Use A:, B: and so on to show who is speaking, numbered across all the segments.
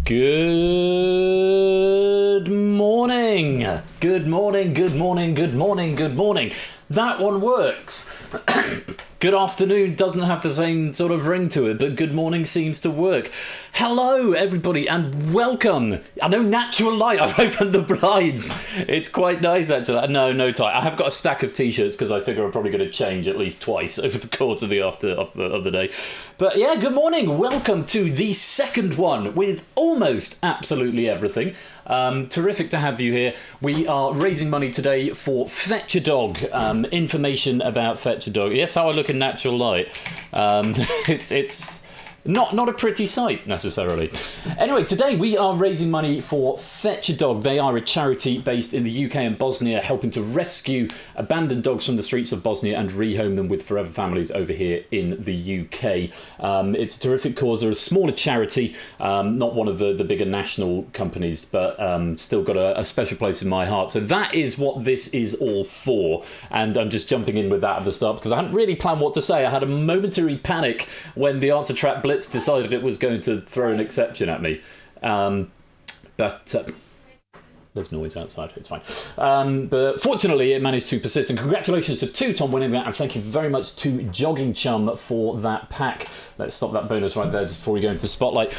A: Good morning. Good morning, good morning, good morning, good morning. That one works. Good afternoon doesn't have the same sort of ring to it, but good morning seems to work. Hello, everybody, and welcome. I know natural light. I've opened the blinds. It's quite nice, actually. No tie. I have got a stack of t-shirts because I figure I'm probably going to change at least twice over the course of the day. But yeah, good morning. Welcome to the second one with almost absolutely everything. Terrific to have you here. We are raising money today for Fetch a Dog. Information about Fetch a Dog. Yes, how I look in natural light. It's not a pretty sight, necessarily. Anyway, today we are raising money for Fetch a Dog. They are a charity based in the UK and Bosnia, helping to rescue abandoned dogs from the streets of Bosnia and rehome them with forever families over here in the UK. It's a terrific cause. They're a smaller charity, not one of the bigger national companies, but still got a special place in my heart. So that is what this is all for. And I'm just jumping in with that at the start because I hadn't really planned what to say. I had a momentary panic when the answer trap Blitz decided it was going to throw an exception at me. But there's noise outside, it's fine. But fortunately, it managed to persist. And congratulations to Tom winning that. And thank you very much to Jogging Chum for that pack. Let's stop that bonus right there just before we go into Spotlight.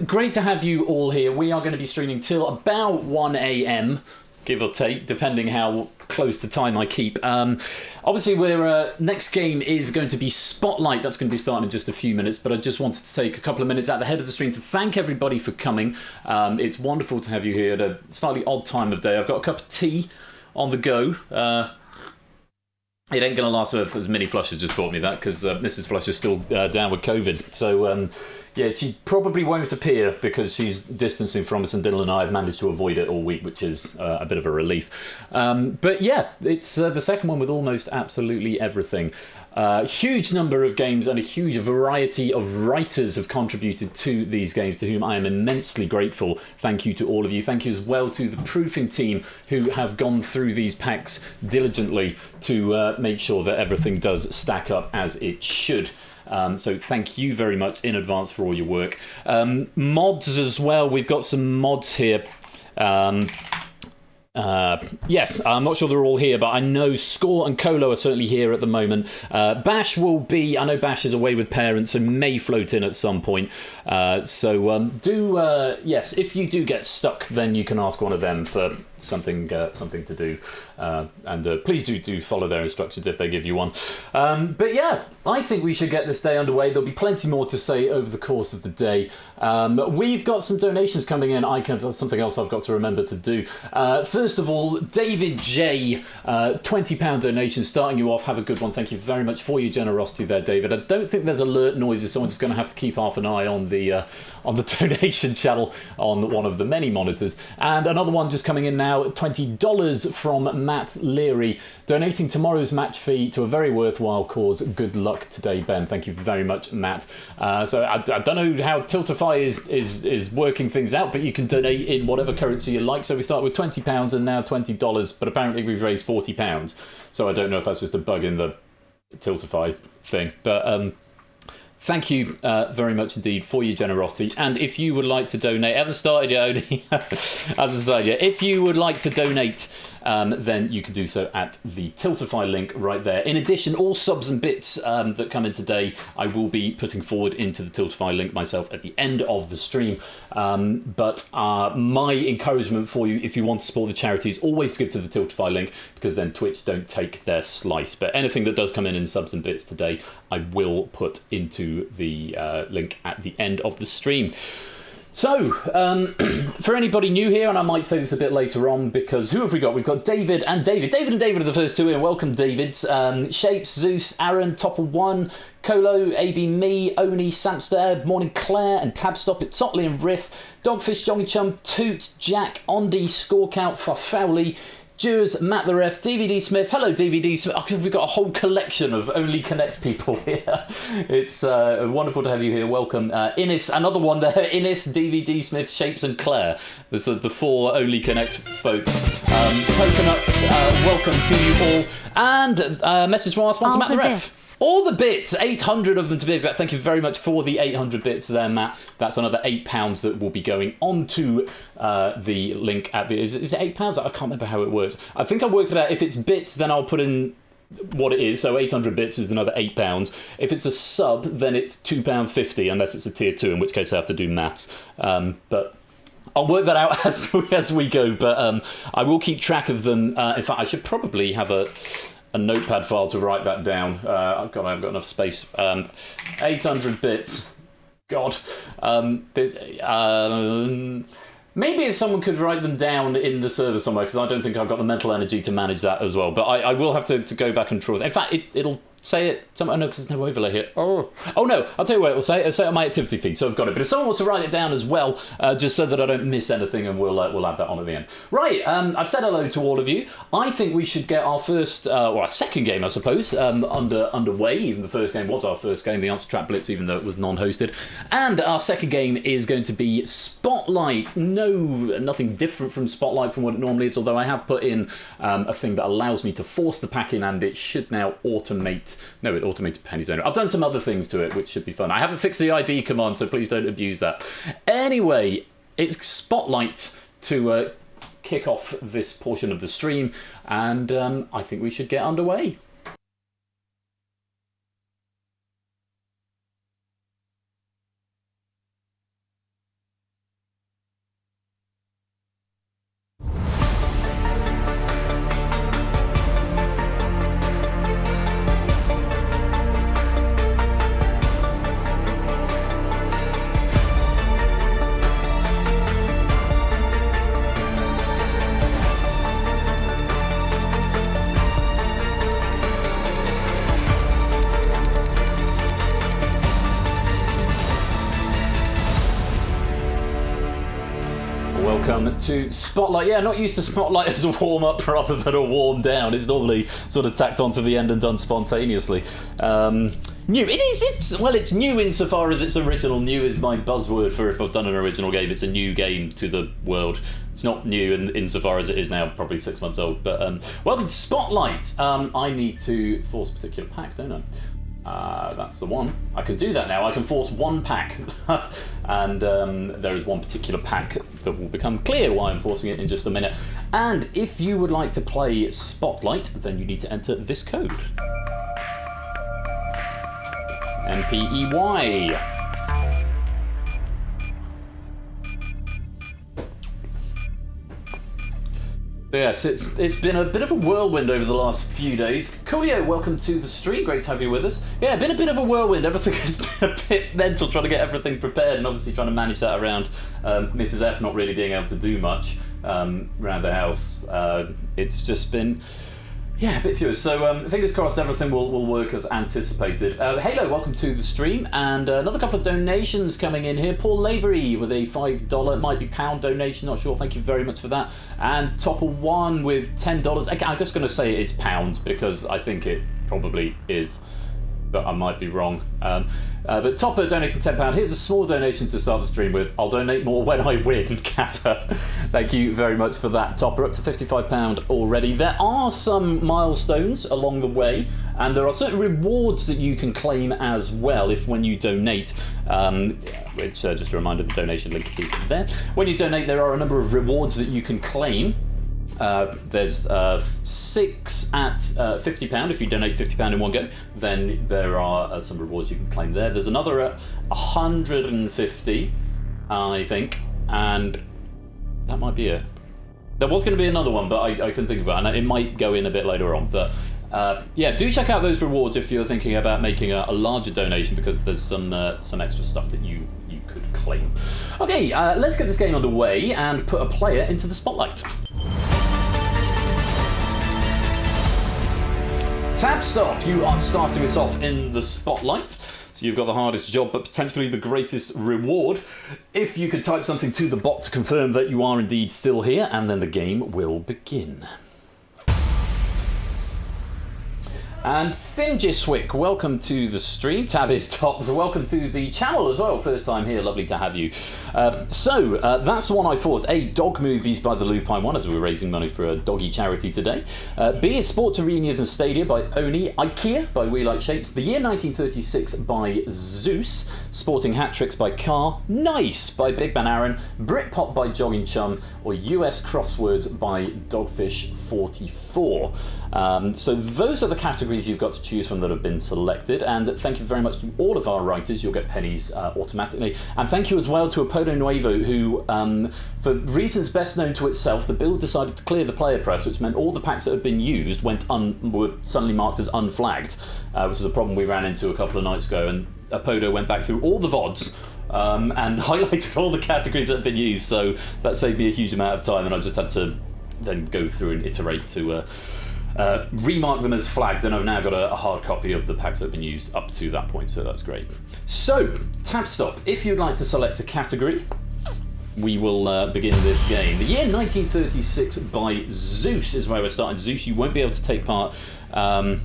A: Great to have you all here. We are going to be streaming till about 1 a.m, give or take, depending how close to time I keep. Obviously, we're next game is going to be Spotlight. That's going to be starting in just a few minutes, but I just wanted to take a couple of minutes at the head of the stream to thank everybody for coming. It's wonderful to have you here at a slightly odd time of day. I've got a cup of tea on the go. It ain't going to last as Mini Flush has just bought me that because Mrs. Flush is still down with COVID. So, yeah, she probably won't appear because she's distancing from us, and Dylan and I have managed to avoid it all week, which is a bit of a relief. But yeah, it's the second one with almost absolutely everything. Huge number of games and a huge variety of writers have contributed to these games, to whom I am immensely grateful. Thank you to all of you. Thank you as well to the proofing team who have gone through these packs diligently to make sure that everything does stack up as it should. So thank you very much in advance for all your work. Mods as well. We've got some mods here. Yes, I'm not sure they're all here, but I know Score and Colo are certainly here at the moment. Bash will be, I know Bash is away with parents, so may float in at some point. Yes, if you do get stuck, then you can ask one of them for something to do. And please do follow their instructions if they give you one. But yeah, I think we should get this day underway. There'll be plenty more to say over the course of the day. We've got some donations coming in. That's something else I've got to remember to do. First of all, David J, £20 donation, starting you off. Have a good one. Thank you very much for your generosity there, David. I don't think there's alert noises, so I'm just going to have to keep half an eye on the donation channel on one of the many monitors. And another one just coming in now, $20 from Matt Leary, donating tomorrow's match fee to a very worthwhile cause. Good luck today, Ben. Thank you very much, Matt. So I don't know how Tiltify is working things out, but you can donate in whatever currency you like. So we start with £20 and now $20, but apparently we've raised £40. So I don't know if that's just a bug in the Tiltify thing, but thank you very much indeed for your generosity. And if you would like to donate, hasn't started yet, only hasn't started yet. If you would like to donate, then you can do so at the Tiltify link right there. In addition, all subs and bits that come in today, I will be putting forward into the Tiltify link myself at the end of the stream. But my encouragement for you, if you want to support the charity, is always to give to the Tiltify link, because then Twitch don't take their slice. But anything that does come in subs and bits today, I will put into the link at the end of the stream. So, for anybody new here, and I might say this a bit later on, because who have we got? We've got David and David. David and David are the first two in. Welcome, Davids. Shapes, Zeus, Aaron, Topple1, Colo, AB Me, Oni, Samster, Morning Claire, and Tabstop, it's Sotley and Riff, Dogfish, Johnny Chum, Toots, Jack, Ondi, Scorecount, Farfowley, Jers, Matt the Ref, DVD Smith. Hello, DVD Smith. Oh, we've got a whole collection of Only Connect people here. It's wonderful to have you here. Welcome. Innes, another one there. Innes, DVD Smith, Shapes and Claire. There's the four Only Connect folks. Coconuts, welcome to you all. And message from our sponsor, Matt the Ref. All the bits, 800 of them to be exact. Thank you very much for the 800 bits there, Matt. That's another £8 that will be going onto the link at the... Is it £8? I can't remember how it works. I think I worked it out. If it's bits, then I'll put in what it is. So 800 bits is another £8. If it's a sub, then it's £2.50, unless it's a tier 2, in which case I have to do maths. But I'll work that out as we go. But I will keep track of them. In fact, I should probably have a notepad file to write that down. God, I haven't got enough space. 800 bits. God. There's... maybe if someone could write them down in the server somewhere, because I don't think I've got the mental energy to manage that as well. But I will have to go back and draw it. In fact, it'll say it... I know, because there's no overlay here. Oh no, I'll tell you what it will say. It'll say it on my activity feed, so I've got it. But if someone wants to write it down as well, just so that I don't miss anything, and we'll add that on at the end. Right, I've said hello to all of you. I think we should get our first, or our second game, I suppose, underway. Even the first game was our first game, the Answer Trap Blitz, even though it was non-hosted. And our second game is going to be Spotlight. No, nothing different from Spotlight from what it normally is, although I have put in a thing that allows me to force the pack in, and it should now automate... No, it automated penny zoner. I've done some other things to it, which should be fun. I haven't fixed the ID command, so please don't abuse that. Anyway, it's Spotlight to kick off this portion of the stream, and I think we should get underway. To Spotlight. Yeah, not used to Spotlight as a warm-up rather than a warm-down. It's normally sort of tacked onto the end and done spontaneously. New. It's new insofar as it's original. New is my buzzword for if I've done an original game. It's a new game to the world. It's not new insofar as it is now, probably 6 months old. But welcome to Spotlight. I need to force a particular pack, don't I? That's the one. I can do that now. I can force one pack. And there is one particular pack that will become clear why I'm forcing it in just a minute. And if you would like to play Spotlight, then you need to enter this code. MPEY. Yes, it's been a bit of a whirlwind over the last few days. Coolio, welcome to the stream. Great to have you with us. Yeah, been a bit of a whirlwind. Everything has been a bit mental, trying to get everything prepared, and obviously trying to manage that around Mrs. F not really being able to do much around the house. It's just been... yeah, a bit furious. So fingers crossed everything will work as anticipated. Halo, welcome to the stream. And another couple of donations coming in here. Paul Lavery with a $5, it might be pound donation, not sure. Thank you very much for that. And Topper1 with $10. I'm just going to say it is pounds because I think it probably is, but I might be wrong. But Topper donating £10. Here's a small donation to start the stream with. I'll donate more when I win, Kappa. Thank you very much for that, Topper. Up to £55 already. There are some milestones along the way, and there are certain rewards that you can claim as well when you donate. Which, just a reminder, the donation link is there. When you donate, there are a number of rewards that you can claim. There's 6 at £50. If you donate £50 in one go, then there are some rewards you can claim there. There's another at 150, I think, and that might be it. There was going to be another one, but I couldn't think of it, and it might go in a bit later on. But yeah, do check out those rewards if you're thinking about making a larger donation, because there's some extra stuff that you could claim. Okay, let's get this game underway and put a player into the spotlight. Tab stop, you are starting us off in the spotlight. So you've got the hardest job, but potentially the greatest reward. If you could type something to the bot to confirm that you are indeed still here, and then the game will begin. And Finjiswick, welcome to the stream. Tab is tops. Welcome to the channel as well. First time here, lovely to have you. That's the one I forced. A, Dog Movies by the Lupine One, as we're raising money for a doggy charity today. B is Sports Arenas and Stadia by Oni. IKEA by We Like Shapes. The Year 1936 by Zeus. Sporting Hat Tricks by Car. Nice by Big Man Aaron. Britpop by Jogging Chum. Or US Crosswords by Dogfish44. So those are the categories you've got to choose from that have been selected, and thank you very much to all of our writers. You'll get pennies automatically, and thank you as well to Apodo Nuevo, who for reasons best known to itself, the build decided to clear the player press, which meant all the packs that had been used were suddenly marked as unflagged, which is a problem we ran into a couple of nights ago, and Apodo went back through all the VODs and highlighted all the categories that had been used, so that saved me a huge amount of time, and I just had to then go through and iterate to remark them as flagged, and I've now got a hard copy of the packs that have been used up to that point, so that's great. So, tab stop. If you'd like to select a category, we will begin this game. The Year 1936 by Zeus is where we're starting. Zeus, you won't be able to take part. Oh,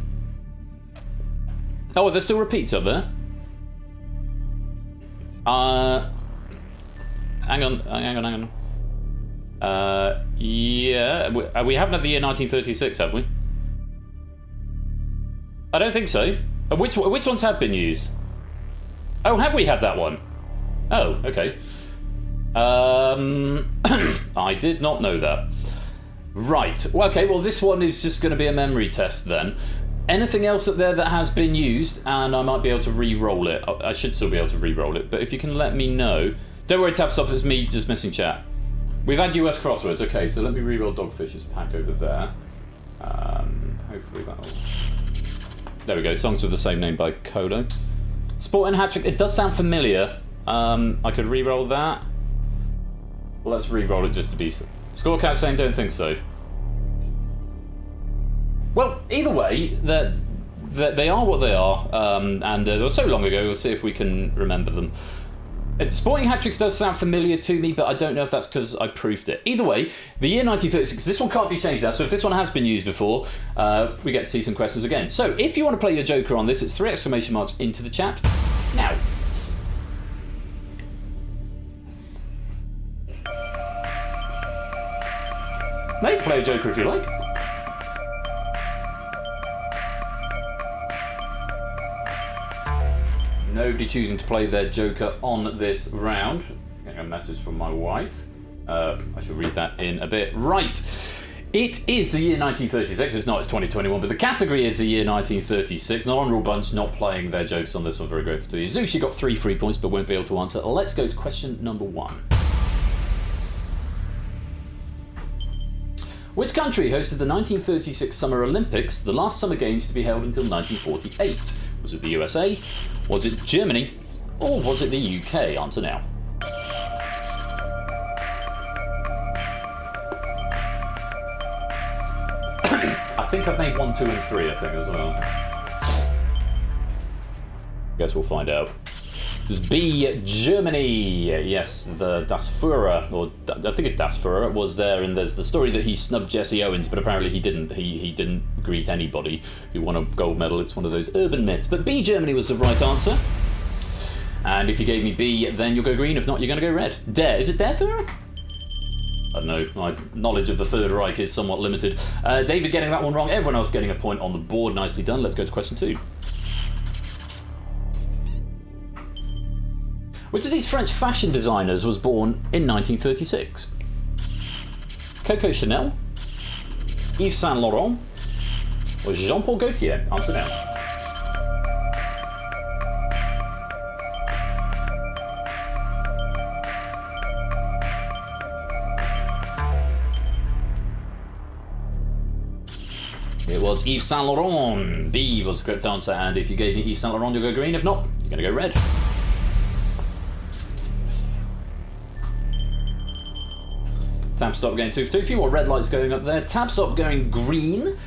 A: are there still repeats up there? Hang on. Yeah, we haven't had the Year 1936, have we? I don't think so. Which ones have been used? Oh, have we had that one? Oh, okay. I did not know that. Right. Well, okay, well, this one is just going to be a memory test then. Anything else up there that has been used, and I might be able to re-roll it. I should still be able to re-roll it, but if you can let me know. Don't worry, tab stop, it's me just missing chat. We've had US Crosswords. Okay, so let me re-roll Dogfish's pack over there. Hopefully that'll... There we go, songs with the same name by Kodo. Sport and Hat Trick, it does sound familiar. I could re-roll that. Well, let's re-roll it just to be... Scorecat saying don't think so. Well, either way, they are what they are, and they were so long ago, we'll see if we can remember them. Sporting Hat Tricks does sound familiar to me, but I don't know if that's because I proofed it. Either way, the Year 1936, this one can't be changed now, so if this one has been used before, we get to see some questions again. So, if you want to play your Joker on this, it's 3 exclamation marks into the chat now. Now you can play a Joker if you like. Nobody choosing to play their Joker on this round. Getting a message from my wife. I shall read that in a bit. Right. It is the Year 1936. It's not, it's 2021, but the category is the Year 1936. An honourable bunch not playing their jokes on this one. Very grateful to you. Zeus, you got 3 free points, but won't be able to answer. Let's go to question number 1. Which country hosted the 1936 Summer Olympics, the last Summer Games to be held until 1948? Was it the USA? Was it Germany? Or was it the UK? Answer now. I think I've made 1, 2 and 3, I think, as well. Guess we'll find out. It was B, Germany. Yes, the Das Führer, or I think it's Das Führer, was there, and there's the story that he snubbed Jesse Owens, but apparently he didn't. He didn't greet anybody who won a gold medal. It's one of those urban myths. But B, Germany was the right answer. And if you gave me B, then you'll go green. If not, you're going to go red. Der. Is it Der Führer? I don't know. My knowledge of the Third Reich is somewhat limited. David getting that one wrong. Everyone else getting a point on the board. Nicely done. Let's go to question 2. Which of these French fashion designers was born in 1936? Coco Chanel, Yves Saint Laurent, or Jean-Paul Gaultier? Answer now. It was Yves Saint Laurent. B was the correct answer, and if you gave me Yves Saint Laurent, you'll go green. If not, you're going to go red. Tab stop going 2 for 2. A few more red lights going up there. Tab stop going green.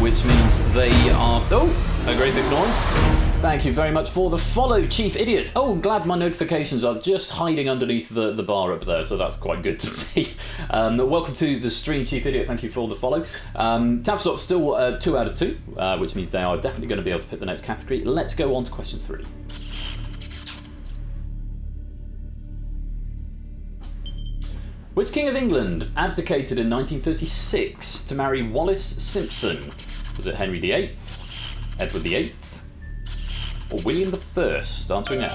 A: which means they are... Oh, a great big noise. Thank you very much for the follow, Chief Idiot. Oh, I'm glad my notifications are just hiding underneath the bar up there, so that's quite good to see. Welcome to the stream, Chief Idiot. Thank you for the follow. Tabstop still 2 out of 2, which means they are definitely going to be able to pick the next category. Let's go on to question 3. Which King of England abdicated in 1936 to marry Wallis Simpson? Was it Henry VIII, Edward VIII, or William I? Answering now.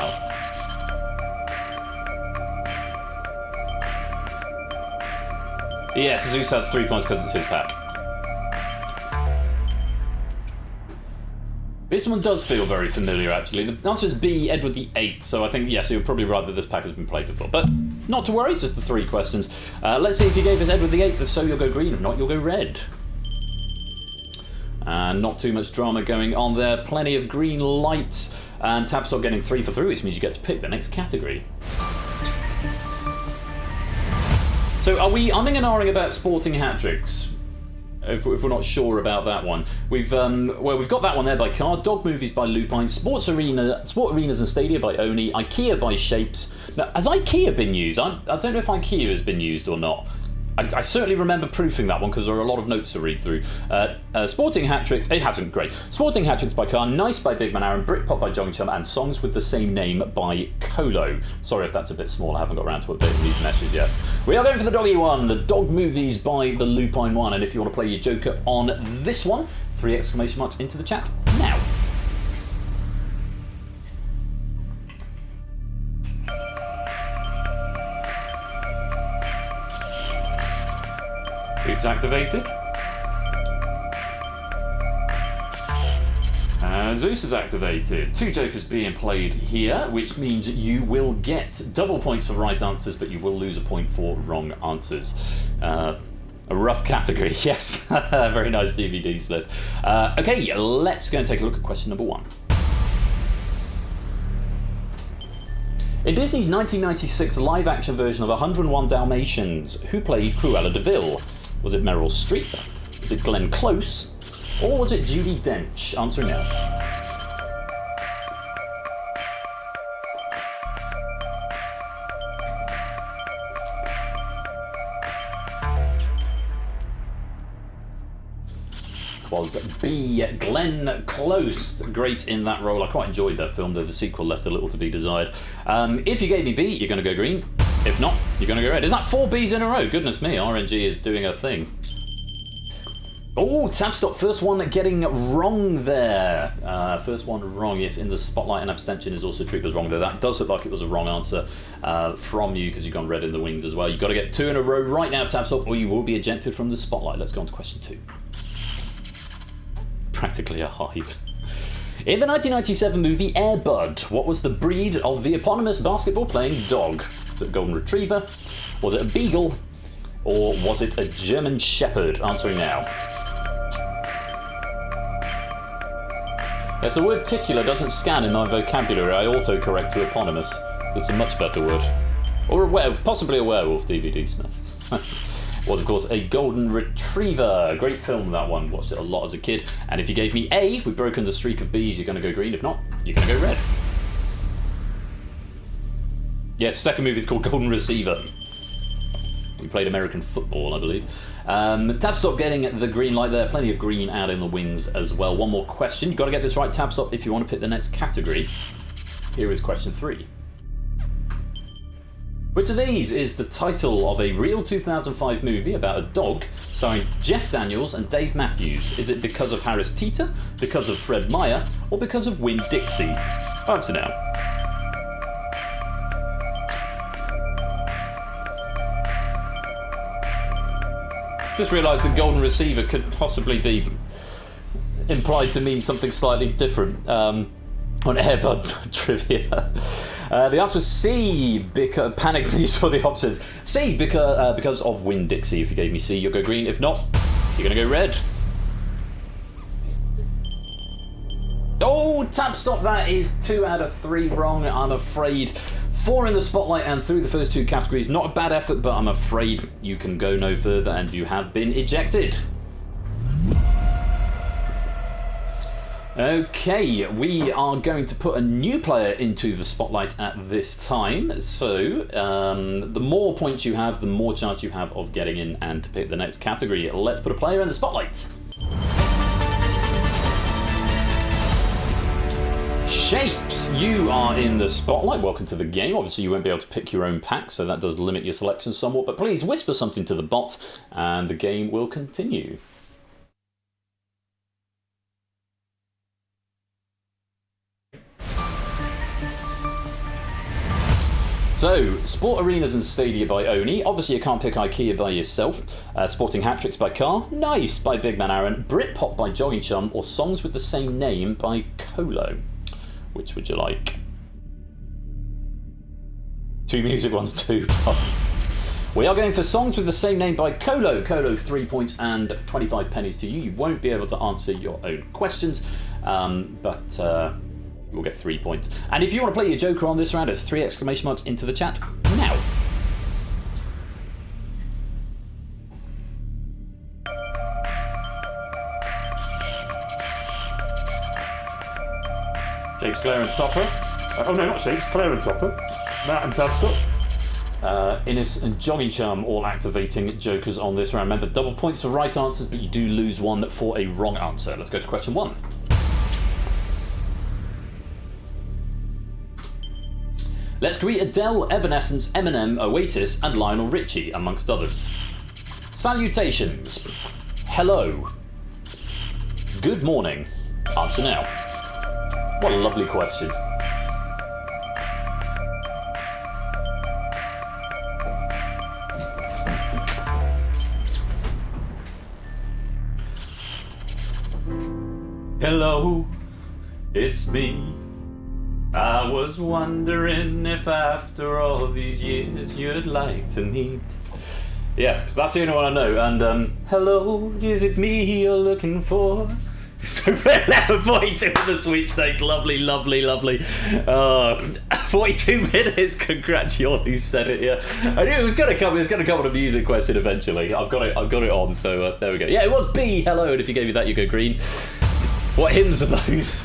A: Yes, Zeus has 3 points because it's his pack. This one does feel very familiar, actually. The answer is B, Edward VIII, so I think, yes, you're probably right that this pack has been played before. But not to worry, just the 3 questions. Let's see if you gave us Edward VIII. If so, you'll go green. If not, you'll go red. And not too much drama going on there. Plenty of green lights. And Tabstop getting 3 for 3, which means you get to pick the next category. So are we umming and ahhing about sporting hat-tricks? If we're not sure about that one. We've got that one there by Card, Dog Movies by Lupine, Sport Arenas and Stadia by Oni, IKEA by Shapes. Now, has IKEA been used? I don't know if IKEA has been used or not. I certainly remember proofing that one because there are a lot of notes to read through. Sporting Hat Tricks, it hasn't, great. Sporting Hat Tricks by Car, Nice by Big Man Aaron, Britpop by Jogging Chum, and Songs with the Same Name by Colo. Sorry if that's a bit small, I haven't got around to updating these meshes yet. We are going for the doggy one, the Dog Movies by the Lupine one, and if you want to play your Joker on this one, 3 exclamation marks into the chat now. It's activated. Zeus is activated. 2 jokers being played here, which means you will get double points for right answers, but you will lose a point for wrong answers. A rough category, yes. Very nice DVD, Smith. Okay, let's go and take a look at question number 1. In Disney's 1996 live-action version of 101 Dalmatians, who played Cruella de Vil? Was it Meryl Streep? Was it Glenn Close? Or was it Judi Dench? Answer now. Was B, Glenn Close. Great in that role. I quite enjoyed that film, though the sequel left a little to be desired. If you gave me B, you're going to go green. If not, you're going to go red. Is that 4 Bs in a row? Goodness me, RNG is doing a thing. Oh, Tabstop, first one getting wrong there. First one wrong, yes, in the spotlight, and abstention is also treated as wrong there. That does look like it was a wrong answer from you, because you've gone red in the wings as well. You've got to get 2 in a row right now, Tabstop, or you will be ejected from the spotlight. Let's go on to question 2. Practically a hive. In the 1997 movie Air Bud, what was the breed of the eponymous basketball-playing dog? Was it a golden retriever? Was it a beagle? Or was it a German shepherd? Answering now. Yes, the word titular doesn't scan in my vocabulary. I autocorrect to eponymous. It's a much better word. Or possibly a werewolf, DVD Smith. Was, of course, a golden retriever. Great film, that one. Watched it a lot as a kid. And if you gave me A, we've broken the streak of Bs, you're going to go green. If not, you're going to go red. Yes, second movie is called Golden Receiver. We played American football, I believe. Tabstop getting the green light there. Plenty of green out in the wings as well. One more question. You've got to get this right, Tabstop, if you want to pick the next category. Here is question 3. Which of these is the title of a real 2005 movie about a dog starring Jeff Daniels and Dave Matthews? Is it because of Harris Teeter, because of Fred Meyer, or because of Winn-Dixie? Answer now. Just realised the golden receiver could possibly be implied to mean something slightly different on Air Bud trivia. The answer was C, because panicked when you saw the options. C, because of Winn-Dixie. If you gave me C, you'll go green. If not, you're going to go red. Oh, Tabstop, that is 2 out of 3 wrong, I'm afraid. 4 in the spotlight and through the first 2 categories. Not a bad effort, but I'm afraid you can go no further and you have been ejected. Okay, we are going to put a new player into the spotlight at this time. So, the more points you have, the more chance you have of getting in and to pick the next category. Let's put a player in the spotlight. Shapes, you are in the spotlight. Welcome to the game. Obviously, you won't be able to pick your own pack, so that does limit your selection somewhat. But please whisper something to the bot, and the game will continue. So, Sport Arenas and Stadia by Oni. Obviously, you can't pick IKEA by yourself. Sporting Hat Tricks by Car. Nice by Big Man Aaron. Britpop by Jogging Chum. Or Songs with the Same Name by Colo. Which would you like? Two music ones, two. We are going for Songs with the Same Name by Colo. Colo, 3 points and 25 pennies to you. You won't be able to answer your own questions, but we'll get 3 points. And if you want to play your Joker on this round, it's 3 exclamation marks into the chat now. Shapes, Claire and Topper. Oh no, not Shapes, Claire and Topper. Matt and Tabstop. Innes and Jogging Charm all activating Jokers on this round. Remember, double points for right answers, but you do lose one for a wrong answer. Let's go to question 1. Let's greet Adele, Evanescence, Eminem, Oasis, and Lionel Richie, amongst others. Salutations. Hello. Good morning. Answer now. What a lovely question. Hello, it's me. I was wondering if after all these years you'd like to meet. Yeah, that's the only one I know. And hello, is it me you're looking for? So 11:42 in the sweepstakes. Lovely, lovely, lovely. 42 minutes. Congrats, you said it. Yeah, I knew it was going to come. It was going to come on a music question eventually. I've got it on. So there we go. Yeah, it was B. Hello, and if you gave me that, you go green. What hymns are those?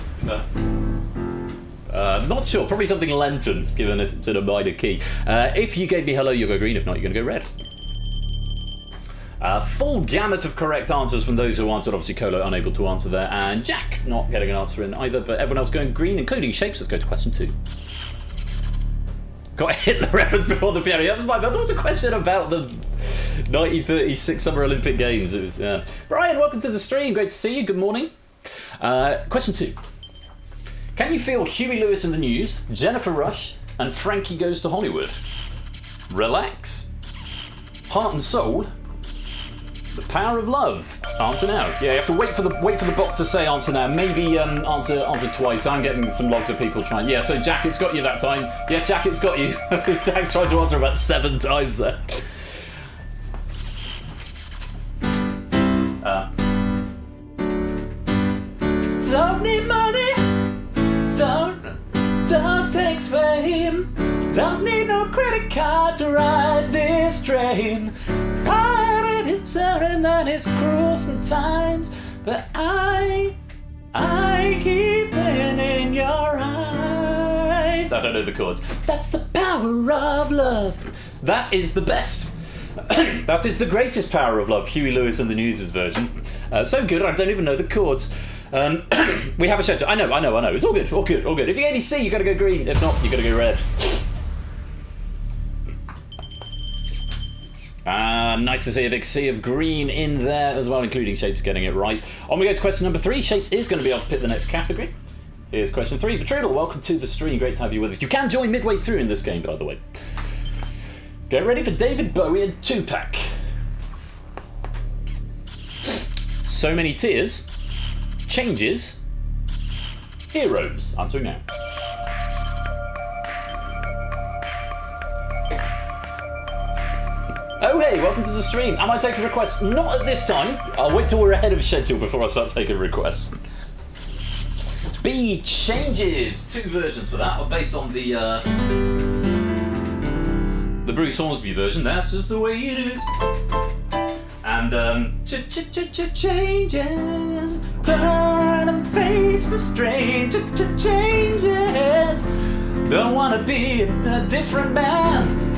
A: Not sure. Probably something Lenten, given if it's in a minor key. If you gave me hello, you'll go green. If not, you're going to go red. Full gamut of correct answers from those who answered. Obviously, Colo unable to answer there, and Jack not getting an answer in either, but everyone else going green, including Shapes. Let's go to question 2. Got a Hitler reference before the piano. That was my bad. There was a question about the 1936 Summer Olympic Games. It was, Brian, welcome to the stream. Great to see you. Good morning. Question 2. Can you feel Huey Lewis in the News, Jennifer Rush, and Frankie Goes to Hollywood? Relax. Heart and Soul. The Power of Love. Answer now. Yeah, you have to wait for the bot to say answer now. Maybe answer twice. I'm getting some logs of people trying. Yeah, so Jack, it's got you that time. Yes, Jack, it's got you. Jack's tried to answer about 7 times there. Don't need money. Don't take fame. Don't need no credit card to ride this train. It's hard and it's hard and it's cruel sometimes, but I keep it in your eyes. I don't know the chords. That's the power of love. That is the best. That is the greatest power of love. Huey Lewis and the News' version. So good, I don't even know the chords. We have a schedule. I know. It's all good. If you gave me C, you got to go green. If not, you got to go red. Nice to see a big sea of green in there as well, including Shapes getting it right. On we go to question number 3. Shapes is going to be able to pick the next category. Here's question 3 for Trudel. Welcome to the stream. Great to have you with us. You can join midway through in this game, by the way. Get ready for David Bowie and Tupac. So Many Tears. Changes. Heroes. Answering now. Oh hey, welcome to the stream. Am I taking requests? Not at this time. I'll wait till we're ahead of schedule before I start taking requests. Speed Changes. 2 versions for that, based on the Bruce Hornsby version. That's just the way it is. And changes, turn and face face the strain. Changes. Don't wanna be a different man.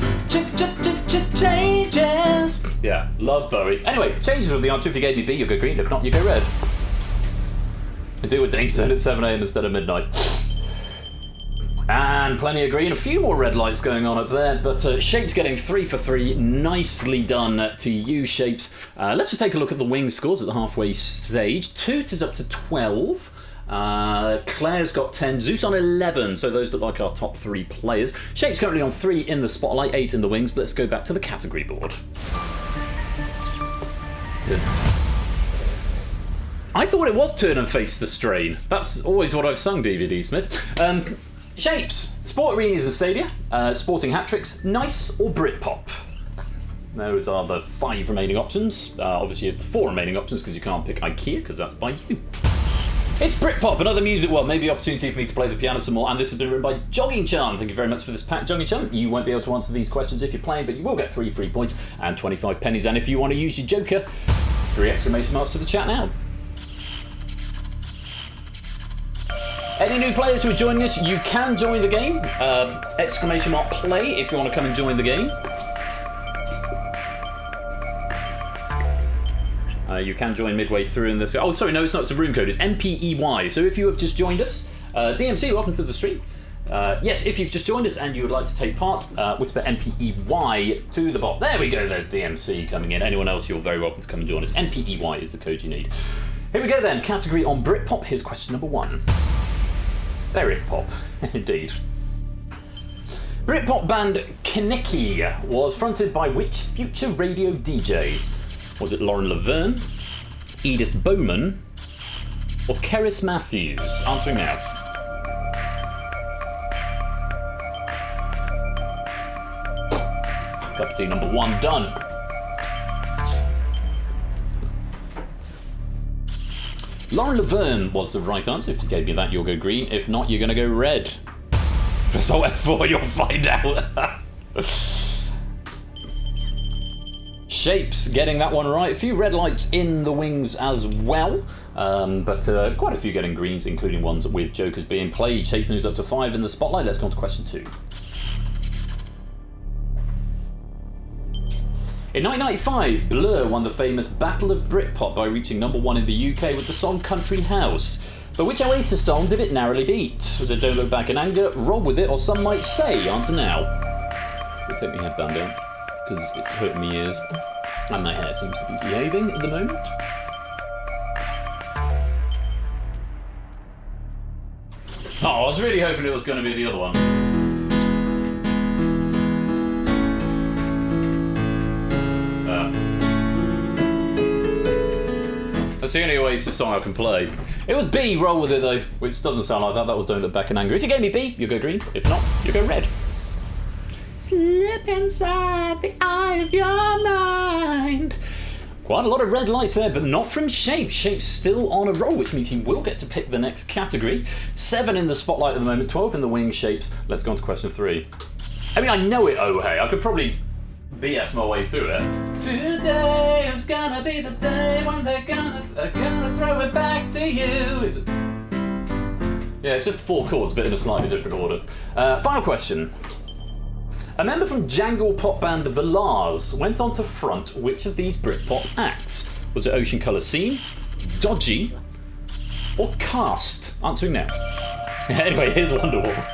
A: Changes. Yeah, love Bowie. Anyway, changes with the answer. If you gave me B, you go green. If not, you go red. I do with DangerZone at 7 AM instead of midnight. And plenty of green. A few more red lights going on up there, but Shapes getting 3 for 3. Nicely done to you, Shapes. Let's just take a look at the wing scores at the halfway stage. Toot is up to 12. Claire's got 10, Zeus on 11, so those look like our top 3 players. Shape's currently on 3 in the spotlight, 8 in the wings. Let's go back to the category board. Good. I thought it was Turn and Face the Strain. That's always what I've sung, DVD Smith. Shapes, Sport Arenas and Stadia, Sporting Hat-Tricks, Nice or Britpop. Those are the 5 remaining options. Obviously you have 4 remaining options because you can't pick IKEA because that's by you. It's Britpop, another music world. Maybe opportunity for me to play the piano some more. And this has been written by Jogging Chum. Thank you very much for this pack, Jogging Chum. You won't be able to answer these questions if you're playing, but you will get 3 free points and 25 pennies. And if you want to use your Joker, 3 exclamation marks to the chat now. Any new players who are joining us, you can join the game. Exclamation mark play if you want to come and join the game. You can join midway through in this. Oh, sorry, no, it's not. It's a room code. It's MPEY. So if you have just joined us, DMC, welcome to the stream. Yes, if you've just joined us and you would like to take part, whisper MPEY to the bot. There we go. There's DMC coming in. Anyone else, you're very welcome to come and join us. MPEY is the code you need. Here we go then. Category on Britpop. Here's question number 1. Britpop, indeed. Britpop band Kinnicky was fronted by which future radio DJ? Was it Lauren Laverne, Edith Bowman, or Keris Matthews? Answering now. Cup of tea number 1 done. Lauren Laverne was the right answer. If you gave me that, you'll go green. If not, you're going to go red. Press Alt F4, you'll find out. Shapes getting that one right. A few red lights in the wings as well, but quite a few getting greens, including ones with jokers being played. Shape moves up to 5 in the spotlight. Let's go on to question 2. In 1995, Blur won the famous Battle of Britpop by reaching number 1 in the UK with the song Country House. But which Oasis song did it narrowly beat? Was it Don't Look Back in Anger, Roll With It, or Some Might Say? Answer now. I'll take my headband out because it's hurting my ears and my hair seems to be behaving at the moment. Oh, I was really hoping it was going to be the other one. That's the only Oasis song I can play. It was B, Roll With It though, which doesn't sound like that. That was Don't Look Back in Anger. If you gave me B, you go green. If not, you go red. Slip inside the eye of your mind. Quite a lot of red lights there, but not from Shape. Shape's still on a roll, which means he will get to pick the next category. 7 in the spotlight at the moment, 12 in the wing. Shapes. Let's go on to question 3. I mean, I know it, oh hey. I could probably BS my way through it. Today is gonna be the day when they're gonna throw it back to you. Is it? Yeah, it's just 4 chords, but in a slightly different order. Final question. A member from Jangle pop band The Lars went on to front which of these Britpop acts? Was it Ocean Colour Scene, Dodgy, or Cast? Answering now. Anyway, here's Wonderwall.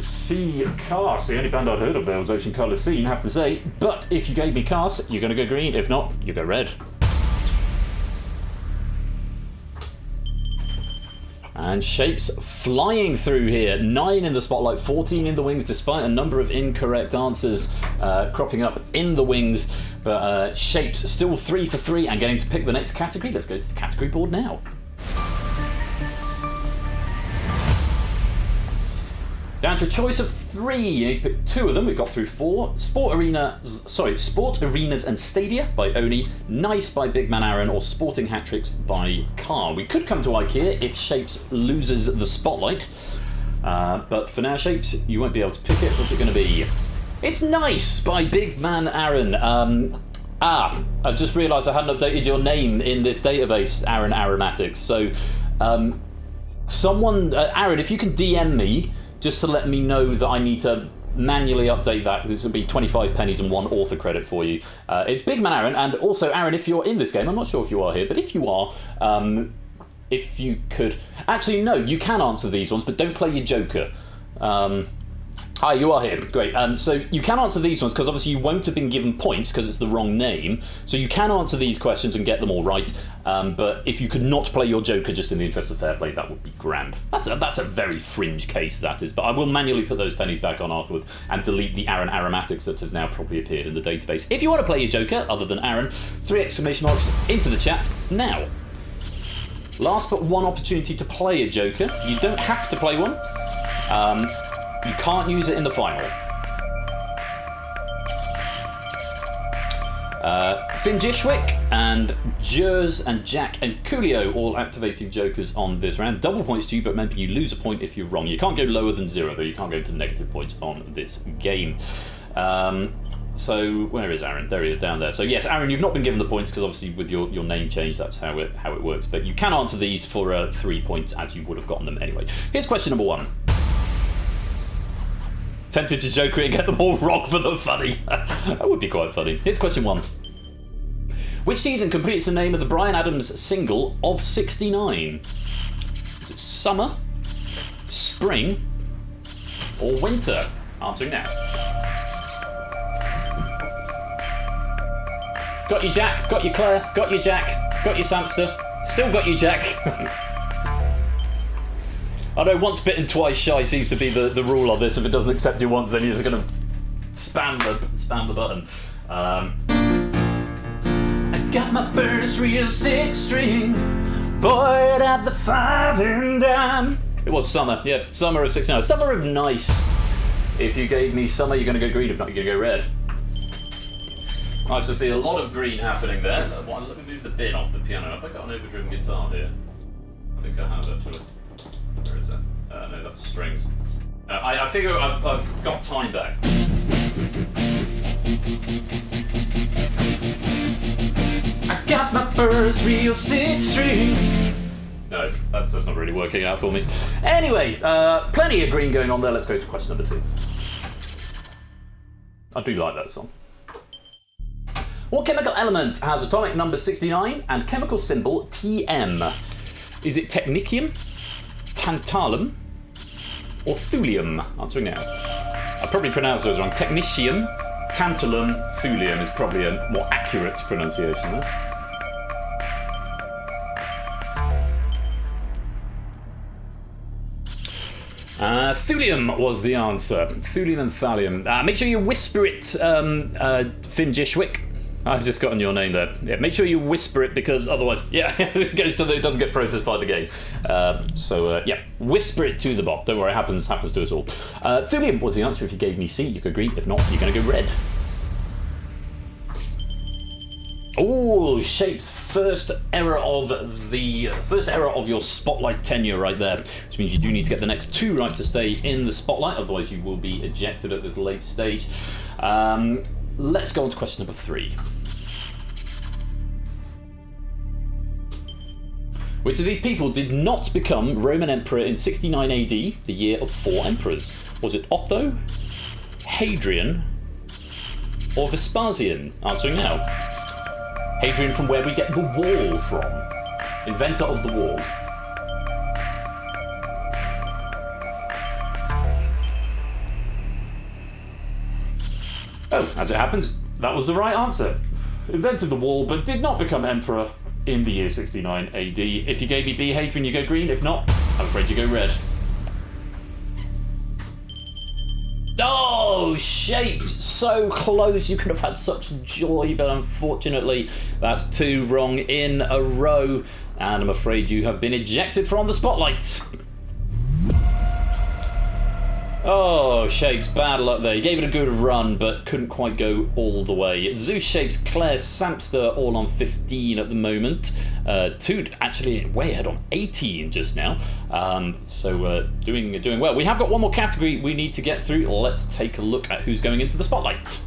A: C Cast, the only band I'd heard of there was Ocean Colour Scene, have to say. But if you gave me Cast, you're going to go green. If not, you go red. And Shapes flying through here. 9 in the spotlight, 14 in the wings, despite a number of incorrect answers cropping up in the wings. But Shapes still 3 for 3 and getting to pick the next category. Let's go to the category board now. Down to a choice of 3. You need to pick 2 of them. We've got through 4. Sport Arenas and Stadia by Oni, Nice by Big Man Aaron, or Sporting Hat-Tricks by Carl. We could come to IKEA if Shapes loses the spotlight. But for now, Shapes, you won't be able to pick it. What's it going to be? It's Nice by Big Man Aaron. I just realised I hadn't updated your name in this database, Aaron Aromatics. So, Aaron, if you can DM me just to let me know that I need to manually update that, because it's going to be 25 pennies and 1 author credit for you. It's Big Man Aaron, and also Aaron, if you're in this game, I'm not sure if you are here, but if you are, if you could... Actually, no, you can answer these ones, but don't play your Joker. Hi, you are here. Great. So you can answer these ones because obviously you won't have been given points because it's the wrong name. So you can answer these questions and get them all right. But if you could not play your Joker just in the interest of fair play, that would be grand. That's a very fringe case, that is. But I will manually put those pennies back on afterwards and delete the Aaron Aromatics that has now probably appeared in the database. If you want to play your Joker, other than Aaron, 3 exclamation marks into the chat now. Last but one opportunity to play a Joker. You don't have to play one. You can't use it in the final. Finn Jishwick and Jers and Jack and Coolio all activating Jokers on this round. Double points to you, but remember you lose a point if you're wrong. You can't go lower than 0, though. You can't go to negative points on this game. So where is Aaron? There he is, down there. So yes, Aaron, you've not been given the points because obviously with your name change, that's how it works. But you can answer these for 3 points as you would have gotten them anyway. Here's question number 1. Tempted to Joker it and get them all wrong for the funny. That would be quite funny. Here's question 1. Which season completes the name of the Bryan Adams single of '69? Is it summer, spring, or winter? Answering now. Got you, Jack. Got you, Claire. Got you, Jack. Got you, Samster. Still got you, Jack. I know once bitten, twice shy seems to be the rule on this. If it doesn't accept you once, then you're just going to spam the button. I got my first real 6-string, boy, it had the 5 and dime. It was summer, yeah, summer of '69. Summer of Nice. If you gave me summer, you're going to go green. If not, you're going to go red. Nice to see a lot of green happening there. Let me move the bin off the piano. Have I got an overdriven guitar here? I think I have, actually. Where is it? No, that's strings. I figure I've got time back. I got my first real 6-string. No, that's not really working out for me. Anyway, plenty of green going on there. Let's go to question number 2. I do like that song. What chemical element has atomic number 69 and chemical symbol Tm? Is it technetium, tantalum, or thulium? Answering now. I probably pronounced those wrong. Technetium, tantalum, thulium is probably a more accurate pronunciation there. Thulium was the answer. Thulium and thallium. Make sure you whisper it, Finn Jishwick. I've just gotten your name there. Yeah, make sure you whisper it because otherwise, yeah, so that it doesn't get processed by the game. Yeah, whisper it to the bot. Don't worry, it happens to us all. Thulium was the answer. If you gave me C, you could green. If not, you're going to go red. Oh, Shape's first error of your spotlight tenure right there, which means you do need to get the next 2 right to stay in the spotlight. Otherwise, you will be ejected at this late stage. Let's go on to question number 3. Which of these people did not become Roman Emperor in 69 AD, the year of 4 emperors? Was it Otho, Hadrian, or Vespasian? Answering now. Hadrian, from where we get the wall from. Inventor of the wall. Oh, as it happens, that was the right answer. Invented the wall, but did not become emperor in the year 69 AD. If you gave me B, Hadrian, you go green. If not, I'm afraid you go red. Oh, Shaped! So close. You could have had such joy, but unfortunately, that's 2 wrong in a row. And I'm afraid you have been ejected from the spotlight. Oh, Shapes, bad luck there. He gave it a good run, but couldn't quite go all the way. Zeus, Shapes, Claire, Samster, all on 15 at the moment. Toot actually way ahead on 18 just now. So doing well. We have got one more category we need to get through. Let's take a look at who's going into the spotlight.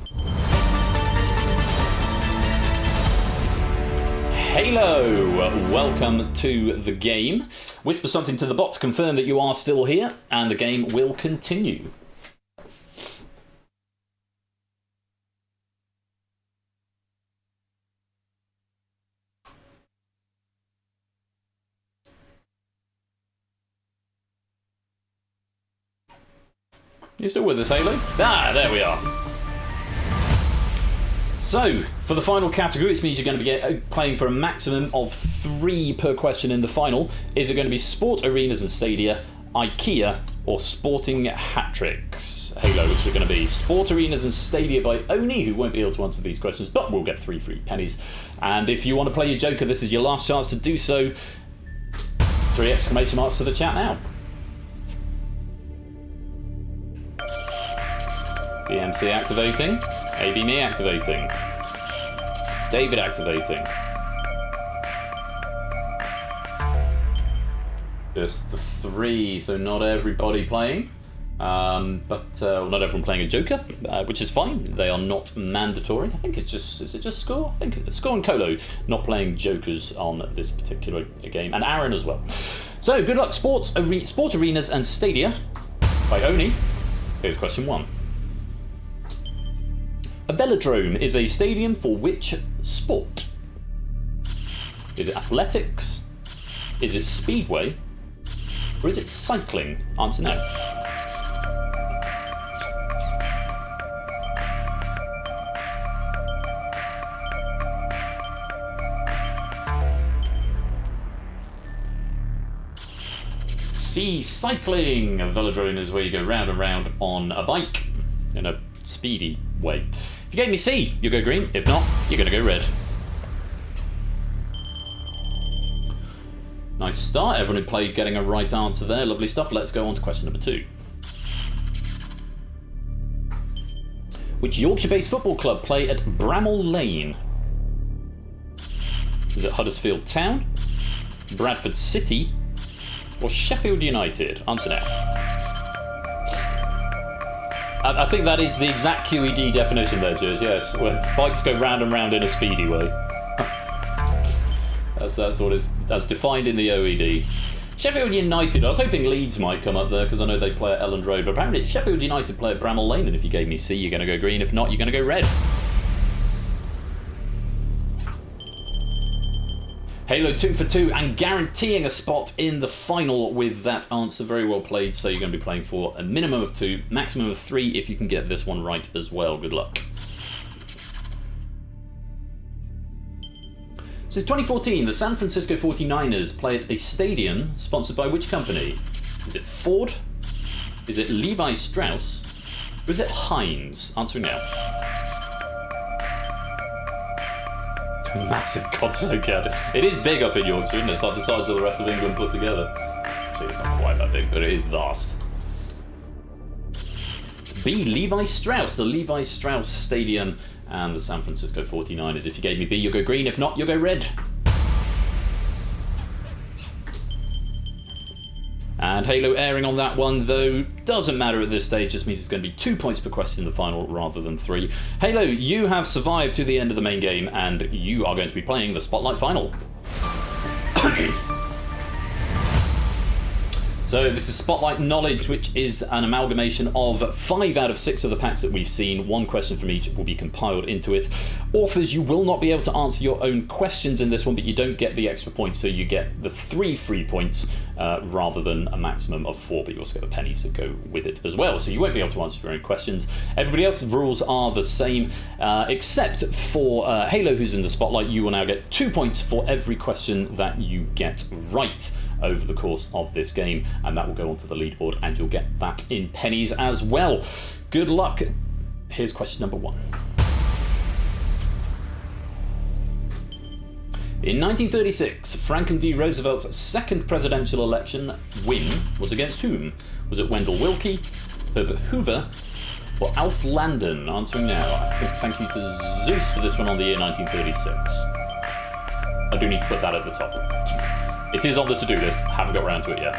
A: Halo, welcome to the game. Whisper something to the bot to confirm that you are still here, and the game will continue. You still with us, Halo? Ah, there we are. So, for the final category, which means you're going to be playing for a maximum of 3 per question in the final, is it going to be sport arenas and stadia, IKEA, or sporting hat tricks? Halo, which are going to be sport arenas and stadia by Oni, who won't be able to answer these questions, but will get 3 free pennies. And if you want to play your Joker, this is your last chance to do so. 3 exclamation marks to the chat now. BMC activating. AB me activating. David activating. Just the 3, so not everybody playing. But not everyone playing a Joker, which is fine. They are not mandatory. I think it's just, is it just Score? I think it's Score and Colo not playing Jokers on this particular game, and Aaron as well. So good luck, sport arenas and stadia by Oni. Here's question 1. A velodrome is a stadium for which sport? Is it athletics? Is it speedway? Or is it cycling? Answer now. C, cycling. A velodrome is where you go round and round on a bike in a speedy way. If you gave me C, you go green. If not, you're going to go red. Nice start. Everyone who played getting a right answer there. Lovely stuff. Let's go on to question number 2. Which Yorkshire-based football club play at Bramall Lane? Is it Huddersfield Town, Bradford City, or Sheffield United? Answer now. I think that is the exact QED definition there, Jez, yes. Where bikes go round and round in a speedy way. that's what is defined in the OED. Sheffield United, I was hoping Leeds might come up there because I know they play at Elland Road, but apparently Sheffield United play at Bramall Lane, and if you gave me C, you're going to go green. If not, you're going to go red. Halo 2 for 2 and guaranteeing a spot in the final with that answer. Very well played. So you're going to be playing for a minimum of 2, maximum of 3 if you can get this one right as well. Good luck. So 2014, the San Francisco 49ers play at a stadium sponsored by which company? Is it Ford? Is it Levi Strauss? Or is it Heinz? Answering now. Massive Godso cat. It is big up in Yorkshire, isn't it? It's like the size of the rest of England put together. Actually, it's not quite that big, but it is vast. B, Levi Strauss, the Levi Strauss Stadium and the San Francisco 49ers. If you gave me B, you'll go green. If not, you'll go red. And Halo airing on that one, though, doesn't matter at this stage, just means it's going to be 2 points per question in the final rather than 3. Halo, you have survived to the end of the main game, and you are going to be playing the Spotlight Final. So this is Spotlight Knowledge, which is an amalgamation of 5 out of 6 of the packs that we've seen. 1 question from each will be compiled into it. Authors, you will not be able to answer your own questions in this one, but you don't get the extra points, so you get the 3 free points rather than a maximum of 4, but you also get the pennies that go with it as well. So you won't be able to answer your own questions. Everybody else's rules are the same, except for Halo, who's in the Spotlight. You will now get 2 points for every question that you get right over the course of this game, and that will go onto the leaderboard, and you'll get that in pennies as well. Good luck. Here's question number 1. In 1936, Franklin D. Roosevelt's second presidential election win was against whom? Was it Wendell Willkie, Herbert Hoover or Alf Landon? Answering now. I think thank you to Zeus for this one on the year 1936. I do need to put that at the top. It is on the to-do list. Haven't got around to it yet.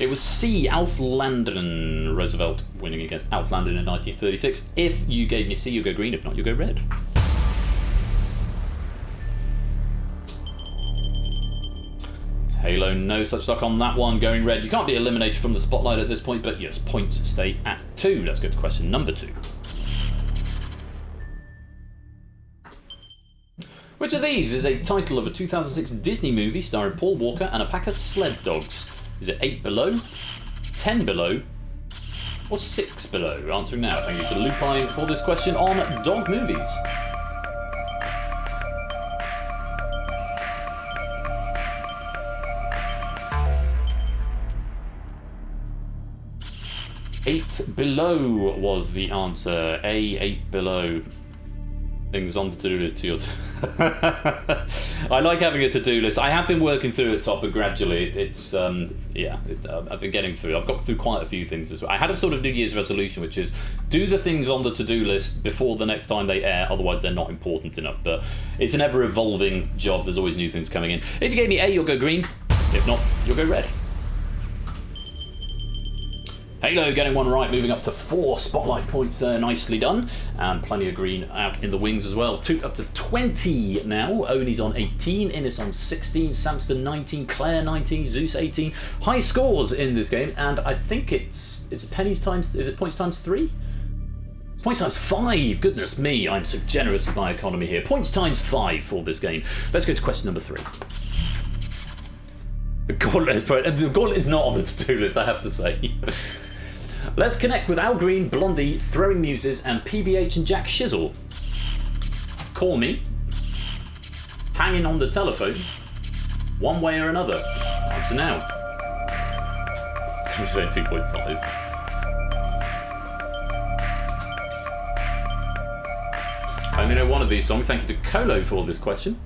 A: It was C, Alf Landon. Roosevelt winning against Alf Landon in 1936. If you gave me C, you'll go green. If not, you'll go red. Halo, no such luck on that one. Going red. You can't be eliminated from the spotlight at this point, but yes, points stay at 2. Let's go to question number 2. Which of these is a title of a 2006 Disney movie starring Paul Walker and a pack of sled dogs? Is it 8 below, 10 below, or 6 below? Answering now. Thank you to Lupine for this question on dog movies. Eight below was the answer. 8 below. Things on the to-do list to yours. I like having a to-do list. I have been working through it, but gradually it's I've been getting through. I've got through quite a few things as well. I had a sort of New Year's resolution, which is do the things on the to-do list before the next time they air, otherwise they're not important enough. But it's an ever-evolving job. There's always new things coming in. If you gave me A, you'll go green. If not, you'll go red. Halo getting one right, moving up to 4 spotlight points there, nicely done. And plenty of green out in the wings as well. Up to 20 now. Oni's on 18, Innes on 16, Samston 19, Claire 19, Zeus 18. High scores in this game, and I think is it pennies times, is it points times 3? Points times 5, goodness me, I'm so generous with my economy here. Points times 5 for this game. Let's go to question number 3. The gauntlet is not on the to-do list, I have to say. Let's connect with Al Green, Blondie, Throwing Muses, and PBH and Jack Shizzle. Call me. Hanging on the telephone. One way or another. Answer now. Don't say 2.5. I only know one of these songs. Thank you to Colo for this question.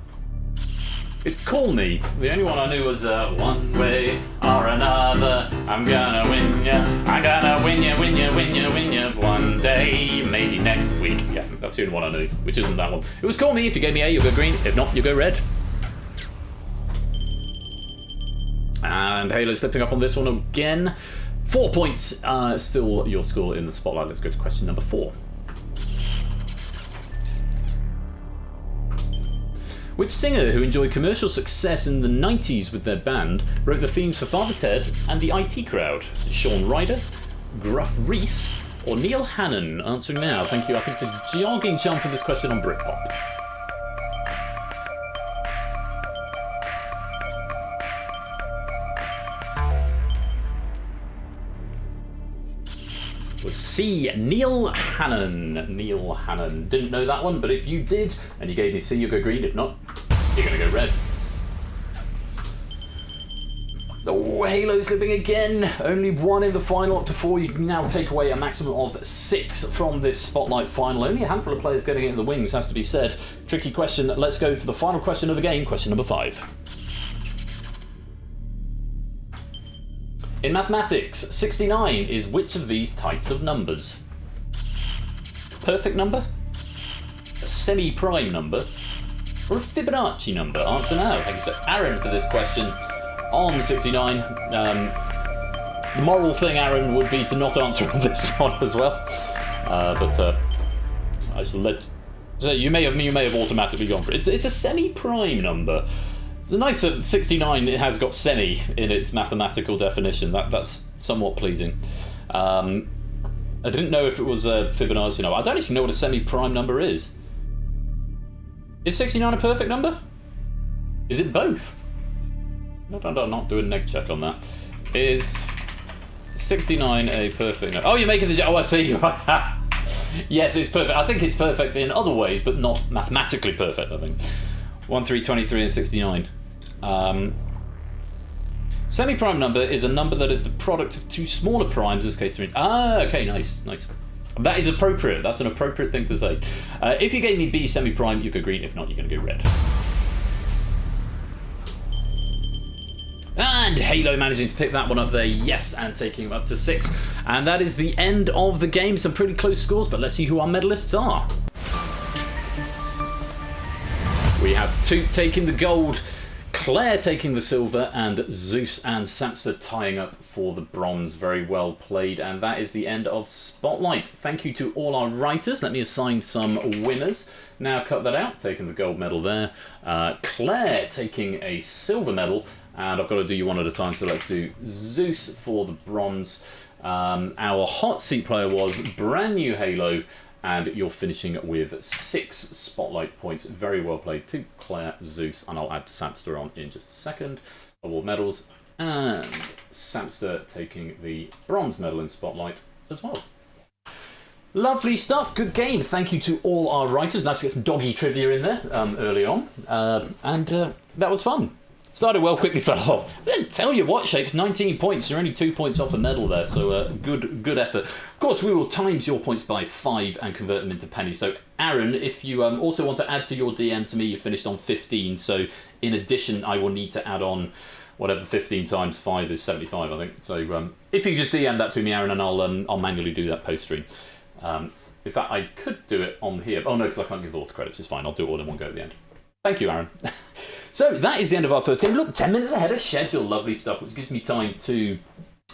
A: It's Call Me. The only one I knew was One Way or Another, I'm gonna win ya. I'm gonna win ya, win ya, win ya, win ya. One day, maybe next week. Yeah, that's the only one I knew, which isn't that one. It was Call Me. If you gave me A, you'll go green. If not, you'll go red. And Halo slipping up on this one again. 4 points. Still your score in the spotlight. Let's go to question number 4. Which singer who enjoyed commercial success in the 90s with their band wrote the themes for Father Ted and the IT Crowd? Sean Ryder, Gruff Rhys, or Neil Hannon? Answering now. Thank you. I think it's a jogging chum for this question on Britpop. C, Neil Hannon. Neil Hannon. Didn't know that one, but if you did, and you gave me C, you'll go green. If not, you're going to go red. Oh, Halo slipping again. Only 1 in the final, up to 4. You can now take away a maximum of 6 from this spotlight final. Only a handful of players getting it in the wings, has to be said. Tricky question. Let's go to the final question of the game, question number 5. In mathematics, 69 is which of these types of numbers? Perfect number, a semi-prime number, or a Fibonacci number? Answer now. Thanks to Aaron for this question on 69. The moral thing, Aaron, would be to not answer on this one as well. But I shall let. So you may have automatically gone for it. It's a semi-prime number. It's a nice 69. It has got semi in its mathematical definition. That's somewhat pleasing. I didn't know if it was a Fibonacci number. I don't actually know what a semi-prime number is. Is 69 a perfect number? Is it both? No, I'm not doing a neg check on that. Is 69 a perfect number? Oh, you're making the... Oh, I see. Yes, it's perfect. I think it's perfect in other ways, but not mathematically perfect, I think. 1, 3, 23, and 69. Semi-prime number is a number that is the product of 2 smaller primes, in this case 3. Ah, okay, nice. That is appropriate. That's an appropriate thing to say. If you gave me B semi-prime, you go green. If not, you're going to go red. And Halo managing to pick that one up there, yes, and taking him up to 6. And that is the end of the game. Some pretty close scores, but let's see who our medalists are. We have Toot taking the gold, Claire taking the silver, and Zeus and Samsa tying up for the bronze. Very well played, and that is the end of Spotlight. Thank you to all our writers. Let me assign some winners. Now cut that out, taking the gold medal there. Claire taking a silver medal, and I've got to do you one at a time, so let's do Zeus for the bronze. Our hot seat player was brand new Halo, and you're finishing with 6 Spotlight points. Very well played to Claire, Zeus, and I'll add Samster on in just a second. Award medals, and Samster taking the bronze medal in Spotlight as well. Lovely stuff, good game. Thank you to all our writers. Nice to get some doggy trivia in there early on, and that was fun. Started well, quickly fell off. Then tell you what, Shapes, 19 points. You're only 2 points off a medal there, so good effort. Of course, we will times your points by 5 and convert them into pennies. So, Aaron, if you also want to add to your DM to me, you finished on 15. So, in addition, I will need to add on whatever 15 times 5 is 75, I think. So, if you just DM that to me, Aaron, and I'll manually do that post stream. In fact, I could do it on here. Oh no, because I can't give author credits. It's fine. I'll do it all in one go at the end. Thank you, Aaron. So that is the end of our first game. Look, 10 minutes ahead of schedule. Lovely stuff, which gives me time to...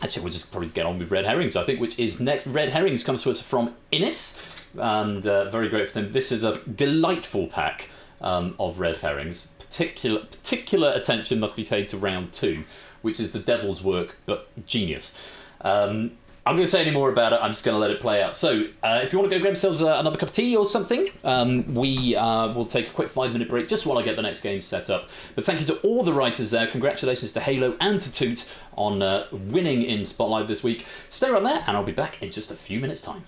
A: Actually, we'll just probably get on with Red Herrings, I think, which is next. Red Herrings comes to us from Innis, and very grateful to him. This is a delightful pack of Red Herrings. Particular attention must be paid to round 2, which is the devil's work, but genius. I'm going to say any more about it. I'm just going to let it play out. So, if you want to go grab yourselves another cup of tea or something, we will take a quick 5-minute break just while I get the next game set up. But thank you to all the writers there. Congratulations to Halo and to Toot on winning in Spotlight this week. Stay right there, and I'll be back in just a few minutes' time.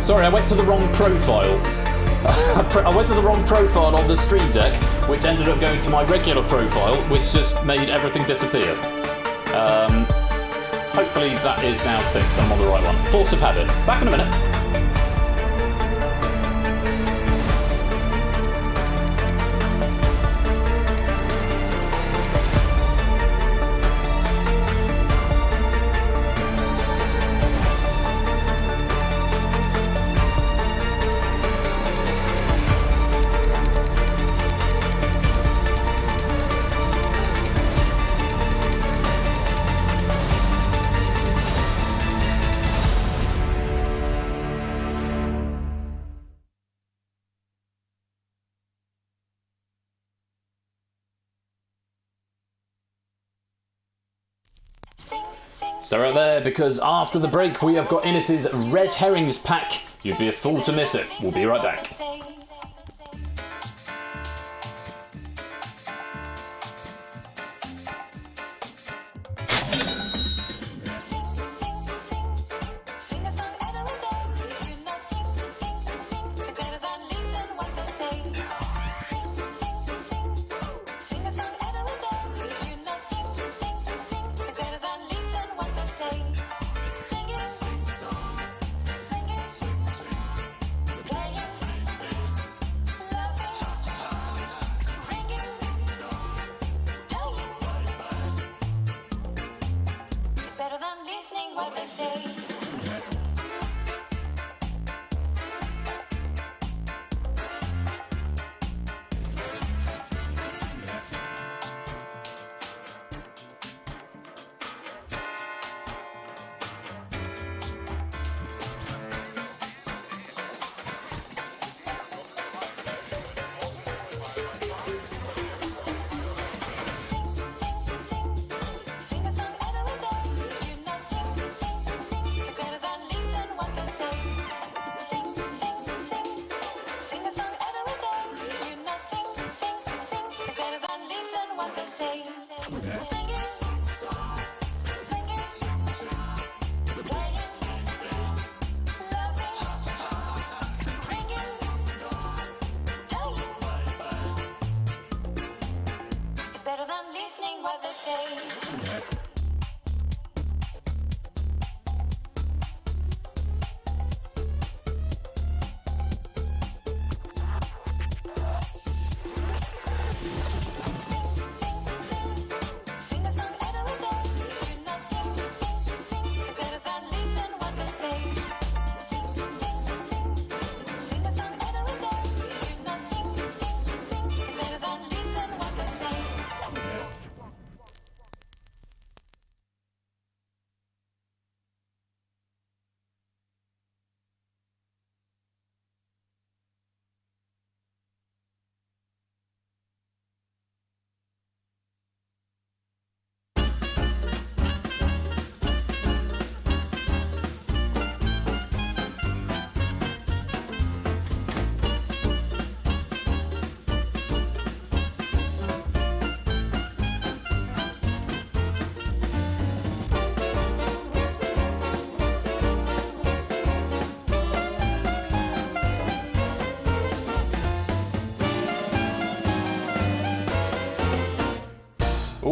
A: Sorry, I went to the wrong profile. I went to the wrong profile on the Stream Deck, which ended up going to my regular profile, which just made everything disappear. Hopefully that is now fixed. I'm on the right one. Force of habit. Back in a minute. So right there, because after the break we have got Innis's Red Herrings pack. You'd be a fool to miss it. We'll be right back.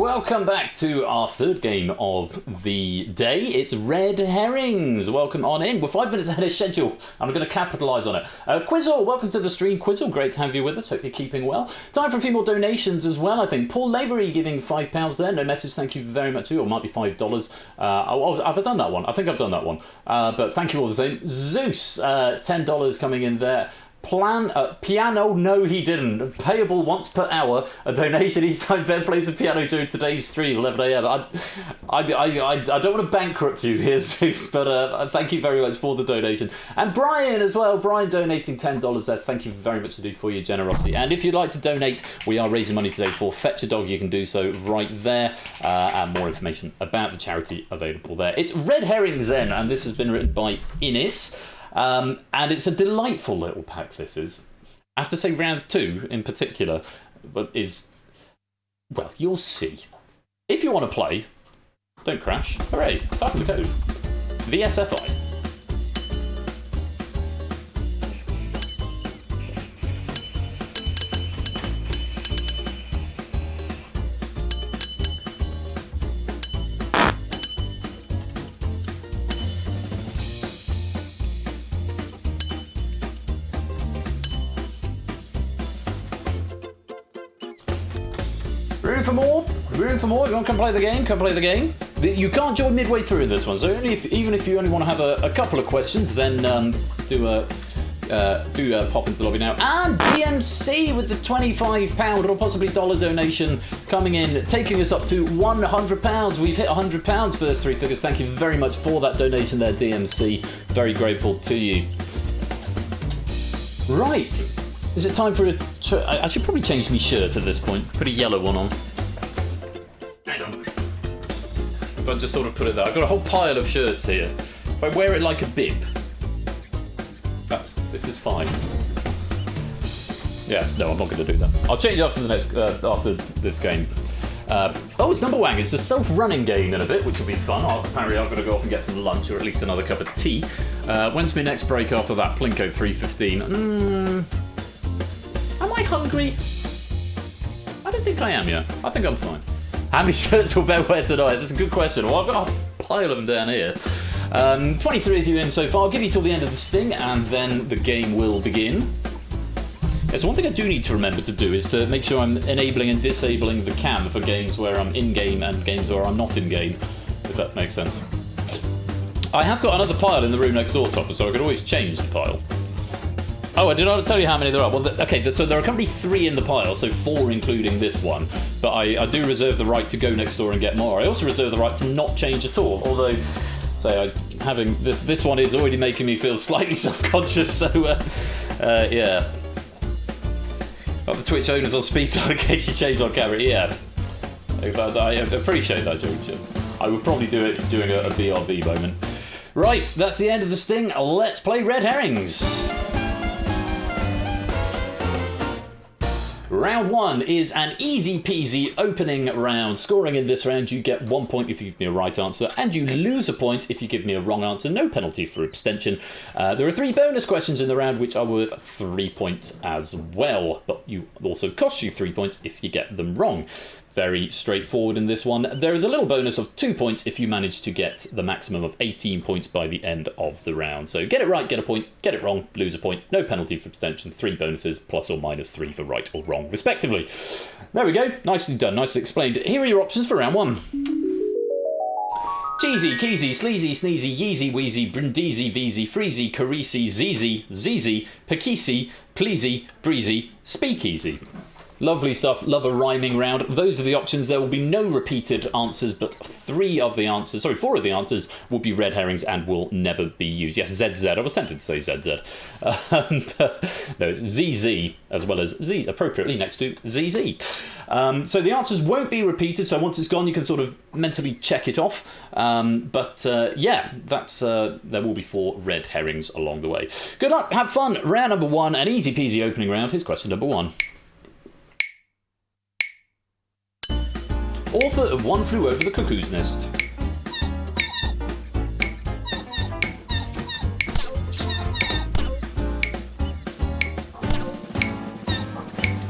A: Welcome back to our third game of the day. It's Red Herrings. Welcome on in. We're 5 minutes ahead of schedule, and I'm going to capitalise on it. Quizzle, welcome to the stream. Quizzle, great to have you with us. Hope you're keeping well. Time for a few more donations as well, I think. Paul Lavery giving £5 there. No message, thank you very much. Or it might be $5. Have I done that one? I think I've done that one. But thank you all the same. Zeus, $10 coming in there. Piano, no he didn't. Payable once per hour. A donation each time Ben plays a piano during today's stream, 11 a.m. I don't want to bankrupt you here, Zeus, but thank you very much for the donation. And Brian as well. Brian donating $10 there. Thank you very much indeed for your generosity. And if you'd like to donate, we are raising money today for Fetch a Dog. You can do so right there. And more information about the charity available there. It's Red Herrings then, and this has been written by Innes. And it's a delightful little pack, this is. I have to say round 2 in particular, but is... Well, you'll see. If you want to play, don't crash. Hooray, type in the code. VSFI. Room for more. If you want to come play the game, come play the game. You can't join midway through in this one, so even if you only want to have a couple of questions, then do pop into the lobby now. And DMC with the £25 or possibly dollar donation coming in, taking us up to £100. We've hit £100 first 3 figures. Thank you very much for that donation there, DMC. Very grateful to you. Right. Is it time for I should probably change my shirt at this point. Put a yellow one on. Hang on. If I just sort of put it there. I've got a whole pile of shirts here. If I wear it like a bib, this is fine. Yes, no, I'm not going to do that. I'll change after the next after this game. It's Numberwang. It's a self-running game in a bit, which will be fun. Apparently I've got to go off and get some lunch, or at least another cup of tea. When's my next break after that? Plinko 3:15. Am I hungry? I don't think I am yet. I think I'm fine. How many shirts will Ben wear tonight? That's a good question. Well, I've got a pile of them down here. 23 of you in so far. I'll give you till the end of the sting, and then the game will begin. Yeah, so one thing I do need to remember to do is to make sure I'm enabling and disabling the cam for games where I'm in-game and games where I'm not in-game, if that makes sense. I have got another pile in the room next door, Topper, so I could always change the pile. Oh, I did not tell you how many there are. Well, okay, so there are currently 3 in the pile, so 4 including this one. But I do reserve the right to go next door and get more. I also reserve the right to not change at all, although, say, having this one is already making me feel slightly self-conscious, so, yeah. Got the Twitch owners on speed dial in case you change on camera, yeah. I appreciate that, George. I would probably do it during a BRB moment. Right, that's the end of the sting. Let's play Red Herrings. Round 1 is an easy peasy opening round. Scoring in this round, you get 1 point if you give me a right answer, and you lose a point if you give me a wrong answer. No penalty for abstention. There are 3 bonus questions in the round, which are worth 3 points as well, but you also cost you 3 points if you get them wrong. Very straightforward in this one. There is a little bonus of 2 points if you manage to get the maximum of 18 points by the end of the round. So get it right, get a point. Get it wrong, lose a point. No penalty for abstention. 3 bonuses, plus or minus 3 for right or wrong, respectively. There we go. Nicely done, nicely explained. Here are your options for round 1. Cheesy, keezy, sleazy, sneezy, yeezy, wheezy, brindeezy, veezy, freezy, careezy, zeezy, zeezy, pakisi, pleasy, breezy, speakeasy. Lovely stuff. Love a rhyming round. Those are the options. There will be no repeated answers, but 4 of the answers will be red herrings and will never be used. Yes, ZZ. I was tempted to say ZZ. No, it's ZZ as well as Z, appropriately next to ZZ. So the answers won't be repeated, so once it's gone, you can sort of mentally check it off. Yeah, that's there will be 4 red herrings along the way. Good luck. Have fun. Round number 1, an easy peasy opening round. Here's question number 1. Author of One Flew Over the Cuckoo's Nest.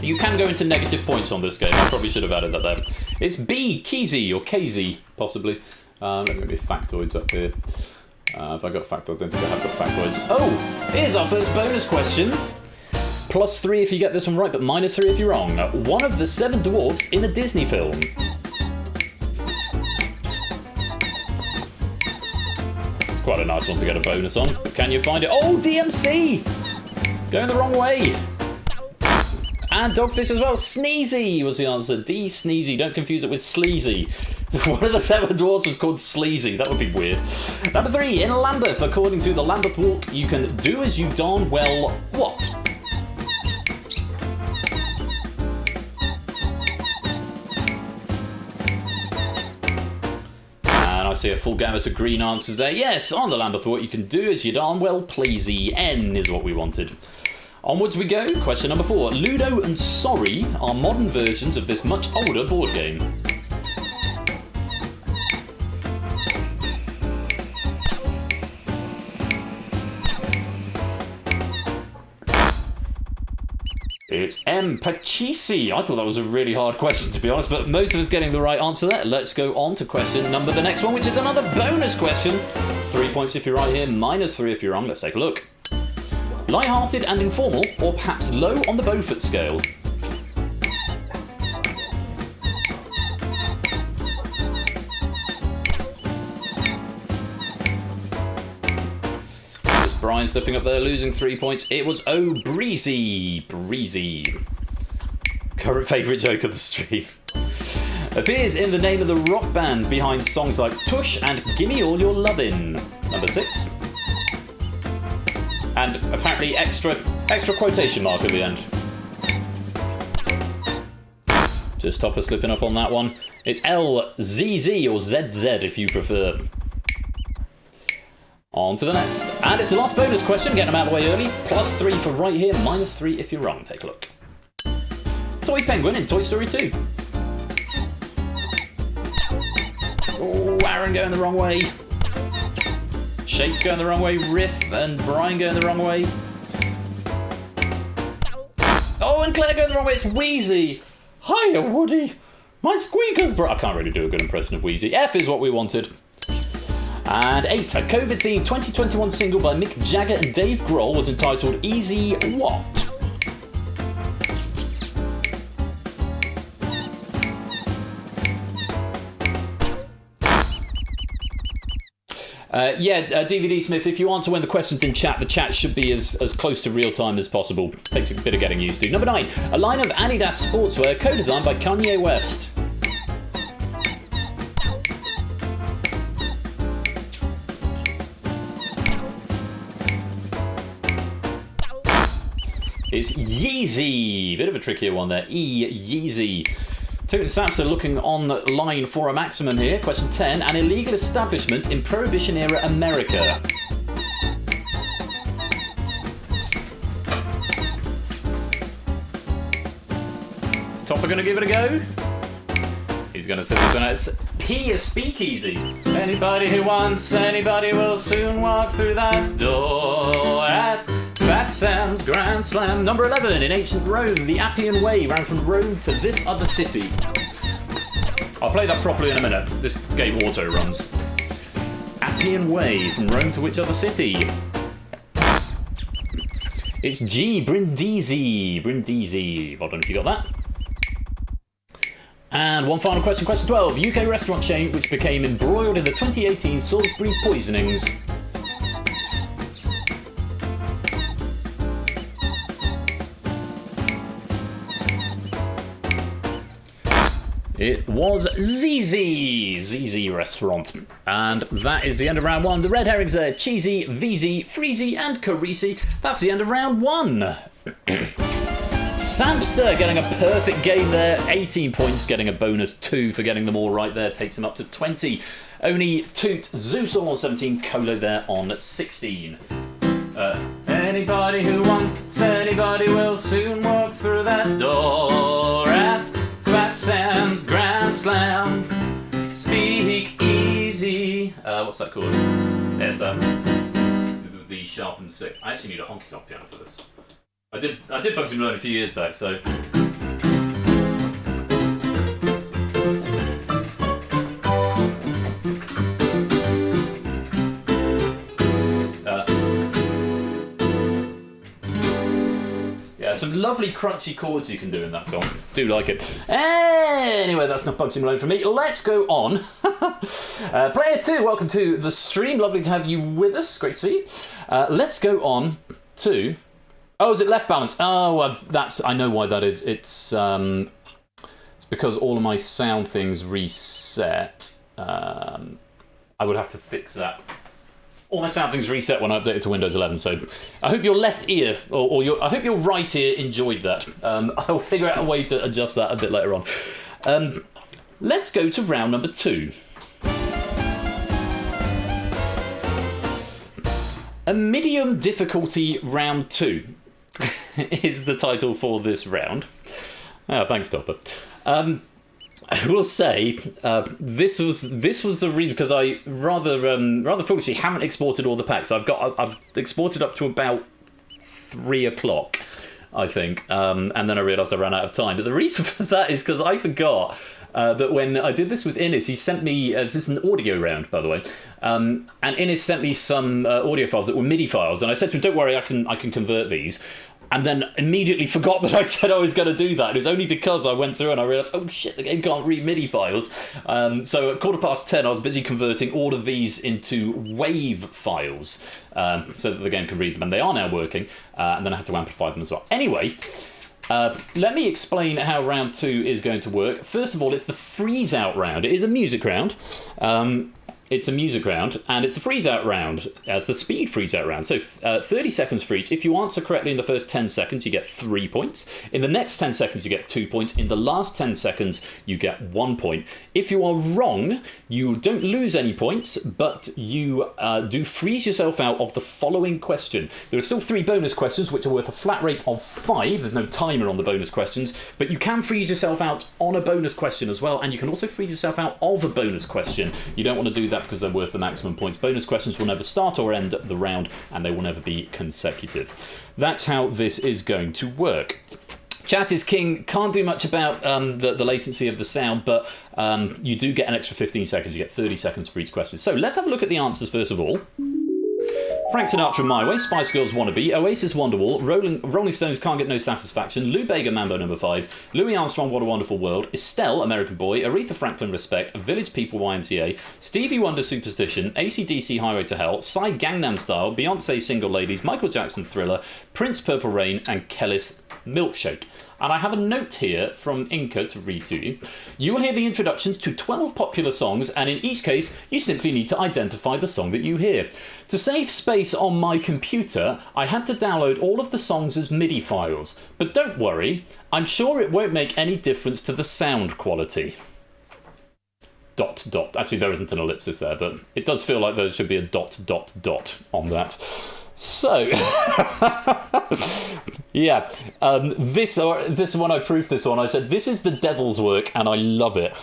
A: You can go into negative points on this game. I probably should have added that there. It's B, Keezy, or Kazy, possibly. Let me get factoids up here. If I got factoids, I don't think I have got factoids. Oh, here's our first bonus question. +3 if you get this one right, but -3 if you're wrong. One of the 7 dwarfs in a Disney film. It's quite a nice one to get a bonus on. But can you find it? Oh, DMC! Going the wrong way. And Dogfish as well. Sneezy was the answer. D, Sneezy. Don't confuse it with Sleazy. One of the 7 dwarfs was called Sleazy. That would be weird. Number 3, in Lambeth, according to the Lambeth Walk, you can do as you darn well what? And I see a full gamut of green answers there. Yes, on the Lambeth Walk, you can do as you darn well pleasy. N is what we wanted. Onwards we go. Question number 4. Ludo and Sorry are modern versions of this much older board game. It's M. Pachisi. I thought that was a really hard question, to be honest, but most of us getting the right answer there. Let's go on to question number the next one, which is another bonus question. 3 points if you're right here, -3 if you're wrong. Let's take a look. Light-hearted and informal, or perhaps low on the Beaufort scale? Just Brian slipping up there, losing 3 points. It was oh, breezy. Breezy. Current favourite joke of the stream. Appears in the name of the rock band behind songs like Tush and Gimme All Your Lovin'. Number 6. And apparently extra quotation mark at the end. Just Topper slipping up on that one. It's LZZ or ZZ if you prefer. On to the next. And it's the last bonus question, getting them out of the way early. +3 for right here, -3 if you're wrong. Take a look. Toy Penguin in Toy Story 2. Oh, Aaron going the wrong way. Shape's going the wrong way, Riff and Brian going the wrong way. Oh, and Claire going the wrong way, it's Wheezy. Hiya, Woody. My squeakers I can't really do a good impression of Wheezy. F is what we wanted. And 8, a COVID-themed 2021 single by Mick Jagger and Dave Grohl was entitled Easy What? DVD Smith, if you answer when the question's in chat, the chat should be as close to real time as possible. Takes a bit of getting used to. Number 9, a line of Adidas sportswear co-designed by Kanye West. It's Yeezy. Bit of a trickier one there. Yeezy. Toot and Saps are looking online for a maximum here. Question 10. An illegal establishment in Prohibition-era America. Is Topper going to give it a go? He's going to sit this one out. It's P is Speakeasy. Anybody who wants, anybody will soon walk through that door at Fat Sam's Grand Slam. Number 11, in ancient Rome, the Appian Way ran from Rome to this other city. I'll play that properly in a minute. This game auto runs. Appian Way from Rome to which other city? It's G, Brindisi. Brindisi. Well done if you got that. And one final question, question 12. UK restaurant chain which became embroiled in the 2018 Salisbury poisonings. It was ZZ Restaurant. And that is the end of round 1. The red herrings there, Cheesy, VZ, Freezy and Carisi. That's the end of round 1. Sampster getting a perfect game there. 18 points, getting a bonus 2 for getting them all right there. Takes him up to 20. Only Toot, Zeus all on 17, Colo there on 16. Anybody who wants, anybody will soon walk through that door at Fat Sam's Grand Slam. Speak easy. What's that called? There's the sharp and 6. I actually need a honky tonk piano for this. I did Bugsy Malone a few years back, so Yeah, some lovely crunchy chords you can do in that song. Do like it. Anyway, that's enough Bugsy Malone from me. Let's go on. Player 2, welcome to the stream. Lovely to have you with us. Great to see you. Let's go on to... Oh, is it left balance? Oh, I know why that is. It's because all of my sound things reset. I would have to fix that. All my sound things reset when I updated to Windows 11, so I hope your left ear, I hope your right ear enjoyed that. I'll figure out a way to adjust that a bit later on. Let's go to round number 2. A medium difficulty round 2 is the title for this round. Oh, thanks, Topper. I will say this was the reason, because I rather foolishly haven't exported all the packs. I've exported up to about 3 o'clock, I think, and then I realised I ran out of time. But the reason for that is because I forgot that when I did this with Innes, he sent me this is an audio round, by the way, and Innes sent me some audio files that were MIDI files, and I said to him, "Don't worry, I can convert these." And then immediately forgot that I said I was going to do that. It was only because I went through and I realised, oh shit, the game can't read MIDI files. So at 10:15, I was busy converting all of these into WAV files so that the game could read them. And they are now working. And then I had to amplify them as well. Anyway, let me explain how round 2 is going to work. First of all, it's the freeze out round. It is a music round. It's a music round, and it's a freeze-out round. It's the speed freeze-out round. So 30 seconds for each. If you answer correctly in the first 10 seconds, you get 3 points. In the next 10 seconds, you get 2 points. In the last 10 seconds, you get 1 point. If you are wrong, you don't lose any points, but you do freeze yourself out of the following question. There are still 3 bonus questions, which are worth a flat rate of 5. There's no timer on the bonus questions, but you can freeze yourself out on a bonus question as well, and you can also freeze yourself out of a bonus question. You don't want to do that because they're worth the maximum points. Bonus questions will never start or end the round, and they will never be consecutive. That's how this is going to work. Chat is king. Can't do much about the latency of the sound, but you do get an extra 15 seconds. You get 30 seconds for each question. So let's have a look at the answers first of all. Frank Sinatra, My Way, Spice Girls Wannabe, Oasis Wonderwall, Rolling Stones Can't Get No Satisfaction, Lou Bega Mambo No. 5, Louis Armstrong What a Wonderful World, Estelle American Boy, Aretha Franklin Respect, Village People YMCA, Stevie Wonder Superstition, AC/DC Highway to Hell, Psy Gangnam Style, Beyonce Single Ladies, Michael Jackson Thriller, Prince Purple Rain, and Kellis Milkshake. And I have a note here from Inca to read to you. You will hear the introductions to 12 popular songs, and in each case, you simply need to identify the song that you hear. To save space on my computer, I had to download all of the songs as MIDI files. But don't worry, I'm sure it won't make any difference to the sound quality. ... Actually, there isn't an ellipsis there, but it does feel like there should be a ... on that. So, yeah, this one, I proved this one. I said, this is the devil's work, and I love it.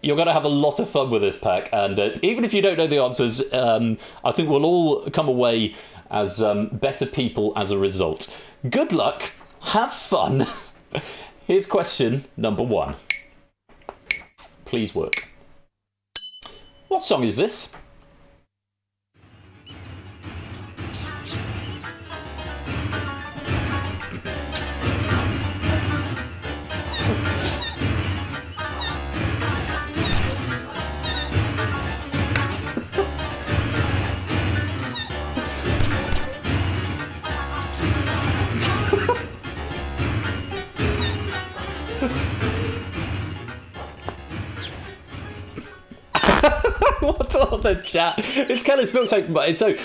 A: You're going to have a lot of fun with this pack, and even if you don't know the answers, I think we'll all come away as better people as a result. Good luck, have fun. Here's question number 1. Please work. What song is this? What's on the chat? It's Kelly's Milkshake. So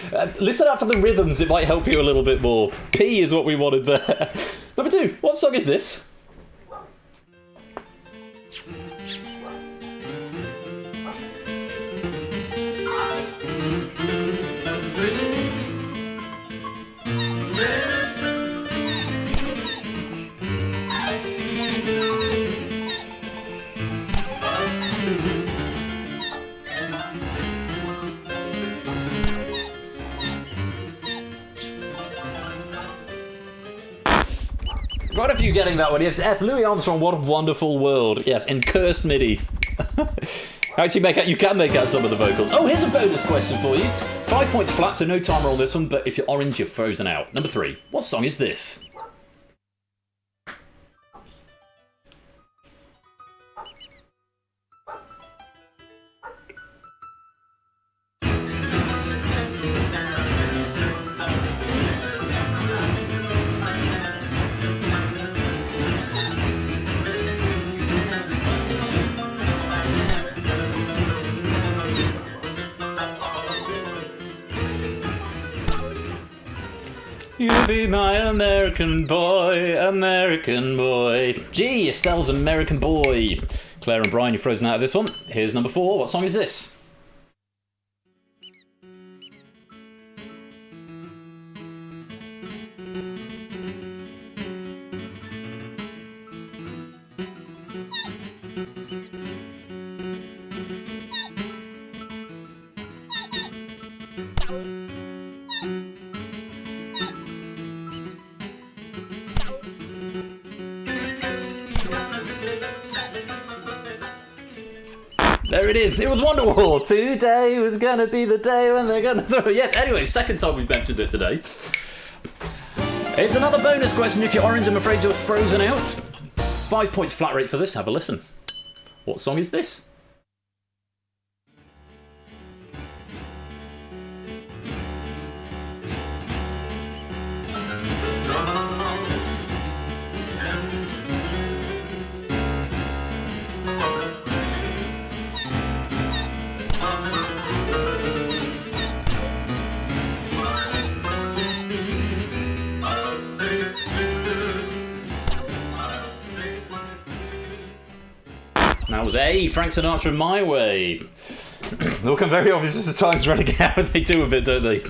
A: listen out for the rhythms. It might help you a little bit more. P is what we wanted there. Number 2. What song is this? Quite a few getting that one. Yes, F. Louis Armstrong, What a Wonderful World. Yes, in cursed MIDI. Actually, you can make out some of the vocals. Oh, here's a bonus question for you. 5 points flat, so no timer on this one, but if you're orange, you're frozen out. Number 3. What song is this? You be my American boy, American boy. Gee, Estelle's American boy. Claire and Brian, you're frozen out of this one. Here's number 4. What song is this? There it is. It was Wonderwall. Today was going to be the day when they're going to throw it. Yes, anyway, second time we've mentioned it today. It's another bonus question. If you're orange, I'm afraid you're frozen out. 5 points flat rate for this. Have a listen. What song is this? That was A, Frank Sinatra, My Way. They'll become very obvious as time's running out, and they do a bit, don't they?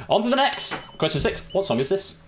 A: On to the next. Question 6. What song is this?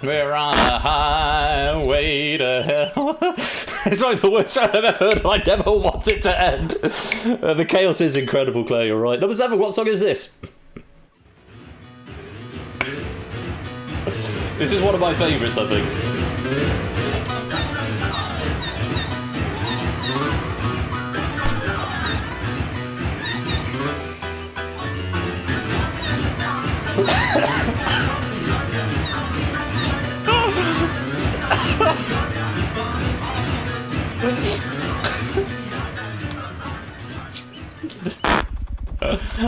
A: We're on a highway to hell. It's like the worst sound I've ever heard, and I never want it to end. The chaos is incredible, Claire, you're right. Number 7, what song is this? This is one of my favourites, I think.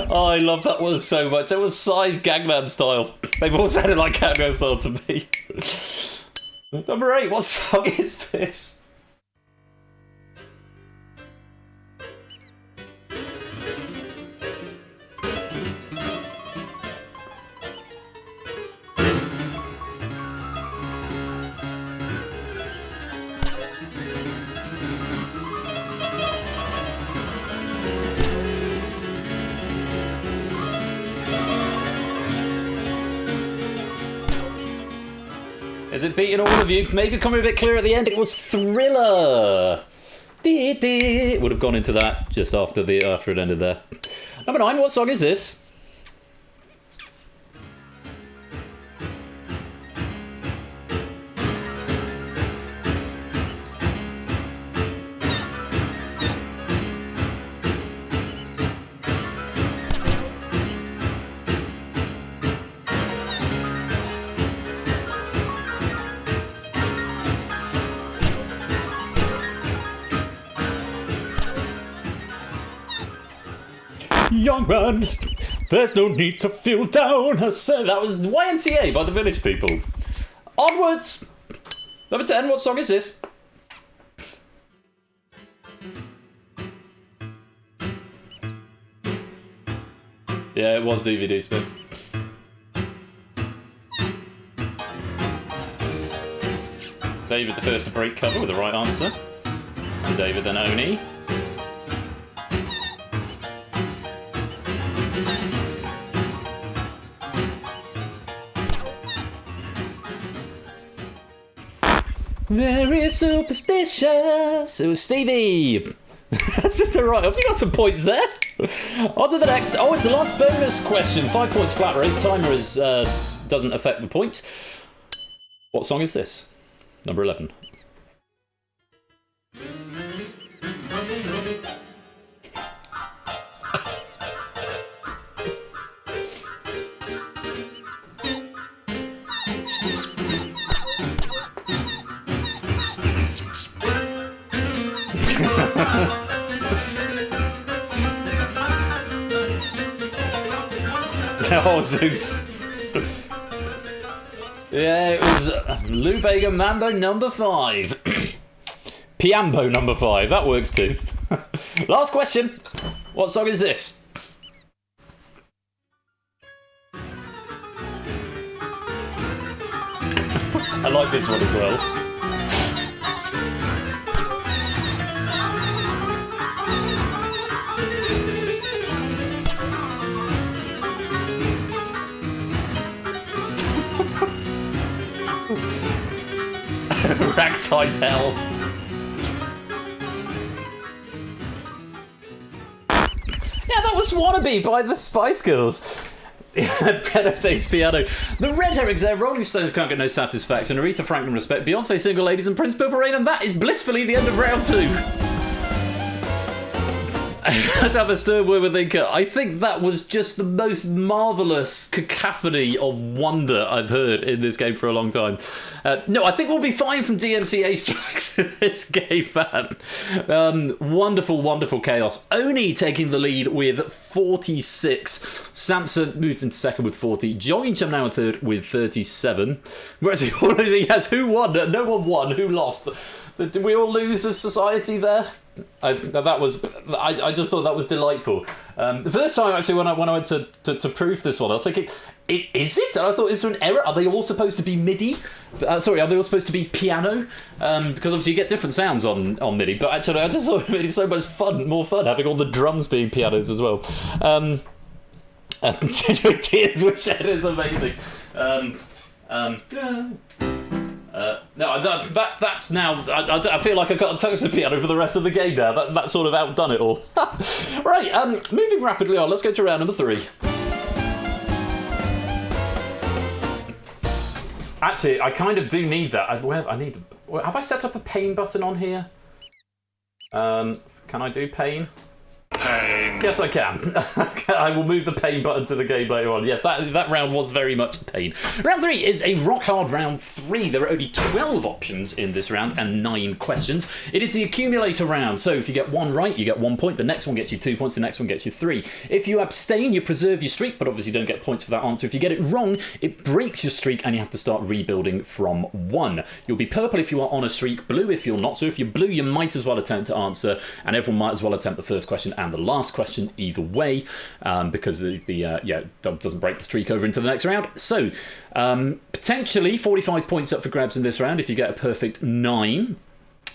A: Oh, I love that one so much. That was Psy's Gangnam Style. They've all sounded like Gangnam Style to me. Number 8, what song is this? Is it beating all of you? Maybe coming a bit clearer at the end. It was Thriller. It would have gone into that just after it ended there. Number 9. What song is this? Young man, there's no need to feel down. I said that was YMCA by the Village People. Onwards! Number 10, what song is this? Yeah, it was DVD Smith. David the first to break cover with the right answer. And David then Oni. Very superstitious. It was Stevie. That's just the right. Have you got some points there? On to the next. Oh, it's the last bonus question. 5 points flat rate. Timer is doesn't affect the point. What song is this? Number 11. Oh, Zeus. Yeah, it was Lou Bega Mambo number 5. Piambo number 5. That works too. Last question. What song is this? I like this one as well. Ragtime Hell. Yeah, that was Wannabe by the Spice Girls. Piano says piano. The Red Herrings there. Rolling Stones can't get no satisfaction. Aretha Franklin respect. Beyonce single ladies and Prince Purple Rain, and that is blissfully the end of round 2. Let's have a stern word with Inca. I think that was just the most marvellous cacophony of wonder I've heard in this game for a long time. No, I think we'll be fine from DMCA strikes in this game, man. Wonderful, wonderful chaos. Oni taking the lead with 46. Samson moves into second with 40. Joincham now in third with 37. Whereas he has who won? No one won. Who lost? Did we all lose as society there? I just thought that was delightful. The first time actually when I went to proof this one, I was thinking, is it? And I thought, is there an error? Are they all supposed to be MIDI? Are they all supposed to be piano? Because obviously you get different sounds on MIDI. But actually, I just thought it was so much more fun having all the drums being pianos as well. Continuing Tears with Shed is amazing. No, that's now. I feel like I've got a toaster piano for the rest of the game now. That's sort of outdone it all. Right, moving rapidly on. Let's go to round number 3. Actually, I kind of do need that. Have I set up a pain button on here? Can I do pain? Pain. Yes, I can. I will move the pain button to the game later on. Yes, that round was very much pain. Round 3 is a rock-hard round 3. There are only 12 options in this round and 9 questions. It is the accumulator round, so if you get one right, you get 1 point. The next one gets you 2 points. The next one gets you 3. If you abstain, you preserve your streak, but obviously you don't get points for that answer. If you get it wrong, it breaks your streak and you have to start rebuilding from 1. You'll be purple if you are on a streak, blue if you're not. So if you're blue, you might as well attempt to answer, and everyone might as well attempt the first question and the last question either way, because it doesn't break the streak over into the next round. So potentially 45 points up for grabs in this round if you get a perfect 9,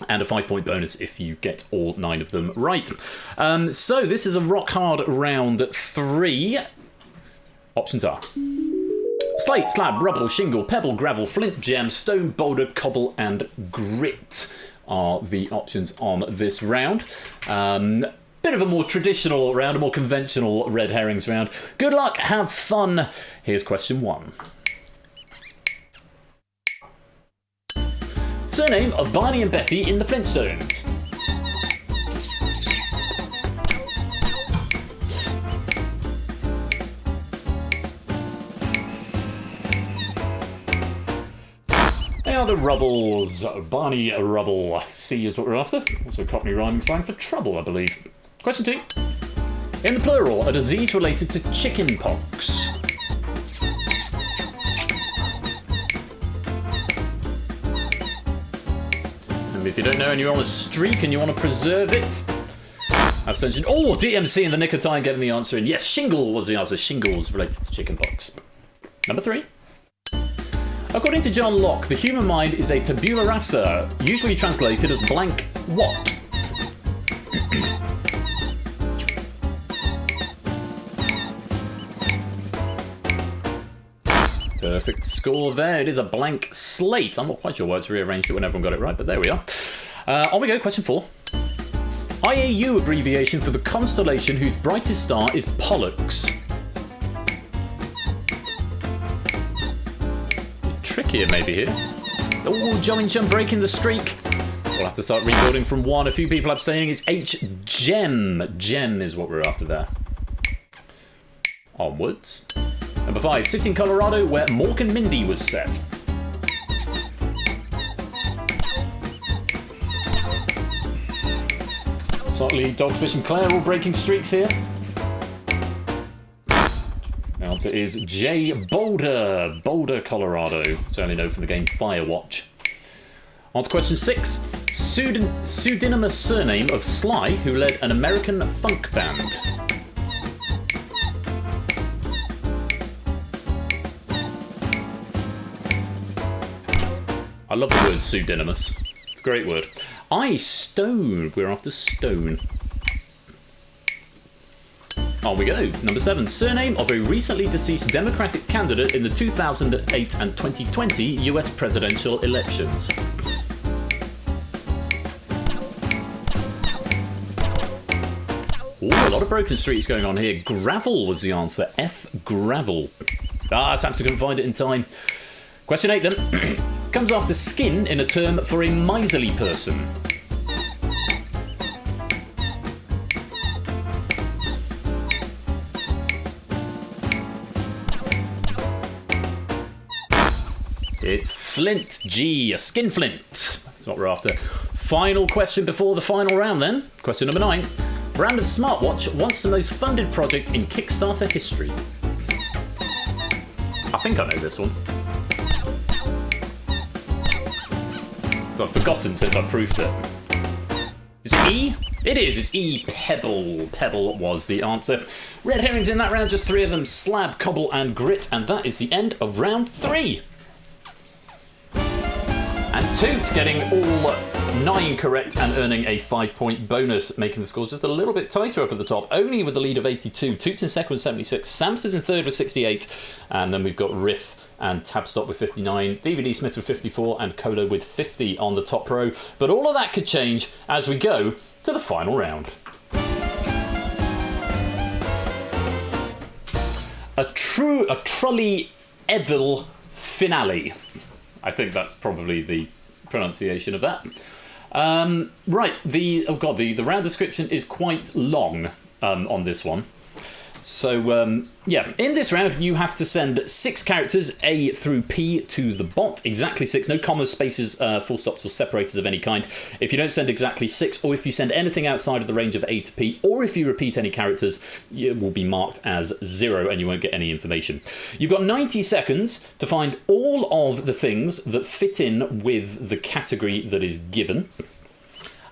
A: and a 5-point bonus if you get all 9 of them right. So this is a rock hard round 3. Options are slate, slab, rubble, shingle, pebble, gravel, flint, gem, stone, boulder, cobble and grit are the options on this round. Bit of a more traditional round, a more conventional Red Herrings round. Good luck, have fun. Here's question 1. Surname of Barney and Betty in the Flintstones. They are the Rubbles. Barney Rubble. C is what we're after. Also Cockney rhyming slang for trouble, I believe. Question 2. In the plural, a disease related to chicken pox. And if you don't know and you're on a streak and you want to preserve it, abstention. Oh, DMC in the nick of time getting the answer in. Yes, shingle was the answer. Shingles related to chicken pox. Number 3. According to John Locke, the human mind is a tabula rasa, usually translated as blank what? Perfect score there. It is a blank slate. I'm not quite sure why it's rearranged it when everyone got it right, but there we are. On we go. Question 4. IAU abbreviation for the constellation whose brightest star is Pollux. Trickier maybe here. Oh, Johnny breaking the streak. We'll have to start rebuilding from 1. A few people abstaining. It's H. Gem. Gem is what we're after there. Onwards. Number 5. City in Colorado where Mork and Mindy was set. Slightly Dogfish and Claire all breaking streaks here. Now answer is J. Boulder. Boulder, Colorado. Certainly know from the game Firewatch. On to question 6. Pseudonymous surname of Sly, who led an American funk band. I love the word pseudonymous. It's a great word. Stone. We're after Stone. On we go. Number 7. Surname of a recently deceased Democratic candidate in the 2008 and 2020 US presidential elections. Ooh, a lot of broken streets going on here. Gravel was the answer. F. Gravel. Samson couldn't find it in time. Question 8 then. Comes after skin in a term for a miserly person. It's flint. G. A skinflint. That's what we're after. Final question before the final round then. Question number 9. Brand of smartwatch once the most funded project in Kickstarter history. I think I know this one. So I've forgotten since I proofed it. Is it E? It is. It's E. Pebble. Pebble was the answer. Red herrings in that round. Just 3 of them. Slab, cobble and grit. And that is the end of round 3. And Toot getting all 9 correct and earning a 5-point bonus, making the scores just a little bit tighter up at the top, only with a lead of 82. Toot's in second with 76. Samster's in third with 68. And then we've got Riff and Tabstop with 59, DVD Smith with 54, and Colo with 50 on the top row. But all of that could change as we go to the final round. A Trully Evil finale. I think that's probably the pronunciation of that. Right, the round description is quite long on this one. So, yeah, in this round, you have to send 6 characters, A through P, to the bot. Exactly 6. No commas, spaces, full stops, or separators of any kind. If you don't send exactly 6, or if you send anything outside of the range of A to P, or if you repeat any characters, it will be marked as 0, and you won't get any information. You've got 90 seconds to find all of the things that fit in with the category that is given.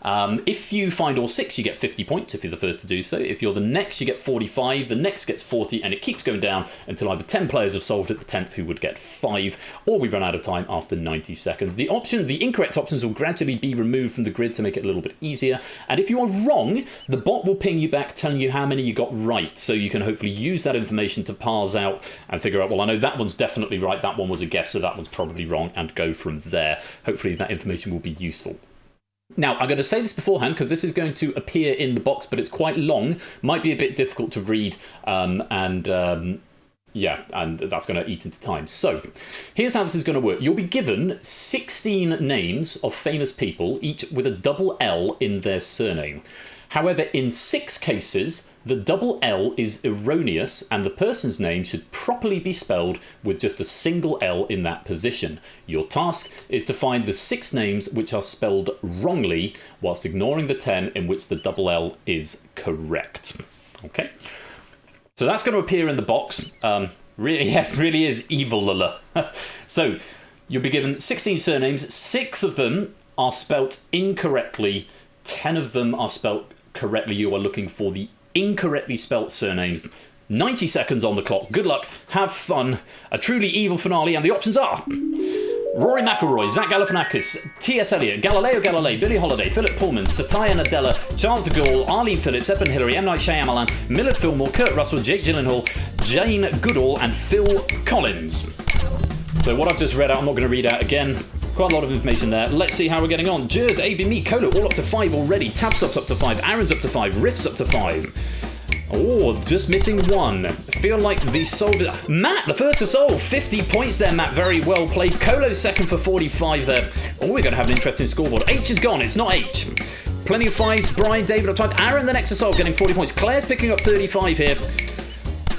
A: If you find all 6, you get 50 points if you're the first to do so. If you're the next, you get 45. The next gets 40, and it keeps going down until either 10 players have solved it, the 10th who would get 5, or we run out of time after 90 seconds. The incorrect options will gradually be removed from the grid to make it a little bit easier. And if you are wrong, the bot will ping you back telling you how many you got right, so you can hopefully use that information to parse out and figure out, well, I know that one's definitely right, that one was a guess, so that one's probably wrong, and go from there. Hopefully that information will be useful. Now, I'm going to say this beforehand because this is going to appear in the box, but it's quite long, might be a bit difficult to read, and that's going to eat into time. So, here's how this is going to work. You'll be given 16 names of famous people, each with a double L in their surname. However, in 6 cases, the double L is erroneous and the person's name should properly be spelled with just a single L in that position. Your task is to find the 6 names which are spelled wrongly whilst ignoring the 10 in which the double L is correct. Okay? So that's going to appear in the box. Really is evil. So you'll be given 16 surnames. 6 of them are spelt incorrectly. 10 of them are spelt correctly. You are looking for the incorrectly spelt surnames. 90 seconds on the clock. Good luck. Have fun. A truly evil finale, and the options are Rory McIlroy, Zach Galifianakis, T.S. Eliot, Galileo Galilei, Billie Holiday, Philip Pullman, Satya Nadella, Charles de Gaulle, Arlene Phillips, Eben Hillary, M. Night Shyamalan, Millard Fillmore, Kurt Russell, Jake Gyllenhaal, Jane Goodall, and Phil Collins. So what I've just read out, I'm not going to read out again. Quite a lot of information there. Let's see how we're getting on. Jers, AB, me, Colo, all up to 5 already. Tabstop's up to 5. Aaron's up to 5. Riff's up to 5. Oh, just missing 1. Feel like the soldier. Matt, the first to solve. 50 points there, Matt. Very well played. Colo second for 45 there. Oh, we're going to have an interesting scoreboard. H is gone. It's not H. Plenty of 5s. Brian, David up top. Aaron, the next to solve, getting 40 points. Claire's picking up 35 here.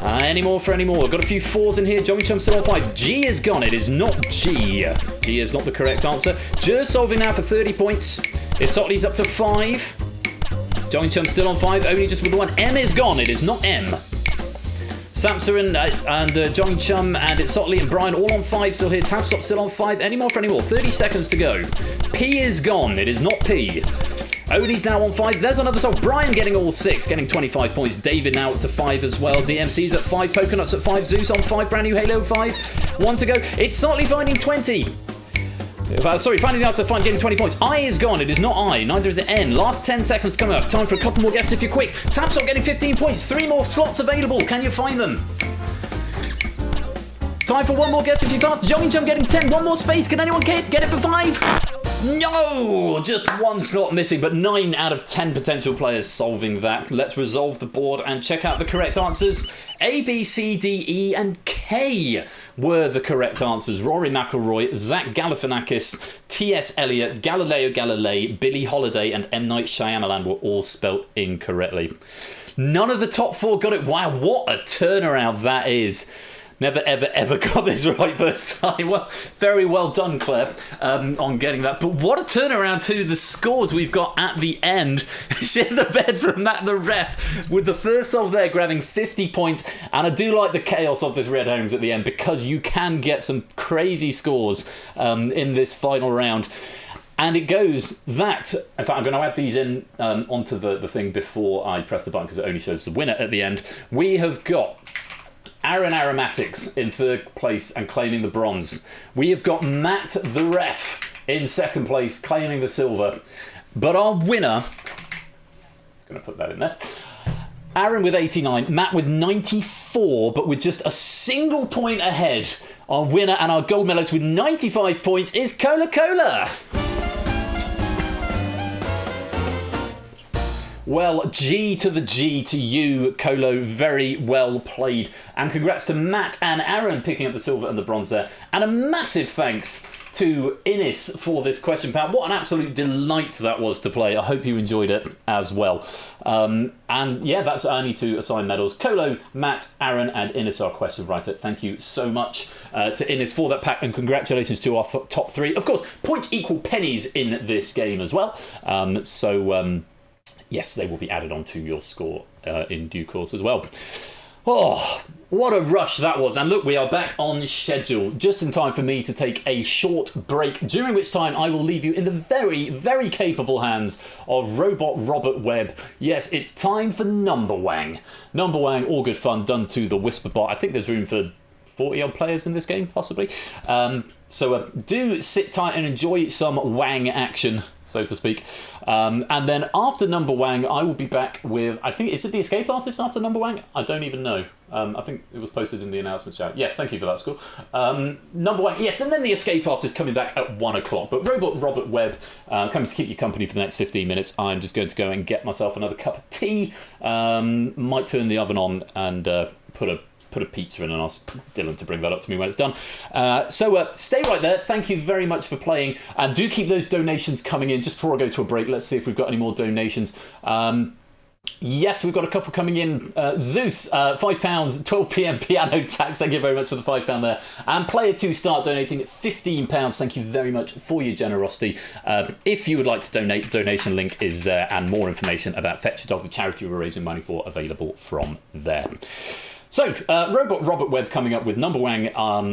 A: Any more for any more? Got a few 4s in here. Johnny Chum still on 5. G is gone. It is not G. G is not the correct answer. Jer solving now for 30 points. It's Otley's up to 5. Johnny Chum still on 5. Only just with the 1. M is gone. It is not M. Samson and Johnny Chum, and it's Sotley and Brian all on 5 still here. Tabstop still on 5. Any more for any more? 30 seconds to go. P is gone. It is not P. Odie's now on 5. There's another song. Brian getting all 6, getting 25 points. David now up to 5 as well. DMC's at 5. Poconuts at 5. Zeus on 5. Brand new Halo 5. 1 to go. It's Sotley finding 20. Sorry, finding the answer, getting 20 points. I is gone. It is not I. Neither is it N. Last 10 seconds coming up. Time for a couple more guesses if you're quick. Tabstop getting 15 points. 3 more slots available. Can you find them? Time for 1 more guess if you're fast. Jogging Jump getting 10. 1 more space. Can anyone get it for 5? No! Just 1 slot missing, but 9 out of 10 potential players solving that. Let's resolve the board and check out the correct answers. A, B, C, D, E, and K were the correct answers. Rory McIlroy, Zach Galifianakis, T.S. Eliot, Galileo Galilei, Billie Holiday, and M. Night Shyamalan were all spelt incorrectly. None of the top 4 got it. Wow, what a turnaround that is. Never, ever, ever got this right first time. Well, very well done, Claire, on getting that. But what a turnaround to the scores we've got at the end. Shit the bed from that, the ref, with the first solve there grabbing 50 points. And I do like the chaos of this Red Herrings at the end, because you can get some crazy scores in this final round. And it goes that, in fact, I'm going to add these in onto the thing before I press the button, because it only shows the winner at the end. We have got Aaron Aromatics in 3rd place and claiming the bronze. We have got Matt the Ref in 2nd place, claiming the silver. But our winner, just going to put that in there, Aaron with 89, Matt with 94, but with just a single point ahead. Our winner and our gold medalist with 95 points is Cola Cola. Well, G to the G to you, Colo. Very well played. And congrats to Matt and Aaron picking up the silver and the bronze there. And a massive thanks to Innes for this question, Pat. What an absolute delight that was to play. I hope you enjoyed it as well. And yeah, that's I need to assign medals. Colo, Matt, Aaron, and Innes, our question writer. Thank you so much to Innes for that pack, and congratulations to our top 3. Of course, points equal pennies in this game as well. Yes, they will be added onto your score in due course as well. Oh, what a rush that was. And look, we are back on schedule, just in time for me to take a short break, during which time I will leave you in the very, very capable hands of Robot Robert Webb. Yes, it's time for Numberwang. Numberwang, all good fun, done to the Whisper bot. I think there's room for 40-odd players in this game, possibly. So do sit tight and enjoy some Wang action, so to speak. And then after Numberwang, I will be back with, I think, is it the Escape Artist after Numberwang? I don't even know. I think it was posted in the announcement chat. Yes, thank you for that, School. Numberwang, yes, and then the Escape Artist coming back at 1 o'clock. But Robert Webb coming to keep you company for the next 15 minutes. I'm just going to go and get myself another cup of tea. Might turn the oven on and put a pizza in and ask Dylan to bring that up to me when it's done. So stay right there. Thank you very much for playing. And do keep those donations coming in. Just before I go to a break, let's see if we've got any more donations. Yes, we've got a couple coming in. Zeus, £5, 12 p.m. piano tax. Thank you very much for the £5 there. And Player 2 start donating at £15. Thank you very much for your generosity. If you would like to donate, the donation link is there, and more information about Fetch a Dog, the charity we're raising money for, available from there. So, Robert Webb coming up with Numberwang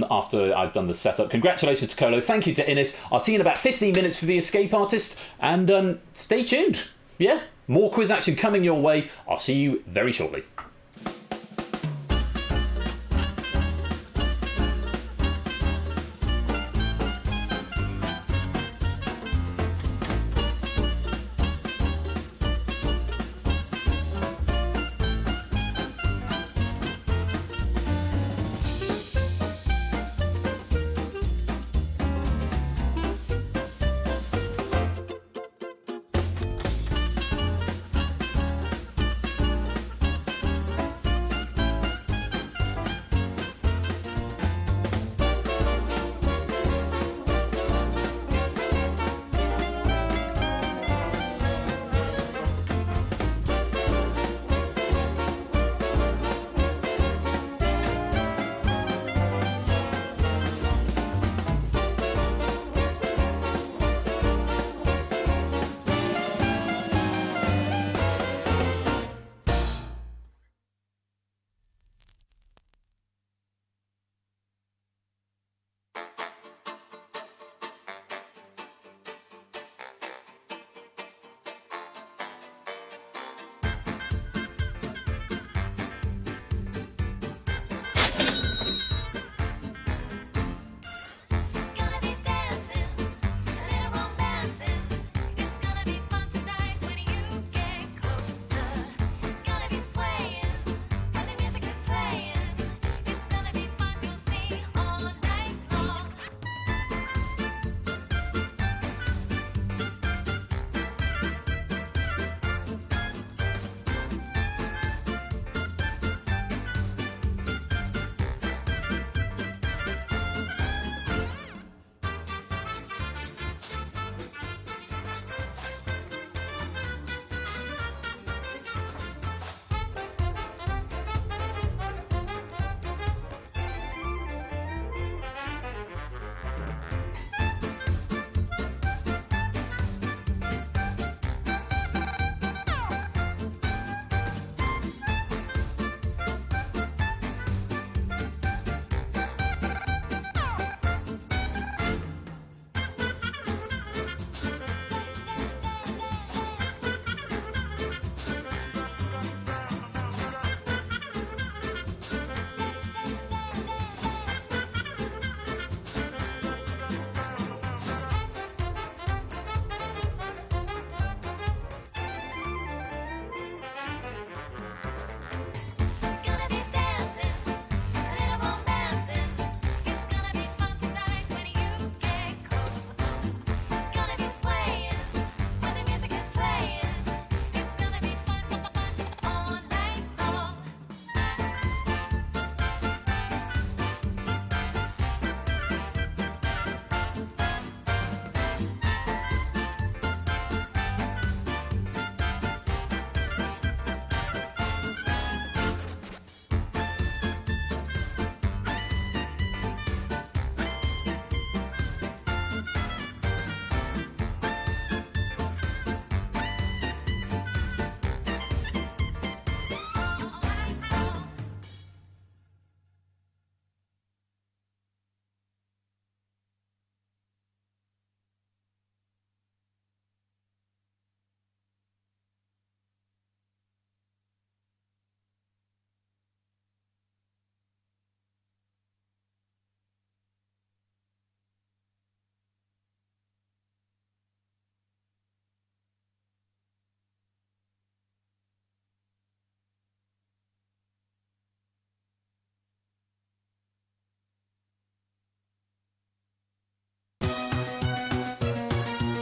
A: after I've done the setup. Congratulations to Colo. Thank you to Innes. I'll see you in about 15 minutes for the Escape Artist. And stay tuned. Yeah, more quiz action coming your way. I'll see you very shortly.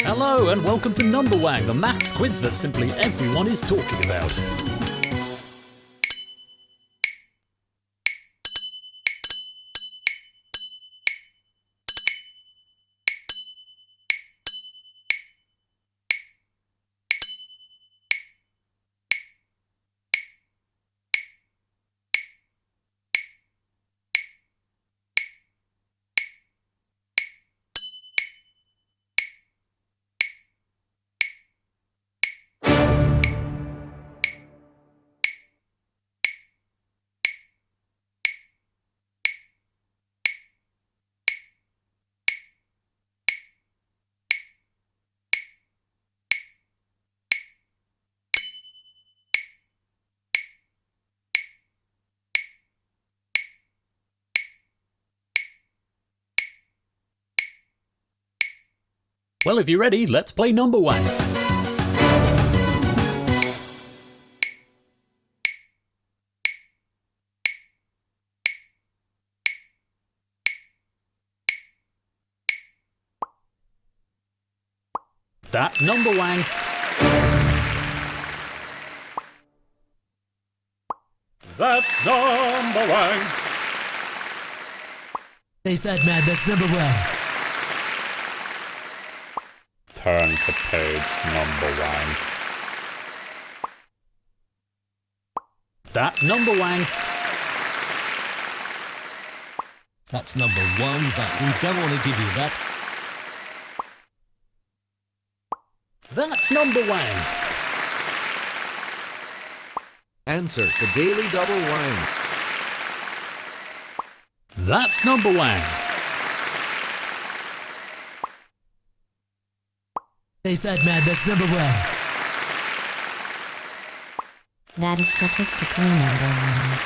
B: Hello and welcome to Numberwang, the maths quiz that simply everyone is talking about. Well, if you're ready, let's play Numberwang. That's Numberwang. That's Numberwang.
C: Hey, fat man, that's Numberwang.
A: Turn to page Numberwang.
B: That's Numberwang.
C: That's number one, but we don't want to give you that.
B: That's Numberwang.
D: Answer the Daily Double Wang.
B: That's Numberwang.
C: Hey, fat man, that's Numberwang.
E: That is statistically Numberwang.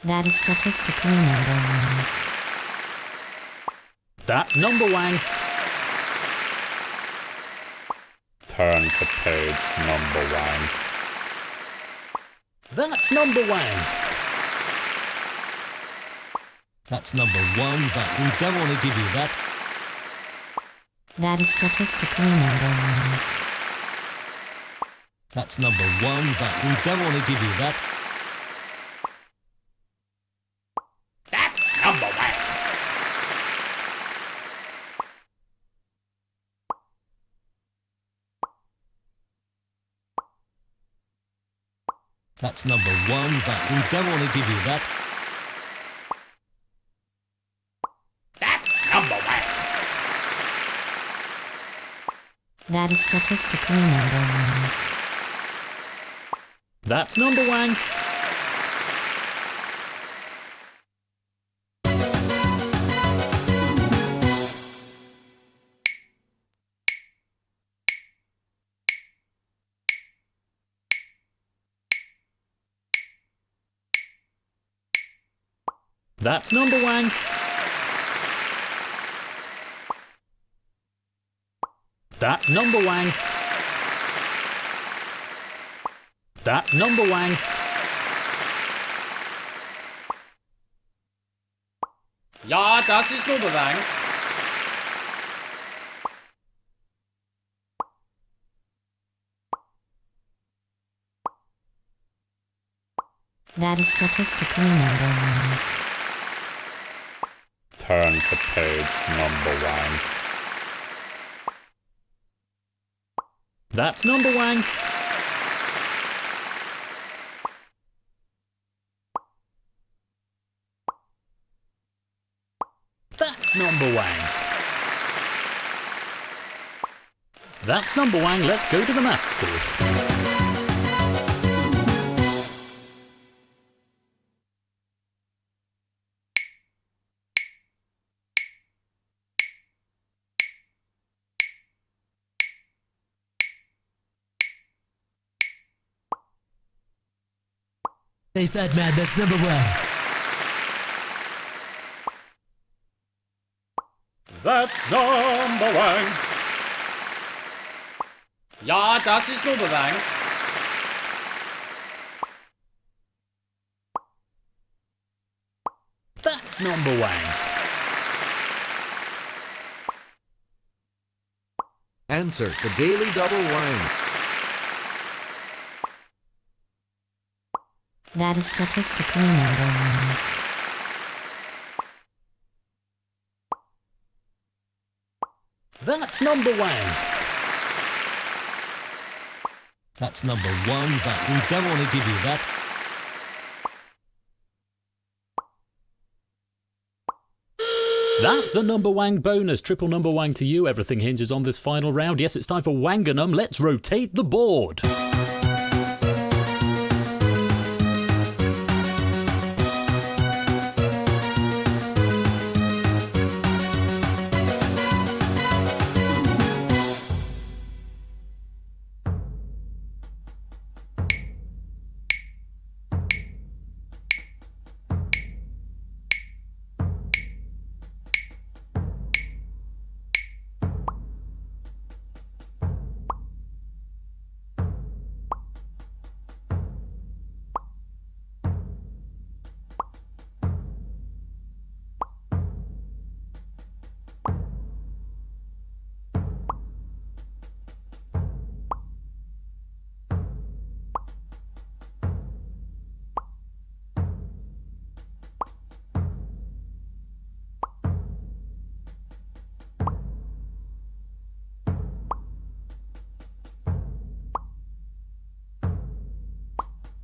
E: That is statistically Numberwang.
B: That's Numberwang.
A: Turn to page Numberwang.
B: That's Numberwang.
C: That's number one, but we don't want to give you that.
E: That is statistically Numberwang.
C: That's number one, but we don't want to give you that.
B: That's Numberwang.
C: That's number one, but we don't want to give you that.
B: That's Numberwang.
E: That is statistically Numberwang.
B: That's Numberwang. That's Numberwang. That's Numberwang. That's Numberwang.
F: Ja, das ist Numberwang.
E: That is statistically Numberwang.
A: Turn to page Numberwang.
B: That's Numberwang. That's Numberwang. That's Numberwang. Let's go to the maths board.
C: Hey, fat man, that's Numberwang.
B: That's Numberwang.
F: Ja, das ist Numberwang.
B: That's Numberwang.
D: Answer the Daily Double Wang.
E: That is statistically Numberwang.
B: That's Numberwang.
C: That's number one, but we don't want to give you that.
B: That's the Numberwang bonus. Triple Numberwang to you. Everything hinges on this final round. Yes, it's time for Wanganum. Let's rotate the board.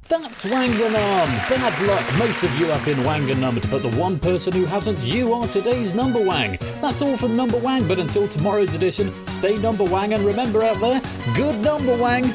B: That's Wanganum. Bad luck. Most of you have been Wanganummed, but the one person who hasn't, you are today's Numberwang. That's all from Numberwang, but until tomorrow's edition, stay Numberwang, and remember out there, good Numberwang.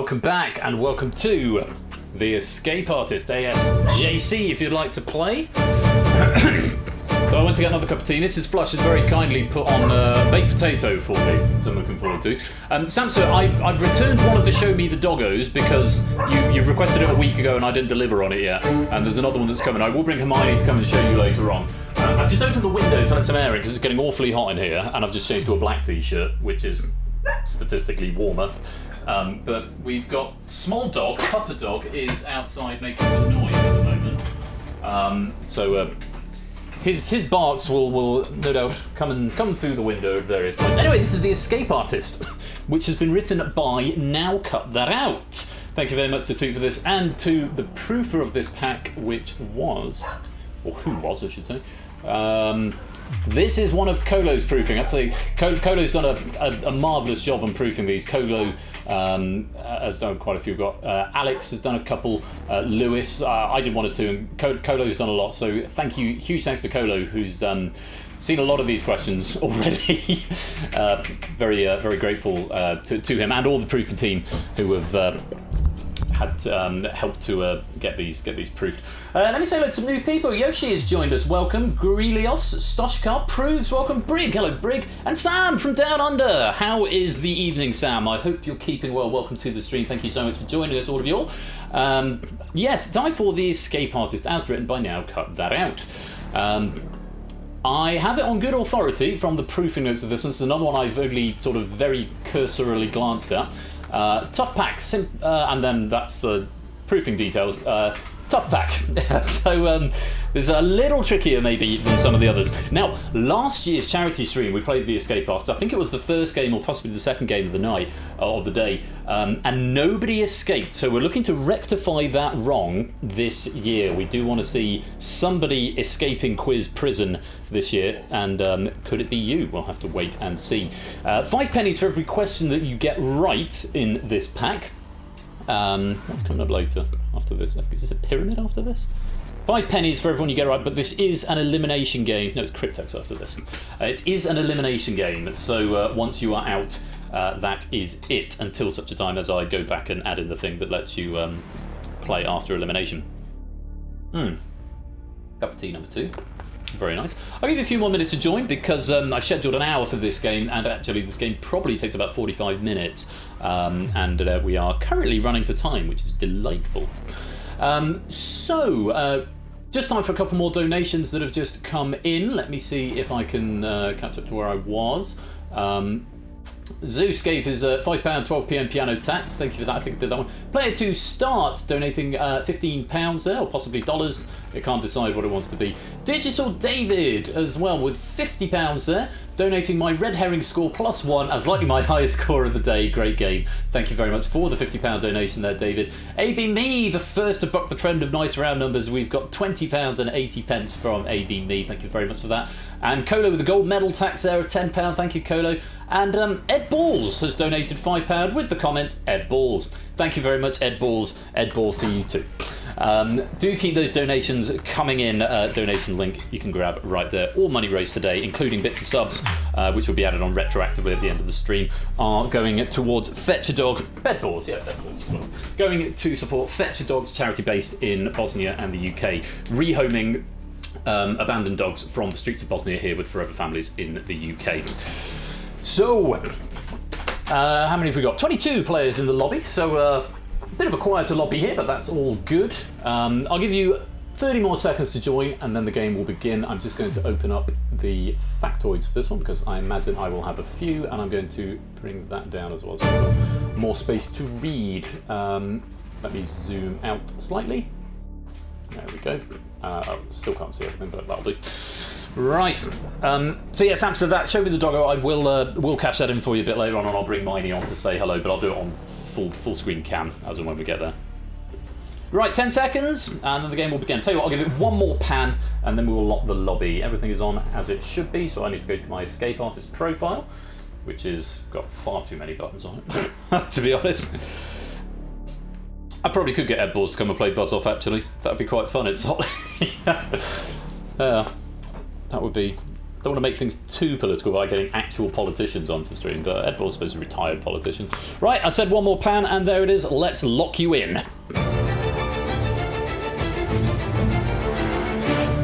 A: welcome back, and welcome to the Escape Artist, ASJC, if you'd like to play. So I went to get another cup of tea. Mrs. Flush has very kindly put on baked potato for me, which I'm looking forward to. Samson, I've returned one of the Show Me the Doggos because you've requested it a week ago and I didn't deliver on it yet. And there's another one that's coming. I will bring Hermione to come and show you later on. I've just opened the window to let some air in because it's getting awfully hot in here, and I've just changed to a black t-shirt, which is statistically warmer. But we've got Small Dog, Pupper Dog, is outside making some noise at the moment. So his barks will no doubt come through the window at various points. Anyway, this is the Escape Artist, which has been written by Now Cut That Out. Thank you very much to Toot for this, and to the proofer of this pack, which was, or who was, I should say. This is one of Kolo's proofing. I'd say Kolo's done a marvellous job on proofing these. Kolo has done quite a few. We've got Alex has done a couple. Lewis, I did one or two, and Kolo's done a lot. So thank you, huge thanks to Kolo, who's seen a lot of these questions already. Very grateful to him and all the proofing team who have had helped to get these proofed. Let me say hello to some new people. Yoshi has joined us. Welcome. Grelios, Stoshkar, Proves, welcome. Brig, hello Brig, and Sam from Down Under. How is the evening, Sam? I hope you're keeping well. Welcome to the stream. Thank you so much for joining us, all of you all. Yes, time for the Escape Artist, as written by Now Cut That Out. I have it on good authority from the proofing notes of this one. This is another one I've only sort of very cursorily glanced at. Tough pack, and then that's proofing details. Tough pack. So there's a little trickier maybe than some of the others. Now, last year's charity stream, we played the Escape Artist. I think it was the first game or possibly the second game of the night, of the day, and nobody escaped. So we're looking to rectify that wrong this year. We do want to see somebody escaping quiz prison this year, and could it be you? We'll have to wait and see. 5 pennies for every question that you get right in this pack. What's coming up later after this? Is this a pyramid after this? 5 pennies for everyone you get right, but this is an elimination game. No, it's Cryptex after this. It is an elimination game, so once you are out, that is it, until such a time as I go back and add in the thing that lets you play after elimination. Cup of tea number 2. Very nice. I'll give you a few more minutes to join because I've scheduled an hour for this game, and actually this game probably takes about 45 minutes, and we are currently running to time, which is delightful. Just time for a couple more donations that have just come in. Let me see if I can catch up to where I was. Zeus gave his £5 12pm piano tax. Thank you for that. I think I did that one. Player 2 Start donating £15 there, or possibly dollars. It can't decide what it wants to be. Digital David as well with £50 there, donating my Red Herring score +1 as likely my highest score of the day. Great game. Thank you very much for the £50 donation there, David. AB Me, the first to buck the trend of nice round numbers. We've got £20 and 80 pence from AB Me. Thank you very much for that. And Kolo with the gold medal tax there of £10. Thank you, Kolo. And Ed Balls has donated £5 with the comment, Ed Balls. Thank you very much, Ed Balls. Ed Balls to you too. Do keep those donations coming in. Donation link you can grab right there. All money raised today, including bits and subs, which will be added on retroactively at the end of the stream, are going towards Fetch a Dog. Bed Balls, yeah, Bed Balls. Going to support Fetch a Dog's charity based in Bosnia and the UK, rehoming abandoned dogs from the streets of Bosnia here with Forever Families in the UK. So, how many have we got? 22 players in the lobby, so a bit of a quieter lobby here, but that's all good. I'll give you 30 more seconds to join, and then the game will begin. I'm just going to open up the factoids for this one, because I imagine I will have a few, and I'm going to bring that down as well, so I've got more space to read. Let me zoom out slightly. There we go. Still can't see everything, but that'll do. Right. So yes, after that, Show Me the Doggo. I will catch that in for you a bit later on, and I'll bring Miney on to say hello, but I'll do it on full screen cam as and when we get there. Right, 10 seconds, and then the game will begin. Tell you what, I'll give it one more pan, and then we will lock the lobby. Everything is on as it should be, so I need to go to my Escape Artist profile, which has got far too many buttons on it, to be honest. I probably could get Ed Balls to come and play Buzz Off, actually. That would be quite fun. It's hot. That would be don't want to make things too political by getting actual politicians onto stream, but Ed Ball's supposed to be a retired politician. Right, I said one more pan, and there it is. Let's lock you in.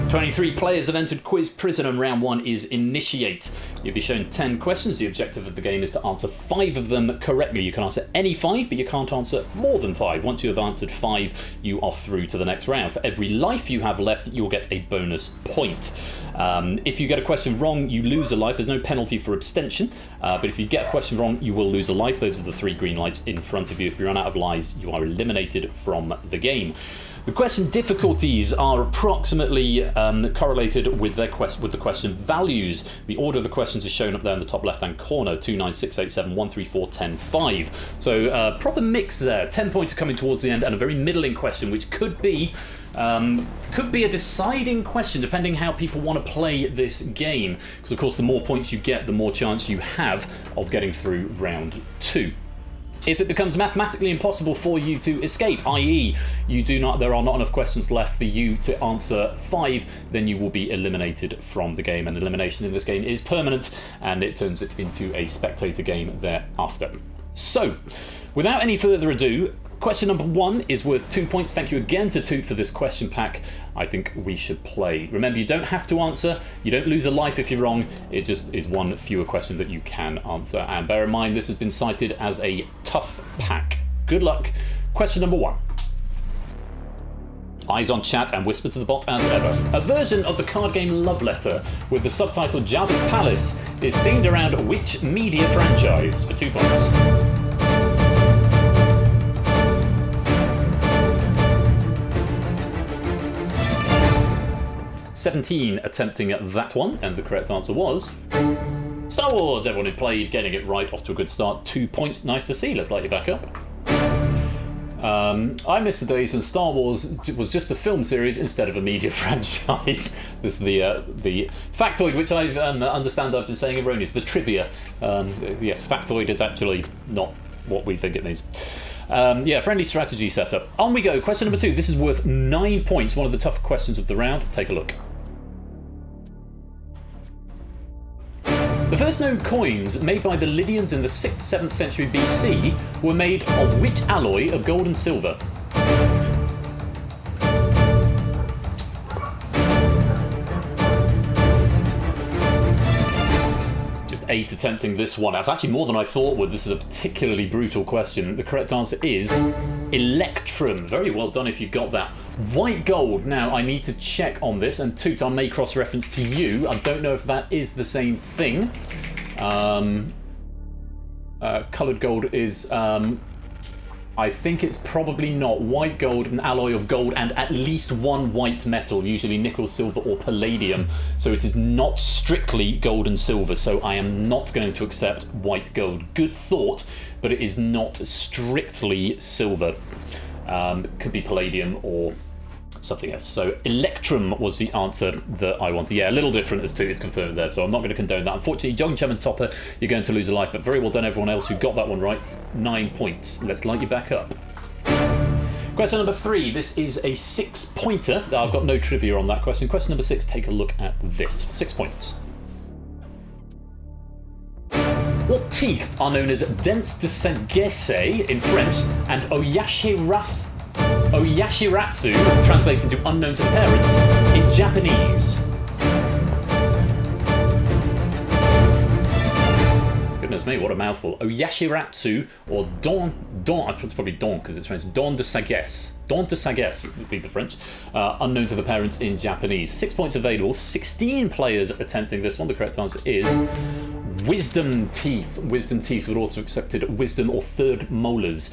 A: 23 players have entered Quiz Prison, and round 1 is Initiate. You'll be shown 10 questions. The objective of the game is to answer 5 of them correctly. You can answer any 5, but you can't answer more than 5. Once you have answered 5, you are through to the next round. For every life you have left, you'll get a bonus point. If you get a question wrong, you lose a life. There's no penalty for abstention, but if you get a question wrong, you will lose a life. Those are the 3 green lights in front of you. If you run out of lives, you are eliminated from the game. The question difficulties are approximately correlated with the question values. The order of the questions is shown up there in the top left-hand corner: 2, 9, 6, 8, 7, 1, 3, 4, 10, 5. So proper mix there. 10 points coming towards the end, and a very middling question, which could be a deciding question depending how people want to play this game. Because of course, the more points you get, the more chance you have of getting through round 2. If it becomes mathematically impossible for you to escape, i.e. there are not enough questions left for you to answer 5, then you will be eliminated from the game. And elimination in this game is permanent, and it turns it into a spectator game thereafter. So, without any further ado, question number 1 is worth 2 points. Thank you again to Toot for this question pack. I think we should play. Remember, you don't have to answer. You don't lose a life if you're wrong. It just is one fewer question that you can answer. And bear in mind, this has been cited as a tough pack. Good luck. Question number 1. Eyes on chat and whisper to the bot as ever. A version of the card game Love Letter with the subtitle Jabba's Palace is themed around which media franchise? For 2 points. 17 attempting that one, and the correct answer was Star Wars. Everyone who played getting it right, off to a good start. 2 points, nice to see. Let's light you back up. I miss the days when Star Wars was just a film series instead of a media franchise. This is the factoid, which I understand I've been saying erroneous. The trivia. Yes, factoid is actually not what we think it means. Friendly strategy setup. On we go. Question number 2. This is worth 9 points. One of the tough questions of the round. Take a look. The first known coins made by the Lydians in the 6th, 7th century BC were made of which alloy of gold and silver? Just 8 attempting this one. That's actually more than I thought would. This is a particularly brutal question. The correct answer is electrum. Very well done if you got that. White gold. Now, I need to check on this, and Toot, I may cross-reference to you. I don't know if that is the same thing. Coloured gold is... I think it's probably not. White gold, an alloy of gold and at least one white metal, usually nickel, silver or palladium. So it is not strictly gold and silver, so I am not going to accept white gold. Good thought, but it is not strictly silver. Could be palladium or something else. So electrum was the answer that I wanted. Yeah, a little different as to it's confirmed there, so I'm not going to condone that. Unfortunately, Jogging Chum and Topper, you're going to lose a life, but very well done everyone else who got that one right. 9 points. Let's light you back up. Question number 3. This is a 6-pointer. I've got no trivia on that question. Question number 6. Take a look at this. 6 points. What teeth are known as dents de sagesse in French and oyashiratsu, translated to unknown to the parents, in Japanese? Goodness me, what a mouthful. Oyashiratsu, or it's probably don because it's French. Don de sagesse. Don de sagesse would be the French. Unknown to the parents in Japanese. 6 points available. 16 players attempting this one. The correct answer is wisdom teeth. Wisdom teeth would also have accepted wisdom or third molars.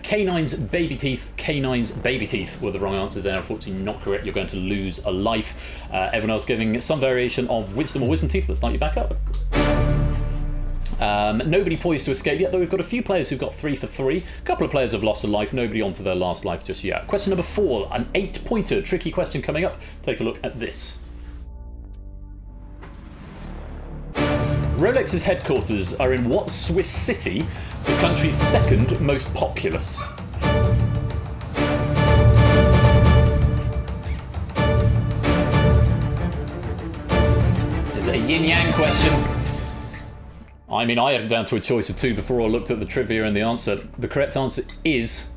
A: Canines, baby teeth. Canines, baby teeth were the wrong answers there. Unfortunately, not correct. You're going to lose a life. Everyone else giving some variation of wisdom or wisdom teeth. Let's light you back up. Nobody poised to escape yet, though we've got a few players who've got 3 for 3. A couple of players have lost a life. Nobody onto their last life just yet. Question number 4. An 8-pointer. Tricky question coming up. Take a look at this. Rolex's headquarters are in what Swiss city, the country's second most populous? There's a yin-yang question. I mean, I had it down to a choice of two before I looked at the trivia and the answer. The correct answer is...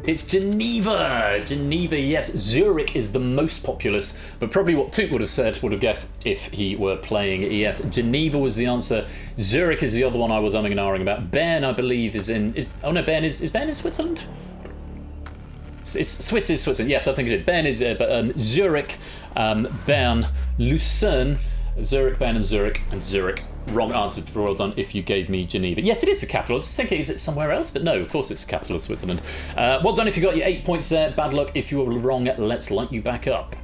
A: It's Geneva. Geneva, yes. Zurich is the most populous, but probably what Toot would have guessed if he were playing. Yes, Geneva was the answer. Zurich is the other one I was umming and ahhing about. Bern, I believe, is in... Bern is Bern in Switzerland? Swiss is Switzerland. Yes, I think it is. Bern is... Zurich, Bern, Lucerne, Zurich, Bern, and Zurich. Wrong answer. Well done if you gave me Geneva. Yes, it is the capital. I was thinking, is it somewhere else? But no, of course it's the capital of Switzerland. Well done if you got your 8 points there. Bad luck if you were wrong. Let's light you back up.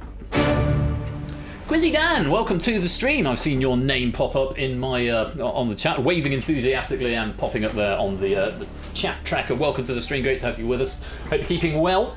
A: Quizzy Dan, welcome to the stream. I've seen your name pop up in my on the chat, waving enthusiastically and popping up there on the chat tracker. Welcome to the stream. Great to have you with us. Hope you're keeping well.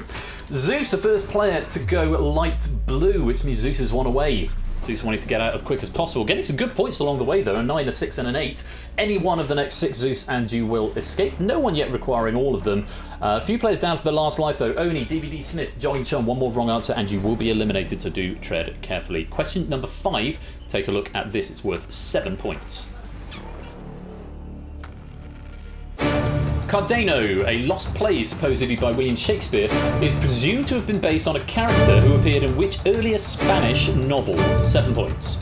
A: Zeus, the first player to go light blue, which means Zeus is one away. Zeus wanting to get out as quick as possible. Getting some good points along the way, though. A 9, a 6, and an 8. Any one of the next 6, Zeus, and you will escape. No one yet requiring all of them. A few players down for the last life, though. Oni, DVD Smith, Jogging Chum. One more wrong answer, and you will be eliminated, so do tread carefully. Question number 5. Take a look at this. It's worth 7 points. Cardenio, a lost play supposedly by William Shakespeare, is presumed to have been based on a character who appeared in which earlier Spanish novel? 7 points.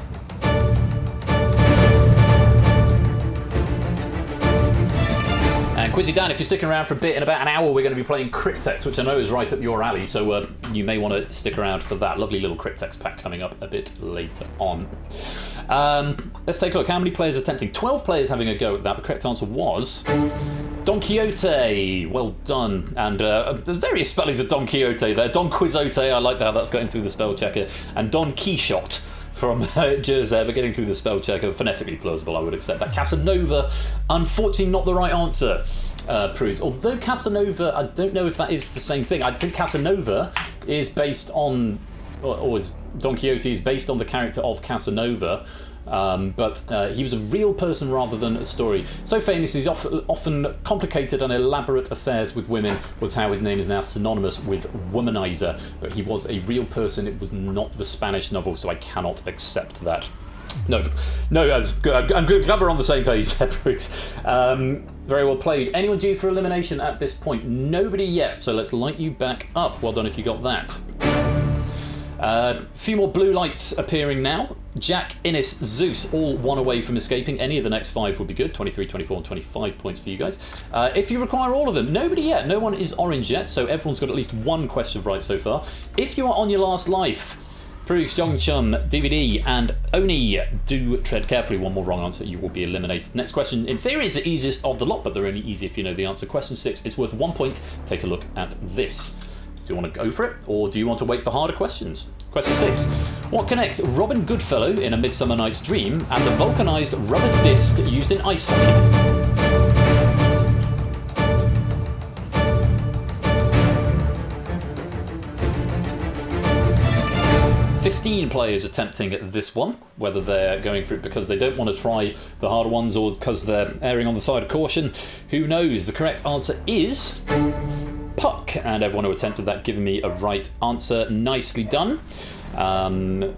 A: And Quizzy Dan, if you're sticking around for a bit, in about an hour we're going to be playing Cryptex, which I know is right up your alley, so you may want to stick around for that. Lovely little Cryptex pack coming up a bit later on. Let's take a look. How many players attempting? 12 players having a go at that. The correct answer was... Don Quixote, well done. And the various spellings of Don Quixote there. Don Quixote, I like how that's going through the spell checker. And Don Quixote from Jersey, but getting through the spell checker. Phonetically plausible, I would accept that. Casanova, unfortunately not the right answer, proves. Although Casanova, I don't know if that is the same thing. I think Casanova is based on, or is Don Quixote is based on the character of Casanova. But he was a real person rather than a story. So famous, he's often complicated and elaborate affairs with women, was how his name is now synonymous with womanizer. But he was a real person, it was not the Spanish novel, so I cannot accept that. No, I'm glad we're on the same page, Bruce. Very well played. Anyone due for elimination at this point? Nobody yet, so let's light you back up. Well done if you got that. A few more blue lights appearing now. Jack, Innes, Zeus, all one away from escaping. Any of the next 5 would be good. 23, 24, and 25 points for you guys. If you require all of them, nobody yet. No one is orange yet, so everyone's got at least one question right so far. If you are on your last life, Purge, Jong Chum, DVD, and Oni, do tread carefully. One more wrong answer, you will be eliminated. Next question, in theory, is the easiest of the lot, but they're only easy if you know the answer. Question 6 is worth 1 point. Take a look at this. Do you want to go for it, or do you want to wait for harder questions? Question 6. What connects Robin Goodfellow in A Midsummer Night's Dream and the vulcanized rubber disc used in ice hockey? 15 players attempting this one, whether they're going for it because they don't want to try the harder ones or because they're erring on the side of caution. Who knows? The correct answer is... Puck, and everyone who attempted that giving me a right answer. Nicely done.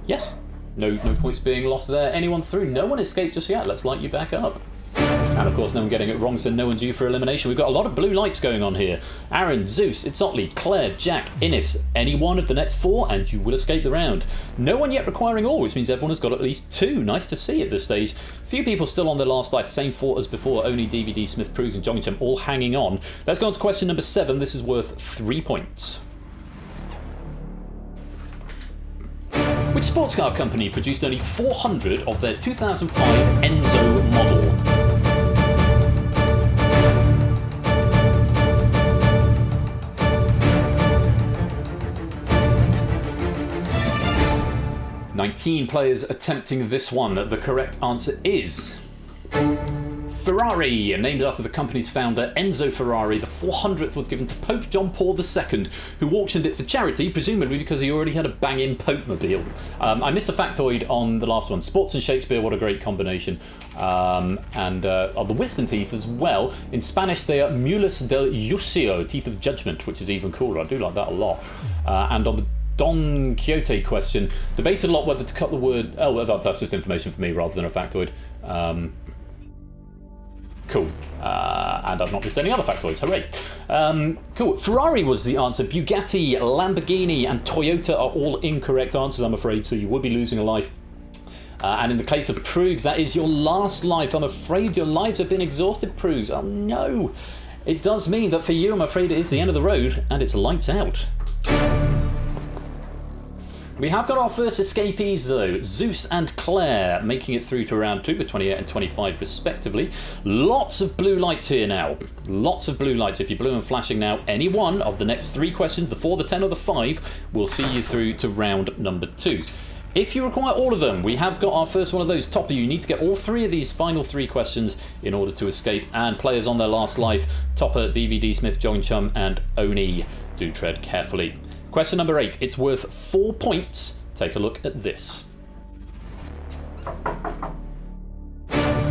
A: Yes, no points being lost there. Anyone through? No one escaped just yet. Let's light you back up. And of course, no one getting it wrong, so no one due for elimination. We've got a lot of blue lights going on here. Aaron, Zeus, Itzotli, Claire, Jack, Innes, any one of the next 4, and you will escape the round. No one yet requiring all, which means everyone has got at least 2. Nice to see at this stage. Few people still on their last life, same 4 as before. Only DVD, Smith, Prugs, and Jongingham all hanging on. Let's go on to question number 7. This is worth 3 points. Which sports car company produced only 400 of their 2005 Enzo model? "19 players attempting this one. The correct answer is Ferrari, named after the company's founder Enzo Ferrari. The 400th was given to Pope John Paul II, who auctioned it for charity, presumably because he already had a banging Pope-mobile. I missed a factoid on the last one. Sports and Shakespeare, what a great combination. And the wisdom teeth as well. In Spanish, they are Mulas del Juicio, teeth of judgment, which is even cooler. I do like that a lot. And on the Don Quixote question. Debated a lot whether to cut the word... Oh, well, that's just information for me rather than a factoid. Cool. And I've not missed any other factoids. Hooray. Cool. Ferrari was the answer. Bugatti, Lamborghini, and Toyota are all incorrect answers, I'm afraid, so you would be losing a life. And in the case of Prugs, that is your last life. I'm afraid your lives have been exhausted, Prugs. Oh, no. It does mean that for you, I'm afraid it is the end of the road, and it's lights out. We have got our first escapees, though. Zeus and Claire making it through to round 2 with 28 and 25, respectively. Lots of blue lights here now. Lots of blue lights. If you're blue and flashing now, any one of the next 3 questions, the 4, the 10, or the 5, will see you through to round number 2. If you require all of them, we have got our first one of those. Topper, you need to get all 3 of these final 3 questions in order to escape. And players on their last life, Topper, DVD Smith, Jogging Chum, and Oni. Do tread carefully. Question number 8. It's worth 4 points. Take a look at this.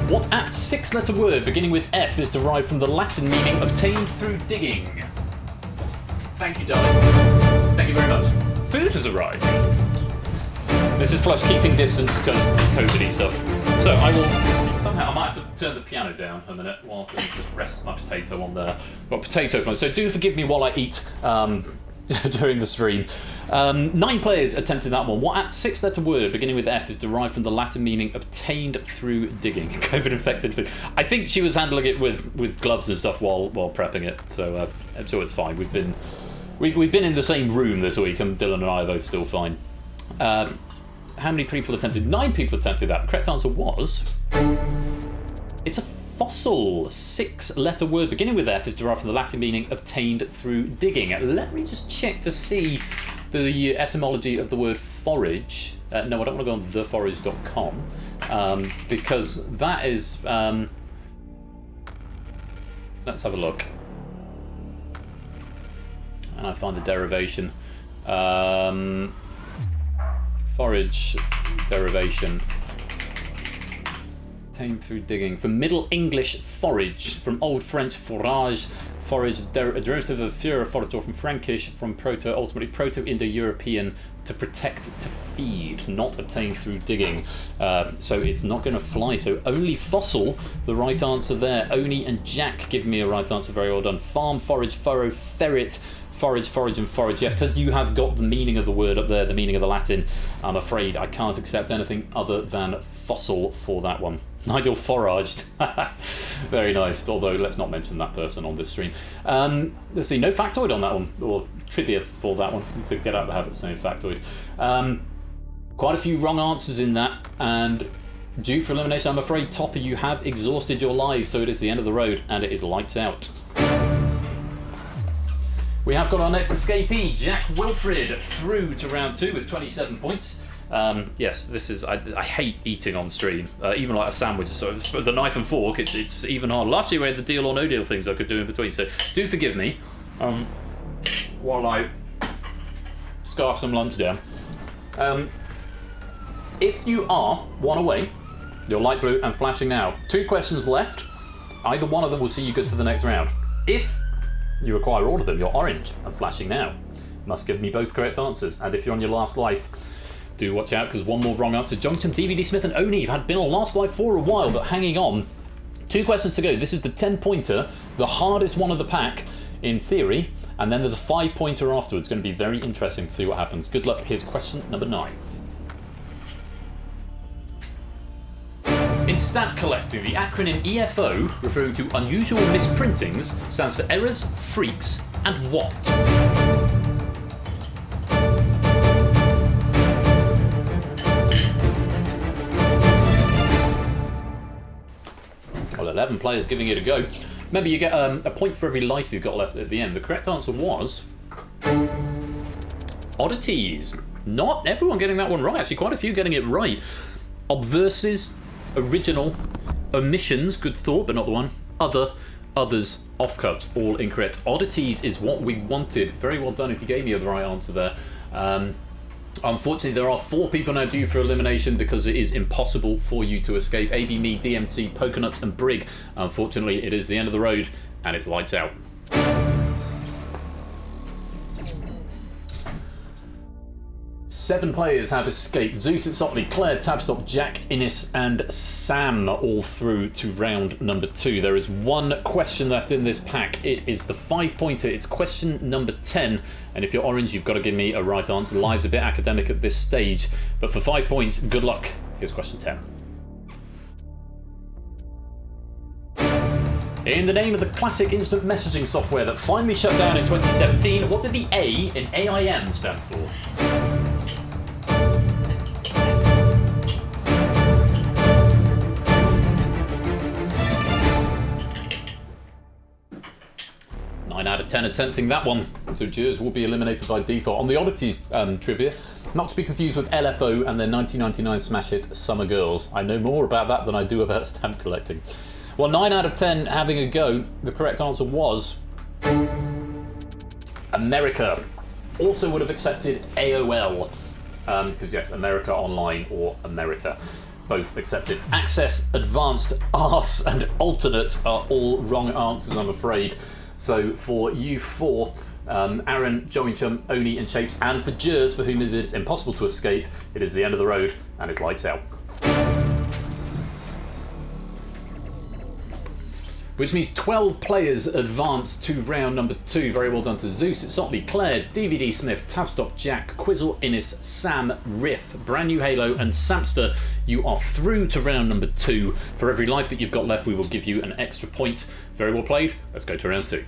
A: What 6-letter word beginning with F is derived from the Latin meaning obtained through digging? Thank you, darling. Thank you very much. Food has arrived. This is Flush keeping distance because COVID stuff. So I will somehow I might have to turn the piano down a minute while I just rest my potato on there. Got potato fun. So do forgive me while I eat during the stream. 9 players attempted that one. What 6-letter word beginning with F is derived from the Latin meaning obtained through digging? COVID infected food. I think she was handling it with gloves and stuff while prepping it. So it's fine. We've been in the same room this week, and Dylan and I are both still fine. How many people attempted? 9 people attempted that. The correct answer was... It's a fossil. 6-letter word beginning with F is derived from the Latin meaning obtained through digging. Let me just check to see the etymology of the word forage. No, I don't want to go on theforage.com because that is... let's have a look. And I find the derivation. Forage derivation. Obtained through digging. From Middle English forage, from Old French forage, forage, a derivative of fura, forest, or from Frankish, from ultimately Proto-Indo-European, to protect, to feed, not obtained through digging. So it's not going to fly. So only fossil, the right answer there. Oni and Jack give me a right answer. Very well done. Farm, forage, furrow, ferret. Forage, forage, and forage. Yes, because you have got the meaning of the word up there, the meaning of the Latin. I'm afraid I can't accept anything other than fossil for that one. Nigel foraged. Very nice. Although, let's not mention that person on this stream. Let's see, no factoid on that one, or trivia for that one, to get out of the habit of saying factoid. Quite a few wrong answers in that, and due for elimination, I'm afraid, Topper, you have exhausted your lives, so it is the end of the road, and it is lights out. We have got our next escapee, Jack Wilfred, through to round 2 with 27 points. Yes, this is... I hate eating on stream, even like a sandwich. So the knife and fork, it's even hard. Last year we had the deal or no deal things I could do in between. So do forgive me while I scarf some lunch down. If you are one away, you're light blue and flashing now. 2 questions left. Either one of them will see you good to the next round. If you require all of them, you're orange and flashing now. Must give me both correct answers. And if you're on your last life, do watch out, because one more wrong answer. Johnson, DVD Smith, and Oni, you've been on last life for a while, but hanging on. 2 questions to go. This is the 10-pointer, the hardest one of the pack, in theory, and then there's a 5-pointer afterwards. It's going to be very interesting to see what happens. Good luck. Here's question number 9. In stat collecting, the acronym EFO, referring to unusual misprintings, stands for errors, freaks, and what? Well, 11 players giving it a go. Remember, you get a point for every life you've got left at the end. The correct answer was... oddities. Not everyone getting that one right. Actually, quite a few getting it right. Obverses, original, omissions, good thought, but not the one. Other, others, offcuts, all incorrect. Oddities is what we wanted. Very well done if you gave me the right answer there. Unfortunately, there are 4 people now due for elimination because it is impossible for you to escape. AB, me, DMC, Pokernuts, and Brig. Unfortunately, it is the end of the road, and it's lights out. 7 players have escaped. Zeus, Itzotli, Claire, Tabstop, Jack, Innes and Sam all through to round number 2. There is one question left in this pack. It is the 5-pointer. It's question number 10. And if you're orange, you've got to give me a right answer. Live's a bit academic at this stage. But for 5 points, good luck. Here's question 10. In the name of the classic instant messaging software that finally shut down in 2017, what did the A in AIM stand for? Out of 10 attempting that one, so Jers will be eliminated by default. On the oddities trivia, not to be confused with LFO and their 1999 smash hit Summer Girls. I know more about that than I do about stamp collecting. Well, 9 out of 10 having a go. The correct answer was America. Also would have accepted AOL, because yes, America Online or America. Both accepted. Access, Advanced, Arse and Alternate are all wrong answers, I'm afraid. So for you 4, Aaron, Joey Chum, Oni and Shapes, and for Jers, for whom it is impossible to escape, it is the end of the road and it's lights out. Which means 12 players advance to round number 2. Very well done to Zeus, Itzotli, Claire, DVD Smith, Tabstop, Jack, Quizzle, Innes, Sam, Riff, Brand New Halo and Samster. You are through to round number 2. For every life that you've got left, we will give you an extra point. Very well played. Let's go to round 2.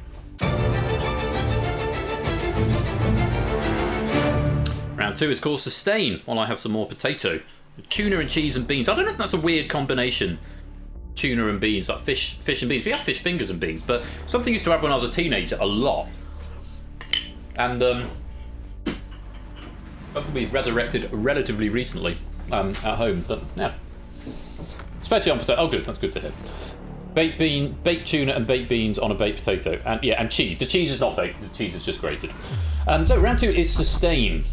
A: Round 2 is called Sustain, while I have some more potato. Tuna and cheese and beans. I don't know if that's a weird combination. Tuna and beans, like fish and beans. We have fish fingers and beans, but something I used to have when I was a teenager a lot. And something we've resurrected relatively recently at home, but yeah. Especially on potato. Oh good, that's good to hear. Baked tuna and baked beans on a baked potato. And yeah, and cheese. The cheese is not baked, the cheese is just grated. So round 2 is Sustain.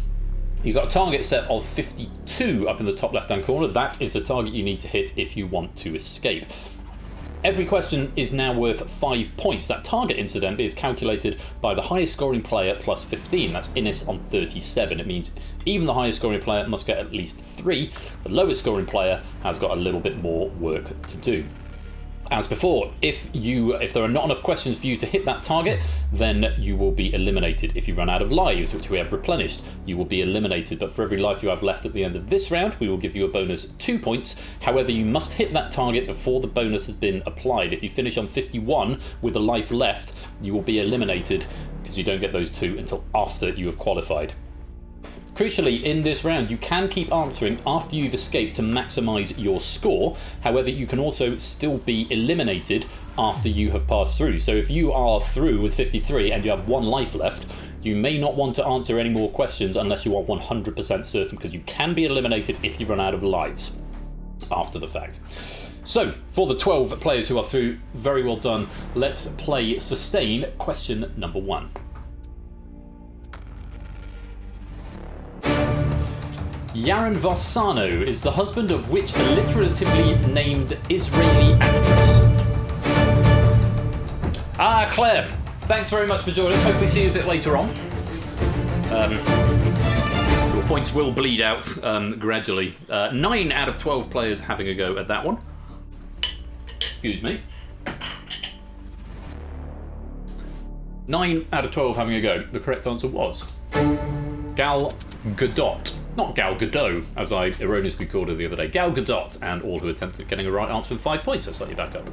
A: You've got a target set of 52 up in the top left-hand corner. That is the target you need to hit if you want to escape. Every question is now worth 5 points. That target, incidentally, is calculated by the highest scoring player plus 15. That's Innes on 37. It means even the highest scoring player must get at least 3. The lowest scoring player has got a little bit more work to do. As before, if there are not enough questions for you to hit that target, then you will be eliminated. If you run out of lives, which we have replenished, you will be eliminated. But for every life you have left at the end of this round, we will give you a bonus 2 points. However, you must hit that target before the bonus has been applied. If you finish on 51 with a life left, you will be eliminated because you don't get those 2 until after you have qualified. Crucially, in this round, you can keep answering after you've escaped to maximise your score. However, you can also still be eliminated after you have passed through. So if you are through with 53 and you have 1 life left, you may not want to answer any more questions unless you are 100% certain, because you can be eliminated if you run out of lives after the fact. So, for the 12 players who are through, very well done. Let's play Sustain, question number 1. Yaron Varsano is the husband of which alliteratively named Israeli actress? Claire, thanks very much for joining us. Hopefully see you a bit later on. Your points will bleed out gradually. 9 out of 12 players having a go at that one. Excuse me. 9 out of 12 having a go. The correct answer was Gal Gadot. Not Gal Gadot, as I erroneously called her the other day. Gal Gadot, and all who attempted getting a right answer with 5 points. So slightly back up.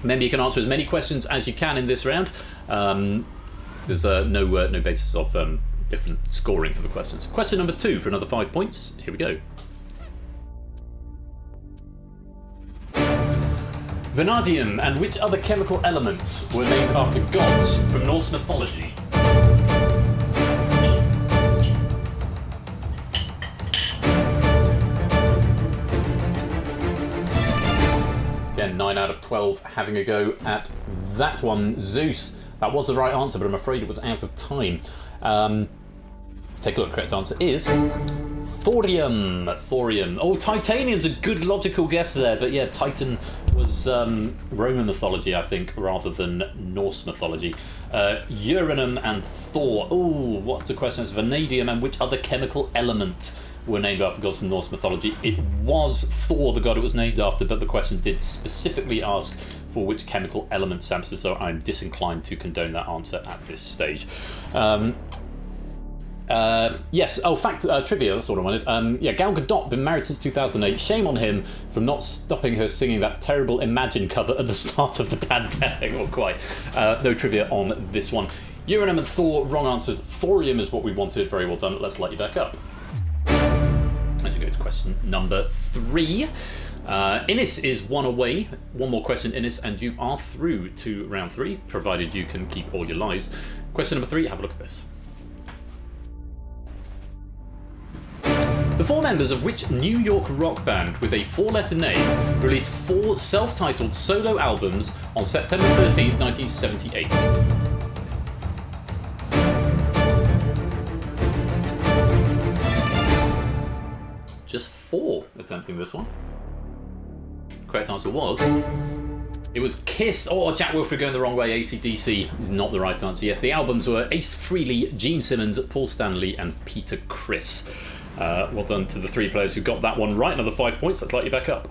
A: Remember, you can answer as many questions as you can in this round. There's no basis of different scoring for the questions. Question number 2 for another 5 points. Here we go. Vanadium and which other chemical elements were named after gods from Norse mythology? Again, 9 out of 12 having a go at that one. Zeus. That was the right answer, but I'm afraid it was out of time. Take a look. Correct answer is thorium. Thorium. Oh, titanium's a good logical guess there, but yeah, Titan was Roman mythology, I think, rather than Norse mythology. Uranum and Thor. Oh, what's the question? It's vanadium and which other chemical element were named after gods from Norse mythology? It was Thor, the god it was named after, but the question did specifically ask for which chemical element, Samson, so I'm disinclined to condone that answer at this stage. Yes, trivia, that's what I wanted. Gal Gadot, been married since 2008. Shame on him from not stopping her singing that terrible Imagine cover at the start of the pandemic. Not quite. No trivia on this one. Uranum and Thor, wrong answer. Thorium is what we wanted. Very well done. Let's light you back up. As we go to question number 3. Innes is 1 away. One more question, Innes, and you are through to round 3, provided you can keep all your lives. Question number 3, have a look at this. The 4 members of which New York rock band with a 4-letter name released 4 self-titled solo albums on September 13th, 1978? Just 4 attempting this one. Correct answer was... It was Kiss, or Jack Wilfred going the wrong way. AC/DC is not the right answer. Yes, the albums were Ace Frehley, Gene Simmons, Paul Stanley, and Peter Criss. Well done to the 3 players who got that one right. Another 5 points. Let's light you back up.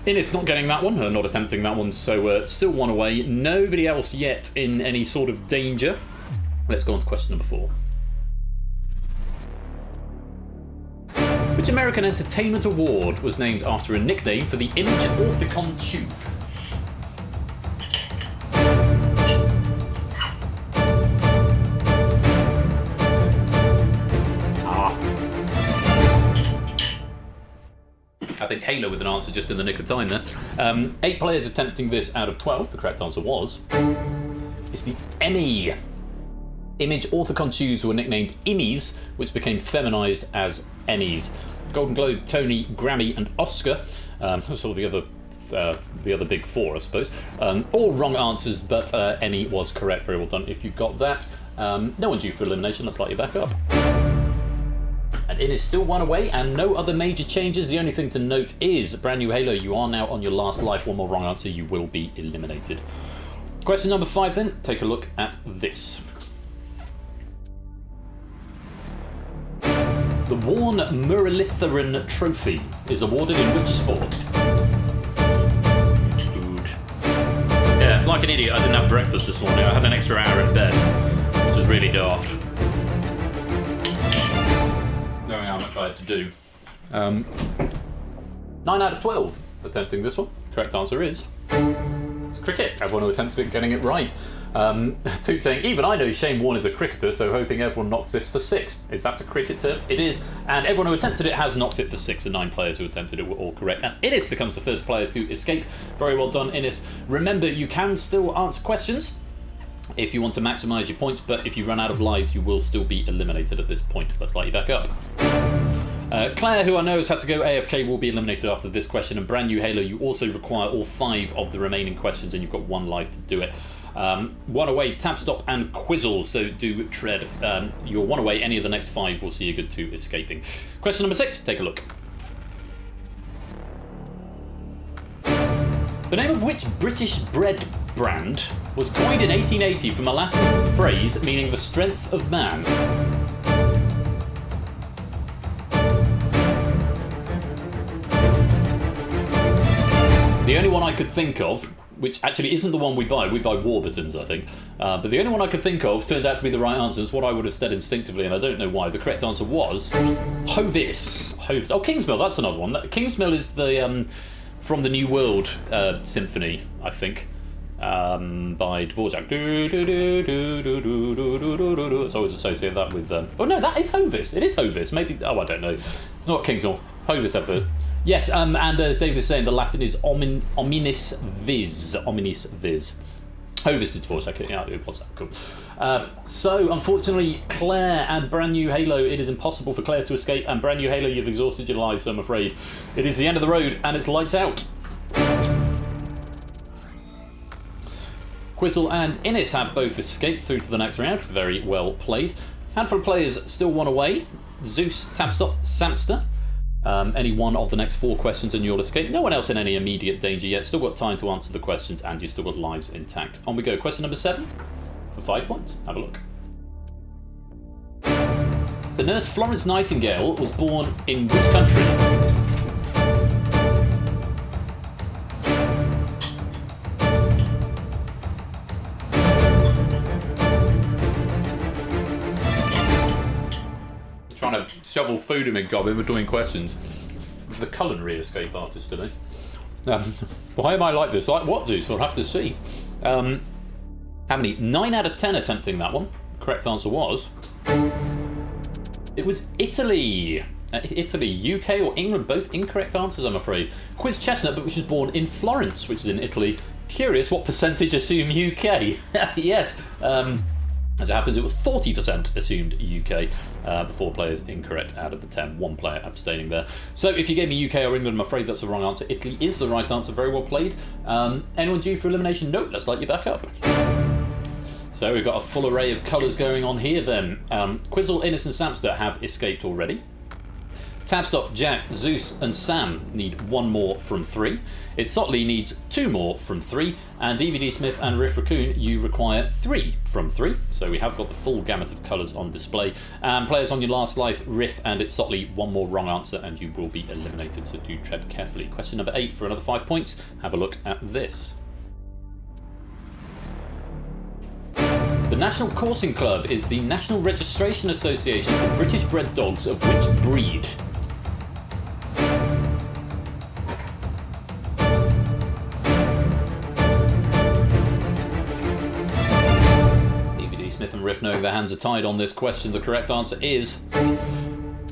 A: Innes not getting that one, not attempting that one, so still 1 away. Nobody else yet in any sort of danger. Let's go on to question number 4. Which American Entertainment Award was named after a nickname for the Image Orthicon tube? I think Halo with an answer just in the nick of time there. 8 players attempting this out of 12. The correct answer was... It's the Emmy. Image Orthicon tubes were nicknamed Immies, which became feminized as Emmys. Golden Globe, Tony, Grammy, and Oscar. So the other big 4, I suppose. All wrong answers, but Emmy was correct. Very well done if you got that. No one due for elimination. Let's light you back up. And it is still 1 away, and no other major changes. The only thing to note is, brand new Halo, you are now on your last life. 1 more wrong answer, you will be eliminated. Question number 5 then. Take a look at this. The Worn Muralitharan Trophy is awarded in which sport? Food. Yeah, like an idiot, I didn't have breakfast this morning. I had an extra hour in bed, which is really daft. Knowing how much I had to do. 9 out of 12 attempting this one. Correct answer is... It's cricket. Everyone who attempted it getting it right. Toot saying, even I know Shane Warne is a cricketer, so hoping everyone knocks this for 6. Is that a cricket term? It is. And everyone who attempted it has knocked it for 6. The 9 players who attempted it were all correct. And Innes becomes the first player to escape. Very well done, Innes. Remember, you can still answer questions if you want to maximise your points, but if you run out of lives, you will still be eliminated at this point. Let's light you back up. Claire, who I know has had to go AFK, will be eliminated after this question. And brand new Halo, you also require all 5 of the remaining questions, and you've got 1 life to do it. 1 away, Tap Stop and Quizzle, so do tread. You're 1 away, any of the next 5 will see you good to escaping. Question number 6, take a look. The name of which British bread brand was coined in 1880 from a Latin phrase meaning the strength of man? The only one I could think of, which actually isn't the one we buy Warburtons, I think, but the only one I could think of turned out to be the right answer. Is what I would have said instinctively, and I don't know why. The correct answer was Hovis. Hovis. Oh, Kingsmill, that's another one. Kingsmill is the from the New World Symphony, I think, by Dvorak. It's always associated that with... Oh no, that is Hovis. It is Hovis. Maybe... Oh, I don't know. Not Kingsmill. Hovis at first. Yes, and as David is saying, the Latin is omnis vis. Omnis vis. Hovis is Dvorak. Yeah, it was that. Cool. So, unfortunately, Claire and brand new Halo, it is impossible for Claire to escape, and brand new Halo, you've exhausted your lives, so I'm afraid. It is the end of the road, and it's lights out. Quizzle and Innes have both escaped through to the next round. Very well played. Handful of players still 1 away. Zeus, Tapstop, Samster. any one of the next 4 questions and you'll escape. No one else in any immediate danger yet. Still got time to answer the questions and you've still got lives intact. On we go. Question number 7 for 5 points. Have a look. The nurse Florence Nightingale was born in which country? Trying to shovel food in my gob in between questions. The culinary escape artist today. Why am I like this? Like what, Zeus? We'll have to see. How many? 9 out of 10 attempting that one. Correct answer was... It was Italy. Italy, UK or England, both incorrect answers, I'm afraid. Quiz Chestnut, but which was born in Florence, which is in Italy. Curious, what percentage assume UK? Yes. As it happens, it was 40% assumed UK. The 4 players incorrect out of the 10. 1 player abstaining there. So if you gave me UK or England, I'm afraid that's the wrong answer. Italy is the right answer. Very well played. Anyone due for elimination? Nope, let's light you back up. So we've got a full array of colours going on here then. Quizzle, Innes and Samster have escaped already. Tabstock, Jack, Zeus and Sam need 1 more from 3. Itsotley needs 2 more from 3. And DVD Smith and Riff Raccoon, you require 3 from 3. So we have got the full gamut of colours on display. Players on your last life, Riff and Itsotley, 1 more wrong answer and you will be eliminated, so do tread carefully. Question number 8 for another 5 points. Have a look at this. The National Coursing Club is the National Registration Association for British bred dogs of which breed? DVD Smith and Riff knowing their hands are tied on this question. The correct answer is...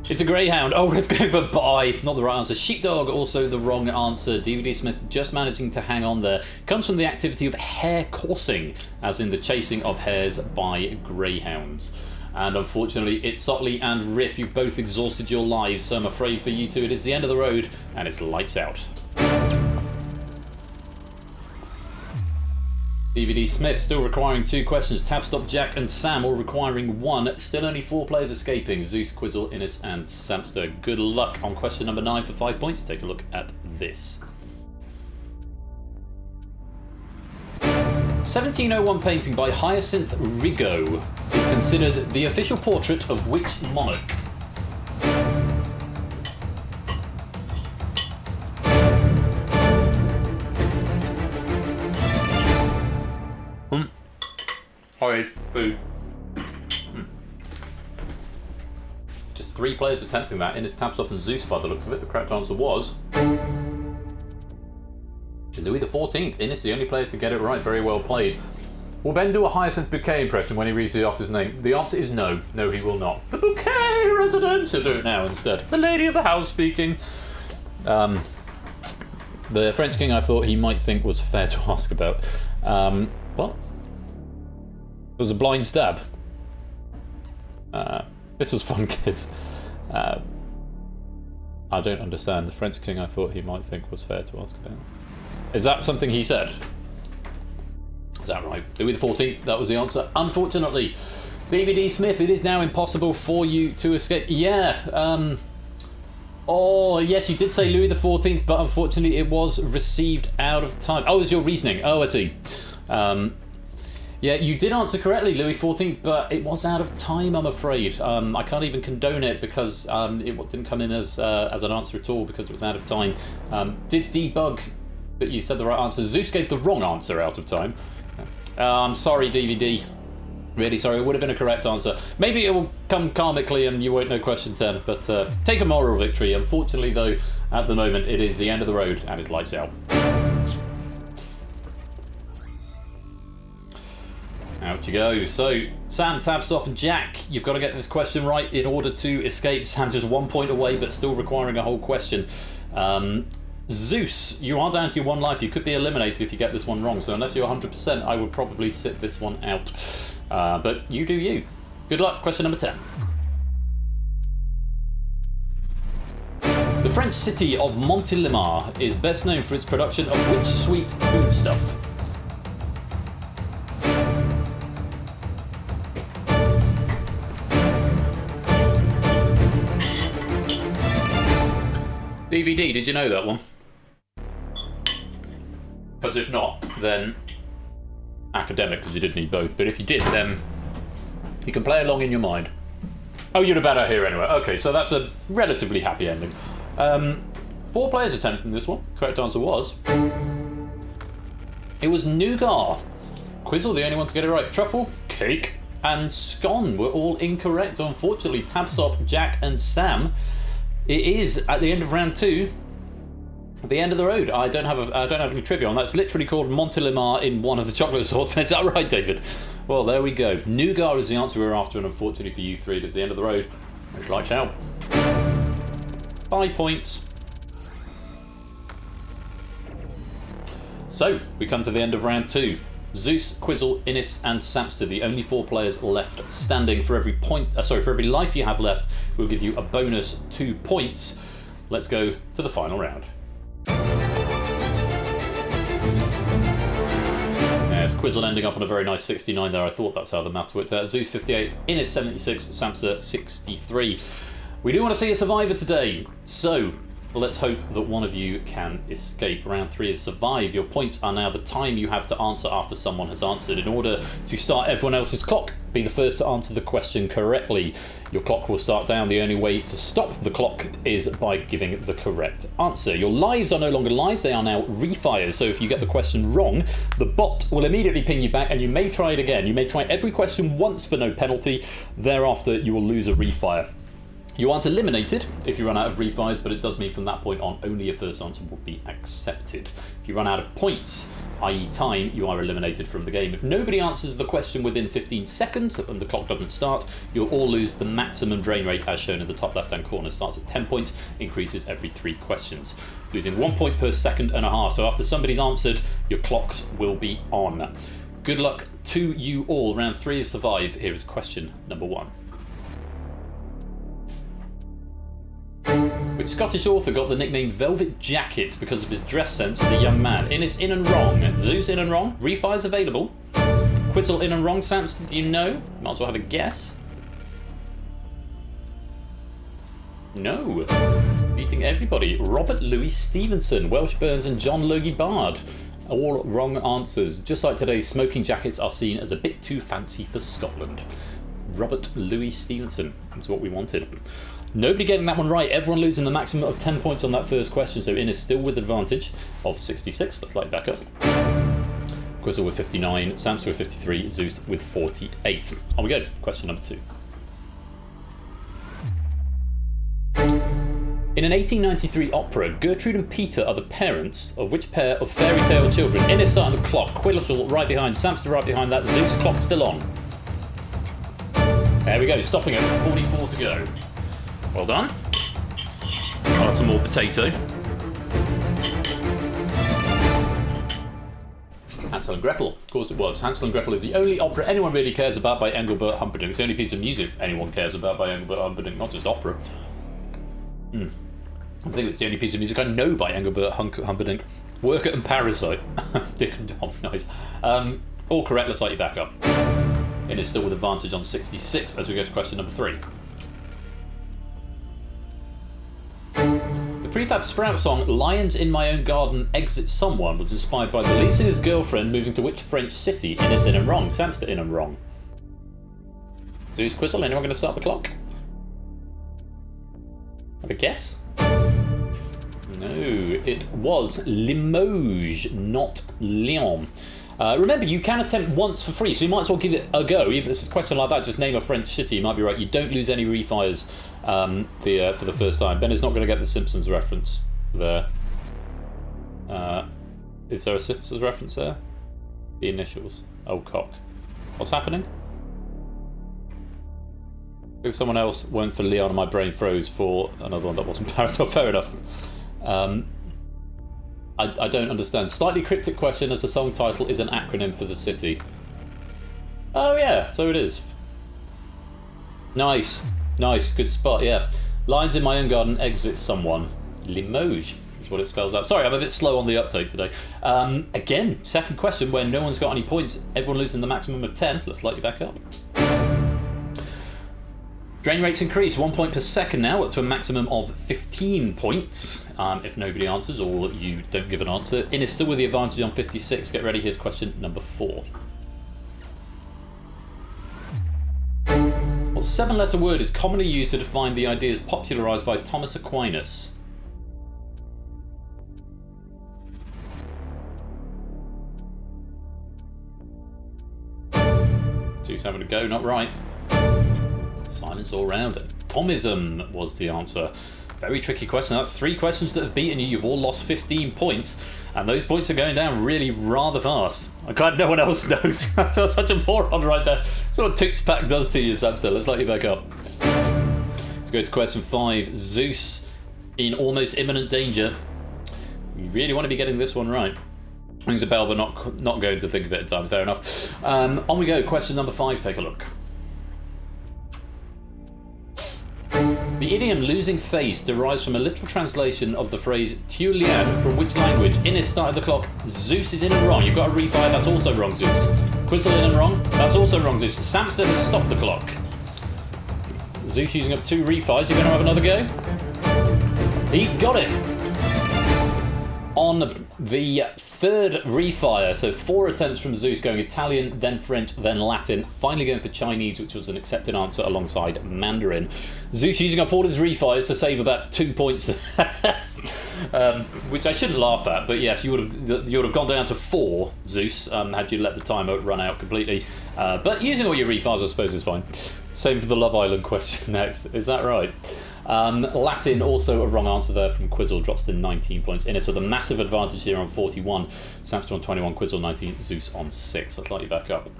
A: It's a greyhound. Oh, Riff going for bye. Not the right answer. Sheepdog, also the wrong answer. DVD Smith just managing to hang on there. Comes from the activity of hare coursing, as in the chasing of hares by greyhounds. And unfortunately, Itsotley and Riff, you've both exhausted your lives, so I'm afraid for you two it is the end of the road, and it's lights out. DVD Smith still requiring 2 questions. Tabstop, Jack and Sam all requiring 1. Still only 4 players escaping. Zeus, Quizzle, Innes and Samster. Good luck on question number 9 for 5 points. Take a look at this. 1701 painting by Hyacinth Rigaud is considered the official portrait of which monarch? Sorry, food. Just 3 players attempting that. Innes, Tabstop and Zeus by the looks of it. The correct answer was... Louis XIV. Innes, the only player to get it right. Very well played. Will Ben do a Hyacinth Bouquet impression when he reads the artist's name? The answer is no. No, he will not. The Bouquet residence! He'll do it now instead. The lady of the house speaking. The French king I thought he might think was fair to ask about. Well... It was a blind stab. This was fun, kids. I don't understand. The French king I thought he might think was fair to ask about. Is that something he said? Is that right? Louis XIV, that was the answer. Unfortunately, DVD Smith, it is now impossible for you to escape. Yeah, oh, yes, you did say Louis XIV, but unfortunately it was received out of time. Oh, it was your reasoning. Oh, I see. Yeah, you did answer correctly, Louis XIV, but it was out of time, I'm afraid. I can't even condone it because it didn't come in as an answer at all because it was out of time. Did debug that you said the right answer. Zeus gave the wrong answer out of time. I'm sorry, DVD. Really sorry, it would have been a correct answer. Maybe it will come karmically and you won't know question 10, but take a moral victory. Unfortunately, though, at the moment, it is the end of the road and it's lights out. Out you go. So, Sam, Tabstop and Jack, you've got to get this question right in order to escape. Sam just 1 point away, but still requiring a whole question. Zeus, you are down to your 1 life. You could be eliminated if you get this one wrong, so unless you're 100%, I would probably sit this one out. But you do you. Good luck. Question number 10. The French city of Montélimar is best known for its production of which sweet foodstuff? DVD, did you know that one? Because if not, then academic, because you did need both. But if you did, then you can play along in your mind. Oh, you're about out here anyway. Okay, so that's a relatively happy ending. 4 players attempting this one. Correct answer was... It was nougat. Quizzle, the only one to get it right. Truffle, cake, and scone were all incorrect. So unfortunately, Tabstop, Jack, and Sam. It is at the end of round 2. The end of the road. I don't have any trivia on that. It's literally called Montelimar in one of the chocolate sauces. Is that right, David? Well, there we go. Nougat is the answer we were after, and unfortunately for you 3, it is the end of the road. Looks like out. 5 points. So, we come to the end of round 2. Zeus, Quizzle, Innis, and Samster, the only 4 players left standing. For every for every life you have left, we'll give you a bonus 2 points. Let's go to the final round. Yes, Quizzle ending up on a very nice 69 there. I thought that's how the maths worked out. Zeus 58, Innis 76, Samster 63. We do want to see a survivor today, so let's hope that one of you can escape. Round 3 is survive. Your points are now the time you have to answer after someone has answered. In order to start everyone else's clock, be the first to answer the question correctly. Your clock will start down. The only way to stop the clock is by giving the correct answer. Your lives are no longer lives, they are now refires. So if you get the question wrong, the bot will immediately ping you back and you may try it again. You may try every question once for no penalty. Thereafter, you will lose a refire. You aren't eliminated if you run out of refires, but it does mean from that point on only your first answer will be accepted. If you run out of points, i.e. time, you are eliminated from the game. If nobody answers the question within 15 seconds and the clock doesn't start, you'll all lose the maximum drain rate as shown in the top left-hand corner. Starts at 10 points, increases every 3 questions. Losing 1 point per second and a half. So after somebody's answered, your clocks will be on. Good luck to you all. Round 3 is survive. Here is question number 1. Which Scottish author got the nickname Velvet Jacket because of his dress sense as a young man? Innis, in and wrong. Zeus, in and wrong. Refires available. Quizzle, in and wrong. Samson, do you know? Might as well have a guess. No. Beating everybody. Robert Louis Stevenson, Welsh Burns, and John Logie Bard. All wrong answers. Just like today, smoking jackets are seen as a bit too fancy for Scotland. Robert Louis Stevenson is what we wanted. Nobody getting that one right. Everyone losing the maximum of 10 points on that first question. So Innis still with advantage of 66. Let's light back up. Quizzle with 59. Samster with 53. Zeus with 48. On we go. Question number 2. In an 1893 opera, Gertrude and Peter are the parents of which pair of fairy tale children? Innis starting the clock. Quizzle right behind. Samster right behind that. Zeus clock still on. There we go. Stopping it. 44 to go. Well done. I'll add some more potato. Hansel and Gretel. Of course it was. Hansel and Gretel is the only opera anyone really cares about by Engelbert Humperdinck. It's the only piece of music anyone cares about by Engelbert Humperdinck, not just opera. I think it's the only piece of music I know by Engelbert Humperdinck. Worker and Parasite. Dick and Dom. Nice. All correct. Let's light you back up. And it's still with advantage on 66 as we go to question number 3. The Prefab Sprout song Lions in My Own Garden Exit Someone was inspired by the lead singer's girlfriend moving to which French city? Innis, in and wrong. Samster, in and wrong. Zeus, Quizzle, anyone going to start the clock? Have a guess? No, it was Limoges, not Lyon. Remember, you can attempt once for free, so you might as well give it a go. Even if it's a question like that, just name a French city, you might be right. You don't lose any refires for the first time. Ben is not going to get the Simpsons reference there. Is there a Simpsons reference there? The initials. Oh, cock. What's happening? I think someone else went for Leon and my brain froze for another one that wasn't Paris. Oh, fair enough. I don't understand. Slightly cryptic question as the song title is an acronym for the city. Oh yeah, so it is. Nice. Nice, good spot, yeah. Lines in My Own Garden Exit Someone. Limoges is what it spells out. Sorry, I'm a bit slow on the uptake today. Again, second question where no one's got any points. Everyone losing the maximum of 10. Let's light you back up. Drain rates increase 1 point per second now, up to a maximum of 15 points. If nobody answers or you don't give an answer. Innes still with the advantage on 56. Get ready, here's question number 4. What 7-letter word is commonly used to define the ideas popularised by Thomas Aquinas? Two's having a go, not right. Silence all round. Thomism was the answer. Very tricky question. That's 3 questions that have beaten you. You've all lost 15 points. And those points are going down really rather fast. I'm glad no one else knows. I feel such a moron right there. That's what Tic Tac does to you, Samster. Let's light you back up. Let's go to question 5. Zeus in almost imminent danger. You really want to be getting this one right. Rings a bell, but not going to think of it in time. Fair enough. On we go. Question number 5. Take a look. The idiom losing face derives from a literal translation of the phrase Tiu Lian from which language? Innes started the clock. Zeus is in and wrong. You've got a refire, that's also wrong, Zeus. Quizzle in and wrong, that's also wrong, Zeus. Samster has stopped the clock. Zeus using up 2 refires. You're going to have another go? He's got it. On the 3rd refire, so 4 attempts from Zeus, going Italian, then French, then Latin, finally going for Chinese, which was an accepted answer alongside Mandarin. Zeus using up all his refires to save about 2 points, which I shouldn't laugh at, but yes, you would have gone down to 4, Zeus, had you let the timer run out completely. But using all your refires, I suppose, is fine. Same for the Love Island question next, is that right? Latin, also a wrong answer there from Quizzle, drops to 19 points. Innes with a massive advantage here on 41. Samster on 21, Quizzle 19, Zeus on 6. Let's light you back up.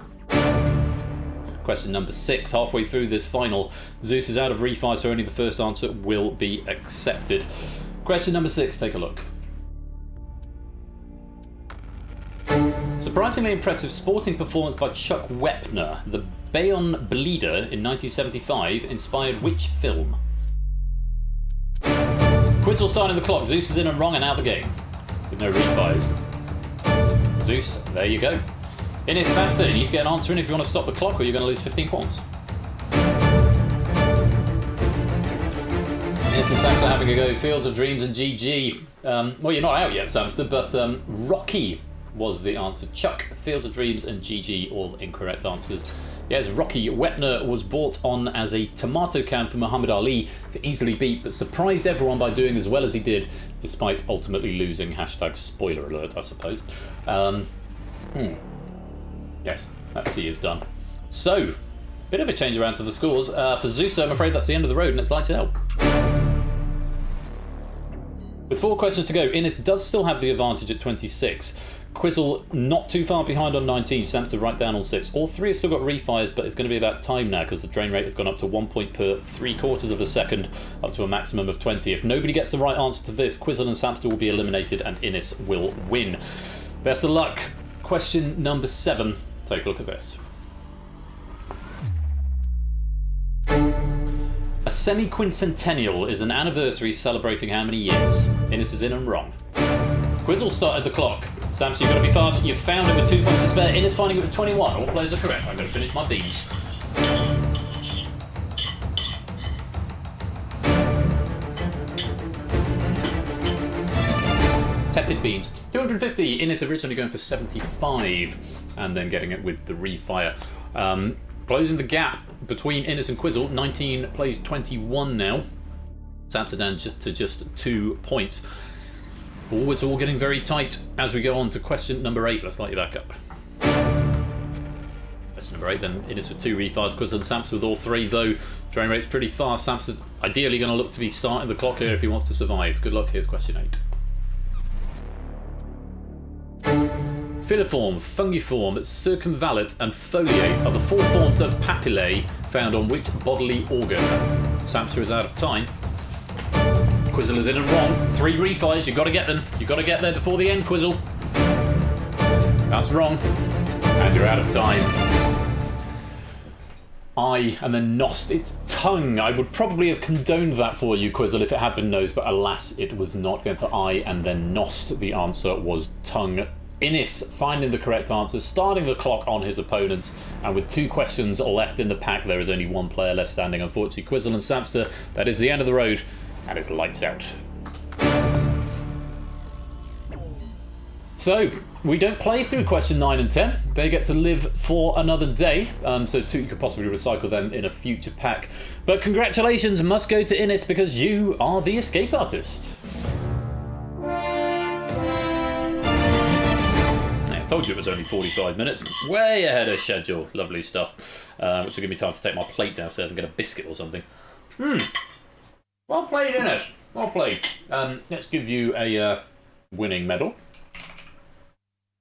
A: Question number 6, halfway through this final. Zeus is out of refire, so only the first answer will be accepted. Question number 6, take a look. Surprisingly impressive sporting performance by Chuck Wepner, the Bayonne Bleeder in 1975, inspired which film? Quizzle signing the clock. Zeus is in and wrong and out the game. With no refires. Zeus, there you go. Innes, Samster, you need to get an answer in if you want to stop the clock or you're going to lose 15 points. Innes and Samster having a go. Fields of Dreams and GG. Well, you're not out yet, Samster, but Rocky was the answer. Chuck, Fields of Dreams and GG, all incorrect answers. Yes, Rocky Wepner was brought on as a tomato can for Muhammad Ali to easily beat, but surprised everyone by doing as well as he did, despite ultimately losing. Hashtag spoiler alert, I suppose. Yes, that tea is done. So, bit of a change around to the scores. For Zeus, I'm afraid that's the end of the road, and it's lights out. With 4 questions to go, Innes does still have the advantage at 26. Quizzle not too far behind on 19, Samster right down on 6. All 3 have still got refires, but it's going to be about time now because the drain rate has gone up to 1 point per 3/4 of a second, up to a maximum of 20. If nobody gets the right answer to this, Quizzle and Samster will be eliminated and Innes will win. Best of luck. Question number 7. Take a look at this. A semi-quincentennial is an anniversary celebrating how many years? Innes is in and wrong. Quizzle started the clock. Samster, you've got to be fast. You've found it with 2 points to spare. Innes finding it with 21. All players are correct. I'm going to finish my beans. Tepid beans. 250. Innes originally going for 75 and then getting it with the refire. Closing the gap between Innes and Quizzle. 19 plays 21 now. Samster down just 2 points. Oh, it's all getting very tight as we go on to question number 8. Let's light you back up. Question number 8 then. Innes with 2 refires, Quizzle and Samster with all 3 though. Drain rate's pretty fast. Samster's ideally going to look to be starting the clock here if he wants to survive. Good luck, here's question 8. Filiform, fungiform, circumvallate and foliate are the 4 forms of papillae found on which bodily organ? Samster is out of time. Quizzle is in and wrong. 3 refires, you've got to get them. You've got to get there before the end, Quizzle. That's wrong. And you're out of time. I and then nost. It's tongue. I would probably have condoned that for you, Quizzle, if it had been nose, but alas, it was not. Going for I and then nost. The answer was tongue. Innis finding the correct answer, starting the clock on his opponents, and with 2 questions left in the pack, there is only 1 player left standing. Unfortunately, Quizzle and Sapster, that is the end of the road, and it's lights out. So, we don't play through question 9 and 10. They get to live for another day, so you could possibly recycle them in a future pack. But congratulations must go to Innis because you are the escape artist. I told you it was only 45 minutes. Way ahead of schedule. Lovely stuff. Which will give me time to take my plate downstairs and get a biscuit or something. Well played, Innis. Well played. Let's give you a winning medal.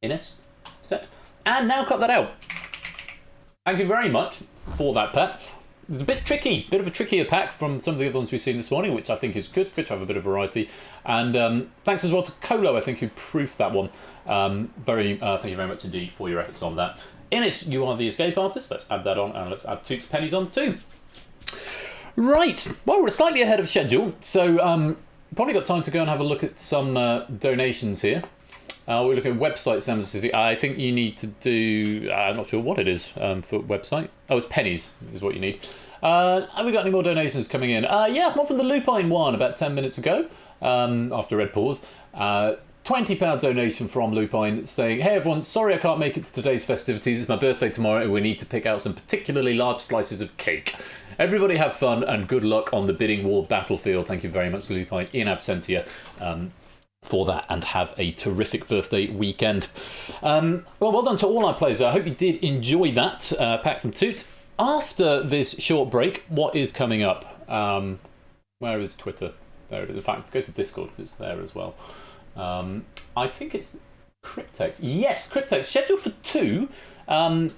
A: Innis, set. And now cut that out. Thank you very much for that pack. It's a bit tricky, bit of a trickier pack from some of the other ones we've seen this morning, which I think is good to have a bit of variety. And thanks as well to Colo, I think, who proofed that one. Thank you very much indeed for your efforts on that. Innis, you are the escape artist. Let's add that on, and let's add Toots Pennies on too. Right, well, we're slightly ahead of schedule, so probably got time to go and have a look at some donations here. We're looking at website sensitivity. I think you need to do, I'm not sure what it is for website. Oh, it's pennies is what you need. Have we got any more donations coming in? Yeah, one from the Lupine one about 10 minutes ago, after a red pause. £20 donation from Lupine saying, hey everyone, sorry I can't make it to today's festivities. It's my birthday tomorrow and we need to pick out some particularly large slices of cake. Everybody have fun and good luck on the bidding war battlefield. Thank you very much, Lupine, in absentia. For that, and have a terrific birthday weekend. Well done to all our players. I hope you did enjoy that pack from Toot. After this short break, what is coming up? Where is Twitter? There it is. In fact, let's go to Discord because it's there as well. I think it's Cryptex. Yes, Cryptex, scheduled for 2.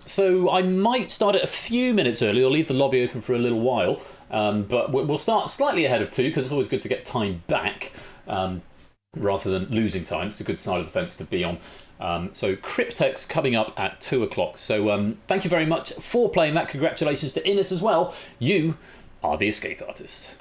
A: So I might start it a few minutes early. I'll leave the lobby open for a little while. But we'll start slightly ahead of 2 because it's always good to get time back. Rather than losing time. It's a good side of the fence to be on. So Cryptex coming up at 2 o'clock. So thank you very much for playing that. Congratulations to Innis as well. You are the escape artist.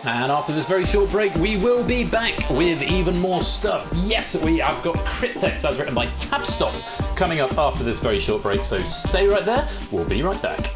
A: And after this very short break, we will be back with even more stuff. Yes, we have got Cryptex, as written by Tabstop, coming up after this very short break. So stay right there. We'll be right back.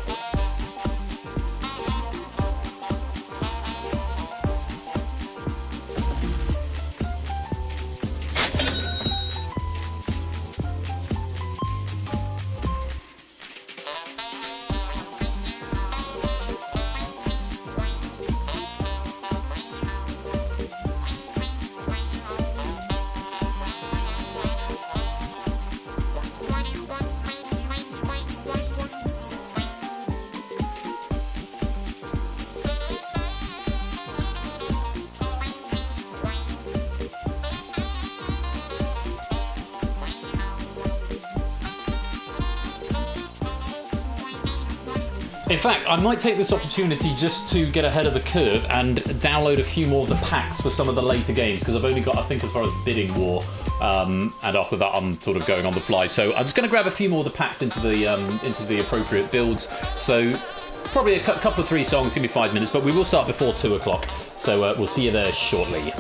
A: In fact, I might take this opportunity just to get ahead of the curve and download a few more of the packs for some of the later games, because I've only got, I think, as far as bidding war, and after that I'm sort of going on the fly. So I'm just going to grab a few more of the packs into the appropriate builds. So probably a couple of 3 songs, give me 5 minutes, but we will start before 2 o'clock. So we'll see you there shortly.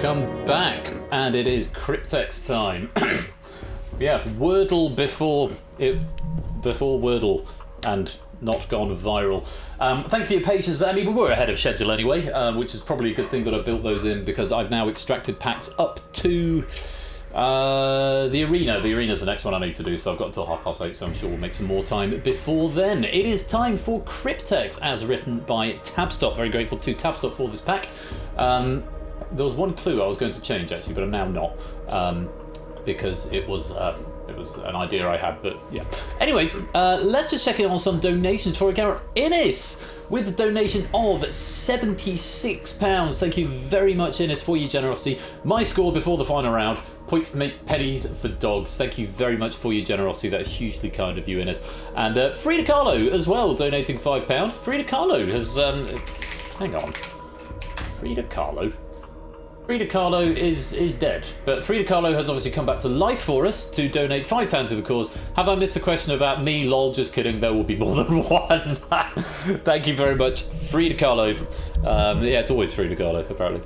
A: welcome back, and it is Cryptex time. Yeah, Wordle before Wordle and not gone viral. Thank you for your patience. I mean, we were ahead of schedule anyway, which is probably a good thing that I built those in, because I've now extracted packs up to the arena. The arena's the next one I need to do, so I've got until 8:30, so I'm sure we'll make some more time before then. It is time for Cryptex, as written by Tabstop. Very grateful to Tabstop for this pack. There was one clue I was going to change actually, but I'm now not, because it was an idea I had. But yeah. Anyway, let's just check in on some donations for Garrett Innes with a donation of £76. Thank you very much, Innes, for your generosity. My score before the final round. Points to make pennies for dogs. Thank you very much for your generosity. That is hugely kind of you, Innes. And Frida Kahlo as well, donating £5. Frida Kahlo has hang on. Frida Kahlo is dead, but Frida Kahlo has obviously come back to life for us to donate £5 to the cause. Have I missed the question about me? Lol, just kidding. There will be more than one. Thank you very much, Frida Kahlo. Yeah, it's always Frida Kahlo, apparently.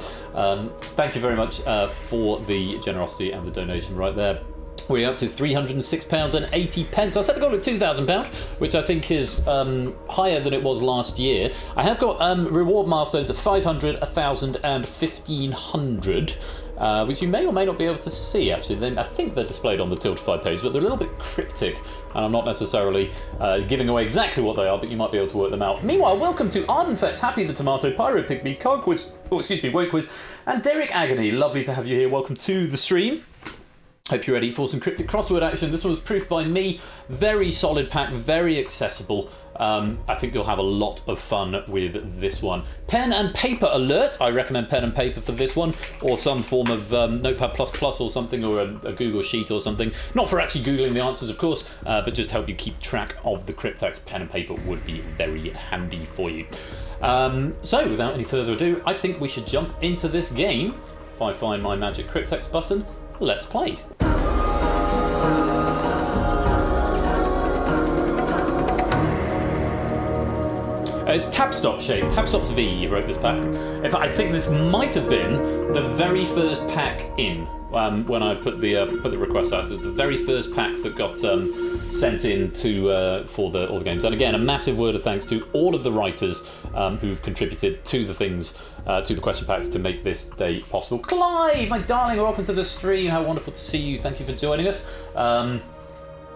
A: Thank you very much for the generosity and the donation right there. We're up to £306.80. I set the goal at £2,000, which I think is higher than it was last year. I have got reward milestones of 500, 1,000 and 1,500, which you may or may not be able to see, actually. I think they're displayed on the Tiltify page, but they're a little bit cryptic, and I'm not necessarily giving away exactly what they are, but you might be able to work them out. Meanwhile, welcome to Ardenfex, Happy the Tomato, Pyro Pygmy, Conquist, Woquiz, and Derek Agony. Lovely to have you here. Welcome to the stream. Hope you're ready for some cryptic crossword action. This one was proofed by me. Very solid pack, very accessible. I think you'll have a lot of fun with this one. Pen and paper alert. I recommend pen and paper for this one, or some form of Notepad++ or something, or a Google Sheet or something. Not for actually Googling the answers, of course, but just help you keep track of the Cryptex. Pen and paper would be very handy for you. So, without any further ado, I think we should jump into this game. If I find my magic Cryptex button, let's play. It's Tabstop shape. Tabstop's V wrote this pack. In fact, I think this might have been the very first pack in when I put the request out. It was the very first pack that got sent in to for all the games. And again, a massive word of thanks to all of the writers who've contributed to the things, to the question packs to make this day possible. Clive, my darling, welcome to the stream. How wonderful to see you. Thank you for joining us.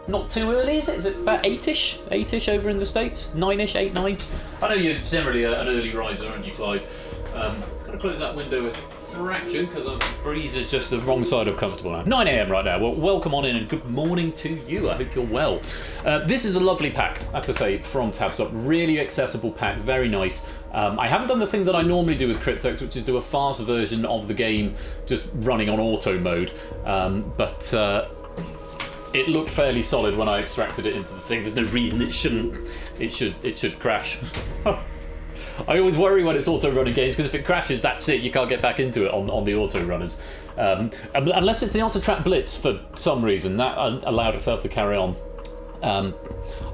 A: Not too early, is it? Is it about 8ish? 8ish over in the States? 9ish? 8, 9? I know you're generally an early riser, aren't you, Clive? Just going to close that window with fraction, because the breeze is just the wrong side of comfortable now. 9 a.m. right now. Well, welcome on in and good morning to you. I hope you're well. This is a lovely pack, I have to say, from Tabstop. Really accessible pack, very nice. I haven't done the thing that I normally do with Cryptex, which is do a fast version of the game just running on auto mode. But it looked fairly solid when I extracted it into the thing. There's no reason it shouldn't. It should crash. I always worry when it's auto-running games, because if it crashes, that's it. You can't get back into it on the auto-runners. Unless it's the answer track Blitz for some reason. That allowed itself to carry on. And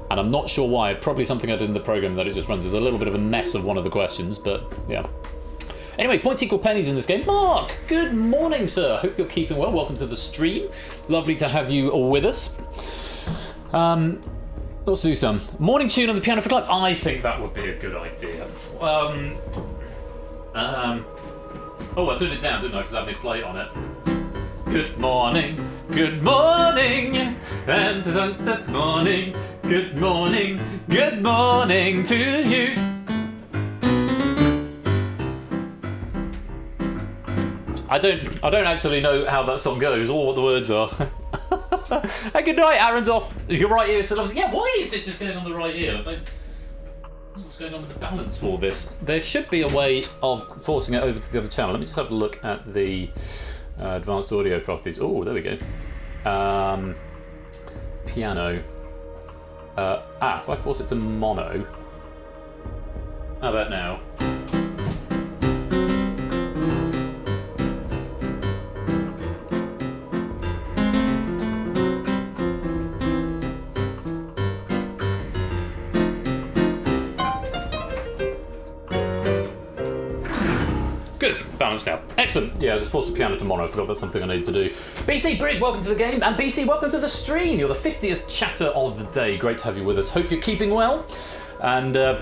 A: I'm not sure why. Probably something I did in the program that it just runs. There's a little bit of a mess of one of the questions, but yeah. Anyway, points equal pennies in this game. Mark, good morning, sir. Hope you're keeping well. Welcome to the stream. Lovely to have you with us. Let's do some morning tune on the piano for Clive. I think that would be a good idea. Oh, I turned it down, didn't I? Because I had me play on it. Good morning, and good morning, good morning to you. I don't actually know how that song goes or what the words are. Hey, good night, Aaron's off. Your right ear is still on. Yeah, why is it just going on the right ear? What's going on with the balance for this? There should be a way of forcing it over to the other channel. Let me just have a look at the advanced audio properties. Oh, there we go. Piano. If I force it to mono. How about now? Good. balanced now. Excellent. Yeah, there's a force of piano tomorrow. I forgot that's something I need to do. BC Brig, welcome to the game. And BC, welcome to the stream. You're the 50th chatter of the day. Great to have you with us. Hope you're keeping well. And and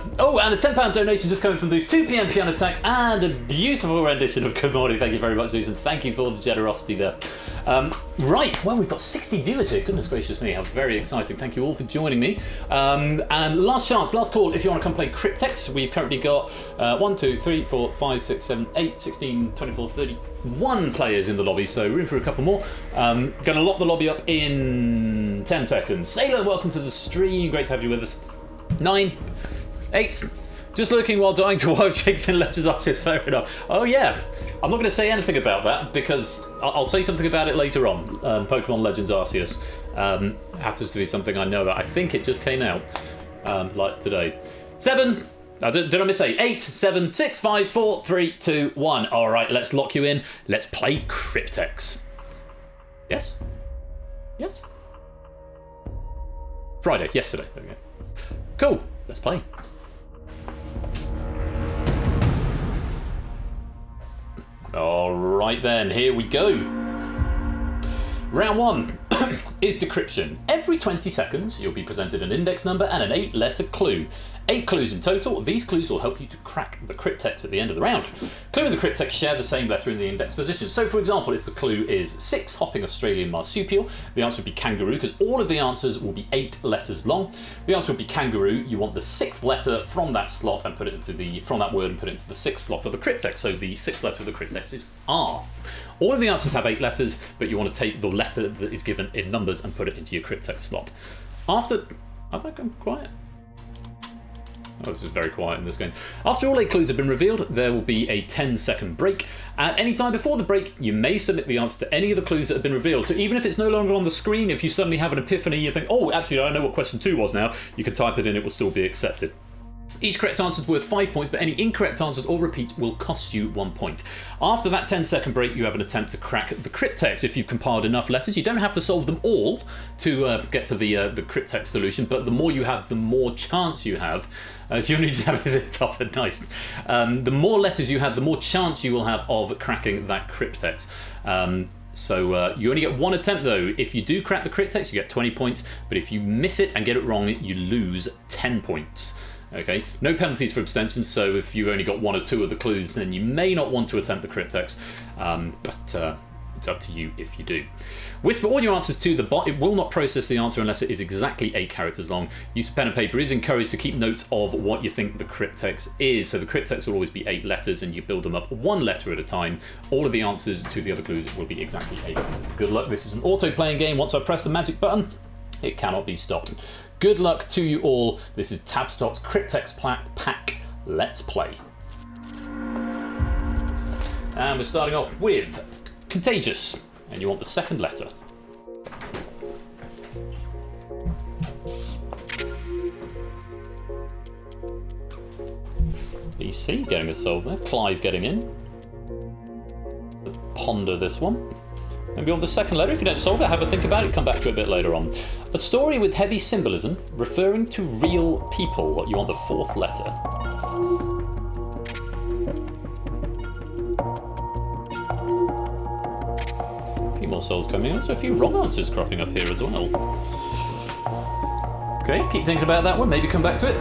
A: a £10 donation just coming from those 2 PM piano attacks and a beautiful rendition of Good Morning. Thank you very much, Susan. Thank you for the generosity there. Right, well, we've got 60 viewers here. Goodness gracious me, how very exciting. Thank you all for joining me. And last chance, last call, if you want to come play Cryptex. We've currently got 1, 2, 3, 4, 5, 6, 7, 8, 16, 24, 31 players in the lobby, so room for a couple more. Going to lock the lobby up in 10 seconds. Sailor, welcome to the stream. Great to have you with us. 9, 8, just looking while dying to wild chicks in Legends Arceus, fair enough. Oh yeah, I'm not going to say anything about that because I'll say something about it later on. Pokemon Legends Arceus happens to be something I know about. I think it just came out, like today. 7, did I miss 8? 8, 7, 6, 5, 4, 3, 2, 1. Alright, let's lock you in. Let's play Cryptex. Yes? Yes? Friday, yesterday, there we go. Cool, let's play. Alright then, here we go. Round 1 is decryption. Every 20 seconds, you'll be presented an index number and an 8-letter clue. 8 clues in total. These clues will help you to crack the cryptex at the end of the round. Clue and the cryptex share the same letter in the index position. So, for example, if the clue is 6, hopping Australian marsupial, the answer would be kangaroo, because all of the answers will be 8 letters long. The answer would be kangaroo. You want the 6th letter from that slot and put it into from that word and put it into the 6th slot of the cryptex. So the 6th letter of the cryptex is R. All of the answers have 8 letters, but you want to take the letter that is given in numbers and put it into your cryptex slot. Have I gone quiet? Oh, this is very quiet in this game. After all 8 clues have been revealed, there will be a 10-second break. At any time before the break, you may submit the answer to any of the clues that have been revealed. So even if it's no longer on the screen, if you suddenly have an epiphany, you think, oh, actually, I know what question 2 was now, you can type it in, it will still be accepted. Each correct answer is worth 5 points, but any incorrect answers or repeats will cost you 1 point. After that 10-second break, you have an attempt to crack the cryptex. If you've compiled enough letters, you don't have to solve them all to get to the cryptex solution, but the more you have, the more chance you have. So you need to have it tough and nice. The more letters you have, the more chance you will have of cracking that cryptex. So you only get 1 attempt though. If you do crack the cryptex, you get 20 points, but if you miss it and get it wrong, you lose 10 points. Okay, no penalties for abstention, so if you've only got 1 or 2 of the clues, then you may not want to attempt the cryptex, but it's up to you if you do. Whisper all your answers to the bot. It will not process the answer unless it is exactly 8 characters long. Use of pen and paper is encouraged to keep notes of what you think the cryptex is. So the cryptex will always be 8 letters and you build them up 1 letter at a time. All of the answers to the other clues will be exactly 8 letters. Good luck. This is an auto-playing game. Once I press the magic button, it cannot be stopped. Good luck to you all. This is Tabstock's Cryptex Pack. Let's play. And we're starting off with Contagious. And you want the 2nd letter. BC getting a solve there. Clive getting in. Let's ponder this one. Maybe on the 2nd letter, if you don't solve it, have a think about it, come back to it a bit later on. A story with heavy symbolism, referring to real people. You want the 4th letter. A few more souls coming in, so a few wrong answers cropping up here as well. Okay, keep thinking about that one, maybe come back to it.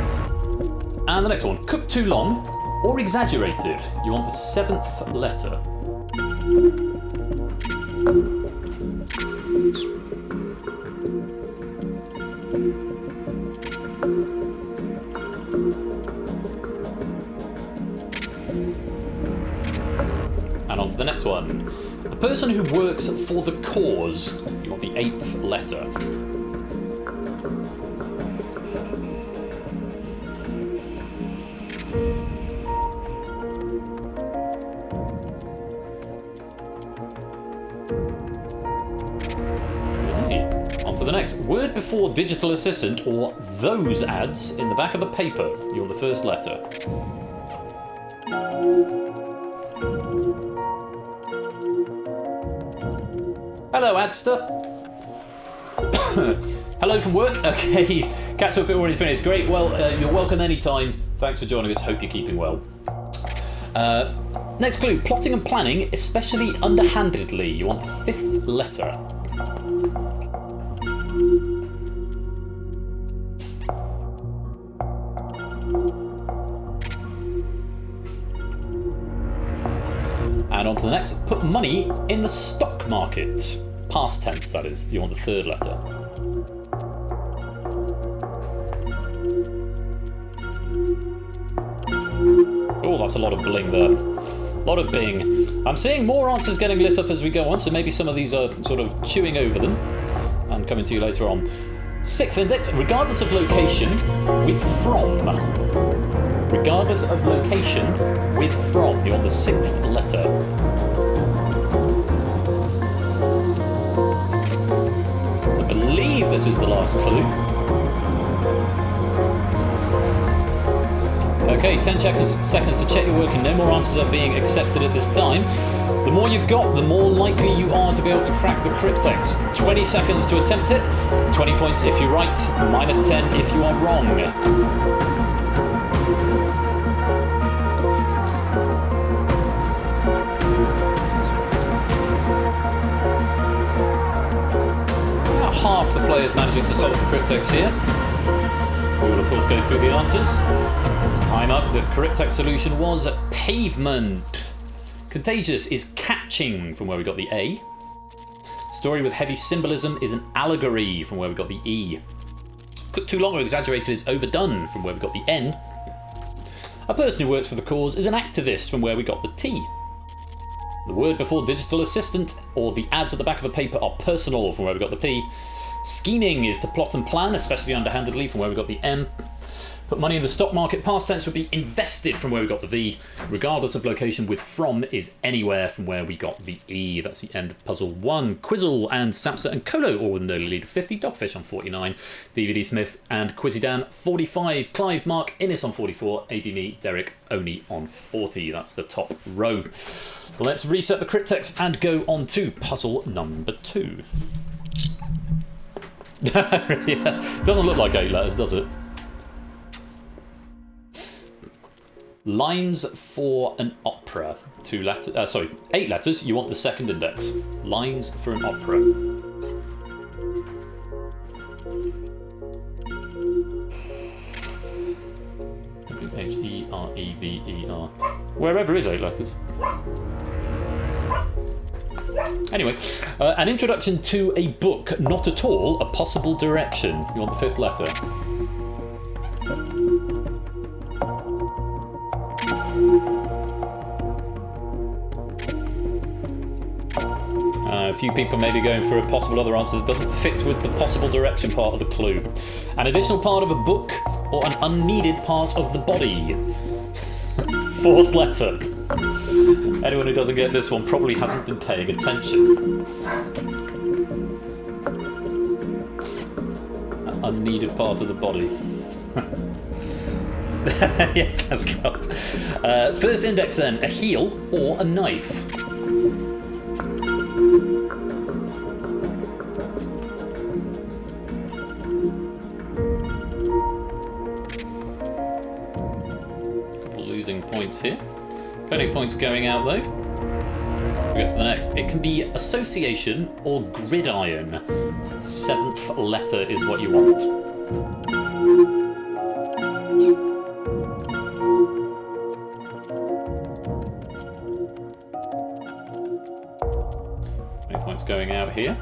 A: And the next one, cooked too long or exaggerated. You want the 7th letter. And on to the next one. The person who works for the cause. You want the 8th letter. The next, word before digital assistant or those ads in the back of the paper. You want the 1st letter. Hello, Adster. Hello from work. Okay, catch up, already finished. Great. Well, you're welcome anytime. Thanks for joining us. Hope you're keeping well. Next clue, plotting and planning, especially underhandedly. You want the 5th letter. And on to the next, put money in the stock market. Past tense, that is. You want the 3rd letter. Oh, that's a lot of bling there. A lot of bing. I'm seeing more answers getting lit up as we go on, so maybe some of these are sort of chewing over them and coming to you later on. 6th index, regardless of location, with from. Regardless of location, with from. You want the 6th letter. I believe this is the last clue. Okay, 10 seconds to check your working. No more answers are being accepted at this time. The more you've got, the more likely you are to be able to crack the Cryptex. 20 seconds to attempt it. 20 points if you're right, minus 10 if you are wrong. About half the players managing to solve the Cryptex here. We will of course go through the answers. It's time up. The Cryptex solution was pavement. Contagious is catching, from where we got the A. Story with heavy symbolism is an allegory, from where we got the E. Too long or exaggerated is overdone, from where we got the N. A person who works for the cause is an activist, from where we got the T. The word before digital assistant or the ads at the back of a paper are personal, from where we got the P. Scheming is to plot and plan, especially underhandedly, from where we got the M. Put money in the stock market, past tense would be invested, from where we got the V. Regardless of location, with from is anywhere, from where we got the E. That's the end of puzzle 1. Quizzle and Samsa and Colo all with an early lead of 50. Dogfish on 49. DVD Smith and Quizzy Dan 45. Clive, Mark, Innes on 44. AB Me, Derek, Oni on 40. That's the top row. Let's reset the Cryptex and go on to puzzle number 2. Yeah, doesn't look like 8 letters, does it? Lines for an opera. 8 letters. You want the 2nd index. Lines for an opera. Wherever. Wherever is 8 letters. Anyway, an introduction to a book, not at all a possible direction. You want the 5th letter. A few people may be going for a possible other answer that doesn't fit with the possible direction part of the clue. An additional part of a book or an unneeded part of the body. 4th letter. Anyone who doesn't get this one probably hasn't been paying attention. An unneeded part of the body. Yes, that's up. 1st index then, a heel or a knife. Losing points here. Plenty of points going out though. We get to the next. It can be association or gridiron. 7th letter is what you want. Plenty of points going out here.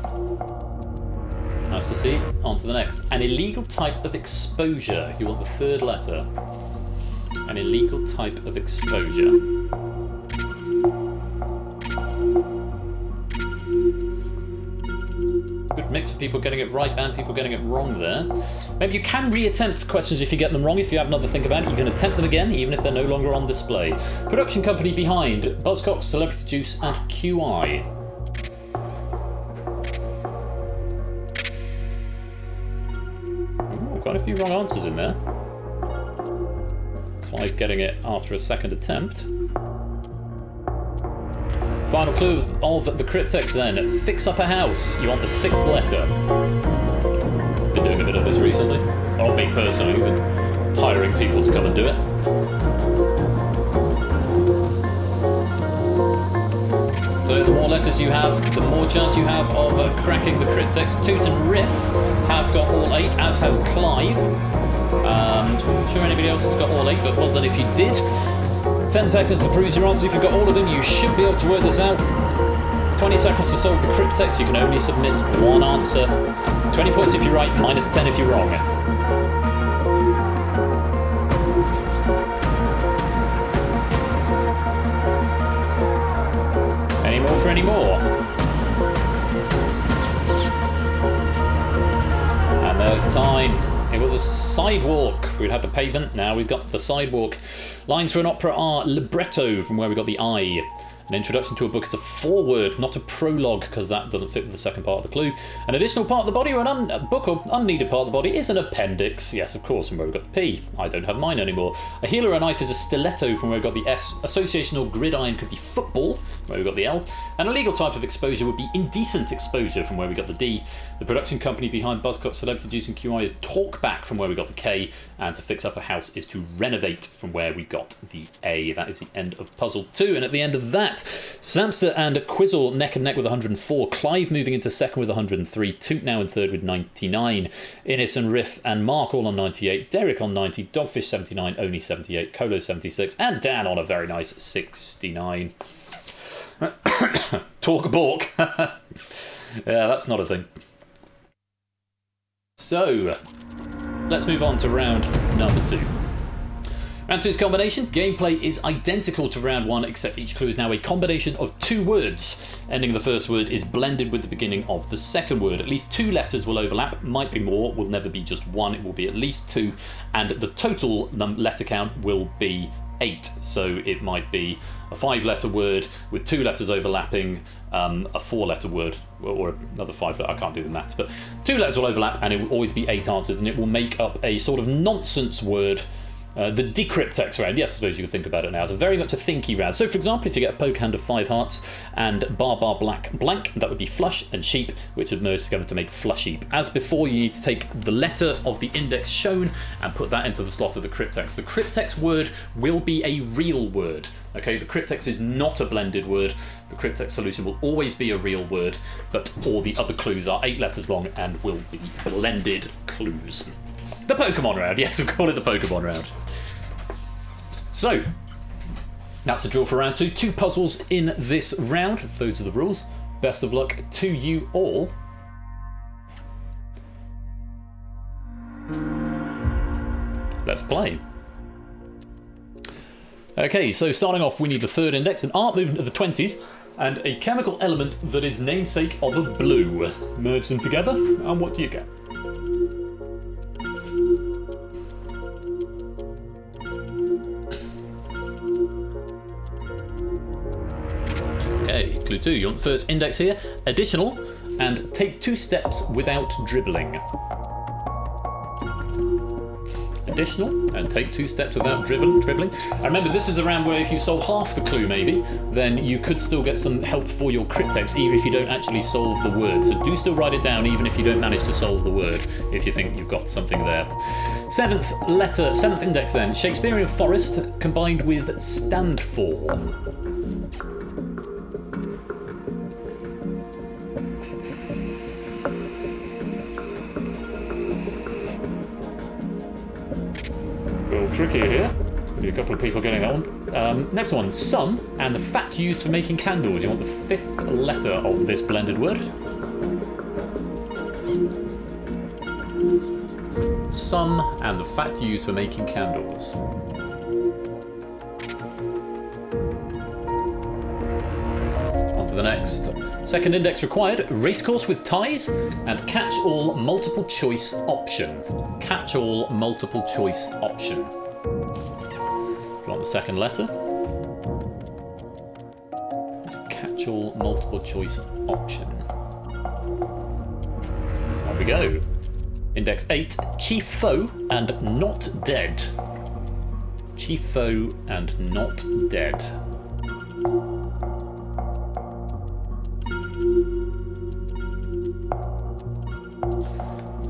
A: Nice to see. On to the next. An illegal type of exposure. You want the 3rd letter. An illegal type of exposure. Good mix of people getting it right and people getting it wrong there. Maybe you can re-attempt questions if you get them wrong. If you have another think about it, you can attempt them again, even if they're no longer on display. Production company behind Buzzcocks, Celebrity Juice and QI. Ooh, quite a few wrong answers in there. Clive getting it after a 2nd attempt. Final clue of the Cryptex then. Fix up a house. You want the 6th letter. Been doing a bit of this recently. Not me personally, but hiring people to come and do it. more letters you have, the more chance you have of cracking the Cryptex. Tooth and Riff have got all 8, as has Clive. I'm sure anybody else has got all 8, but well done if you did. 10 seconds to prove your answer. If you've got all of them, you should be able to work this out. 20 seconds to solve the Cryptex. You can only submit one answer. 20 points if you're right, minus 10 if you're wrong. Any more for any more? And there's time. It was a sidewalk. We'd had the pavement, now we've got the sidewalk. Lines for an opera are libretto, from where we got the I. An introduction to a book is a foreword, not a prologue, because that doesn't fit with the second part of the clue. An additional part of the body, or a book or unneeded part of the body, is an appendix. Yes, of course, from where we got the P. I don't have mine anymore. A heel or a knife is a stiletto, from where we got the S. Association or gridiron could be football, where we got the L. And a legal type of exposure would be indecent exposure, from where we got the D. The production company behind Buzzcut, Celebrity Juice and QI is Talkback, from where we got the K. And to fix up a house is to renovate, from where we got the A. That is the end of puzzle 2. And at the end of that, Samster and Quizzle neck and neck with 104. Clive moving into second with 103. Toot now in third with 99. Innes and Riff and Mark all on 98. Derek on 90. Dogfish 79. Only 78. Colo 76. And Dan on a very nice 69. Talk a balk. Yeah, that's not a thing. So, let's move on to round number 2. Round 2's combination. Gameplay is identical to round 1, except each clue is now a combination of 2 words. Ending of the first word is blended with the beginning of the second word. At least 2 letters will overlap, might be more, will never be just 1, it will be at least 2, and the total letter count will be 8. So it might be a 5-letter word with 2 letters overlapping, a 4-letter word, or another 5 letter, I can't do the maths, but 2 letters will overlap and it will always be 8 answers, and it will make up a sort of nonsense word. The Decryptex round, yes, I suppose you could think about it now. It's very much a thinky round. So, for example, if you get a poke hand of 5 hearts and bar black blank, that would be flush and sheep, which would merge together to make flush sheep. As before, you need to take the letter of the index shown and put that into the slot of the Cryptex. The Cryptex word will be a real word. Okay, the Cryptex is not a blended word. The Cryptex solution will always be a real word, but all the other clues are 8 letters long and will be blended clues. The Pokemon round, yes, we'll call it the Pokemon round. So, that's the draw for round 2. 2 puzzles in this round. Those are the rules. Best of luck to you all. Let's play. Okay, so starting off, we need the third index, an art movement of the 20s, and a chemical element that is namesake of a blue. Merge them together, and what do you get? Okay, clue 2, you want the first index here. Additional, and take 2 steps without dribbling. Additional, and take 2 steps without dribbling. And remember, this is a round where if you solve half the clue maybe, then you could still get some help for your Cryptex, even if you don't actually solve the word. So do still write it down, even if you don't manage to solve the word, if you think you've got something there. 7th index then. Shakespearean forest combined with stand for. Tricky here. Maybe a couple of people getting that one. Next one, sun and the fat used for making candles. You want the 5th letter of this blended word. Sun and the fat used for making candles. On to the next. Second index required, racecourse with ties and catch-all multiple choice option. Catch-all multiple choice option. You want the second letter? Catch-all multiple choice option. There we go. Index 8, chief foe and not dead. Chief foe and not dead.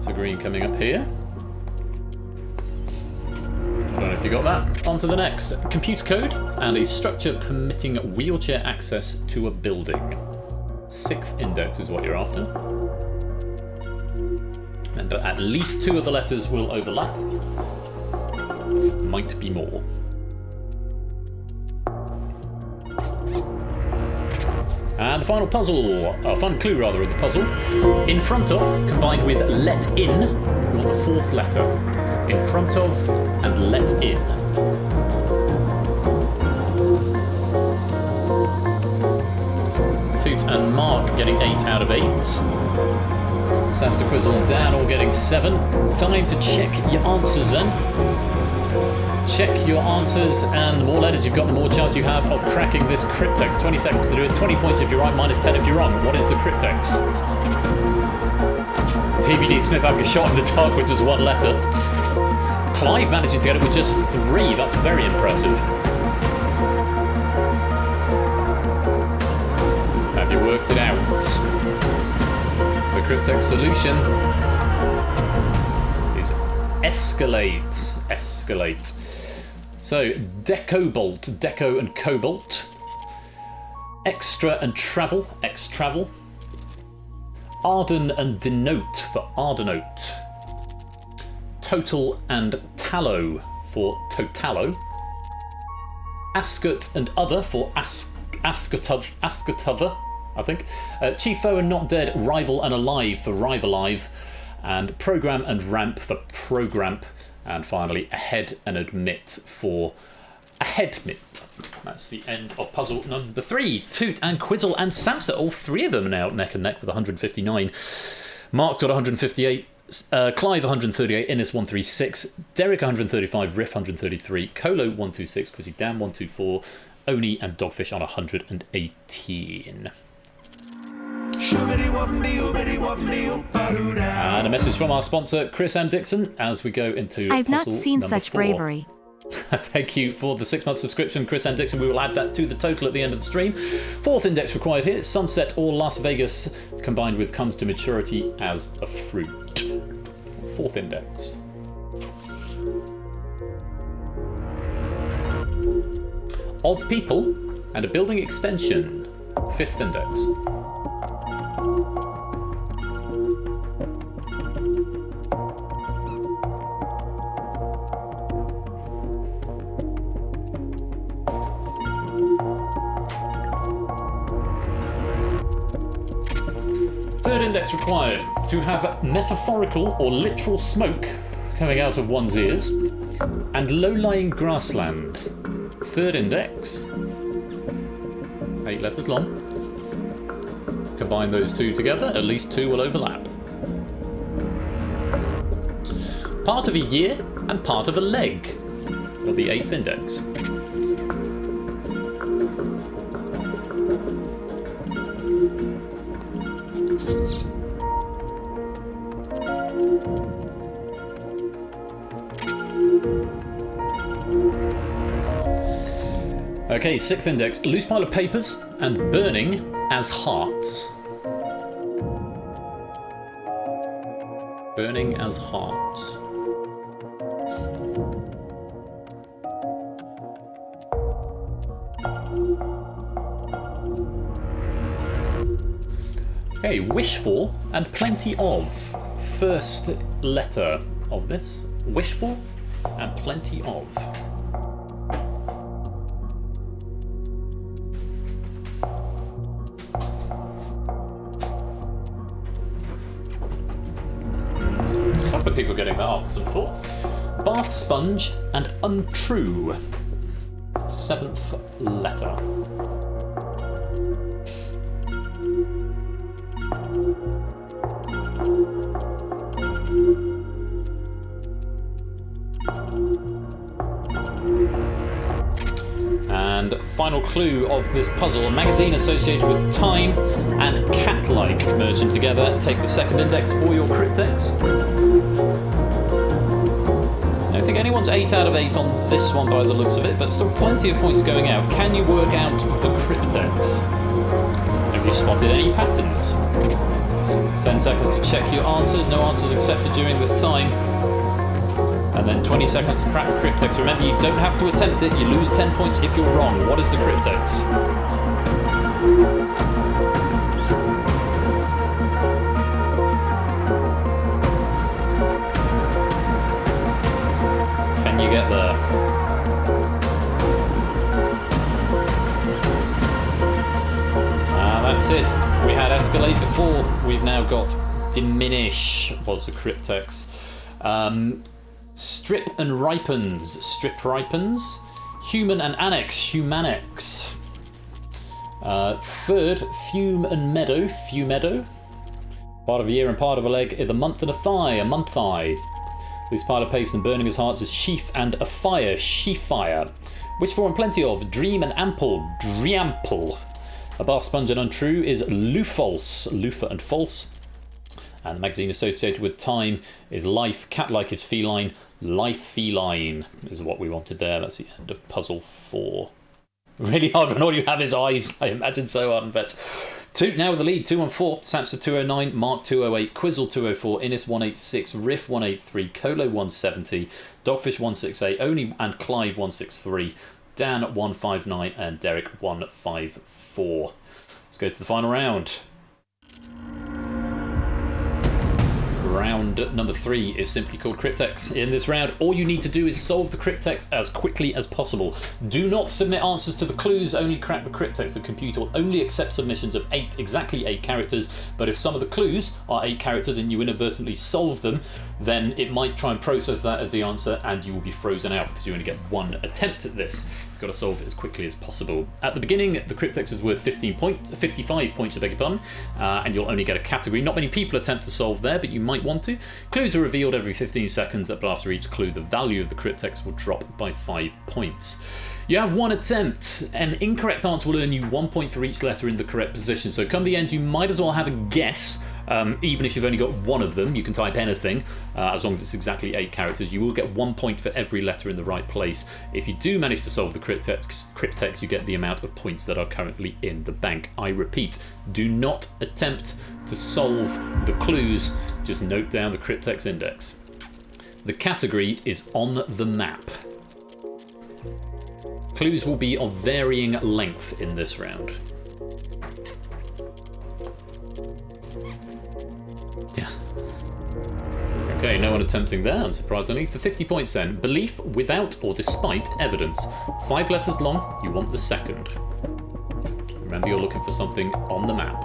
A: So green coming up here. I don't know if you got that. On to the next. Computer code and a structure permitting wheelchair access to a building. 6th index is what you're after. And at least 2 of the letters will overlap. Might be more. And the final puzzle, final clue rather of the puzzle. In front of, combined with let in, you want the 4th letter. In front of and let in. Toot and Mark getting 8 out of 8. Sounds to Quizzle and Dan all getting 7. Time to check your answers then. Check your answers, and the more letters you've got, the more chance you have of cracking this Cryptex. 20 seconds to do it. 20 points if you're right, minus 10 if you're wrong. What is the Cryptex? TBD Smith having a shot in the dark with just 1 letter. Clive managing to get it with just 3. That's very impressive. Have you worked it out? The Cryptex solution is escalate. Escalate. So, Decobolt, Deco and Cobalt. Extra and Travel, X-Travel. Arden and Denote for Ardenote. Total and Tallow for Totalo. Ascot and Other for Ascotother, I think. Chief Foe and Not Dead, Rival and Alive for Rivalive. And Program and Ramp for Programp. And finally, Ahead and Admit for Aheadmit. That's the end of puzzle number 3. Toot and Quizzle and Samsa, all 3 of them are now neck and neck with 159. Mark's got 158. Clive 138, Innes 136, Derek 135, Riff 133, Colo 126, Quizzy Dan 124, Oni and Dogfish on 118. And a message from our sponsor, Chris M. Dixon, as we go into
G: I've not
A: puzzle
G: seen
A: number
G: such
A: 4.
G: bravery.
A: Thank you for the 6-month subscription, Chris M. Dixon. We will add that to the total at the end of the stream. 4th index required here, Sunset or Las Vegas, combined with comes to maturity as a fruit. 4th index. Of people and a building extension. 5th index. Third index required, to have metaphorical or literal smoke coming out of one's ears, and low-lying grassland. 3rd index, 8 letters long. Combine those 2 together, at least 2 will overlap. Part of a year and part of a leg, or the 8th index. Okay, 6th index, loose pile of papers and burning as hearts. Burning as hearts. Okay, wish for and plenty of. First letter of this. Wish for and plenty of. People getting that after some thought. Bath sponge and untrue. 7th letter. And final clue of this puzzle, a magazine associated with time and cat-like merging together. Take the 2nd index for your Cryptex. I don't think anyone's 8 out of 8 on this one by the looks of it, but still plenty of points going out. Can you work out the Cryptex? Have you spotted any patterns? 10 seconds to check your answers. No answers accepted during this time. And then 20 seconds to crack the Cryptex. Remember, you don't have to attempt it. You lose 10 points if you're wrong. What is the Cryptex? That's it. We had Escalate before. We've now got Diminish was the Cryptex. Strip and Ripens. Strip Ripens. Human and Annex. Humanex. Third, Fume and Meadow. Fumeadow. Part of a year and part of a leg is a month and a thigh. A month thigh. Loose pile of papers and burning his hearts is Sheaf and a fire. Sheaf fire. Wish for and plenty of. Dream and ample. Dreample. A bath sponge and untrue is Lufalse. Lufa and false. And the magazine associated with time is Life. Cat-like is feline. Life feline is what we wanted there. That's the end of puzzle 4. Really hard when all you have is eyes. I imagine so, Arden Vet. Now with the lead, 214, Samster 209, Mark 208, Quizzle 204, Innis 186, Riff 183, Colo 170, Dogfish 168, Oni and Clive 163, Dan 159, and Derek 154. Let's go to the final round. Round number 3 is simply called Cryptex. In this round, all you need to do is solve the Cryptex as quickly as possible. Do not submit answers to the clues, only crack the Cryptex. The computer will only accept submissions of exactly 8 characters, but if some of the clues are 8 characters and you inadvertently solve them, then it might try and process that as the answer and you will be frozen out because you only get 1 attempt at this. You've got to solve it as quickly as possible. At the beginning, the Cryptex is worth 55 points, I beg your pardon, and you'll only get a category. Not many people attempt to solve there, but you might want to. Clues are revealed every 15 seconds, but after each clue, the value of the Cryptex will drop by 5 points. You have 1 attempt. An incorrect answer will earn you 1 point for each letter in the correct position. So come the end, you might as well have a guess. Even if you've only got 1 of them, you can type anything, as long as it's exactly 8 characters. You will get 1 point for every letter in the right place. If you do manage to solve the Cryptex, you get the amount of points that are currently in the bank. I repeat, do not attempt to solve the clues, just note down the Cryptex index. The category is on the map. Clues will be of varying length in this round. Okay, no one attempting there, unsurprisingly. For 50 points then, belief without or despite evidence. 5 letters long, you want the second. Remember, you're looking for something on the map.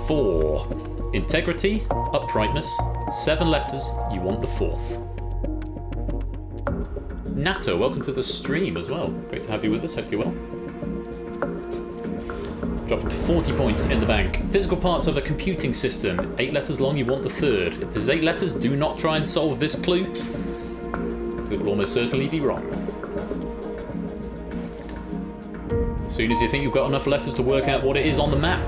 A: 4. Integrity, uprightness. 7 letters, you want the 4th. Natto, welcome to the stream as well. Great to have you with us, hope you're well. Dropping to 40 points in the bank. Physical parts of a computing system. 8 letters long, you want the 3rd. If there's 8 letters, do not try and solve this clue. It will almost certainly be wrong. As soon as you think you've got enough letters to work out what it is on the map,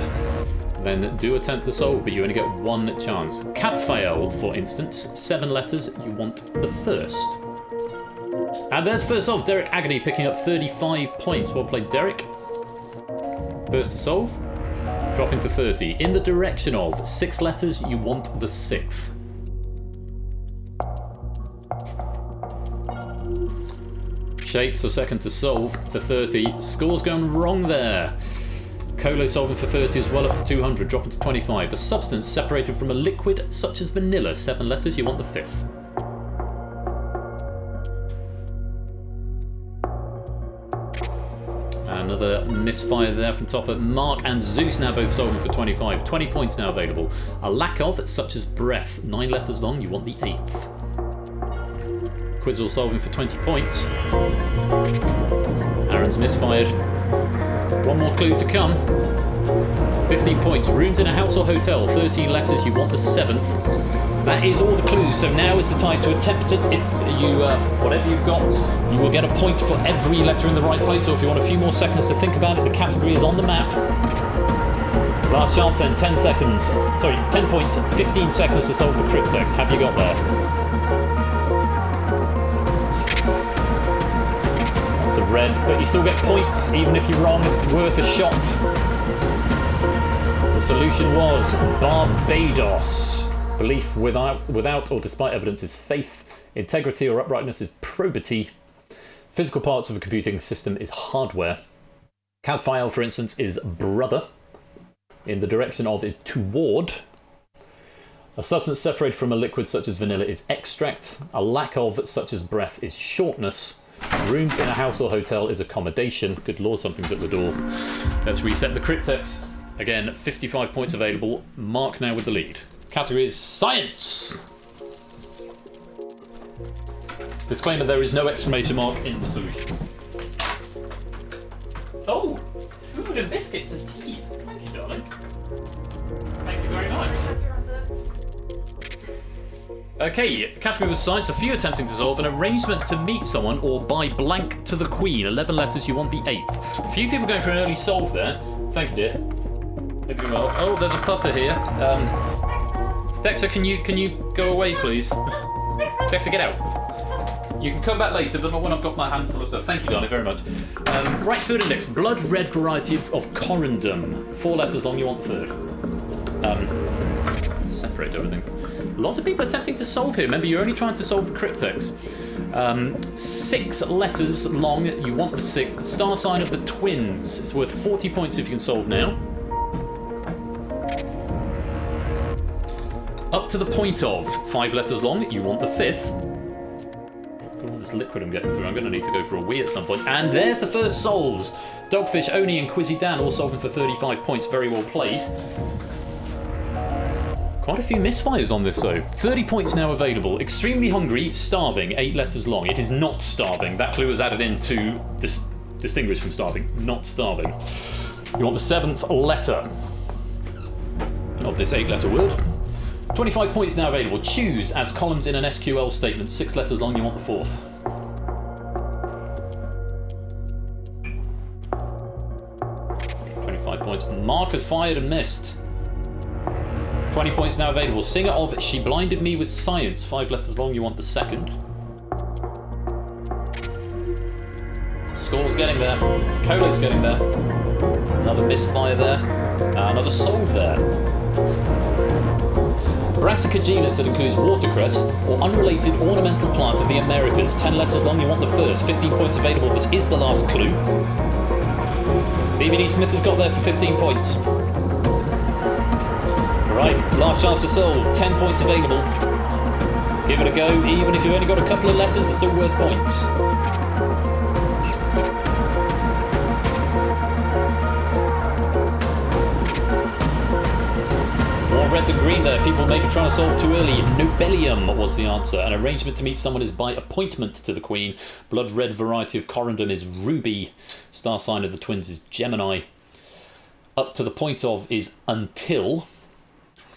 A: then do attempt to solve, but you only get 1 chance. Catfail, for instance. 7 letters, you want the 1st. And there's first off, Derek Agony picking up 35 points. Well played, Derek. First to solve, dropping to 30. In the direction of 6 letters, you want the 6th. Shapes are second to solve for 30. Scores going wrong there. Colo solving for 30 as well, up to 200, dropping to 25. A substance separated from a liquid such as vanilla. 7 letters, you want the 5th. Another misfire there from top of Mark and Zeus, now both solving for 25. 20 points now available. A lack of, such as breath. 9 letters long, you want the 8th. Quizzle solving for 20 points. Aaron's misfired. 1 more clue to come. 15 points. Rooms in a house or hotel. 13 letters, you want the 7th. That is all the clues, so now is the time to attempt it. If you, whatever you've got, you will get a point for every letter in the right place, or if you want a few more seconds to think about it, the category is on the map. Last chance then, 10 seconds. Sorry, 10 points, 15 seconds to solve the Cryptex. Have you got there? Lots of red, but you still get points, even if you're wrong, worth a shot. The solution was Barbados. Belief without or despite evidence is faith. Integrity or uprightness is probity. Physical parts of a computing system is hardware. Cadfile, for instance, is brother. In the direction of is toward. A substance separated from a liquid such as vanilla is extract. A lack of such as breath is shortness. Rooms in a house or hotel is accommodation. Good lord, something's at the door. Let's reset the Cryptex. Again, 55 points available. Mark now with the lead. Category is science. Disclaimer, there is no exclamation mark in the solution. Oh, food and biscuits and tea. Thank you, darling. Thank you very much. Okay, category was science. A few attempting to solve an arrangement to meet someone or buy blank to the Queen. 11 letters, you want the 8th. A few people going for an early solve there. Thank you, dear. Hope you're well. Oh, there's a pupper here. Dexter, can you go away, please? Dexter, get out. You can come back later, but not when I've got my hand full of stuff. Thank you, darling, very much. Right, third index. Blood red variety of corundum. 4 letters long, you want the third. Separate everything. Lots of people attempting to solve here. Remember, you're only trying to solve the Cryptex. 6 letters long, you want the 6th. Star sign of the twins. It's worth 40 points if you can solve now. Up to the point of 5 letters long, you want the 5th. Look at all this liquid I'm getting through. I'm going to need to go for a wee at some point. And there's the first solves. Dogfish, Oni, and Quizzy Dan all solving for 35 points. Very well played. Quite a few misfires on this though. 30 points now available. Extremely hungry, starving, 8 letters long. It is not starving. That clue was added in to distinguish from starving. Not starving. You want the 7th letter of this 8-letter word. 25 points now available. Choose as columns in an SQL statement. 6 letters long, you want the 4th. Points. Mark has fired and missed. 20 points now available. Singer of She Blinded Me with Science. 5 letters long, you want the 2nd. Score's getting there. Colo's getting there. Another misfire there. Another solve there. Brassica genus that includes watercress or unrelated ornamental plant of the Americas. 10 letters long, you want the 1st. 15 points available. This is the last clue. BBD Smith has got there for 15 points. Right, last chance to solve. 10 points available. Give it a go. Even if you've only got a couple of letters, it's still worth points. More red than green there. People maybe trying to solve too early. Nobelium was the answer. An arrangement to meet someone is by appointment to the Queen. Blood red variety of corundum is ruby. Star sign of the twins is Gemini. Up to the point of is until.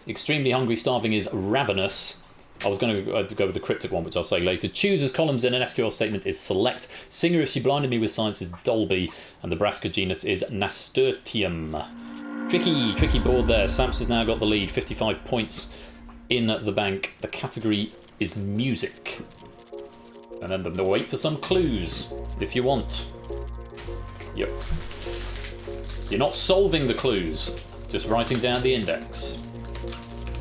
A: Extremely hungry, starving is ravenous. I was going to go with the cryptic one, which I'll say later. Choose as columns in an SQL statement is select. Singer, if she blinded me with science, is Dolby. And the Brassica genus is Nasturtium. Tricky board there. Samps has now got the lead. 55 points in the bank. The category is music. And then wait for some clues, if you want. Yep. You're not solving the clues, just writing down the index.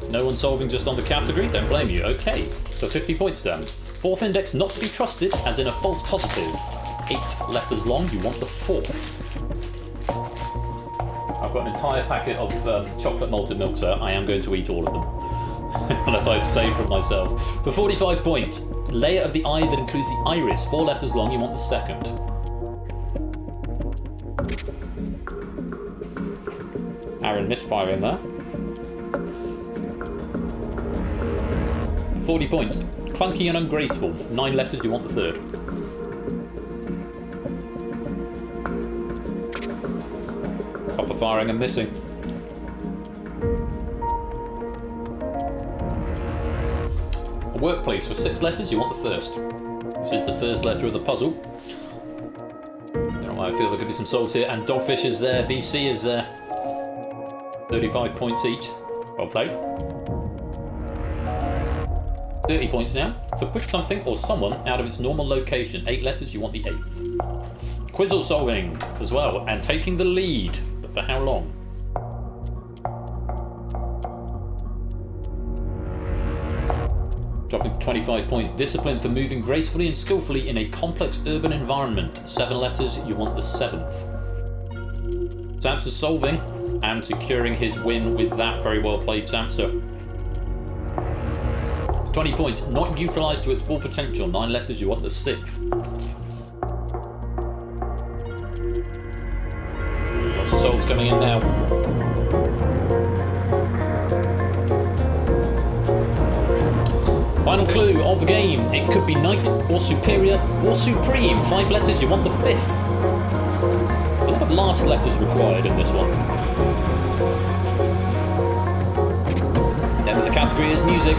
A: No one solving just on the category? Don't blame you. Okay, so 50 points then. 4th index, not to be trusted, as in a false positive. 8 letters long, you want the 4th. I've got an entire packet of chocolate malted milk, sir. I am going to eat all of them. Unless I save from myself. For 45 points, layer of the eye that includes the iris. 4 letters long, you want the 2nd. Aaron misfiring there. 40 points. Clunky and ungraceful. 9 letters, you want the 3rd. Copper firing and missing. A workplace for 6 letters, you want the 1st. This is the 1st letter of the puzzle. Don't know why I feel there could be some souls here. And Dogfish is there, BC is there. 35 points each. Well played. 30 points now. To push something or someone out of its normal location. 8 letters, you want the 8th. Quizzle solving as well, and taking the lead. But for how long? Dropping 25 points. Discipline for moving gracefully and skillfully in a complex urban environment. 7 letters, you want the 7th. Samster solving and securing his win with that. Very well played, Samster. 20 points, not utilised to its full potential. 9 letters, you want the 6th. souls coming in now. Final clue of the game. It could be knight or superior or supreme. 5 letters, you want the 5th. A lot of last letters required in this one. Then the category is music.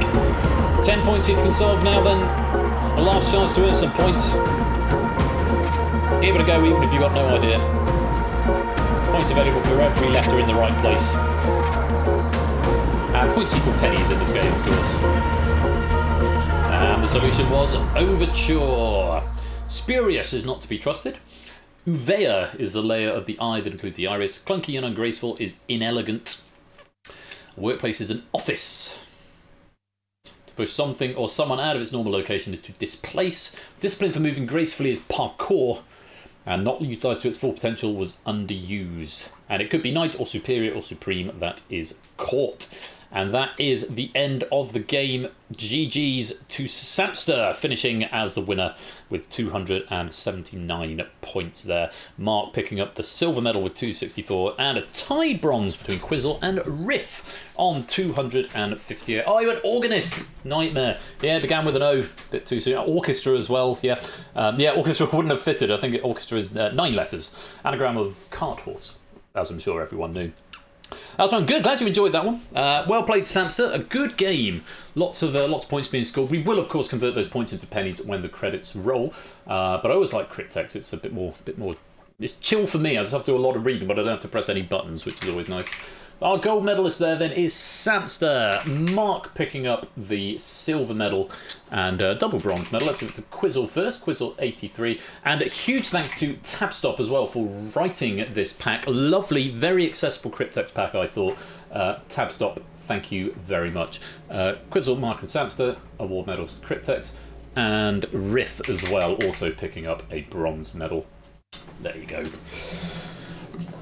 A: 10 points if you can solve now then. A last chance to earn some points. Give it a go even if you've got no idea. Points available for every letter in the right place. And points equal pennies in this game, of course. And the solution was Overture. Spurious is not to be trusted. Uvea is the layer of the eye that includes the iris. Clunky and ungraceful is inelegant. Workplace is an office. To push something or someone out of its normal location is to displace. Discipline for moving gracefully is parkour. And not utilised to its full potential was underused. And it could be knight or superior or supreme. That is court. And that is the end of the game. GG's to Samster, finishing as the winner with 279 points there. Mark picking up the silver medal with 264, and a tied bronze between Quizzle and Riff on 258. Oh, you went organist. Nightmare. Yeah, it began with an O. Bit too soon. Orchestra as well, yeah. Orchestra wouldn't have fitted. I think orchestra is 9 letters. Anagram of cart horse, as I'm sure everyone knew. That's one. Good. Glad you enjoyed that one. Well played, Samster. A good game. Lots of points being scored. We will, of course, convert those points into pennies when the credits roll. But I always like Cryptex. It's a bit more. It's chill for me. I just have to do a lot of reading, but I don't have to press any buttons, which is always nice. Our gold medalist there then is Samster. Mark picking up the silver medal and double bronze medal. Let's move to Quizzle first. Quizzle 83. And a huge thanks to Tabstop as well for writing this pack. Lovely, very accessible Cryptex pack, I thought. Tabstop, thank you very much. Quizzle, Mark and Samster, award medals for Cryptex. And Riff as well, also picking up a bronze medal. There you go.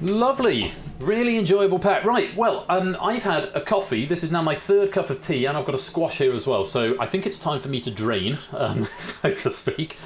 A: Lovely. Really enjoyable pack. Right, well, I've had a coffee. This is now my 3rd cup of tea, and I've got a squash here as well. So I think it's time for me to drain, so to speak.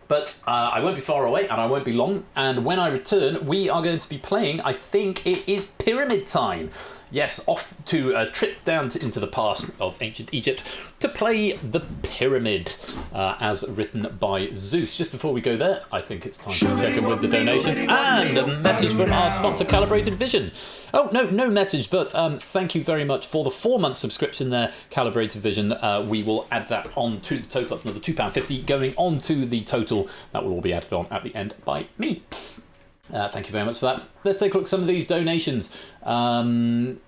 A: But I won't be far away, and I won't be long. And when I return, we are going to be playing, I think it is Pyramid Time. Yes, off to a trip down into the past of ancient Egypt to play the Pyramid, as written by Zeus. Just before we go there, I think it's time to check in with the donations and a message from our sponsor, Calibrated Vision. Oh, no message, but thank you very much for the 4-month subscription there, Calibrated Vision. We will add that on to the total. That's another £2.50 going on to the total. That will all be added on at the end by me. Thank you very much for that. Let's take a look at some of these donations. And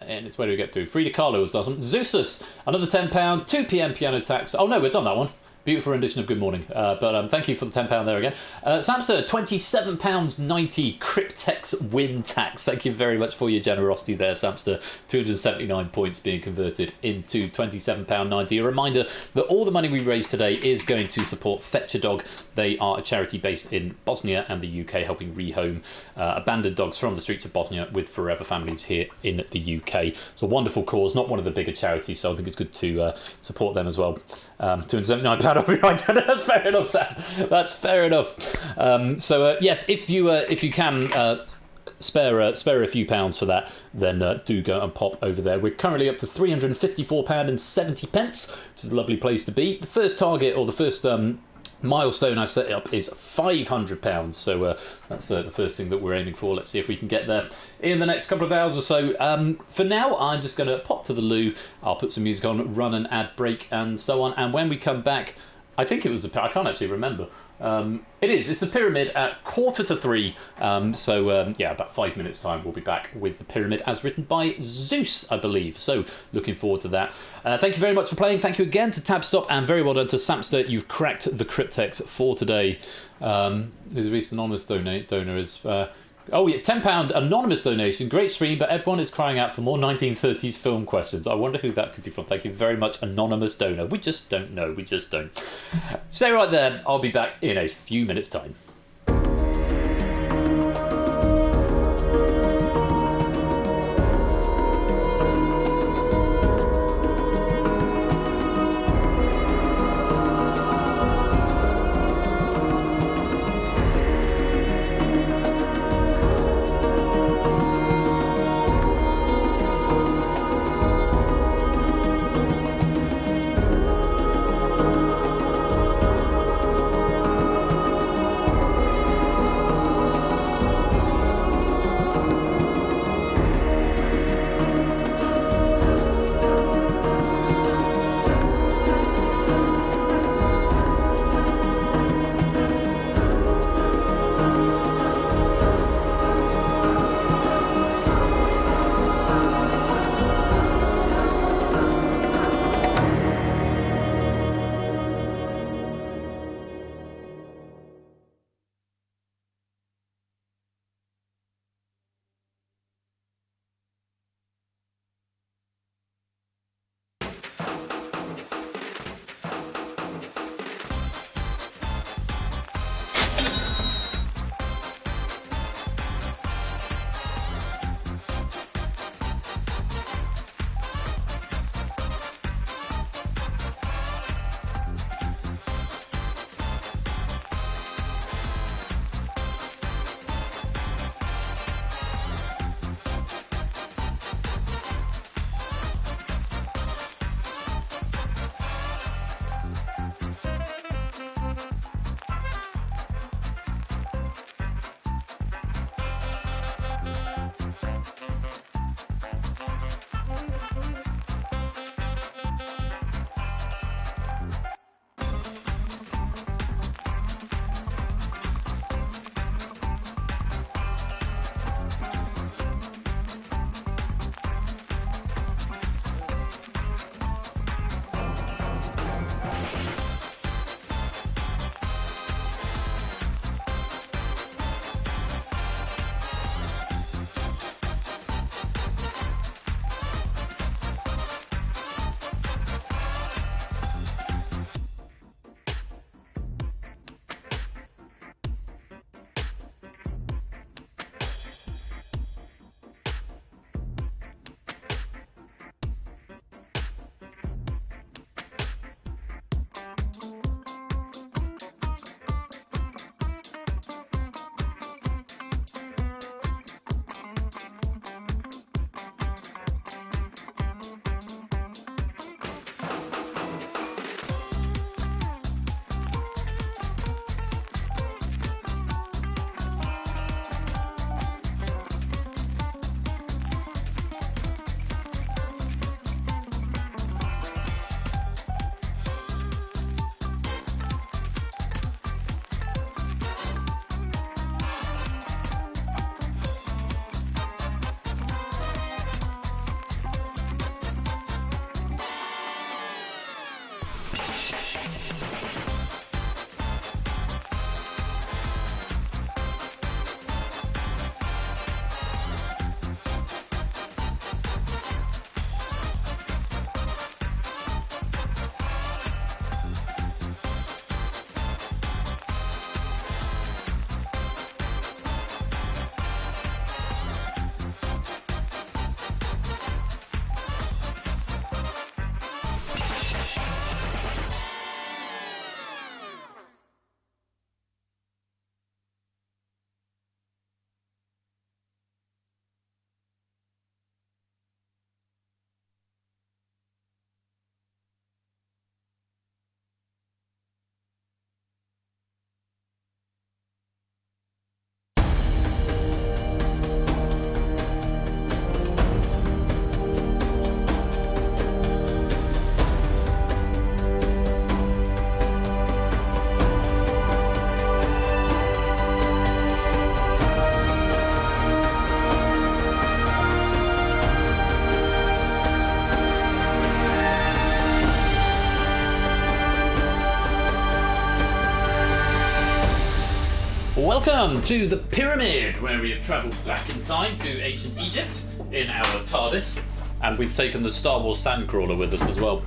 A: it's where do we get to? Frida Kahlo has done some. Zeusus, another £10, 2 p.m. piano tax. Oh no, we've done that one. Beautiful rendition of Good Morning. But thank you for the £10 there again. Samster, £27.90 Cryptex win tax. Thank you very much for your generosity there, Samster. 279 points being converted into £27.90. A reminder that all the money we raise today is going to support Fetch a Dog. They are a charity based in Bosnia and the UK, helping rehome abandoned dogs from the streets of Bosnia with forever families here in the UK. It's a wonderful cause, not one of the bigger charities, so I think it's good to support them as well. £279. That's fair enough, Sam. That's fair enough. Yes, if you can spare a few pounds for that, then do go and pop over there. We're currently up to £354.70, which is a lovely place to be. The first target, or the first milestone I've set up, is £500. So that's the first thing that we're aiming for. Let's see if we can get there in the next couple of hours or so. For now, I'm just going to pop to the loo. I'll put some music on, run an ad break, and so on. And when we come back, I think it was I can't actually remember. It's the Pyramid at 2:45. About 5 minutes time we'll be back with the Pyramid as written by Zeus, I believe. So looking forward to that. Thank you very much for playing. Thank you again to Tabstop, and very well done to Samster. You've cracked the Cryptex for today. The recent anonymous donor is £10 anonymous donation. Great stream, but everyone is crying out for more 1930s film questions. I wonder who that could be from. Thank you very much, anonymous donor. We just don't know. We just don't. Stay right there. I'll be back in a few minutes' time. Welcome to the Pyramid, where we have travelled back in time to ancient Egypt in our TARDIS, and we've taken the Star Wars Sandcrawler with us as well.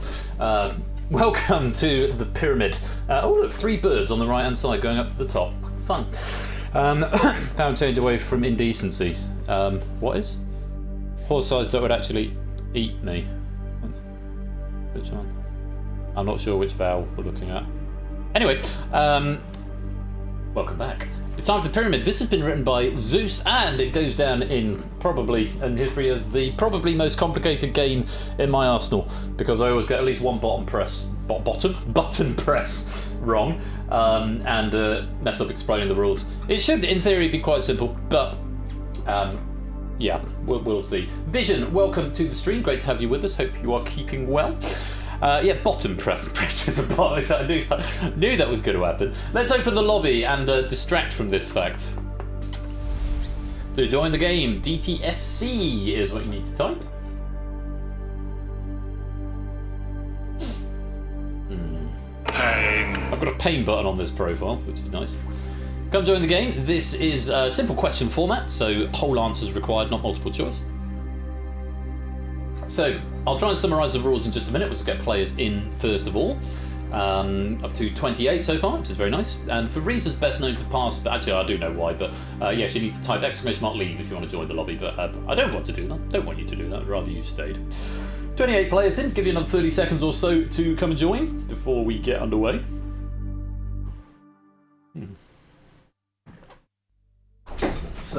A: Welcome to the Pyramid. Oh look, 3 birds on the right hand side going up to the top. Fun. Found change away from indecency. What is? Horse size that would actually eat me. Which one? I'm not sure which vowel we're looking at. Anyway, welcome back. It's time for the Pyramid. This has been written by Zeus, and it goes down in history as the probably most complicated game in my arsenal, because I always get at least one button press wrong, and mess up explaining the rules. It should, in theory, be quite simple, but yeah, we'll see. Vision, welcome to the stream. Great to have you with us. Hope you are keeping well. Yeah, bottom press is a bot. I knew that was going to happen. Let's open the lobby and distract from this fact. To join the game, DTSC is what you need to type. Pain. I've got a pain button on this profile, which is nice. Come join the game. This is a simple question format, so whole answers required, not multiple choice. So, I'll try and summarise the rules in just a minute. We'll just get players in first of all. Up to 28 so far, which is very nice. And for reasons best known to past, but actually I do know why, but yes, you need to type !leave if you want to join the lobby, but I don't want to do that. Don't want you to do that. I'd rather you stayed. 28 players in. Give you another 30 seconds or so to come and join before we get underway. Let's,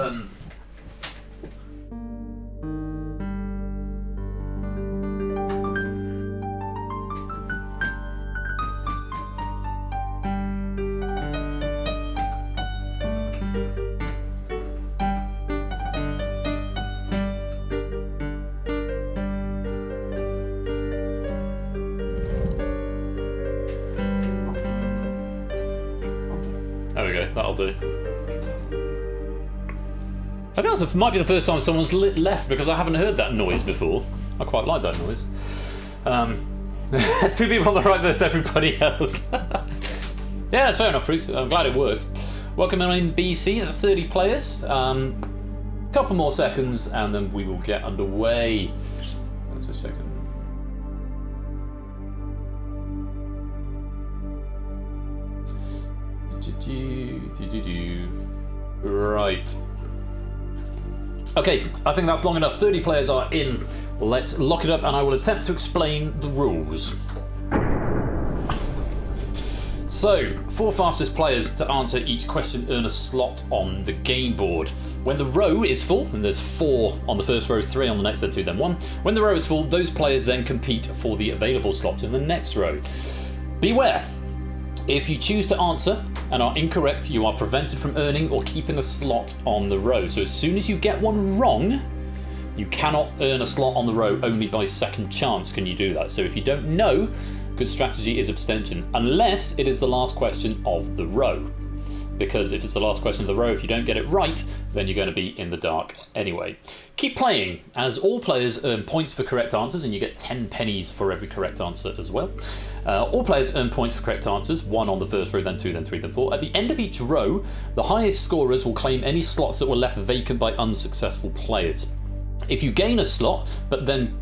A: there we go, that'll do. I think this might be the first time someone's left, because I haven't heard that noise before. I quite like that noise. 2 people on the right versus everybody else. Yeah, fair enough, Bruce. I'm glad it worked. Welcome in BC, that's 30 players. Couple more seconds and then we will get underway. That's a second. Right. Okay, I think that's long enough. 30 players are in. Let's lock it up and I will attempt to explain the rules. So, 4 fastest players to answer each question earn a slot on the game board. When the row is full, and there's 4 on the first row, 3 on the next, then 2, then 1. When the row is full, those players then compete for the available slots in the next row. Beware! If you choose to answer and are incorrect, you are prevented from earning or keeping a slot on the row. So as soon as you get one wrong, you cannot earn a slot on the row. Only by second chance can you do that. So if you don't know, good strategy is abstention, unless it is the last question of the row. because if it's the last question of the row, if you don't get it right, then you're going to be in the dark anyway. Keep playing, as all players earn points for correct answers, and you get 10 pennies for every correct answer as well. All players earn points for correct answers, 1 on the first row, then 2, then 3, then 4. At the end of each row, the highest scorers will claim any slots that were left vacant by unsuccessful players. If you gain a slot, but then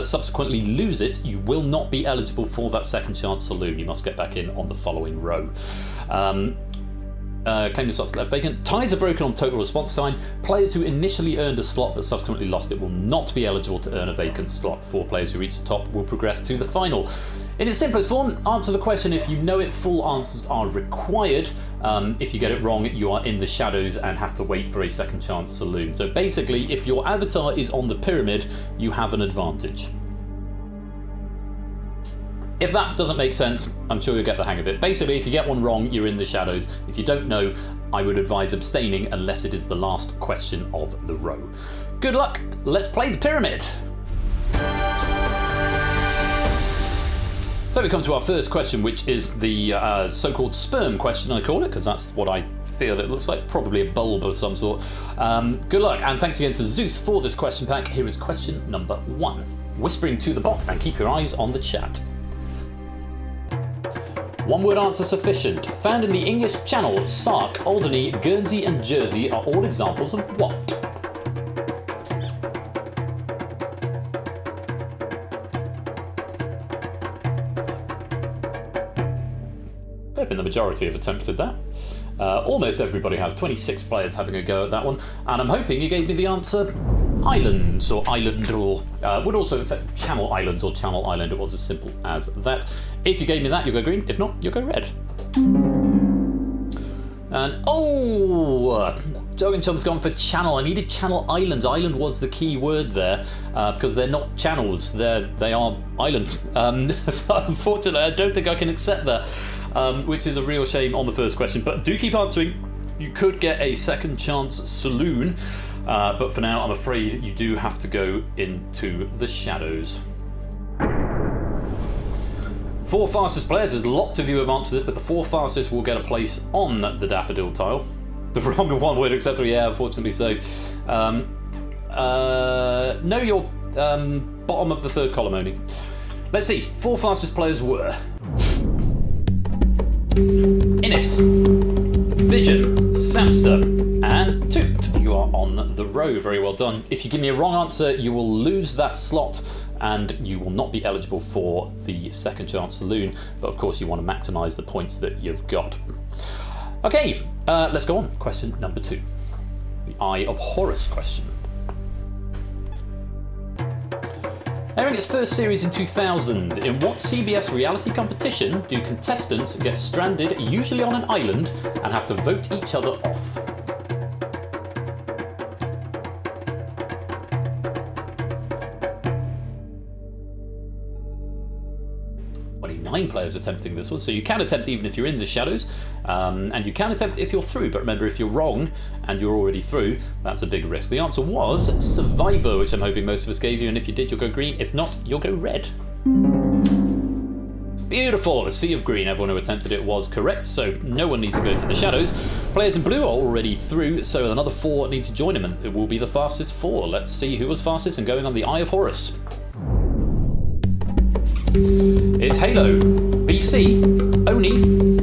A: subsequently lose it, you will not be eligible for that second chance saloon. You must get back in on the following row. Claim the slots left vacant. Ties are broken on total response time. Players who initially earned a slot but subsequently lost it will not be eligible to earn a vacant slot. 4 players who reach the top will progress to the final. In its simplest form, answer the question if you know it. Full answers are required. If you get it wrong, you are in the shadows and have to wait for a second chance saloon. So basically, if your avatar is on the pyramid, you have an advantage. If that doesn't make sense, I'm sure you'll get the hang of it. Basically, if you get one wrong, you're in the shadows. If you don't know, I would advise abstaining unless it is the last question of the row. Good luck, let's play the pyramid. So we come to our first question, which is the so-called sperm question, I call it, because that's what I feel it looks like, probably a bulb of some sort. Good luck, and thanks again to Zeus for this question pack. Here is question number 1. Whispering to the bot, and keep your eyes on the chat. One word answer sufficient. Found in the English Channel, Sark, Alderney, Guernsey and Jersey are all examples of what? The majority have attempted that. Almost everybody has. 26 players having a go at that one, and I'm hoping you gave me the answer islands or island, or would also accept Channel Islands or Channel Island. It was as simple as that. If you gave me that, you'll go green. If not, you'll go red. And Jogging Chum's gone for Channel. I needed Channel Islands. Island was the key word there, because they're not channels. They are islands. So unfortunately, I don't think I can accept that. Which is a real shame on the first question, but do keep answering. You could get a second chance saloon, but for now I'm afraid you do have to go into the shadows. 4 fastest players, there's lots of you have answered it, but the 4 fastest will get a place on the daffodil tile. The wrong one word acceptable, yeah, unfortunately so. No, you're bottom of the 3rd column only. Let's see, 4 fastest players were Innis, Vision, Samster, and Toot. You are on the row. Very well done. If you give me a wrong answer, you will lose that slot and you will not be eligible for the second chance saloon. But of course, you want to maximise the points that you've got. Okay, let's go on. Question number 2. The Eye of Horus question. Airing its first series in 2000, in what CBS reality competition do contestants get stranded, usually on an island, and have to vote each other off? Players attempting this one, so you can attempt even if you're in the shadows, and you can attempt if you're through, but remember, if you're wrong and you're already through, that's a big risk. The answer was Survivor, which I'm hoping most of us gave you, and if you did, you'll go green. If not, you'll go red. Beautiful, a sea of green. Everyone who attempted it was correct, so no one needs to go to the shadows. Players in blue are already through, so another 4 need to join them, and it will be the fastest 4. Let's see who was fastest and going on the Eye of Horus. It's Halo, BC, Oni,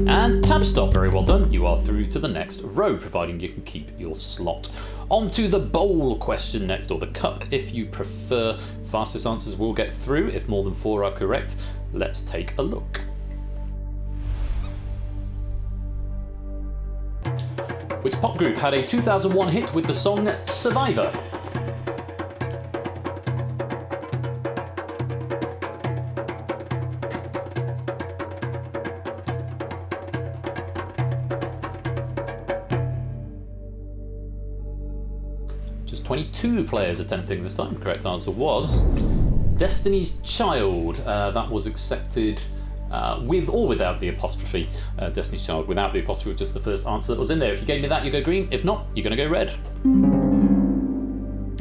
A: and Tabstop. Very well done. You are through to the next row, providing you can keep your slot. On to the bowl question next, or the cup if you prefer. Fastest answers will get through if more than 4 are correct. Let's take a look. Which pop group had a 2001 hit with the song Survivor? Just 22 players attempting this time. The correct answer was Destiny's Child. That was accepted with or without the apostrophe. Destiny's Child without the apostrophe, just the first answer that was in there. If you gave me that, you go green. If not, you're going to go red.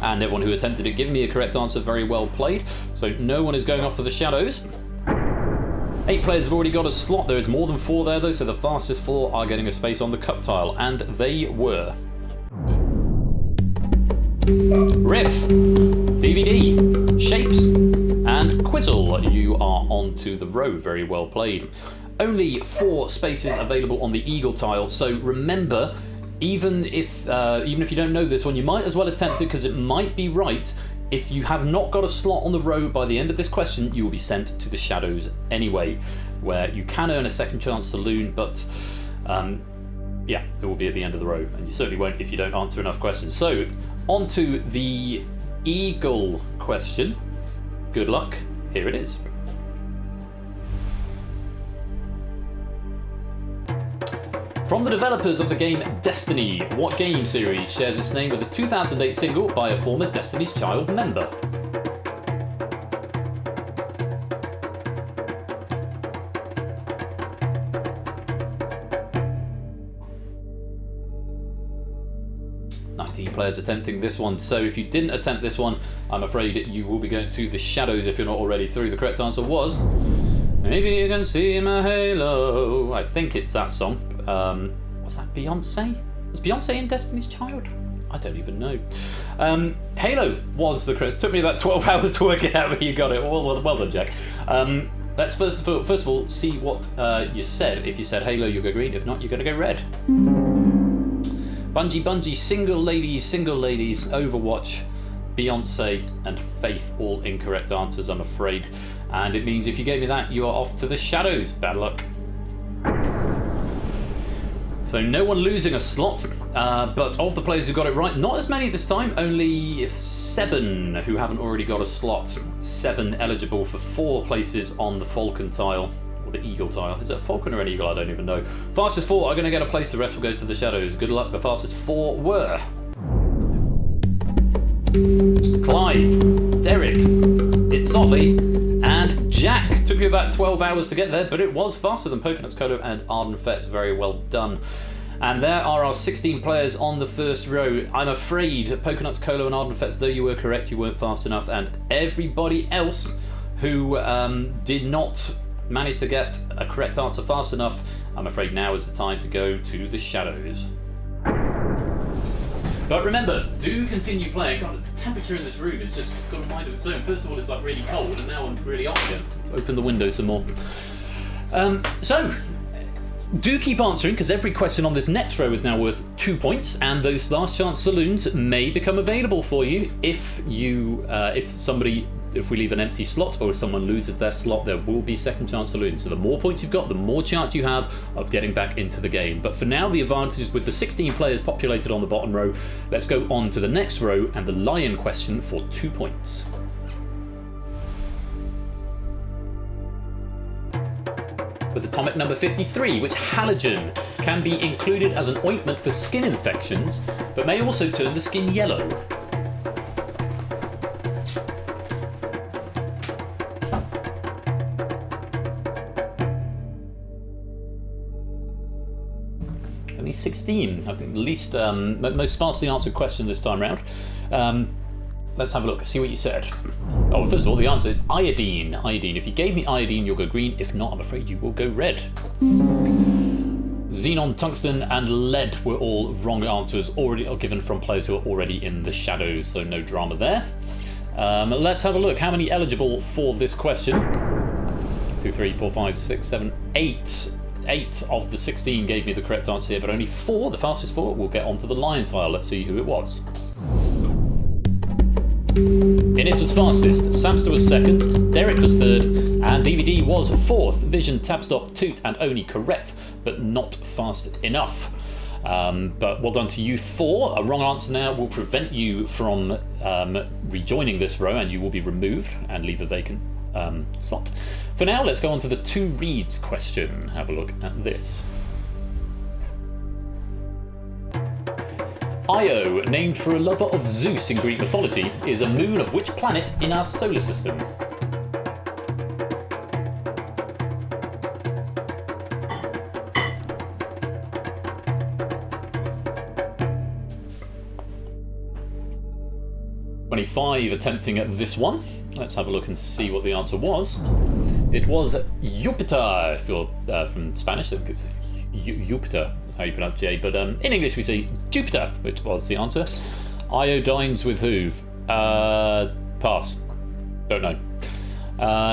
A: And everyone who attempted it, give me a correct answer. Very well played. So no one is going off to the shadows. 8 players have already got a slot. There is more than 4 there though, so the fastest 4 are getting a space on the cup tile, and they were Riff, DVD, Shapes, and Quizzle. You are onto the row. Very well played. Only 4 spaces available on the eagle tile, so remember, even if you don't know this one, you might as well attempt it because it might be right. If you have not got a slot on the row by the end of this question, you will be sent to the shadows anyway, where you can earn a second chance saloon, but yeah, it will be at the end of the row, and you certainly won't if you don't answer enough questions. So, on to the eagle question. Good luck. Here it is. From the developers of the game Destiny, what game series shares its name with a 2008 single by a former Destiny's Child member? Players attempting this one, so if you didn't attempt this one, I'm afraid you will be going to the shadows if you're not already through. The correct answer was Maybe You Can See My Halo. I think it's that song. Was that Beyonce? Was Beyonce in Destiny's Child? I don't even know. Halo was the correct. Took me about 12 hours to work it out, but you got it. Well done, Jack. Let's first of all see what you said. If you said Halo, you'll go green. If not, you're going to go red. Bungie, single ladies, Overwatch, Beyonce, and Faith, all incorrect answers, I'm afraid. And it means if you gave me that, you are off to the shadows. Bad luck. So no one losing a slot, but of the players who got it right, not as many this time, only 7 who haven't already got a slot. 7 eligible for 4 places on the Falcon tile. The eagle tile. Is it a falcon or an eagle? I don't even know. Fastest 4 are going to get a place, the rest will go to the shadows. Good luck. The fastest 4 were Clive, Derek, It's Otley, and Jack. Took you about 12 hours to get there, but it was faster than Poconuts Colo and Arden Fetz. Very well done. And there are our 16 players on the first row. I'm afraid Poconuts Colo and Arden Fetz, though you were correct, you weren't fast enough, and everybody else who did not managed to get a correct answer fast enough, I'm afraid now is the time to go to the shadows. But remember, do continue playing. God, the temperature in this room is just got a mind of its own. First of all, it's like really cold, and now I'm really hot again. Open the window some more. So, do keep answering, because every question on this next row is now worth 2 points, and those last chance saloons may become available for you if we leave an empty slot or if someone loses their slot, there will be second chance saloons. So the more points you've got, the more chance you have of getting back into the game. But for now, the advantage is with the 16 players populated on the bottom row. Let's go on to the next row and the lion question for 2 points. With atomic number 53, which halogen can be included as an ointment for skin infections, but may also turn the skin yellow. Only 16, I think the least, most sparsely answered question this time round. Let's have a look, see what you said. Oh, first of all, the answer is iodine. Iodine. If you gave me iodine, you'll go green. If not, I'm afraid you will go red. Xenon, tungsten, and lead were all wrong answers, already given from players who are already in the shadows, so no drama there. Let's have a look. How many eligible for this question? 2, 3, 4, 5, 6, 7, 8. 8 of the 16 gave me the correct answer here, but only 4, the fastest 4, will get onto the lion tile. Let's see who it was. Innes was fastest, Samster was second, Derek was third, and DVD was fourth. Vision, Tabstop, Toot, and Oni correct, but not fast enough. But well done to you 4. A wrong answer now will prevent you from rejoining this row, and you will be removed and leave a vacant slot. For now, let's go on to the 2 reads question. Have a look at this. Io, named for a lover of Zeus in Greek mythology, is a moon of which planet in our solar system? '25 attempting at this one. Let's have a look and see what the answer was. It was Jupiter, if you're from Spanish, I think it's Jupiter, that's how you pronounce J, but in English we say Jupiter, which was the answer. Iodines with who? Pass. Don't know.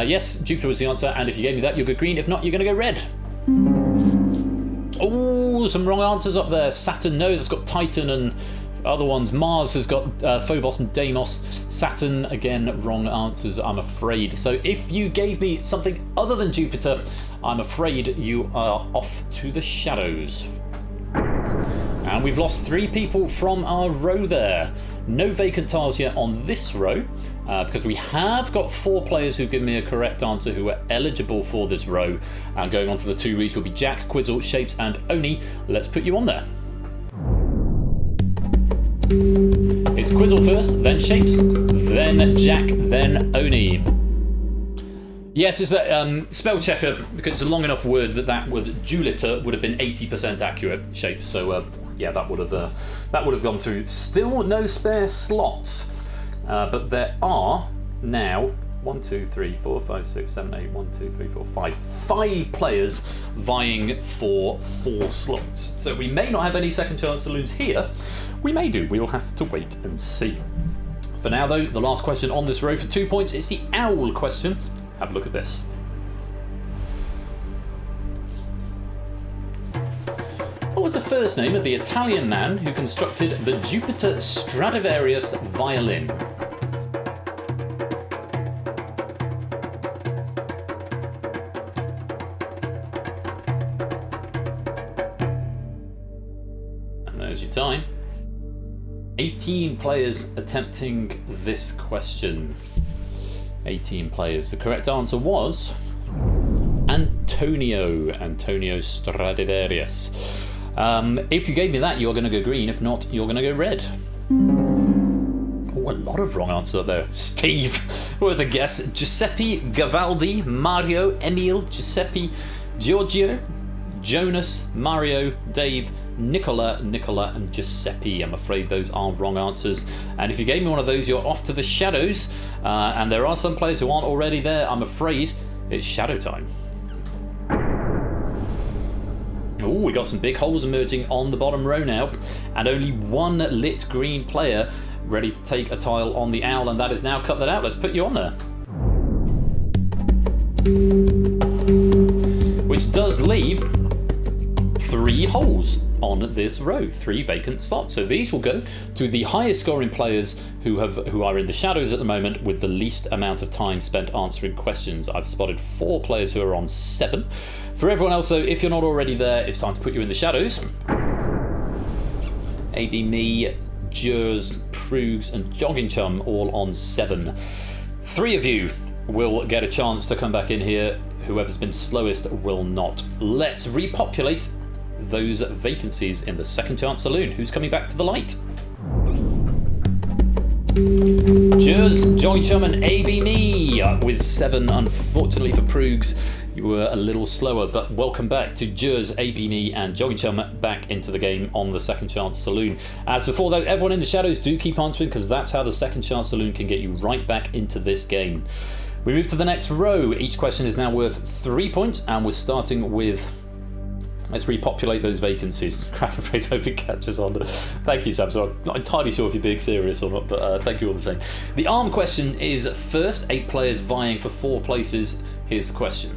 A: Yes, Jupiter was the answer, and if you gave me that, you'll go green. If not, you're going to go red. Oh, some wrong answers up there. Saturn, no, that's got Titan and other ones. Mars has got Phobos and Deimos. Saturn, again, wrong answers, I'm afraid. So if you gave me something other than Jupiter, I'm afraid you are off to the shadows. And we've lost 3 people from our row there. No vacant tiles yet on this row, because we have got 4 players who've given me a correct answer who are eligible for this row. And going on to the 2 reads will be Jack, Quizzle, Shapes and Oni. Let's put you on there. It's Quizzle first, then Shapes, then Jack, then Oni. Yes, it's a spell checker, because it's a long enough word that was Juliter would have been 80% accurate, Shapes. So yeah, that would have gone through. Still no spare slots, but there are now 1, 2, 3, 4, 5, 6, 7, 8, 1, 2, 3, 4, 5. 5 players vying for 4 slots. So we may not have any second chance saloons here. We may do. We will have to wait and see. For now, though, the last question on this row for 2 points is the owl question. Have a look at this. What was the first name of the Italian man who constructed the Jupiter Stradivarius violin? And there's your time. 18 players attempting this question. 18 players. The correct answer was Antonio Stradivarius. If you gave me that, you're going to go green. If not, you're going to go red. Oh, a lot of wrong answers up there. Steve, with a guess. Giuseppe, Gavaldi, Mario, Emil, Giuseppe, Giorgio, Jonas, Mario, Dave, Nicola, and Giuseppe. I'm afraid those are wrong answers. And if you gave me one of those, you're off to the shadows. And there are some players who aren't already there. I'm afraid it's shadow time. Oh, we got some big holes emerging on the bottom row now. And only 1 lit green player ready to take a tile on the owl. And that is now cut that out. Let's put you on there. Which does leave 3 holes on this row, 3 vacant slots. So these will go to the highest scoring players who are in the shadows at the moment with the least amount of time spent answering questions. I've spotted 4 players who are on 7. For everyone else though, if you're not already there, it's time to put you in the shadows. AB Me, Jers, Prugs and Jogging Chum all on 7. 3 of you will get a chance to come back in here. Whoever's been slowest will not. Let's repopulate those vacancies in the second chance saloon. Who's coming back to the light? Jers, Joy Chum and AB Me with 7. Unfortunately for Prugs, you were a little slower, but welcome back to Jers, AB Me and Jogging Chum back into the game on the second chance saloon. As before though, everyone in the shadows do keep answering, because that's how the second chance saloon can get you right back into this game. We move to the next row. Each question is now worth 3 points, and we're starting with... Let's repopulate those vacancies. Cracker phrase, hope it catches on. Thank you, Sam. So I'm not entirely sure if you're being serious or not, but thank you all the same. The arm question is first. 8 players vying for 4 places. Here's the question.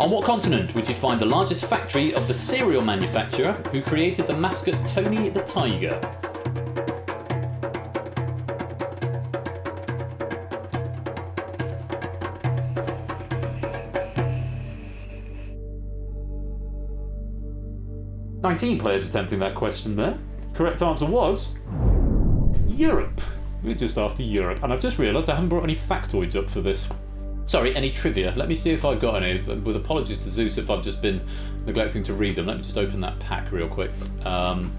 A: On what continent would you find the largest factory of the cereal manufacturer who created the mascot Tony the Tiger? $19 players attempting that question there. Correct answer was Europe. We're just after Europe. And I've just realised I haven't brought any factoids up for this. Sorry, any trivia. Let me see if I've got any. With apologies to Zeus if I've just been neglecting to read them. Let me just open that pack real quick. Worth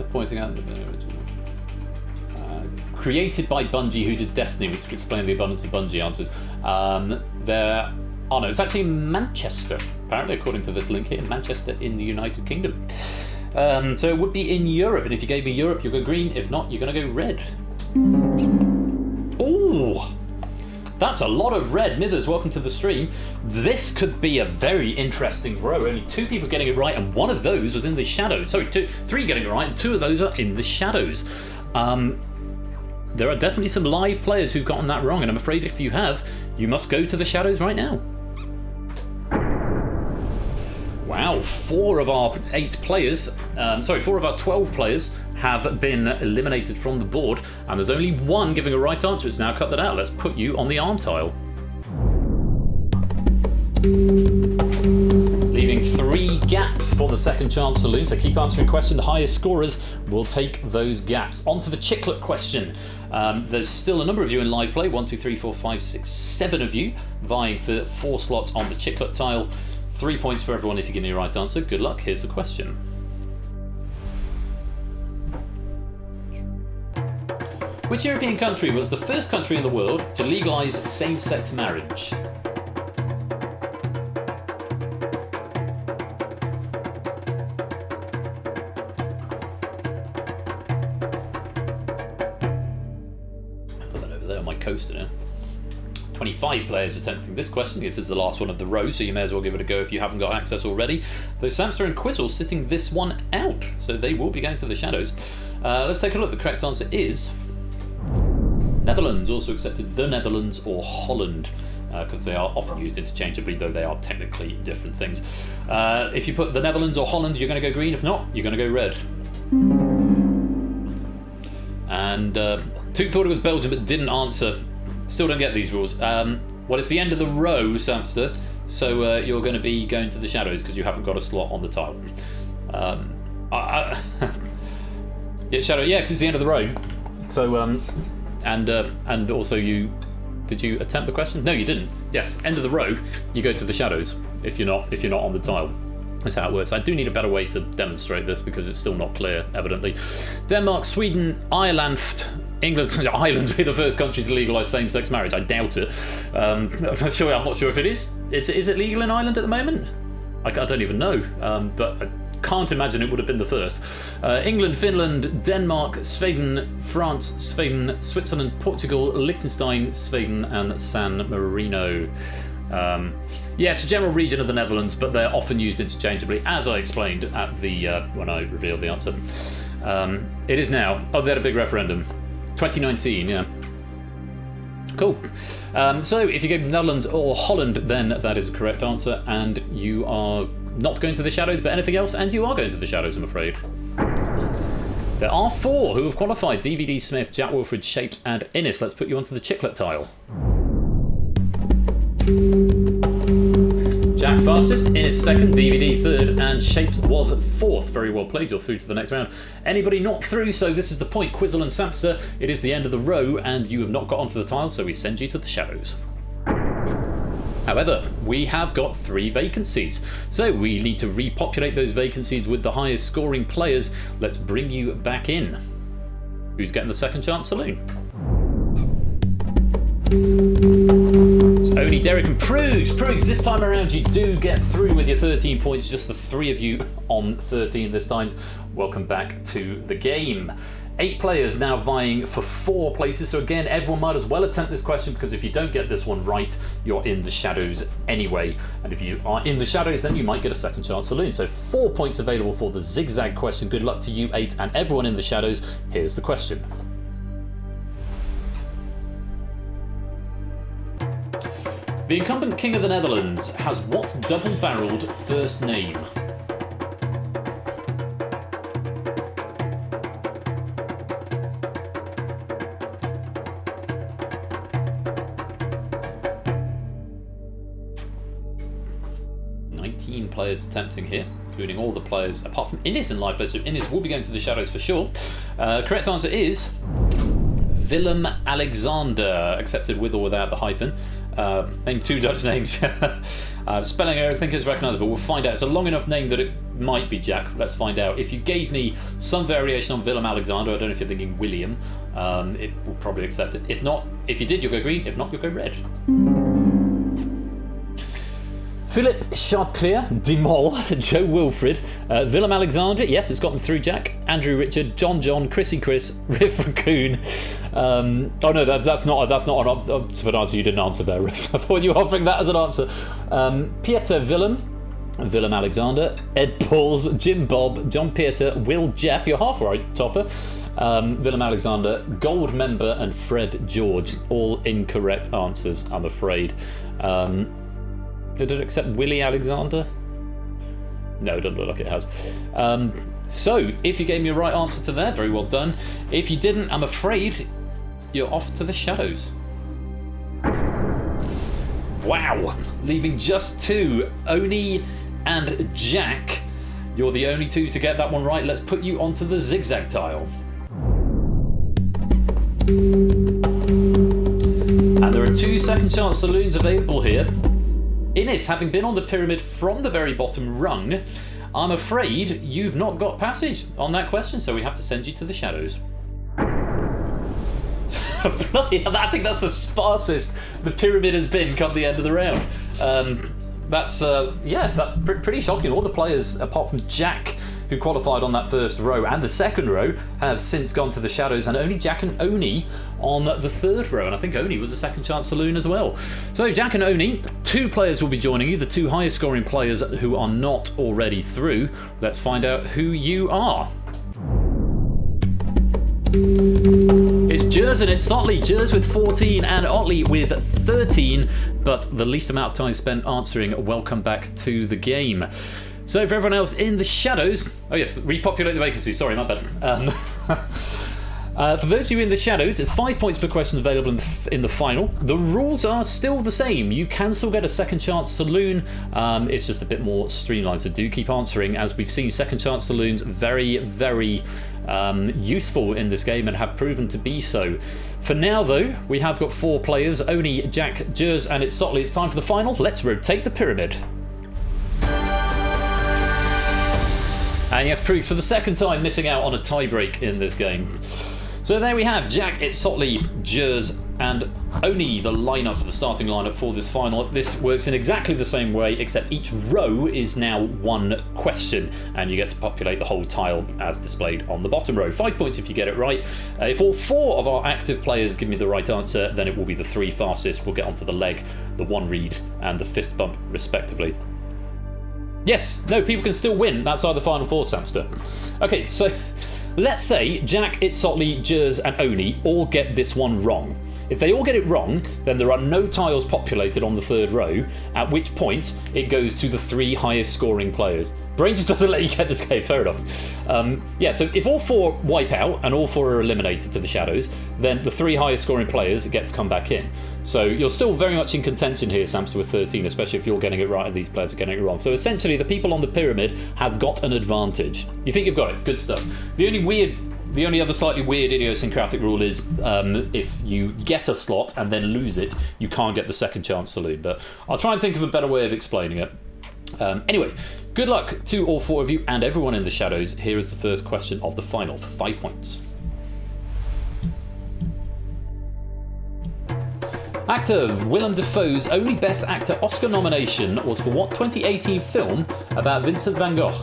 A: pointing out that the original. Created by Bungie, who did Destiny, which would explain the abundance of Bungie answers. Oh no, it's actually Manchester. Apparently, according to this link here, Manchester in the United Kingdom. So it would be in Europe, and if you gave me Europe, you'll go green. If not, you're going to go red. Ooh, that's a lot of red. Mithers, welcome to the stream. This could be a very interesting row. Only 2 people getting it right, and one of those was in the shadows. Sorry, 3 getting it right, and 2 of those are in the shadows. There are definitely some live players who've gotten that wrong, and I'm afraid if you have, you must go to the shadows right now. Wow, 4 of our 4 of our 12 players have been eliminated from the board, and there's only 1 giving a right answer. It's now cut that out. Let's put you on the arm tile. Leaving 3 gaps for the second chance saloon, so keep answering question. The highest scorers will take those gaps. On to the chiclet question. There's still a number of you in live play. 1, 2, 3, 4, 5, 6, 7 of you vying for 4 slots on the chiclet tile. 3 points for everyone if you give me the right answer. Good luck. Here's the question. Which European country was the first country in the world to legalise same-sex marriage? Put that over there on my coaster now. 25 players attempting this question. It is the last one of the row, so you may as well give it a go if you haven't got access already. Though Samster and Quizzle sitting this one out, so they will be going to the shadows. Let's take a look. The correct answer is Netherlands. Also accepted the Netherlands or Holland, because they are often used interchangeably, though they are technically different things. If you put the Netherlands or Holland, you're going to go green. If not, you're going to go red. And Toot thought it was Belgium, but didn't answer. Still don't get these rules. Well, it's the end of the row, Samster, so you're going to be going to the shadows because you haven't got a slot on the tile. Yeah, shadow. Yeah, because it's the end of the row. So, and also did you attempt the question? No, you didn't. Yes, end of the row. You go to the shadows if you're not on the tile. That's how it works. I do need a better way to demonstrate this because it's still not clear, evidently. Denmark, Sweden, Ireland, England. Ireland would be the first country to legalise same-sex marriage. I doubt it. I'm not sure if it is. Is it legal in Ireland at the moment? I don't even know. But I can't imagine it would have been the first. England, Finland, Denmark, Sweden, France, Sweden, Switzerland, Portugal, Liechtenstein, Sweden, and San Marino. Yes, a general region of the Netherlands, but they're often used interchangeably, as I explained at the when I revealed the answer. It is now. Oh, they had a big referendum. 2019, yeah. Cool. So if you gave Netherlands or Holland, then that is the correct answer, and you are not going to the shadows, but anything else, and you are going to the shadows, I'm afraid. There are 4 who have qualified: DVD Smith, Jack Wilfred, Shapes, and Innes. Let's put you onto the chiclet tile. Jack fastest, Innes second, DVD third, and Shapes was 4th. Very well played, you're through to the next round. Anybody not through, so this is the point. Quizzle and Samster, it is the end of the row, and you have not got onto the tile, so we send you to the shadows. However, we have got 3 vacancies, so we need to repopulate those vacancies with the highest scoring players. Let's bring you back in. Who's getting the second chance saloon? It's only Derek and Prugs. Prugs, this time around you do get through with your 13 points, just the 3 of you on 13 this time. Welcome back to the game. 8 players now vying for 4 places, so again, everyone might as well attempt this question, because if you don't get this one right, you're in the shadows anyway. And if you are in the shadows, then you might get a second chance saloon. So 4 points available for the zigzag question. Good luck to you 8 and everyone in the shadows. Here's the question. The incumbent King of the Netherlands has what double-barreled first name? Players attempting here, including all the players apart from Innes in live play, so Innes will be going to the shadows for sure. Correct answer is Willem Alexander, accepted with or without the hyphen. Name 2 Dutch names. Spelling error I think is recognisable, we'll find out. It's a long enough name that it might be Jack. Let's find out. If you gave me some variation on Willem Alexander, I don't know if you're thinking William, it will probably accept it. If not, if you did, you'll go green. If not, you'll go red. Philip Chartier, Dimol, Joe Wilfred, Willem Alexander, yes, it's gotten through, Jack, Andrew Richard, John, Chrissy Chris, Riff Raccoon. Oh no, that's not an answer you didn't answer there, Riff. I thought you were offering that as an answer. Pieter Willem Alexander, Ed Pauls, Jim Bob, John Pieter, Will Jeff, you're half right, Topper. Willem Alexander, Gold Member, and Fred George. All incorrect answers, I'm afraid. Did it accept Willie Alexander? No, it doesn't look like it has. So, if you gave me a right answer to that, very well done. If you didn't, I'm afraid you're off to the shadows. Wow, leaving just two, Oni and Jack. You're the only two to get that one right. Let's put you onto the zigzag tile. And there are 2 second chance saloons available here. Innes, having been on the pyramid from the very bottom rung, I'm afraid you've not got passage on that question, so we have to send you to the shadows. Bloody hell, I think that's the sparsest the pyramid has been come the end of the round. That's pretty shocking. All the players, apart from Jack, who qualified on that first row and the second row, have since gone to the shadows, and only Jack and Oni on the third row, and I think Oni was a second chance saloon as well. So Jack and Oni, 2 players will be joining you, the 2 highest scoring players who are not already through. Let's find out who you are. It's Jers and it's Otley. Jers with 14 and Otley with 13, but the least amount of time spent answering. Welcome back to the game. So for everyone else in the shadows, oh yes, repopulate the vacancy, sorry, my bad. For those of you in the shadows, it's 5 points per question available in the final. The rules are still the same. You can still get a second chance saloon. It's just a bit more streamlined, so do keep answering, as we've seen second chance saloons very, very useful in this game and have proven to be so. For now though, we have got 4 players, Oni, Jack, Jers and it's Sotley. It's time for the final. Let's rotate the pyramid. And yes, Prugs for the second time missing out on a tie-break in this game. So there we have Jack, it's Sotley, Jers and Oni, the lineup, the starting lineup for this final. This works in exactly the same way, except each row is now 1 question, and you get to populate the whole tile as displayed on the bottom row. 5 points if you get it right. If all 4 of our active players give me the right answer, then it will be the 3 fastest. We'll get onto the leg, the 1 read, and the fist bump, respectively. Yes, no, people can still win outside the final 4, Samster. Okay, so let's say Jack, it's Sotley, Jers and Oni all get this one wrong. If they all get it wrong, then there are no tiles populated on the 3rd row, at which point it goes to the 3 highest scoring players. Brain just doesn't let you get this game, fair enough. Yeah, so if all 4 wipe out and all 4 are eliminated to the shadows, then the 3 highest scoring players get to come back in. So you're still very much in contention here, Samson, with 13, especially if you're getting it right and these players are getting it wrong. So essentially, the people on the pyramid have got an advantage. You think you've got it? Good stuff. The only other slightly weird idiosyncratic rule is if you get a slot and then lose it, you can't get the second chance saloon. But I'll try and think of a better way of explaining it. Anyway, good luck to all 4 of you and everyone in the shadows. Here is the first question of the final for 5 points. Actor Willem Dafoe's only Best Actor Oscar nomination was for what 2018 film about Vincent van Gogh?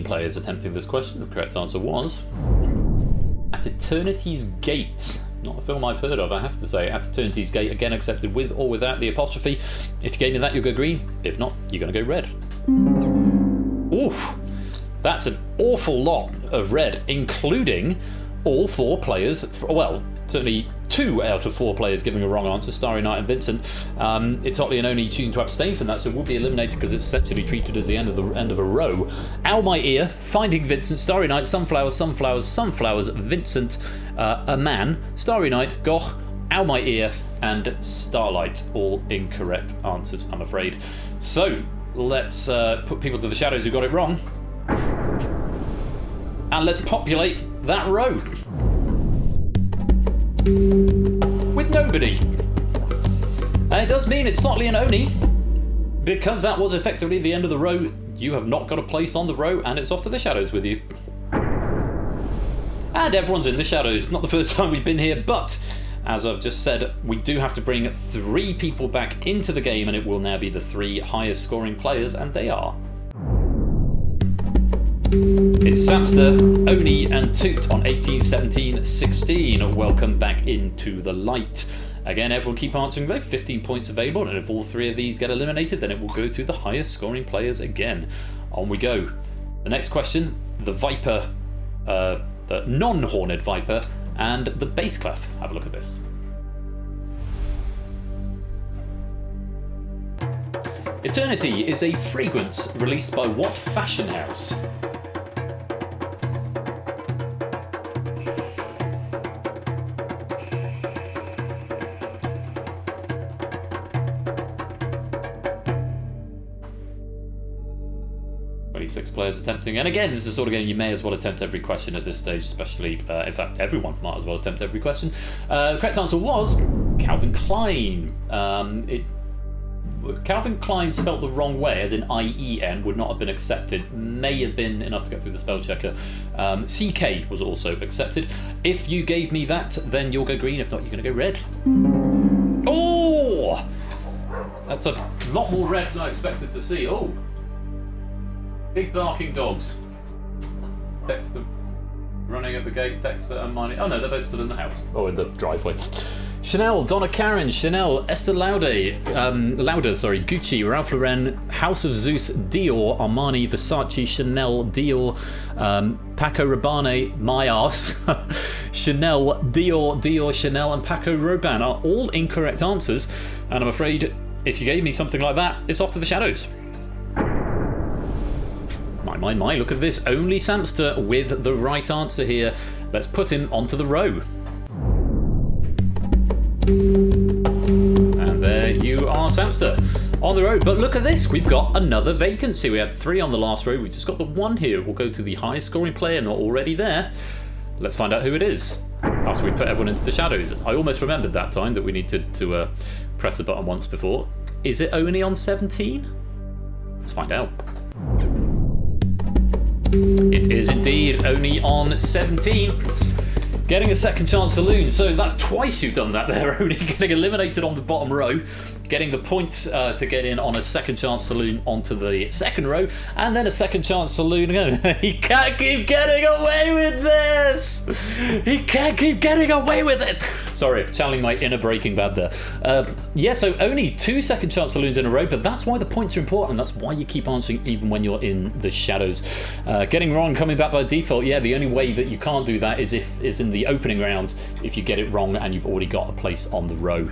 A: Players attempting this question. The correct answer was At Eternity's Gate. Not a film I've heard of, I have to say. At Eternity's Gate, again accepted with or without the apostrophe. If you gave me that, you'll go green. If not, you're going to go red. Oof, that's an awful lot of red, including all 4 players. Well, certainly 2 out of 4 players giving a wrong answer, Starry Night and Vincent. It's Otley and Oni choosing to abstain from that, so it will be eliminated because it's essentially treated as the end of a row. Ow My Ear, Finding Vincent, Starry Night, Sunflowers, Sunflowers, Sunflowers, Vincent, A Man, Starry Night, Goch, Ow My Ear, and Starlight. All incorrect answers, I'm afraid. So let's put people to the shadows who got it wrong. And let's populate that row with nobody. And it does mean it's Sotley and Oni, because that was effectively the end of the row. you have not got a place on the row, and it's off to the shadows with you. And everyone's in the shadows. Not the first time we've been here, but as I've just said, we do have to bring 3 people back into the game, and it will now be the 3 highest scoring players, and they are... It's Samster, Oni, and Toot on 18, 17, 16. Welcome back into the light. Again, everyone keep answering though. 15 points available, and if all 3 of these get eliminated, then it will go to the highest scoring players again. On we go. The next question, the Viper, the non-horned Viper, and the bass clef. Have a look at this. Eternity is a fragrance released by what fashion house? Six players attempting, and again, this is the sort of game you may as well attempt every question at this stage, especially, in fact, everyone might as well attempt every question. The correct answer was Calvin Klein. Calvin Klein spelt the wrong way, as in IEN, would not have been accepted. May have been enough to get through the spell checker. CK was also accepted. If you gave me that, then you'll go green. If not, you're going to go red. Oh! That's a lot more red than I expected to see. Oh! Big barking dogs. Dexter running at the gate. Dexter and Miney. Oh no, they're both still in the house. Oh, in the driveway. Chanel, Donna Karan, Chanel, Estee Lauder, Gucci, Ralph Lauren, House of Zeus, Dior, Armani, Versace, Chanel, Dior, Paco Rabanne, my arse, Chanel, Dior, Chanel, and Paco Rabanne are all incorrect answers. And I'm afraid if you gave me something like that, it's off to the shadows. My, look at this. Only Samster with the right answer here. Let's put him onto the row. And there you are, Samster, on the row. But look at this. We've got another vacancy. We had 3 on the last row. We just got the 1 here. We'll go to the highest scoring player, not already there. Let's find out who it is after we put everyone into the shadows. I almost remembered that time that we needed to press the button once before. Is it Oni on 17? Let's find out. It is indeed Oni on 17. Getting a second chance saloon, so that's twice you've done that there, Oni. Getting eliminated on the bottom row, getting the points to get in on a second chance saloon onto the second row, and then a second chance saloon again. He can't keep getting away with this! He can't keep getting away with it! Sorry, channeling my inner Breaking Bad there. Yeah, so only 2 second chance saloons in a row, but that's why the points are important. That's why you keep answering even when you're in the shadows. Getting wrong, coming back by default. Yeah, the only way that you can't do that is if it's in the opening rounds, if you get it wrong and you've already got a place on the row.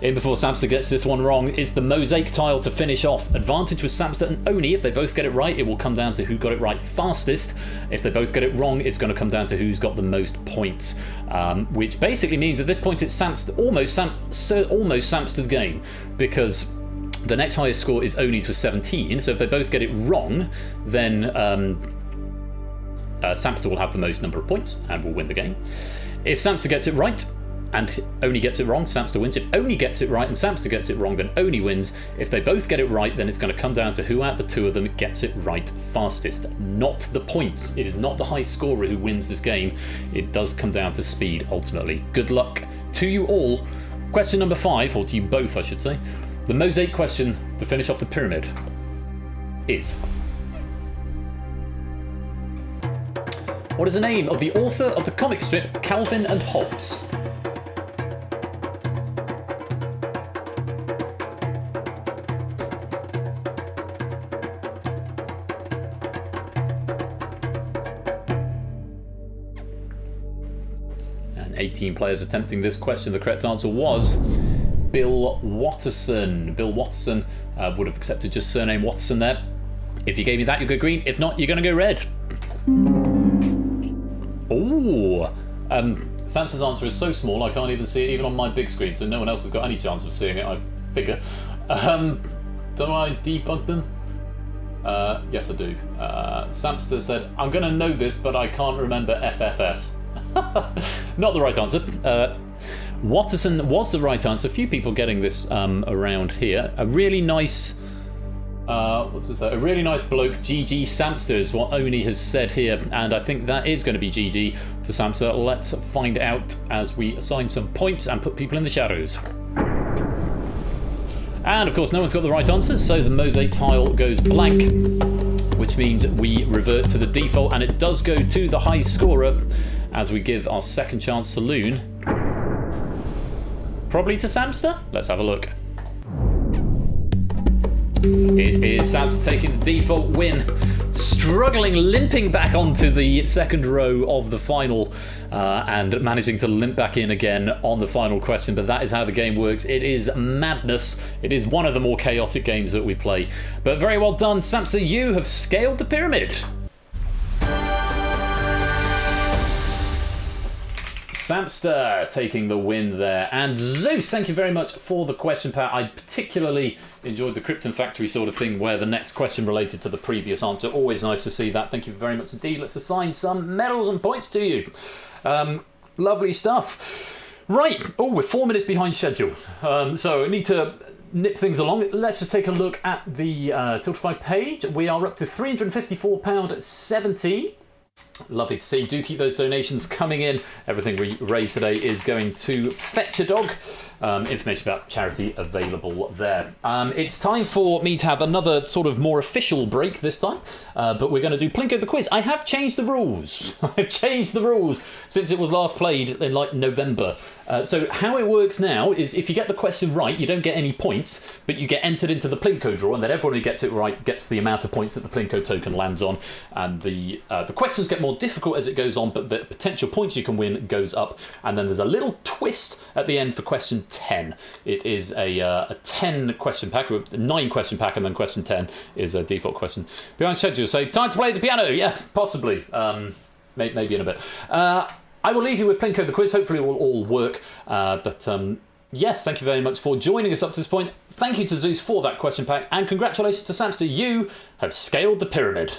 A: In before Samster gets this one wrong is the mosaic tile to finish off. Advantage with Samster and Oni. If they both get it right, it will come down to who got it right fastest. If they both get it wrong, it's going to come down to who's got the most points, which basically means at this point it's Samster, almost Samster's game, because the next highest score is Oni's with 17. So if they both get it wrong, then Samster will have the most number of points and will win the game. If Samster gets it right and Oni gets it wrong, Samster wins. If Oni gets it right and Samster gets it wrong, then Oni wins. If they both get it right, then it's going to come down to who out of the 2 of them gets it right fastest, not the points. It is not the high scorer who wins this game. It does come down to speed ultimately. Good luck to you all. Question number 5, or to you both I should say. The mosaic question to finish off the pyramid is: what is the name of the author of the comic strip Calvin and Hobbes? And 18 players attempting this question. The correct answer was Bill Watterson. Bill Watterson would have accepted just surname Watterson there. If you gave me that, you go green. If not, you're going to go red. Oh, Samson's answer is so small I can't even see it even on my big screen, so no one else has got any chance of seeing it, I figure. Do I debug them? Yes, I do. Samster said, I'm going to know this, but I can't remember FFS. Not the right answer. Watterson was the right answer. A few people getting this around here. A really nice What's this? A really nice bloke, GG Samster, is what Oni has said here, and I think that is going to be GG to Samster. Let's find out as we assign some points and put people in the shadows. And of course, no one's got the right answers, so the mosaic tile goes blank, which means we revert to the default, and it does go to the high scorer as we give our second chance saloon. Probably to Samster? Let's have a look. It is Samster taking the default win, struggling, limping back onto the second row of the final, and managing to limp back in again on the final question. But that is how the game works. It is madness. It is one of the more chaotic games that we play. But very well done, Samster. You have scaled the pyramid. Samster taking the win there. And Zeus, thank you very much for the question, Pat. I particularly enjoyed the Krypton Factory sort of thing where the next question related to the previous answer. Always nice to see that. Thank you very much indeed. Let's assign some medals and points to you. Lovely stuff. Right. Oh, we're 4 minutes behind schedule. So I need to nip things along. Let's just take a look at the Tiltify page. We are up to £354.70. Lovely to see. Do keep those donations coming in. Everything we raise today is going to Fetch a Dog. Information about charity available there. It's time for me to have another sort of more official break this time, but we're going to do Plinko the quiz. I have changed the rules. I've changed the rules since it was last played in like November. So how it works now is if you get the question right, you don't get any points, but you get entered into the Plinko draw, and then everyone who gets it right gets the amount of points that the Plinko token lands on. And the questions get more difficult as it goes on, but the potential points you can win goes up. And then there's a little twist at the end for question 10. It is a 10 question pack, a 9 question pack, and then question 10 is a default question. Behind schedule, so time to play the piano. Yes, possibly. Maybe in a bit. I will leave you with Plinko the quiz. Hopefully it will all work. Yes, thank you very much for joining us up to this point. Thank you to Zeus for that question pack, and congratulations to Samster. You have scaled the pyramid.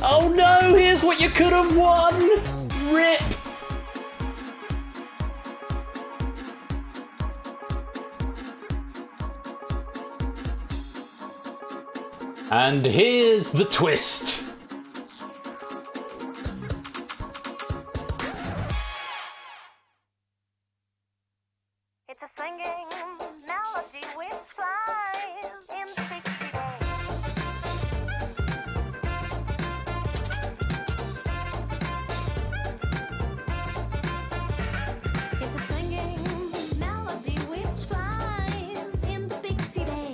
A: Oh no, here's what you could have won! Rip! And here's the twist.
G: It's a singing melody which flies in 60 days. It's a singing melody which flies in the pixie day.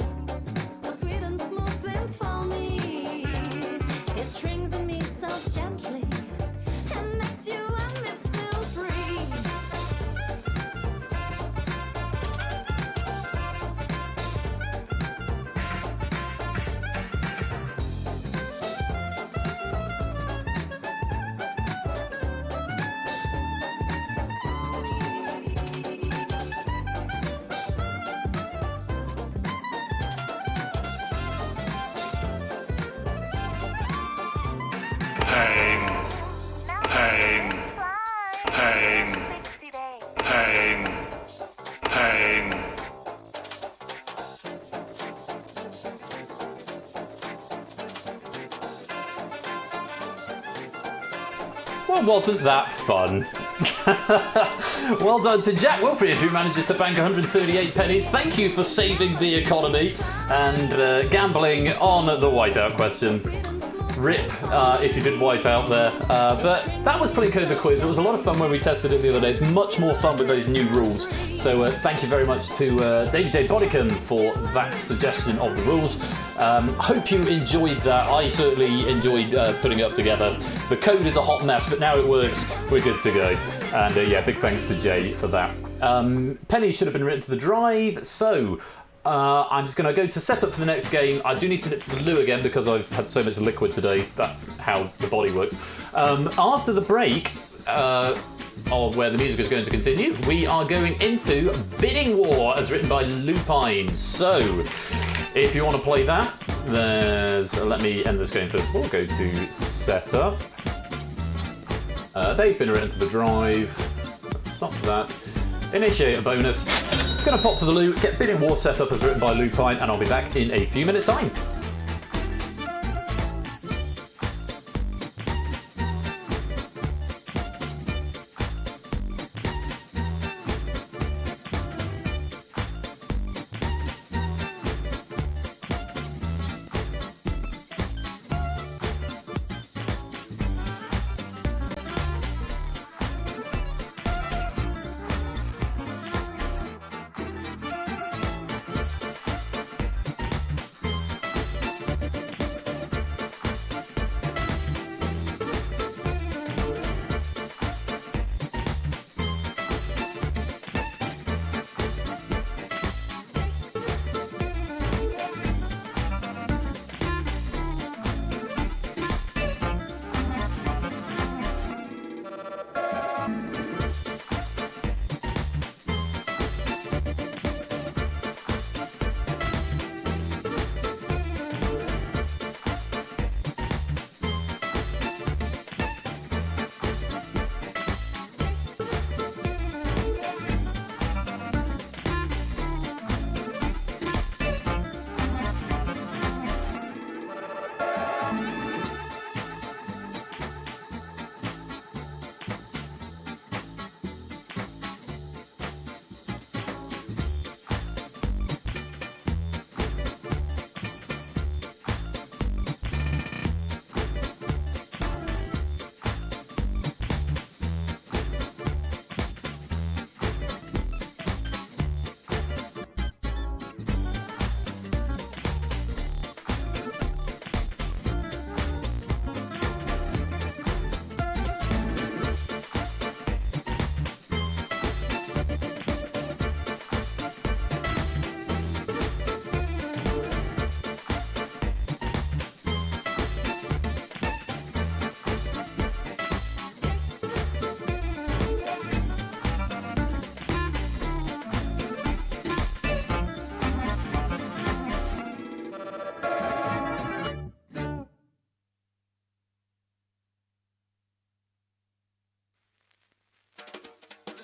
G: The sweet and smooth symphony. It rings in me so gently and makes you and me feel free.
A: Well, wasn't that fun? Well done to Jack Wilfred, who manages to bank 138 pennies. Thank you for saving the economy and gambling on the whiteout question. Rip if you didn't wipe out there. But that was Plinko the quiz. It was a lot of fun when we tested it the other day. It's much more fun with those new rules. So thank you very much to David J. Bodicon for that suggestion of the rules. Hope you enjoyed that. I certainly enjoyed putting it up together. The code is a hot mess, but now it works. We're good to go. And yeah, big thanks to Jay for that. Pennies should have been written to the drive. So I'm just going to go to setup for the next game. I do need to nip to the loo again because I've had so much liquid today. That's how the body works. After the break of where the music is going to continue, we are going into Bidding War as written by Lupine. So if you want to play that, let me end this game first of all. Go to setup. They've been written to the drive. Stop that. Initiate a bonus. It's going to pop to the loo, get Bidding War set up as written by Lupine, and I'll be back in a few minutes' time.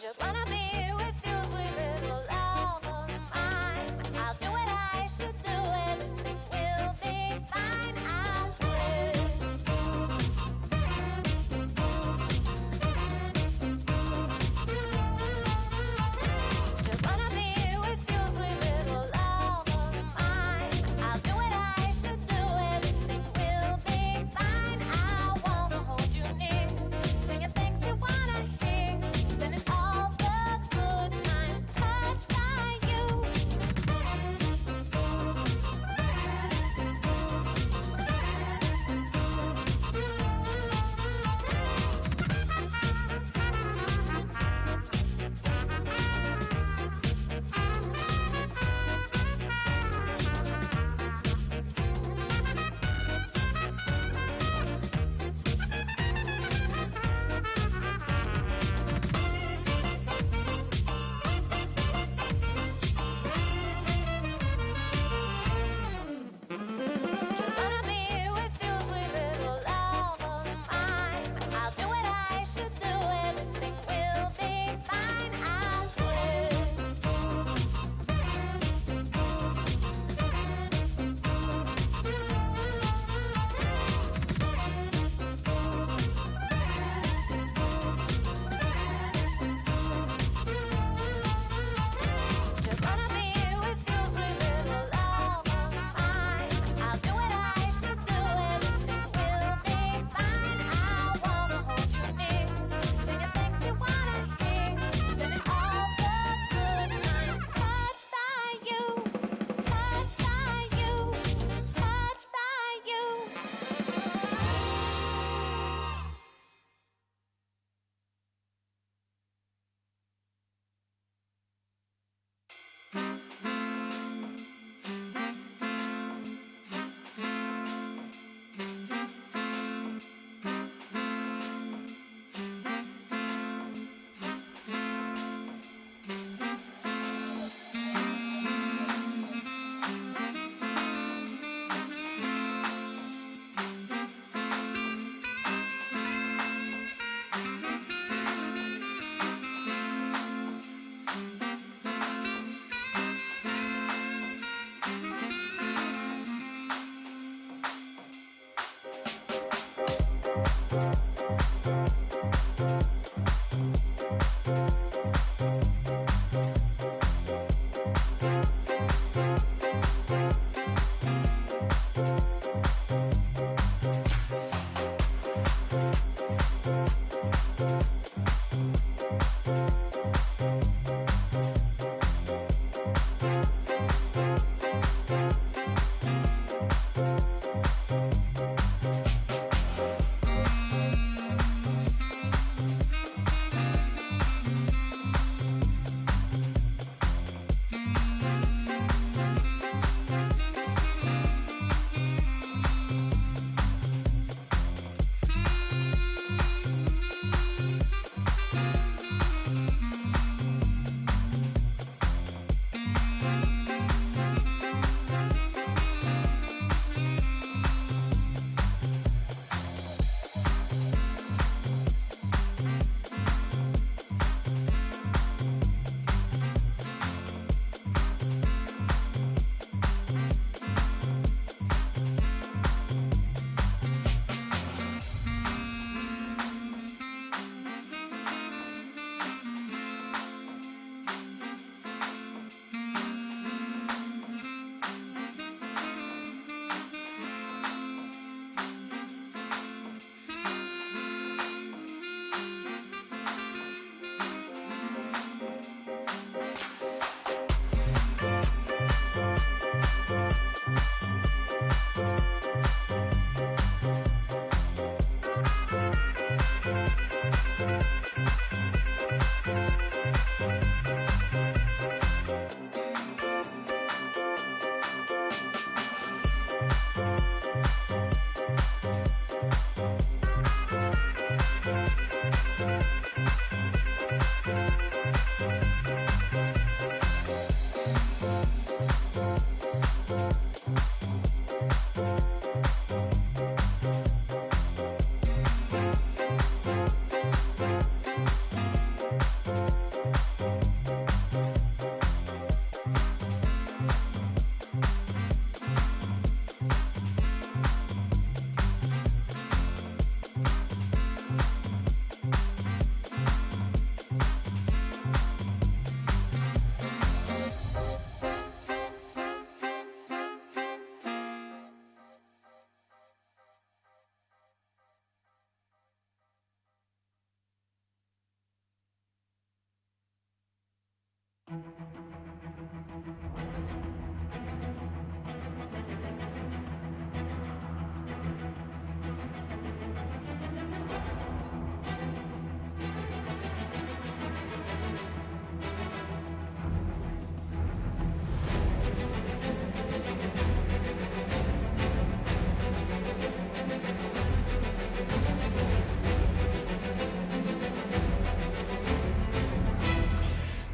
G: Just wanna be with you, sweet little love of mine. I'll do what I should do, everything will be fine, I swear. Just wanna be with you, sweet little love of mine. I'll do what I should do, everything will be fine. I wanna hold you near, singing things you wanna hear, then it's all the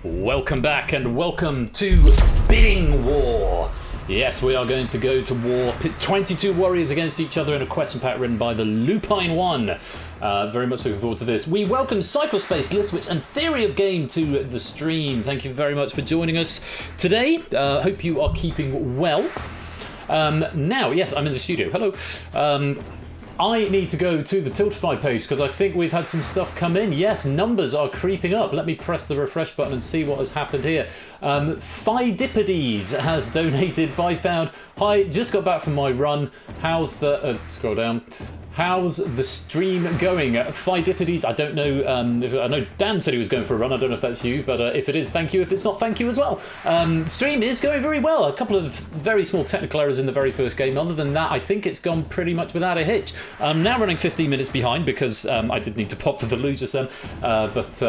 A: Welcome back and welcome to Bidding War. Yes, we are going to go to war. Pit 22 warriors against each other in a question pack written by the Lupine One. Very much looking forward to this. We welcome Cyclespace, Listwitz and Theory of Game to the stream. Thank you very much for joining us today. Hope you are keeping well. Now, yes, I'm in the studio. Hello. I need to go to the Tiltify page because I think we've had some stuff come in. Yes, numbers are creeping up. Let me press the refresh button and see what has happened here. Fidipides has donated £5. Hi, just got back from my run. How's the... scroll down. How's the stream going? Fidipides, I don't know. I know Dan said he was going for a run. I don't know if that's you, but if it is, thank you. If it's not, thank you as well. Stream is going very well. A couple of very small technical errors in the very first game. Other than that, I think it's gone pretty much without a hitch. I'm now running 15 minutes behind because I did need to pop to the loo just then, but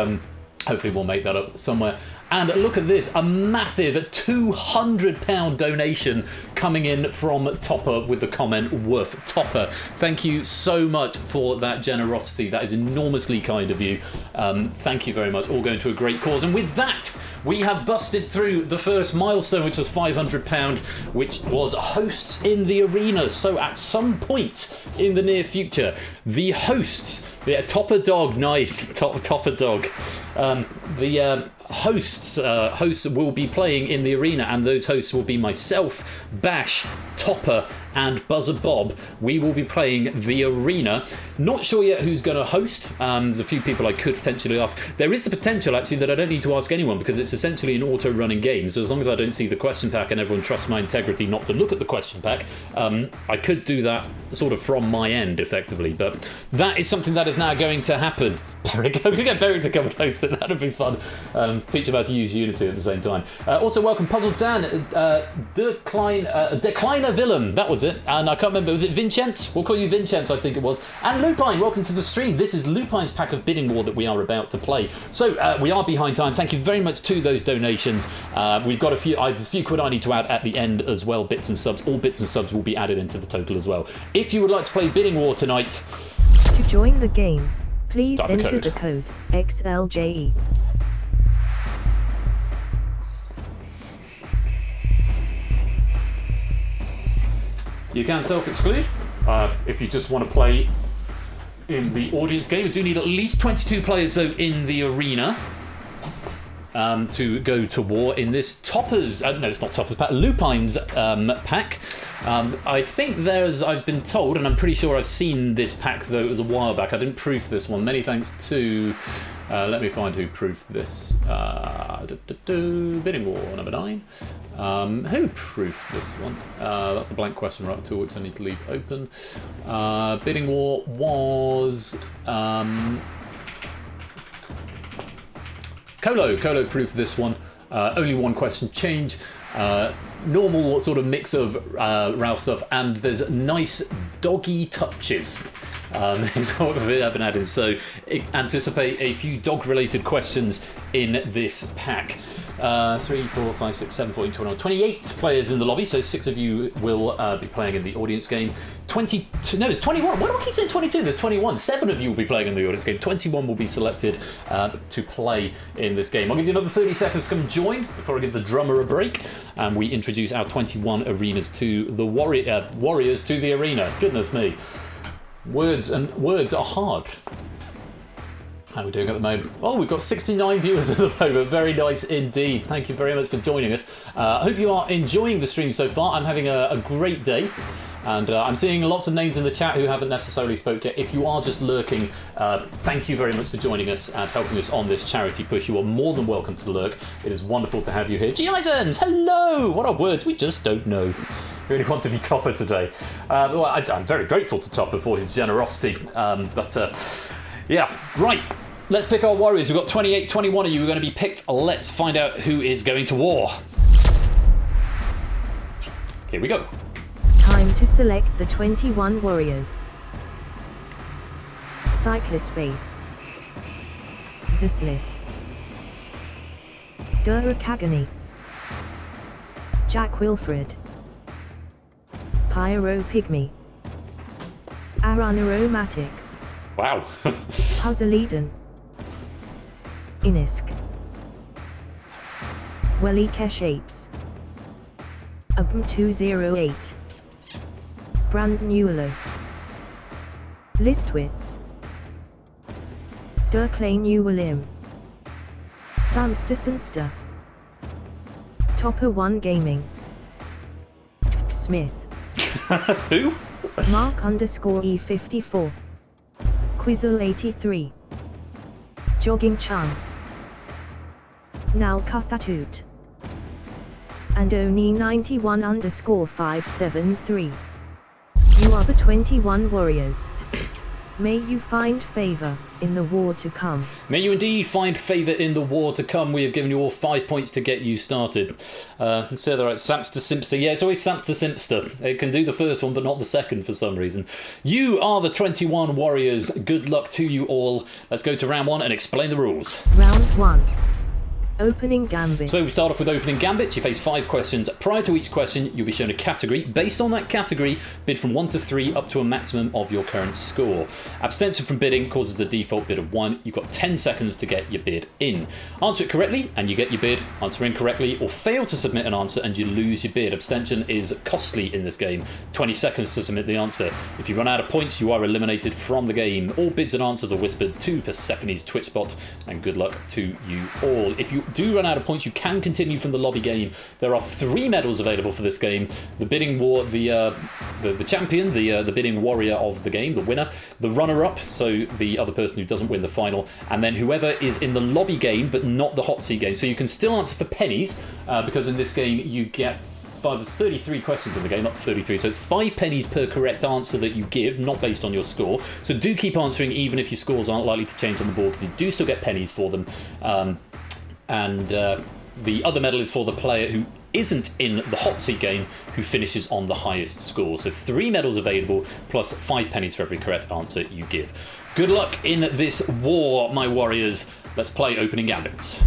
A: hopefully we'll make that up somewhere. And look at this, a massive £200 donation coming in from Topper with the comment, woof. Topper, thank you so much for that generosity. That is enormously kind of you. Thank you very much. All going to a great cause. And with that, we have busted through the first milestone, which was £500, which was hosts in the arena. So at some point in the near future, the hosts, yeah, Topper Dog, nice, Topper Dog. The hosts will be playing in the arena, and those hosts will be myself, Bash, Topper and Buzzer Bob. We will be playing the arena. Not sure yet who's going to host. There's a few people I could potentially ask. There is the potential actually that I don't need to ask anyone because it's essentially an auto-running game. So as long as I don't see the question pack and everyone trusts my integrity not to look at the question pack, I could do that sort of from my end effectively. But that is something that is now going to happen. Beric, I'm going to get Beric to come and host it. That'd be fun. Teach him how to use Unity at the same time. Also welcome Puzzle Dan, Decliner Willem. That was it. And I can't remember, was it Vincent? We'll call you Vincent, I think it was. And Lupine, welcome to the stream. This is Lupine's pack of Bidding War that we are about to play. So we are behind time. Thank you very much to those donations. We've got there's a few quid I need to add at the end as well. Bits and subs. All bits and subs will be added into the total as well. If you would like to play Bidding War tonight...
H: To join the game, please
A: Type
H: enter the code XLJE.
A: You can self-exclude if you just want to play in the audience game. We do need at least 22 players though in the arena to go to war in this Toppers. No, it's not Toppers pack. Lupine's pack. I think I've been told, and I'm pretty sure I've seen this pack though. It was a while back. I didn't proof this one. Many thanks to. Let me find who proofed this. Bidding War number 9. Who proofed this one? That's a blank question right to which I need to leave open. Bidding War was Colo. Colo proofed this one. Only one question change. Normal sort of mix of Ralph stuff, and there's nice doggy touches. Is what we've been adding. So anticipate a few dog-related questions in this pack. 3, 4, 5, 6, 7, 14, 21, 28 players in the lobby, so 6 of you will be playing in the audience game. 22, no, it's 21. Why do I keep saying 22? There's 21. 7 of you will be playing in the audience game. 21 will be selected to play in this game. I'll give you another 30 seconds to come join before I give the drummer a break, and we introduce our 21 arenas to the warriors to the arena. Goodness me. Words are hard. How are we doing at the moment? Oh, we've got 69 viewers at the moment. Very nice indeed. Thank you very much for joining us. I hope you are enjoying the stream so far. I'm having a great day. And I'm seeing lots of names in the chat who haven't necessarily spoke yet. If you are just lurking, thank you very much for joining us and helping us on this charity push. You are more than welcome to lurk. It is wonderful to have you here. G-Isons, hello! What are words? We just don't know. Really want to be Topper today. Well, I'm very grateful to Topper for his generosity. Yeah, right. Let's pick our warriors. We've got 28, 21 of you who are going to be picked. Let's find out who is going to war. Here we go.
H: Time to select the 21 warriors. Cyclespace. Zislis. Durakagani. Jack Wilfred. Pyro Pygmy. Aranaromatics.
A: Wow.
H: Puzzle Eden. Inisk. Welike Shapes. UBM208. Brand Newelo. Listwitz. Durkley Newellim. Samster Sinster. Topper 1 Gaming. Smith.
A: Who?
H: Mark_E54. Quizzle 83. Jogging Chum. Now Cuthatut. And Oni 91_573. You are the 21 warriors. May you find favour in the war to come.
A: May you indeed find favour in the war to come. We have given you all 5 points to get you started. So they're right, Samster Simpster. Yeah, it's always Samster Simpster. It can do the first one, but not the second for some reason. You are the 21 warriors. Good luck to you all. Let's go to round 1 and explain the rules.
H: Round 1. Opening Gambit.
A: So we start off with opening gambits. You face 5 questions. Prior to each question, you'll be shown a category. Based on that category, bid from 1 to 3 up to a maximum of your current score. Abstention from bidding causes the default bid of 1. You've got 10 seconds to get your bid in. Answer it correctly and you get your bid. Answer incorrectly or fail to submit an answer and you lose your bid. Abstention is costly in this game. 20 seconds to submit the answer. If you run out of points, you are eliminated from the game. All bids and answers are whispered to Persephone's Twitch bot, and good luck to you all. If you do run out of points, you can continue from the lobby game. There are 3 medals available for this game: the bidding war, the champion, the bidding warrior of the game, the winner, the runner-up, so the other person who doesn't win the final, and then whoever is in the lobby game but not the hot seat game. So you can still answer for pennies because in this game you get there's 33 questions in the game, up to 33, so it's 5 pennies per correct answer that you give, not based on your score. So do keep answering even if your scores aren't likely to change on the board, because you do still get pennies for them. And the other medal is for the player who isn't in the hot seat game, who finishes on the highest score. So 3 medals available, plus 5 pennies for every correct answer you give. Good luck in this war, my warriors. Let's play opening gambits.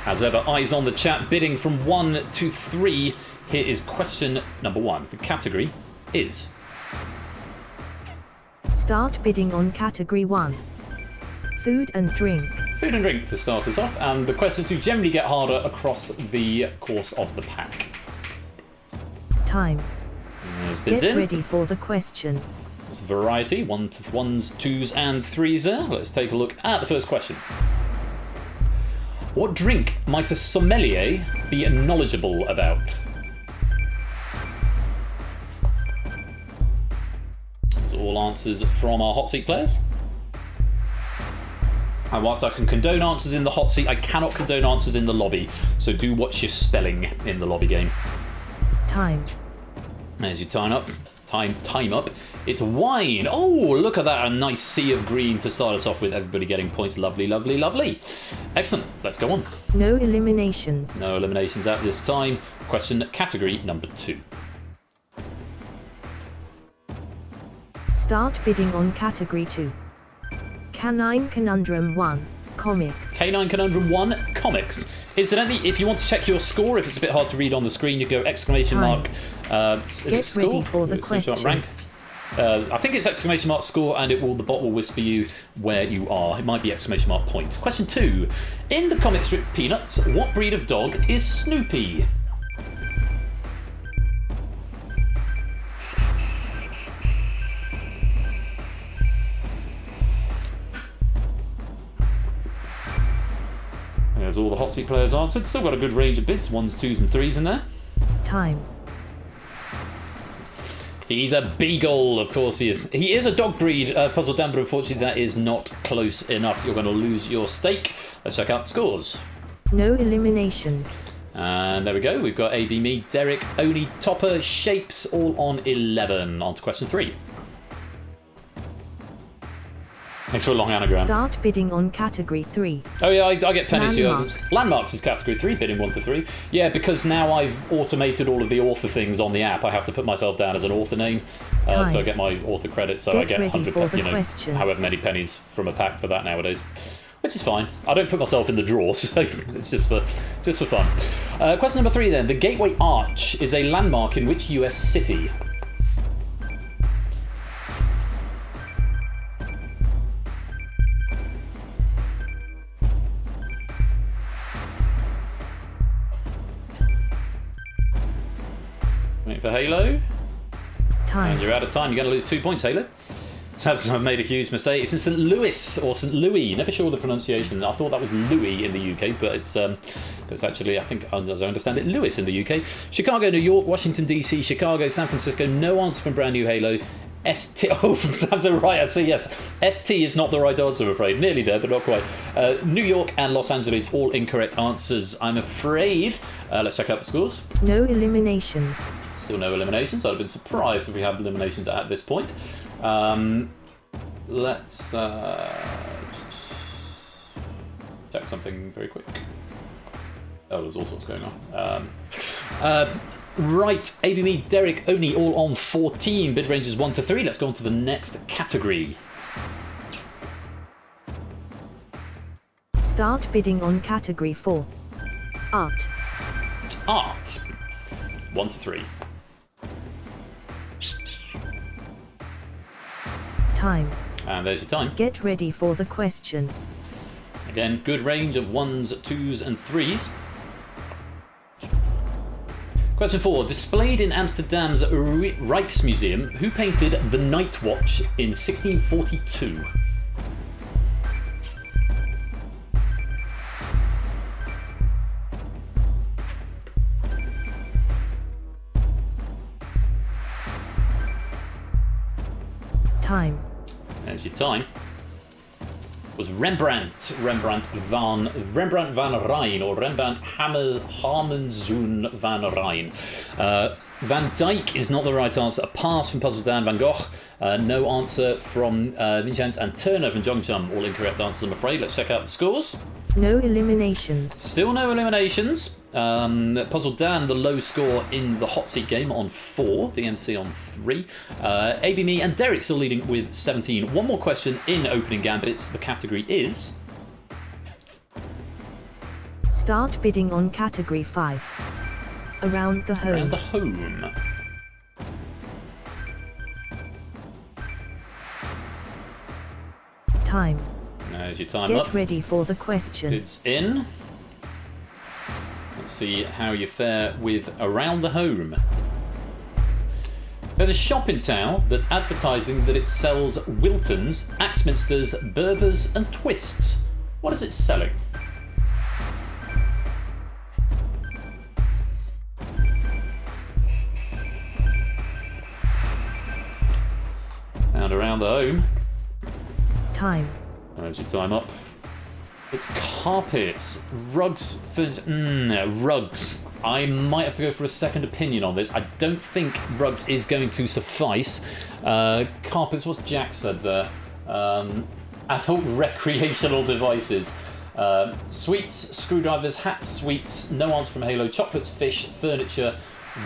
A: As ever, eyes on the chat, bidding from 1 to 3. Here is question number 1. The category is...
H: Start bidding on category 1. Food and drink.
A: Food and drink to start us off, and the questions do generally get harder across the course of the pack.
H: Time.
A: There's bids
H: Get
A: in.
H: ready for the question.
A: There's variety, 1s, 2s and 3s there. Let's take a look at the first question. What drink might a sommelier be knowledgeable about? Those are all answers from our hot seat players. And whilst I can condone answers in the hot seat, I cannot condone answers in the lobby. So do watch your spelling in the lobby game.
H: Time.
A: There's your time up. Time up. It's wine. Oh, look at that. A nice sea of green to start us off with. Everybody getting points. Lovely, lovely, lovely. Excellent. Let's go on.
H: No eliminations.
A: No eliminations at this time. Question category number 2.
H: Start bidding on category 2. Canine Conundrum 1. Comics.
A: Canine Conundrum 1, comics. Incidentally, if you want to check your score, if it's a bit hard to read on the screen, you go exclamation mark. Is it
H: Get
A: score?
H: ready for the
A: Exclamation mark
H: question.
A: rank. I think it's exclamation mark score, and the bot will whisper you where you are. It might be exclamation mark points. Question 2. In the comic strip Peanuts, what breed of dog is Snoopy? There's all the hot seat players answered. Still got a good range of bids, 1s, 2s and 3s in there.
H: Time.
A: He's a beagle, of course he is. He is a dog breed, Puzzle Dan, but unfortunately that is not close enough. You're going to lose your stake. Let's check out the scores.
H: No eliminations.
A: And there we go. We've got AB, me, Derek, Oni, Topper, Shapes, all on 11. On to question 3. Thanks for a long anagram.
H: Start bidding on category 3.
A: Oh yeah, I get pennies here.
H: Landmarks.
A: Landmarks is category 3, bidding 1 to 3. Yeah, because now I've automated all of the author things on the app. I have to put myself down as an author name, so I get my author credit. So I
H: Get
A: get
H: ready
A: 100,
H: for the question.
A: however many pennies from a pack for that nowadays, which is fine. I don't put myself in the draw, so it's just for fun. Question number 3 then. The Gateway Arch is a landmark in which US city? Wait for Halo.
H: Time.
A: And you're out of time. You're going to lose 2 points, Halo. Samson, I've made a huge mistake. It's in St. Louis or St. Louis. Never sure of the pronunciation. I thought that was Louis in the UK, but it's actually, I think, as I understand it, Lewis in the UK. Chicago, New York, Washington DC, Chicago, San Francisco. No answer from Brand New Halo. ST. Oh, from Samson, right. I see. Yes, ST is not the right answer, I'm afraid. Nearly there, but not quite. New York and Los Angeles, all incorrect answers, I'm afraid. Let's check out the scores.
H: No eliminations.
A: Still no eliminations. I'd have been surprised if we had eliminations at this point. Let's check something very quick. Oh, there's all sorts going on. Right, ABME, Derek, Oni, all on 14. Bid range is 1 to 3. Let's go on to the next category.
H: Start bidding on category 4. Art.
A: Art. 1 to 3.
H: Time.
A: And there's your time.
H: Get ready for the question.
A: Again, good range of 1s, 2s, and 3s. Question 4. Displayed in Amsterdam's Rijksmuseum, who painted The Night Watch in 1642?
H: Time.
A: There's your time. It was Rembrandt van Rijn, or Rembrandt Hamenzzoon van Rijn. Van Dyck is not the right answer. A pass from Puzzle Dan. Van Gogh. No answer from Vincent and Turner from Jongchum. All incorrect answers, I'm afraid. Let's check out the scores.
H: No eliminations.
A: Still no eliminations. Puzzle Dan, the low score in the hot seat game on 4. DMC on 3. ABME and Derek still leading with 17. One more question in opening gambits. The category is...
H: Start bidding on category 5. Around the home.
A: Around the home.
H: Time.
A: There's your time
H: Get
A: up.
H: ready for the question.
A: It's in. Let's see how you fare with Around the Home. There's a shop in town that's advertising that it sells Wiltons, Axminsters, Berbers and Twists. What is it selling? And Around the Home.
H: Time.
A: There's your time up. It's carpets, rugs, rugs. I might have to go for a second opinion on this. I don't think rugs is going to suffice. Carpets, what's Jack said there? Adult recreational devices. Sweets, screwdrivers, hats, sweets, no answer from Halo, chocolates, fish, furniture,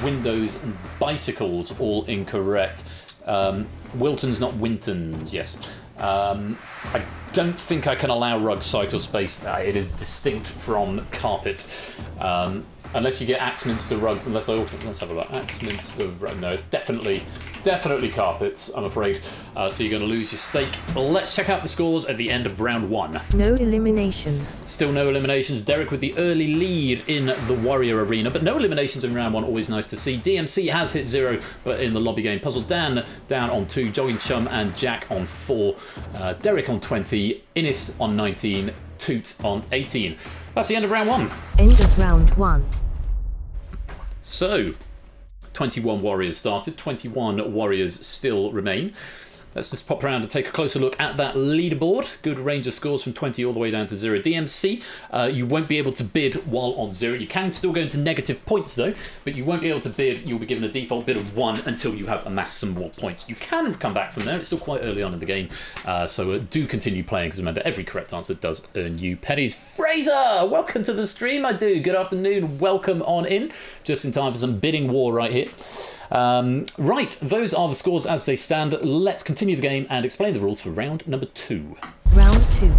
A: windows, and bicycles, all incorrect. Wiltons, not Wintons, yes. I don't think I can allow rug cycle space. It is distinct from carpet. Unless you get Axminster rugs, unless I also, let's have a look. Axminster rug, no, it's definitely carpets, I'm afraid. So you're going to lose your stake. Let's check out the scores at the end of round 1.
H: No eliminations.
A: Still no eliminations. Derek with the early lead in the Warrior Arena, but no eliminations in round 1, always nice to see. DMC has hit 0, but in the lobby game. Puzzle Dan down on 2, Jogging Chum and Jack on 4, Derek on 20, Innis on 19, Toot on 18. That's the end of round 1.
H: End of round 1.
A: So, 21 warriors started, 21 warriors still remain. Let's just pop around and take a closer look at that leaderboard. Good range of scores from 20 all the way down to 0. DMC, you won't be able to bid while on 0. You can still go into negative points though, but you won't be able to bid. You'll be given a default bid of 1 until you have amassed some more points. You can come back from there. It's still quite early on in the game, so do continue playing, because remember, every correct answer does earn you pennies. Fraser, welcome to the stream, my dude. Good afternoon. Welcome on in. Just in time for some bidding war right here. Right, those are the scores as they stand. Let's continue the game and explain the rules for round number 2.
H: Round 2.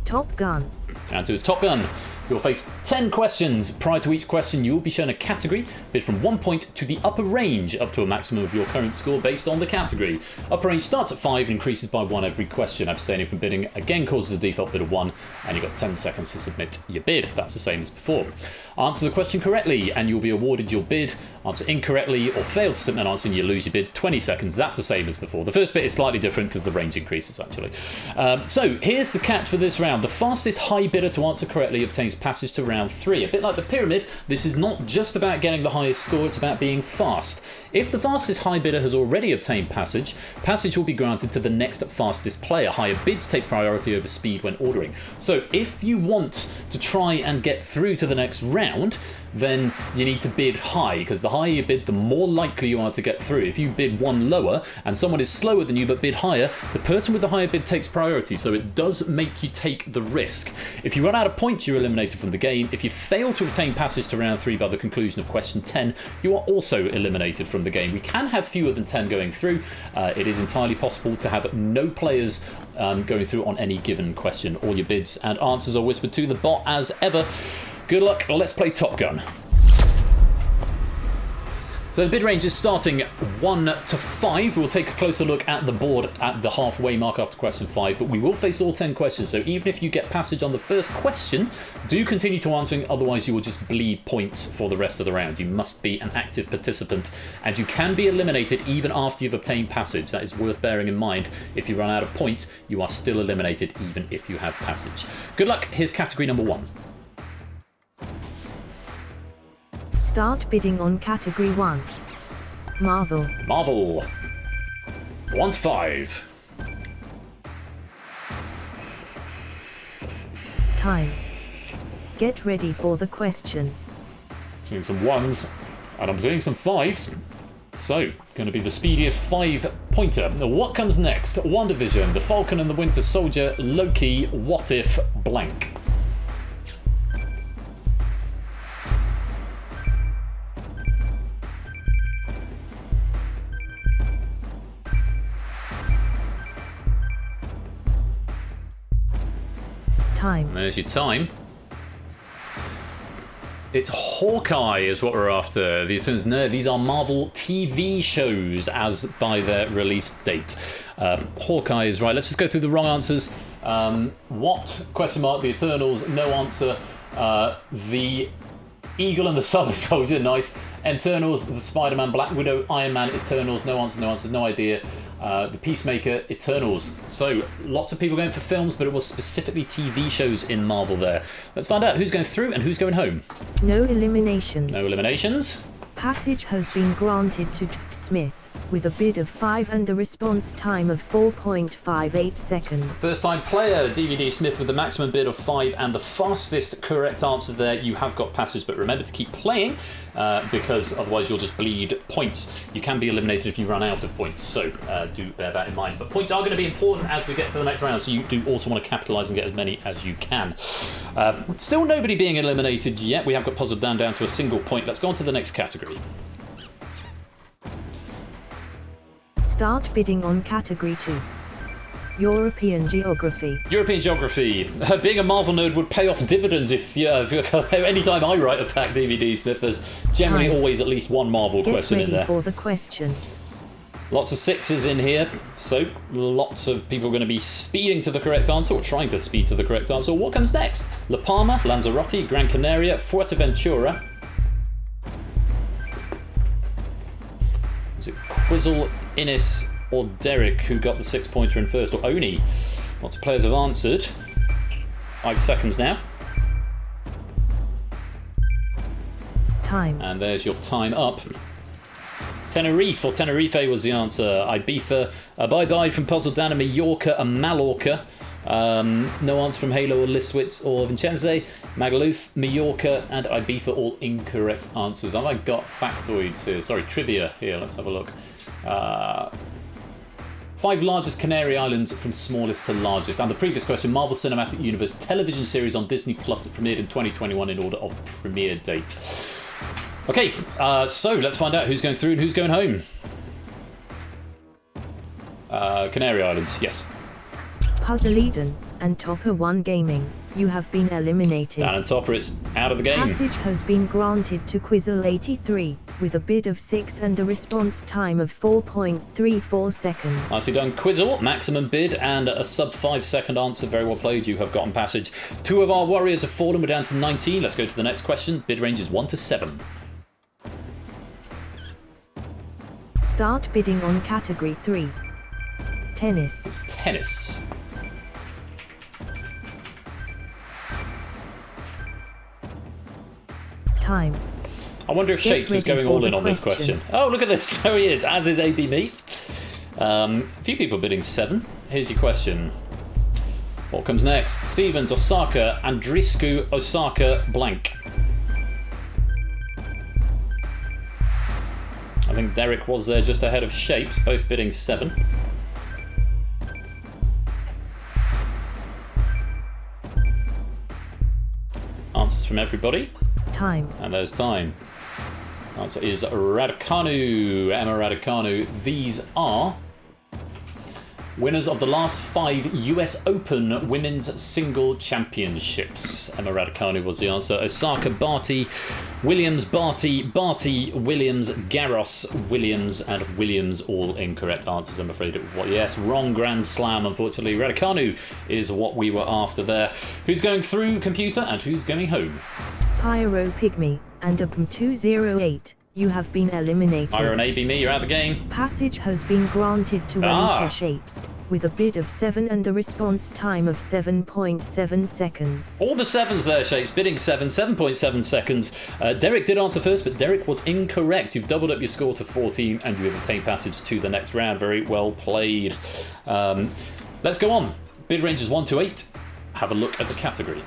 H: Top Gun.
A: Round 2 is Top Gun. You'll face 10 questions. Prior to each question, you will be shown a category, bid from 1 point to the upper range, up to a maximum of your current score based on the category. Upper range starts at 5 and increases by 1 every question. Abstaining from bidding again causes a default bid of 1, and you've got 10 seconds to submit your bid. That's the same as before. Answer the question correctly, and you'll be awarded your bid. Answer incorrectly or fail to submit an answer, and you lose your bid. 20 seconds. That's the same as before. The first bit is slightly different because the range increases, actually. So, here's the catch for this round. The fastest high bidder to answer correctly obtains passage to round 3. A bit like the pyramid, this is not just about getting the highest score, it's about being fast. If the fastest high bidder has already obtained passage, passage will be granted to the next fastest player. Higher bids take priority over speed when ordering. So if you want to try and get through to the next round, then you need to bid high, because the higher you bid, the more likely you are to get through. If you bid 1 lower and someone is slower than you but bid higher, the person with the higher bid takes priority, so it does make you take the risk. If you run out of points, you're eliminated from the game. If you fail to obtain passage to round 3 by the conclusion of question 10, you are also eliminated from the game. We can have fewer than 10 going through. It is entirely possible to have no players going through on any given question. All your bids and answers are whispered to the bot as ever. Good luck, let's play Top Gun. So the bid range is starting 1 to 5. We'll take a closer look at the board at the halfway mark after question 5, but we will face all 10 questions. So even if you get passage on the first question, do continue to answering, otherwise you will just bleed points for the rest of the round. You must be an active participant, and you can be eliminated even after you've obtained passage. That is worth bearing in mind. If you run out of points, you are still eliminated even if you have passage. Good luck, here's category number 1.
H: Start bidding on category 1. Marvel.
A: Marvel. 1 to 5.
H: Time. Get ready for the question.
A: Seeing some 1s, and I'm seeing some 5s. So, going to be the speediest 5-pointer. Now, what comes next? WandaVision, The Falcon and the Winter Soldier, Loki, What If, blank.
H: Time.
A: And there's your time. It's Hawkeye is what we're after. The Eternals, no, these are Marvel TV shows as by their release date. Hawkeye is right. Let's just go through the wrong answers. What? Question mark. The Eternals, no answer. The Eagle and the Summer Soldier, nice. Eternals, the Spider-Man, Black Widow, Iron Man, Eternals, no answer, no idea. The Peacemaker, Eternals. So, lots of people going for films, but it was specifically TV shows in Marvel there. Let's find out who's going through and who's going home.
H: No eliminations.
A: No eliminations.
H: Passage has been granted to Smith, with a bid of 5 and a response time of 4.58 seconds.
A: First time player, DVD Smith, with the maximum bid of 5 and the fastest correct answer there. You have got passage, but remember to keep playing because otherwise you'll just bleed points. You can be eliminated if you run out of points, so do bear that in mind. But points are going to be important as we get to the next round, so you do also want to capitalise and get as many as you can. Still nobody being eliminated yet. We have got Puzzle down to a single point. Let's go on to the next category.
H: Start bidding on category 2. European Geography.
A: European Geography. Being a Marvel nerd would pay off dividends if anytime I write a pack DVD, Smith, there's generally always at least one Marvel question in there.
H: Get ready for the question.
A: Lots of 6s in here, so lots of people are going to be speeding to the correct answer, or trying to speed to the correct answer. What comes next? La Palma, Lanzarote, Gran Canaria, Fuerteventura. Was it Quizzle, Innes, or Derek who got the 6-pointer in first, or Oni? Lots of players have answered. 5 seconds now.
H: Time.
A: And there's your time up. Tenerife, or Tenerife was the answer. Ibiza, bye-bye from Puzzle Dan, and Mallorca and Mallorca. No answer from Halo or Liswitz or Vincenze. Magaluf, Mallorca, and Ibiza, all incorrect answers. Have I got factoids here? Sorry, trivia here. Let's have a look. 5 largest Canary Islands from smallest to largest. And the previous question, Marvel Cinematic Universe television series on Disney Plus that premiered in 2021 in order of premiere date. Okay, so let's find out who's going through and who's going home. Canary Islands, yes.
H: Puzzle Eden and Topper 1 Gaming. you have been eliminated.
A: Dan and Topper, it's out of the game.
H: Passage has been granted to Quizzle83, with a bid of 6 and a response time of 4.34 seconds.
A: Nicely done, Quizzle. Maximum bid and a sub 5 second answer. Very well played. You have gotten passage. 2 of our warriors have fallen. We're down to 19. Let's go to the next question. Bid range is 1 to 7.
H: Start bidding on category 3. Tennis.
A: It's tennis.
H: Time.
A: I wonder if
H: Get
A: Shapes is
H: ready
A: going
H: for
A: all
H: the
A: in on this question. Oh, look at this. There he is, as is AB Meat. A few people bidding 7. Here's your question. What comes next? Stevens, Osaka, Andriscu, Osaka, blank. I think Derek was there just ahead of Shapes, both bidding 7. Answers from everybody.
H: Time.
A: And there's time. Answer is Raducanu, Emma Raducanu. These are winners of the last 5 US Open Women's Single Championships. Emma Raducanu was the answer. Osaka, Barty, Williams, Barty, Barty, Williams, Garros, Williams, and Williams. All incorrect answers, I'm afraid. Yes, wrong Grand Slam, unfortunately. Raducanu is what we were after there. Who's going through, computer, and who's going home?
H: Pyro Pygmy and Abm208, you have been eliminated.
A: Pyro and AB Me, you're out of the game.
H: Passage has been granted to Wellington Shapes, with a bid of 7 and a response time of 7.7 seconds.
A: All the 7s there, Shapes. Bidding 7, 7.7 seconds. Derek did answer first, but Derek was incorrect. You've doubled up your score to 14, and you have obtained passage to the next round. Very well played. Let's go on. Bid range is 1 to 8. Have a look at the category.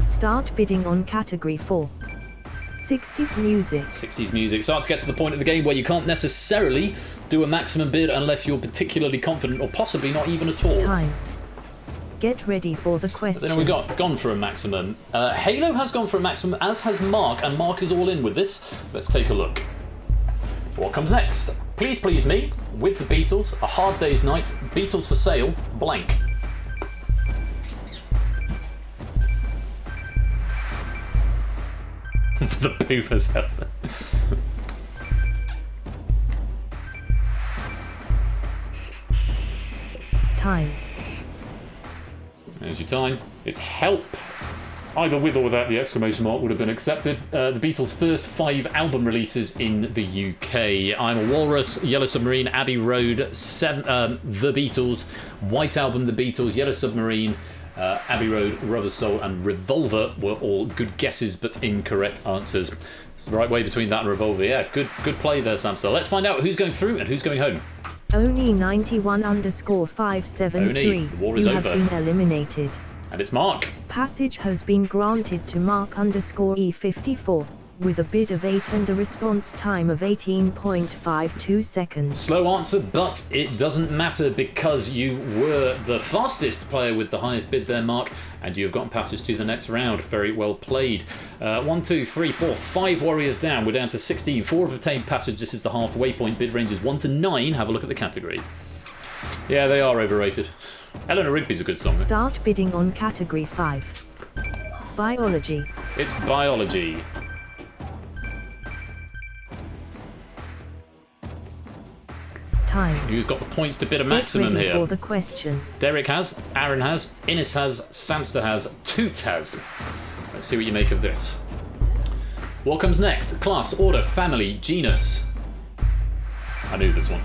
H: Start bidding on category 4. 60s music.
A: 60s music. Start to get to the point of the game where you can't necessarily do a maximum bid unless you're particularly confident, or possibly not even at all.
H: Time. Get ready for the
A: But
H: question.
A: then we got gone for a maximum. Halo has gone for a maximum, as has Mark, and Mark is all in with this. Let's take a look. What comes next? Please Please Me, With the Beatles, A Hard Day's Night, Beatles for Sale, blank. The poopers out there.
H: Time.
A: There's your time. It's Help. Either with or without the exclamation mark would have been accepted. The Beatles' first 5 album releases in the UK. I'm a Walrus, Yellow Submarine, Abbey Road, The Beatles, White Album, The Beatles, Yellow Submarine, Abbey Road, Rubber Soul, and Revolver were all good guesses but incorrect answers. It's the right way between that and Revolver. Yeah, good play there, Samstar. Let's find out who's going through and who's going home.
H: Oni91_573.
A: the war is
H: you have
A: over.
H: been eliminated.
A: And it's Mark.
H: Passage has been granted to Mark_E54, with a bid of 8 and a response time of 18.52 seconds.
A: Slow answer, but it doesn't matter because you were the fastest player with the highest bid there, Mark, and you have gotten passage to the next round. Very well played. 1, 2, 3, 4, 5 warriors down. We're down to 16. 4 have obtained passage. This is the halfway point. Bid range is 1 to 9. Have a look at the category. Yeah, they are overrated. Eleanor Rigby's a good song.
H: Start bidding on category 5. Biology.
A: It's biology.
H: Time.
A: Who's got the points to bid a
H: Get
A: maximum
H: ready
A: here?
H: for the question.
A: Derek has, Aaron has, Innes has, Samster has, Toots has. Let's see what you make of this. What comes next? Class, order, family, genus. I knew this one.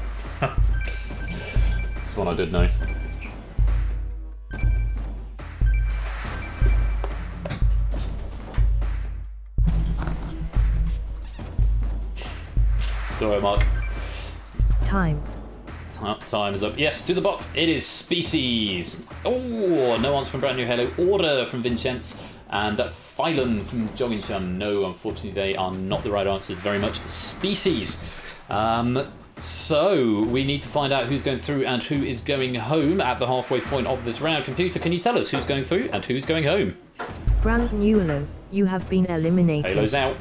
A: This one I did know. Sorry, Mark.
H: Time.
A: Time is up. Yes, to the box. It is species. Oh, no answer from Brand New Hello. Order from Vincenz. And phylum from Jogginsham. No, unfortunately, they are not the right answers. Very much species. So, we need to find out who's going through and who is going home at the halfway point of this round. Computer, can you tell us who's going through and who's going home?
H: Brand New Hello, you have been eliminated.
A: Halo's out.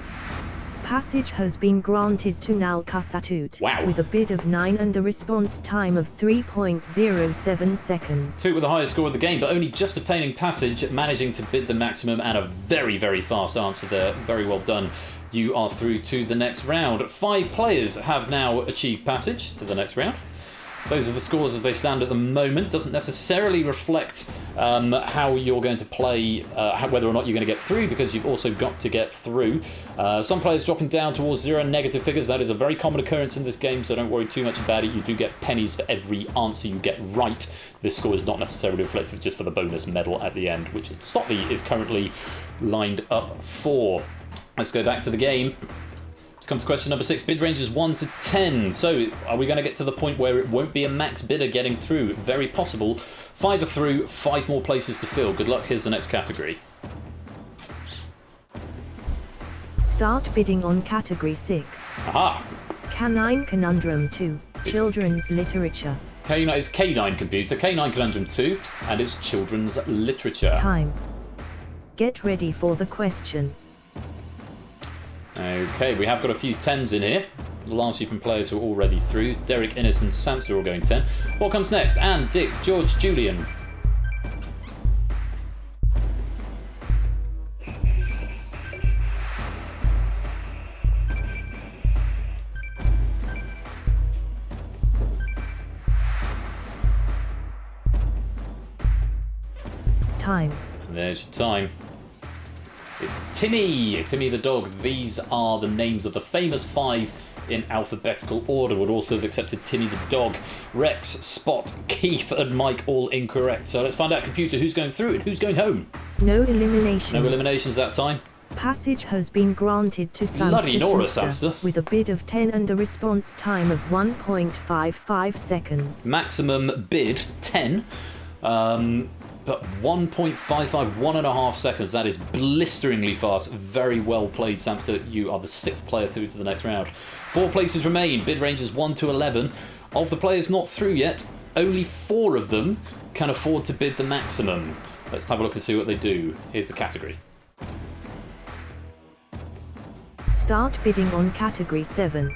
H: Passage has been granted to Nalkathatut
A: Wow.
H: with a bid of 9 and a response time of 3.07 seconds.
A: Toot with the highest score of the game, but only just obtaining passage, managing to bid the maximum, and a very, very fast answer there. Very well done. You are through to the next round. 5 players have now achieved passage to the next round. Those are the scores as they stand at the moment. Doesn't necessarily reflect how you're going to play, whether or not you're going to get through, because you've also got to get through. Some players dropping down towards 0 and negative figures. That is a very common occurrence in this game, so don't worry too much about it. You do get pennies for every answer you get right. This score is not necessarily reflective just for the bonus medal at the end, which Sotley is currently lined up for. Let's go back to the game. Let's come to question number 6. Bid range is 1 to 10. So are we going to get to the point where it won't be a max bidder getting through? Very possible. 5 are through, 5 more places to fill. Good luck. Here's the next category.
H: Start bidding on category 6.
A: Aha!
H: Canine Conundrum 2. Children's Literature.
A: K9 is K9 Computer, K9 Conundrum 2, and it's children's literature.
H: Time. Get ready for the question.
A: Okay, we have got a few 10s in here, largely from players who are already through. Derek, Innes and Samson are all going 10. What comes next? Anne, Dick, George, Julian.
H: Time.
A: And there's your time. It's Timmy the dog. These are the names of the famous 5 in alphabetical order. Would also have accepted Timmy the dog. Rex, Spot, Keith and Mike all incorrect. So let's find out, computer, who's going through and who's going home.
H: No eliminations.
A: No eliminations that time.
H: Passage has been granted to
A: Bloody Nora,
H: Samster
A: Samster.
H: with a bid of 10 and a response time of 1.55 seconds.
A: Maximum bid 10. But 1.55, 1.5 seconds. That is blisteringly fast. Very well played, Samster. You are the 6th player through to the next round. 4 places remain. Bid range is 1 to 11. Of the players not through yet, only 4 of them can afford to bid the maximum. Let's have a look and see what they do. Here's the category.
H: Start bidding on category 7.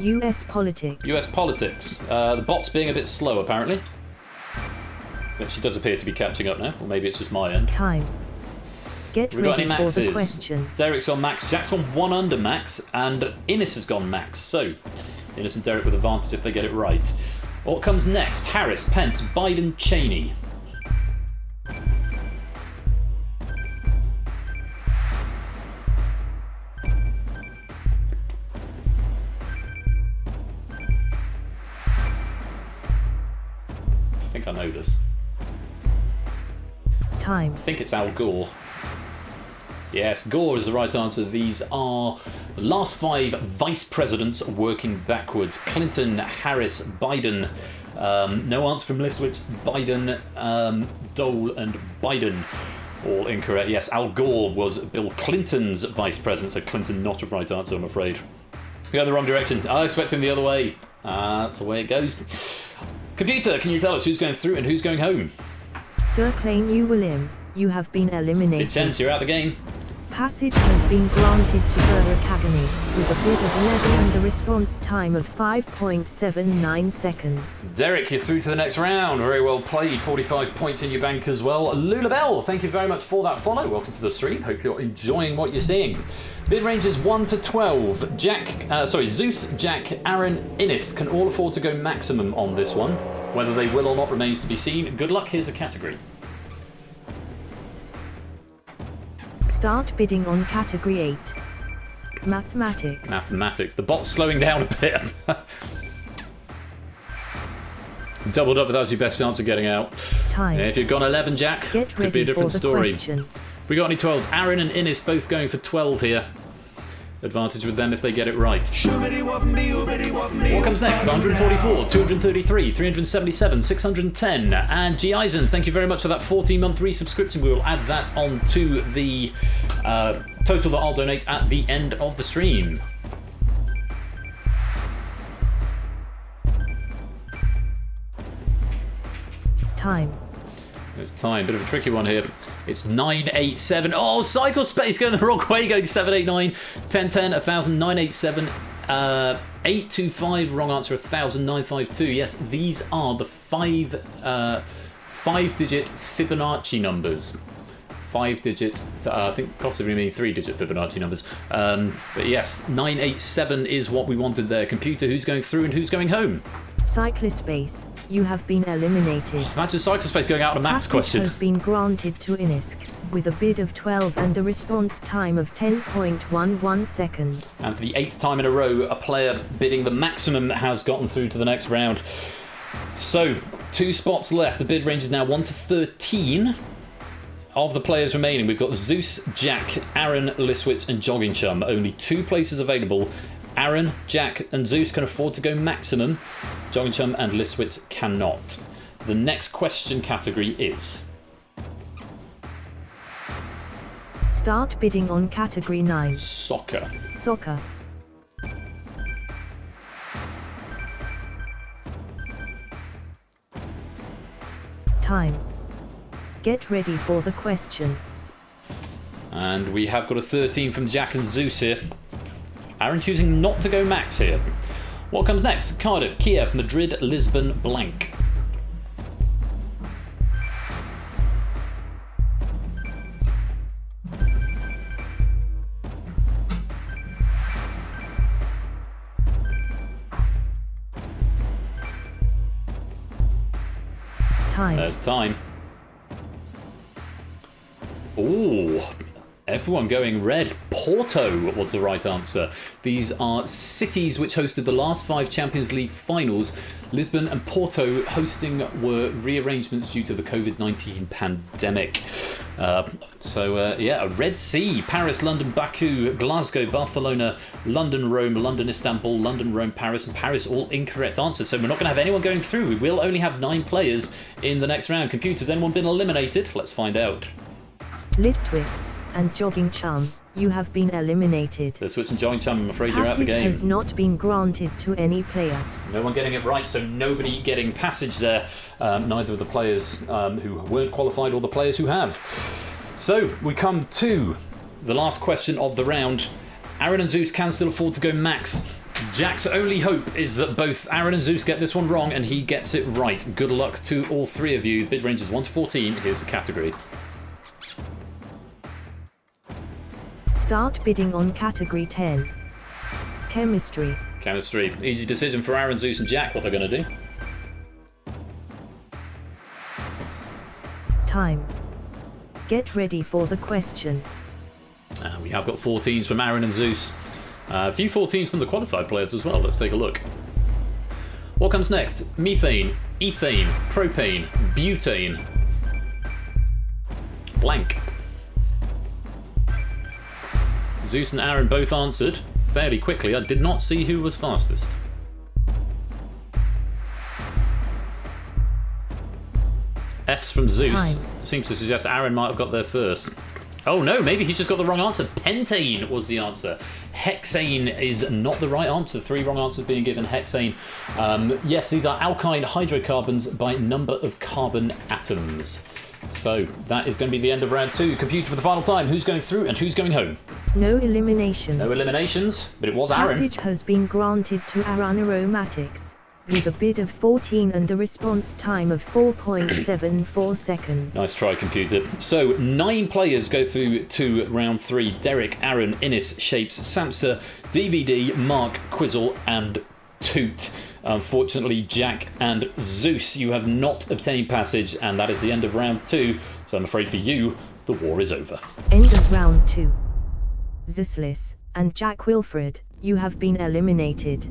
H: US Politics.
A: US politics. The bot's being a bit slow, apparently. But she does appear to be catching up now. Or maybe it's just my end.
H: Time. Get
A: Have we got
H: ready
A: any
H: for the
A: maxes?
H: question.
A: Derek's on max, Jack's on 1 under max, and Innes has gone max. So, Innes and Derek with advantage if they get it right. What comes next? Harris, Pence, Biden, Cheney. I think I know this.
H: Time.
A: I think it's Al Gore. Yes, Gore is the right answer. These are the last 5 vice presidents working backwards. Clinton, Harris, Biden. No answer from Listwitz. Biden, Dole and Biden. All incorrect. Yes, Al Gore was Bill Clinton's vice president, so Clinton not a right answer, I'm afraid. We go the wrong direction. I expect him the other way. That's the way it goes. Computer, can you tell us who's going through and who's going home?
H: Durklain Uwalim, you have been eliminated.
A: Bid 10, so you're out the game.
H: Passage has been granted to Burakagani with a bid of 11 and a response time of 5.79 seconds.
A: Derek, you're through to the next round. Very well played. 45 points in your bank as well. Lulabelle, thank you very much for that follow. Welcome to the stream. Hope you're enjoying what you're seeing. Bid range is 1 to 12. Zeus, Jack, Aaron, Innes can all afford to go maximum on this one. Whether they will or not remains to be seen. Good luck. Here's a category.
H: Start bidding on category 8. Mathematics.
A: Mathematics. The bot's slowing down a bit. Doubled up, but that was your best chance of getting out.
H: Time.
A: If you'd gone 11, Jack,
H: Get
A: could be
H: ready
A: a different
H: for the
A: story.
H: question.
A: We got any 12s? Aaron and Innes both going for 12 here. Advantage with them if they get it right. What comes next? 144, 233, 377, 610. And G. Eisen, thank you very much for that 14-month resubscription. We will add that on to the total that I'll donate at the end of the stream.
H: Time.
A: It's time. Bit of a tricky one here. It's 987. Oh, Cycle Space going the wrong way, going 789, 1010, 1000, 987, 825. Wrong answer, 1000, 952. Yes, these are the five-digit Fibonacci numbers. 5-digit, I think possibly mean 3-digit Fibonacci numbers. But yes, 987 is what we wanted there. Computer, who's going through and who's going home?
H: Cyclospace, you have been eliminated.
A: Imagine Cyclospace going out on a maths
H: Passage
A: question.
H: has been granted to Inisk, with a bid of 12 and a response time of 10.11 seconds.
A: And for the 8th time in a row, a player bidding the maximum has gotten through to the next round. So, 2 spots left. The bid range is now 1 to 13. Of the players remaining, we've got Zeus, Jack, Aaron, Liswitz, and Jogging Chum. Only 2 places available. Aaron, Jack, and Zeus can afford to go maximum. Jogging Chum and Liswitz cannot. The next question category is...
H: Start bidding on category 9.
A: Soccer.
H: Soccer. Time. Get ready for the question.
A: And we have got a 13 from Jack and Zeus here. Aaron choosing not to go max here. What comes next? Cardiff, Kiev, Madrid, Lisbon, blank.
H: Time.
A: There's time. Ooh, everyone going red. Porto was the right answer. These are cities which hosted the last 5 Champions League finals. Lisbon and Porto hosting were rearrangements due to the COVID-19 pandemic. Yeah, a Red Sea. Paris, London, Baku, Glasgow, Barcelona, London, Rome, London, Istanbul, London, Rome, Paris, and Paris. All incorrect answers. So we're not going to have anyone going through. We will only have 9 players in the next round. Computers, anyone been eliminated? Let's find out.
H: Listwitz and Jogging Chum, you have been eliminated.
A: The Switch and Jogging Chum, I'm afraid you're out of the
H: Passage
A: game.
H: has not been granted to any player.
A: No one getting it right, so nobody getting passage there. Neither of the players who weren't qualified or the players who have. So we come to the last question of the round. Aaron and Zeus can still afford to go max. Jack's only hope is that both Aaron and Zeus get this one wrong and he gets it right. Good luck to all 3 of you. Bid range is 1 to 14. Here's the category.
H: Start bidding on category 10. Chemistry.
A: Chemistry. Easy decision for Aaron, Zeus, and Jack what they're going to do.
H: Time. Get ready for the question.
A: We have got 14s from Aaron and Zeus. A few 14s from the qualified players as well. Let's take a look. What comes next? Methane, ethane, propane, butane. Blank. Zeus and Aaron both answered fairly quickly. I did not see who was fastest. F's from Zeus.
H: Time.
A: Seems to suggest Aaron might have got there first. Oh no, maybe he's just got the wrong answer. Pentane was the answer. Hexane is not the right answer. 3 wrong answers being given. Hexane. Yes, these are alkyne hydrocarbons by number of carbon atoms. So that is going to be the end of round 2. Computer for the final time. Who's going through and who's going home?
H: No eliminations.
A: No eliminations, but it was Aaron.
H: Passage has been granted to Aaron Aromatics, with a bid of 14 and a response time of 4.74 seconds.
A: Nice try, computer. So 9 players go through to round 3. Derek, Aaron, Innis, Shapes, Samster, DVD, Mark, Quizzle, and Toot. Unfortunately, Jack and Zeus, you have not obtained passage, and that is the end of round 2. So I'm afraid for you, the war is over.
H: End of round 2. Zislis and Jack Wilfred, you have been eliminated.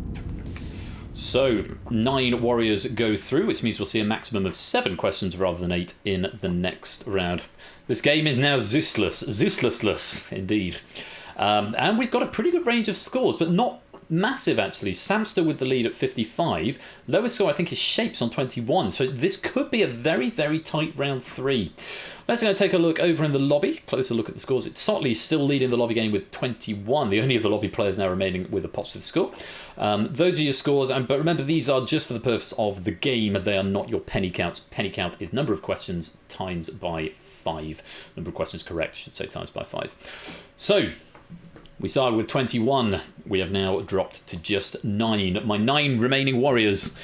A: So 9 warriors go through, which means we'll see a maximum of 7 questions rather than 8 in the next round. This game is now Zeusless indeed. And we've got a pretty good range of scores, but not massive, actually. Samster with the lead at 55. Lowest score, I think, is Shapes on 21. So this could be a very, very tight round 3. Let's go take a look over in the lobby. Closer look at the scores. It's Sotley still leading the lobby game with 21. The only of the lobby players now remaining with a positive score. Those are your scores. But remember, these are just for the purpose of the game. They are not your penny counts. Penny count is number of questions times by 5. Number of questions correct, I should say, times by 5. So, we started with 21. We have now dropped to just 9. My 9 remaining warriors.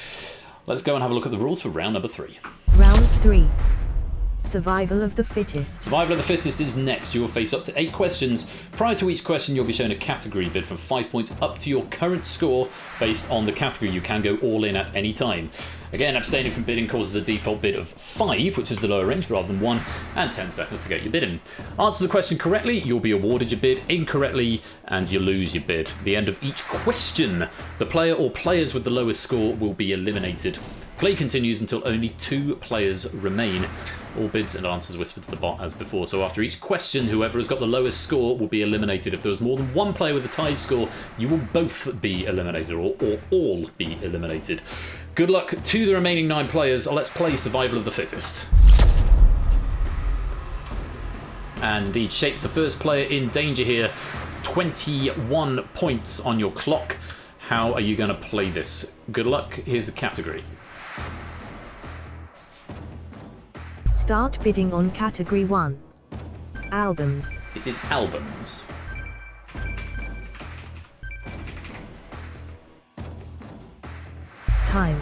A: Let's go and have a look at the rules for round number 3.
H: Round 3. Survival of the fittest.
A: Survival of the fittest is next. You will face up to 8 questions. Prior to each question, you'll be shown a category bid from 5 points up to your current score based on the category. You can go all in at any time. Again, abstaining from bidding causes a default bid of 5, which is the lower range, rather than 1, and 10 seconds to get your bid in. Answer the question correctly, you'll be awarded your bid. Incorrectly, and you lose your bid. At the end of each question, the player or players with the lowest score will be eliminated. Play continues until only 2 players remain. All bids and answers whispered to the bot as before. So after each question, whoever has got the lowest score will be eliminated. If there's more than 1 player with a tied score, you will both be eliminated, or all be eliminated. Good luck to the remaining 9 players. Let's play Survival of the Fittest. And indeed, Shape's the first player in danger here. 21 points on your clock. How are you going to play this? Good luck. Here's a category.
H: Start bidding on category 1. Albums.
A: It is albums.
H: Time.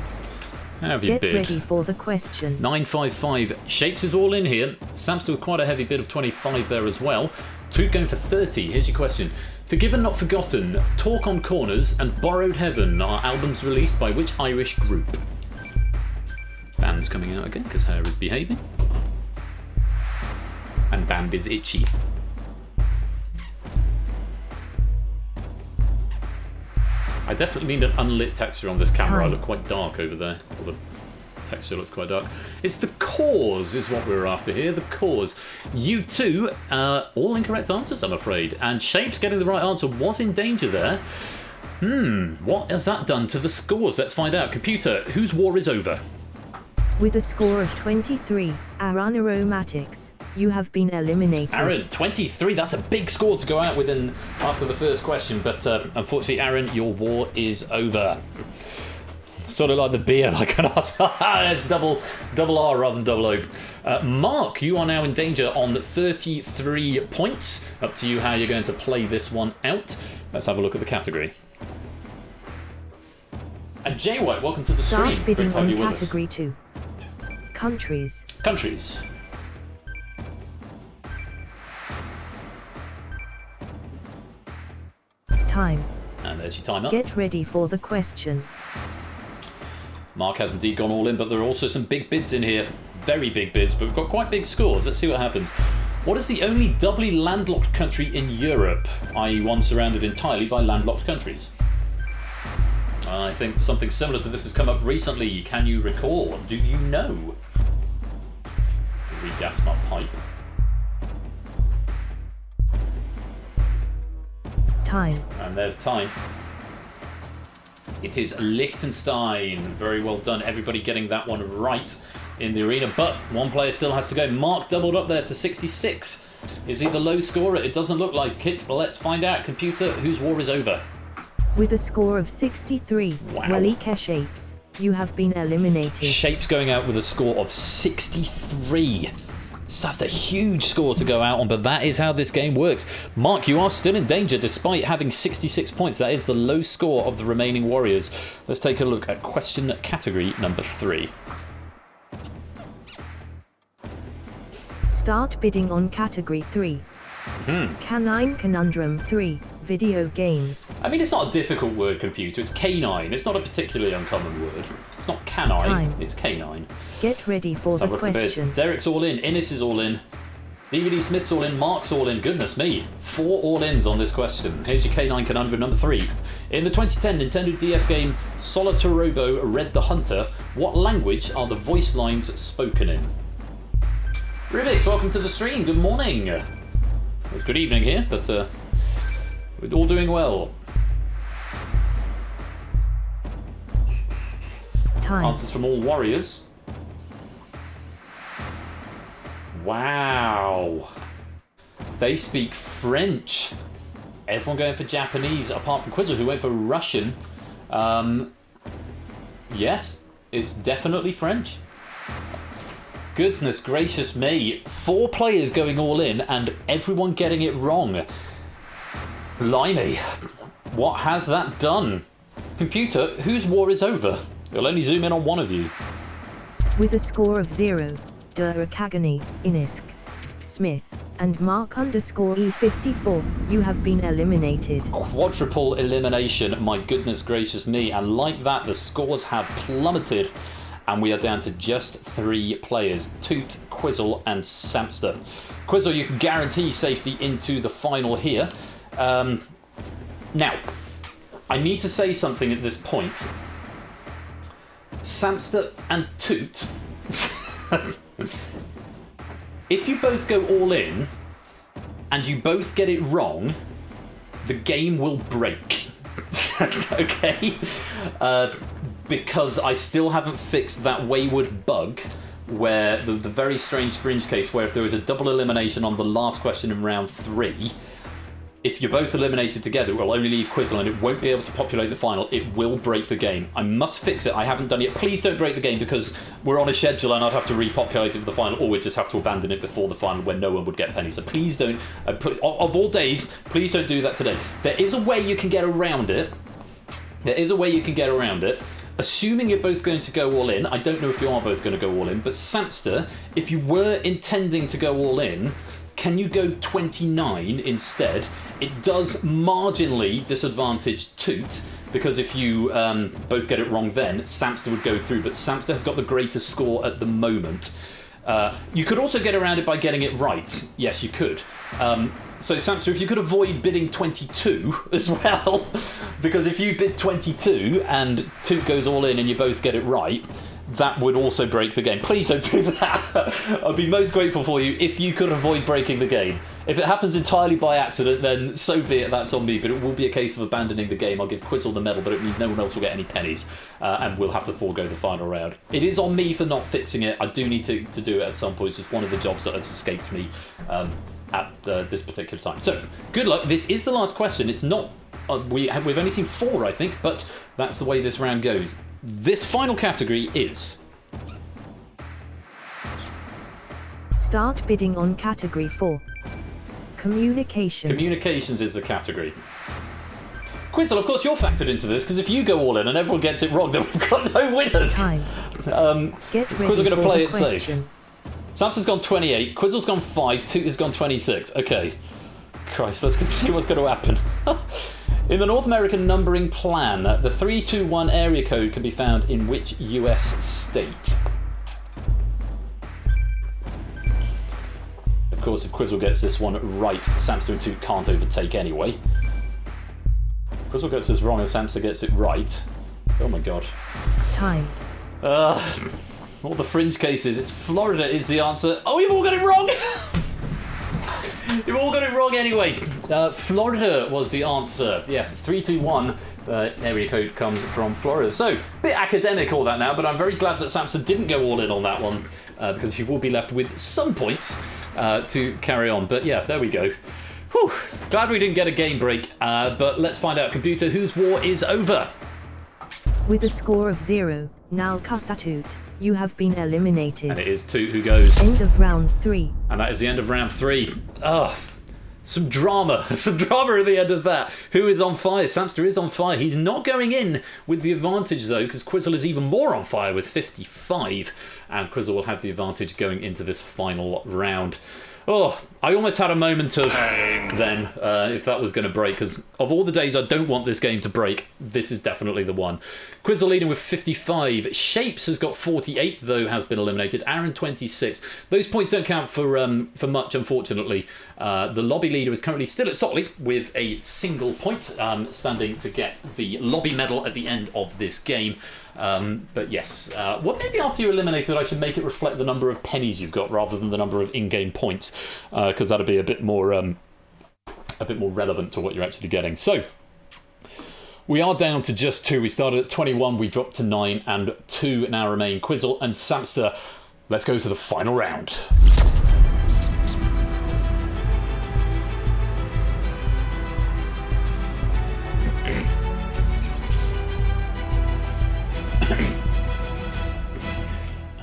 A: How have you
H: Get
A: bid?
H: ready for the question.
A: 955. Shapes is all in here. Sam's with quite a heavy bid of 25 there as well. Toot going for 30. Here's your question. Forgiven Not Forgotten, Talk on Corners, and Borrowed Heaven are albums released by which Irish group? Band's coming out again because hair is behaving. And band is itchy. I definitely need an unlit texture on this camera. I look quite dark over there. Or the texture looks quite dark. It's the cause is what we're after here. The cause. You two, all incorrect answers, I'm afraid. And Shapes getting the right answer was in danger there. What has that done to the scores? Let's find out. Computer, whose war is over?
H: With a score of 23, Aaron Aromatics, you have been eliminated.
A: Aaron, 23. That's a big score to go out with after the first question. But unfortunately, Aaron, your war is over. Sort of like the beer, like an ass. It's double R rather than double O. Mark, you are now in danger on 33 points. Up to you how you're going to play this one out. Let's have a look at the category. And Jay White, welcome to the stream.
H: Start bidding
A: Great to have
H: on
A: you with us.
H: category 2. Countries.
A: Countries.
H: Time.
A: And there's your time up.
H: Get ready for the question.
A: Mark has indeed gone all in, but there are also some big bids in here. Very big bids, but we've got quite big scores. Let's see what happens. What is the only doubly landlocked country in Europe, i.e. one surrounded entirely by landlocked countries? I think something similar to this has come up recently. Can you recall? Do you know? Regas my pipe.
H: Time.
A: And there's time. It is Liechtenstein. Very well done. Everybody getting that one right in the arena. But one player still has to go. Mark doubled up there to 66. Is he the low scorer? It doesn't look like it. Let's find out. Computer, whose war is over?
H: With a score of 63,
A: Wow.
H: Walike Shapes, you have been eliminated.
A: Shapes going out with a score of 63. So that's a huge score to go out on, but that is how this game works. Mark, you are still in danger despite having 66 points. That is the low score of the remaining warriors. Let's take a look at question category number 3.
H: Start bidding on category 3. Canine Conundrum 3, video games.
A: I mean, it's not a difficult word, computer. It's canine. It's not a particularly uncommon word. It's not canine.
H: Time.
A: It's canine.
H: Get ready for
A: Let's have a
H: the
A: look at the bids.
H: question.
A: Derek's all in. Innes is all in. DVD Smith's all in. Mark's all in. Goodness me. 4 all-ins on this question. Here's your Canine Conundrum number 3. In the 2010 Nintendo DS game Solitarobo Red the Hunter, what language are the voice lines spoken in? Rubix, welcome to the stream. Good morning. It's good evening here, but we're all doing well.
H: Time.
A: Answers from all warriors. Wow. They speak French. Everyone going for Japanese, apart from Quizzle, who went for Russian. Yes, it's definitely French. Goodness gracious me. 4 players going all in and everyone getting it wrong. Blimey. What has that done? Computer, whose war is over? It'll only zoom in on one of you.
H: With a score of 0, Durakagani, Inisk, Smith, and Mark_E54, you have been eliminated.
A: Quadruple elimination, my goodness gracious me. And like that, the scores have plummeted. And we are down to just 3 players. Toot, Quizzle, and Samster. Quizzle, you can guarantee safety into the final here. Now, I need to say something at this point. Samster and Toot, if you both go all in and you both get it wrong, the game will break. Okay? Because I still haven't fixed that wayward bug where the very strange fringe case where if there is a double elimination on the last question in round 3, if you're both eliminated together, it will only leave Quizzle and it won't be able to populate the final. It will break the game. I must fix it. I haven't done it yet. Please don't break the game because we're on a schedule and I'd have to repopulate it for the final, or we'd just have to abandon it before the final when no one would get pennies. So please don't, of all days, please don't do that today. There is a way you can get around it. Assuming you're both going to go all in, I don't know if you are both going to go all in, but Samster, if you were intending to go all in, can you go 29 instead? It does marginally disadvantage Toot, because if you both get it wrong then, Samster would go through, but Samster has got the greatest score at the moment. You could also get around it by getting it right. Yes, you could. So Samster, if you could avoid bidding 22 as well, because if you bid 22 and Toot goes all in and you both get it right, that would also break the game. Please don't do that. I'd be most grateful for you if you could avoid breaking the game. If it happens entirely by accident, then so be it, that's on me, but it will be a case of abandoning the game. I'll give Quizzle the medal, but it means no one else will get any pennies, and we'll have to forego the final round. It is on me for not fixing it. I do need to do it at some point. It's just one of the jobs that has escaped me at this particular time. So, good luck. This is the last question. It's not... we've only seen 4, I think, but that's the way this round goes. This final category is...
H: Start bidding on category 4. Communications.
A: Communications is the category. Quizzle, of course you're factored into this, because if you go all in and everyone gets it wrong, then we've got no winners.
H: Time. Get
A: is
H: ready
A: Quizzle going to
H: for
A: play
H: the
A: it
H: question.
A: safe? Samson's gone 28, Quizzle's gone 5, Toot has gone 26. Okay. Christ, let's see what's going to happen. In the North American numbering plan, the 321 area code can be found in which US state? Of course, if Quizzle gets this one right, Samster and Toot can't overtake anyway. If Quizzle gets this wrong and Samster gets it right. Oh my god.
H: Time.
A: All the fringe cases, it's Florida is the answer. Oh, you've all got it wrong! You've all got it wrong anyway. Florida was the answer. Yes, 321 area code comes from Florida. So, bit academic all that now, but I'm very glad that Samson didn't go all in on that one, because he will be left with some points to carry on. But yeah, there we go. Whew. Glad we didn't get a game break, but let's find out, computer, whose war is over?
H: With a score of 0, now Toot, you have been eliminated.
A: And it is Toot who goes.
H: End of round 3.
A: And that is the end of round 3. Some drama. Some drama at the end of that. Who is on fire? Samster is on fire. He's not going in with the advantage, though, because Quizzle is even more on fire with 55. And Quizzle will have the advantage going into this final round. Oh, I almost had a moment of then, if that was going to break, because of all the days I don't want this game to break, this is definitely the one. Quizzle leading with 55. Shapes has got 48, though, has been eliminated. Aaron, 26. Those points don't count for much, unfortunately. The lobby leader is currently still at Sotley with a single point, standing to get the lobby medal at the end of this game. But yes, well, maybe after you're eliminated I should make it reflect the number of pennies you've got rather than the number of in-game points, because that'd be a bit more relevant to what you're actually getting. So, We are down to just 2. We started at 21, we dropped to 9, and 2 now remain. Quizzle and Samster. Let's go to the final round.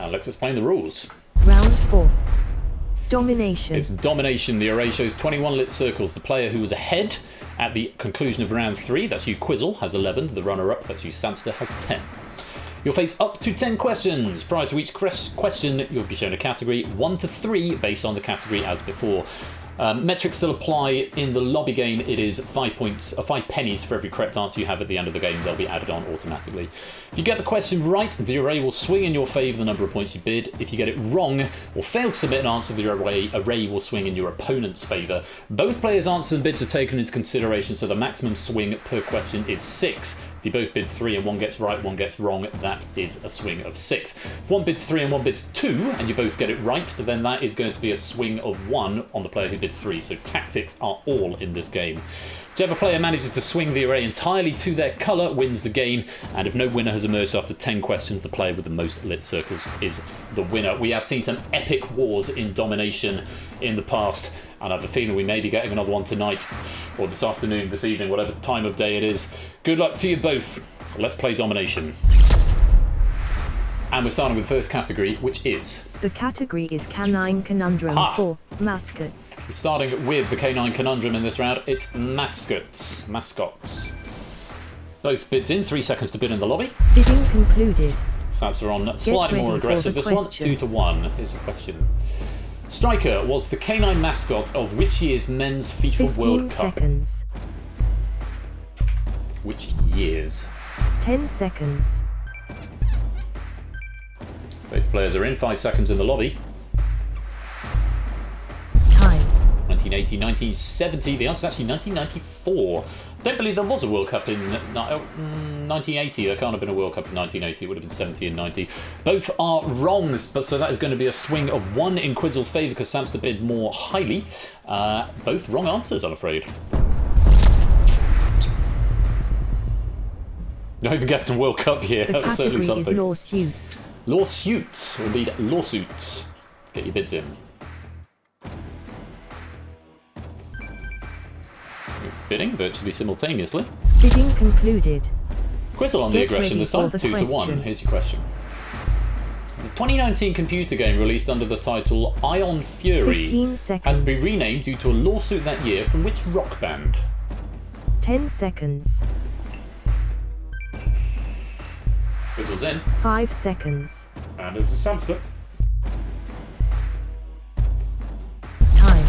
A: Let's explain the rules.
H: Round 4. Domination.
A: It's domination. The array shows 21 lit circles. The player who was ahead at the conclusion of round 3, that's you Quizzle, has 11. The runner-up, that's you Samster, has 10. You'll face up to 10 questions. Prior to each question, you'll be shown a category 1 to 3 based on the category as before. Metrics still apply in the lobby game. It is 5 points, 5 pennies for every correct answer you have at the end of the game. They'll be added on automatically. If you get the question right, the array will swing in your favour the number of points you bid. If you get it wrong or fail to submit an answer, the array will swing in your opponent's favour. Both players' answers and bids are taken into consideration, so the maximum swing per question is 6. If you both bid 3 and one gets right, one gets wrong, that is a swing of 6. If one bids 3 and one bids 2, and you both get it right, then that is going to be a swing of 1 on the player who bid 3. So tactics are all in this game. Whichever player manages to swing the array entirely to their colour wins the game, and if no winner has emerged after 10 questions, the player with the most lit circles is the winner. We have seen some epic wars in domination in the past, and I have a feeling we may be getting another one tonight, or this afternoon, this evening, whatever time of day it is. Good luck to you both. Let's play domination. And we're starting with the first category, which is...
H: The category is Canine Conundrum for mascots.
A: Starting with the Canine Conundrum in this round, it's mascots. Mascots. Both bids in, 3 seconds to bid in the lobby.
H: Bidding concluded.
A: Stats are on slightly more aggressive. This one, 2 to 1. Here's a question. Striker was the canine mascot of which year's Men's FIFA World Cup?
H: 15 seconds.
A: Which years?
H: 10 seconds.
A: Both players are in, 5 seconds in the lobby.
H: Time.
A: 1980, 1970. The answer is actually 1994. Don't believe there was a World Cup in 1980. There can't have been a World Cup in 1980. It would have been 70 and 90. Both are wrong, but so that is going to be a swing of 1 in Quizzle's favour because Samster bid more highly. Both wrong answers, I'm afraid. Not even guessed a World Cup here.
H: The
A: That was certainly
H: category is
A: something.
H: lawsuits.
A: Lawsuits, or indeed lawsuits. Get your bids in. Bidding virtually simultaneously.
H: Bidding concluded.
A: Quizzle on the
H: Get
A: aggression
H: ready
A: this time,
H: for the
A: 2 to 1.
H: question.
A: Here's your question. The 2019 computer game released under the title Ion Fury
H: 15
A: had
H: seconds.
A: to be renamed due to a lawsuit that year from which rock band?
H: 10 seconds.
A: Quizzle's in.
H: 5 seconds.
A: And it's a Samster.
H: Time.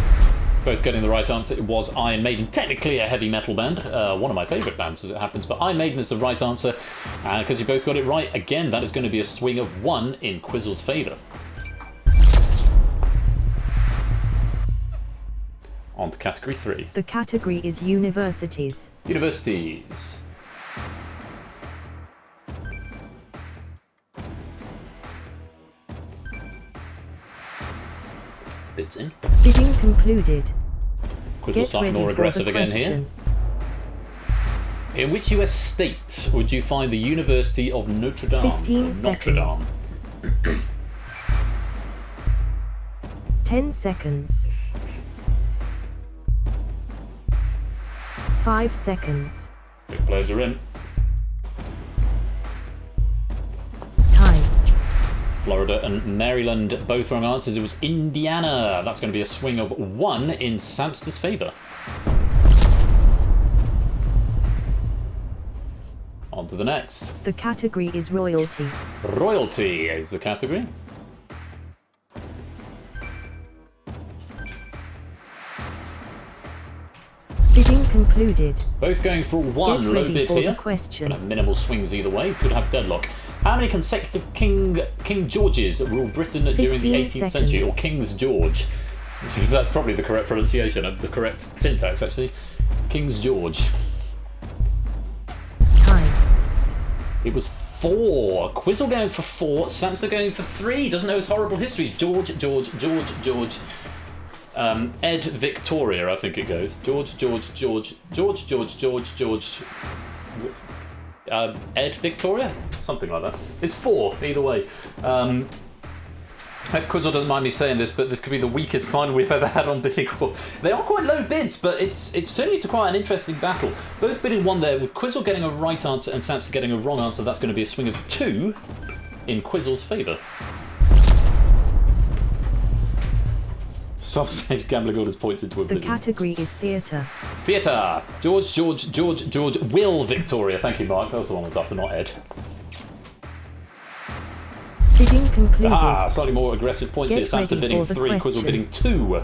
A: Both getting the right answer. It was Iron Maiden. Technically a heavy metal band. One of my favourite bands as it happens. But Iron Maiden is the right answer. And because you both got it right, again, that is going to be a swing of 1 in Quizzle's favour. On to category 3.
H: The category is universities.
A: Universities. Bids in.
H: Bidding concluded.
A: Quizzle
H: Get
A: slightly
H: ready
A: more
H: for
A: aggressive
H: the
A: again here.
H: question.
A: In which US state would you find the University of Notre Dame?
H: 15
A: Notre
H: seconds.
A: Dame.
H: 10 seconds. 5 seconds.
A: Both players are in.
H: Time.
A: Florida and Maryland, both wrong answers. It was Indiana. That's going to be a swing of 1 in Samster's favour. On to the next.
H: The category is royalty.
A: Royalty is the category.
H: Bidding concluded.
A: Both going for 1
H: Get
A: low
H: ready
A: bid
H: for
A: here.
H: the question.
A: Gonna have minimal swings either way. Could have deadlock. How many consecutive King Georges ruled Britain during the 18th century? Or King's George? That's probably the correct pronunciation of the correct syntax, actually. King's George.
H: Time.
A: It was 4. Quizzle going for 4. Samster going for 3. Doesn't know his horrible histories. George. Ed Victoria, I think it goes. George. Ed Victoria? Something like that. It's 4, either way. Quizzle doesn't mind me saying this, but this could be the weakest final we've ever had on Bidding War. They are quite low bids, but it's turning into quite an interesting battle. Both bidding 1 there, with Quizzle getting a right answer and Samster getting a wrong answer. That's going to be a swing of 2 in Quizzle's favour. Soft-stage gambling orders pointed to a
H: The
A: bidding.
H: category is theatre.
A: Theatre. George, Will Victoria. Thank you, Mark. That was the one I was after, not Ed.
H: Bidding concluded.
A: Slightly more aggressive points
H: Get
A: here. Samster
H: ready
A: bidding
H: for the
A: 3, Quizzle
H: question.
A: bidding 2.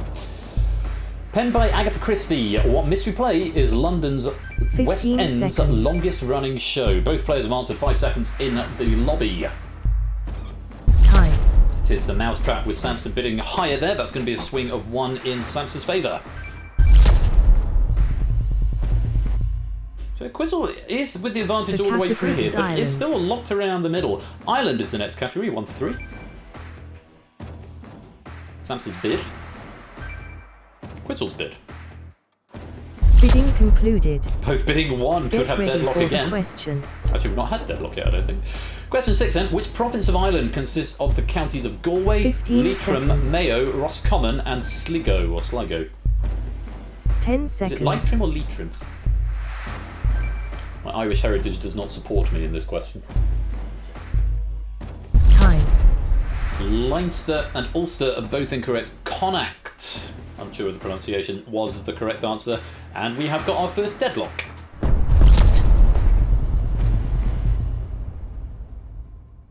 A: Penned by Agatha Christie, what mystery play is London's West
H: 15
A: End's
H: seconds.
A: longest running show? Both players have answered 5 seconds in the lobby.
H: Time.
A: It is the mousetrap with Samster bidding higher there. That's going to be a swing of 1 in Samster's favour. So Quizzle is with the advantage
H: The
A: all the way through
H: category
A: here,
H: is
A: but it's
H: Ireland.
A: still locked around the middle. Ireland is the next category, 1 to 3. Samster's bid. Quizzle's bid.
H: Bidding concluded.
A: Both bidding 1 could
H: Get
A: have
H: ready
A: deadlock
H: for the
A: again.
H: question.
A: Actually, we've not had deadlock yet, I don't think. Question 6 then. Which province of Ireland consists of the counties of Galway,
H: 15
A: Leitrim,
H: seconds.
A: Mayo, Roscommon and Sligo, or Sligo?
H: 10
A: Is
H: seconds.
A: it Leitrim or Leitrim? My Irish heritage does not support me in this question.
H: Time.
A: Leinster and Ulster are both incorrect. Connacht, unsure of the pronunciation, was the correct answer. And we have got our first deadlock.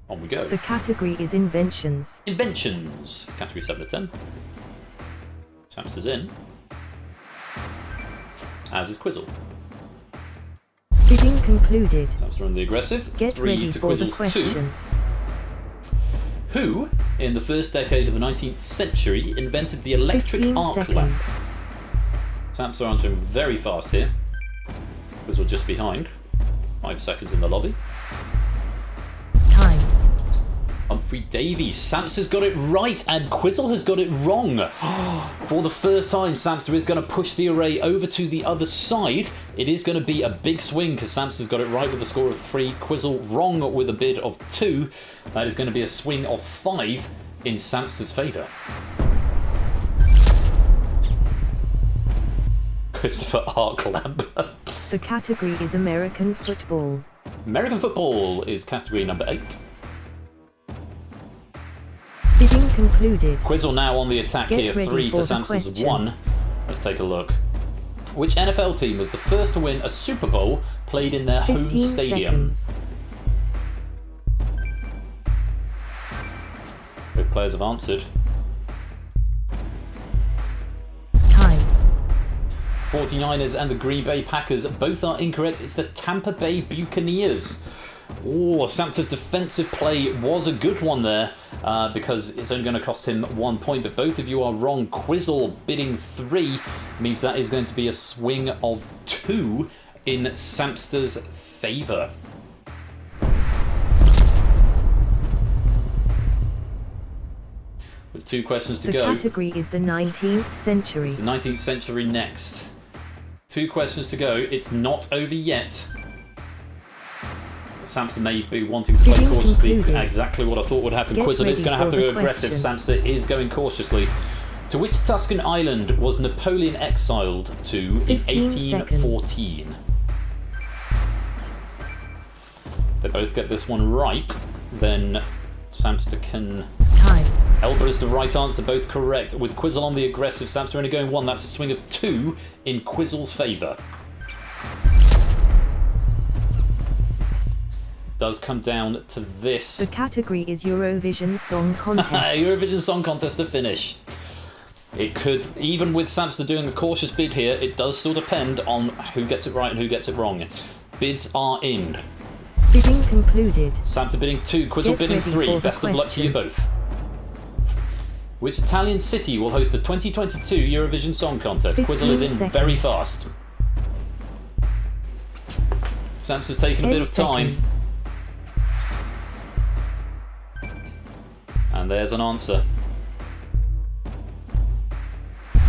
A: On we go.
H: The category is inventions.
A: Inventions. Category 7 to 10. Samster's in. As is Quizzle.
H: Bidding concluded.
A: Samster on the aggressive.
H: Get
A: 3
H: ready
A: to
H: for the
A: Quizzle's 2.
H: question.
A: Who, in the first decade of the 19th century, invented the electric
H: 15
A: arc
H: seconds.
A: lamp? Samster answering very fast here. Quizzle just behind. 5 seconds in the lobby.
H: Time.
A: Humphrey Davies. Samster's got it right and Quizzle has got it wrong. For the first time, Samster is going to push the array over to the other side. It is going to be a big swing because Samster's got it right with a score of 3. Quizzle wrong with a bid of 2. That is going to be a swing of 5 in Samster's favour. Christopher Arklamp.
H: The category is American football.
A: American football is category number 8.
H: Bidding concluded.
A: Quizzle now on the attack
H: Get
A: here,
H: ready
A: 3
H: for
A: to
H: the
A: Samster's
H: question.
A: 1. Let's take a look. Which NFL team was the first to win a Super Bowl played in their home
H: 15
A: stadium?
H: seconds.
A: Both players have answered.
H: Time.
A: 49ers and the Green Bay Packers both are incorrect. It's the Tampa Bay Buccaneers. Oh, Samster's defensive play was a good one there because it's only going to cost him 1 point, but both of you are wrong. Quizzle bidding 3 means that is going to be a swing of 2 in Samster's favour. With 2 questions to
H: The
A: go.
H: category is the 19th century.
A: It's the 19th century next. 2 questions to go. It's not over yet. Samster may be wanting to play
H: Bidding
A: cautiously.
H: concluded.
A: Exactly what I thought would happen.
H: Get
A: Quizzle is
H: ready
A: going to have
H: for
A: to
H: the
A: go aggressive.
H: question.
A: Samster is going cautiously. To which Tuscan island was Napoleon exiled to in
H: 15
A: 1814? If they both get this one right, then Samster can...
H: Time.
A: Elba is the right answer, both correct. With Quizzle on the aggressive, Samster only going 1. That's a swing of 2 in Quizzle's favour. Does come down to this.
H: The category is Eurovision Song Contest.
A: Eurovision Song Contest to finish. It could, even with Samster doing a cautious bid here, it does still depend on who gets it right and who gets it wrong. Bids are in.
H: Bidding concluded.
A: Samster bidding 2, Quizzle
H: Get
A: bidding
H: ready
A: 3.
H: for the
A: Best of luck to you
H: question.
A: both. Which Italian city will host the 2022 Eurovision Song Contest? Quizzle is in
H: 15
A: very
H: seconds.
A: fast. Samster's taking a
H: 10
A: bit of time.
H: seconds.
A: And there's an answer.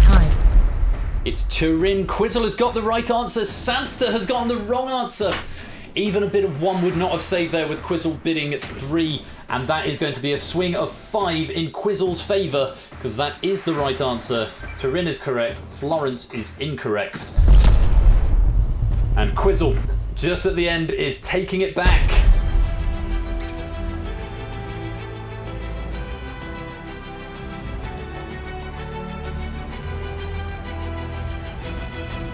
H: Time.
A: It's Turin. Quizzle has got the right answer. Samster has gotten the wrong answer. Even a bid of 1 would not have saved there, with Quizzle bidding 3, and that is going to be a swing of 5 in Quizzle's favour, because that is the right answer. Turin is correct, Florence is incorrect. And Quizzle, just at the end, is taking it back.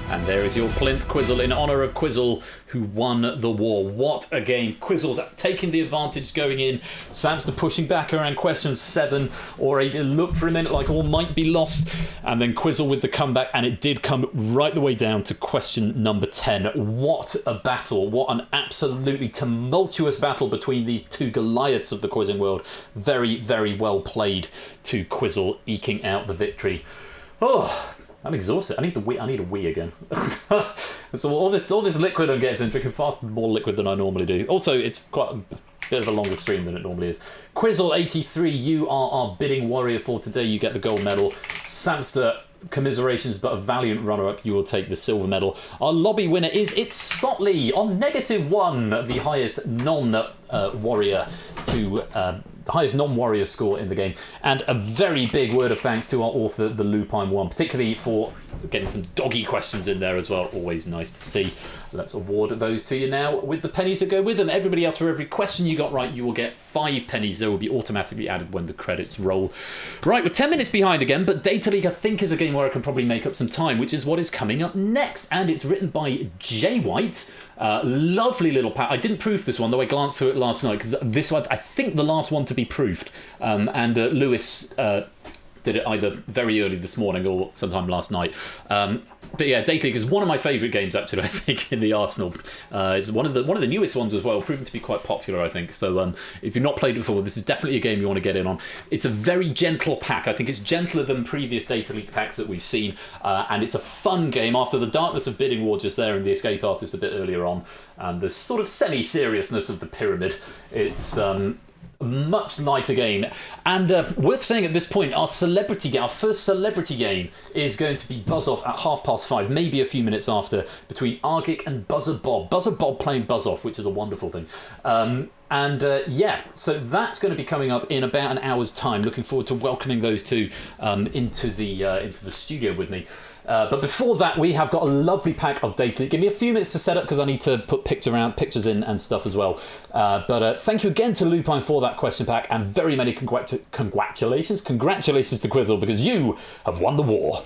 A: And there is your plinth, Quizzle, in honour of Quizzle, who won the war. What a game. Quizzle taking the advantage going in. Samster pushing back around questions 7 or 8. It looked for a minute like all might be lost. And then Quizzle with the comeback, and it did come right the way down to question number 10. What a battle. What an absolutely tumultuous battle between these two Goliaths of the quizzing world. Very, very well played to Quizzle, eking out the victory. Oh, I'm exhausted. I need a wee again. So all this liquid I'm getting, I'm drinking far more liquid than I normally do. Also, it's quite a bit of a longer stream than it normally is. Quizzle83, you are our bidding warrior for today. You get the gold medal. Samster, commiserations, but a valiant runner-up. You will take the silver medal. Our lobby winner is Sotley on -1, the highest non-warrior the highest non-warrior score in the game. And a very big word of thanks to our author, the Lupine One, particularly for getting some doggy questions in there as well. Always nice to see. Let's award those to you now with the pennies that go with them. Everybody else, for every question you got right, you will get 5 pennies. They will be automatically added when the credits roll. Right, we're 10 minutes behind again, but Data League, I think, is a game where I can probably make up some time, which is what is coming up next. And it's written by Jay White. Lovely little pack. I didn't proof this one, though I glanced through it last night, because this one, I think, the last one to be proofed. And Lewis did it either very early this morning or sometime last night. But yeah, Data League is one of my favourite games, actually, I think, in the arsenal. It's one of the newest ones as well, proven to be quite popular, I think. So if you've not played it before, this is definitely a game you want to get in on. It's a very gentle pack. I think it's gentler than previous Data League packs that we've seen. And it's a fun game after the darkness of Bidding War just there and the Escape Artist a bit earlier on. And the sort of semi-seriousness of the Pyramid. It's much lighter game, and worth saying at this point, our first celebrity game is going to be Buzz Off at 5:30, maybe a few minutes after, between Argic and Buzzer Bob playing Buzz Off, which is a wonderful thing. Yeah, so that's going to be coming up in about an hour's time. Looking forward to welcoming those two into the studio with me. But before that, we have got a lovely pack of Data League. Give me a few minutes to set up because I need to put pictures in and stuff as well. But thank you again to Lupine for that question pack, and very many congratulations to Quizzle, because you have won the war.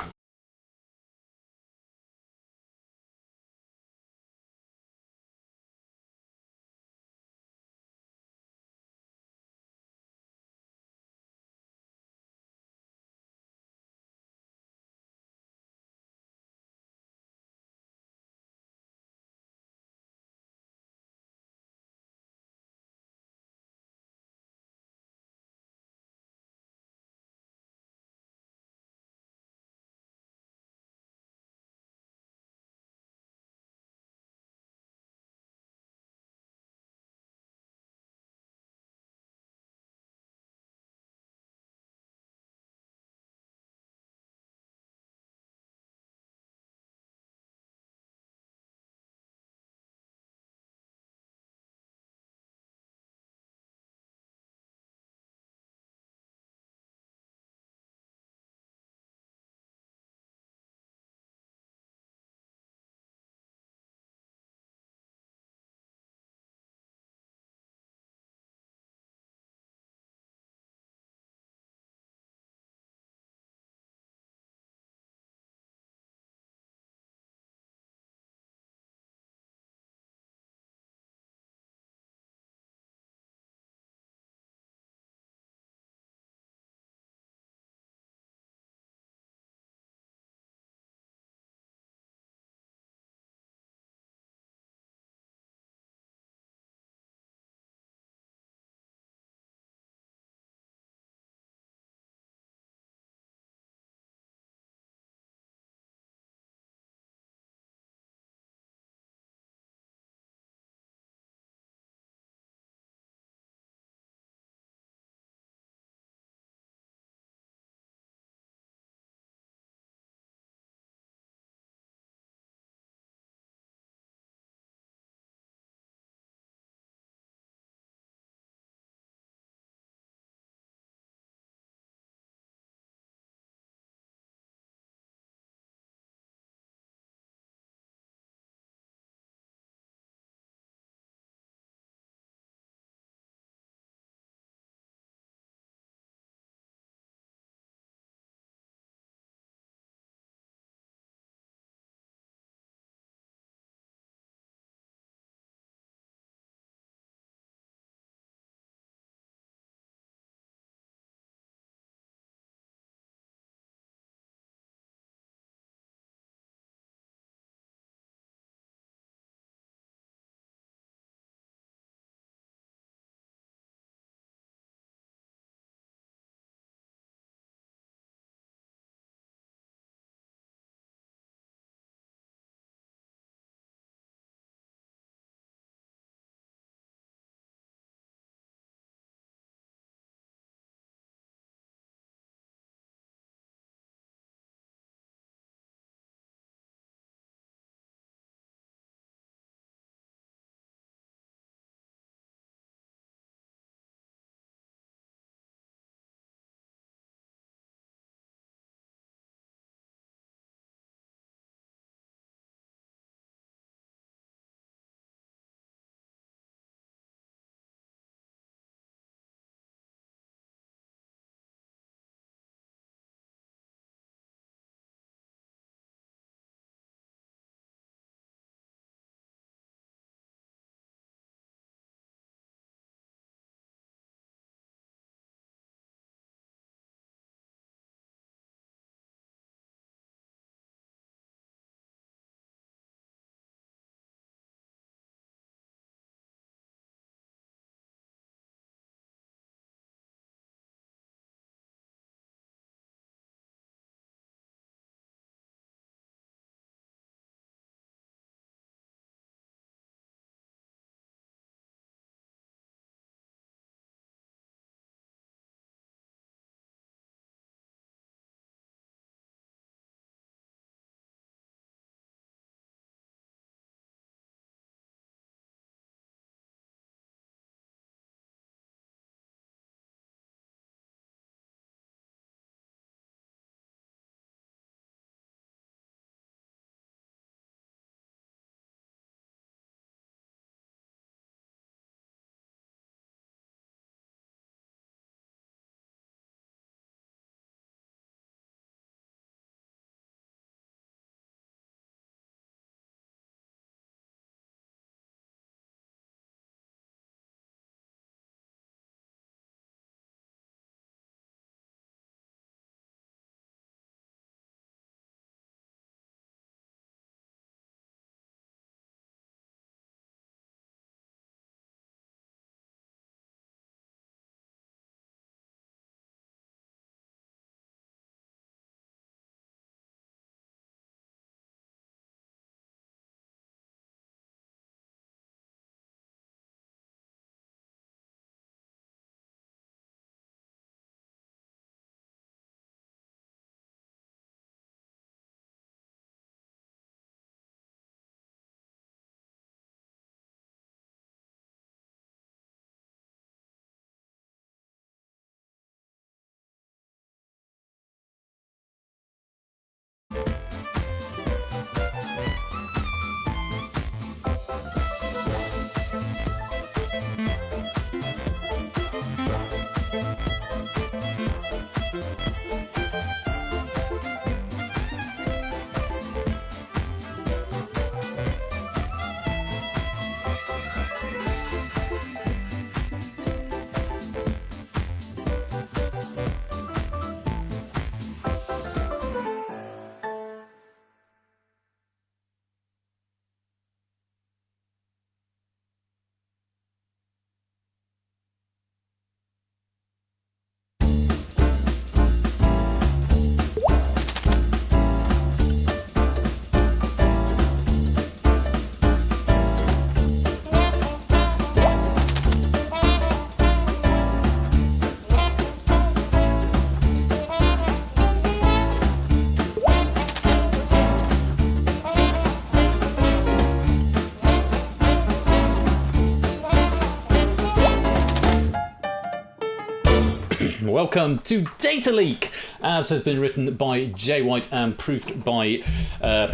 A: welcome to Data Leak, as has been written by Jay White and proofed by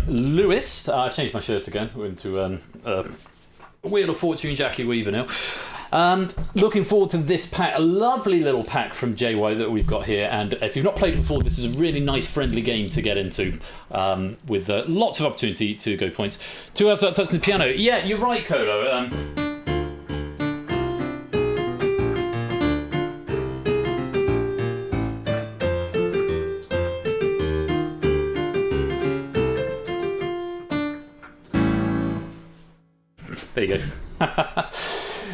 A: Lewis. I've changed my shirt again. We're into Wheel of Fortune Jackie Weaver now. Looking forward to this pack, a lovely little pack from Jay White that we've got here. And if you've not played it before, this is a really nice, friendly game to get into, with lots of opportunity to go points. 2 hours without touching the piano. Yeah, you're right, Kolo. There you go.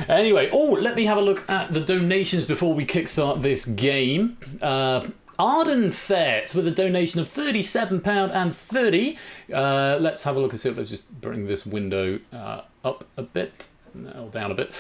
A: Anyway, let me have a look at the donations before we kickstart this game. Arden Fett with a donation of £37.30. Let's have a look and see if let's just bring this window up a bit. No, down a bit.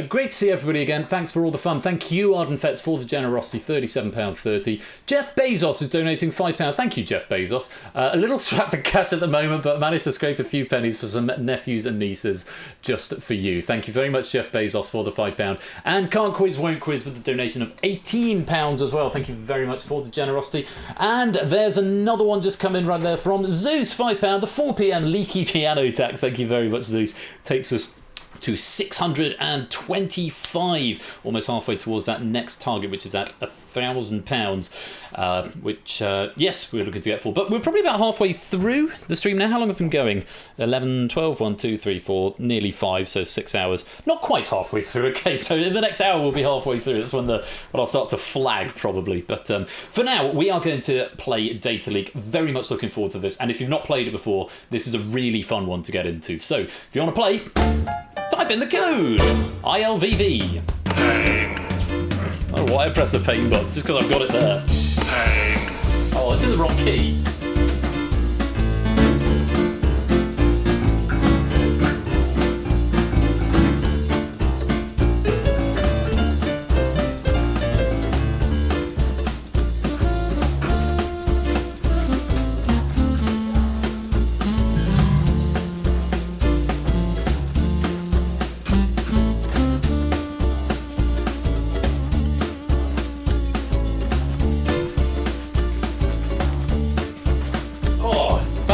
A: Great to see everybody again. Thanks for all the fun. Thank you, Arden Fetts, for the generosity. £37.30. Jeff Bezos is donating £5. Thank you, Jeff Bezos. A little strapped for cash at the moment, but managed to scrape a few pennies for some nephews and nieces just for you. Thank you very much, Jeff Bezos, for the £5. And Can't Quiz, Won't Quiz with a donation of £18 as well. Thank you very much for the generosity. And there's another one just come in right there from Zeus, £5. The 4 p.m. leaky piano tax. Thank you very much, Zeus. Takes us to £625, almost halfway towards that next target, which is at £1,000, which, yes, we're looking to get for. But we're probably about halfway through the stream now. How long have we been going? 11, 12, 1, 2, 3, 4, nearly 5, so 6 hours. Not quite halfway through, okay, so in the next hour we'll be halfway through. That's when I'll start to flag, probably. But for now, we are going to play Data Leak. Very much looking forward to this. And if you've not played it before, this is a really fun one to get into. So if you want to play, type in the code ILVV. Oh, why I pressed the pain button? Just because I've got it there. Oh, it's in the wrong key.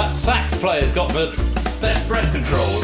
A: Sax player's got the best breath control.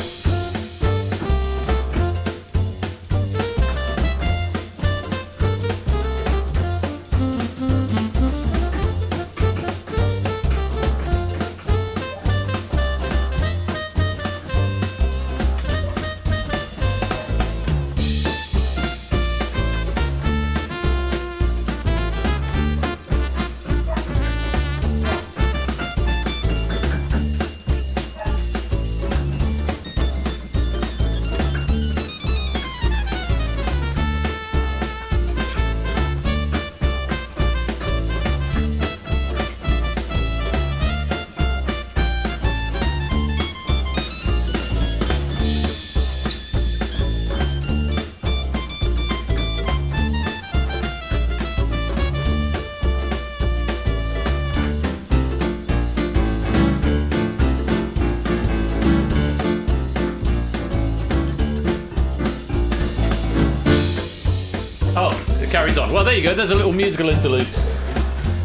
A: On. Well, there you go. There's a little musical interlude.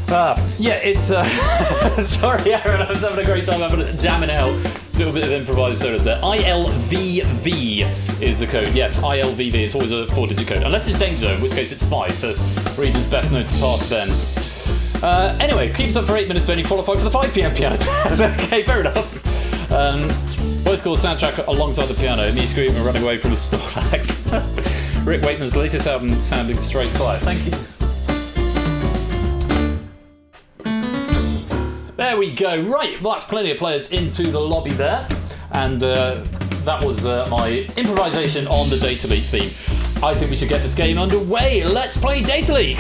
A: Yeah, it's... sorry, Aaron, I was having a great time jamming out. A little bit of improvised solos there. ILVV is the code. Yes, ILVV. It's always a 4-digit code. Unless it's DangerZone, in which case it's 5, for reasons best known to past Ben. Anyway, keeps up for 8 minutes, Ben. You qualify for the 5 p.m. piano test. Okay, fair enough. Both called soundtrack alongside the piano. Me screaming and running away from the Snorlax. Rick Wakeman's latest album sounding straight fire. Thank you. There we go. Right, well, that's plenty of players into the lobby there. And that was my improvisation on the Data Leak theme. I think we should get this game underway. Let's play Data Leak.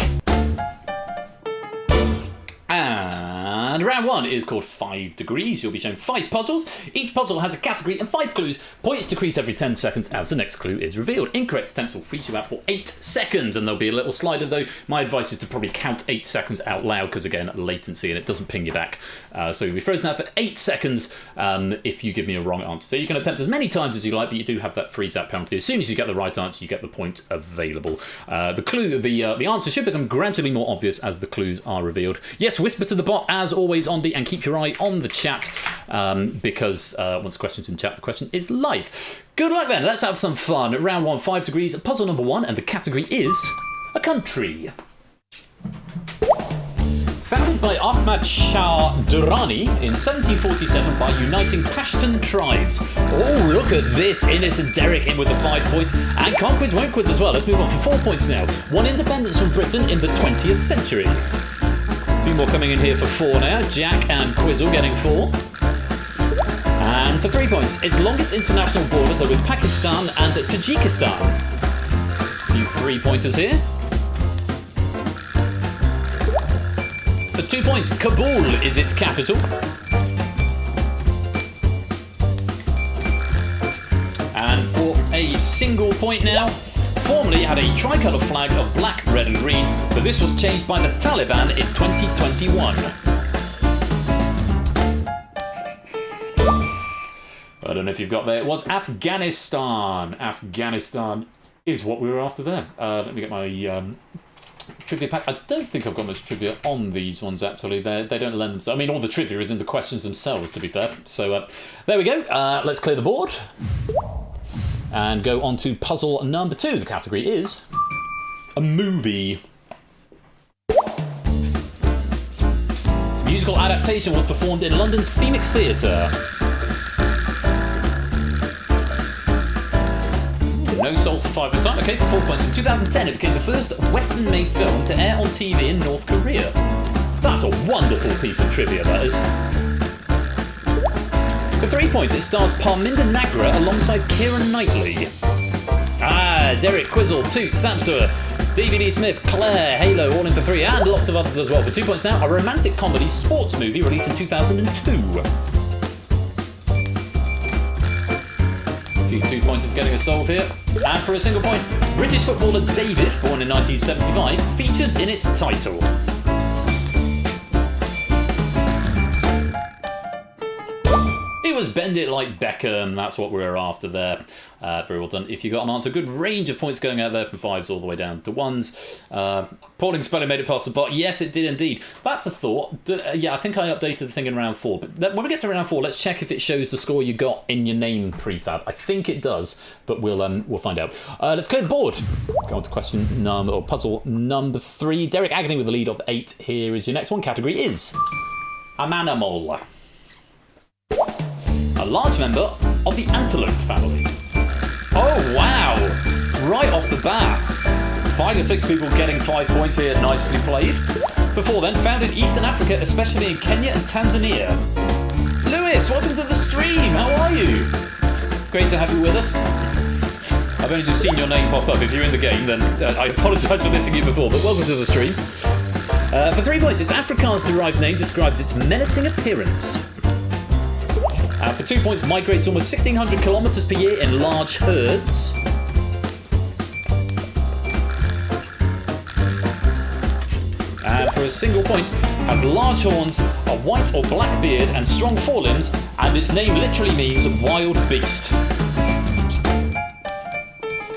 A: And round 1 is called 5 Degrees. You'll be shown 5 puzzles. Each puzzle has a category and 5 clues. Points decrease every 10 seconds as the next clue is revealed. Incorrect attempts will freeze you out for 8 seconds, and there'll be a little slider though. My advice is to probably count 8 seconds out loud, because again, latency, and it doesn't ping you back. So you'll be frozen out for 8 seconds if you give me a wrong answer. So you can attempt as many times as you like, but you do have that freeze out penalty. As soon as you get the right answer, you get the point available. The answer should become gradually more obvious as the clues are revealed. Yes, whisper to the bot as always, Andy, and keep your eye on the chat because once the question's in chat, the question is live. Good luck then. Let's have some fun. Round 1, 5 Degrees. Puzzle number 1, and the category is a country. Founded by Ahmad Shah Durrani in 1747 by uniting Pashtun tribes. Oh, look at this. Innes and Derek in with the 5 points. And can't quiz, won't quiz as well. Let's move on for 4 points now. Won independence from Britain in the 20th century. A few more coming in here for 4 now. Jack and Quizzle getting 4. And for 3 points, its longest international borders are with Pakistan and Tajikistan. A few 3-pointers here. For 2 points, Kabul is its capital. And for a single point now, formerly had a tricolour flag of black, red and green, but this was changed by the Taliban in 2021. I don't know if you've got there. It was Afghanistan. Afghanistan is what we were after there. Let me get my trivia pack. I don't think I've got much trivia on these ones, actually. They don't lend themselves. I mean, all the trivia is in the questions themselves, to be fair. So there we go. Let's clear the board and go on to puzzle number 2. The category is a movie. This musical adaptation was performed in London's Phoenix Theatre. No souls for 5 this time. Okay, for 4 points. In 2010, it became the first Western-made film to air on TV in North Korea. That's a wonderful piece of trivia, that is. For 3 points, it stars Parminder Nagra alongside Keira Knightley. Derek, Quizzle, Toot, Samsur, DVD Smith, Claire, Halo, all in for 3, and lots of others as well. For 2 points now, a romantic comedy sports movie released in 2002. 2 points is getting a solve here. And for a single point, British footballer David, born in 1975, features in its title. It was Bend It Like Beckham. That's what we were after there. Very well done. If you got an answer, good range of points going out there from 5s all the way down to 1s. Pauling Spelling made it past the bot. Yes, it did indeed. That's a thought. Yeah, I think I updated the thing in round 4. But when we get to round 4, let's check if it shows the score you got in your name prefab. I think it does, but we'll find out. Let's clear the board. Go on to puzzle number 3. Derek Agony with a lead of 8. Here is your next one. Category is a manimal. A large member of the antelope family. Oh, wow! Right off the bat. 5 or 6 people getting 5 points here. Nicely played. Before then, found in Eastern Africa, especially in Kenya and Tanzania. Lewis, welcome to the stream. How are you? Great to have you with us. I've only just seen your name pop up. If you're in the game, then I apologise for missing you before, but welcome to the stream. For 3 points, its Afrikaans-derived name describes its menacing appearance. For 2 points, migrates almost 1,600 kilometres per year in large herds. And for a single point, has large horns, a white or black beard, and strong forelimbs, and its name literally means wild beast.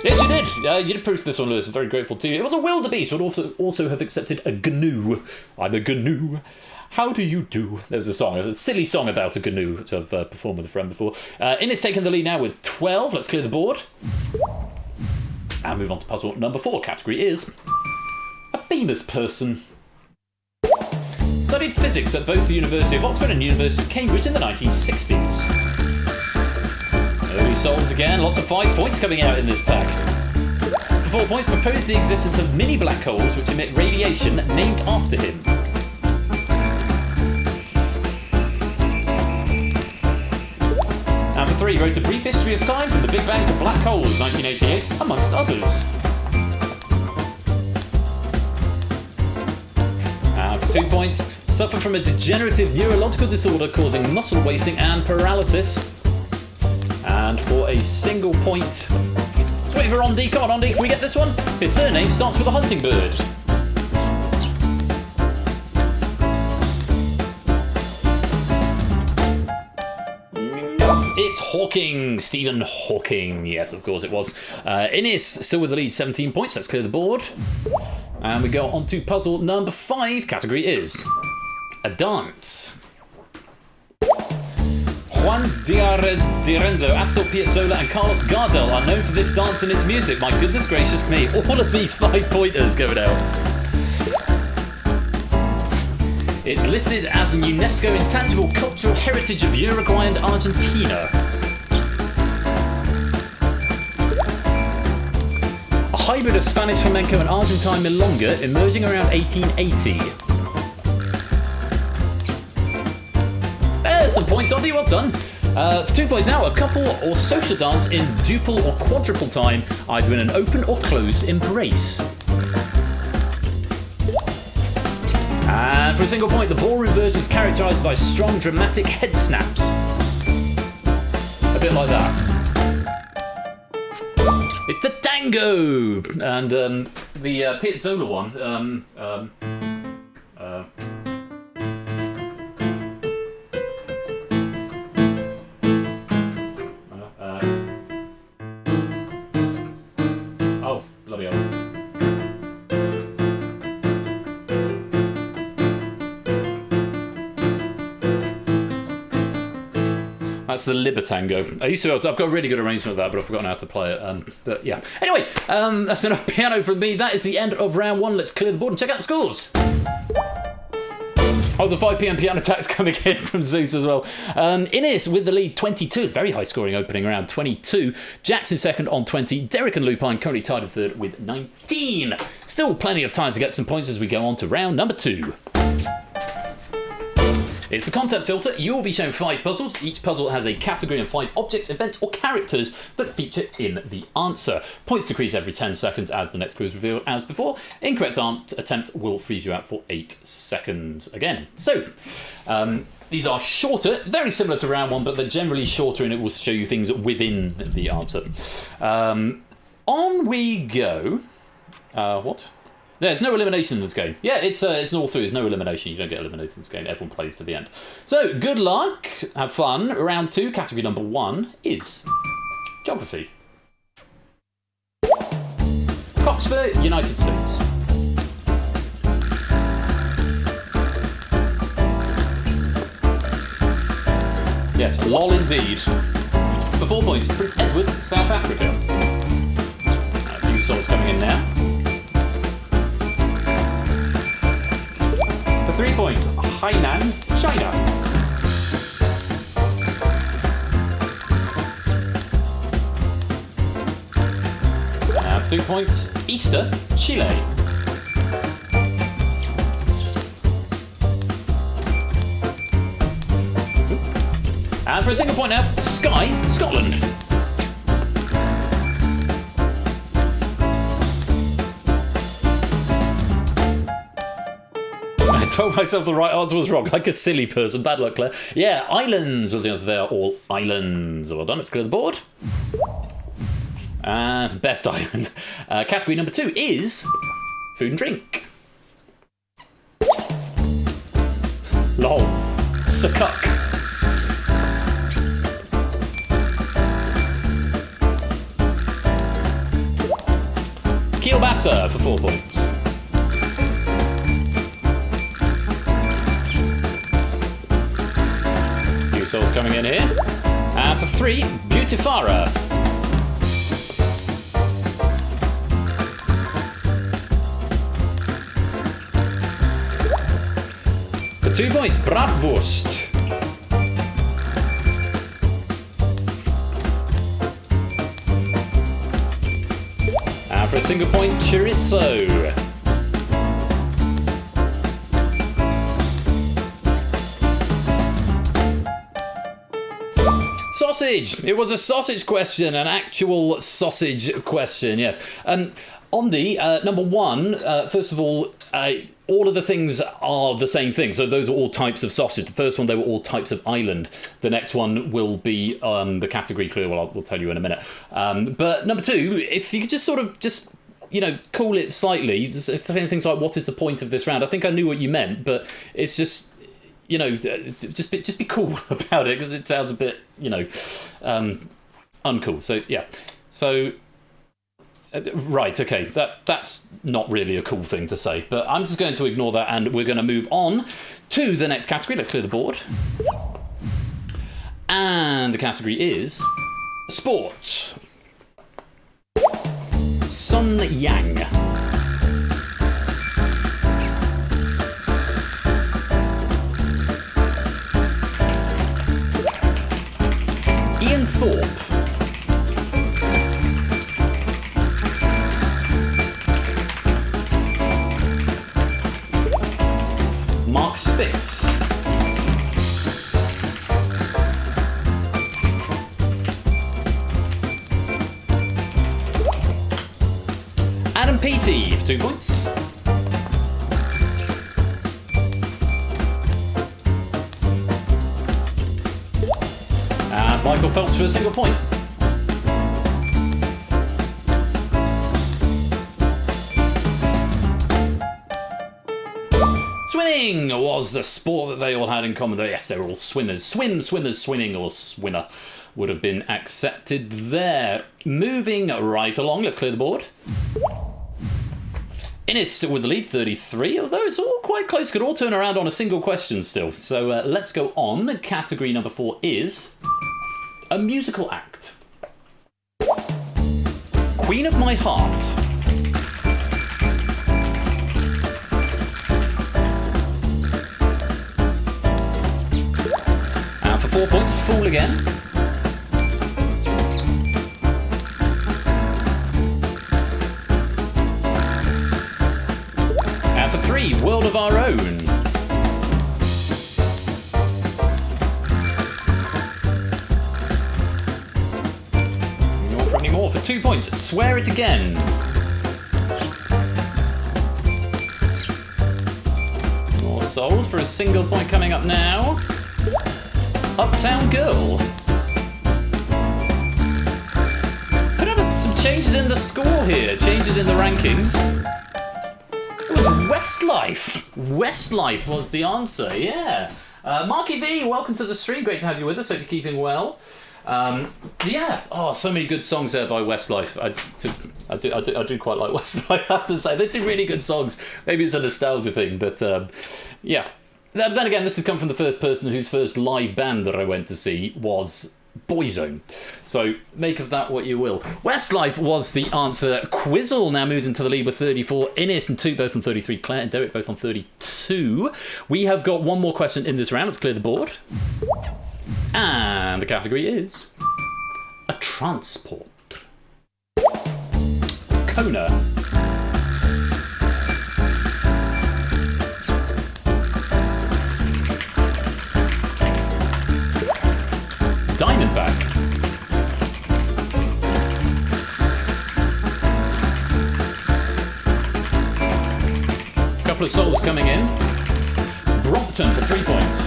A: Yes, you did. You did proof this one, Lewis. I'm very grateful to you. It was a wildebeest. Would also have accepted a gnu. I'm a gnu. How do you do? There's a silly song about a gnu, which I've performed with a friend before. Innes taking the lead now with 12. Let's clear the board. And move on to puzzle number 4. Category is a famous person. Studied physics at both the University of Oxford and University of Cambridge in the 1960s. Early souls again. Lots of 5 points coming out in this pack. For 4 points, proposed the existence of mini black holes which emit radiation named after him. And for 3, wrote A Brief History of Time from the Big Bang to Black Holes, 1988, amongst others. And for 2 points, suffer from a degenerative neurological disorder causing muscle wasting and paralysis. And for a single point, let's wait for Andy. Come on, Andy, can we get this one? His surname starts with a hunting bird. It's Hawking, Stephen Hawking. Yes, of course it was. Innes still with the lead, 17 points. Let's clear the board. And we go on to puzzle number 5. Category is a dance. Juan Di Renzo, Astor Piazzolla and Carlos Gardel are known for this dance and its music. My goodness gracious me, all of these 5-pointers going out. It's listed as a UNESCO Intangible Cultural Heritage of Uruguay and Argentina. A hybrid of Spanish flamenco and Argentine milonga emerging around 1880. There's some points, Andy, well done. For 2 points now, a couple or social dance in duple or quadruple time, either in an open or closed embrace. And for a single point, the ballroom version is characterised by strong dramatic head snaps. A bit like that. It's a tango! And the Piazzolla one, oh, bloody hell. That's the Libertango. I've got a really good arrangement of that, but I've forgotten how to play it. But yeah. Anyway, that's enough piano from me. That is the end of round 1. Let's clear the board and check out the scores. Oh, the 5 p.m. piano attack's coming in from Zeus as well. Innes with the lead, 22. Very high scoring opening round, 22. Jackson second on 20. Derek and Lupine currently tied in third with 19. Still plenty of time to get some points as we go on to round number 2. It's a content filter. You will be shown 5 puzzles. Each puzzle has a category and 5 objects, events or characters that feature in the answer. Points decrease every 10 seconds as the next clue is revealed as before. Incorrect attempt will freeze you out for 8 seconds again. So, these are shorter, very similar to round 1, but they're generally shorter and it will show you things within the answer. On we go. What? There's no elimination in this game. Yeah, it's an all through. There's no elimination. You don't get eliminated in this game. Everyone plays to the end. So, good luck. Have fun. Round 2, category number 1 is geography. Coxburg, United States. Yes, lol indeed. For 4 points, Prince Edward, South Africa. A few swords coming in now. 3 points, Hainan, China. And 2 points, Easter, Chile. And for a single point now, Skye, Scotland. I told myself the right answer was wrong, like a silly person. Bad luck, Claire. Yeah, islands was the answer. They are all islands. Well done. Let's clear the board. And best island. Category number 2 is food and drink. Lol. Sukuk. Kielbasa for 4 points. Souls coming in here. And for 3, Butifara. For 2 points, Bratwurst. And for a single point, Chorizo. Sausage! It was a sausage question, an actual sausage question, yes. On the number one, first of all of the things are the same thing. So those are all types of sausage. The first one, they were all types of island. The next one will be the category clue. Well, we'll tell you in a minute. But number two, if you could just cool it slightly. Just, if there's things like, what is the point of this round? I think I knew what you meant, but it's just, just be cool about it, because it sounds a bit, uncool. So, yeah. So... right, okay, that's not really a cool thing to say, but I'm just going to ignore that, and we're going to move on to the next category. Let's clear the board. And the category is sport. Sun Yang. Ian Thorpe. Mark Spitz. Adam Peaty for 2 points. And Michael Phelps for a single point. Swimming was the sport that they all had in common. Yes, they were all swimmers. Swimmers, swimming, or swimmer would have been accepted there. Moving right along, let's clear the board. Innes with the lead, 33, although it's all quite close. Could all turn around on a single question still. So let's go on. Category number 4 is a musical act. Queen of My Heart. And for 4 points, Fool again. And for 3, World of Our Own. Not for any more. For 2 points, Swear It Again. More souls for a single point coming up now. Uptown Girl. Could have some changes in the score here, changes in the rankings. It was Westlife. Westlife was the answer, yeah. Marky V, welcome to the stream. Great to have you with us. Hope you're keeping well. Yeah, so many good songs there by Westlife. I do quite like Westlife, I have to say. They do really good songs. Maybe it's a nostalgia thing, but yeah. Then again, this has come from the first person whose first live band that I went to see was Boyzone. So make of that what you will. Westlife was the answer. Quizzle now moves into the lead with 34. Innes and 2 both on 33. Claire and Derek both on 32. We have got one more question in this round. Let's clear the board. And the category is a transport. Kona. Diamondback. Couple of souls coming in. Brompton for 3 points.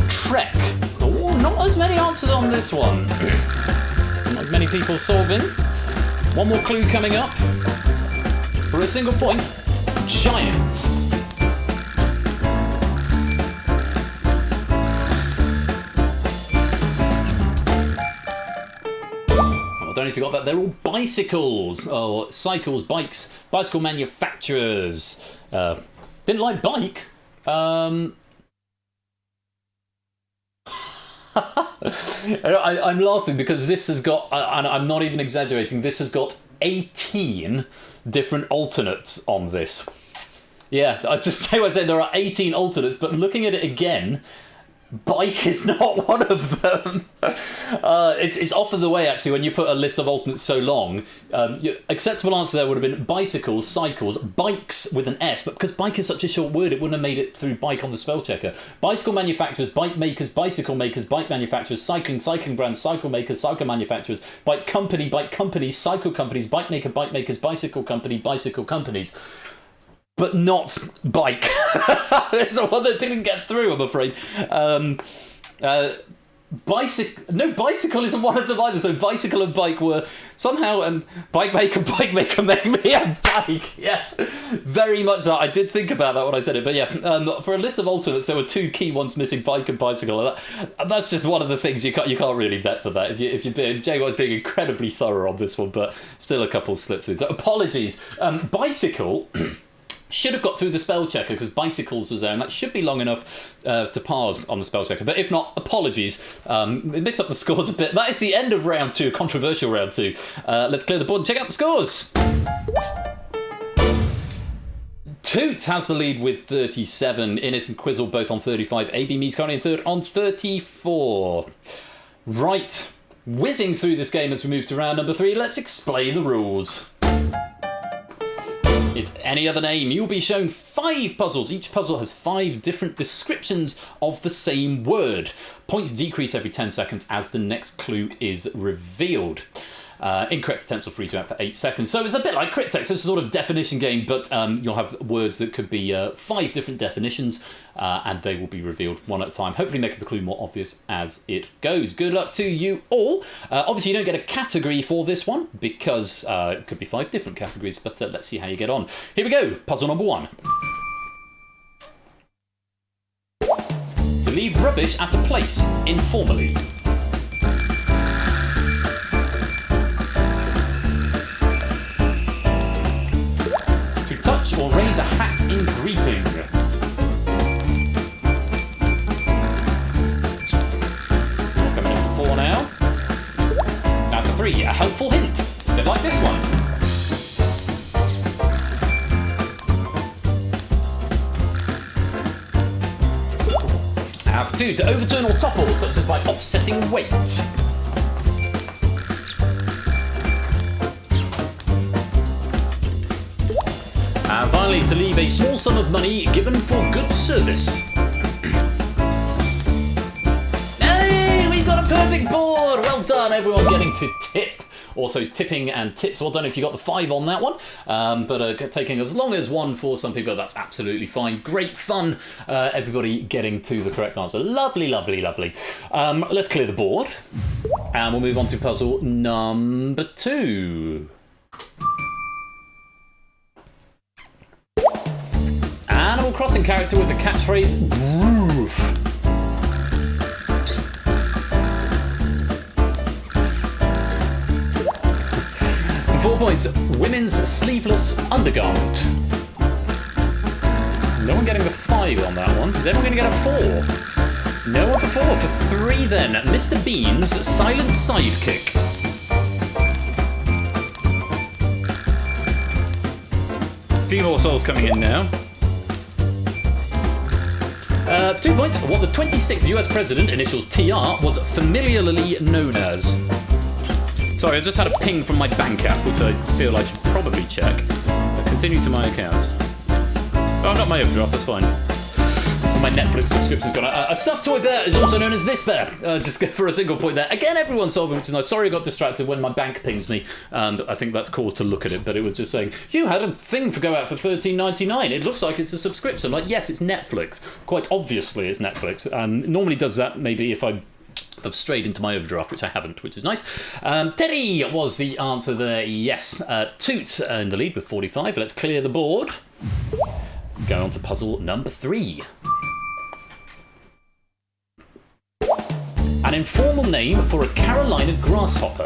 A: Trek. Oh, not as many answers on this one. Not as many people solving. One more clue coming up. For a single point. Giant. I don't know if you got that. They're all bicycles. Oh, cycles, bikes, bicycle manufacturers. Didn't like bike. I'm laughing because this has got, and I'm not even exaggerating, this has got 18 different alternates on this. Yeah, I just say what I said, there are 18 alternates, but looking at it again, Bike is not one of them. It's off of the way, actually, when you put a list of alternates so long. Acceptable answer there would have been bicycles, cycles, bikes with an S, but because bike is such a short word, it wouldn't have made it through bike on the spell checker. Bicycle manufacturers, bike makers, bicycle makers, bike manufacturers, cycling brands, cycle makers, cycle manufacturers, bike companies, cycle companies, bike makers, bicycle companies. But not bike. There's one that didn't get through, I'm afraid. Bicycle isn't one of them either. So bicycle and bike were somehow, bike maker made me a bike. Yes, very much so. I did think about that when I said it. But yeah, for a list of alternates, there were two key ones missing: bike and bicycle. And that's just one of the things you can't really bet for that. If you're being, Jay was being incredibly thorough on this one, but still a couple slip throughs. So apologies. Bicycle. Should have got through the spell checker because bicycles was there, and that should be long enough to parse on the spell checker. But if not, apologies. It mixed up the scores a bit. That is the end of round 2, controversial round 2. Let's clear the board and check out the scores. Toots has the lead with 37. Innes and Quizzle both on 35. AB Me's currently in third on 34. Right, whizzing through this game as we move to round number 3. Let's explain the rules. It's any other name. You'll be shown 5 puzzles. Each puzzle has 5 different descriptions of the same word. Points decrease every 10 seconds as the next clue is revealed. Incorrect attempts will freeze you out for 8 seconds. So it's a bit like Cryptex. It's a sort of definition game, but you'll have words that could be 5 different definitions, and they will be revealed one at a time, hopefully making the clue more obvious as it goes. Good luck to you all. Obviously, you don't get a category for this one, because it could be 5 different categories, but let's see how you get on. Here we go. Puzzle number 1. To leave rubbish at a place, informally. Touch or raise a hat in greeting. We're coming in for 4 now. Now for 3, a helpful hint. A bit like this one. Now for 2, to overturn or topple, such as by offsetting weight. And finally, to leave a small sum of money given for good service. Hey, we've got a perfect board! Well done, everyone getting to tip. Also, tipping and tips. Well done if you got the 5 on that one. But taking as long as 1 for some people, that's absolutely fine. Great fun, everybody getting to the correct answer. Lovely, lovely, lovely. Let's clear the board. And we'll move on to puzzle number 2. Animal Crossing character with the catchphrase "Roof." For 4 points, women's sleeveless undergarment. No one getting a 5 on that one. Is anyone going to get a 4? No one for 4. For 3 then, Mr. Bean's silent sidekick. A few more souls coming in now. For 2 points, what the 26th US president, initials TR, was familiarly known as. Sorry, I just had a ping from my bank app, which I feel I should probably check. But continue to my accounts. Oh, not my overdraft, that's fine. So my Netflix subscription's gone. A stuffed toy bear is also known as this bear. Just go for a single point there. Again, everyone's solving, which is nice. Sorry I got distracted when my bank pings me, and I think that's cause to look at it, but it was just saying, you had a thing go out for $13.99. It looks like it's a subscription. Like, yes, it's Netflix. Quite obviously it's Netflix. Normally does that maybe if I've strayed into my overdraft, which I haven't, which is nice. Teddy was the answer there, yes. Toot in the lead with 45. Let's clear the board. Going on to puzzle number 3. An informal name for a Carolina grasshopper.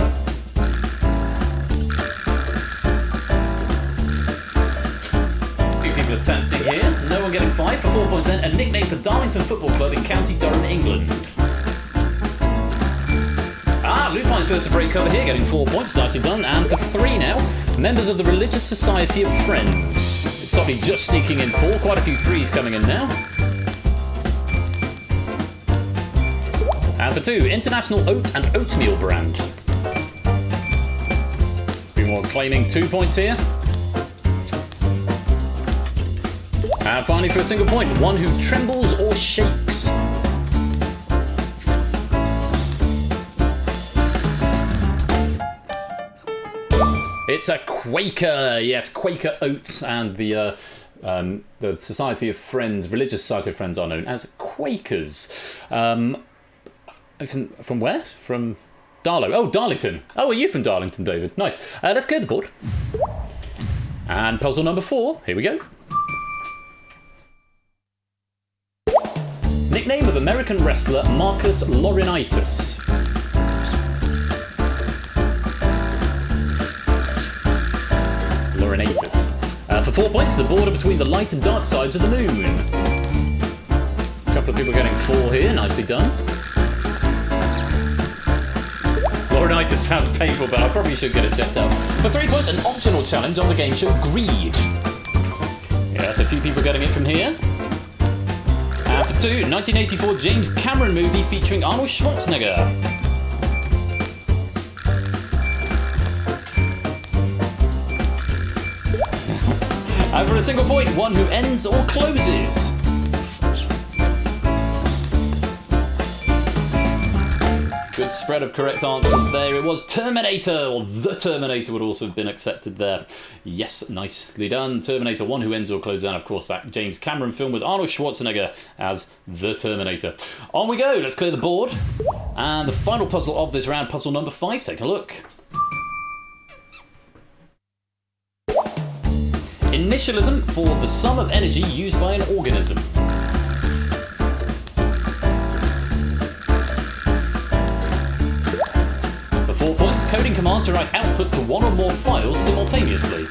A: Few people attempting here. No one getting 5 for 4 points then. A nickname for Darlington Football Club in County Durham, England. Lupine first to break cover here, getting 4 points. Nicely done. And for 3 now, members of the Religious Society of Friends. It's suddenly just sneaking in 4. Quite a few 3s coming in now. And for 2, international oat and oatmeal brand. A few more claiming 2 points here. And finally for a single point, one who trembles or shakes. It's a Quaker, yes, Quaker Oats, and the Society of Friends, Religious Society of Friends are known as Quakers. From where? From Darlow. Oh, Darlington. Oh, are you from Darlington, David? Nice. Let's clear the board. And puzzle number 4, here we go. Nickname of American wrestler Marcus Laurinaitis. Laurinaitis. For 4 points, the border between the light and dark sides of the moon. A couple of people getting 4 here, nicely done. Laurinaitis sounds painful, but I probably should get it checked out. For 3 points, an optional challenge on the game show Greed. Yes, a few people getting it from here. And for 2, 1984 James Cameron movie featuring Arnold Schwarzenegger. And for a single point, one who ends or closes. Good spread of correct answers there. It was Terminator, or The Terminator would also have been accepted there. Yes, nicely done. Terminator, one who ends or closes, and of course that James Cameron film with Arnold Schwarzenegger as The Terminator. On we go, let's clear the board. And the final puzzle of this round, puzzle number 5, take a look. Initialism for the sum of energy used by an organism. For 4 points, coding command to write output to one or more files simultaneously.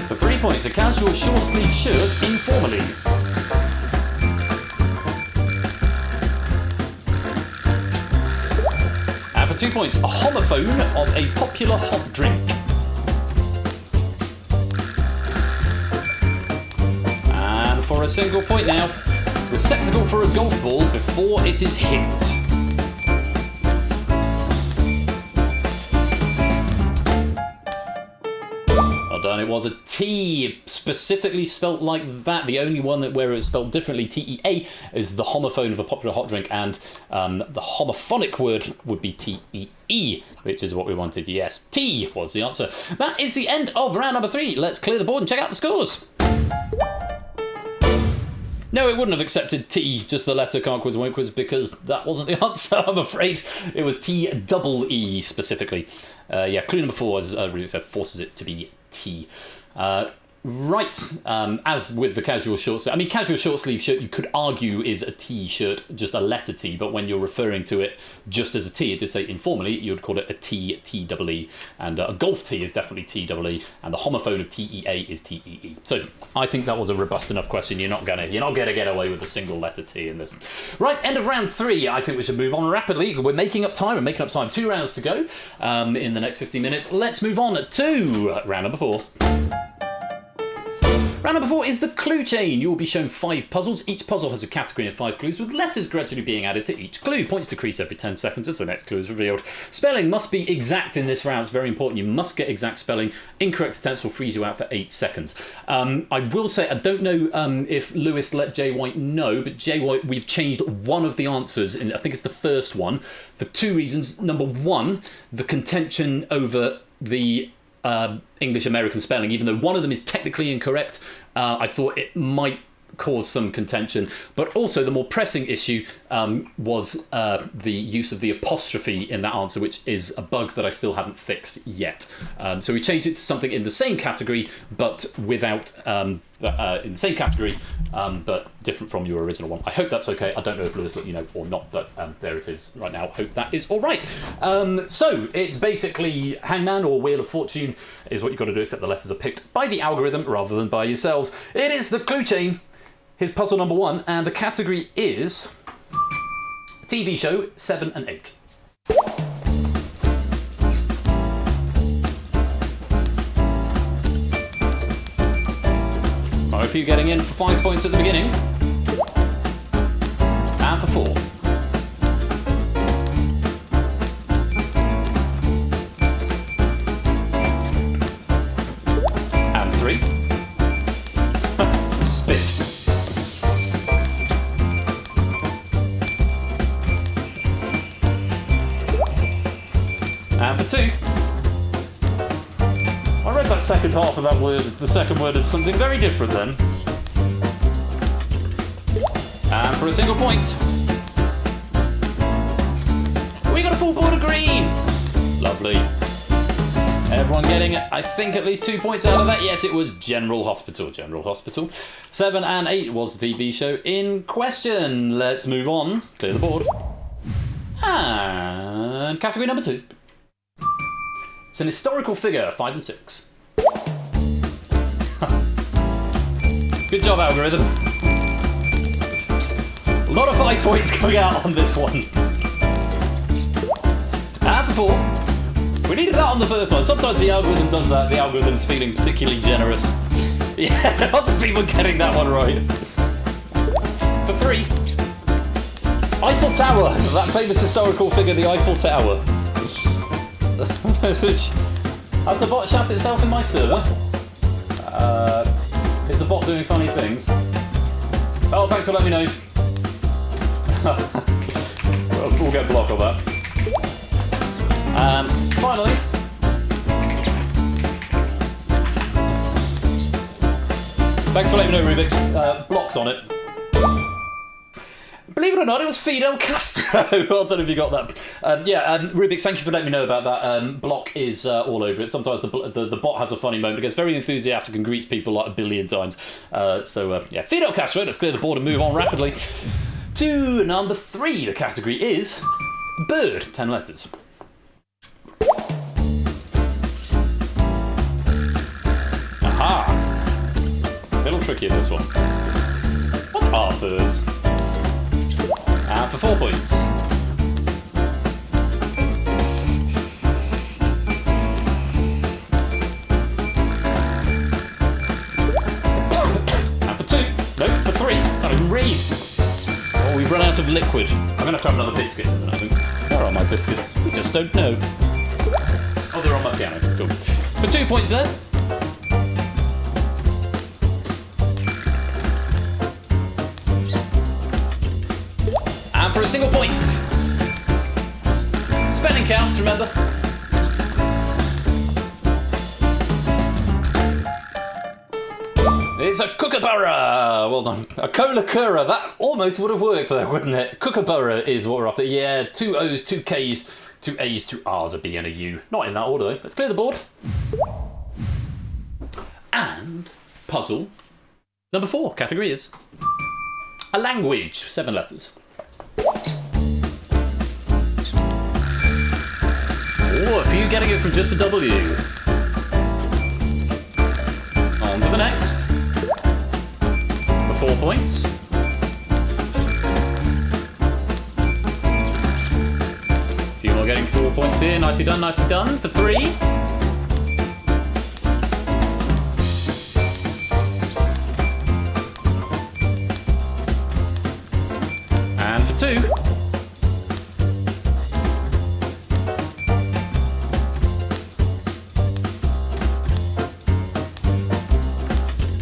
A: For 3 points, a casual short-sleeve shirt informally. And for 2 points, a homophone of a popular hot drink. And for a single point now, receptacle for a golf ball before it is hit. Well done, it was a T, specifically spelt like that. The only one where it's spelled differently, T-E-A, is the homophone of a popular hot drink, and the homophonic word would be T-E-E, which is what we wanted. Yes, T was the answer. That is the end of round number 3. Let's clear the board and check out the scores. No, it wouldn't have accepted T, just the letter, can't quiz, won't quiz, because that wasn't the answer, I'm afraid. It was T-double-E specifically. Yeah, clue number 4, as really said, forces it to be T. Right, as with the casual short sleeve, I mean, casual short sleeve shirt, you could argue is a T-shirt, just a letter T, but when you're referring to it just as a T, it did say informally, you would call it a T, T-double-E, and a golf tee is definitely T-double-E, and the homophone of T-E-A is T-E-E. So, I think that was a robust enough question. You're not gonna get away with a single letter T in this. Right, end of round 3. I think we should move on rapidly. We're making up time. 2 rounds to go in the next 15 minutes. Let's move on to round number 4. Round number 4 is the clue chain. You will be shown 5 puzzles. Each puzzle has a category of 5 clues, with letters gradually being added to each clue. Points decrease every 10 seconds as the next clue is revealed. Spelling must be exact in this round. It's very important. You must get exact spelling. Incorrect attempts will freeze you out for 8 seconds. I will say, I don't know if Lewis let Jay White know, but Jay White, we've changed one of the answers, and I think it's the first one, for 2 reasons. Number 1, the contention over the English-American spelling, even though one of them is technically incorrect, I thought it might cause some contention. But also the more pressing issue was the use of the apostrophe in that answer, which is a bug that I still haven't fixed yet. So we changed it to something in the same category, but without in the same category, but different from your original one. I hope that's okay. I don't know if Lewis let you know or not, but there it is right now. Hope that is all right. So it's basically Hangman or Wheel of Fortune is what you've got to do, except the letters are picked by the algorithm rather than by yourselves. It is the clue chain. Here's puzzle number 1, and the category is TV show 7 and 8. If few getting in for 5 points at the beginning. And for 4. And 3. Spit. And for 2. I read that second half of that word, the second word is something very different then. And for a single point. We got a full board of green! Lovely. Everyone getting, I think, at least 2 points out of that. Yes, it was General Hospital. General Hospital. 7 and 8 was the TV show in question. Let's move on. Clear the board. And category number 2. It's an historical figure, 5 and 6. Good job, algorithm. A lot of 5 points coming out on this one. And for 4. We needed that on the first one. Sometimes the algorithm does that. The algorithm's feeling particularly generous. Yeah, lots of people getting that one right. For 3. Eiffel Tower. That famous historical figure, the Eiffel Tower. Which, has the bot shut itself in my server? Is the bot doing funny things? Oh, thanks for letting me know. We'll get blocked on that. Finally. Thanks for letting me know, Rubik's. Blocks on it. Believe it or not, it was Fidel Castro. I don't know if you got that. Rubik, thank you for letting me know about that. Block is all over it. Sometimes the bot has a funny moment. It gets very enthusiastic and greets people like a billion times. Fidel Castro. Let's clear the board and move on rapidly to number 3. The category is bird. 10 letters. Aha. A little tricky this one. What are birds? And for 4 points. And for 2. No, for 3. Can't even read. Oh, we've run out of liquid. I'm going to have to have another biscuit in a minute, I think. Where are my biscuits? We just don't know. Oh, they're on my piano. Cool. For 2 points there. And for a single point. Spelling counts, remember. It's a kookaburra. Well done. A cola-cura. That almost would have worked there, wouldn't it? Kookaburra is what we're after. Yeah, 2 O's, 2 K's, 2 A's, 2 R's, a B and a U. Not in that order, though. Let's clear the board. And puzzle number 4. Category is a language. 7 letters. Oh, a few getting it from just a W. On to the next. For 4 points. A few more getting 4 points here. Nicely done, nicely done. For 3. And for 2.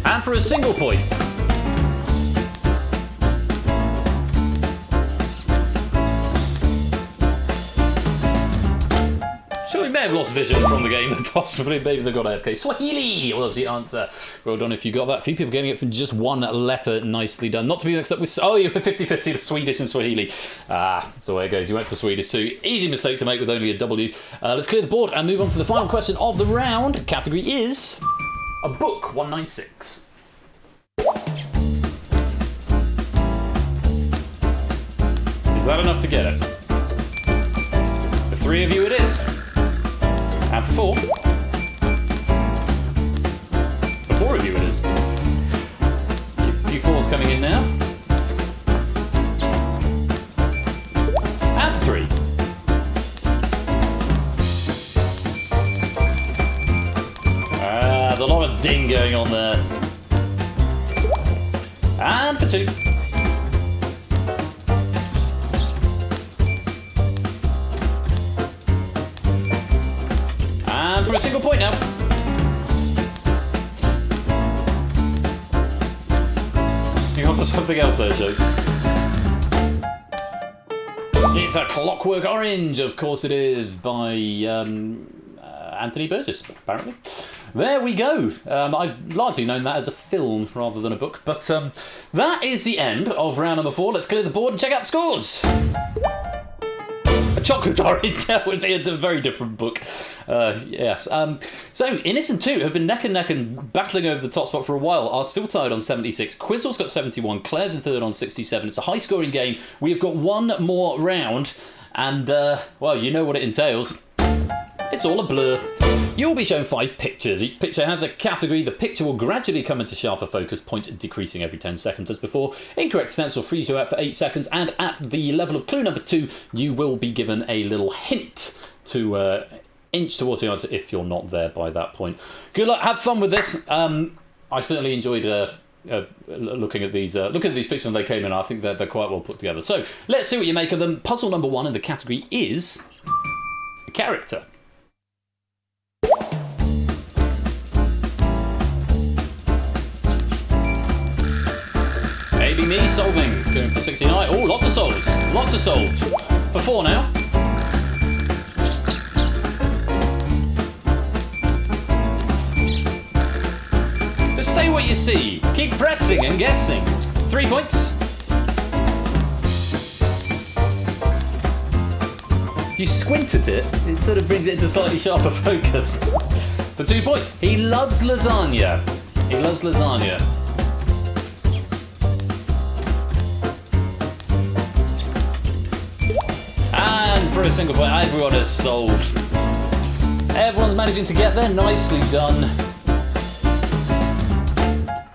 A: And for a single point. Sure, we may have lost vision from the game, possibly. Maybe they got AFK. Swahili was the answer. Well done if you got that. A few people getting it from just 1 letter. Nicely done. Not to be mixed up with... Oh, you were 50-50 to Swedish and Swahili. That's the way it goes. You went for Swedish too. Easy mistake to make with only a W. Let's clear the board and move on to the final question of the round. Category is a book. 196. Is that enough to get it? For 3 of you it is. And for 4. For 4 of you it is. A few 4s coming in now. And for 3. There's a lot of ding going on there. And for 2. And for a single point now. You got for something else there, Joe. It's a Clockwork Orange, of course it is, by Anthony Burgess, apparently. There we go. I've largely known that as a film rather than a book, but that is the end of round number 4. Let's clear the board and check out the scores. A Chocolate Orange, that would be a very different book. Yes. So, Innocent 2 have been neck and neck and battling over the top spot for a while, are still tied on 76. Quizzle's got 71. Claire's in third on 67. It's a high-scoring game. We have got one more round, and, well, you know what it entails. It's all a blur. You'll be shown 5 pictures. Each picture has a category. The picture will gradually come into sharper focus, points decreasing every 10 seconds as before. Incorrect stance will freeze you out for 8 seconds, and at the level of clue number 2, you will be given a little hint to inch towards the answer if you're not there by that point. Good luck, have fun with this. I certainly enjoyed looking at these pictures when they came in. I think they're quite well put together. So let's see what you make of them. Puzzle number 1 in the category is a character. Maybe me solving. Going for 69. Oh, lots of solves. Lots of solves. For 4 now. Just say what you see. Keep pressing and guessing. 3 points. You squint at it, it sort of brings it into slightly sharper focus. For 2 points. He loves lasagna. He loves lasagna. And for a single point, everyone has solved. Everyone's managing to get there. Nicely done.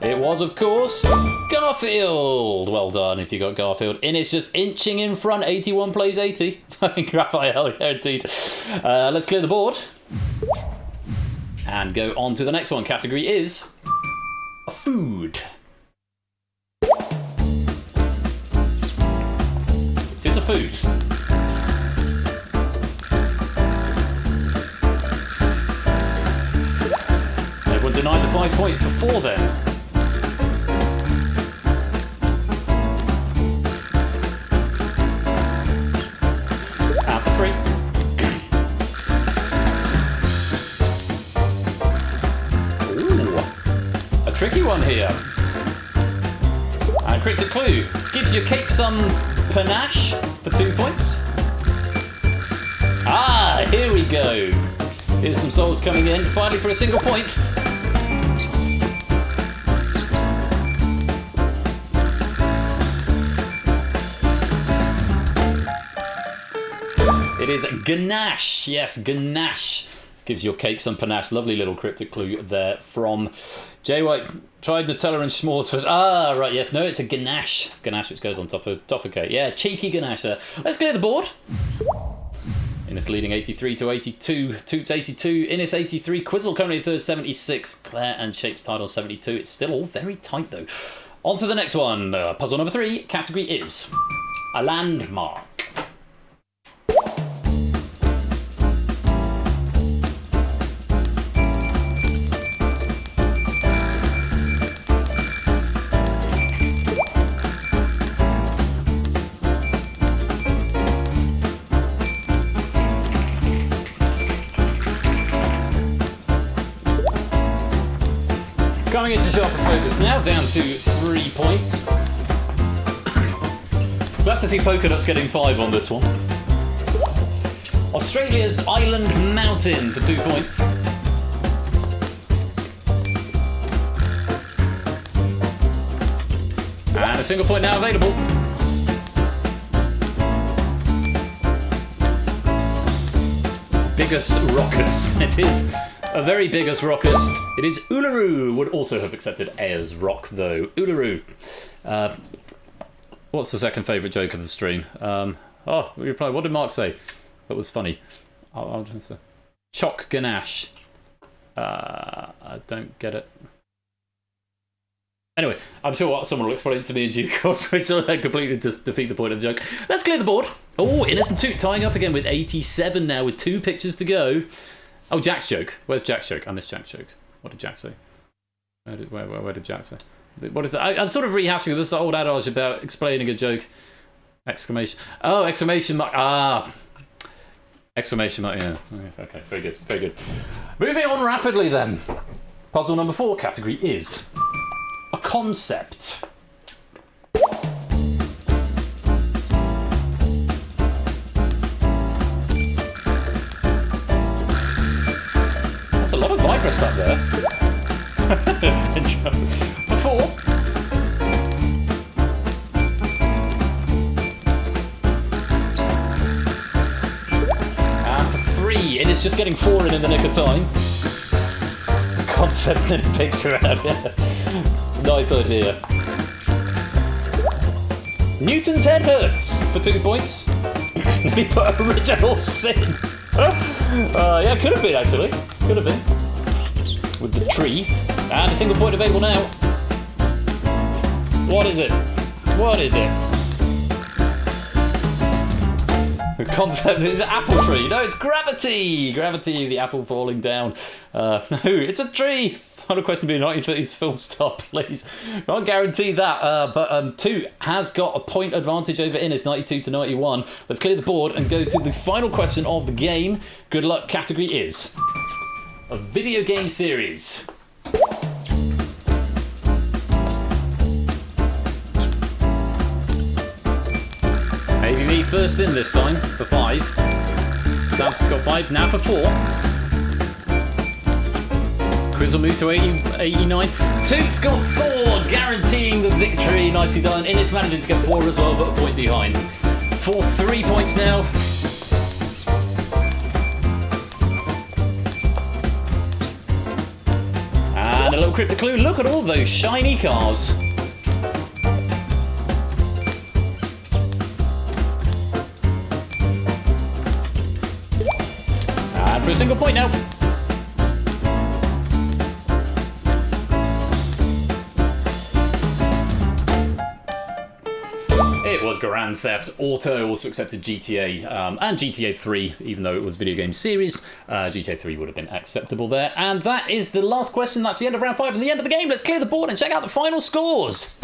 A: It was, of course, Garfield. Well done if you got Garfield. And it's just inching in front. 81 plays 80. Raphael, yeah, indeed. Let's clear the board. And go on to the next one. Category is a food. It is a food. Everyone denied the 5 points for 4 then. And for 3. Ooh, a tricky one here. And cryptic clue gives your cake some panache for 2 points. Ah, here we go. Here's some souls coming in. Finally for a single point. It is ganache. Yes, ganache. Gives your cake some panache. Lovely little cryptic clue there from Jay White. Tried Nutella and s'mores first. Ah, right, yes. No, it's a ganache. Ganache which goes on top of cake. Yeah, cheeky ganache there. Let's clear the board. Innes leading 83 to 82. Toots 82. Innes 83. Quizzle currently third 76. Claire and Shapes tied on 72. It's still all very tight though. On to the next one. Puzzle number 3. Category is a landmark. Coming into sharper focus now, down to 3 points. Glad to see Polka Dots getting 5 on this one. Australia's Island Mountain for 2 points. And a single point now available. Biggest Rockers. It is a very biggest Rockers. It is Uluru. Would also have accepted Ayers Rock though. Uluru. What's the second favourite joke of the stream? We replied. What did Mark say? That was funny. I'll just say Choc Ganache. I don't get it. Anyway, I'm sure someone will explain it to me in due course, which will completely defeat the point of the joke. Let's clear the board. Oh, Innocent Toot tying up again with 87 now, with 2 pictures to go. Oh, Jack's joke. Where's Jack's joke? I missed Jack's joke. What did Jack say? Where did Jack say? What is that? I'm sort of rehashing this old adage about explaining a joke. Exclamation. Oh, exclamation mark. Ah. Exclamation mark, yeah. Okay, very good, very good. Moving on rapidly then. Puzzle number 4 category is a concept. That's a lot of Vibrous up there. For 4. And for 3, it is just getting 4 in the nick of time. Concept and a picture out here. Nice idea. Newton's head hurts for 2 points. We put original sin. Yeah, could have been actually. Could have been. With the tree. And a single point available now. What is it? What is it? The concept is an apple tree. No, it's gravity. Gravity, the apple falling down. No, it's a tree. Final question being 1930s film star, please. Can't guarantee that. But 2 has got a point advantage over Innes, 92 to 91. Let's clear the board and go to the final question of the game. Good luck. Category is a video game series. Maybe me first in this time for 5. Sam's got 5. Now for 4. Quiz will move to 89. Toot's got 4, guaranteeing the victory. Nicely done. Innes managing to get 4 as well, but a point behind. For 3 points now. And a little cryptic clue. Look at all those shiny cars. And for a single point now. It was Grand Theft Auto, also accepted GTA and GTA 3, even though it was video game series. GTA 3 would have been acceptable there. And that is the last question. That's the end of round 5 and the end of the game. Let's clear the board and check out the final scores.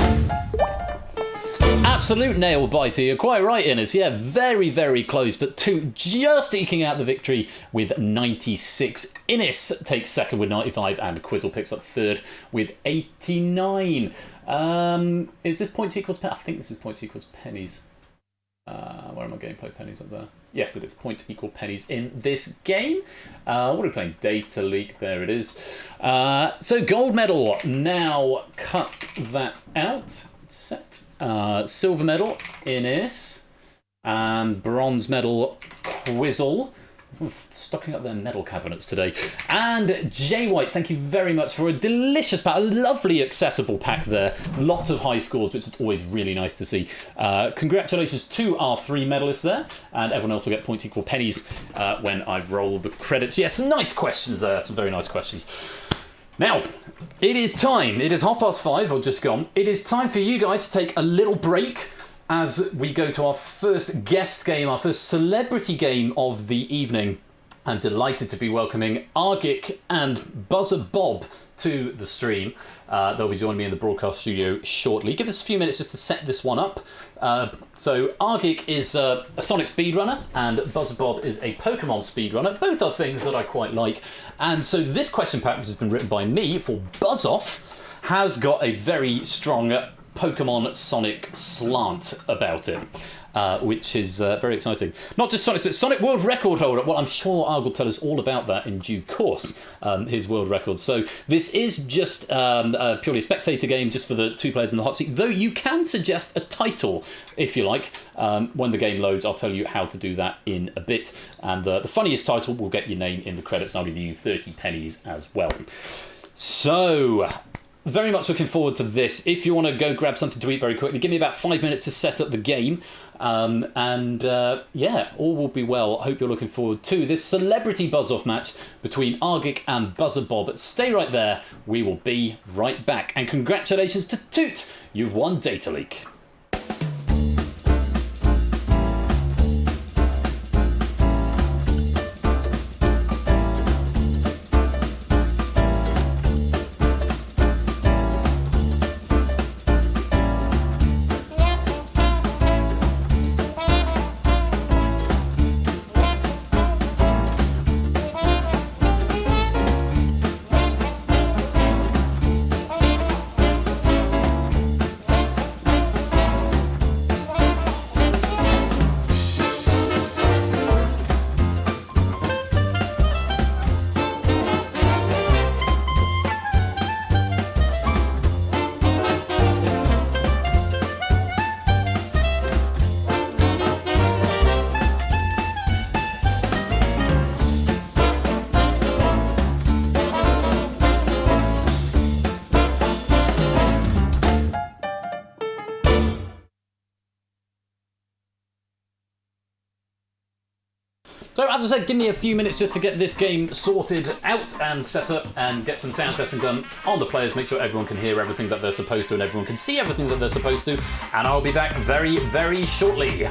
A: Absolute nail biter. You're quite right, Innes. Yeah, very, very close, but 2 just eking out the victory with 96. Innes takes second with 95, and Quizzle picks up third with 89. Is this points equals pennies? I think this is points equals pennies. Where are my gameplay pennies up there? Yes, it is points equal pennies in this game. What are we playing? Data leak. There it is. So gold medal. Now cut that out. Set. Silver medal, Innes. And bronze medal, Quizzle. Stocking up their medal cabinets today. And Jay White, thank you very much for a delicious pack, a lovely accessible pack there. Lots of high scores, which is always really nice to see. Congratulations to our 3 medalists there, and everyone else will get points equal pennies when I roll the credits. Yes, nice questions there, some very nice questions. Now, it is time. It is 5:30, or just gone. It is time for you guys to take a little break as we go to our first guest game, our first celebrity game of the evening. I'm delighted to be welcoming Argic and Buzzer Bob to the stream. They'll be joining me in the broadcast studio shortly. Give us a few minutes just to set this one up. So Argic is a Sonic speedrunner and Buzzer Bob is a Pokemon speedrunner. Both are things that I quite like. And so this question pack, which has been written by me for Buzz Off, has got a very strong Pokemon Sonic slant about it. Which is very exciting. Not just Sonic, but Sonic World Record holder. Well, I'm sure Arg will tell us all about that in due course, his world records. So this is just purely a spectator game, just for the 2 players in the hot seat, though you can suggest a title, if you like. When the game loads, I'll tell you how to do that in a bit. And the funniest title will get your name in the credits, and I'll give you 30 pennies as well. So, very much looking forward to this. If you want to go grab something to eat very quickly, give me about 5 minutes to set up the game. Yeah, all will be well. I hope you're looking forward to this celebrity buzz-off match between Argic and Buzzer Bob. Stay right there. We will be right back. And congratulations to Toot. You've won Data Leak. So as I said, give me a few minutes just to get this game sorted out and set up and get some sound testing done on the players, make sure everyone can hear everything that they're supposed to and everyone can see everything that they're supposed to, and I'll be back very, very shortly.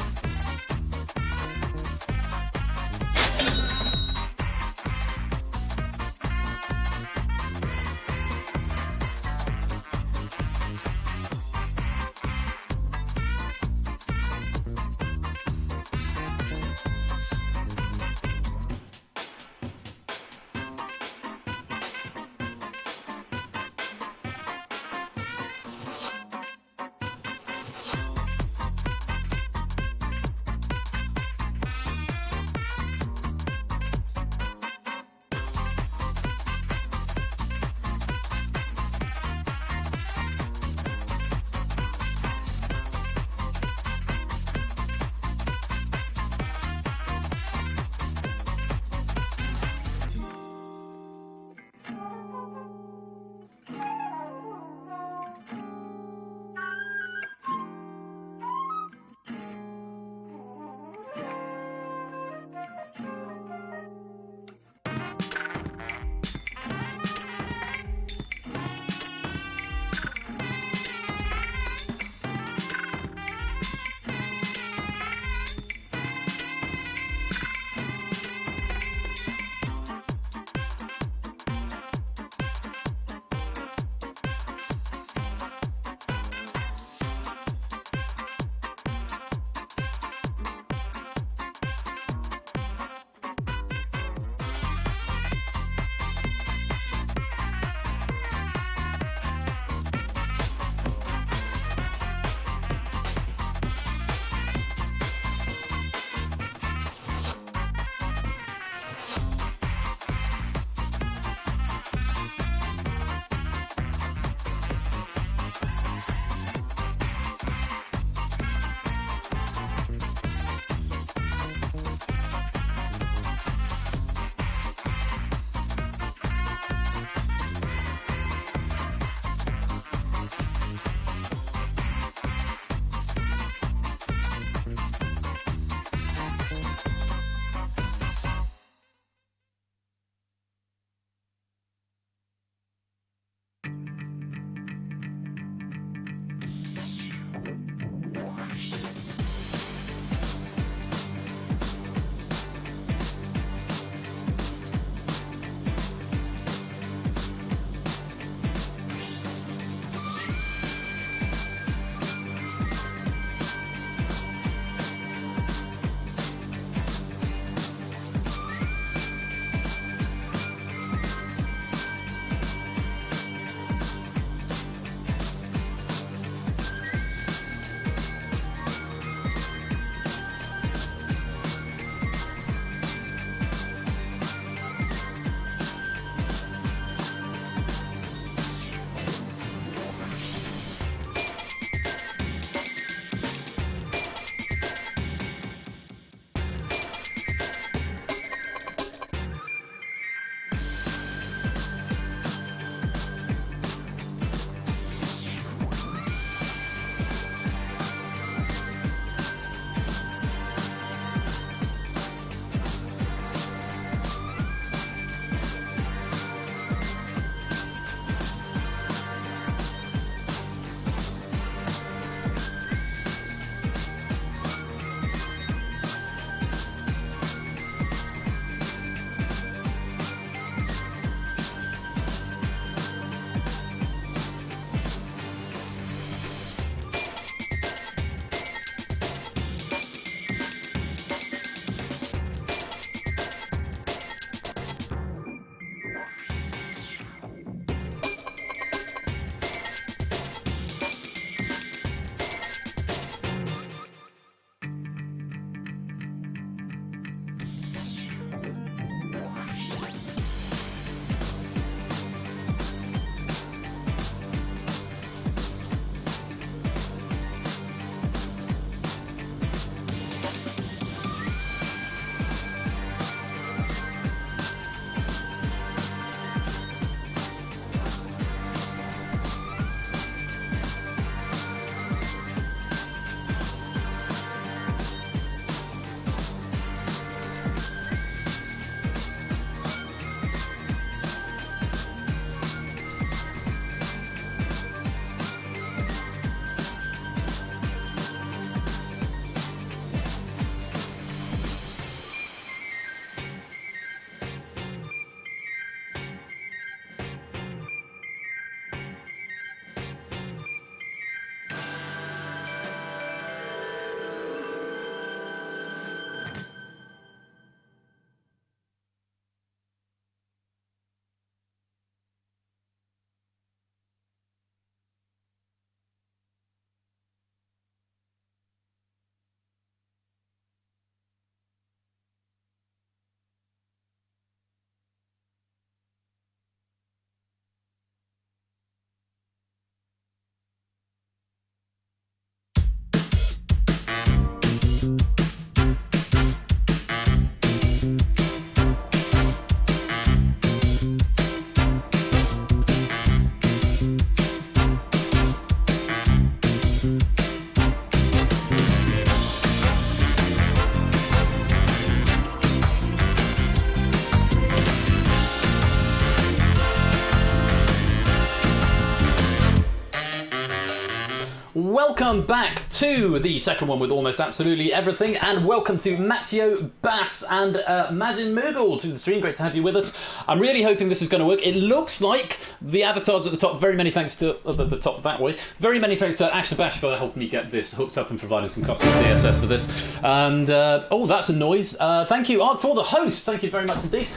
A: welcome back to the second one with almost absolutely everything, and welcome to Matteo, Bass, and Majin Moogle to the stream. Great to have you with us. I'm really hoping this is going to work. It looks like the avatars at the top. Very many thanks to the top that way. Very many thanks to Ash the Bash for helping me get this hooked up and providing some custom CSS for this. And oh, that's a noise. Thank you, Ark, for the host. Thank you very much indeed.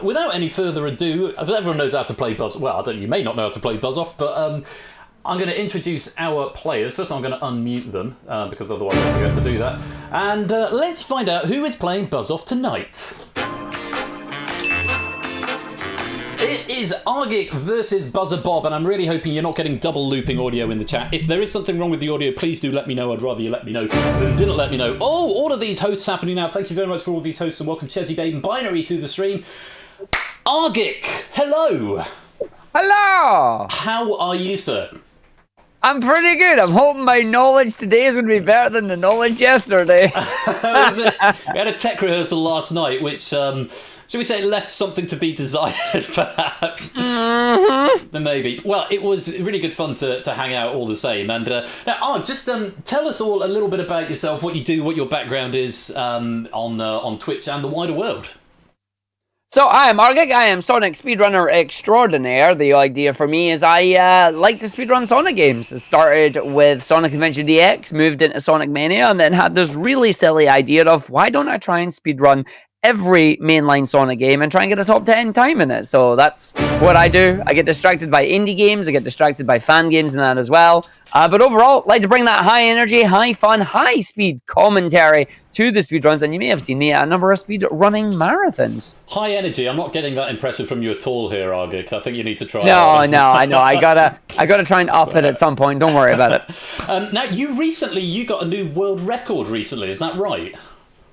A: Without any further ado, as everyone knows how to play Buzz. Well, I don't. You may not know how to play Buzz Off, but I'm going to introduce our players. First, I'm going to unmute them because otherwise I forget to do that. And let's find out who is playing Buzz Off tonight. It is Argic versus Buzzer Bob, and I'm really hoping you're not getting double looping audio in the chat. If there is something wrong with the audio, please do let me know. I'd rather you let me know than didn't let me know. Oh, all of these hosts happening now. Thank you very much for all these hosts, and welcome Chesy Babe and Binary to the stream. Argic, hello.
I: Hello!
A: How are you, sir?
I: I'm pretty good. I'm hoping my knowledge today is going to be better than the knowledge yesterday.
A: We had a tech rehearsal last night, which, should we say, left something to be desired, perhaps? Mm-hmm. Maybe. Well, it was really good fun to hang out all the same. And now, just tell us all a little bit about yourself, what you do, what your background is on Twitch and the wider world.
I: So, I am Argic. I am Sonic Speedrunner Extraordinaire. The idea for me is I like to speedrun Sonic games. It started with Sonic Adventure DX, moved into Sonic Mania, and then had this really silly idea of why don't I try and speedrun every mainline Sonic game and try and get a top 10 time in it. So that's what I do. I get distracted by indie games, I get distracted by fan games and that as well. But overall, like to bring that high energy, high fun, high speed commentary to the speedruns, and you may have seen me at a number of speed running marathons.
A: High energy. I'm not getting that impression from you at all here, Argic. I think you need to try.
I: No, I know. I gotta try and up it at some point. Don't worry about it.
A: Now, you got a new world record recently. Is that right?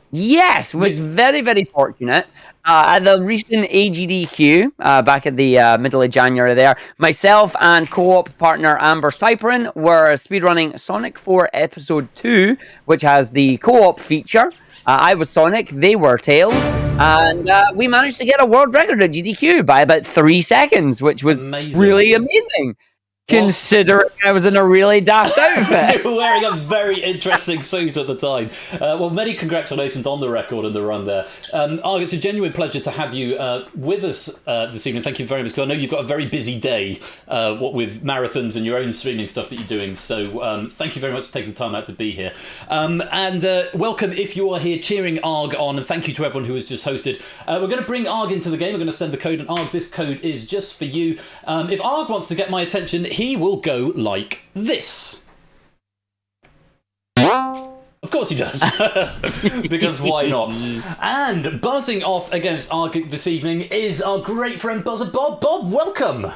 I: Yes, was very, very fortunate. At the recent AGDQ, back at the middle of January there, myself and co-op partner Amber Cyprin were speedrunning Sonic 4 Episode 2, which has the co-op feature. I was Sonic, they were Tails, and we managed to get a world record at GDQ by about 3 seconds, which was really amazing. Considering I was in a really daft outfit.
A: You were wearing a very interesting suit at the time. Well, many congratulations on the record and the run there. It's a genuine pleasure to have you with us this evening. Thank you very much, because I know you've got a very busy day what with marathons and your own streaming stuff that you're doing. So thank you very much for taking the time out to be here. And welcome if you are here cheering Arg on, and thank you to everyone who has just hosted. We're going to bring Arg into the game. We're going to send the code, and Arg, this code is just for you. If Arg wants to get my attention, he will go like this. Of course he does. Because why not? And buzzing off against Argic this evening is our great friend Buzzer Bob. Bob, welcome.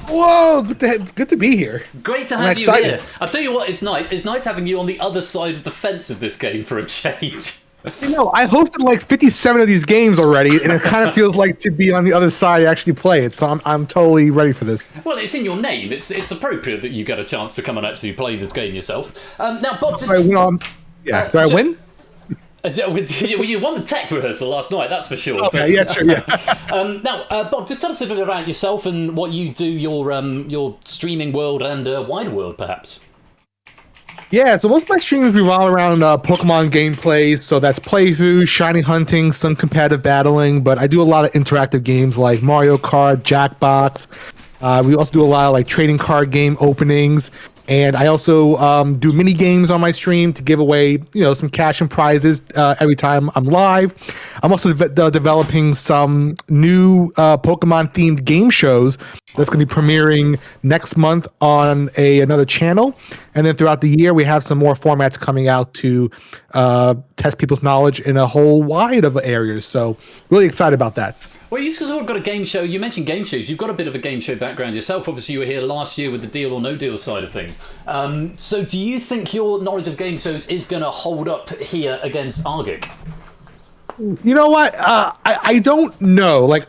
J: Whoa, good to be here.
A: Great to have you here. I'll tell you what, it's nice. It's nice having you on the other side of the fence of this game for a change.
J: You know, I hosted like 57 of these games already, and it kind of feels like to be on the other side, actually play it. So I'm totally ready for this.
A: Well, it's in your name. It's appropriate that you get a chance to come and actually play this game yourself. Now, Bob, just...
J: Did I win?
A: You won the tech rehearsal last night, that's for sure.
J: Okay, yeah, sure, yeah.
A: Now, Bob, just tell us a bit about yourself and what you do, your streaming world and wider world, perhaps.
J: Yeah, so most of my streams revolve around Pokemon gameplays, so that's playthroughs, shiny hunting, some competitive battling, but I do a lot of interactive games like Mario Kart, Jackbox. We also do a lot of like trading card game openings, and I also do mini games on my stream to give away, some cash and prizes every time I'm live. I'm also developing some new Pokemon-themed game shows that's going to be premiering next month on another channel. And then throughout the year, we have some more formats coming out to test people's knowledge in a whole wide of areas. So really excited about that.
A: Well, you've sort of got a game show. You mentioned game shows. You've got a bit of a game show background yourself. Obviously, you were here last year with the Deal or No Deal side of things. So do you think your knowledge of game shows is going to hold up here against Argic?
J: You know what? I don't know.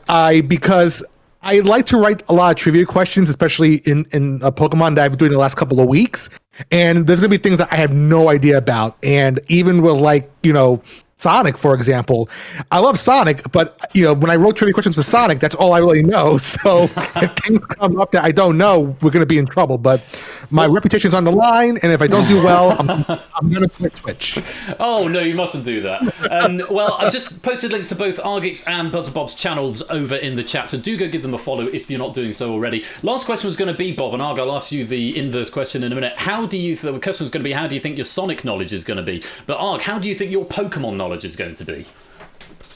J: Because I like to write a lot of trivia questions, especially in Pokemon that I've been doing the last couple of weeks. And there's going to be things that I have no idea about. And even with Sonic, for example. I love Sonic, but when I wrote trivia questions for Sonic, that's all I really know. So if things come up that I don't know, we're going to be in trouble. But my reputation's on the line, and if I don't do well, I'm going to quit Twitch.
A: Oh, no, you mustn't do that. Well, I've just posted links to both Argix and Buzzer Bob's channels over in the chat, so do go give them a follow if you're not doing so already. Last question was going to be, Bob, and Arg, I'll ask you the inverse question in a minute. The question was going to be, how do you think your Sonic knowledge is going to be? But Arg, how do you think your Pokemon knowledge is going to be?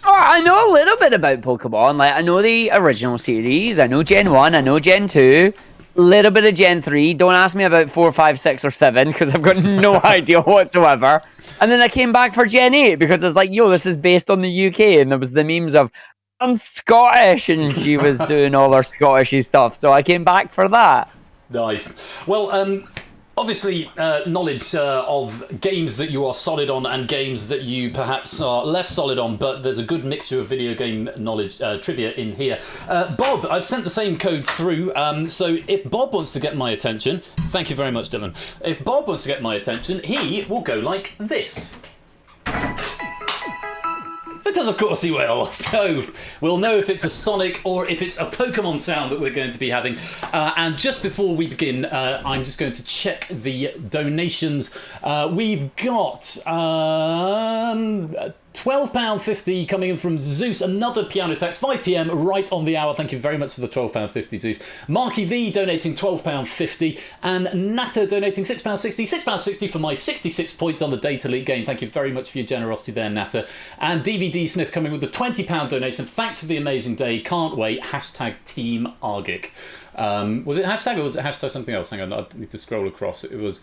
I: Oh, I know a little bit about Pokemon. Like, I know the original series. I know Gen 1. I know Gen 2. A little bit of Gen 3. Don't ask me about 4, 5, 6, or 7 because I've got no idea whatsoever. And then I came back for Gen 8 because I was like, yo, this is based on the UK. And there was the memes of, I'm Scottish. And she was doing all her Scottishy stuff. So I came back for that.
A: Nice. Well, obviously, knowledge of games that you are solid on and games that you perhaps are less solid on, but there's a good mixture of video game knowledge trivia in here. Bob, I've sent the same code through, so if Bob wants to get my attention, thank you very much, Dylan. If Bob wants to get my attention, he will go like this. Because of course he will. So we'll know if it's a Sonic or if it's a Pokemon sound that we're going to be having. And just before we begin, I'm just going to check the donations. We've got £12.50 coming in from Zeus, another piano text, 5 p.m, right on the hour. Thank you very much for the £12.50, Zeus. Marky V donating £12.50, and Natter donating £6.60. £6.60 for my 66 points on the Data League game. Thank you very much for your generosity there, Natter. And DVD Smith coming with a £20 donation. Thanks for the amazing day. Can't wait. Hashtag Team Argic. Was it hashtag or was it hashtag something else? Hang on, I need to scroll across. It was...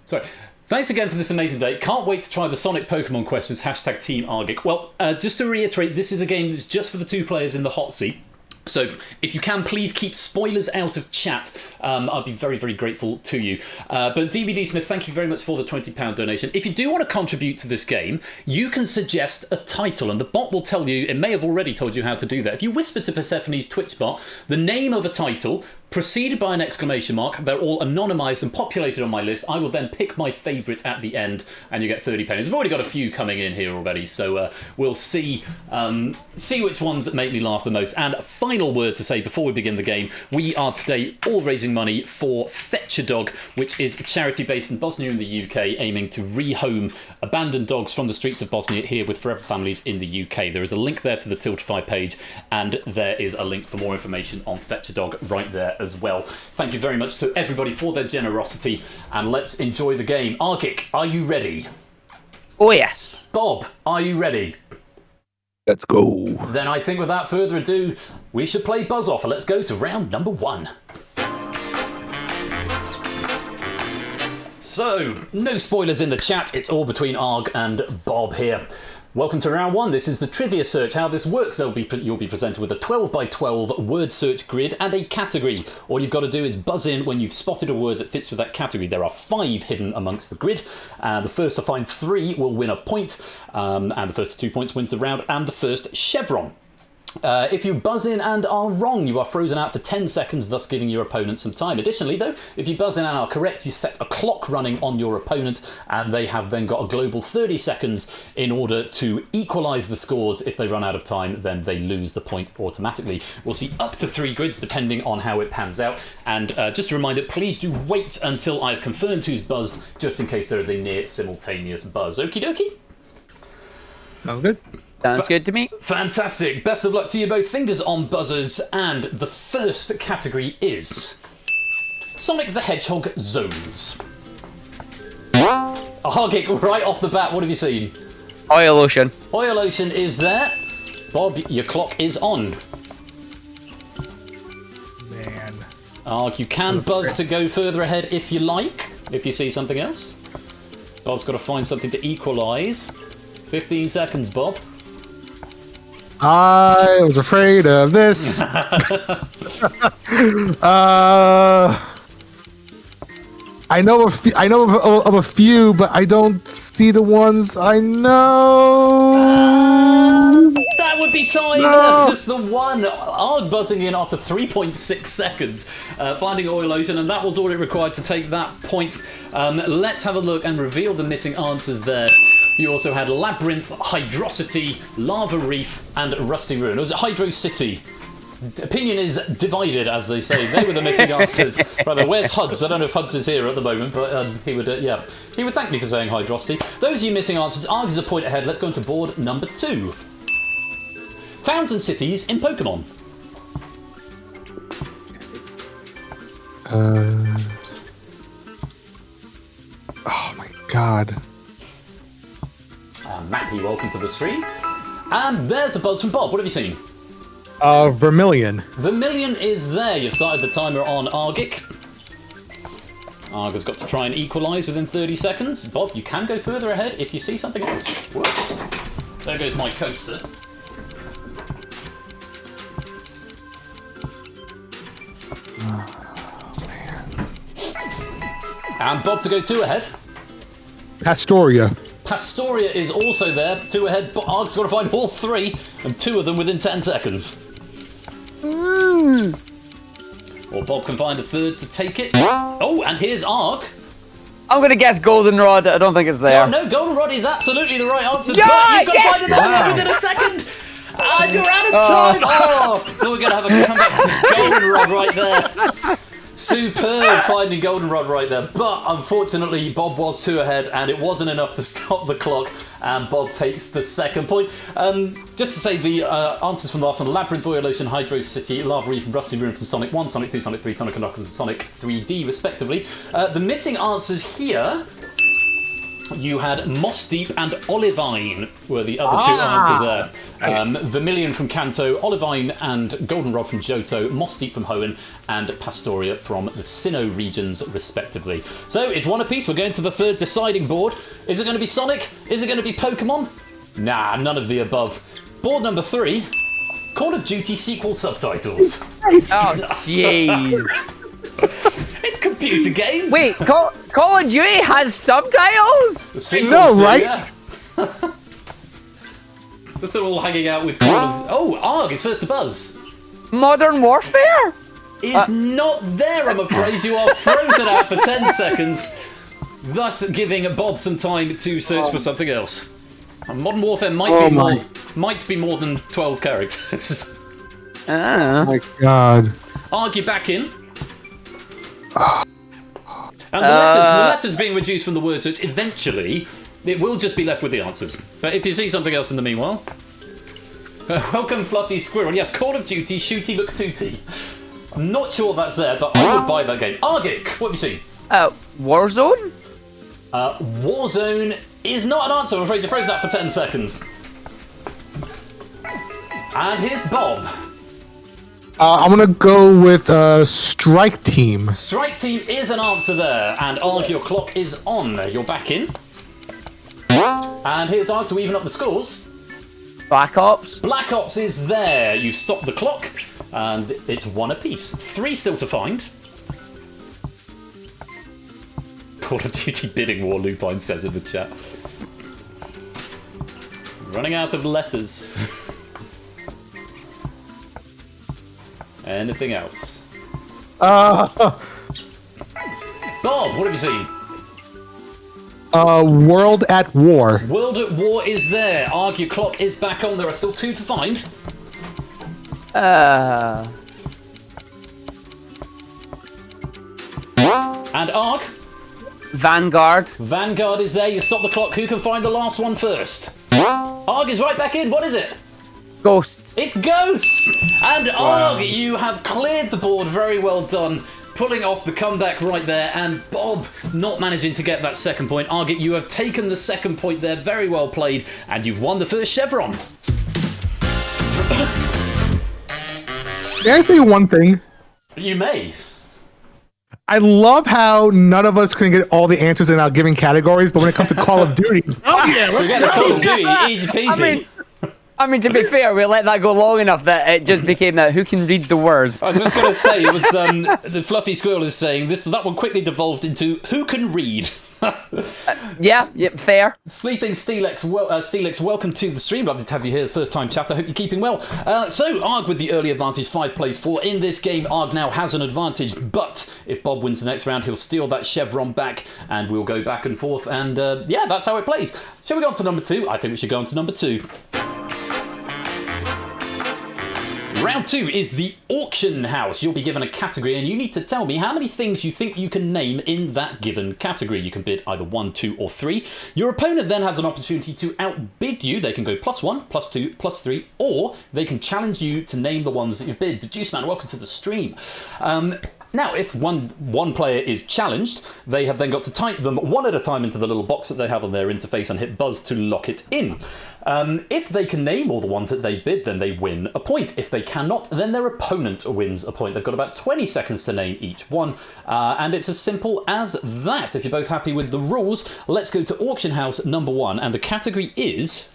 A: sorry. Thanks again for this amazing day. Can't wait to try the Sonic Pokemon questions. Hashtag Team Argic. Well, just to reiterate, this is a game that's just for the 2 players in the hot seat. So if you can, please keep spoilers out of chat. I'd be very, very grateful to you. But DVD Smith, thank you very much for the £20 donation. If you do want to contribute to this game, you can suggest a title, and the bot will tell you, it may have already told you how to do that. If you whisper to Persephone's Twitch bot the name of a title, preceded by an exclamation mark, they're all anonymised and populated on my list. I will then pick my favourite at the end, and you get 30 pennies. I've already got a few coming in here already, so we'll see which ones make me laugh the most. And final word to say before we begin the game, we are today all raising money for Fetch a Dog, which is a charity based in Bosnia in the UK, aiming to rehome abandoned dogs from the streets of Bosnia here with Forever Families in the UK. There is a link there to the Tiltify page, and there is a link for more information on Fetch a Dog right there as well. Thank you very much to everybody for their generosity, and let's enjoy the game. Argic, are you ready?
I: Oh yes.
A: Bob, are you ready?
J: Let's go.
A: Then I think without further ado, we should play Buzz Off. Let's go to round number 1. So, no spoilers in the chat. It's all between Arg and Bob here. Welcome to round 1. This is the trivia search. How this works, you'll be presented with a 12 by 12 word search grid and a category. All you've got to do is buzz in when you've spotted a word that fits with that category. There are 5 hidden amongst the grid. The first to find 3 will win a point, and the first to 2 points wins the round, and the first chevron. If you buzz in and are wrong, you are frozen out for 10 seconds, thus giving your opponent some time. Additionally, though, if you buzz in and are correct, you set a clock running on your opponent, and they have then got a global 30 seconds in order to equalise the scores. If they run out of time, then they lose the point automatically. We'll see up to 3 grids, depending on how it pans out. And just a reminder, please do wait until I've confirmed who's buzzed, just in case there is a near simultaneous buzz. Okie dokie?
J: Sounds good.
I: Sounds good to me.
A: Fantastic. Best of luck to you both. Fingers on buzzers. And the first category is Sonic the Hedgehog zones. Argic, right off the bat, what have you seen?
I: Oil Ocean.
A: Oil Ocean is there. Bob, your clock is on.
J: Man.
A: Arg, you can buzz to go further ahead if you like, if you see something else. Bob's got to find something to equalise. 15 seconds, Bob.
J: I was afraid of this. I know of a few, but I don't see the ones I know.
A: That would be time. No. Just the one. Arg buzzing in after 3.6 seconds, finding Oil Ocean, and that was all it required to take that point. Let's have a look and reveal the missing answers there. You also had Labyrinth, Hydrocity, Lava Reef, and Rusty Ruin. Or was it Hydro City? Opinion is divided, as they say. They were the missing answers. Right, where's Huds? I don't know if Huds is here at the moment, but he would thank me for saying Hydrocity. Those of you missing answers, Arg is a point ahead. Let's go into board number 2. Towns and cities in Pokemon.
J: Oh my god.
A: Mappy, welcome to the stream. And there's a buzz from Bob. What have you seen?
J: Vermilion.
A: Vermilion is there. You've started the timer on Argic. Arg has got to try and equalise within 30 seconds. Bob, you can go further ahead if you see something else. Whoops. There goes my coaster. And Bob to go 2 ahead.
J: Pastoria.
A: Pastoria is also there, 2 ahead, but Arg's got to find all 3, and 2 of them within 10 seconds. Or Bob can find a 3rd to take it. Oh, and here's Arg.
I: I'm going to guess Goldenrod. I don't think it's there.
A: Oh, no, Goldenrod is absolutely the right answer,
I: Yeah,
A: but you've got to
I: yes!
A: find another one within a second. And you're out of time. Oh, so we're going to have a comeback from Goldenrod right there. Superb finding Goldenrod right there, but unfortunately Bob was 2 ahead and it wasn't enough to stop the clock, and Bob takes the 2nd point. Just to say the answers from the last one: Labyrinth, Oil Ocean, Hydro City, Lava Reef, and Rusty Ruin from Sonic 1, Sonic 2, Sonic 3, Sonic Knuckles, and Sonic 3D respectively. The missing answers here, you had Moss Deep and Olivine were the other 2 answers there. Vermilion from Kanto, Olivine and Goldenrod from Johto, Moss Deep from Hoenn, and Pastoria from the Sinnoh regions, respectively. So it's 1 apiece. We're going to the 3rd deciding board. Is it going to be Sonic? Is it going to be Pokemon? Nah, none of the above. Board number 3, Call of Duty sequel subtitles.
I: Oh, jeez.
A: It's computer games.
I: Wait, Call of Duty has subtitles?
A: The sequels
J: No,
A: do,
J: right?
A: yeah. Just all hanging out with Call of... Oh, Arg is first to buzz.
I: Modern Warfare?
A: Is not there, I'm afraid. You are frozen out for 10 seconds, thus giving Bob some time to search for something else. Modern Warfare might be more than 12 characters.
J: Oh my god.
A: Arg, you back in. And the letters being reduced from the word search, eventually it will just be left with the answers. But if you see something else in the meanwhile... welcome, Fluffy Squirrel. Yes, Call of Duty Shooty McTooty. I'm not sure that's there, but I would buy that game. Argic, what have you seen?
I: Warzone?
A: Warzone is not an answer. I'm afraid you're frozen out for 10 seconds. And here's Bob.
J: I'm gonna go with Strike Team.
A: Strike Team is an answer there, and Arg, your clock is on. You're back in. And here's Arg to even up the scores.
I: Black Ops?
A: Black Ops is there. You've stopped the clock, and it's 1 apiece. 3 still to find. Call of Duty Bidding War, Lupine says in the chat. Running out of letters. Anything else? Bob, what have you seen?
J: World at War.
A: World at War is there. Arg, your clock is back on. There are still 2 to find. And Arg?
I: Vanguard.
A: Vanguard is there. You stop the clock. Who can find the last one first? Arg is right back in. What is it?
I: Ghosts.
A: It's Ghosts! And Arg, you have cleared the board. Very well done. Pulling off the comeback right there. And Bob not managing to get that 2nd point. Arg, you have taken the 2nd point there. Very well played. And you've won the first chevron.
J: Can I say one thing?
A: You may.
J: I love how none of us can get all the answers in our given categories, but when it comes to Call of Duty, oh yeah,
A: We get the Call of Duty. Easy peasy.
I: I mean, to be fair, we let that go long enough that it just became that who can read the words.
A: I was just going to say, it was the Fluffy Squirrel is saying that one quickly devolved into who can read.
I: Yeah, fair.
A: Sleeping Steelix, welcome to the stream. Lovely to have you here. First time chat. I hope you're keeping well. So, Arg with the early advantage, 5 plays 4. In this game, Arg now has an advantage, but if Bob wins the next round, he'll steal that chevron back, and we'll go back and forth, and yeah, that's how it plays. Shall we go on to number 2? I think we should go on to number 2. Round 2 is the auction house. You'll be given a category and you need to tell me how many things you think you can name in that given category. You can bid either 1, 2 or 3. Your opponent then has an opportunity to outbid you. They can go +1, +2, +3, or they can challenge you to name the ones that you've bid. The Juice Man, welcome to the stream. Now, if one player is challenged, they have then got to type them one at a time into the little box that they have on their interface and hit buzz to lock it in. If they can name all the ones that they bid, then they win a point. If they cannot, then their opponent wins a point. They've got about 20 seconds to name each one, and it's as simple as that. If you're both happy with the rules, let's go to auction house number 1, and the category is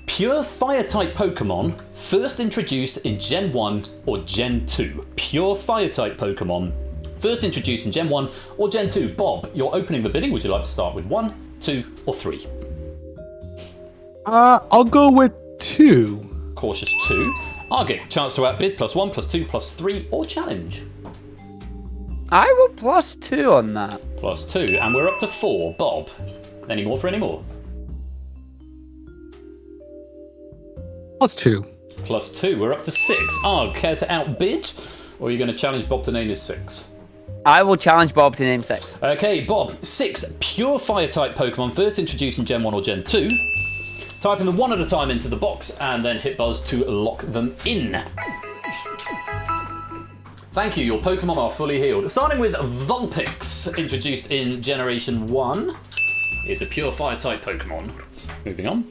A: Pure Fire-type Pokemon, first introduced in Gen 1 or Gen 2. Pure Fire-type Pokemon, first introduced in Gen 1 or Gen 2. Bob, you're opening the bidding. Would you like to start with 1, 2, or 3?
J: I'll go with 2.
A: Cautious 2. Argit, chance to outbid, +1, +2, +3, or challenge.
I: I will +2 on that.
A: +2, and we're up to 4. Bob, any more for any more?
J: +2.
A: +2, we're up to 6. Arg, care to outbid? Or are you going to challenge Bob to name his 6?
I: I will challenge Bob to name 6.
A: Okay, Bob, 6 pure fire-type Pokemon, first introduced in Gen 1 or Gen 2. Typing them one at a time into the box, and then hit buzz to lock them in. Thank you, your Pokemon are fully healed. Starting with Vulpix, introduced in Generation 1, is a pure fire-type Pokemon. Moving on.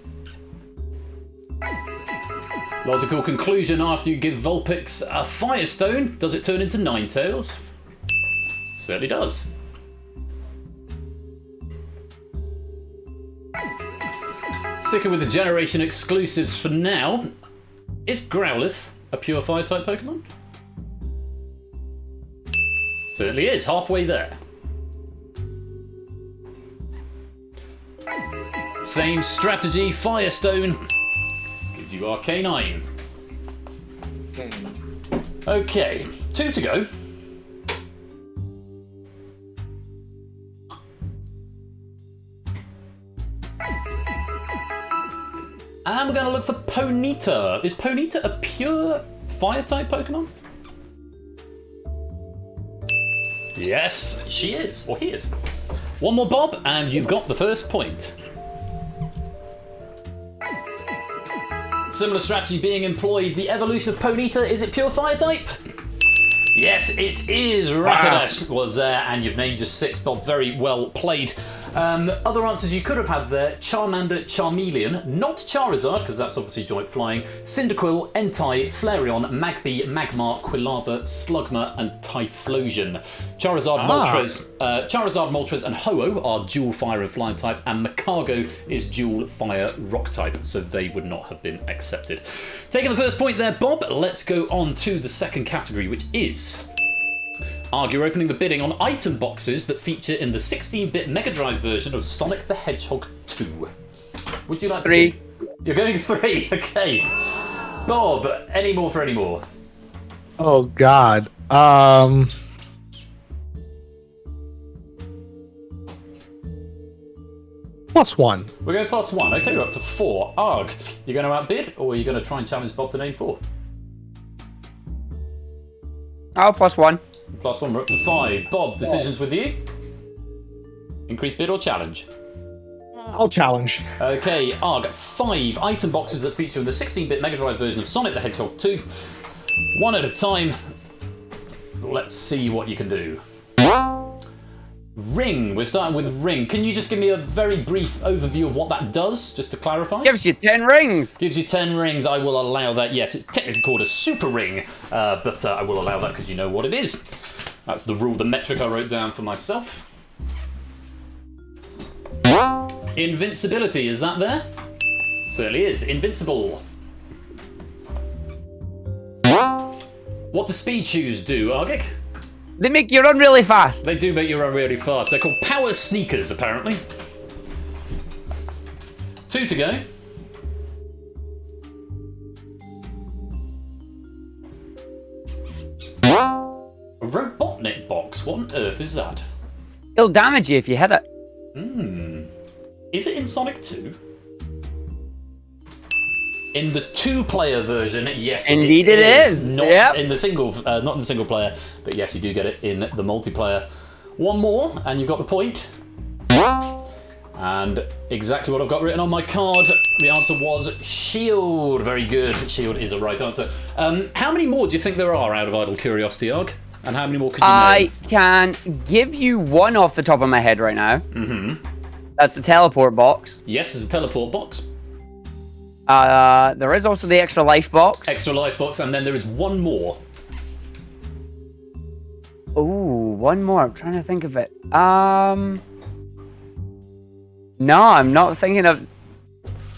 A: Logical conclusion after you give Vulpix a Firestone. Does it turn into Ninetales? Certainly does. Sticking with the Generation exclusives for now. Is Growlithe a pure Fire-type Pokemon? Certainly is, halfway there. Same strategy, Firestone. Gives you Arcanine. Okay, 2 to go. And we're going to look for Ponyta. Is Ponyta a pure Fire-type Pokemon? Yes, she is. Or he is. One more, Bob, and you've got the first point. Similar strategy being employed. The evolution of Ponyta, is it pure Fire-type? Yes, it is. Rapidash was there, and you've named just 6, Bob. Very well played. Other answers you could have had there: Charmander, Charmeleon, not Charizard, because that's obviously Joint Flying, Cyndaquil, Entei, Flareon, Magby, Magmar, Quilava, Slugma, and Typhlosion. Charizard, Moltres, and Ho-Oh are dual Fire and Flying type, and Makago is dual Fire Rock type, so they would not have been accepted. Taking the first point there, Bob, let's go on to the second category, which is... You're opening the bidding on item boxes that feature in the 16-bit Mega Drive version of Sonic the Hedgehog 2. Would you like
I: 3?
A: To... You're going 3, okay. Bob, any more for any more?
J: Oh, God. +1.
A: We're going +1. Okay, we're up to 4. Arg, you're going to outbid, or are you going to try and challenge Bob to name 4?
I: I'll +1.
A: +1, we're up to 5. Bob, decisions with you? Increase bid or challenge?
J: I'll challenge.
A: Okay, Arg, 5 item boxes that feature in the 16-bit Mega Drive version of Sonic the Hedgehog 2. One at a time. Let's see what you can do. Ring. We're starting with Ring. Can you just give me a very brief overview of what that does, just to clarify?
I: Gives you 10 rings.
A: Gives you 10 rings. I will allow that. Yes, it's technically called a super ring, but I will allow that because you know what it is. That's the rule, the metric I wrote down for myself. Invincibility, is that there? Certainly is. Invincible. What do speed shoes do, Argic?
I: They make you run really fast.
A: They do make you run really fast. They're called power sneakers, apparently. 2 to go. A Robotnik box. What on earth is that?
I: It'll damage you if you hit it.
A: Is it in Sonic 2? In the 2-player version, yes.
I: Indeed it is.
A: Not in the single, not in the single player, but yes, you do get it in the multiplayer. One more, and you've got the point. And exactly what I've got written on my card. The answer was shield. Very good. Shield is the right answer. How many more do you think there are out of idle curiosity, Arg? And how many more could you
I: I can give you one off the top of my head right now. That's the teleport box.
A: Yes, there's a teleport box.
I: There is also the extra life box.
A: Extra life box, and then there is one more.
I: Ooh, one more. I'm trying to think of it. No, I'm not thinking of...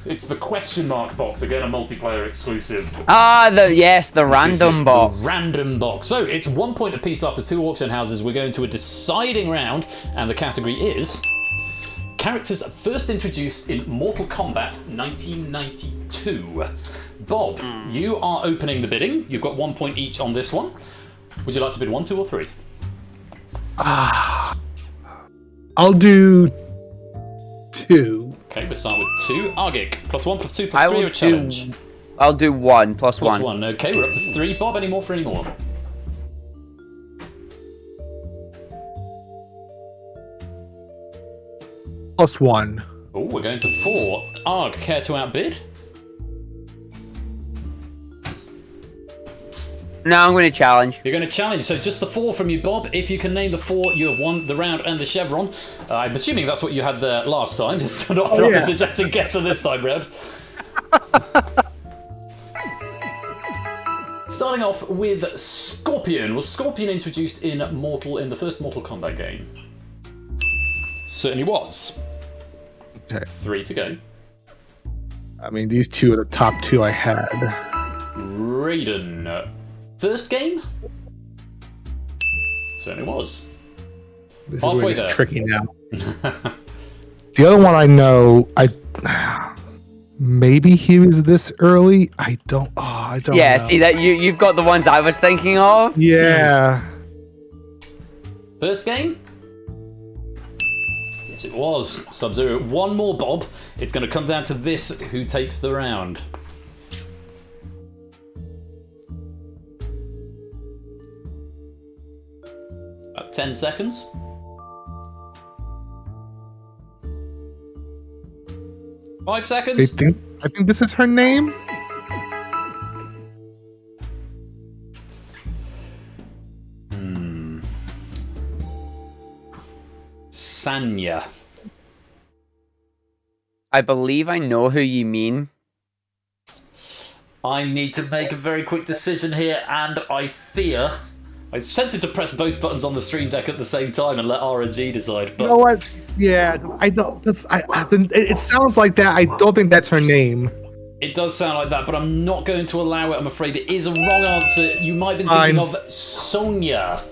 A: It's the question mark box, again a multiplayer exclusive.
I: The random box.
A: The random box. So it's 1 point apiece after 2 auction houses. We're going to a deciding round, and the category is characters first introduced in Mortal Kombat 1992. Bob, you are opening the bidding. You've got 1 point each on this one. Would you like to bid 1, 2, or 3?
J: I'll do 2.
A: Okay, we'll start with 2. Argic, +1, +2, +3 or a challenge?
I: I'll do 1, +1.
A: +1, okay, we're up to 3. Bob, any more for any more?
J: +1.
A: Oh, we're going to 4. Arg, care to outbid?
I: No, I'm going to challenge.
A: You're going to challenge, so just the 4 from you, Bob. If you can name the 4, you have won the round and the chevron. I'm assuming that's what you had there last time. It's not often suggesting get to this time round. Starting off with Scorpion. Was Scorpion introduced in the first Mortal Kombat game? Certainly was.
J: Okay.
A: 3 to go.
J: I mean, these 2 are the top 2 I had.
A: Raiden. First game? Certainly was.
J: This
A: Halfway
J: is where it's
A: there.
J: tricky now. The other one I know, maybe he was this early. I don't
I: Yeah,
J: know.
I: see that you've got the ones I was thinking of.
J: Yeah.
A: First game? Yes, it was. Sub-Zero. 1 more, Bob. It's going to come down to this. Who takes the round? About 10 seconds. 5 seconds.
J: I think this is her name.
A: Sanya.
I: I believe I know who you mean.
A: I need to make a very quick decision here, and I fear I was tempted to press both buttons on the stream deck at the same time and let RNG decide. But
J: You know what? Yeah, I don't. It sounds like that. I don't think that's her name.
A: it does sound like that, but I'm not going to allow it. I'm afraid it is a wrong answer. You might have been thinking of Sonya.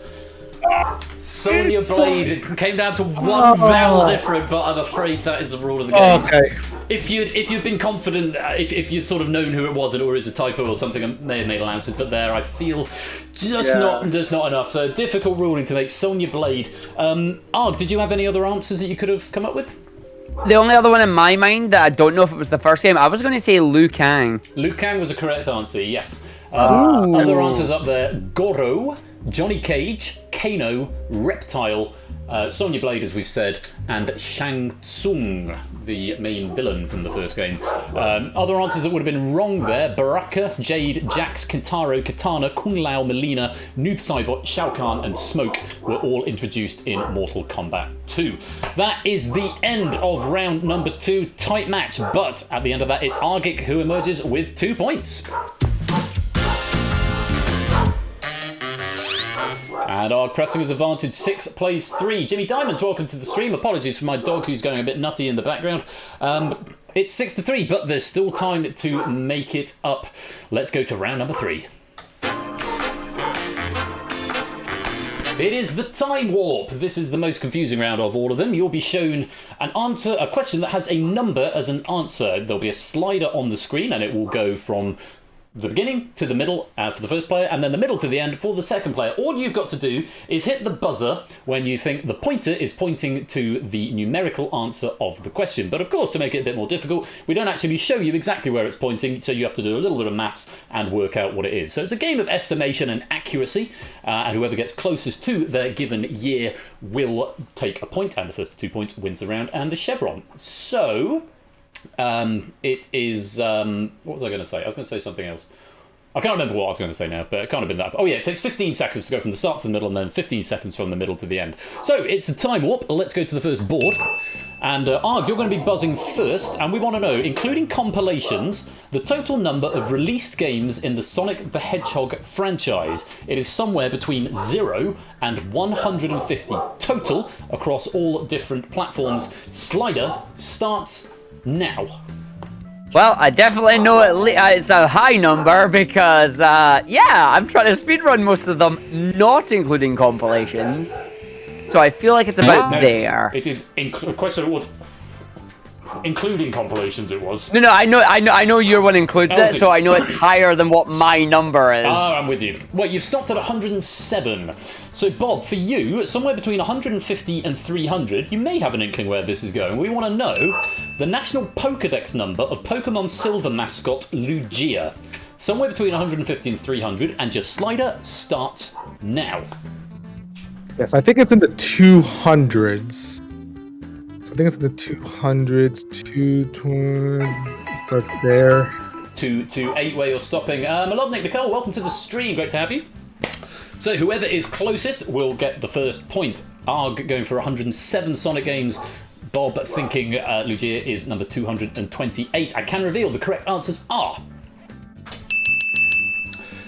A: Sonya Blade. It came down to one vowel different, but I'm afraid that is the rule of the game.
J: Okay.
A: If you'd been confident, if you'd sort of known who it was, or it's a typo or something, I may have made allowances. But there, I feel just not enough. So difficult ruling to make. Sonya Blade. Arg, did you have any other answers that you could have come up with?
I: The only other one in my mind that I don't know if it was the first game, I was going to say Liu Kang.
A: Liu Kang was a correct answer. Yes. Other answers up there: Goro, Johnny Cage, Kano, Reptile, Sonya Blade, as we've said, and Shang Tsung, the main villain from the first game. Other answers that would have been wrong there: Baraka, Jade, Jax, Kintaro, Katana, Kung Lao, Melina, Noob Saibot, Shao Kahn, and Smoke were all introduced in Mortal Kombat 2. That is the end of round number 2. Tight match, but at the end of that, it's Argic who emerges with 2 points. And our pressing his advantage. 6 plays 3. Jimmy Diamonds, welcome to the stream. Apologies for my dog who's going a bit nutty in the background. It's 6-3, but there's still time to make it up. Let's go to round number 3. It is the Time Warp. This is the most confusing round of all of them. You'll be shown a question that has a number as an answer. There'll be a slider on the screen, and it will go from the beginning to the middle for the first player, and then the middle to the end for the second player. All you've got to do is hit the buzzer when you think the pointer is pointing to the numerical answer of the question. But of course, to make it a bit more difficult, we don't actually show you exactly where it's pointing, so you have to do a little bit of maths and work out what it is. So it's a game of estimation and accuracy, and whoever gets closest to their given year will take a point, and the first 2 points wins the round and the chevron. So it is what was I going to say? I was going to say something else. I can't remember what I was going to say now, but it can't have been that. Oh yeah, it takes 15 seconds to go from the start to the middle, and then 15 seconds from the middle to the end. So it's the Time Warp. Let's go to the first board. And Arg, you're going to be buzzing first, and we want to know, including compilations, the total number of released games in the Sonic the Hedgehog franchise. It is somewhere between 0 and 150 total across all different platforms. Slider starts now.
I: Well, I definitely know it's a high number because, yeah, I'm trying to speedrun most of them, not including compilations. So I feel like it's about there.
A: It is question was including compilations. It was.
I: No, I know your one includes it, so I know it's higher than what my number is.
A: Ah, I'm with you. Well, you've stopped at 107. So, Bob, for you, somewhere between 150 and 300, you may have an inkling where this is going. We want to know the national Pokédex number of Pokemon Silver mascot Lugia. Somewhere between 150 and 300, and your slider starts now.
J: Yes, I think it's in the 200s. So I think it's in the 200s. Start there.
A: 228 where you're stopping. Melodnik Nicole, welcome to the stream. Great to have you. So whoever is closest will get the first point. Arg going for 107 Sonic games. Bob thinking Lugia is number 228. I can reveal the correct answers are...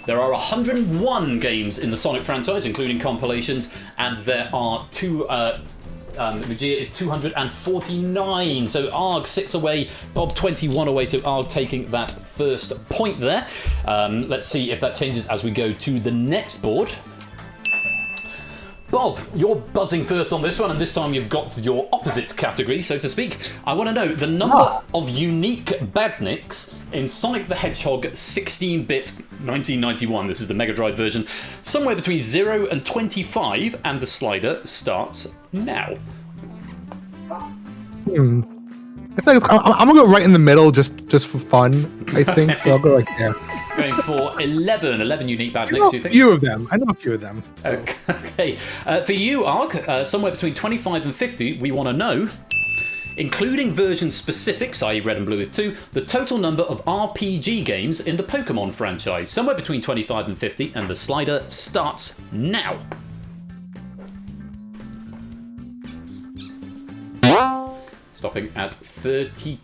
A: There are 101 games in the Sonic franchise, including compilations, and there are Lugia is 249. So Arg 6 away, Bob 21 away. So Arg taking that first point there. Let's see if that changes as we go to the next board. Bob, you're buzzing first on this one, and this time you've got your opposite category, so to speak. I want to know the number of unique badniks in Sonic the Hedgehog 16-bit 1991. This is the Mega Drive version. Somewhere between 0 and 25, and the slider starts now.
J: I think I'm gonna go right in the middle, just for fun. I think so. I'll go like there.
A: Going for 11 unique badniks.
J: I know a few of them. So.
A: Okay. For you, Arg, somewhere between 25 and 50, we want to know, including version specifics, i.e. Red and Blue is 2, the total number of RPG games in the Pokemon franchise. Somewhere between 25 and 50, and the slider starts now. Stopping at 32.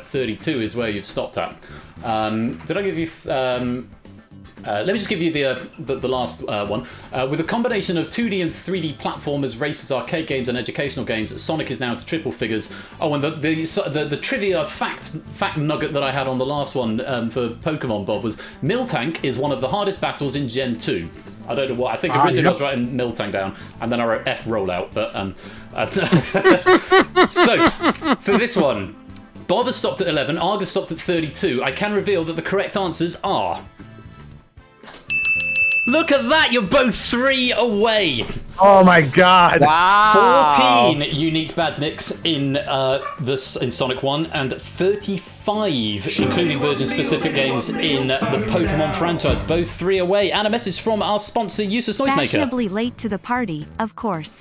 A: 32 is where you've stopped at. Did I give you... let me just give you the last one. With a combination of 2D and 3D platformers, races, arcade games, and educational games, Sonic is now to triple figures. Oh, and the trivia fact nugget that I had on the last one for Pokemon, Bob, was Miltank is one of the hardest battles in Gen 2. I don't know what. I think originally I was writing Miltank down, and then I wrote F rollout. But so for this one, Bob has stopped at 11. Arg has stopped at 32. I can reveal that the correct answers are... Look at that! You're both 3 away.
J: Oh my god!
I: Wow!
A: 14 unique badniks in Sonic 1, and 35, including version-specific games in the Pokemon franchise. Both 3 away. And a message from our sponsor, Useless Noisemaker.
K: Fashionably late to the party, of course.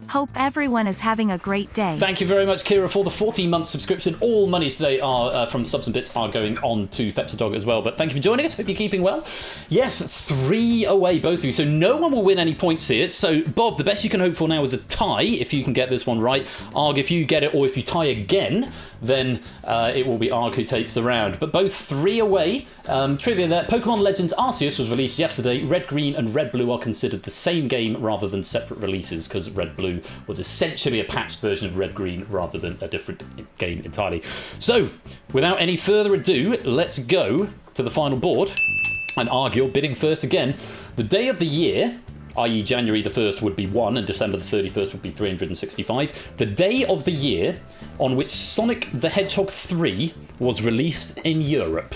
K: Hope everyone is having a great day.
A: Thank you very much, Kira, for the 14-month subscription. All monies today are from Subs and Bits are going on to Fetch a Dog as well. But thank you for joining us. Hope you're keeping well. Yes, 3 away, both of you. So no one will win any points here. So, Bob, the best you can hope for now is a tie, if you can get this one right. Arg, if you get it, or if you tie again, then it will be Arg who takes the round. But both 3 away. Trivia there. Pokemon Legends Arceus was released yesterday. Red, Green, and Red, Blue are considered the same game rather than separate releases, because Red, Blue was essentially a patched version of Red, Green rather than a different game entirely. So, without any further ado, let's go to the final board. And Arg, you're bidding first again. The day of the year i.e. January the 1st would be 1 and December the 31st would be 365. The day of the year on which Sonic the Hedgehog 3 was released in Europe.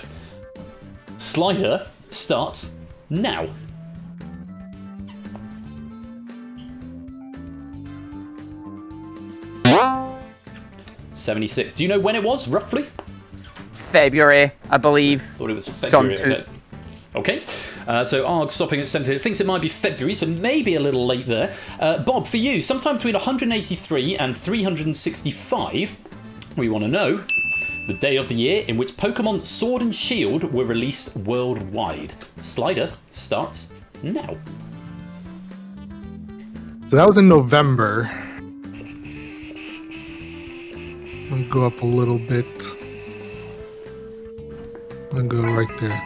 A: Slider starts now. $76. Do you know when it was, roughly?
I: February, I believe.
A: Thought it was February. Okay. So Arg stopping at 70. Thinks it might be February, so maybe a little late there. Bob, for you, sometime between 183 and 365, we want to know the day of the year in which Pokemon Sword and Shield were released worldwide. Slider starts now.
J: So that was in November. I'm gonna go up a little bit. I'm gonna go right there.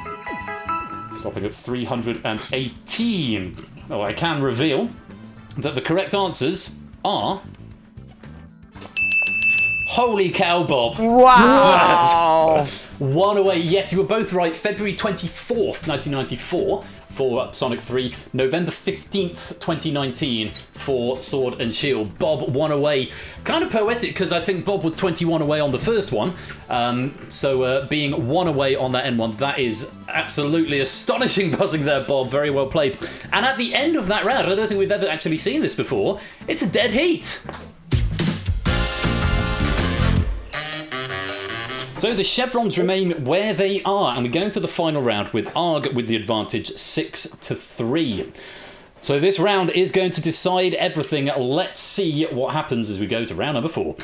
A: Stopping at 318. Oh, I can reveal that the correct answers are... Holy cow, Bob.
I: Wow.
A: One away. Yes, you were both right. February 24th, 1994 for Sonic 3. November 15th, 2019 for Sword and Shield. Bob, one away. Kind of poetic, because I think Bob was 21 away on the first one. So being one away on that N1, that is absolutely astonishing buzzing there, Bob. Very well played. And at the end of that round, I don't think we've ever actually seen this before, it's a dead heat. So the chevrons remain where they are, and we go into the final round with Arg with the advantage 6-3. So this round is going to decide everything. Let's see what happens as we go to round number 4.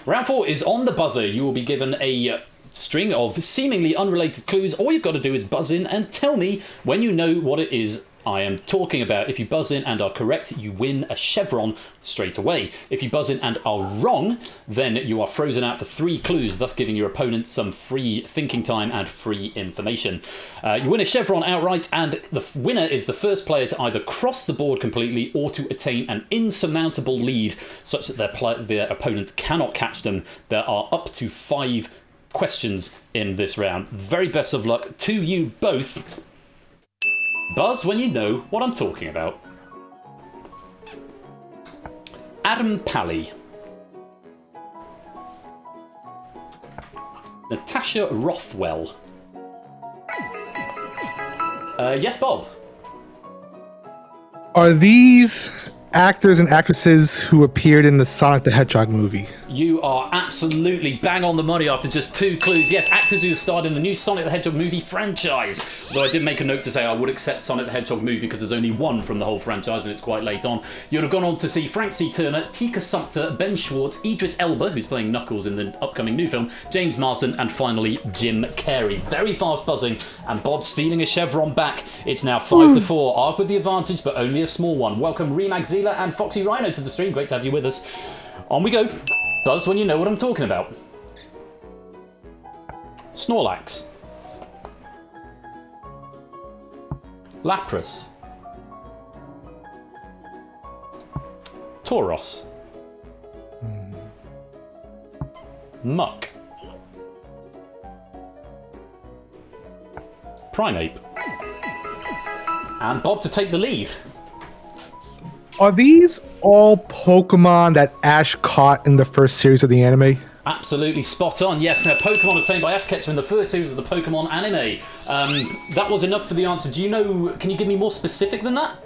A: Round 4 is on the buzzer. You will be given a string of seemingly unrelated clues. All you've got to do is buzz in and tell me when you know what it is I am talking about. If you buzz in and are correct, you win a chevron straight away. If you buzz in and are wrong, then you are frozen out for 3 clues, thus giving your opponent some free thinking time and free information. You win a chevron outright, and the winner is the first player to either cross the board completely or to attain an insurmountable lead such that their opponent cannot catch them. There are up to 5 questions in this round. Very best of luck to you both. Buzz when you know what I'm talking about. Adam Pally. Natasha Rothwell. Yes, Bob.
J: Are these actors and actresses who appeared in the Sonic the Hedgehog movie?
A: You are absolutely bang on the money after just 2 clues. Yes, actors who have starred in the new Sonic the Hedgehog movie franchise. Though I did make a note to say I would accept Sonic the Hedgehog movie because there's only one from the whole franchise and it's quite late on. You'd have gone on to see Frank C. Turner, Tika Sumpter, Ben Schwartz, Idris Elba, who's playing Knuckles in the upcoming new film, James Marsden, and finally Jim Carrey. Very fast buzzing, and Bob stealing a chevron back. It's now 5-4. Arg with the advantage, but only a small one. Welcome Remag Zila and Foxy Rhino to the stream. Great to have you with us. On we go. Buzz when you know what I'm talking about. Snorlax. Lapras. Tauros. Muck. Primeape. And Bob to take the lead.
J: Are these all Pokemon that Ash caught in the first series of the anime?
A: Absolutely spot on. Yes, now Pokemon obtained by Ash Ketchum in the first series of the Pokemon anime. That was enough for the answer. Do you know, can you give me more specific than that?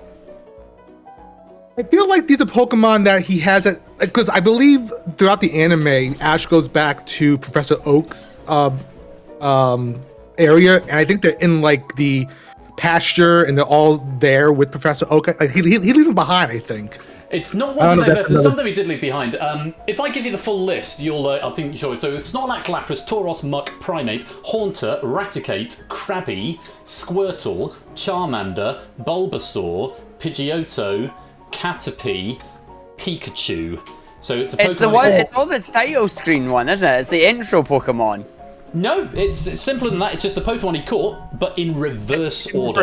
J: I feel like these are Pokemon that he has, because I believe throughout the anime, Ash goes back to Professor Oak's area, and I think they're in like the pasture, and they're all there with Professor Oak. Like, he leaves them behind, I think.
A: It's not one there's something we did leave behind. If I give you the full list, you'll, I think, sure. So Snorlax, Lapras, Tauros, Muck, Primeape, Haunter, Raticate, Krabby, Squirtle, Charmander, Bulbasaur, Pidgeotto, Caterpie, Pikachu. So it's a Pokemon.
I: It's the one. It's all this title screen one, isn't it? It's the intro Pokemon.
A: No, it's simpler than that. It's just the Pokemon he caught, but in reverse order.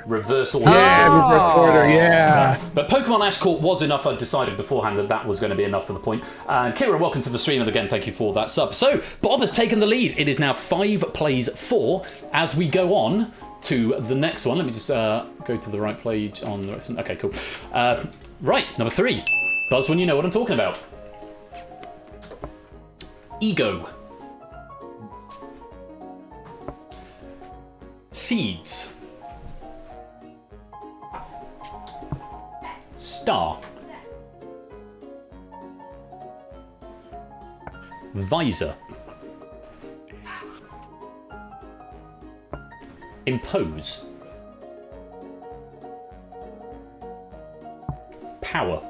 A: Reverse order.
J: Yeah, reverse order, yeah.
A: But Pokemon Ash caught was enough. I decided beforehand that that was going to be enough for the point. And Kira, welcome to the stream, and again, thank you for that sub. So, Bob has taken the lead. It is now 5 plays 4 as we go on to the next one. Let me just go to the right page on the next one. Okay, cool. Right, number 3. Buzz when you know what I'm talking about. Ego. Seeds. Star. Visor. Impose. Power.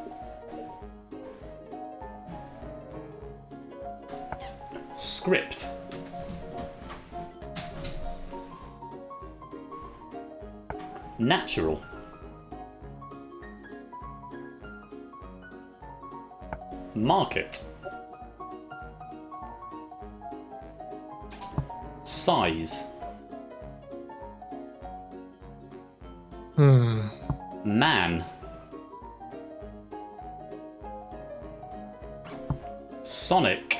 A: Script. Natural. Market. Size. Man. Sonic.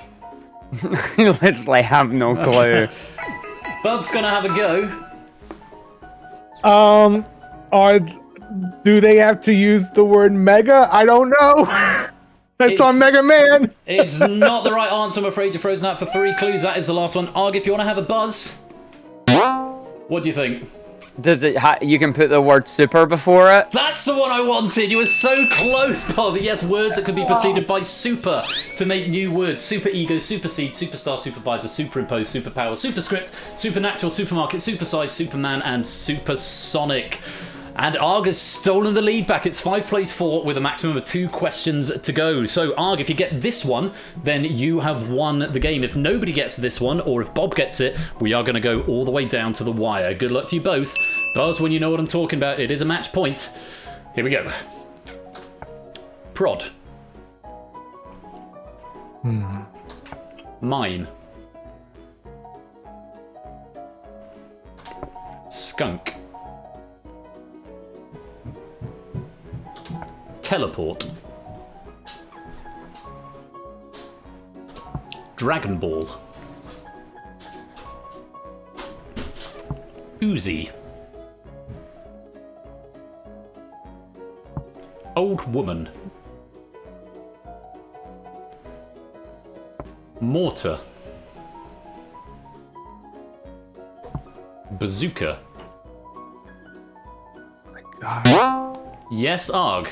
I: Literally have no clue.
A: Bub's gonna have a go.
J: Do they have to use the word mega? I don't know. That's on Mega Man.
A: It's not the right answer, I'm afraid. You're frozen out for 3 clues. That is the last one. Arg, if you want to have a buzz. What do you think?
I: Does it? You can put the word super before it.
A: That's the one I wanted. You were so close, Bob. Yes, words that could be preceded by super to make new words. Super ego, supersede, superstar, supervisor, superimpose, superpower, superscript, supernatural, supermarket, supersize, superman, and supersonic. And Arg has stolen the lead back. It's 5 plays 4 with a maximum of 2 questions to go. So Arg, if you get this one, then you have won the game. If nobody gets this one, or if Bob gets it, we are going to go all the way down to the wire. Good luck to you both. Buzz when you know what I'm talking about. It is a match point. Here we go. Prod. Mine. Skunk. Teleport. Dragon Ball. Uzi. Old woman. Mortar. Bazooka. Yes, Arg.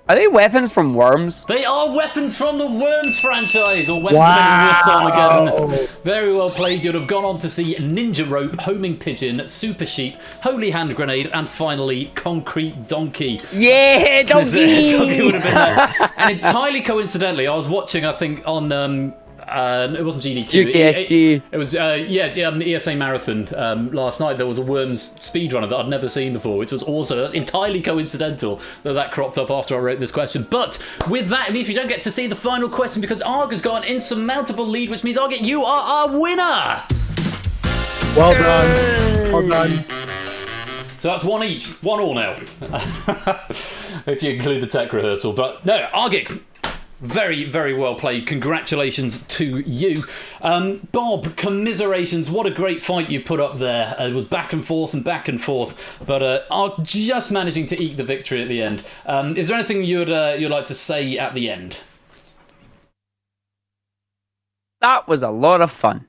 I: Are they weapons from Worms?
A: They are weapons from the Worms franchise, or weapons of any Worms Armageddon. Very well played. You'd have gone on to see Ninja Rope, Homing Pigeon, Super Sheep, Holy Hand Grenade, and finally Concrete Donkey.
I: Yeah, Donkey!
A: Donkey would have been there. And entirely coincidentally, I was watching, I think, on... it wasn't GDQ.
I: UKSG.
A: It was ESA Marathon last night. There was a Worms speedrunner that I'd never seen before, which was awesome. That's entirely coincidental that cropped up after I wrote this question. But with that, it means we don't get to see the final question because Arg has got an insurmountable lead, which means Arg, you are our winner.
J: Well done. Well done.
A: So that's 1 each, 1 all now. If you include the tech rehearsal. But no, Argic. Very, very well played. Congratulations to you. Bob, commiserations. What a great fight you put up there. It was back and forth. But just managing to eke the victory at the end. Is there anything you'd like to say at the end?
I: That was a lot of fun.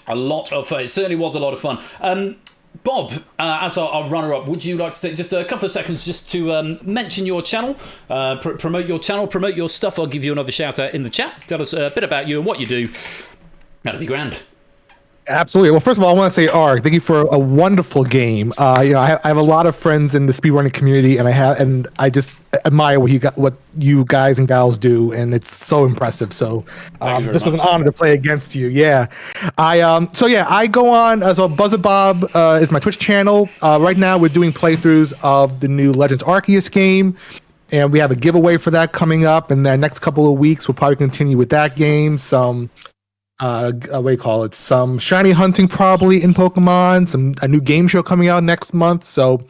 A: A lot of fun. It certainly was a lot of fun. Bob, as our runner-up, would you like to take just a couple of seconds just to mention your channel, promote your channel, promote your stuff? I'll give you another shout-out in the chat. Tell us a bit about you and what you do. That'd be grand.
J: Absolutely. Well, first of all, I want to say, Arg, thank you for a wonderful game. I have a lot of friends in the speedrunning community, and I just admire what you guys and gals do, and it's so impressive. So this was an honor to play against you. Yeah. I go on. So BuzzABob is my Twitch channel. Right now, we're doing playthroughs of the new Legends Arceus game. And we have a giveaway for that coming up. And the next couple of weeks, we'll probably continue with that game. Some shiny hunting probably in Pokemon, a new game show coming out next month. So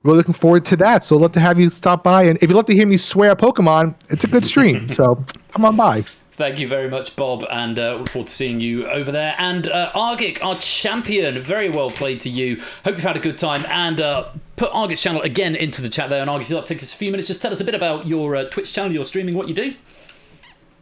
J: really looking forward to that. So I'd love to have you stop by. And if you'd love to hear me swear Pokemon, it's a good stream. So come on by.
A: Thank you very much, Bob, and look forward to seeing you over there. And Argic, our champion, very well played to you. Hope you've had a good time. And put Argic's channel again into the chat there. And Argic, if you'd like to take us a few minutes, just tell us a bit about your Twitch channel, your streaming, what you do.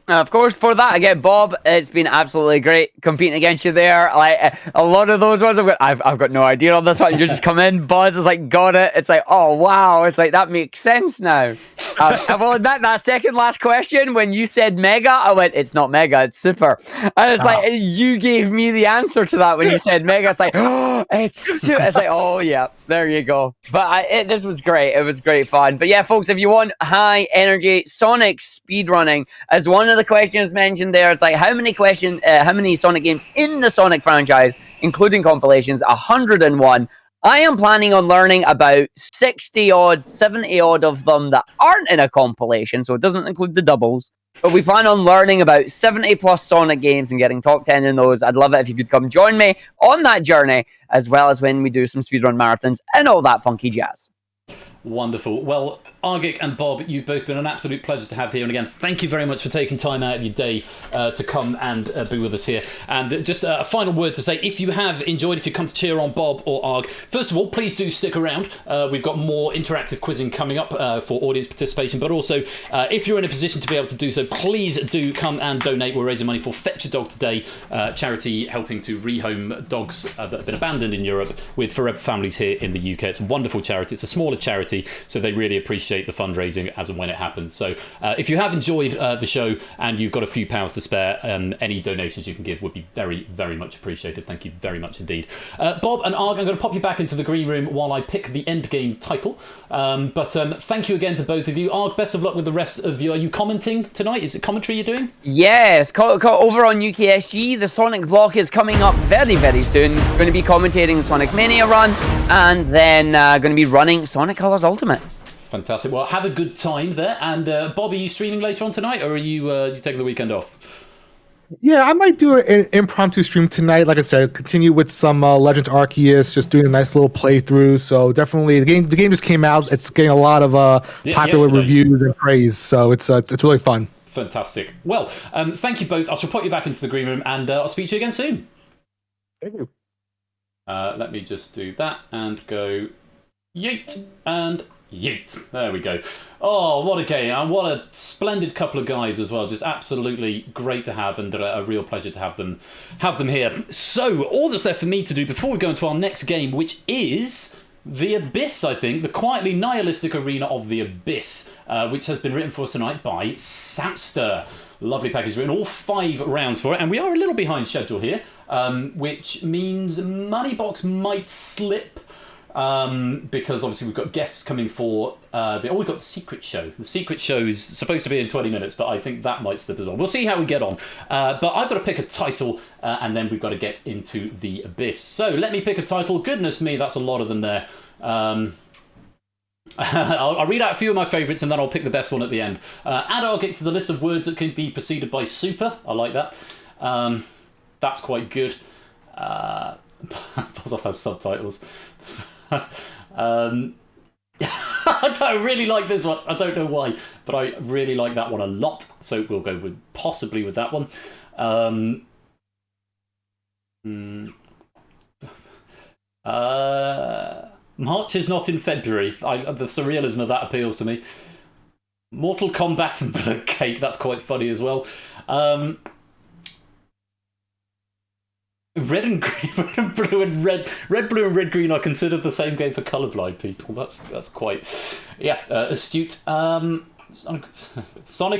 I: Of course, for that, again, Bob, it's been absolutely great competing against you there. Like a lot of those ones, I've got no idea on this one. You just come in, Buzz is like, got it. It's like, oh wow, it's like that makes sense now. Well, that second last question, when you said mega, I went, it's not mega, it's super. And it's like you gave me the answer to that when you said mega. It's like, oh, it's like, oh yeah, there you go. But this was great. It was great fun. But yeah, folks, if you want high energy Sonic speedrunning, as one of the questions mentioned there, it's like how many Sonic games in the Sonic franchise, including compilations? 101. I am planning on learning about 60 odd, 70 odd of them that aren't in a compilation, so it doesn't include the doubles. But we plan on learning about 70 plus Sonic games and getting top 10 in those. I'd love it if you could come join me on that journey, as well as when we do some speedrun marathons and all that funky jazz.
A: Wonderful. Well, Argic and Bob, you've both been an absolute pleasure to have here. And again, thank you very much for taking time out of your day to come and be with us here. And just a final word to say, if you have enjoyed, if you come to cheer on Bob or Arg, first of all, please do stick around. We've got more interactive quizzing coming up for audience participation. But also, if you're in a position to be able to do so, please do come and donate. We're raising money for Fetch a Dog Today, charity helping to rehome dogs that have been abandoned in Europe with forever families here in the UK. It's a wonderful charity. It's a smaller charity, so they really appreciate the fundraising as and when it happens. So if you have enjoyed the show and you've got a few pounds to spare, any donations you can give would be very, very much appreciated. Thank you very much indeed. Bob and Arg, I'm going to pop you back into the green room while I pick the end game title. But thank you again to both of you. Arg, best of luck with the rest of you. Are you commenting tonight? Is it commentary you're doing?
I: Yes, over on UKSG, the Sonic block is coming up very, very soon. Going to be commentating the Sonic Mania run, and then going to be running Sonic Colors Ultimate.
A: Fantastic. Well, have a good time there. And Bob, are you streaming later on tonight, or are you taking the weekend off?
J: Yeah, I might do an impromptu stream tonight. Like I said, continue with some Legend Arceus, just doing a nice little playthrough. So definitely, the game just came out. It's getting a lot of popular reviews and praise. So it's really fun.
A: Fantastic. Well, thank you both. I shall put you back into the green room, and I'll speak to you again soon.
J: Thank you.
A: Let me just do that and go yeet and yeet. There we go. Oh, what a game. And what a splendid couple of guys as well. Just absolutely great to have, and a real pleasure to have them here. So, all that's left for me to do before we go into our next game, which is The Abyss, I think. The quietly nihilistic arena of The Abyss, which has been written for us tonight by Samster. Lovely package, written all 5 rounds for it, and we are a little behind schedule here, which means Moneybox might slip. Because obviously we've got guests coming for we've got the secret show. The secret show is supposed to be in 20 minutes, but I think that might slip as well. We'll see how we get on. But I've got to pick a title, and then we've got to get into The Abyss. So let me pick a title. Goodness me, that's a lot of them there. I'll read out a few of my favourites, and then I'll pick the best one at the end. Add Argic to the list of words that can be preceded by super. I like that. That's quite good. Buzz off has subtitles. I really like this one. I don't know why, but I really like that one a lot. So we'll go with possibly with that one. March is not in February. The surrealism of that appeals to me. Mortal Kombat and Bird Cake. That's quite funny as well. Red and green, red and blue and red, blue and red green are considered the same game for colourblind people. That's quite, astute. Sonic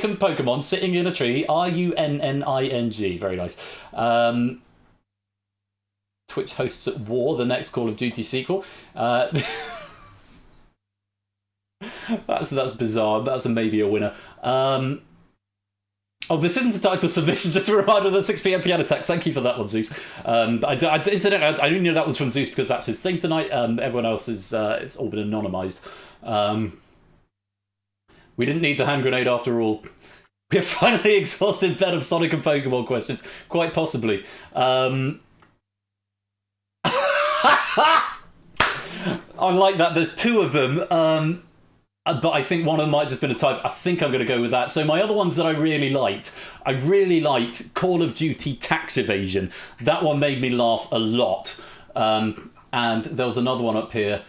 A: and Pokemon sitting in a tree. RUNNING. Very nice. Twitch hosts at war. The next Call of Duty sequel. That's bizarre. That's maybe a winner. Oh, this isn't a title submission, just a reminder of the 6 p.m. piano text. Thank you for that one, Zeus. Incidentally, I didn't know that was from Zeus because that's his thing tonight. Everyone else is it's all been anonymised. We didn't need the hand grenade after all. We have finally exhausted bed of Sonic and Pokemon questions. Quite possibly. I like that. There's 2 of them. but I think one of them might have just been a type. I think I'm going to go with that. So my other ones that I really liked Call of Duty Tax Evasion. That one made me laugh a lot. And there was another one up here.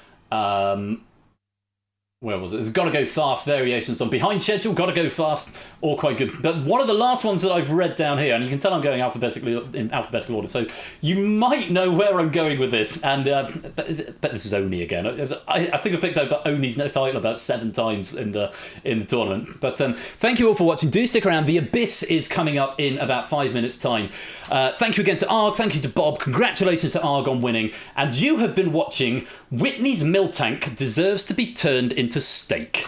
A: Where was it? It's Gotta Go Fast variations on Behind Schedule, Gotta Go Fast, all quite good. But one of the last ones that I've read down here, and you can tell I'm going in alphabetical order, so you might know where I'm going with this. And but this is Oni again. I think I picked up Oni's title about 7 times in the tournament. But thank you all for watching. Do stick around. The Abyss is coming up in about 5 minutes' time. Thank you again to Arg. Thank you to Bob. Congratulations to Arg on winning. And you have been watching Whitney's Mill Tank Deserves to Be Turned into Steak.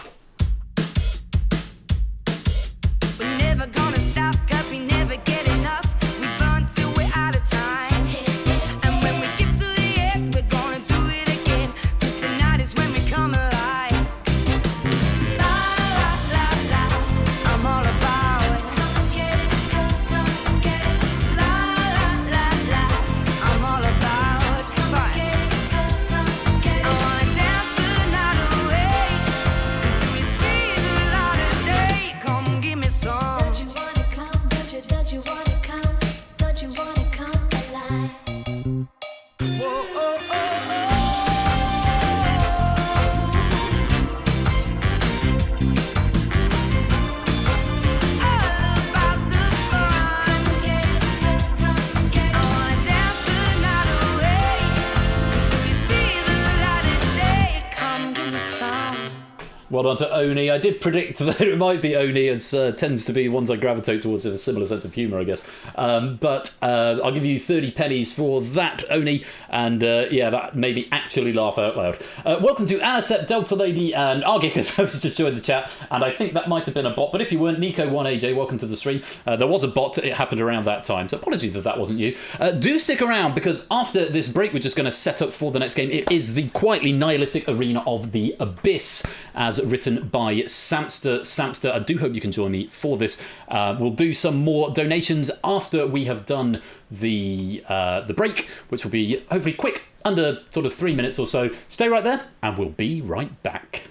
G: We're never gonna stop, 'cause we never get enough. We burn till we're out of time. And when we get to the end, we're gonna do it again. 'Cause tonight is when we come alive. La la la la, I'm all about it. La la la la, I'm all about fun. I wanna dance the night away until we see the light of day. Come give me some. Don't you wanna come? Don't you wanna come? Don't you wanna come alive? Whoa, oh, oh, oh. All about the fun. I wanna dance the night away until we see the light of day. Come give me some.
A: Well done to Oni. I did predict that it might be Oni. It tends to be ones I gravitate towards with a similar sense of humour, I guess. But I'll give you 30 pennies for that, Oni. And that made me actually laugh out loud. Welcome to Anisep, Delta Lady, and Argic as well, just joined the chat. And I think that might have been a bot. But if you weren't, Nico1AJ, welcome to the stream. There was a bot. It happened around that time. So apologies if that wasn't you. Do stick around, because after this break, we're just going to set up for the next game. It is the quietly nihilistic arena of the Abyss, as written by Samster. Samster, I do hope you can join me for this. We'll do some more donations after we have done the break, which will be hopefully quick, under sort of 3 minutes or so. Stay right there, and we'll be right back.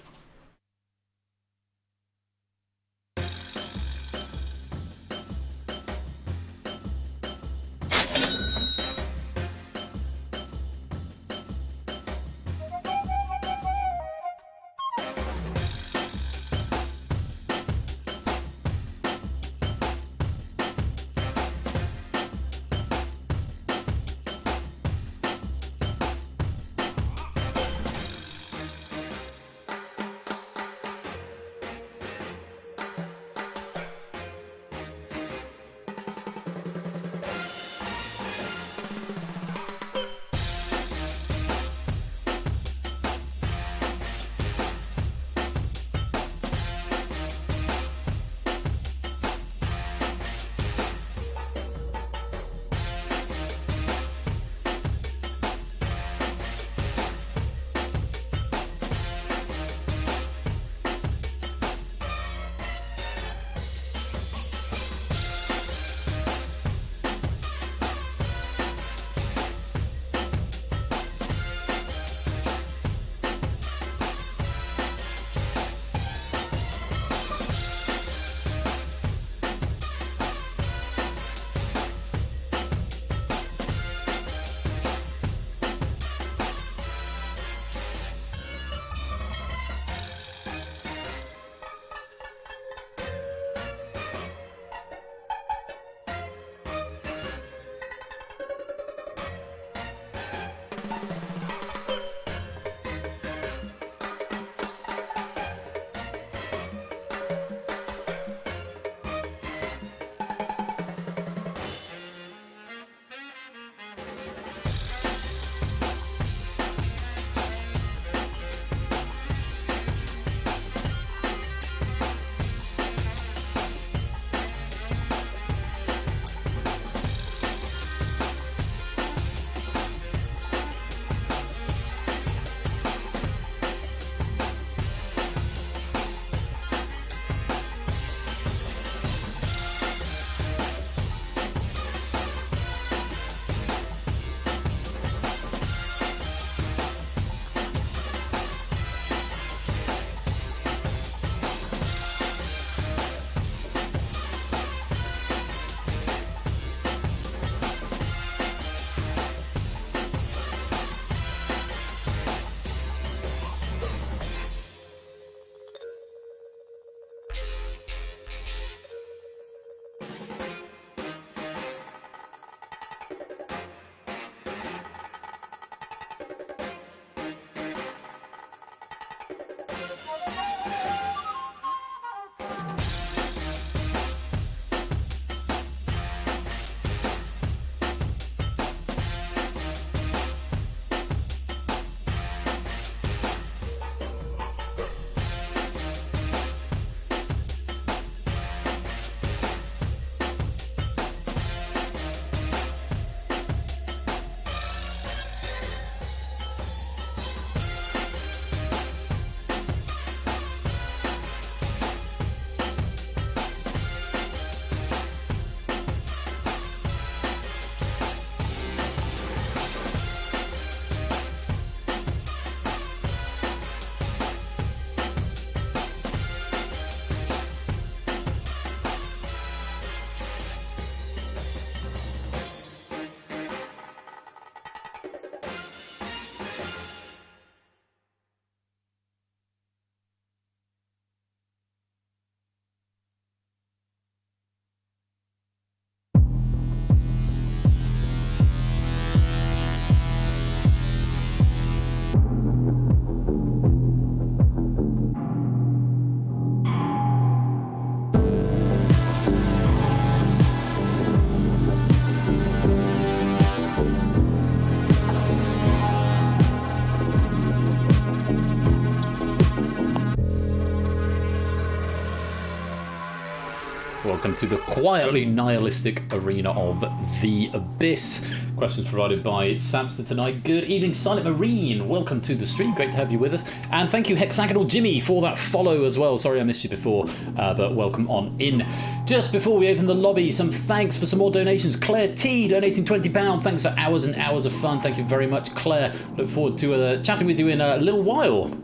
A: welcome to the quietly nihilistic arena of the Abyss. Questions provided by Samster tonight. Good evening, Silent Marine. Welcome to the stream. Great to have you with us. And thank you, Hexagonal Jimmy, for that follow as well. Sorry I missed you before, but welcome on in. Just before we open the lobby, some thanks for some more donations. Claire T donating £20. Thanks for hours and hours of fun. Thank you very much, Claire. Look forward to chatting with you in a little while.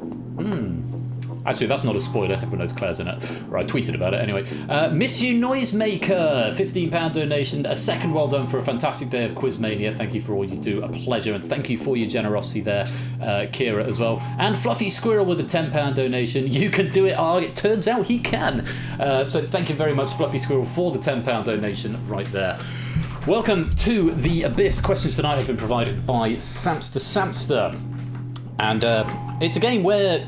A: Actually, that's not a spoiler. Everyone knows Claire's in it. Or I tweeted about it anyway. Miss You Noisemaker, £15 donation. A second well done for a fantastic day of Quizmania. Thank you for all you do. A pleasure. And thank you for your generosity there, Kira, as well. And Fluffy Squirrel with a £10 donation. You can do it, Arg. It turns out he can. So thank you very much, Fluffy Squirrel, for the £10 donation right there. Welcome to the Abyss. Questions tonight have been provided by Samster. And it's a game where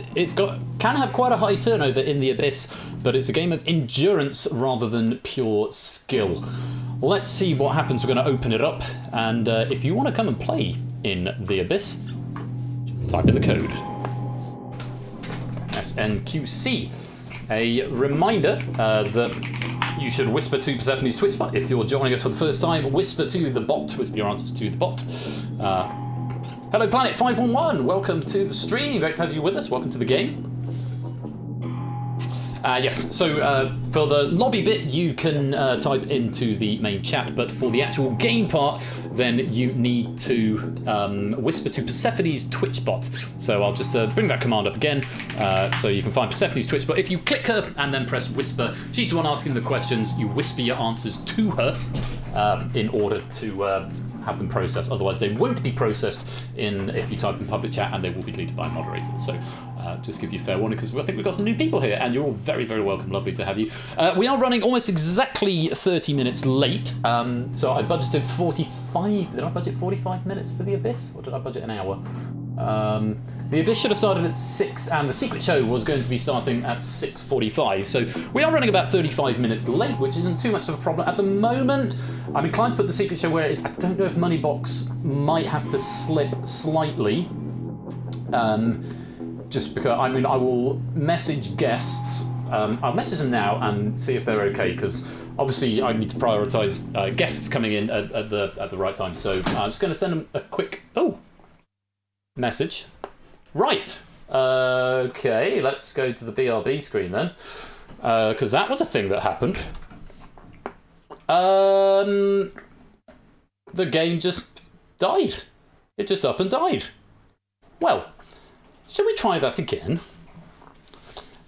A: can have quite a high turnover in the Abyss, but it's a game of endurance rather than pure skill. Let's see what happens. We're going to open it up, and if you want to come and play in the Abyss, type in the code SNQC. A reminder that you should whisper to Persephone's Twitch bot. If you're joining us for the first time, whisper to the bot, whisper your answers to the bot. Hello Planet 511, welcome to the stream. Great to have you with us. Welcome to the game. Yes, so for the lobby bit, you can type into the main chat, but for the actual game part, then you need to whisper to Persephone's Twitch bot. So I'll just bring that command up again, so you can find Persephone's Twitch bot. If you click her and then press whisper, she's the one asking the questions. You whisper your answers to her in order to have them processed. Otherwise, they won't be processed if you type in public chat, and they will be deleted by a moderator. So just give you a fair warning, because I think we've got some new people here, and you're all very, very welcome. Lovely to have you. We are running almost exactly 30 minutes late, so I budgeted 45. Did I budget 45 minutes for the Abyss, or did I budget an hour? The Abyss should have started at 6, and the secret show was going to be starting at 6:45. So we are running about 35 minutes late, which isn't too much of a problem at the moment. I'm inclined to put the secret show where it is. I don't know if Moneybox might have to slip slightly. Just because, I mean, I will message guests. I'll message them now and see if they're okay, because obviously I need to prioritise guests coming in at the right time. So I'm just going to send them a quick message. Right. Okay, let's go to the BRB screen then, because that was a thing that happened. The game just died. It just up and died. Well, shall we try that again?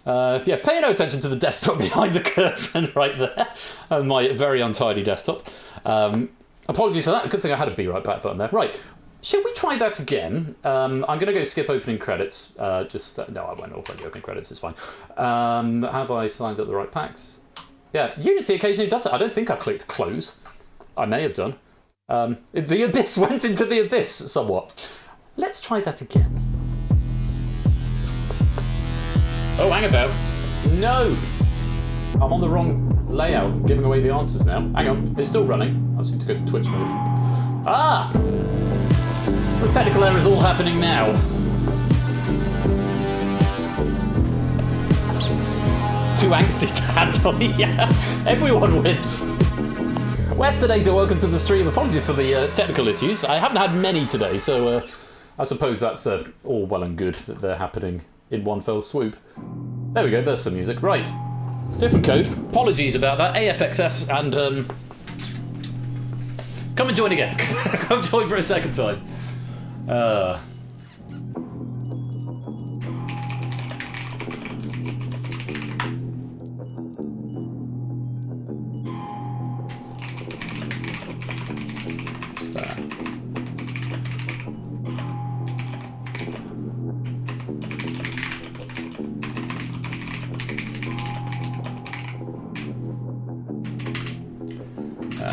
A: Yes, pay no attention to the desktop behind the curtain right there, and my very untidy desktop. Apologies for that. Good thing I had a be right back button there. Right. Should we try that again? I'm going to go skip opening credits. No, I won't open the opening credits. It's fine. Have I signed up the right packs? Yeah, Unity occasionally does it. I don't think I clicked close. I may have done. The Abyss went into the Abyss somewhat. Let's try that again. Oh, hang about. No! I'm on the wrong layout, giving away the answers now. Hang on, it's still running. I just need to go to Twitch mode. Ah! The technical error is all happening now. Too angsty to handle. Yeah, everyone wins. Westernator, welcome to the stream. Apologies for the technical issues. I haven't had many today, so I suppose that's all well and good that they're happening in one fell swoop. There we go, there's some music. Right, different code. Apologies about that. AFXS, and come and join again. Come join for a second time.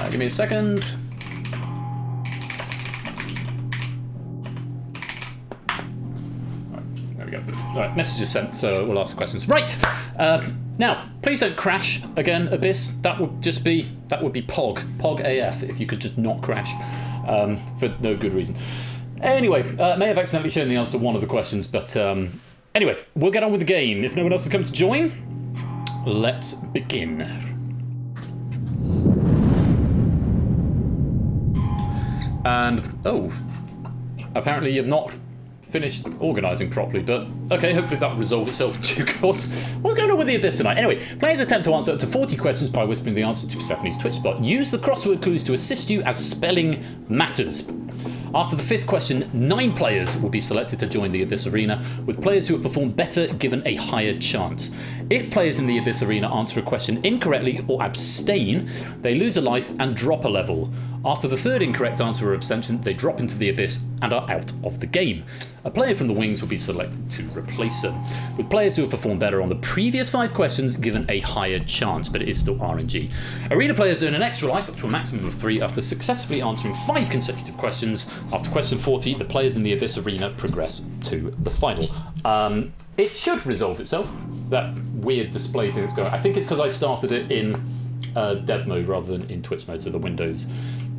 A: Give me a second. There we go. All right, message is sent, so we'll ask questions. Right. Now, please don't crash again, Abyss. That would be Pog AF if you could just not crash for no good reason. Anyway, may have accidentally shown the answer to one of the questions, but anyway, we'll get on with the game. If no one else has come to join, let's begin. And, oh, apparently you've not finished organising properly, but okay, hopefully that will resolve itself in due course. What's going on with the Abyss tonight? Anyway, players attempt to answer up to 40 questions by whispering the answer to Persephone's Twitch spot. Use the crossword clues to assist you as spelling matters. After the 5th question, 9 players will be selected to join the Abyss Arena, with players who have performed better given a higher chance. If players in the Abyss Arena answer a question incorrectly or abstain, they lose a life and drop a level. After the 3rd incorrect answer or abstention, they drop into the Abyss and are out of the game. A player from the Wings will be selected to replace them, with players who have performed better on the previous 5 questions given a higher chance, but it is still RNG. Arena players earn an extra life up to a maximum of 3 after successfully answering 5 consecutive questions. After question 40, the players in the Abyss Arena progress to the final. It should resolve itself, that weird display thing that's going on. I think it's because I started it in dev mode rather than in Twitch mode, so the window's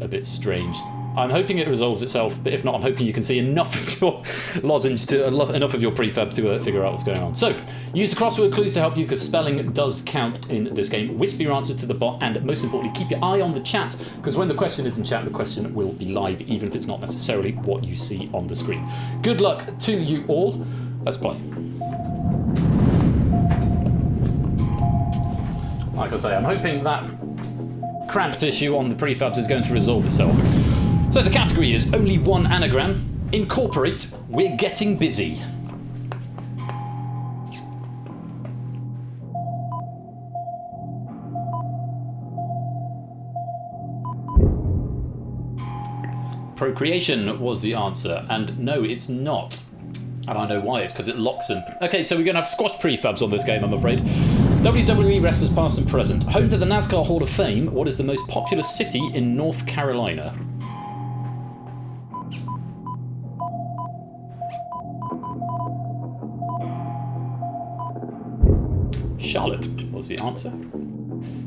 A: a bit strange. I'm hoping it resolves itself, but if not, I'm hoping you can see enough of your lozenge to enough of your prefab to figure out what's going on. So, use the crossword clues to help you, because spelling does count in this game. Whisper your answer to the bot, and most importantly, keep your eye on the chat, because when the question is in chat, the question will be live, even if it's not necessarily what you see on the screen. Good luck to you all. Let's play. Like I say, I'm hoping that cramped issue on the prefabs is going to resolve itself. So the category is only one anagram. Incorporate, we're getting busy. Procreation was the answer, and no, it's not. And I know why, it's because it locks them. Okay, so we're going to have squash prefabs on this game, I'm afraid. WWE wrestlers past and present. Home to the NASCAR Hall of Fame, what is the most populous city in North Carolina? Charlotte was the answer.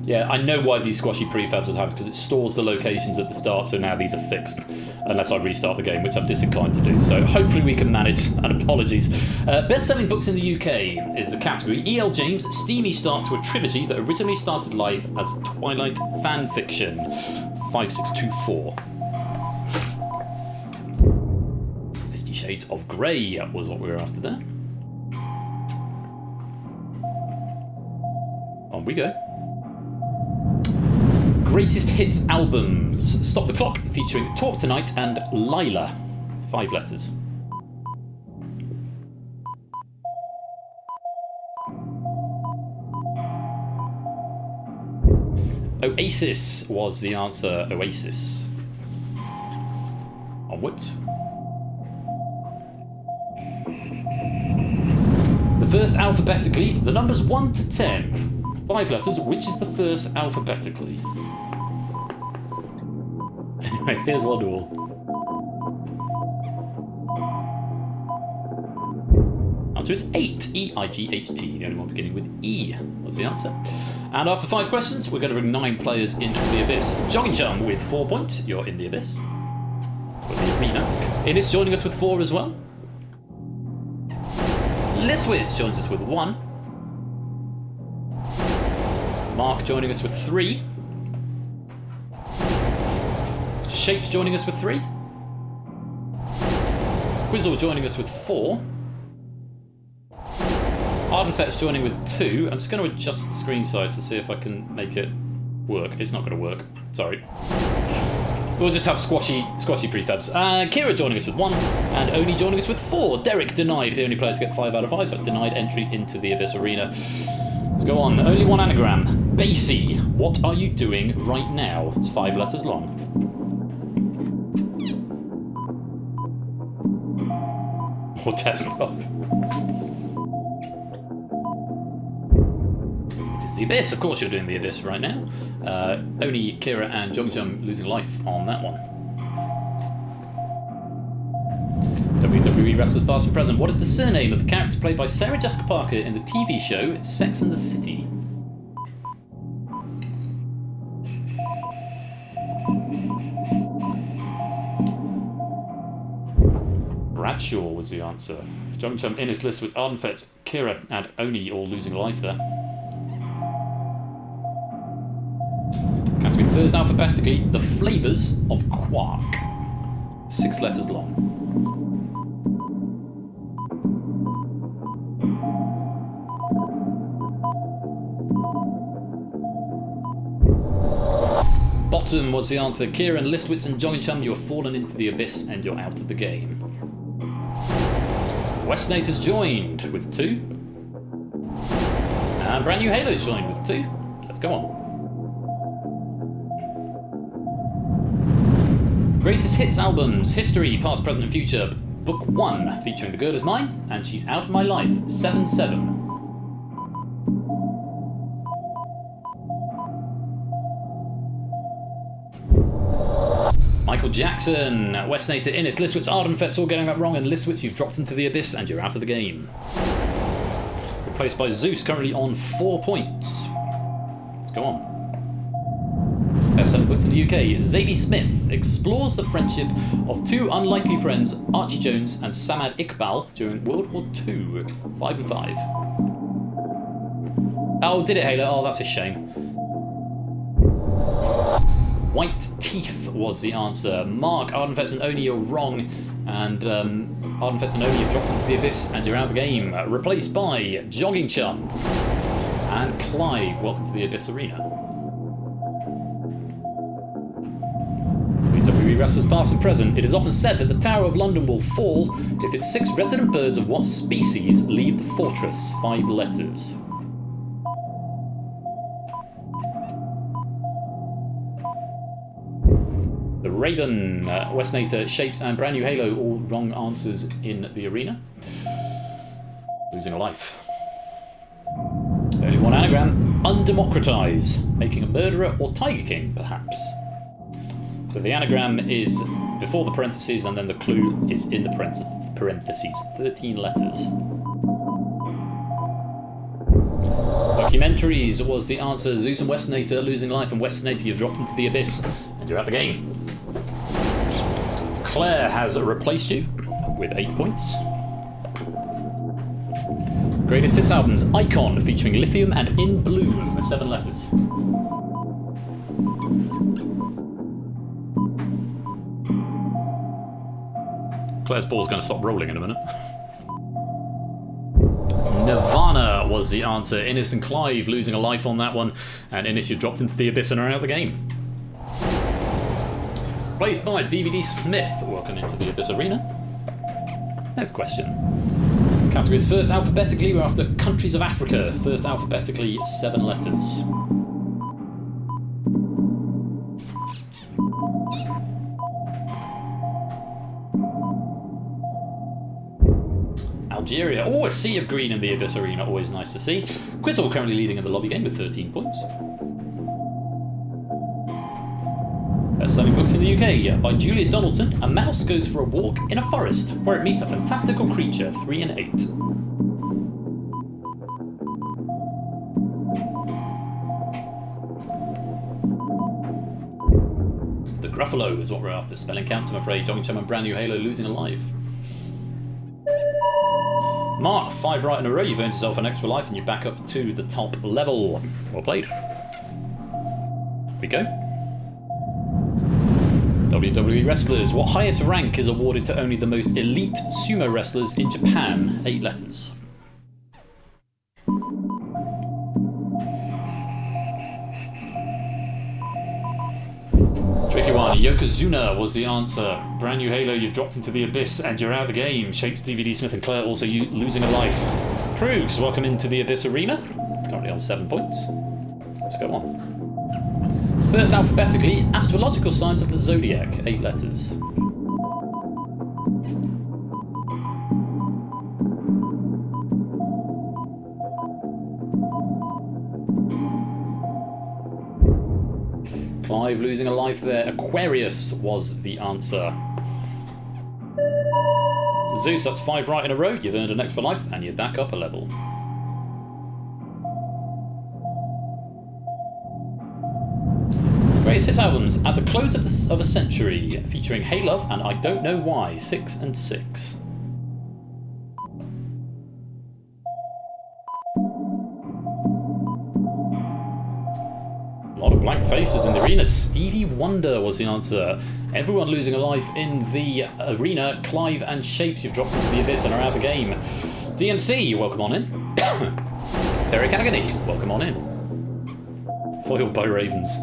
A: Yeah, I know why these squashy prefabs would happen, because it stores the locations at the start, so now these are fixed, unless I restart the game, which I'm disinclined to do. So hopefully we can manage, and apologies. Best-selling books in the UK is the category. E.L. James' steamy start to a trilogy that originally started life as Twilight fan fiction. 5624. 50 Shades of Grey was what we were after there. On we go. Greatest hits albums. Stop the Clock, featuring Talk Tonight and Lila. 5 letters. Oasis was the answer. Oasis. Onwards. The first alphabetically, the numbers 1 to 10. 5 letters, which is the first alphabetically? Anyway, here's one all. Answer is 8. E-I-G-H-T. The only one beginning with E was the answer. And after 5 questions, we're going to bring 9 players into the Abyss. Jogging Chum with 4 points. You're in the Abyss. For the arena. Innis joining us with 4 as well. Liswiz joins us with 1. Mark joining us with 3. Shapes joining us with 3. Quizzle joining us with 4. Ardenfet's joining with 2. I'm just going to adjust the screen size to see if I can make it work. It's not going to work. Sorry. We'll just have squashy prefabs. Kira joining us with 1. And Oni joining us with 4. Derek denied, the only player to get 5 out of 5, but denied entry into the Abyss Arena. Let's go on. Only one anagram. Basie. What are you doing right now? It's 5 letters long. Or desktop. It is the Abyss. Of course you're doing the Abyss right now. Only Kira and Jogjum losing life on that one. WWE wrestlers past and present. What is the surname of the character played by Sarah Jessica Parker in the TV show Sex and the City? Bradshaw was the answer. Jogjum in his list was Ardenfet, Kira, and Oni all losing life there. Category first alphabetically, the flavours of quark. 6 letters long. Bottom was the answer. Kieran, Listwitz and Johnny Chum, you have fallen into the abyss and you're out of the game. Westnate has joined with 2. And Brand New Halo's joined with 2. Let's go on. Greatest Hits albums, History, Past, Present and Future. Book 1, featuring The Girl Is Mine, and She's Out of My Life, 7-7. Michael Jackson, Westnator, Innis, Listwitz, Ardenfet's all getting that wrong, and Listwitz, you've dropped into the abyss and you're out of the game. Replaced by Zeus, currently on 4 points. Let's go on. Best selling books in the UK. Zadie Smith explores the friendship of 2 unlikely friends, Archie Jones and Samad Iqbal, during World War II. 5 and 5. Oh, did it, Halo? Oh, that's a shame. White Teeth was the answer. Mark, Ardenfetz and Oni, you're wrong. And Ardenfetz and Oni have dropped into the abyss and you're out of the game. Replaced by Jogging Chum and Clive. Welcome to the Abyss Arena. WWE wrestlers past and present. It is often said that the Tower of London will fall if its 6 resident birds of what species leave the fortress? 5 letters. The Raven, Westnator, Shapes and Brand New Halo, all wrong answers in the arena. Losing a life. Only one anagram, undemocratise, making a murderer or Tiger King, perhaps. So the anagram is before the parentheses and then the clue is in the parentheses. 13 letters. Documentaries was the answer. Zeus and Westnator, losing life, and Westnator, you've dropped into the abyss and you're out of the game. Claire has replaced you with 8 points. Greatest Hits albums, Icon, featuring Lithium and In Bloom, 7 letters. Claire's ball's going to stop rolling in a minute. Nirvana was the answer. Innis and Clive losing a life on that one, and Innis, you dropped into the abyss and are out of the game. Placed by DVD Smith, welcome into the Abyss Arena. Next question. Category is first alphabetically, we're after countries of Africa. First alphabetically, 7 letters. Algeria. Oh, a sea of green in the Abyss Arena, always nice to see. Quizzle currently leading in the lobby game with 13 points. Best-selling books in the UK by Juliet Donaldson. A mouse goes for a walk in a forest where it meets a fantastical creature. 3 and 8. The Gruffalo is what we're after. Spelling count, I'm afraid. Jogging Chum and Brand New Halo losing a life. Mark, 5 right in a row. You've earned yourself an extra life and you're back up to the top level. Well played. Here we go. WWE wrestlers. What highest rank is awarded to only the most elite sumo wrestlers in Japan? 8 letters. Tricky one. Yokozuna was the answer. Brand New Halo, you've dropped into the abyss and you're out of the game. Shapes, DVD Smith and Claire also losing a life. Prugs, welcome into the Abyss Arena. Currently on 7 points. Let's go on. First alphabetically, astrological signs of the zodiac. 8 letters. Clive losing a life there. Aquarius was the answer. Zeus, that's 5 right in a row. You've earned an extra life and you're back up a level. Greatest Hits albums at the close of a century, featuring Hey Love and I Don't Know Why. 6 and 6. lot of blank faces in the arena. Stevie Wonder was the answer. Everyone losing a life in the arena. Clive and Shapes, you've dropped into the abyss and are out of the game. DMC, welcome on in. Derek Agony, welcome on in. Foiled by Ravens.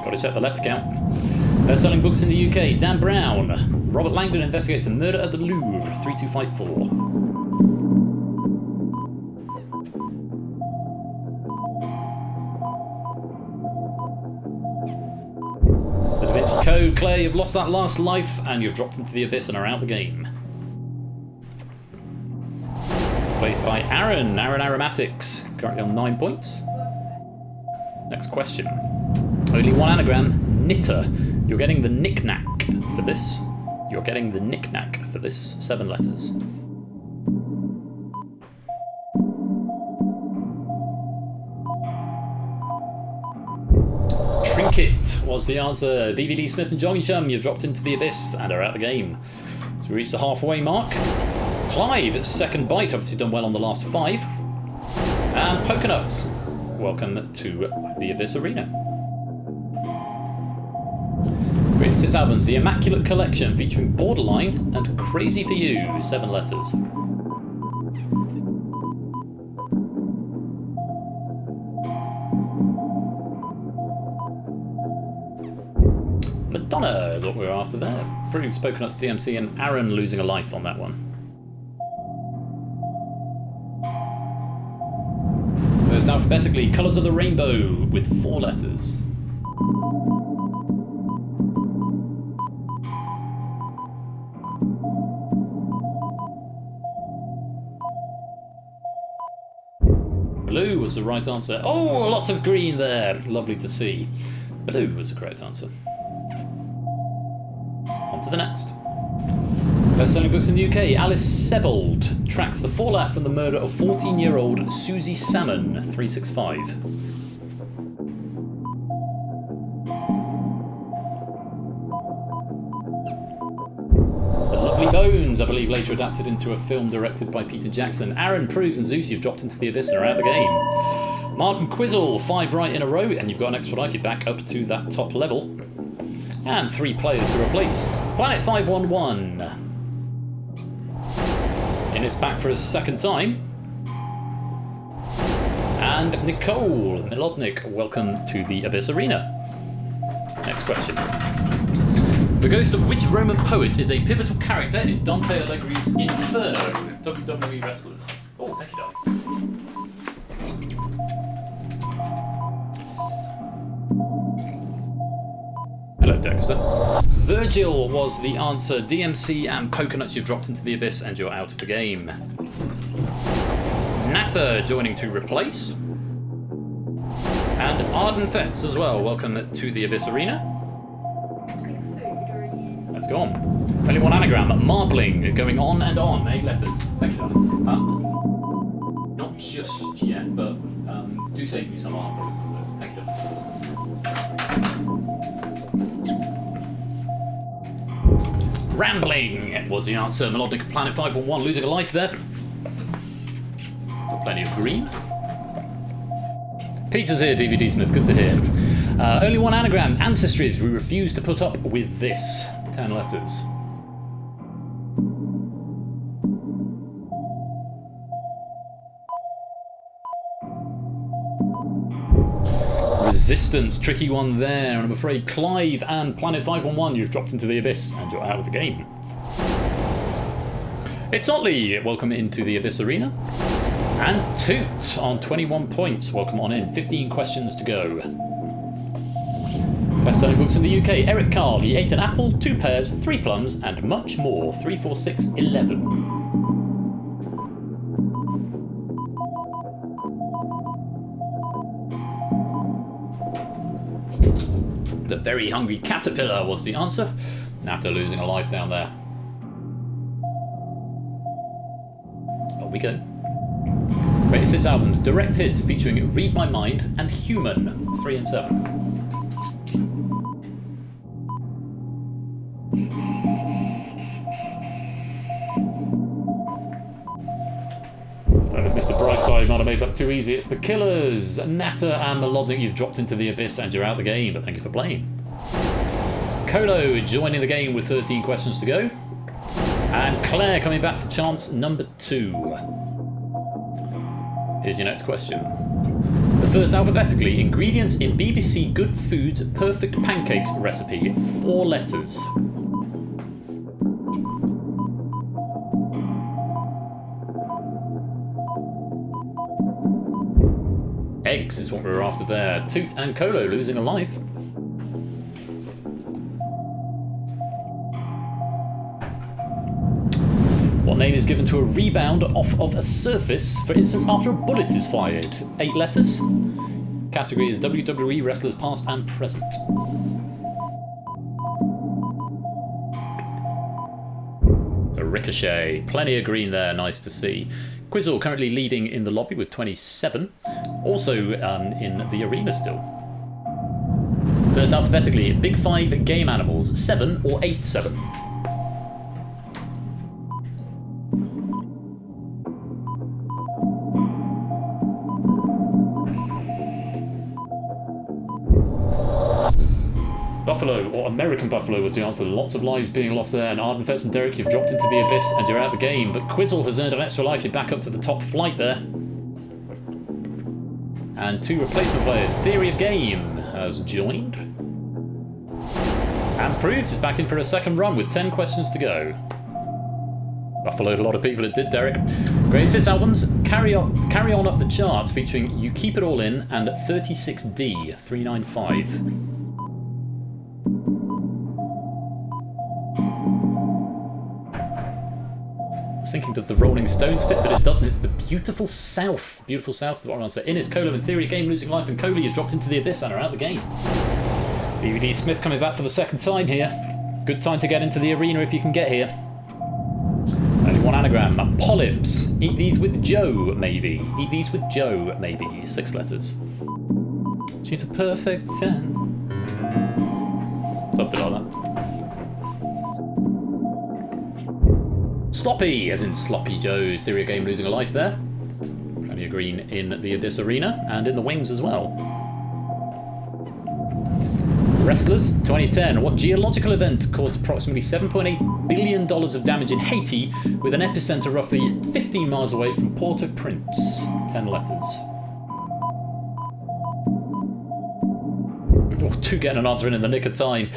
A: Got to check the letter count. Best-selling books in the UK. Dan Brown. Robert Langdon investigates a murder at the Louvre. 3254. The Da Vinci Code. Claire, you've lost that last life and you've dropped into the abyss and are out of the game. Placed by Aaron Aromatics. Currently on 9 points. Next question. Only one anagram. Knitter. You're getting the knick-knack for this. You're getting the knick-knack for this. 7 letters. Trinket was the answer. DVD Smith and Jogging Chum, you've dropped into the abyss and are out of the game. So we reached the halfway mark. Clive, second bite, obviously done well on the last 5. And Pokenuts, welcome to the Abyss Arena. Greatest Hits albums, The Immaculate Collection, featuring Borderline and Crazy For You, 7 letters. Madonna is what we were after there. Proving Pokenuts, DMC, and Aaron losing a life on that one. First alphabetically, Colours of the Rainbow with 4 letters. Blue was the right answer. Oh, lots of green there. Lovely to see. Blue was the correct answer. On to the next. Best-selling books in the UK. Alice Sebold tracks the fallout from the murder of 14-year-old Susie Salmon, 365. The Lovely Bones, I believe, later adapted into a film directed by Peter Jackson. Aaron, Pruse and Zeus, you've dropped into the abyss and are out of the game. Martin Quizzle, 5 right in a row, and you've got an extra life. You're back up to that top level. And 3 players to replace. Planet 511. In it's back for a second time. And Nicole Milodnik, welcome to the Abyss Arena. Next question. The ghost of which Roman poet is a pivotal character in Dante Alighieri's Inferno? WWE wrestlers. Oh, thank you, darling. Hello, Dexter. Virgil was the answer. DMC and Pokenuts, you've dropped into the abyss and you're out of the game. Natter joining to replace. And Arden Fetz as well. Welcome to the Abyss Arena. Let's go on. Only one anagram. Marbling. Going on and on. 8 letters. Thank you, darling. Not just yet, but do save me some art. Thank you, darling. Rambling was the answer. Melodic Planet 511 losing a life there. Still plenty of green. Peter's here, DVD Smith, good to hear. Only one anagram, Ancestries. We refuse to put up with this. 10 letters. Resistance, tricky one there, and I'm afraid Clive and Planet 511, you've dropped into the abyss and you're out of the game. It's Otley, welcome into the Abyss Arena. And Toot on 21 points, welcome on in, 15 questions to go. Best-selling books in the UK, Eric Carl, he ate an apple, 2 pears, 3 plums, and much more, 34611. The Very Hungry Caterpillar was the answer. After losing a life down there. On we go. Greatest Hits albums, direct hits featuring Read My Mind and Human, 3 and 7. And if Mr. Brightside might have made that too easy, it's the Killers. Natter and Melodnik, you've dropped into the abyss and you're out the game, but thank you for playing. Kolo joining the game with 13 questions to go. And Claire coming back for chance number 2. Here's your next question. The first alphabetically, ingredients in BBC Good Foods Perfect Pancakes recipe. 4 letters. Eggs is what we were after there. Toot and Kolo losing a life. What name is given to a rebound off of a surface, for instance, after a bullet is fired? 8 letters. Category is WWE wrestlers past and present. So Ricochet. Plenty of green there, nice to see. Quizzle currently leading in the lobby with 27. Also in the arena still. First alphabetically, Big 5 game animals. 7 or 8-7. Buffalo, or American Buffalo was the answer. Lots of lives being lost there. And Arden, Fetz and Derek, you've dropped into the abyss and you're out of the game. But Quizzle has earned an extra life. You're back up to the top flight there. And 2 replacement players. Theory of Game has joined. And Prudes is back in for a second run with 10 questions to go. Buffaloed a lot of people, it did, Derek. Greatest Hits albums, Carry On Up the Charts, featuring You Keep It All In and 36D, 395. Thinking that the Rolling Stones fit, but it doesn't. It's the Beautiful South. Beautiful South is what I want to say. Innes, Kolo, in Theory of Game, losing life, and Kolo, you've dropped into the abyss and are out of the game. DVD Smith coming back for the second time here. Good time to get into the arena if you can get here. Only 1 anagram. Polyps. Eat these with Joe, maybe. Eat these with Joe, maybe. 6 letters. She's a perfect 10. Something like that. Sloppy, as in Sloppy Joe's. Theory of Game losing a life there. Plenty of green in the Abyss Arena and in the wings as well. Wrestlers, 2010. What geological event caused approximately $7.8 billion of damage in Haiti with an epicenter roughly 15 miles away from Port-au-Prince? 10 letters. Oh, 2 getting an answer in the nick of time.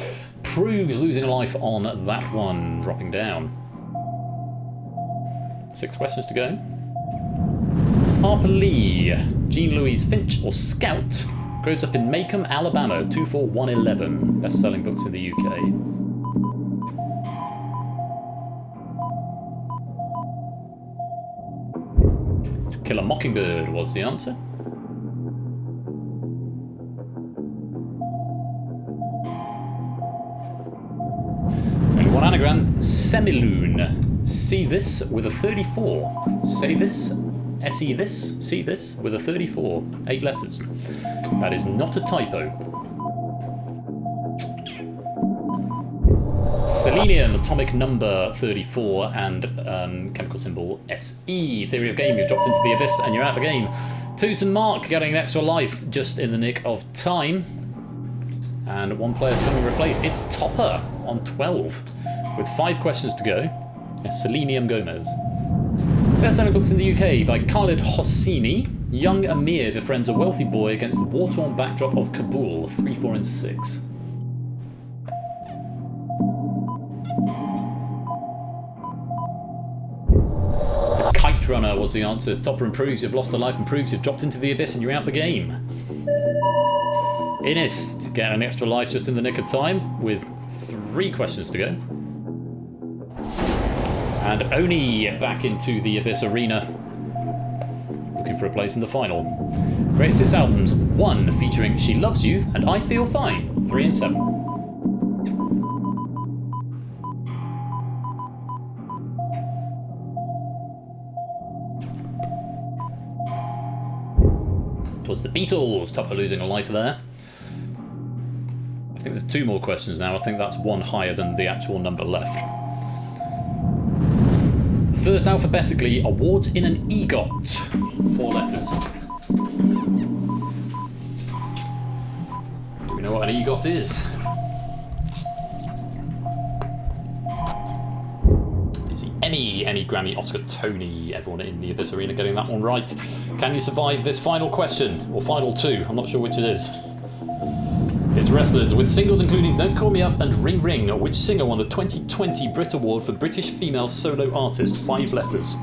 A: Prugs losing a life on that one, dropping down. 6 questions to go. Harper Lee, Jean Louise Finch or Scout, grows up in Macomb, Alabama, 24111. Best-selling books in the UK. To Kill a Mockingbird was the answer. Only 1 anagram. Semiloon. See this with a 34. Say this. SE this. See this with a 34. 8 letters. That is not a typo. Selenium, atomic number 34, and chemical symbol SE. Theory of Game, you've dropped into the abyss and you're out of the game. Toots and Mark getting an extra life just in the nick of time. And 1 player to come and replace. It's Topper on 12 with 5 questions to go. Selenium Gomez. Best-selling books in the UK by Khaled Hosseini. Young Amir befriends a wealthy boy against the war-torn backdrop of Kabul. 3, 4, and 6. The Kite Runner was the answer. Topper and Prugs, you've lost a life, and Prugs, you've dropped into the abyss and you're out the game. Innes getting an extra life just in the nick of time with 3 questions to go. And Oni back into the Abyss Arena, looking for a place in the final. Greatest Hits albums, 1 featuring She Loves You and I Feel Fine, 3 and 7. It was the Beatles. Topper losing a life there. I think there's 2 more questions now. I think that's 1 higher than the actual number left. First, alphabetically, awards in an EGOT. 4 letters. Do we know what an EGOT is? Any Grammy, Oscar, Tony, everyone in the Abyss Arena getting that one right. Can you survive this final question? Or final 2? I'm not sure which it is. It's wrestlers with singles including Don't Call Me Up and Ring Ring. Which singer won the 2020 Brit Award for British Female Solo Artist? 5 letters.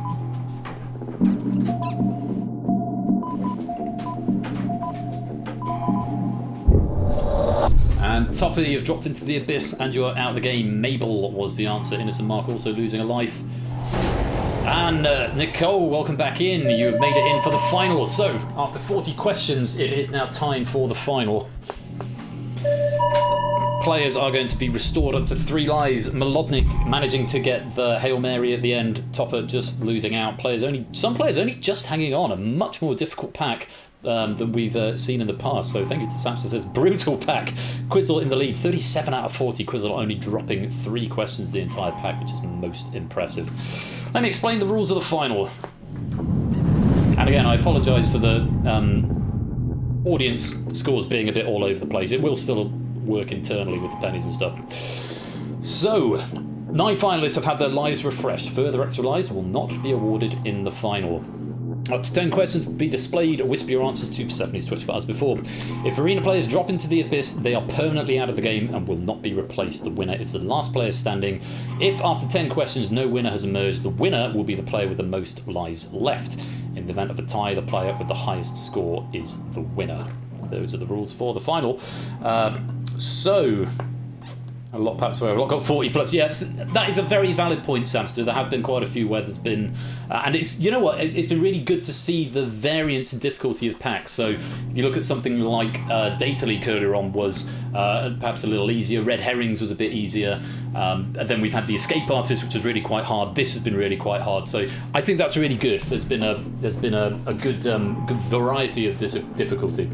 A: And Topper, you've dropped into the abyss and you are out of the game. Mabel was the answer. Innocent Mark also losing a life. And Nicole, welcome back in. You have made it in for the final. So, after 40 questions, it is now time for the final. Players are going to be restored up to 3 lives. Melodnik managing to get the Hail Mary at the end. Topper just losing out. Some players only just hanging on. A much more difficult pack than we've seen in the past. So thank you to Samson for this brutal pack. Quizzle in the lead, 37 out of 40. Quizzle only dropping 3 questions the entire pack, which is most impressive. Let me explain the rules of the final. And again, I apologise for the audience scores being a bit all over the place. It will still work internally with the pennies and stuff. So, 9 finalists have had their lives refreshed. Further extra lives will not be awarded in the final. Up to 10 questions will be displayed. Whisper your answers to Persephone's Twitch bar as before. If arena players drop into the abyss, they are permanently out of the game and will not be replaced. The winner is the last player standing. If after 10 questions no winner has emerged, the winner will be the player with the most lives left. In the event of a tie, the player with the highest score is the winner. Those are the rules for the final. A lot, perhaps where I've got 40 plus. Yeah, that is a very valid point, Samster. There have been quite a few where there's been, and it's, you know what, it's been really good to see the variance and difficulty of packs. So if you look at something like Data Leak earlier on was perhaps a little easier. Red Herrings was a bit easier, and then we've had the Escape Artist, which was really quite hard. This has been really quite hard. So I think that's really good. There's been a good variety of difficulty.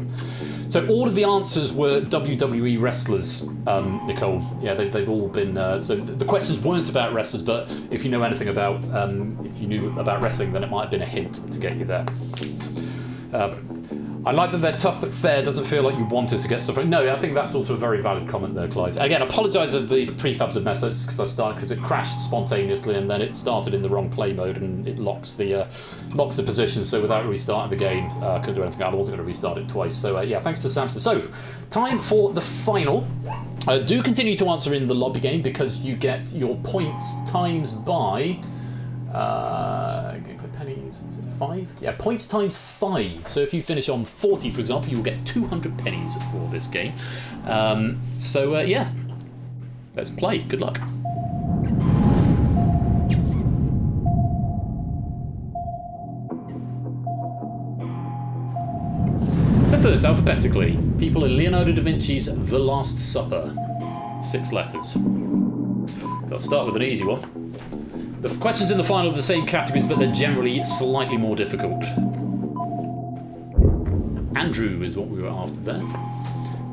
A: So all of the answers were WWE wrestlers, Nicole. Yeah, they've all been. So the questions weren't about wrestlers, but if you know anything about, if you knew about wrestling, then it might have been a hint to get you there. I like that they're tough but fair. Doesn't feel like you want us to get stuff right. No, I think that's also a very valid comment there, Clive. Again, apologise if the prefabs have messed up because it crashed spontaneously and then it started in the wrong play mode and it locks the position. So without restarting the game, I couldn't do anything. I wasn't going to restart it twice. So yeah, thanks to Samson. So time for the final. Do continue to answer in the lobby game because you get your points times by. Pennies, is it 5? Yeah, points times 5. So if you finish on 40, for example, you'll get 200 pennies for this game. Yeah, let's play. Good luck. But first, alphabetically, people in Leonardo da Vinci's The Last Supper. 6 letters. I'll start with an easy one. The questions in the final are the same categories, but they're generally slightly more difficult. Andrew is what we were after there.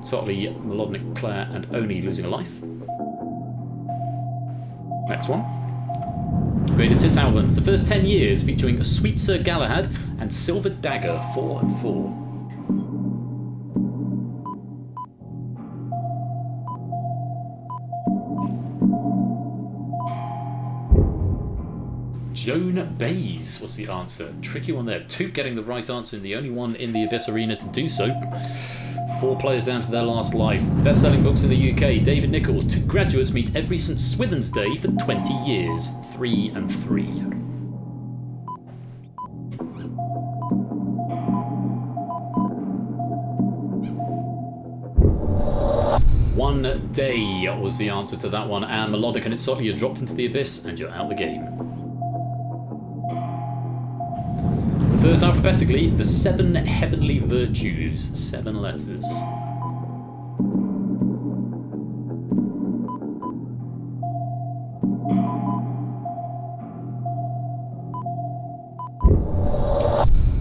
A: Totley, Melodnik, Claire, and Oni losing a life. Next one. Greatest Hits albums. The first 10 years featuring Sweet Sir Galahad and Silver Dagger, 4 and 4. Joan Baez was the answer. Tricky one there. 2 getting the right answer and the only one in the Abyss Arena to do so. 4 players down to their last life. Best-selling books in the UK. David Nichols. 2 graduates meet every St Swithin's Day for 20 years. 3 and 3. One day was the answer to that one. And Melodic and it's Sotley, you're dropped into the Abyss and you're out of the game. First, alphabetically, the 7 heavenly virtues, 7 letters.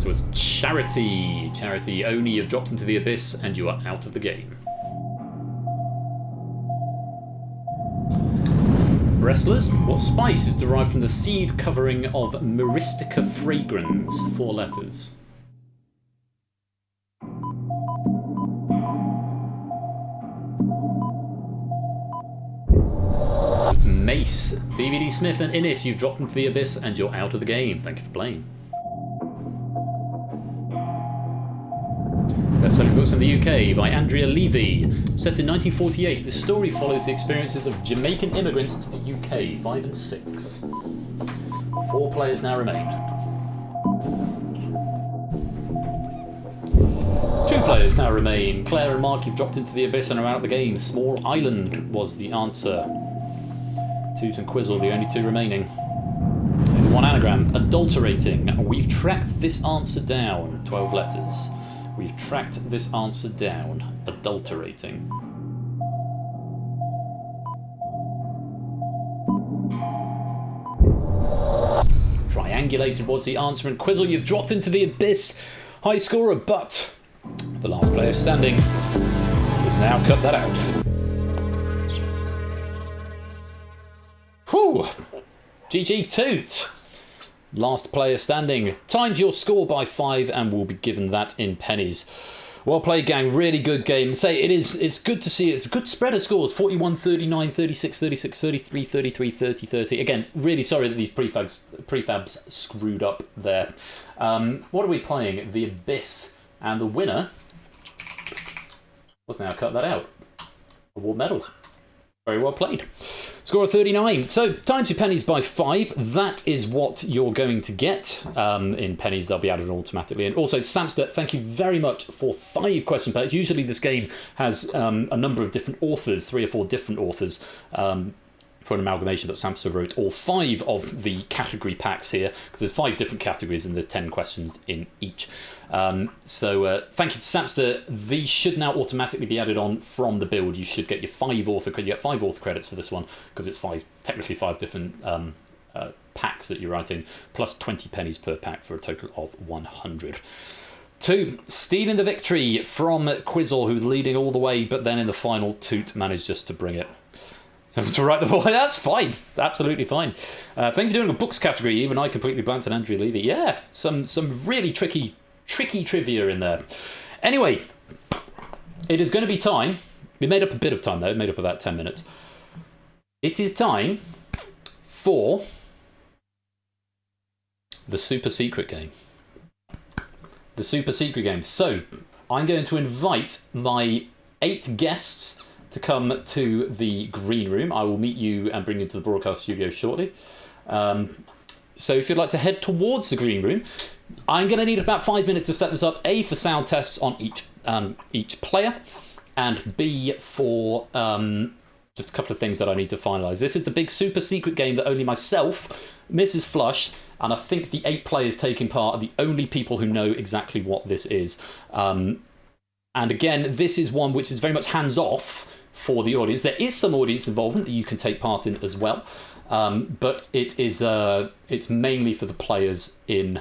A: So it's charity. Charity, only you've dropped into the abyss and you are out of the game. wrestlers. What spice is derived from the seed covering of Myristica fragrans? 4 letters. Mace, DVD Smith and Innis, you've dropped into the abyss and you're out of the game. Thank you for playing. Best-selling books in the UK by Andrea Levy. Set in 1948, the story follows the experiences of Jamaican immigrants to the UK. 5 and 6. 4 players now remain. 2 players now remain. Claire and Mark, you've dropped into the abyss and are out of the game. Small Island was the answer. Toot and Quizzle, the only 2 remaining. Only 1 anagram. Adulterating. We've tracked this answer down. 12 letters. We've tracked this answer down. Adulterating. Triangulated was the answer, and Quizzle, you've dropped into the abyss. High scorer, but the last player standing has now cut that out. Whew! GG Toot! Last player standing. Timed your score by 5 and will be given that in pennies. Well played, gang. Really good game. It's good to see. It's a good spread of scores. 41, 39, 36, 36, 33, 33, 30, 30. Again, really sorry that these prefabs screwed up there. What are we playing? The Abyss. And the winner was now cut that out. Award medals. Very well played. Score of 39. So, times your pennies by 5. That is what you're going to get. In pennies, they'll be added automatically. And also, Samster, thank you very much for 5 question packs. Usually this game has a number of different authors, 3 or 4 different authors, for an amalgamation, but Samster wrote all 5 of the category packs here, because there's 5 different categories and there's 10 questions in each. So thank you to Samster. These should now automatically be added on from the build. You should get your 5 author credits. You get 5 author credits for this one, because it's technically 5 different packs that you're writing, plus 20 pennies per pack for a total of 100. 2, stealing the victory from Quizzle, who's leading all the way, but then in the final, Toot managed just to bring it. So to write the ball, that's fine, absolutely fine. Thank you for doing a books category. Even I completely blanked on Andrew Levy. Yeah, some really tricky trivia in there. Anyway, it is going to be time. We made up a bit of time though. It made up about 10 minutes. It is time for the super secret game. The super secret game. So I'm going to invite my 8 guests to come to the green room. I will meet you and bring you to the broadcast studio shortly. So if you'd like to head towards the green room, I'm going to need about 5 minutes to set this up. A, for sound tests on each player, and B, for just a couple of things that I need to finalise. This is the big super secret game that only myself, Mrs. Flush, and I think the 8 players taking part are the only people who know exactly what this is. And again, this is one which is very much hands-off for the audience. There is some audience involvement that you can take part in as well, but it's mainly for the players in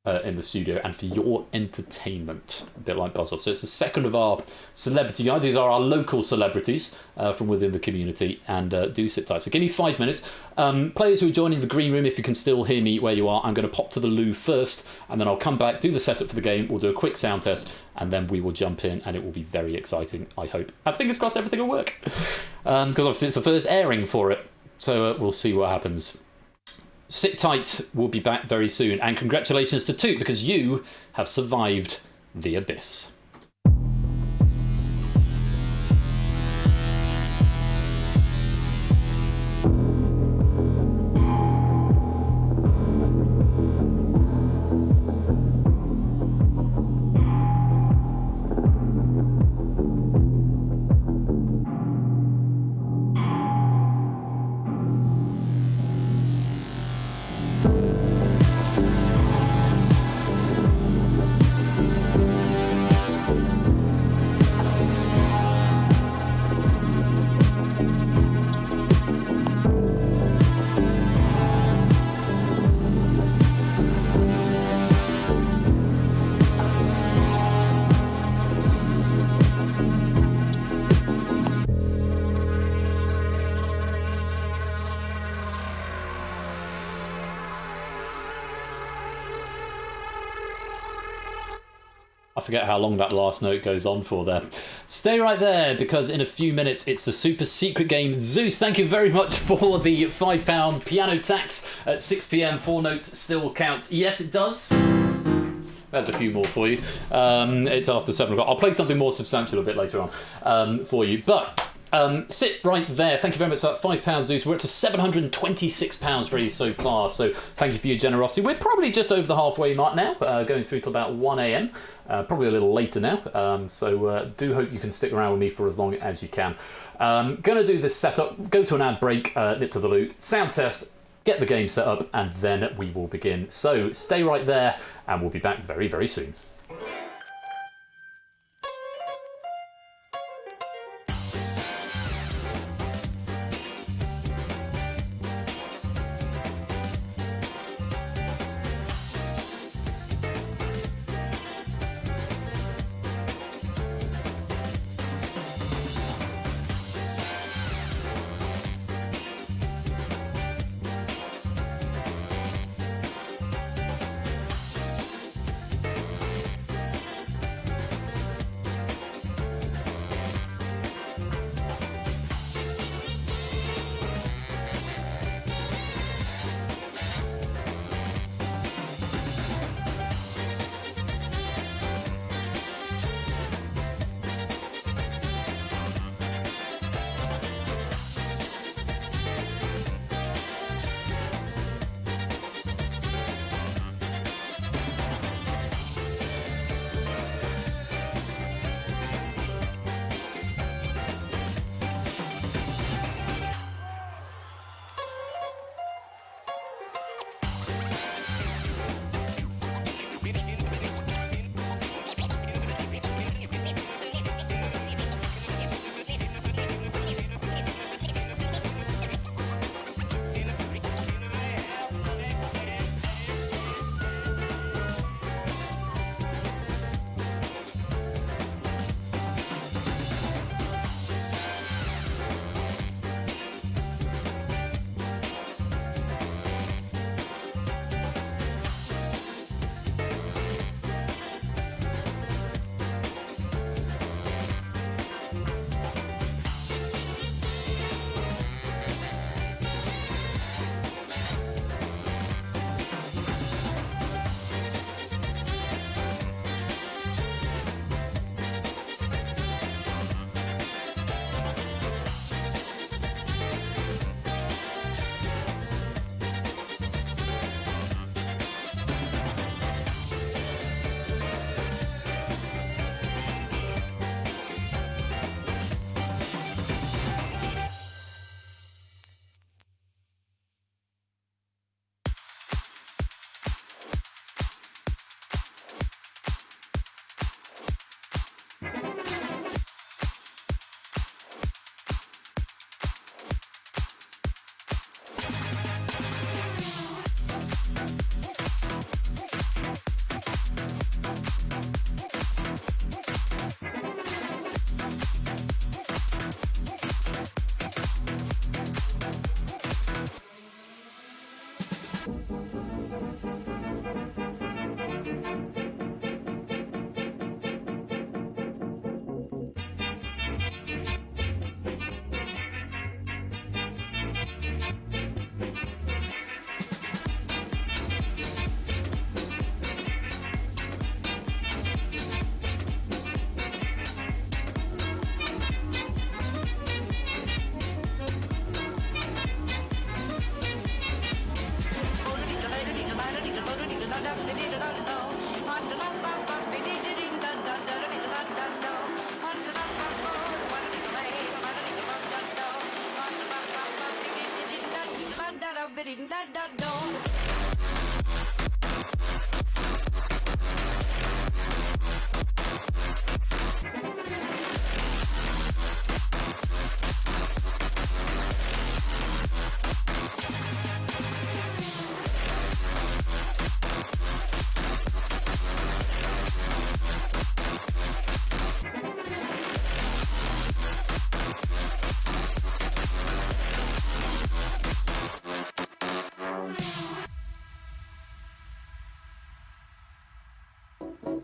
A: the studio and for your entertainment, a bit like Buzz Off. So it's the second of our celebrity guys. These are our local celebrities from within the community, and do sit tight. So give me 5 minutes. Players who are joining the green room, if you can still hear me where you are, I'm going to pop to the loo first, and then I'll come back, do the setup for the game, we'll do a quick sound test, and then we will jump in, and it will be very exciting, I hope. And fingers crossed everything will work, because obviously it's the first airing for it, so we'll see what happens. Sit tight, we'll be back very soon, and congratulations to Toot, because you have survived the abyss. I forget how long that last note goes on for there. Stay right there, because in a few minutes it's the super secret game. Zeus, thank you very much for the £5 piano tax at 6 p.m. 4 notes still count. Yes, it does. There's a few more for you. It's after 7 o'clock. I'll play something more substantial a bit later on for you. But sit right there. Thank you very much for that £5, Zeus. We're up to £726 raised so far. So thank you for your generosity. We're probably just over the halfway mark now, going through till about 1 a.m. Probably a little later now. So do hope you can stick around with me for as long as you can. Going to do this setup, go to an ad break, nip to the loo, sound test, get the game set up, and then we will begin. So stay right there, and we'll be back very, very soon.
G: Give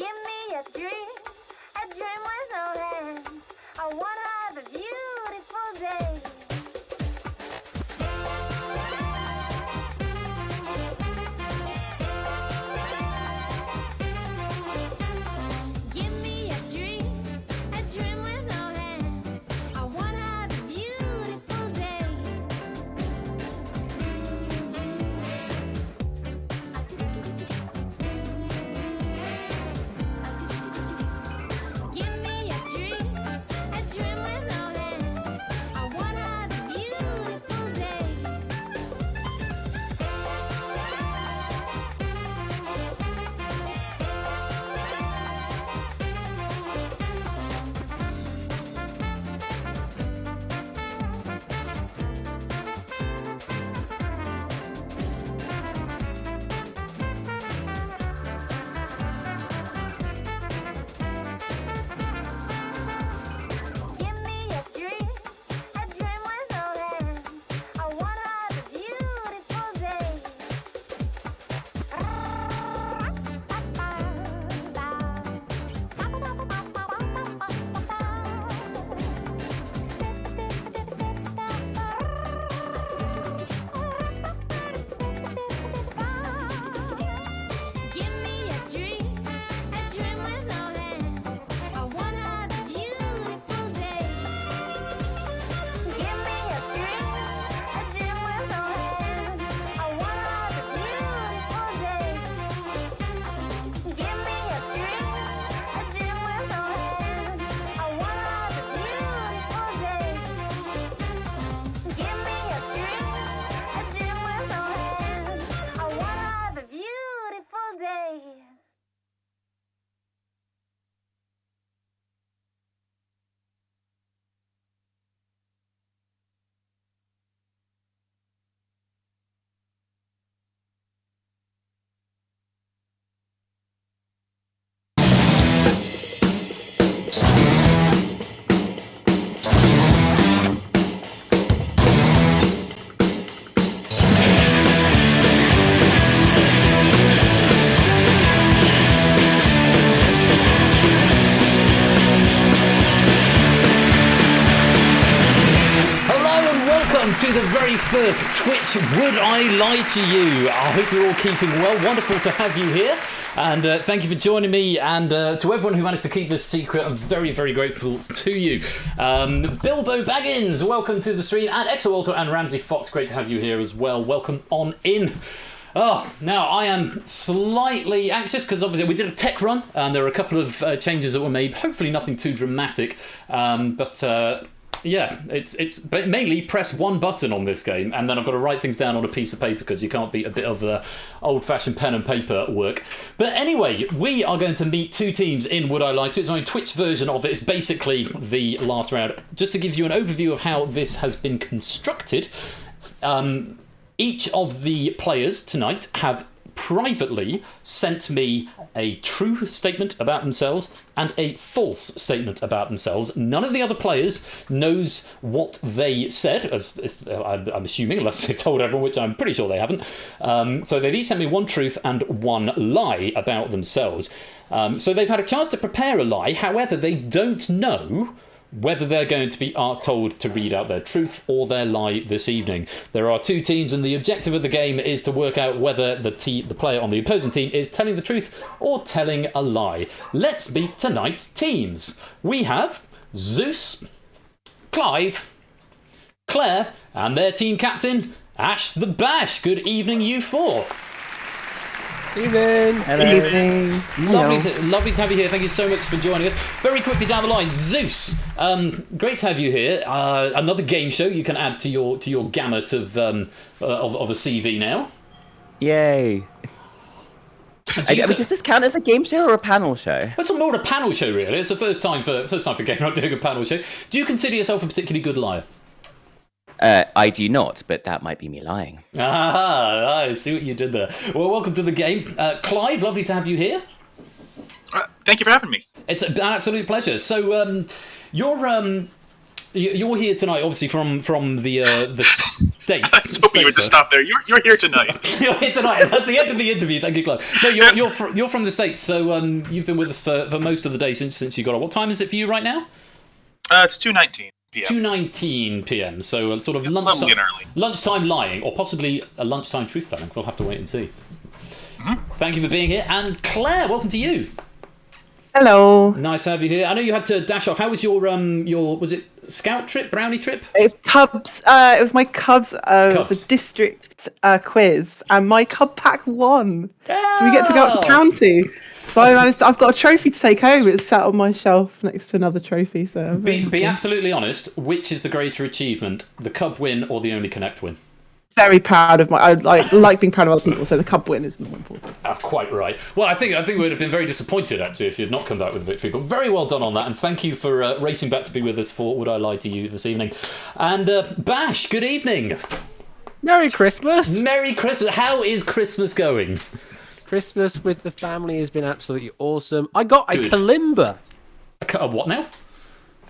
G: me a dream with no hands. I wanna have a beautiful day. Give me a dream with no hands. I wanna have a beautiful day.
A: the very first Twitch Would I Lie to You? I hope you're all keeping well. Wonderful to have you here. And thank you for joining me. And to everyone who managed to keep this secret, I'm very, very grateful to you. Bilbo Baggins, welcome to the stream. And Exowalter and Ramsey Fox, great to have you here as well. Welcome on in. Oh, now I am slightly anxious because obviously we did a tech run and there were a couple of changes that were made. Hopefully nothing too dramatic. Yeah, it's mainly press one button on this game, and then I've got to write things down on a piece of paper because you can't beat a bit of old-fashioned pen and paper work. But anyway, we are going to meet two teams in Would I Lie to. It's my Twitch version of it. It's basically the last round. Just to give you an overview of how this has been constructed, each of the players tonight have privately sent me a true statement about themselves and a false statement about themselves. None of the other players knows what they said, as I'm assuming, unless they've told everyone, which I'm pretty sure they haven't. So they've each sent me one truth and one lie about themselves. So they've had a chance to prepare a lie. However, they don't know whether they're going to be told to read out their truth or their lie this evening. There are two teams, and the objective of the game is to work out whether the player on the opposing team is telling the truth or telling a lie. Let's meet tonight's teams. We have Zeus, Clive, Claire, and their team captain, Ash the Bash. Good evening, you four.
L: Evening.
M: Hello.
L: Evening.
A: Lovely to have you here. Thank you so much for joining us. Very quickly down the line, Zeus. Great to have you here. Another game show you can add to your gamut of a CV now.
M: Yay. Does this count as a game show or a panel show?
A: It's more a panel show, really. It's the first time for Game not doing a panel show. Do you consider yourself a particularly good liar?
M: I do not, but that might be me lying.
A: I see what you did there. Well, welcome to the game. Clive, lovely to have you here.
N: Thank you for having me.
A: It's an absolute pleasure. So, you're here tonight, obviously from the States.
N: I was hoping you would just stop there. You're here tonight.
A: You're here tonight. That's the end of the interview. Thank you, Clive. No, you're from the States, so you've been with us for most of the day since you got on. What time is it for you right now?
N: It's 2:19 p.m.
A: 2:19 p.m. So sort of lunchtime lying, or possibly a lunchtime truth telling. We'll have to wait and see. Mm-hmm. Thank you for being here, and Claire, welcome to you.
L: Hello.
A: Nice to have you here. I know you had to dash off. How was your was it scout trip, brownie trip?
L: It's Cubs. It was my Cubs. It was a district quiz, and my Cub pack won. Yeah. So we get to go up to county. So I've got a trophy to take home. It's sat on my shelf next to another trophy. So
A: be absolutely honest. Which is the greater achievement, the Cub win or the Only Connect win?
L: Very proud of I like being proud of other people. So the Cub win is more important.
A: Quite right. Well, I think we would have been very disappointed actually if you'd not come back with a victory. But very well done on that, and thank you for racing back to be with us for Would I Lie to You this evening. And Bash, good evening.
L: Merry Christmas.
A: Merry Christmas. How is Christmas going?
L: Christmas with the family has been absolutely awesome. I got a kalimba.
A: A what now?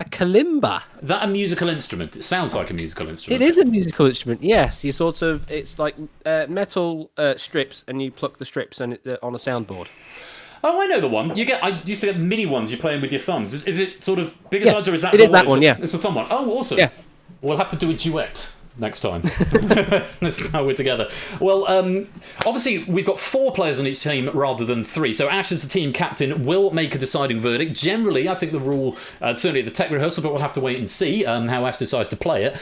L: A kalimba.
A: Is that a musical instrument? It sounds like a musical instrument.
L: It is a musical instrument, yes. It's like metal strips, and you pluck the strips and on a soundboard.
A: Oh, I know the one. I used to get mini ones you're playing with your thumbs. Is it sort of bigger size, or is that?
L: It is that one, yeah.
A: It's a fun one. Oh, awesome.
L: Yeah.
A: We'll have to do a duet next time. That's how we're together. Well, obviously we've got 4 players on each team rather than 3. So Ash, as the team captain, will make a deciding verdict. Generally, I think the rule, certainly at the tech rehearsal, but we'll have to wait and see how Ash decides to play it.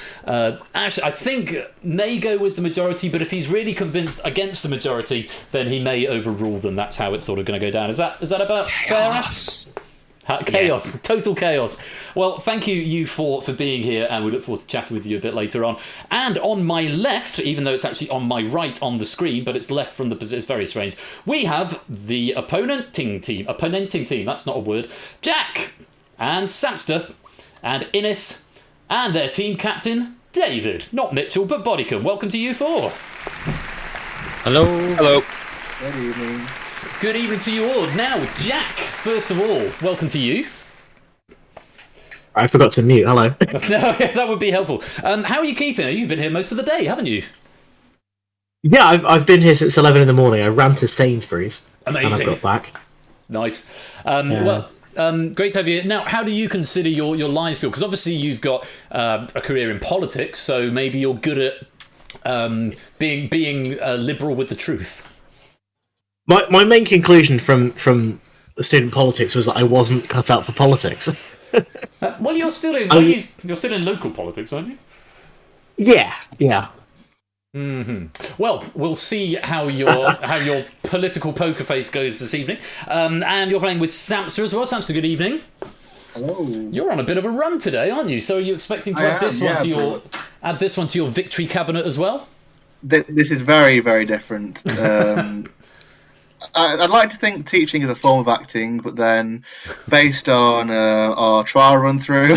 A: Ash, I think, may go with the majority, but if he's really convinced against the majority, then he may overrule them. That's how it's sort of going to go down. Is that about fair, Ash? Chaos, total chaos. Well, thank you for being here, and we look forward to chatting with you a bit later on. And on my left, even though it's actually on my right on the screen, but it's left from the position, it's very strange, we have the opponenting team, that's not a word, Jack, and Samster, and Innes, and their team captain, David. Not Mitchell, but Bodycon. Welcome to you 4.
L: Hello.
N: Hello.
L: Good evening.
A: Good evening to you all. Now, Jack, first of all, welcome to you.
O: I forgot to mute. Hello.
A: No, that would be helpful. How are you keeping? You've been here most of the day, haven't you?
O: Yeah, I've been here since 11 in the morning. I ran to Sainsbury's.
A: Amazing.
O: And I got back.
A: Nice. Well, Great to have you. Now, how do you consider your life skill? Because obviously you've got a career in politics, so maybe you're good at being liberal with the truth.
O: My main conclusion from the student politics was that I wasn't cut out for politics.
A: Well, you're still in you're still in local politics, aren't you?
O: Yeah.
A: Well, we'll see how your political poker face goes this evening. And you're playing with Samster as well. Samster, good evening.
P: Hello.
A: You're on a bit of a run today, aren't you? So are you expecting to add this one to your victory cabinet as well?
P: This is very, very different. I'd like to think teaching is a form of acting, but then based on our trial run through,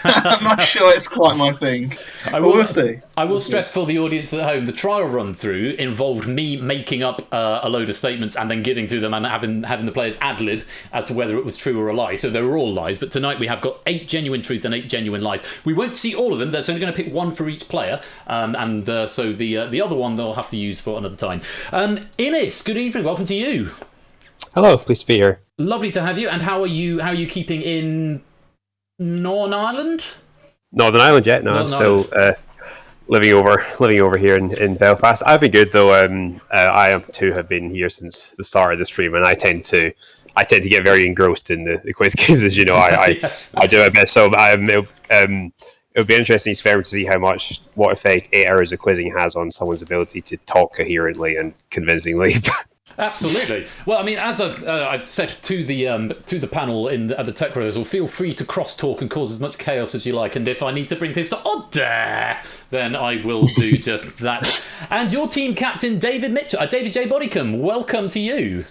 P: I'm not sure it's quite my thing. We'll see.
A: I will stress for the audience at home, the trial run through involved me making up a load of statements and then giving to them and having the players ad-lib as to whether it was true or a lie. So they were all lies, but tonight we have got 8 genuine truths and 8 genuine lies. We won't see all of them. There's only going to pick one for each player, so the other one they'll have to use for another time. Innes, good evening. Welcome to you.
Q: Hello, pleased to be here.
A: Lovely to have you. And how are you keeping in Northern Ireland?
Q: Northern Ireland, yeah. No, I'm still living over here in Belfast. I've been good though. I too have been here since the start of the stream, and I tend to get very engrossed in the quiz games, as you know. I do my best. So it would be interesting to see what effect 8 hours of quizzing has on someone's ability to talk coherently and convincingly.
A: Absolutely. Well, I mean, as I've said to the panel at the tech rehearsal, feel free to cross-talk and cause as much chaos as you like, and if I need to bring things to order, then I will do just that. And your team captain, David Mitchell, David J. Bodycombe, welcome to you.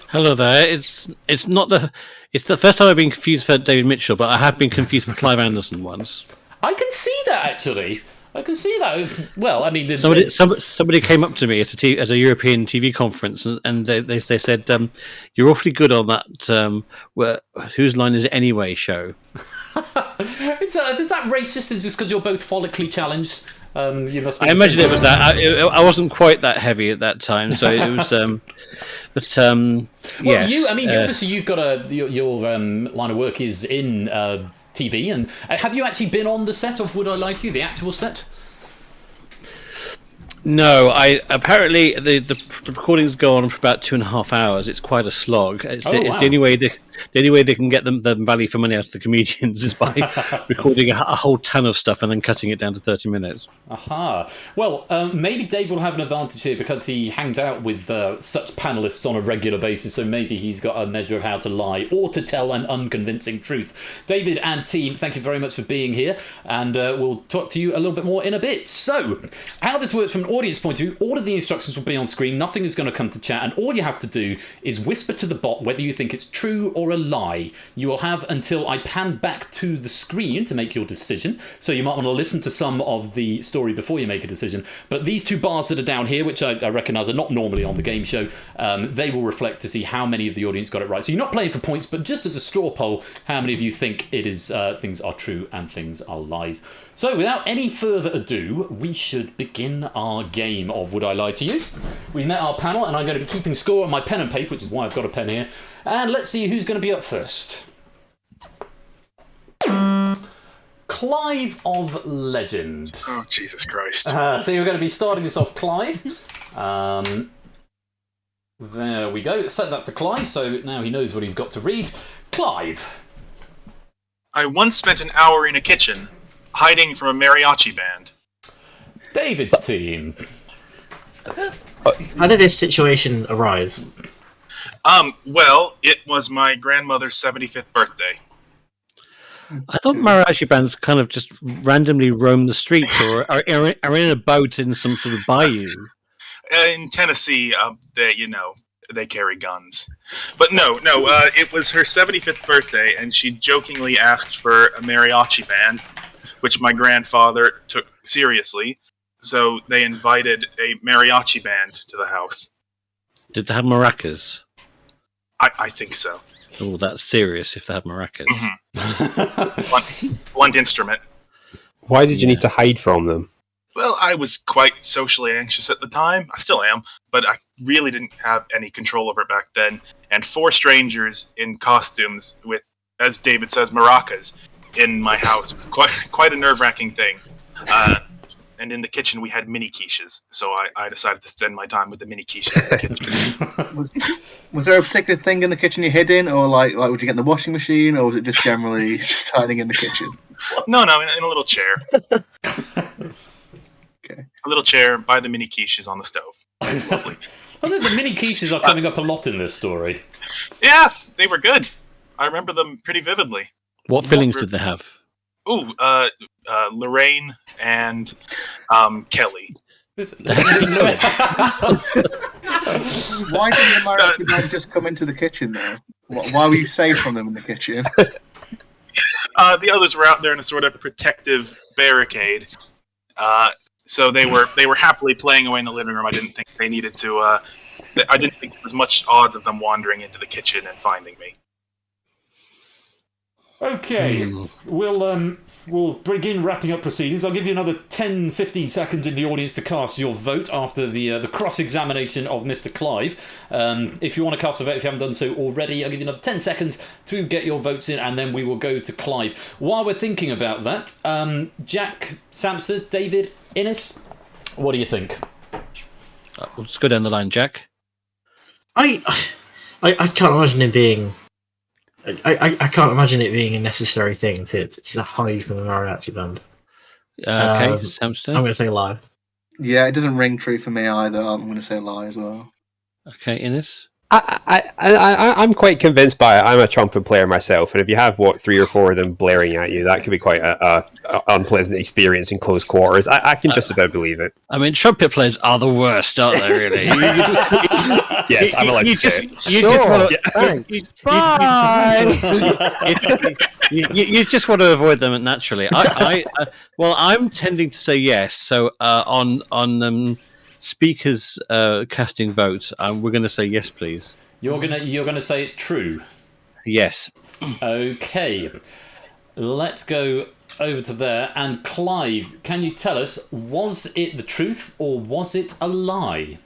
R: Hello there. It's the first time I've been confused for David Mitchell, but I have been confused for Clive Anderson once.
A: I can see that, actually. I can see that. Well, I mean,
R: somebody came up to me at a European TV conference, and they said, "You're awfully good on that. Whose line is it anyway?" show.
A: Is that racist? Is this because you're both follically challenged? You must.
R: I imagine it was that. I wasn't quite that heavy at that time, so it was. Yes.
A: Obviously, you've got your line of work is in TV, and have you actually been on the set of Would I Lie to You, the actual set?
R: No, apparently the recordings go on for about 2.5 hours. It's quite a slog. It's the only way they can get the value for money out of the comedians is by recording a whole ton of stuff and then cutting it down to 30 minutes.
A: Aha. Well, maybe Dave will have an advantage here because he hangs out with such panelists on a regular basis, so maybe he's got a measure of how to lie or to tell an unconvincing truth. David and team, thank you very much for being here, and we'll talk to you a little bit more in a bit. So, how this works from an audience point of view, all of the instructions will be on screen, nothing is going to come to chat, and all you have to do is whisper to the bot whether you think it's true or a lie. You will have until I pan back to the screen to make your decision, so you might want to listen to some of the story before you make a decision, but these 2 bars that are down here, which I recognise are not normally on the game show, they will reflect to see how many of the audience got it right. So you're not playing for points, but just as a straw poll, how many of you think it is things are true and things are lies. So without any further ado, we should begin our game of Would I Lie to You? We've met our panel, and I'm going to be keeping score on my pen and paper, which is why I've got a pen here. And let's see who's going to be up first. Clive of Legend.
N: Oh, Jesus Christ.
A: So you're going to be starting this off, Clive. There we go. Set that to Clive, so now he knows what he's got to read. Clive.
N: I once spent an hour in a kitchen, hiding from a mariachi band.
A: David's team.
O: How did this situation arise?
N: Well, it was my grandmother's 75th birthday.
R: I thought mariachi bands kind of just randomly roam the streets or are in a boat in some sort of bayou.
N: In Tennessee, they carry guns. But no, it was her 75th birthday, and she jokingly asked for a mariachi band, which my grandfather took seriously. So they invited a mariachi band to the house.
R: Did they have maracas?
N: I think so.
R: Oh, that's serious if they have maracas.
N: Mm-hmm. Blunt instrument.
Q: Why did you need to hide from them?
N: Well, I was quite socially anxious at the time. I still am, but I really didn't have any control over it back then. And 4 strangers in costumes with, as David says, maracas in my house was quite a nerve-wracking thing. And in the kitchen, we had mini quiches, so I decided to spend my time with the mini quiches in the kitchen.
P: Was there a particular thing in the kitchen you hid in, or like would you get in the washing machine, or was it just generally just hiding in the kitchen?
N: No, in a little chair.
P: Okay.
N: A little chair by the mini quiches on the stove. It was lovely.
A: I think the mini quiches are coming up a lot in this story.
N: Yeah, they were good. I remember them pretty vividly.
R: What fillings did they have?
N: Ooh, Lorraine and Kelly.
P: Why didn't the American man just come into the kitchen though? Why were you safe from them in the kitchen?
N: The others were out there in a sort of protective barricade. So they were happily playing away in the living room. I didn't think they needed to. I didn't think there was much odds of them wandering into the kitchen and finding me.
A: Okay, we'll begin wrapping up proceedings. I'll give you another 10-15 seconds in the audience to cast your vote after the cross-examination of Mr. Clive. If you want to cast a vote, if you haven't done so already, I'll give you another 10 seconds to get your votes in, and then we will go to Clive. While we're thinking about that, Jack, Samster, David, Innes, what do you think?
R: Let's go down the line, Jack.
O: I can't imagine it being. I can't imagine it being a necessary thing to hide from a mariachi band.
R: Okay, Samster.
O: I'm going to say lie.
P: Yeah, it doesn't ring true for me either. I'm going to say lie as well.
R: Okay, Innes.
Q: I'm quite convinced by it. I'm a trumpet player myself, and if you have 3 or 4 of them blaring at you, that could be quite a unpleasant experience in close quarters. I can just about believe it.
R: I mean, trumpet players are the worst, aren't they? Really?
Q: Yes, I'm allowed to say
R: it. You just want to avoid them naturally. Well, I'm tending to say yes. So on speakers casting votes, we're going to say yes, please.
A: You're gonna say it's true.
R: Yes.
A: Okay. Let's go over to there. And Clive, can you tell us, was it the truth or was it a lie?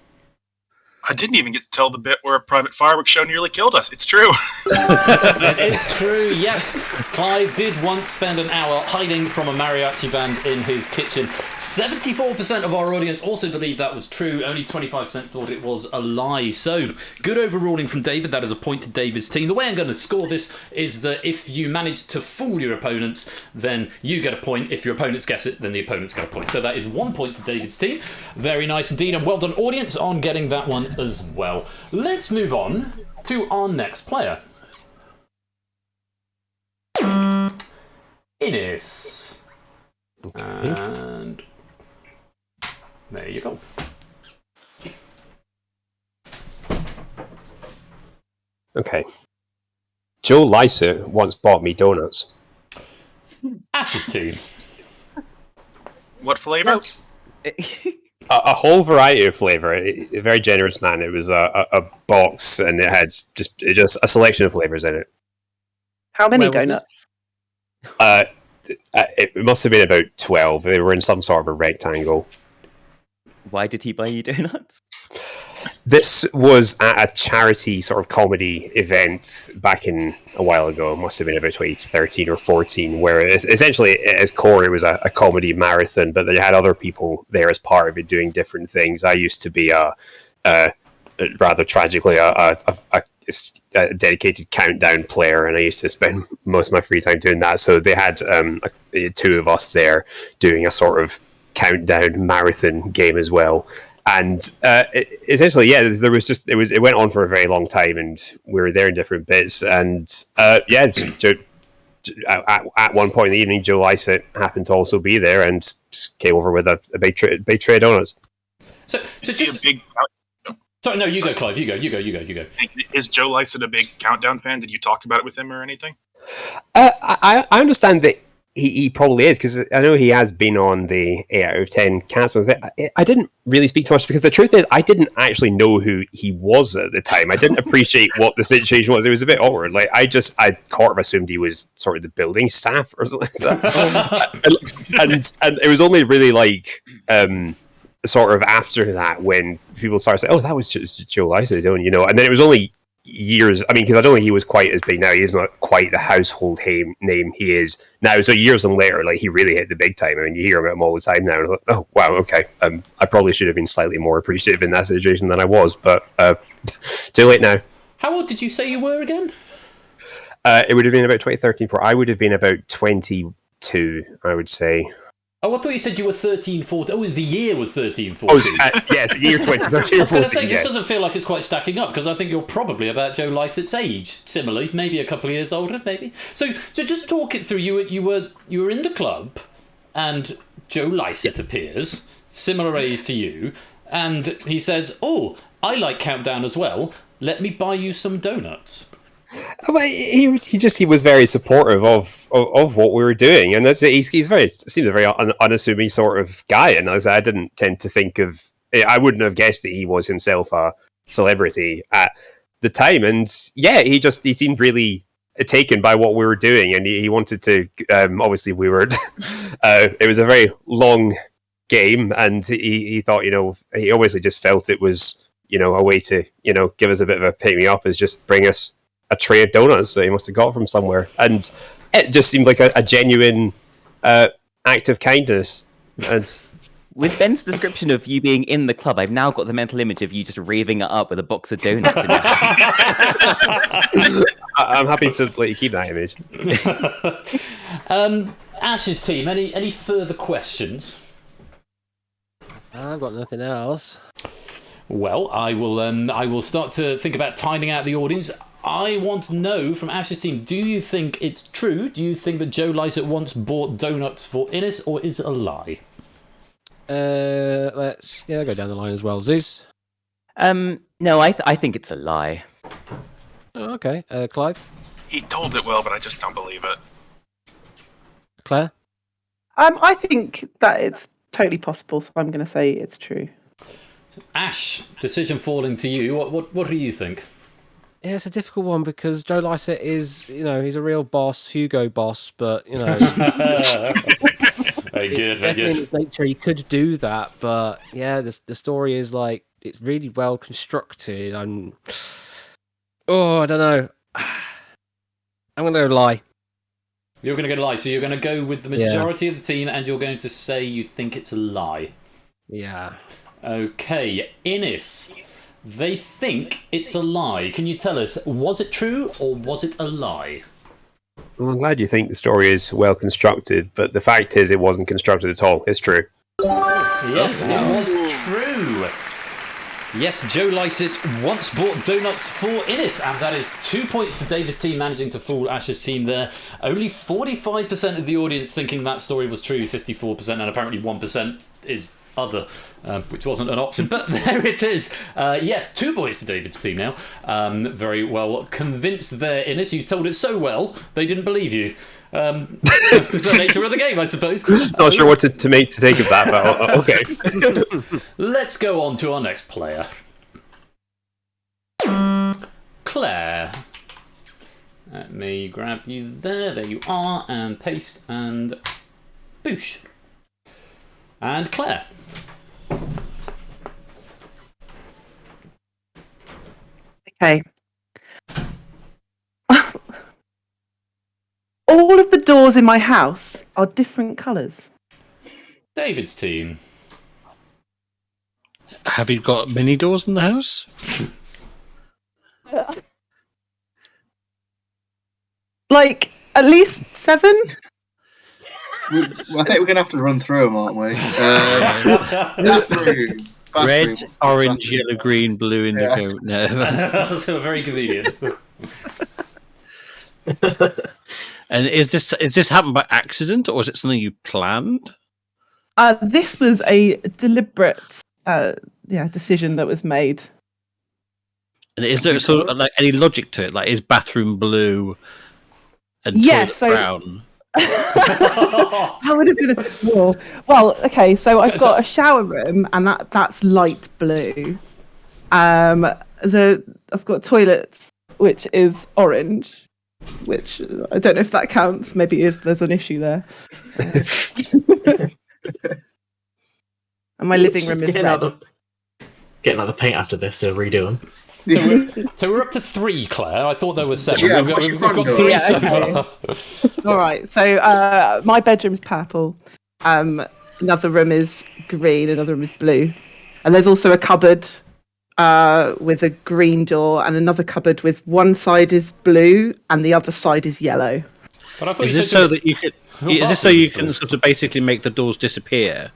N: I didn't even get to tell the bit where a private fireworks show nearly killed us. It's true.
A: It is true, yes. Clive did once spend an hour hiding from a mariachi band in his kitchen. 74% of our audience also believed that was true. Only 25% thought it was a lie. So, good overruling from David. That is a point to David's team. The way I'm going to score this is that if you manage to fool your opponents, then you get a point. If your opponents guess it, then the opponents get a point. So that is 1 point to David's team. Very nice indeed, and well done, audience, on getting that one as well. Let's move on to our next player. Innes. Okay. And there you go.
Q: Okay. Joe Lycett once bought me donuts.
A: Ash's team.
N: What flavour?
Q: A whole variety of flavour. A very generous man. It was a box, and it had just a selection of flavours in it.
L: How many donuts?
Q: It must have been about 12. They were in some sort of a rectangle.
M: Why did he buy you donuts?
Q: This was at a charity sort of comedy event back in a while ago. It must have been about 2013 or 14, where essentially at its core it was a comedy marathon, but they had other people there as part of it doing different things. I used to be rather tragically a dedicated countdown player, and I used to spend most of my free time doing that. So they had 2 of us there doing a sort of countdown marathon game as well. And essentially, yeah, it went on for a very long time, and we were there in different bits. And at one point in the evening, Joe Lycett happened to also be there and came over with a big tray of donuts.
A: So just a big. Sorry, no, you go, Clive. You go.
N: Is Joe Lycett a big Countdown fan? Did you talk about it with him or anything?
Q: I understand that he probably is, because I know he has been on the 8 out of 10 cast ones. I didn't really speak too much because the truth is I didn't actually know who he was at the time. I didn't appreciate what the situation was. It was a bit awkward. Like I kind of assumed he was sort of the building staff or something like that. and it was only really like sort of after that when people started saying, "Oh, that was just Joe Lycett," and then it was only years. I mean, because I don't think he was quite as big now. He's not quite the household name he is now. So years and later, like he really hit the big time. I mean, you hear about him all the time now. And I thought, oh wow, okay. I probably should have been slightly more appreciative in that situation than I was, but too late now.
A: How old did you say you were again?
Q: It would have been about 2013. I would have been about 22, I would say.
A: Oh, I thought you said you were 13, 14. Oh, the year was 13, 14.
Q: Yes, the year 2013 or 14,
A: I was going to say,
Q: yes.
A: this doesn't feel like it's quite stacking up, because I think you're probably about Joe Lycett's age, similarly, maybe a couple of years older, maybe. So just talk it through. You were in the club, and Joe Lycett appears, similar age to you, and he says, "Oh, I like Countdown as well. Let me buy you some donuts."
Q: He was very supportive of what we were doing, and seems a very unassuming sort of guy. And as I didn't tend to think of, I wouldn't have guessed that he was himself a celebrity at the time. And yeah, he seemed really taken by what we were doing, and he wanted to. Obviously, we were. It was a very long game, and he thought, he obviously just felt it was, a way to, give us a bit of a pick me up, is just bring us a tray of donuts that he must have got from somewhere, and it just seemed like a genuine act of kindness. And
M: with Ben's description of you being in the club, I've now got the mental image of you just raving it up with a box of donuts in your hand.
Q: I'm happy to let you keep that image.
A: Ash's team, any further questions?
S: I've got nothing else.
A: Well, I will start to think about tidying out the audience. I want to know from Ash's team, do you think it's true? Do you think that Joe Lycett once bought donuts for Innes, or is it a lie?
S: Let's go down the line as well. Zeus?
M: No, I think it's a lie.
S: Oh, okay. Clive?
N: He told it well, but I just don't believe it.
S: Claire?
L: I think that it's totally possible, so I'm going to say it's true.
A: Ash, decision falling to you. What do you think?
S: Yeah, it's a difficult one because Joe Lycett is, he's a real boss, Hugo boss, but,
A: Very good, very
S: in his nature, he could do that, but yeah, the story is like, it's really well constructed, and I don't know. I'm going to go lie.
A: You're going to go lie, so you're going to go with the majority of the team, and you're going to say you think it's a lie.
S: Yeah.
A: Okay, Innes. They think it's a lie. Can you tell us, was it true or was it a lie?
Q: Well, I'm glad you think the story is well constructed, but the fact is it wasn't constructed at all. It's true.
A: Yes, it was true. Yes, Joe Lycett once bought donuts for Innes, and that is 2 points to David's team, managing to fool Ash's team there. Only 45% of the audience thinking that story was true, 54%, and apparently 1% is other, which wasn't an option, but there it is. Yes, 2 points to David's team now. Very well convinced there, Innes. You told it so well, they didn't believe you. It's the nature of the game, I suppose.
Q: Not sure what to take of that, but okay.
A: Let's go on to our next player. Claire. Let me grab you there. There you are. And paste and boosh. And Claire.
L: Okay. All of the doors in my house are different colours.
A: David's team.
R: Have you got many doors in the house?
L: Like, at least 7?
P: I think we're going to have to run through them, aren't we?
R: Red, orange, yellow, green, blue, indigo. No.
A: That's very convenient.
R: And is this happened by accident, or is it something you planned?
L: This was a deliberate decision that was made.
R: And is there sort of like any logic to it? Like, is bathroom blue and toilet brown?
L: That would have been a bit more. Well, okay, so I've got a shower room, and that's light blue. I've got toilets, which is orange, which I don't know if that counts. Maybe there's an issue there. And my living room is red.
O: Getting out the paint after this, so redo them.
A: So we're up to 3, Claire. I thought there was 7.
P: Yeah,
A: we've got 3 so far.
L: All right. So my bedroom is purple. Another room is green. Another room is blue. And there's also a cupboard with a green door, and another cupboard with one side is blue and the other side is yellow.
A: But I thought
R: Is this so that you could? Is this so you can sort of basically make the doors disappear?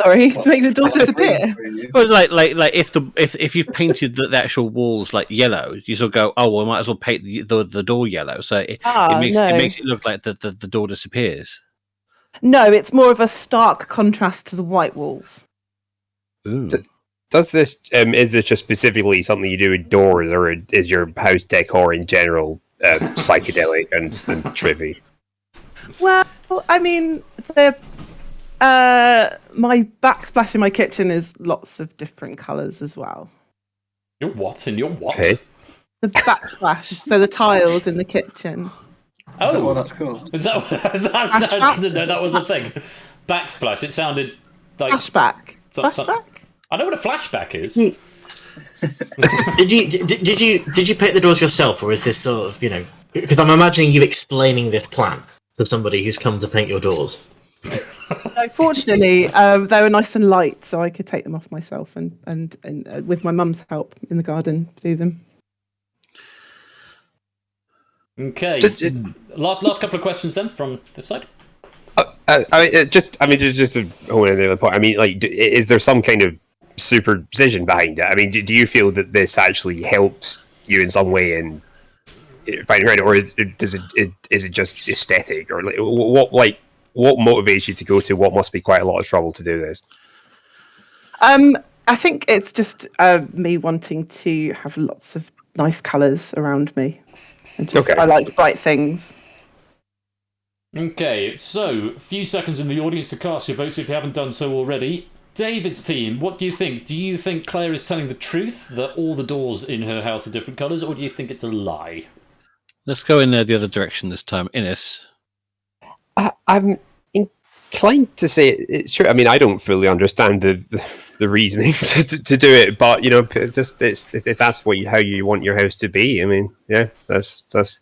L: Sorry, to make the doors disappear.
R: Well, like if you've painted the actual walls like yellow, you sort of go, oh well, I might as well paint the door yellow, so it makes it look like the door disappears.
L: No, it's more of a stark contrast to the white walls.
R: Ooh.
Q: Does this is this just specifically something you do with doors, or is your house decor in general psychedelic and trippy?
L: Well, I mean, my backsplash in my kitchen is lots of different colours as well.
A: Your what? In your what?
Q: Okay.
L: The backsplash, so the tiles in the kitchen.
A: Oh,
P: what that's called?
A: Is that I didn't know that was a thing. Backsplash. It sounded like
L: flashback.
A: Flashback. I know what a flashback is.
O: Did you paint the doors yourself, or is this sort of, because I'm imagining you explaining this plan to somebody who's come to paint your doors.
L: No, fortunately, they were nice and light, so I could take them off myself and with my mum's help in the garden, do them.
A: Okay. Last couple of questions then from this side.
Q: Just to hold on the other point. I mean, like, is there some kind of superstition behind it? I mean, do you feel that this actually helps you in some way in finding around it, or is it just aesthetic, or what motivates you to go to what must be quite a lot of trouble to do this?
L: I think it's just me wanting to have lots of nice colours around me. I like bright things.
A: Okay, so a few seconds in the audience to cast your votes if you haven't done so already. David's team, what do you think? Do you think Claire is telling the truth, that all the doors in her house are different colours, or do you think it's a lie?
R: Let's go in the other direction this time. Innes.
Q: I'm inclined to say it's true. I mean, I don't fully understand the reasoning to do it, but just if that's how you want your house to be. I mean, yeah, that's the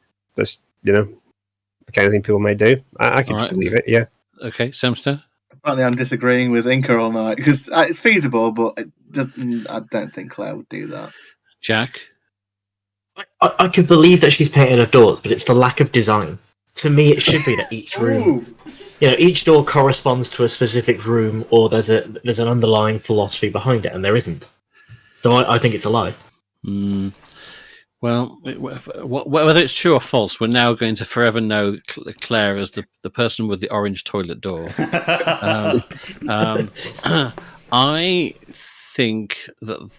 Q: kind of thing people may do. I can believe it. Yeah.
R: Okay, Semster.
P: Apparently, I'm disagreeing with Inca all night because it's feasible, but I don't think Claire would do that.
R: Jack.
O: I could believe that she's painted her doors, but it's the lack of design. To me, it should be that each room, each door corresponds to a specific room, or there's an underlying philosophy behind it, and there isn't. So I think it's a lie.
R: Well, whether it's true or false, we're now going to forever know Claire as the person with the orange toilet door. I think that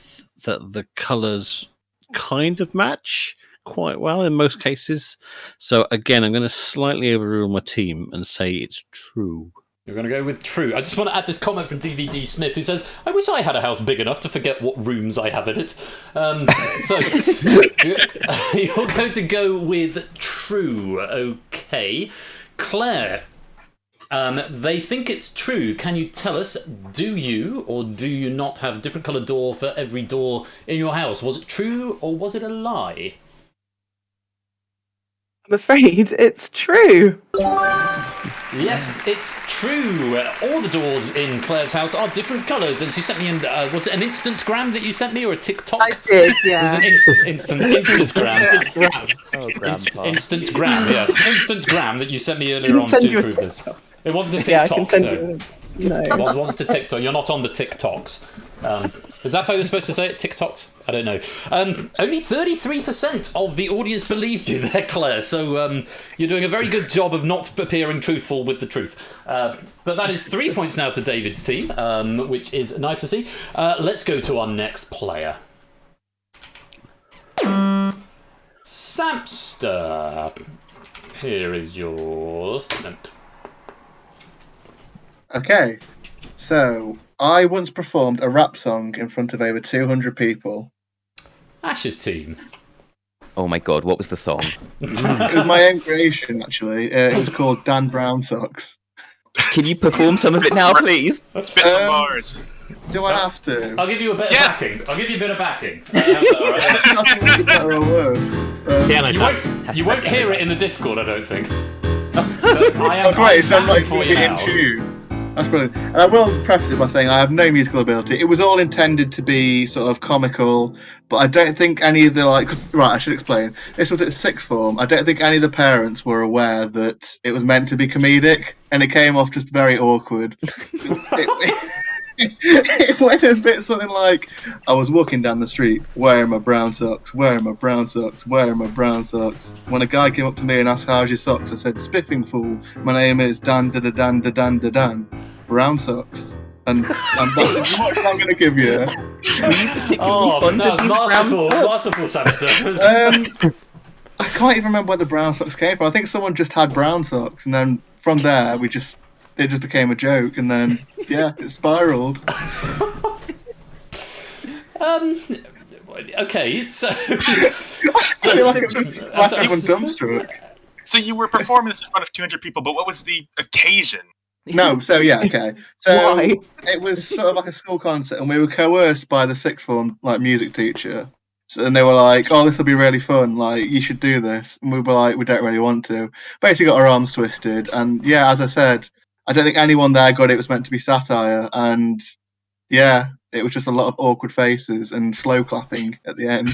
R: the colours kind of match quite well in most cases. So again, I'm going to slightly overrule my team and say it's true.
A: You're going to go with true. I just want to add this comment from DVD Smith, who says, I wish I had a house big enough to forget what rooms I have in it. So you're going to go with true. Okay. Claire, they think it's true. Can you tell us, do you or do you not have a different coloured door for every door in your house? Was it true or was it a lie?
L: I'm afraid it's true.
A: Yes, it's true. All the doors in Claire's house are different colours, and she sent me was it an Instagram that you sent me, or a TikTok?
L: I did, yeah.
A: It was an Instagram. Instant gram, yes. Instant gram that you sent me earlier on to prove this. It wasn't a TikTok,
L: no.
A: It wasn't a TikTok. You're not on the TikToks. Is that how you're supposed to say it? TikToks? I don't know. Only 33% of the audience believed you there, Claire. So you're doing a very good job of not appearing truthful with the truth. But that is 3 points now to David's team, which is nice to see. Let's go to our next player. Samster. Here is your statement.
P: Okay, so I once performed a rap song in front of over 200 people.
A: Ash's team.
M: Oh my god, what was the song?
P: It was my own creation, actually. It was called Dan Brown Socks.
M: Can you perform some of it now, please?
N: Spit some bars.
P: Do I have to?
A: I'll give you a bit of backing. I'll give you a bit of backing. You won't hear it in the Discord, I don't think. But I am
P: great, so I'm not
A: for
P: even
A: you
P: in
A: now.
P: tune. That's brilliant. And I will preface it by saying I have no musical ability. It was all intended to be sort of comical, but I don't think any of the right. I should explain. This was at sixth form. I don't think any of the parents were aware that it was meant to be comedic, and it came off just very awkward. It went a bit something like, I was walking down the street wearing my brown socks, wearing my brown socks, wearing my brown socks. When a guy came up to me and asked, how's your socks? I said, spiffing fool. My name is Dan da da dan da dan da dan. Brown socks. And that's what I'm going to give you.
A: Masterful, Samster.
P: I can't even remember where the brown socks came from. I think someone just had brown socks, and then from there it just became a joke, and then it spiraled.
A: Okay, so
P: I feel like I'm just everyone dumbstruck.
N: So you were performing this in front of 200 people, but what was the occasion?
P: No, so okay. So it was sort of like a school concert, and we were coerced by the sixth form music teacher. And they were like, "Oh, this will be really fun. Like, you should do this." And we were like, "We don't really want to." Basically, got our arms twisted, and as I said, I don't think anyone there got it was meant to be satire, and it was just a lot of awkward faces and slow clapping at the end.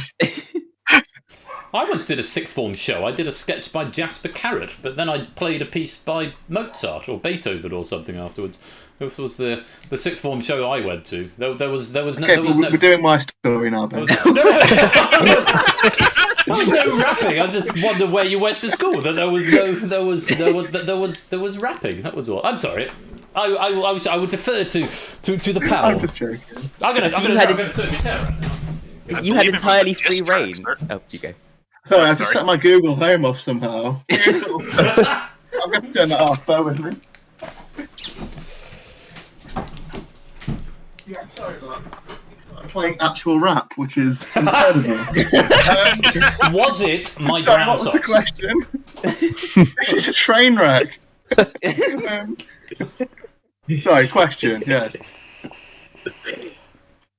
A: I once did a sixth form show. I did a sketch by Jasper Carrot, but then I played a piece by Mozart or Beethoven or something afterwards. This was the sixth form show I went to. There was no.
P: We're doing my story now, Ben.
A: There was no rapping. I just wonder where you went to school. That there was rapping. That was all. I'm sorry. I would defer to the panel.
P: I'm just joking.
A: I'm gonna turn my chair around now.
M: You had entirely free reign. Oh, you go.
P: Sorry, I just set my Google Home off somehow. I'm going to turn that off. Bear with me. Yeah, sorry about that. I'm playing actual rap, which is incredible.
A: Was it my brown socks?
P: What was the question? This is a train wreck. Sorry, question. Yes.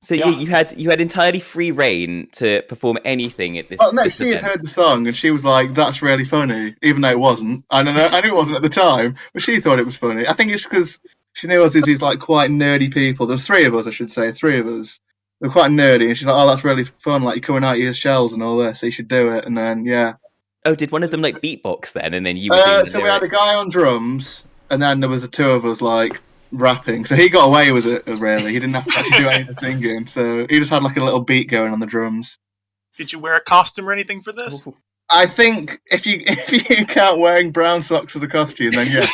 M: So you had entirely free reign to perform anything at this.
P: Oh no,
M: this
P: she had
M: event.
P: heard the song and she was like, "That's really funny," even though it wasn't. I knew it wasn't at the time, but she thought it was funny. I think it's because she knew us as these quite nerdy people. There's three of us, I should say, three of us. We're quite nerdy, and she's like, "Oh, that's really fun. Like, you're coming out of your shells and all this, so you should do it." And then
M: Oh, did one of them beatbox then, and then you? Were
P: so we had a guy on drums, and then there was the two of us rapping. So he got away with it. Really, he didn't have to actually do any of the singing. So he just had a little beat going on the drums.
N: Did you wear a costume or anything for this?
P: I think if you count wearing brown socks as a costume, then yeah.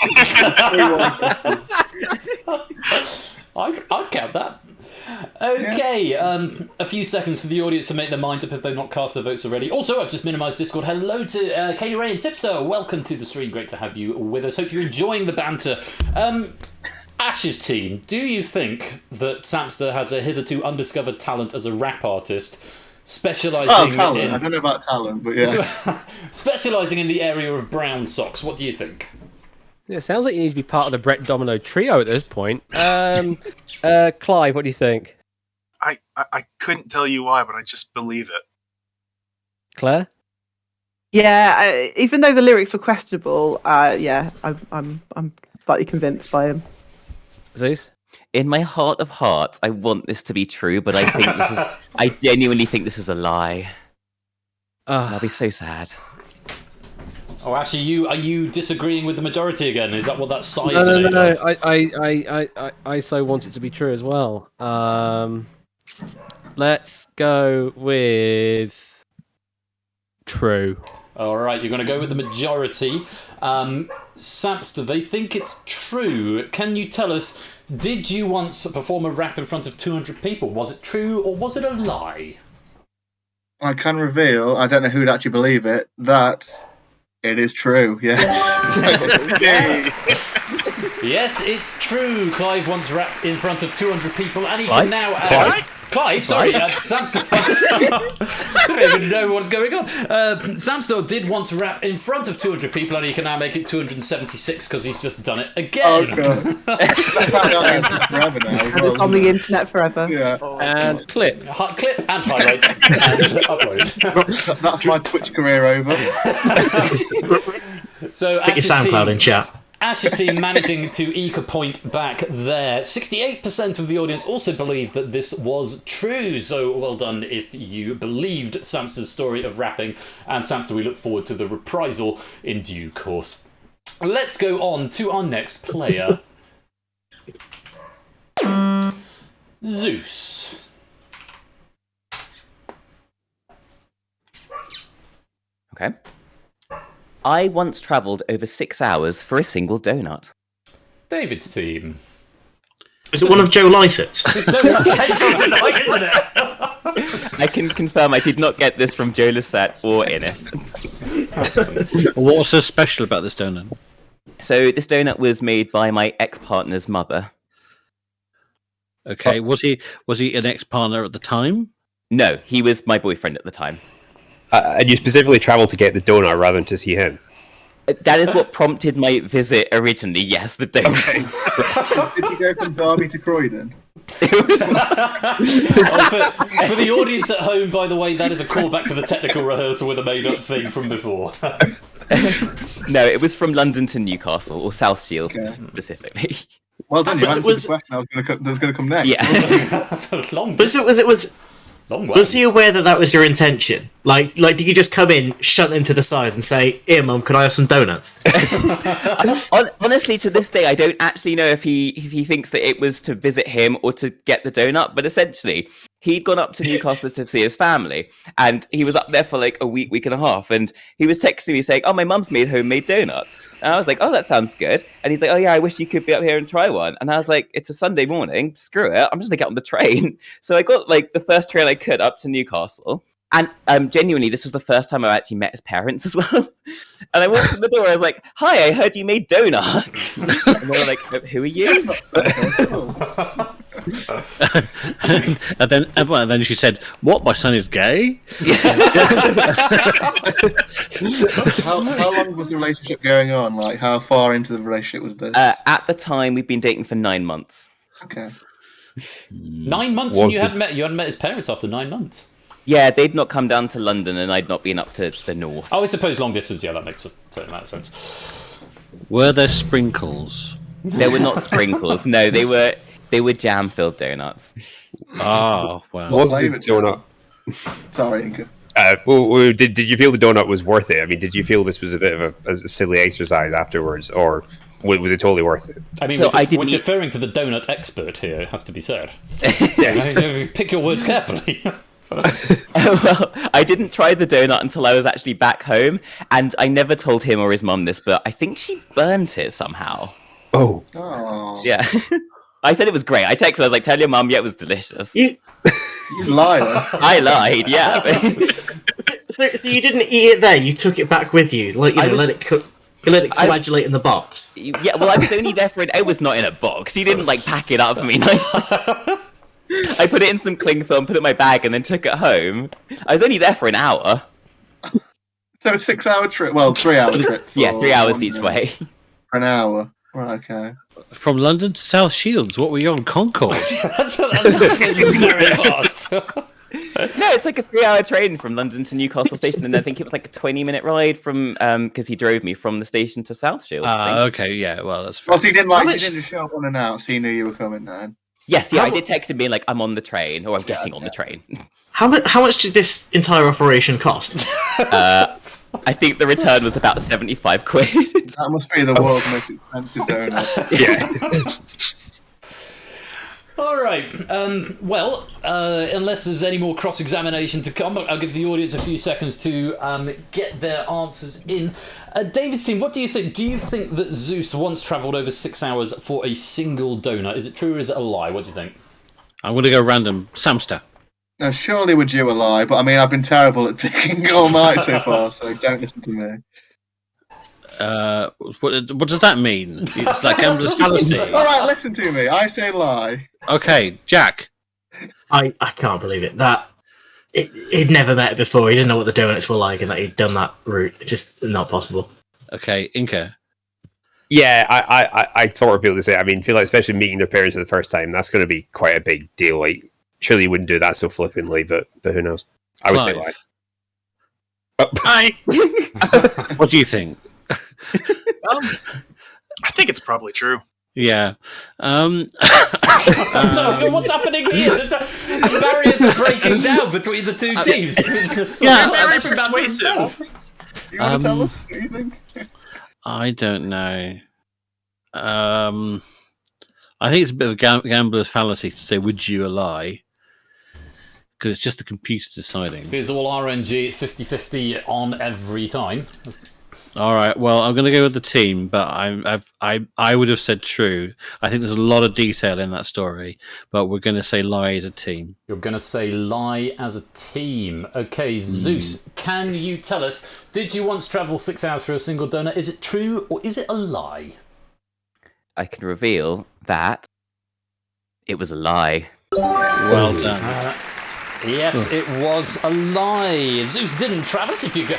A: I'd count that. Okay, a few seconds for the audience to make their mind up if they've not cast their votes already. Also, I've just minimised Discord. Hello to Katie Ray and Tipster. Welcome to the stream. Great to have you with us. Hope you're enjoying the banter. Ash's team, do you think that Samster has a hitherto undiscovered talent as a rap artist, specialising
P: talent.
A: in...
P: I don't know about talent, but yeah.
A: Specialising in the area of brown socks. What do you think?
S: Yeah, it sounds like you need to be part of the Brett Domino trio at this point. Clive, what do you think?
N: I couldn't tell you why, but I just believe it.
S: Claire?
L: Yeah, even though the lyrics were questionable, I'm slightly convinced by him.
S: Zeus?
M: In my heart of hearts, I want this to be true, but I think I genuinely think this is a lie. I'll be so sad.
A: Oh, actually, are you disagreeing with the majority again? Is that what that size
S: No.
A: of?
S: I so want it to be true as well. Let's go with true.
A: All right, you're going to go with the majority. Samster, they think it's true. Can you tell us, did you once perform a rap in front of 200 people? Was it true or was it a lie?
P: I can reveal, I don't know who'd actually believe it, that It is true, yes.
A: Yes, it's true. Clive once rapped in front of 200 people, and he
Q: Clive?
A: can now...
Q: Clive?
A: Sorry, Samstar. I don't even know what's going on. Samstar did once rap in front of 200 people, and he can now make it 276 because he's just done it again.
P: Oh, God. Forever now,
L: And it's on the internet forever.
P: Yeah.
S: And clip.
A: Clip and highlight and upload.
P: That's my Twitch career over.
O: Put
A: So
O: your
A: Ash's
O: SoundCloud
A: team,
O: in chat.
A: Ash's team managing to eke a point back there. 68% of the audience also believed that this was true. So well done if you believed Samster's story of rapping. And Samster, we look forward to the reprisal in due course. Let's go on to our next player. Zeus.
M: Okay. I once travelled over 6 hours for a single donut.
A: David's team.
O: Is it one of Joe Lycett's?
M: I can confirm I did not get this from Joe Lissette or Innes.
R: What was so special about this donut?
M: So this donut was made by my ex-partner's mother.
R: Okay, was he an ex-partner at the time?
M: No, he was my boyfriend at the time.
Q: And you specifically travelled to get the donut rather than to see him?
M: That is what prompted my visit originally, yes, the donut.
P: Did you go from Derby to Croydon?
A: For the audience at home, by the way, that is a callback to the technical rehearsal with a made-up thing from before.
M: No, it was from London to Newcastle, or South Shields specifically.
P: Well done, you answered the question that was going to come next.
M: Yeah.
A: That's a long long way.
O: Was he aware that that was your intention? Like, did you just come in, shut him to the side, and say, "Here, Mum, can I have some donuts?"
M: Honestly, to this day, I don't actually know if he thinks that it was to visit him or to get the donut. But essentially, he'd gone up to Newcastle to see his family, and he was up there for like a week and a half. And he was texting me saying, "Oh, my mum's made homemade donuts." And I was like, "Oh, that sounds good." And he's like, "Oh yeah, I wish you could be up here and try one." And I was like, "It's a Sunday morning. Screw it. I'm just gonna get on the train." So I got like the first train I could up to Newcastle. And genuinely, this was the first time I actually met his parents as well. And I walked in the door, I was like, "Hi, I heard you made donuts." And they were like, "Who are you?"
R: and then she said, "What? My son is gay?"
P: How long was the relationship going on? Like, how far into the relationship was this?
M: At the time, we'd been dating for 9 months.
P: Okay.
A: 9 months, and you hadn't met his parents after 9 months.
M: Yeah, they'd not come down to London, and I'd not been up to the north.
A: Oh, I suppose long distance. Yeah, that makes a certain amount of sense.
R: Were there sprinkles?
M: There were not sprinkles. No, they were jam-filled donuts.
R: Oh, wow.
Q: What's the donut?
P: Sorry, Inca.
Q: Did you feel the donut was worth it? I mean, did you feel this was a bit of a silly exercise afterwards, or was it totally worth it?
A: I mean,
M: So
A: we're deferring to the donut expert here, it has to be said. Pick your words carefully.
M: Well, I didn't try the donut until I was actually back home, and I never told him or his mum this, but I think she burnt it somehow.
Q: Oh.
M: Yeah. I said it was great. I texted her, I was like, "Tell your mum, yeah, it was delicious."
P: You lied.
M: I lied, yeah.
O: So you didn't eat it there. You took it back with you, like let it cook. You let it coagulate in the box.
M: Yeah, well, I was only there for it. It was not in a box. He didn't like pack it up for me nicely. I put it in some cling film, put it in my bag, and then took it home. I was only there for an hour.
P: So a 6-hour trip? Well, 3-hour trip.
M: Yeah, 3 hours each way.
P: For an hour. Right, okay.
R: From London to South Shields, what were you on, Concorde?
A: That's very fast.
M: No, it's like a 3-hour train from London to Newcastle Station, and I think it was like a 20-minute ride from because he drove me from the station to South Shields.
R: Okay, yeah, well, that's fair.
P: Well, so he didn't just show up unannounced. He knew you were coming then.
M: Yes, yeah, I did text him being like, "I'm on the train," or "I'm getting on the train."
O: How much did this entire operation cost?
M: I think the return was about 75 quid.
P: That must be the world's most expensive donut.
M: Yeah.
A: All right. Well, unless there's any more cross-examination to come, I'll give the audience a few seconds to get their answers in. David's team, what do you think? Do you think that Zeus once travelled over 6 hours for a single donut? Is it true or is it a lie? What do you think?
R: I'm going to go random. Samster.
P: Now, surely would you a lie? But I mean, I've been terrible at picking all night so far, so don't listen to me.
R: What does that mean? It's like gambler's fallacy.
P: All right, listen to me. I say lie.
R: Okay, Jack.
O: I can't believe it. He'd never met before. He didn't know what the donuts were like, and that he'd done that route. It's just not possible.
R: Okay, Inca.
Q: Yeah, I sort of feel the same. I mean, feel like especially meeting their parents for the first time, that's going to be quite a big deal. Like, surely you wouldn't do that so flippantly, but who knows? I would say lie.
N: Hi.
R: What do you think?
N: I think it's probably true.
R: Yeah.
A: What's happening here? The barriers are breaking down between the two teams. It's just
R: Yeah,
N: very persuasive.
P: You want to tell us what you think?
R: I don't know. I think it's a bit of a gambler's fallacy to say, would you a lie? Because it's just the computer deciding.
A: It's all RNG, it's 50-50 on every time.
R: All right, well, I'm going to go with the team, but I would have said true. I think there's a lot of detail in that story, but we're going to say lie as a team.
A: You're going to say lie as a team. Okay, Zeus, can you tell us, did you once travel 6 hours for a single donut? Is it true or is it a lie?
M: I can reveal that it was a lie.
R: Well done.
A: Yes, it was a lie. Zeus didn't travel. If you go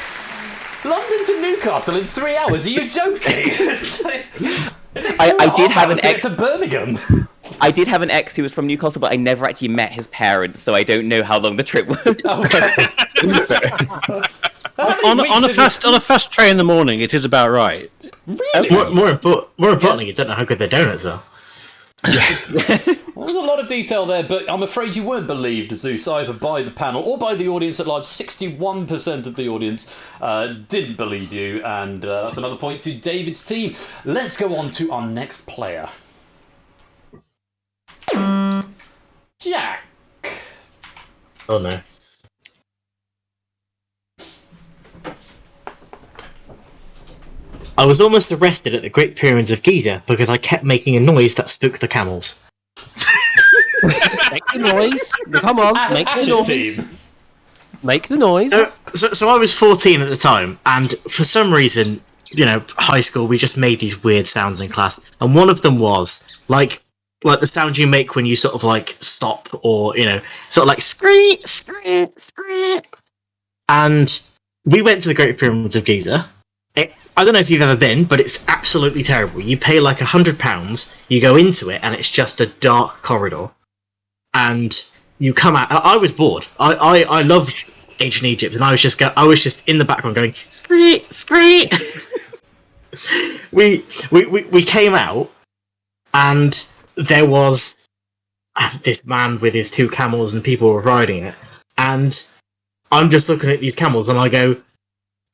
A: London to Newcastle in 3 hours, are you joking?
M: I did have an ex
A: to Birmingham.
M: I did have an ex who was from Newcastle, but I never actually met his parents, so I don't know how long the trip was.
R: On a fast train in the morning, it is about right.
A: Really?
O: More importantly, you don't know how good their donuts are.
A: Well, there's a lot of detail there, but I'm afraid you weren't believed, Zeus, either by the panel or by the audience at large. 61% of the audience didn't believe you, and that's another point to David's team. Let's go on to our next player. Jack.
O: Oh no. I was almost arrested at the Great Pyramids of Giza because I kept making a noise that spooked the camels.
S: Make the noise. Come on, make the noise.
A: Team.
S: Make the noise.
O: So I was 14 at the time, and for some reason, high school, we just made these weird sounds in class, and one of them was like the sound you make when you sort of like stop, or sort of like screech, screech, screech. And we went to the Great Pyramids of Giza. I don't know if you've ever been, but it's absolutely terrible. You pay like £100, you go into it, and it's just a dark corridor. And you come out. I was bored. I love ancient Egypt, and I was just in the background going screech, screech. we came out, and there was this man with his 2 camels, and people were riding it. And I'm just looking at these camels, and I go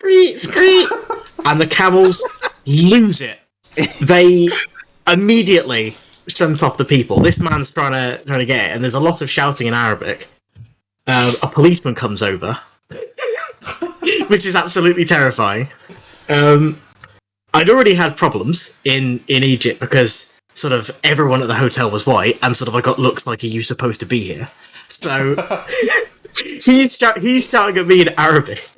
O: screech, screech. And the camels lose it. They immediately shunt off the people. This man's trying to get it, and there's a lot of shouting in Arabic. A policeman comes over, which is absolutely terrifying. I'd already had problems in Egypt because sort of everyone at the hotel was white, and sort of I got looks like, are you supposed to be here? So he's shouting at me in Arabic.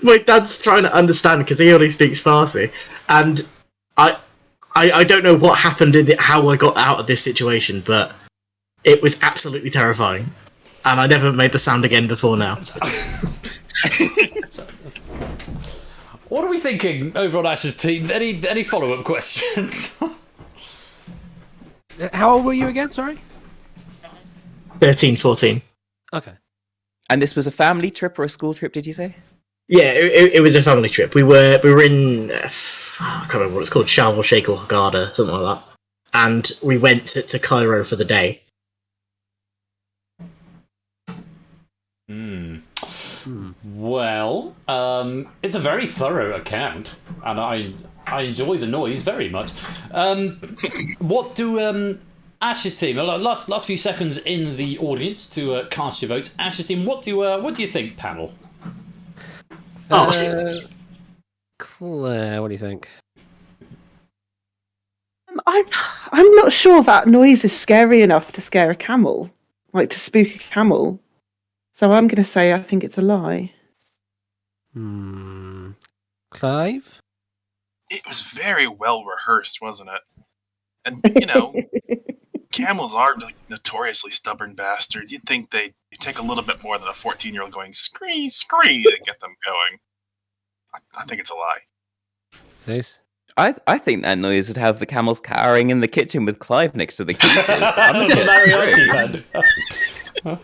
O: My dad's trying to understand because he only speaks Farsi, and I don't know what happened how I got out of this situation, but it was absolutely terrifying, and I never made the sound again before now.
A: What are we thinking over on Ash's team? Any follow-up questions?
S: How old were you again? Sorry.
O: 13, 14.
S: Okay.
M: And this was a family trip or a school trip? Did you say?
O: Yeah, it was a family trip. We were in I can't remember what it's called, Sharm el Sheikh or Hurghada, something like that. And we went to Cairo for the day.
A: Well, it's a very thorough account, and I enjoy the noise very much. What do Ash's team? Last few seconds in the audience to cast your votes. Ash's team, what do you think, panel?
S: Claire, what do you think?
L: I'm not sure that noise is scary enough to scare a camel, like to spook a camel. So I'm going to say I think it's a lie.
S: Clive?
N: it was very well rehearsed, wasn't it? And you know, camels are like notoriously stubborn bastards. You'd think they'd take a little bit more than a 14-year-old going scree scree to get them going. I think it's a lie.
S: Zeus?
M: I think that noise would have the camels cowering in the kitchen with Clive next to the keepers. I'm
A: That's
M: just
A: what Mariarty had.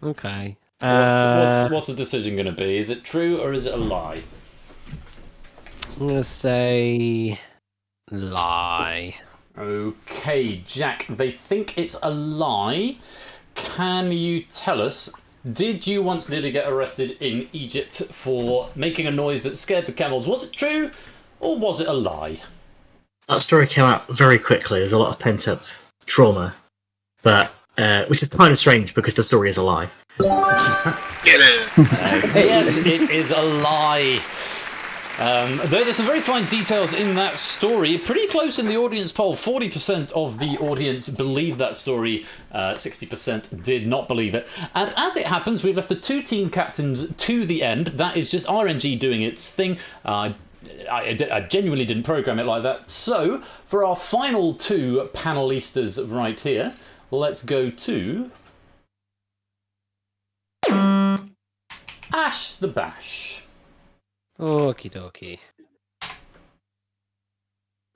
S: Okay.
A: What's the decision going to be? Is it true or is it a lie?
S: I'm going to say lie.
A: Okay, Jack, they think it's a lie. Can you tell us, did you once nearly get arrested in Egypt for making a noise that scared the camels? Was it true or was it a lie?
O: That story came out very quickly. There's a lot of pent-up trauma, but which is kind of strange because the story is a lie.
N: Get it!
A: Yes, it is a lie. Though there's some very fine details in that story. Pretty close in the audience poll. 40% of the audience believed that story. 60% did not believe it. And as it happens, we've left the two team captains to the end. That is just RNG doing its thing. I genuinely didn't program it like that. So, for our final two panelistas right here, let's go to Ash the Bash.
S: Okie dokie.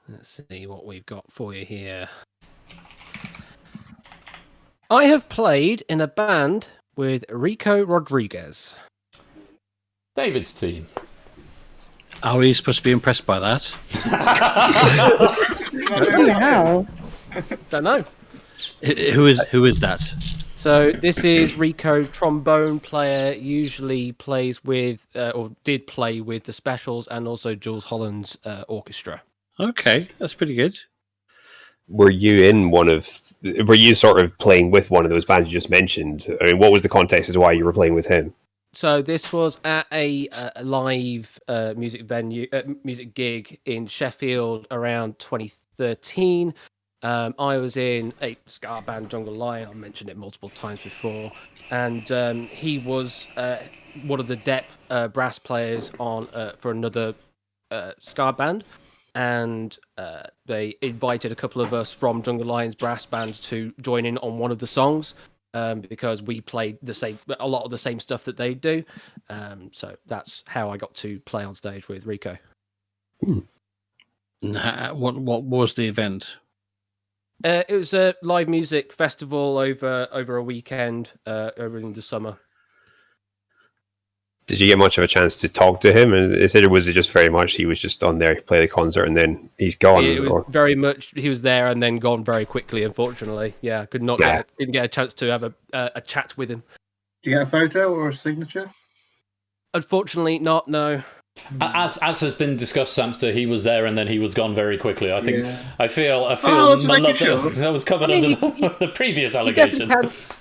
S: Let's see what we've got for you here. I have played in a band with Rico Rodriguez.
A: David's team.
R: Are we supposed to be impressed by that?
L: How?
S: Don't know.
R: Who is that?
S: So this is Rico, trombone player, usually plays with, or did play with the Specials and also Jules Holland's orchestra.
R: Okay, that's pretty good.
Q: Were you sort of playing with one of those bands you just mentioned? I mean, what was the context as to why you were playing with him?
S: So this was at a live music gig in Sheffield around 2013. I was in a ska band, Jungle Lion. I mentioned it multiple times before, and he was one of the Depp brass players on for another ska band, and they invited a couple of us from Jungle Lion's brass band to join in on one of the songs because we played a lot of the same stuff that they do. So that's how I got to play on stage with Rico.
R: What was the event?
S: It was a live music festival over a weekend over in the summer.
Q: Did you get much of a chance to talk to him? And or was it just very much he was just on there, play the concert, and then he's gone?
S: It was very much he was there and then gone very quickly. Unfortunately, didn't get a chance to have a chat with him.
P: Do you get a photo or a signature?
S: Unfortunately, not. No.
A: As has been discussed, Samster, he was there and then he was gone very quickly. I think I feel that was covered under the previous allegation.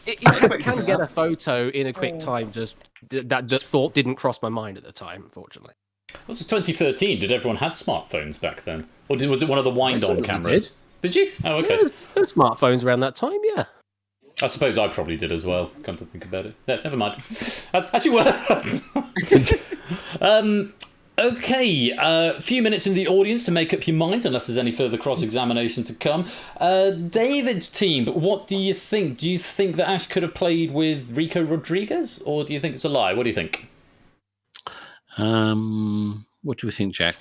S: You can get a photo in a quick time. Just that thought didn't cross my mind at the time, unfortunately.
A: This was 2013. Did everyone have smartphones back then, or was it one of the wind-on cameras? Did you? Oh, okay.
S: Yeah, there were smartphones around that time. Yeah.
A: I suppose I probably did as well. Come to think about it. No, never mind. As you were. Okay, a few minutes in the audience to make up your minds, unless there's any further cross-examination to come. David's team, but what do you think? Do you think that Ash could have played with Rico Rodriguez, or do you think it's a lie? What do you think?
R: What do we think, Jack?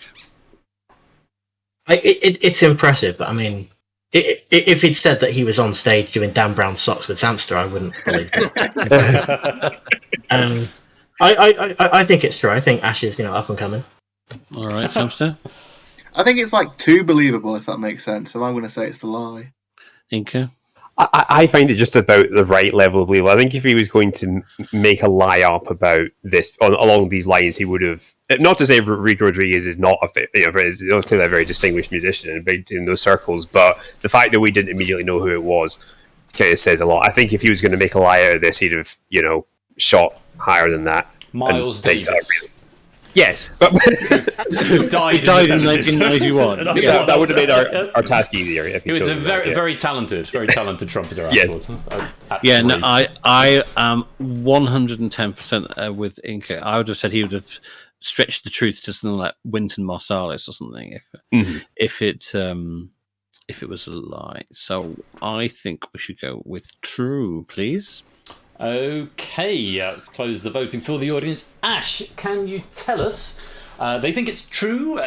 O: It's impressive, but I mean, if he'd said that he was on stage doing Dan Brown socks with Samster, I wouldn't believe it. I think it's true. I think Ash is, up and coming.
R: All right, Samster.
P: I think it's like too believable, if that makes sense. So I'm going to say it's the lie.
R: Inca.
Q: I find it just about the right level of believable. I think if he was going to make a lie up about this along these lines, he would have. Not to say Rico Rodriguez is not is clearly a very distinguished musician and big in those circles, but the fact that we didn't immediately know who it was kind of says a lot. I think if he was going to make a lie out of this, he'd have shot higher than that.
A: Miles Davis.
Q: Yes, but
A: Who died
R: He died in
A: the
R: 1991.
Q: that would have made our task easier if
A: He was a very talented trumpeter.
Q: Yes.
R: Yeah, no, I am 110% with Inca. I would have said he would have stretched the truth to something like Wynton Marsalis or something if it was a lie. So I think we should go with true, please.
A: Okay, let's close the voting for the audience. Ash, can you tell us? They think it's true.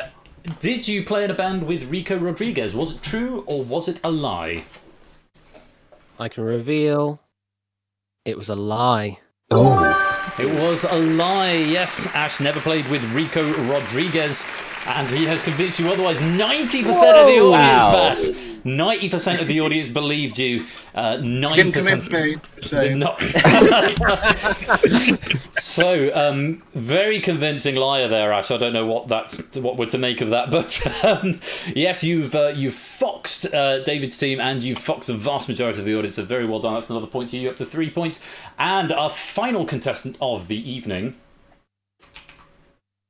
A: Did you play in a band with Rico Rodriguez? Was it true or was it a lie?
S: I can reveal it was a lie.
A: Oh. It was a lie, yes. Ash never played with Rico Rodriguez, and he has convinced you otherwise. 90% of the audience, Bass. 90% of the audience believed you. 9%
P: Didn't convince me.
A: did not. So, very convincing liar there, Ash. I don't know what we're to make of that, but yes, you've foxed David's team, and you've foxed the vast majority of the audience. So very well done. That's another point to you, up to 3 points. And our final contestant of the evening,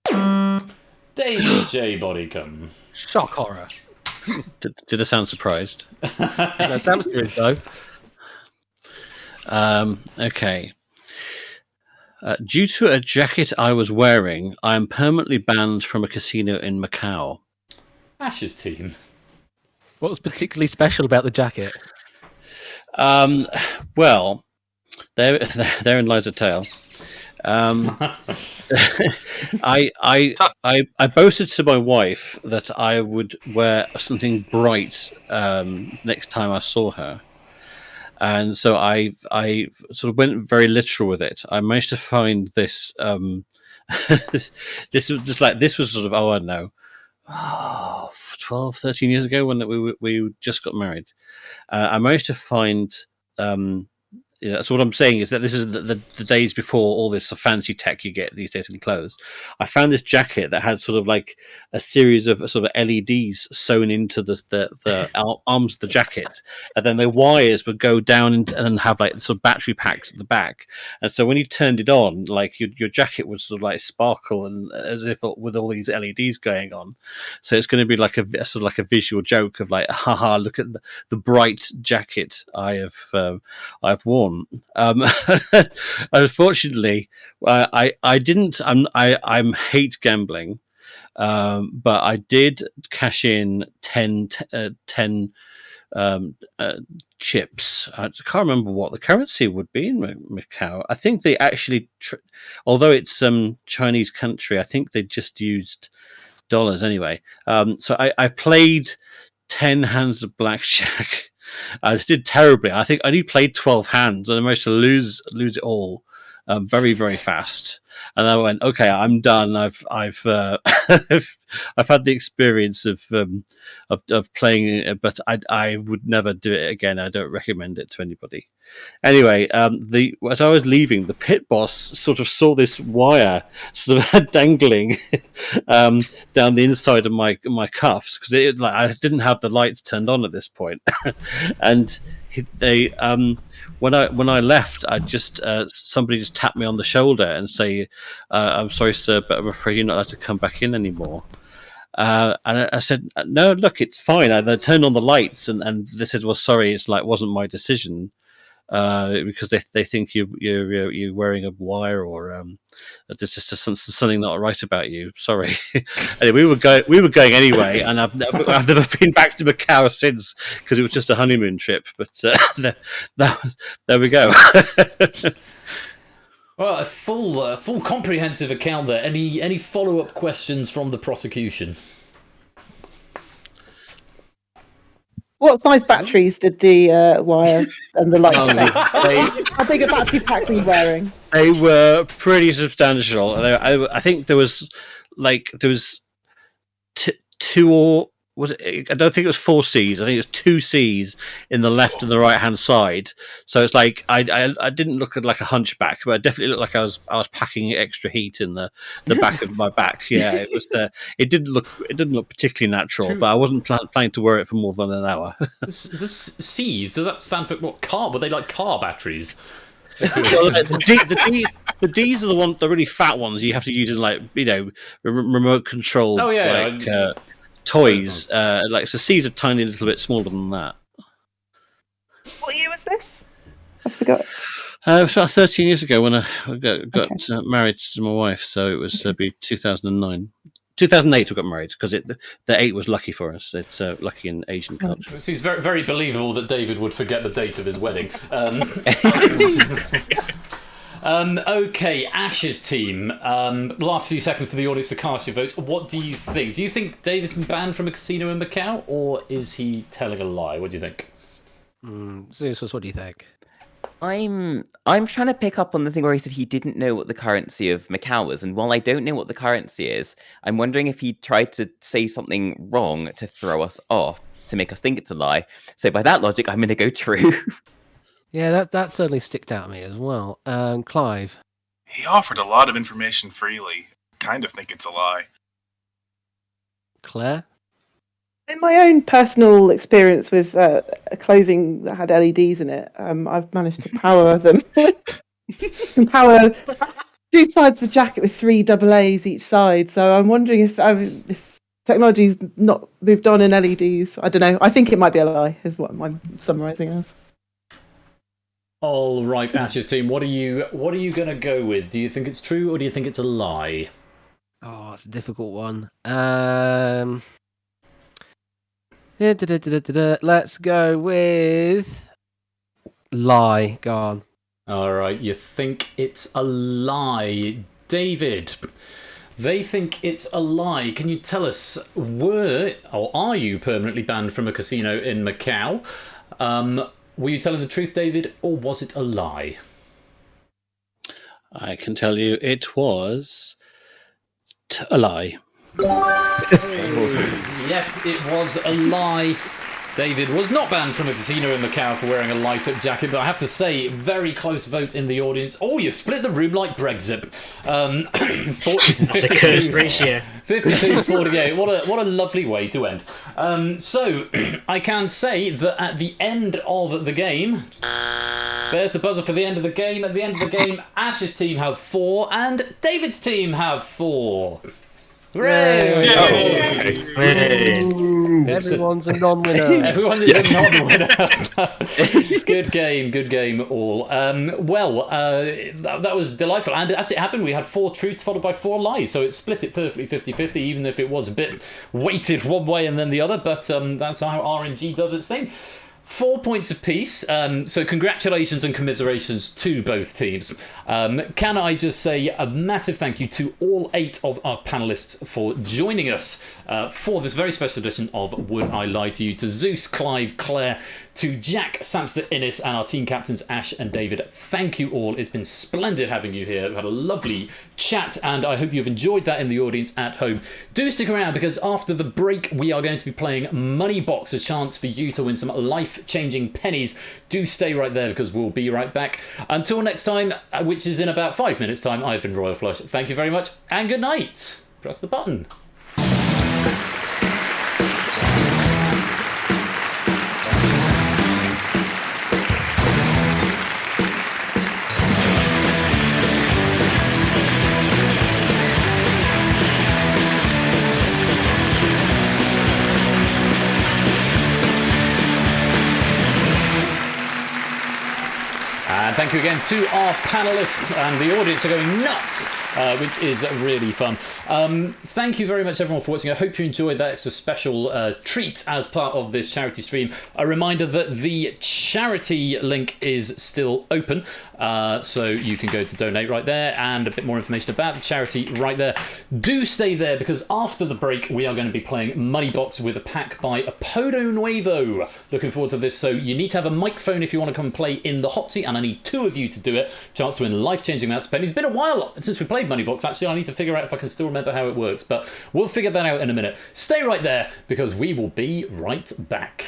A: David J. Bodycombe.
S: Shock horror.
R: Did I sound surprised?
S: No, sounds good though.
R: Okay. Due to a jacket I was wearing, I am permanently banned from a casino in Macau.
A: Ash's team.
S: What was particularly special about the jacket?
R: Well, therein lies a tale. I boasted to my wife that I would wear something bright next time I saw her, and so I sort of went very literal with it. I managed to find this. This was sort of, I don't know, 12, 13 years ago when we just got married. I managed to find. So what I'm saying is that this is the days before all this fancy tech you get these days in clothes. I found this jacket that had sort of like a series of sort of LEDs sewn into the arms of the jacket, and then the wires would go down and have like sort of battery packs at the back. And so when you turned it on, like your jacket would sort of like sparkle and as if with all these LEDs going on. So it's going to be like a sort of like a visual joke of like, haha, look at the bright jacket I've worn. Unfortunately, I didn't. I hate gambling, but I did cash in 10 chips. I can't remember what the currency would be in Macau. I think they actually, although it's Chinese country, I think they just used dollars anyway. So I played 10 hands of blackjack. I did terribly. I think I only played 12 hands and I managed to lose it all very, very fast. And I went, okay, I'm done. I've I've had the experience of playing it, but I would never do it again. I don't recommend it to anybody. Anyway, as I was leaving, the pit boss sort of saw this wire sort of dangling down the inside of my cuffs because I didn't have the lights turned on at this point, and when I left, I just somebody just tapped me on the shoulder and say, "I'm sorry, sir, but I'm afraid you're not allowed to come back in anymore." And I said, "No, look, it's fine." I turned on the lights, and they said, "Well, sorry, wasn't my decision." Because they think you're wearing a wire or there's just something not right about you. Sorry. Anyway, we were going anyway, and I've never been back to Macau since because it was just a honeymoon trip. But there we go.
A: Well, a full comprehensive account there. Any follow-up questions from the prosecution?
L: What size batteries did the wire and the lights have? How big a battery pack were you wearing?
R: They were pretty substantial. I think there was two or was it? I don't think it was 4 Cs. I think it was 2 Cs in the left and the right hand side. So it's like I didn't look like a hunchback, but I definitely looked like I was packing extra heat in the back of my back. Yeah, it was. It didn't look particularly natural, but I wasn't planning to wear it for more than an hour.
A: The C's, does that stand for what car? Were they like car batteries?
R: The The D's are the really fat ones you have to use in remote control.
A: Oh, yeah,
R: toys. So C's are tiny, little bit smaller than that.
L: What year was this? I forgot.
R: It was about 13 years ago when I got married to my wife, so it was be 2009. 2008 we got married because the 8 was lucky for us. It's lucky in Asian culture.
A: It seems very, very believable that David would forget the date of his wedding. Okay, Ash's team. Last few seconds for the audience to cast your votes. What do you think? Do you think David's been banned from a casino in Macau, or is he telling a lie? What do you think?
S: Zeus, what do you think?
M: I'm trying to pick up on the thing where he said he didn't know what the currency of Macau was, and while I don't know what the currency is, I'm wondering if he tried to say something wrong to throw us off, to make us think it's a lie. So by that logic, I'm going to go true.
S: Yeah, that certainly sticked out at me as well. Clive?
N: He offered a lot of information freely. Kind of think it's a lie.
S: Claire?
L: In my own personal experience with clothing that had LEDs in it, I've managed to power them. And power 2 sides of a jacket with 3 AA's each side. So I'm wondering if technology's not moved on in LEDs. I don't know. I think it might be a lie, is what I'm summarising as.
A: All right, Ash's team. What are you going to go with? Do you think it's true, or do you think it's a lie?
S: Oh, it's a difficult one. Let's go with lie. Go on.
A: All right, you think it's a lie. David, they think it's a lie. Can you tell us, are you permanently banned from a casino in Macau? Were you telling the truth, David, or was it a lie?
R: I can tell you it was a lie.
A: Yes, it was a lie. David was not banned from a casino in Macau for wearing a light-up jacket, but I have to say, very close vote in the audience. Oh, you've split the room like Brexit.
O: That's a cursed ratio.
A: 52-48. What a lovely way to end. So, I can say that at the end of the game, there's the buzzer for the end of the game. At the end of the game, Ash's team have 4 and David's team have 4. Hooray!
S: Everyone's a non-winner.
A: Everyone is a non-winner. Good game all. That was delightful. And as it happened, we had 4 truths followed by 4 lies. So it split it perfectly 50-50, even if it was a bit weighted one way and then the other. But that's how RNG does its thing. 4 points apiece, so congratulations and commiserations to both teams. Can I just say a massive thank you to all 8 of our panellists for joining us for this very special edition of Would I Lie to You? To Zeus, Clive, Claire, to Jack, Samster, Innes, and our team captains Ash and David. Thank you all. It's been splendid having you here. We've had a lovely chat, and I hope you've enjoyed that in the audience at home. Do stick around, because after the break, we are going to be playing Moneybox, a chance for you to win some life-changing pennies. Do stay right there, because we'll be right back. Until next time, which is in about 5 minutes' time, I've been Royal Flush. Thank you very much, and good night. Press the button. And thank you again to our panellists, and the audience are going nuts, which is really fun. Thank you very much, everyone, for watching. I hope you enjoyed that extra special treat as part of this charity stream. A reminder that the charity link is still open, so you can go to donate right there, and a bit more information about the charity right there. Do stay there, because after the break we are going to be playing Moneybox with a pack by Apodo Nuevo. Looking forward to this. So you need to have a microphone if you want to come play in the hot seat, and I need 2 of you to do it. Chance to win life-changing amounts of pennies. It's been a while since we played Moneybox, actually. I need to figure out if I can still remember how it works, but we'll figure that out in a minute. Stay right there, because we will be right back.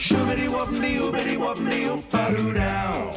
T: Shoo-biddy-wop-dee-oo-biddy-wop-dee-oo-ba-doo-dow.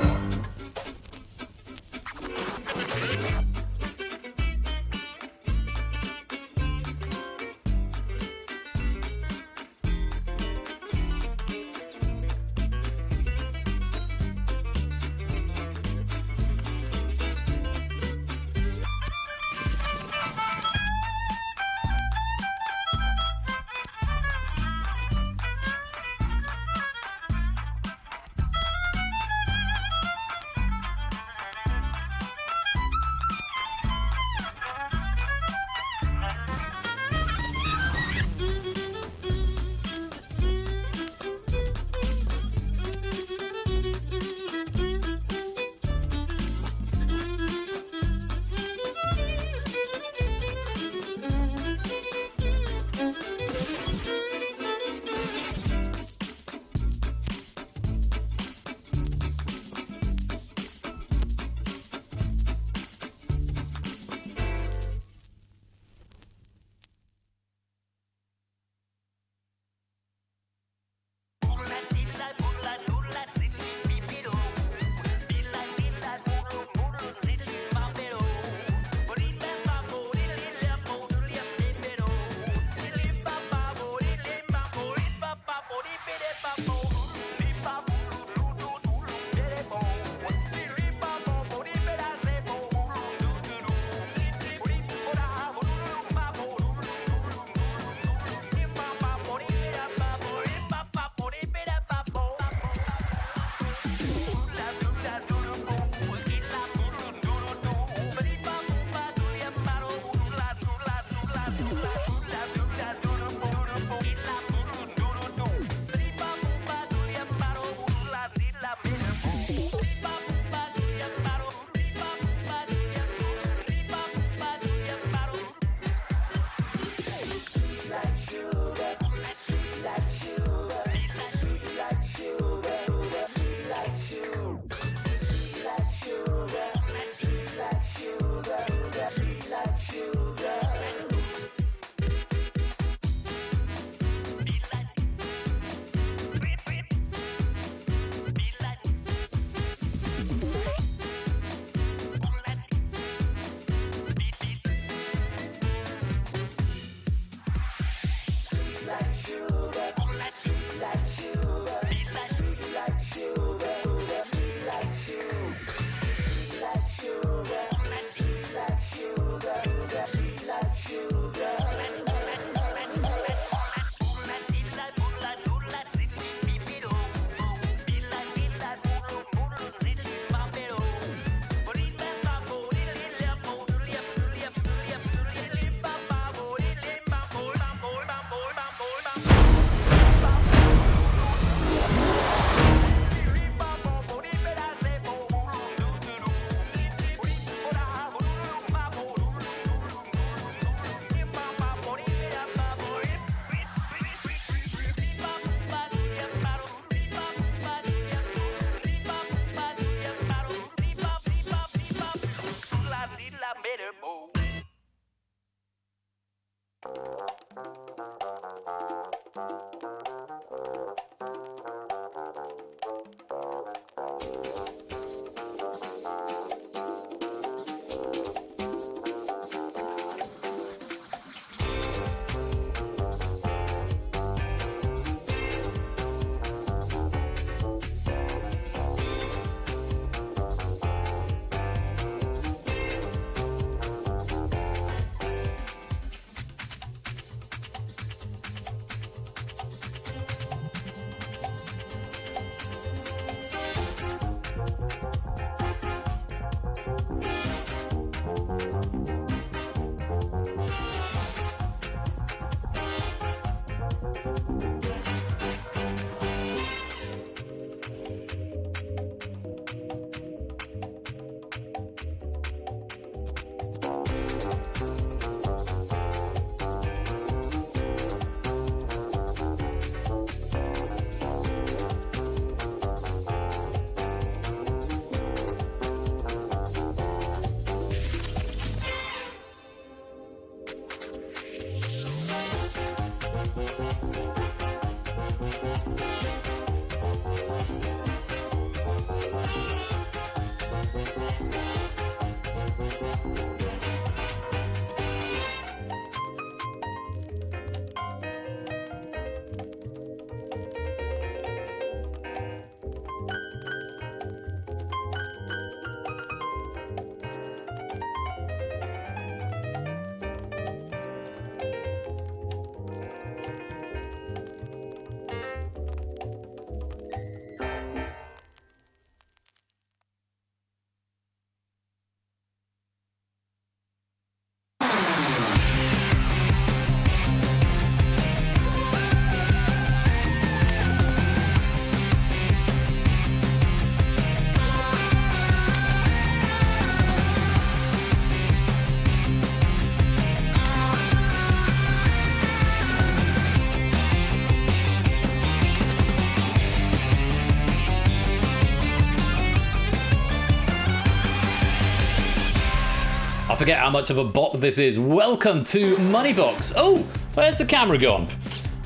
A: forget how much of a bop this is. Welcome to Moneybox. Oh, where's the camera gone?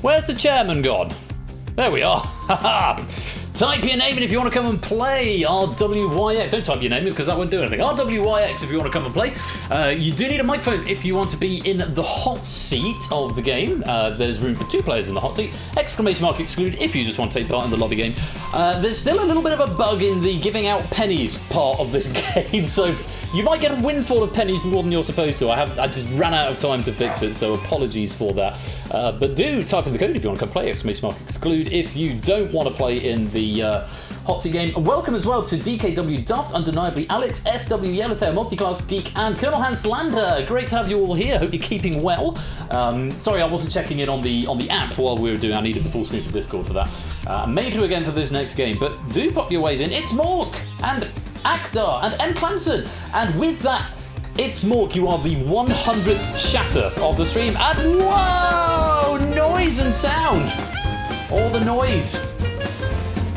A: Where's the chairman gone? There we are. Type your name in if you want to come and play. RWYX. Don't type your name in because that won't do anything. RWYX if you want to come and play. You do need a microphone if you want to be in the hot seat of the game. There's room for 2 players in the hot seat. Exclamation mark exclude if you just want to take part in the lobby game. There's still a little bit of a bug in the giving out pennies part of this game, so you might get a windfall of pennies more than you're supposed to. I just ran out of time to fix it, so apologies for that. But do type in the code if you want to come play. Exclamation mark exclude if you don't want to play in the hot seat game. Welcome as well to DKW Duft, Undeniably Alex, SW Yellowtail, Multiclass Geek, and Colonel Hans Lander. Great to have you all here. Hope you're keeping well. Sorry, I wasn't checking in on the app while we were doing. I needed the full screen for Discord for that. May do again for this next game, but do pop your ways in. It's Mork and Akdar and M. Clemson, and with that, it's Mork. You are the 100th shatter of the stream, and whoa, noise and sound, all the noise.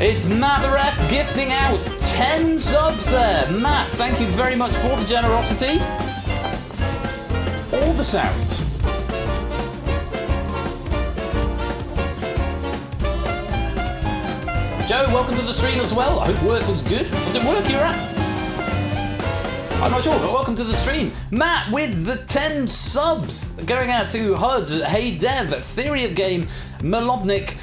A: It's Matt the Ref gifting out 10 subs there. Matt, thank you very much for the generosity. All the sounds. Joe, welcome to the stream as well. I hope work was good. Was it work you're at? I'm not sure, but welcome to the stream. Matt with the 10 subs. Going out to HUDs, Hey Dev, Theory of Game, Malobnik,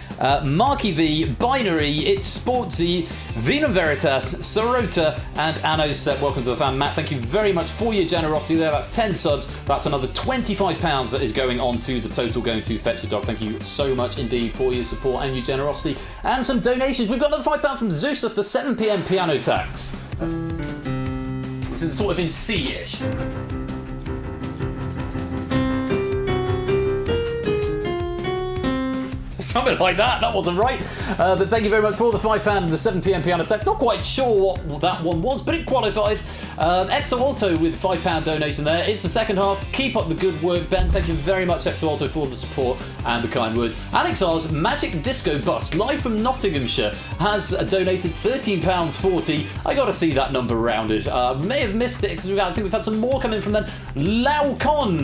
A: Marky V, Binary, It's Sportsy, Venum Veritas, Sorota, and Anosep. Welcome to the fan. Matt, thank you very much for your generosity there. That's 10 subs. That's another £25 that is going on to the total going to Fetch a Dog. Thank you so much indeed for your support and your generosity. And some donations. We've got another £5 from Zeus of the 7 PM piano tax. This is sort of in C-ish. Something like that. That wasn't right. But thank you very much for the £5 and the 7 PM piano tech. Not quite sure what that one was, but it qualified. Exo Alto with £5 donation there. It's the second half. Keep up the good work, Ben. Thank you very much, Exo Alto, for the support and the kind words. Alex R's Magic Disco Bus, live from Nottinghamshire, has donated £13.40. I got to see that number rounded. May have missed it because I think we've had some more coming from then. Lolcon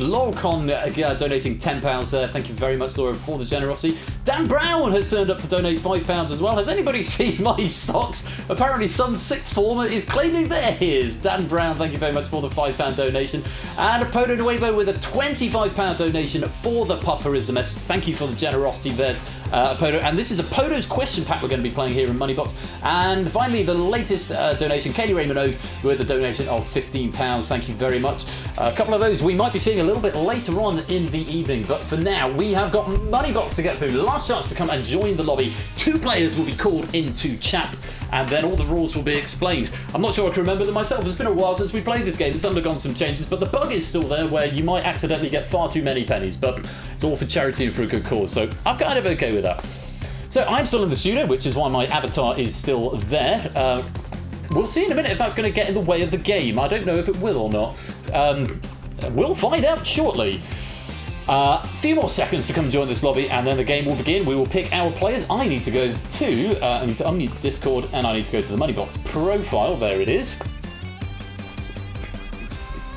A: donating £10 there. Thank you very much, Laura, for the generosity. Dan Brown has turned up to donate £5 as well. Has anybody seen my socks? Apparently some sixth former is claiming they're his. Dan Brown, thank you very much for the £5 donation. And Apodo Nuevo with a £25 donation for the Papa is the message. Thank you for the generosity there, Apodo. And this is Apodo's question pack we're going to be playing here in Moneybox. And finally, the latest donation, Katie Raymond Oak with a donation of £15. Thank you very much. A couple of those we might be seeing a little bit later on in the evening. But for now, we have got Moneybox to get through. Last chance to come and join the lobby. 2 players will be called into chat, and then all the rules will be explained. I'm not sure I can remember them myself. It's been a while since we played this game. It's undergone some changes, but the bug is still there where you might accidentally get far too many pennies, but it's all for charity and for a good cause, so I'm kind of okay with that. So I'm still in the studio, which is why my avatar is still there. We'll see in a minute if that's going to get in the way of the game. I don't know if it will or not. We'll find out shortly. A few more seconds to come join this lobby and then the game will begin. We will pick our players. I need to go to, I need to unmute Discord and I need to go to the Moneybox profile. There it is.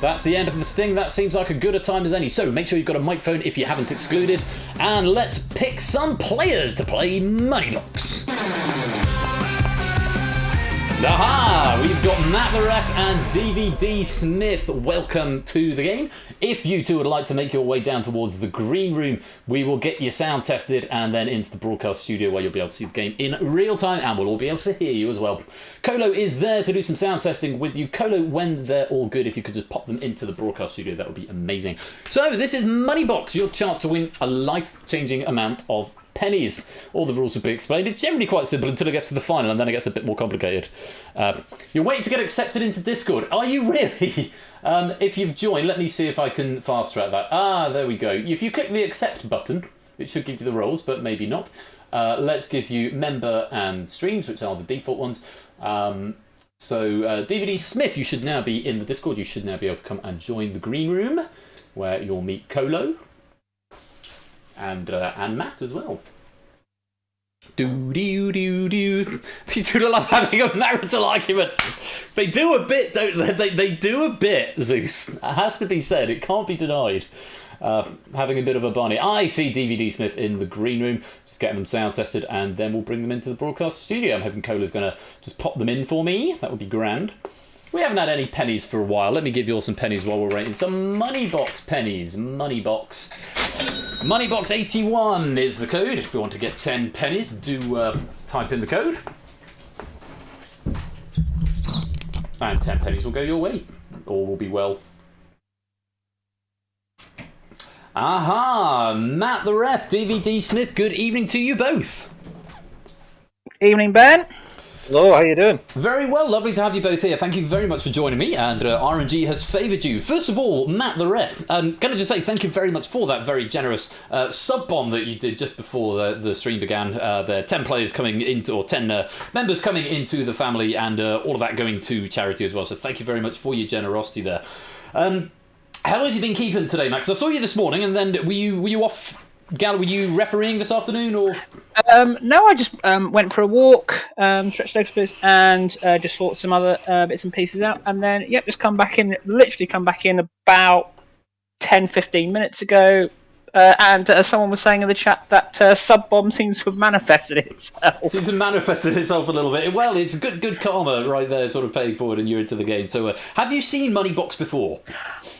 A: That's the end of the sting. That seems like a good a time as any. So make sure you've got a microphone if you haven't excluded. And let's pick some players to play Moneybox. Aha! We've got Matt the Ref and DVD Smith. Welcome to the game. If you two would like to make your way down towards the green room, we will get your sound tested and then into the broadcast studio where you'll be able to see the game in real time and we'll all be able to hear you as well. Colo is there to do some sound testing with you. Colo, when they're all good, if you could just pop them into the broadcast studio, that would be amazing. So this is Moneybox, your chance to win a life-changing amount of pennies. All the rules will be explained. It's generally quite simple until it gets to the final and then it gets a bit more complicated. You're waiting to get accepted into Discord. Are you really? If you've joined, let me see if I can fast track that. Ah, there we go. If you click the accept button, it should give you the roles, but maybe not. Let's give you member and streams, which are the default ones. So DVD Smith, you should now be in the Discord. You should now be able to come and join the green room where you'll meet Colo. And Matt as well. These two love having a marital argument. They do a bit, don't they? They do a bit, Zeus. It has to be said. It can't be denied. Having a bit of a bunny. I see DVD Smith in the green room, just getting them sound tested, and then we'll bring them into the broadcast studio. I'm hoping Cola's going to just pop them in for me. That would be grand. We haven't had any pennies for a while. Let me give you all some pennies while we're rating some Moneybox pennies. Moneybox. Moneybox 81 is the code. If you want to get 10 pennies, do type in the code. And 10 pennies will go your way. All will be well. Aha! Matt the Ref, DVD Smith, good evening to you both.
T: Evening, Ben.
U: Hello, how you doing?
A: Very well, lovely to have you both here. Thank you very much for joining me, and RNG has favoured you. First of all, Matt the Ref, can I just say thank you very much for that very generous sub-bomb that you did just before the stream began. There are 10 players coming into, or 10 members coming into the family, and all of that going to charity as well, so thank you very much for your generosity there. How have you been keeping today, Max? I saw you this morning, and then were you off? Gal, were you refereeing this afternoon, or?
T: No, I just went for a walk, stretched legs a bit, and just sorted some other bits and pieces out, and then just come back in. Literally come back in about 10-15 minutes ago. And someone was saying in the chat that sub bomb seems to have manifested itself.
A: Seems to have manifested itself a little bit. Well, it's good karma right there, sort of paying forward, and you're into the game. So, have you seen Moneybox before?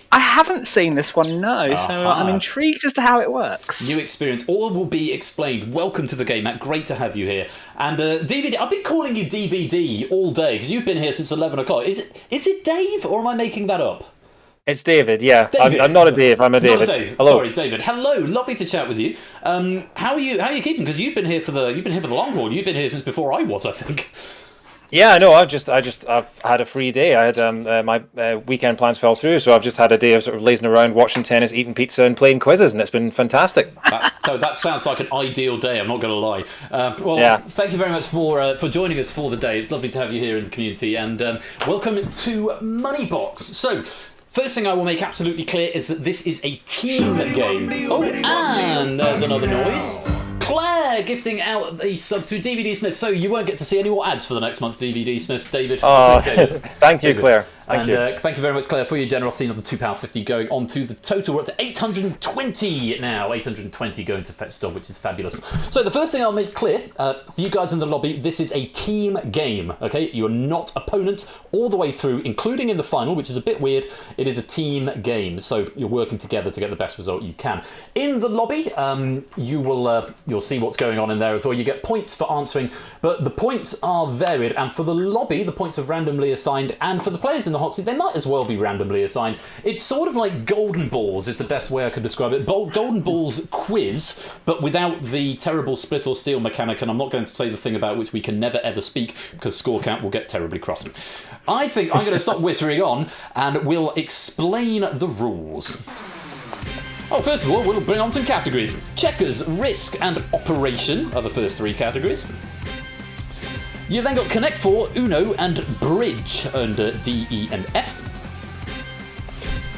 T: I haven't seen this one, no. So I'm intrigued as to how it works.
A: New experience. All will be explained. Welcome to the game, Matt. Great to have you here. And DVD, I've been calling you DVD all day because you've been here since 11 o'clock. Is it Dave, or am I making that up?
U: It's David, yeah.
A: David.
U: I'm not a Dave, I'm a David.
A: Not a Dave.
U: Hello.
A: Sorry, David. Hello, lovely to chat with you. How are you keeping? Because you've been here for the long haul. You've been here since before I was, I think.
U: Yeah, no, I've had a free day. I had my weekend plans fell through, so I've just had a day of sort of lazing around, watching tennis, eating pizza, and playing quizzes, and it's been fantastic.
A: That sounds like an ideal day. I'm not going to lie. Thank you very much for joining us for the day. It's lovely to have you here in the community, and welcome to Moneybox. So. First thing I will make absolutely clear is that this is a team game. Oh, and there's another noise. Claire gifting out a sub to DVD Smith. So you won't get to see any more ads for the next month, DVD Smith, David.
U: Oh,
A: David.
U: thank you, Claire. Thank you.
A: Thank you very much, Claire, for your generosity of the £2.50 going on to the total. We're up to 820 now. 820 going to Fetch Dog, which is fabulous. So the first thing I'll make clear, for you guys in the lobby, this is a team game, okay? You're not opponents all the way through, including in the final, which is a bit weird. It is a team game, so you're working together to get the best result you can. In the lobby, you'll see what's going on in there as well. You get points for answering, but the points are varied, and for the lobby, the points are randomly assigned, and for the players in the hot seat, they might as well be randomly assigned. It's sort of like Golden Balls is the best way I could describe it. Golden Balls quiz, but without the terrible split or steal mechanic, and I'm not going to say the thing about which we can never ever speak because score count will get terribly cross. I think I'm going to stop whittering on and we'll explain the rules. Oh, first of all, we'll bring on some categories. Checkers, Risk, and Operation are the first three categories. You've then got Connect 4, Uno, and Bridge under D, E, and F.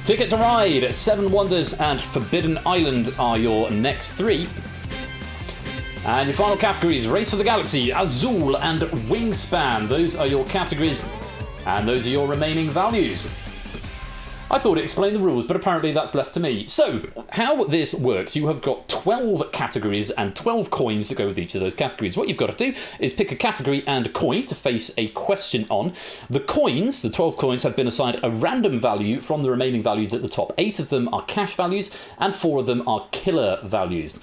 A: Ticket to Ride, Seven Wonders, and Forbidden Island are your next three. And your final categories, Race for the Galaxy, Azul, and Wingspan. Those are your categories, and those are your remaining values. I thought it explained the rules, but apparently that's left to me. So, how this works, you have got 12 categories and 12 coins that go with each of those categories. What you've got to do is pick a category and a coin to face a question on. The coins, the 12 coins, have been assigned a random value from the remaining values at the top. 8 of them are cash values, and 4 of them are killer values.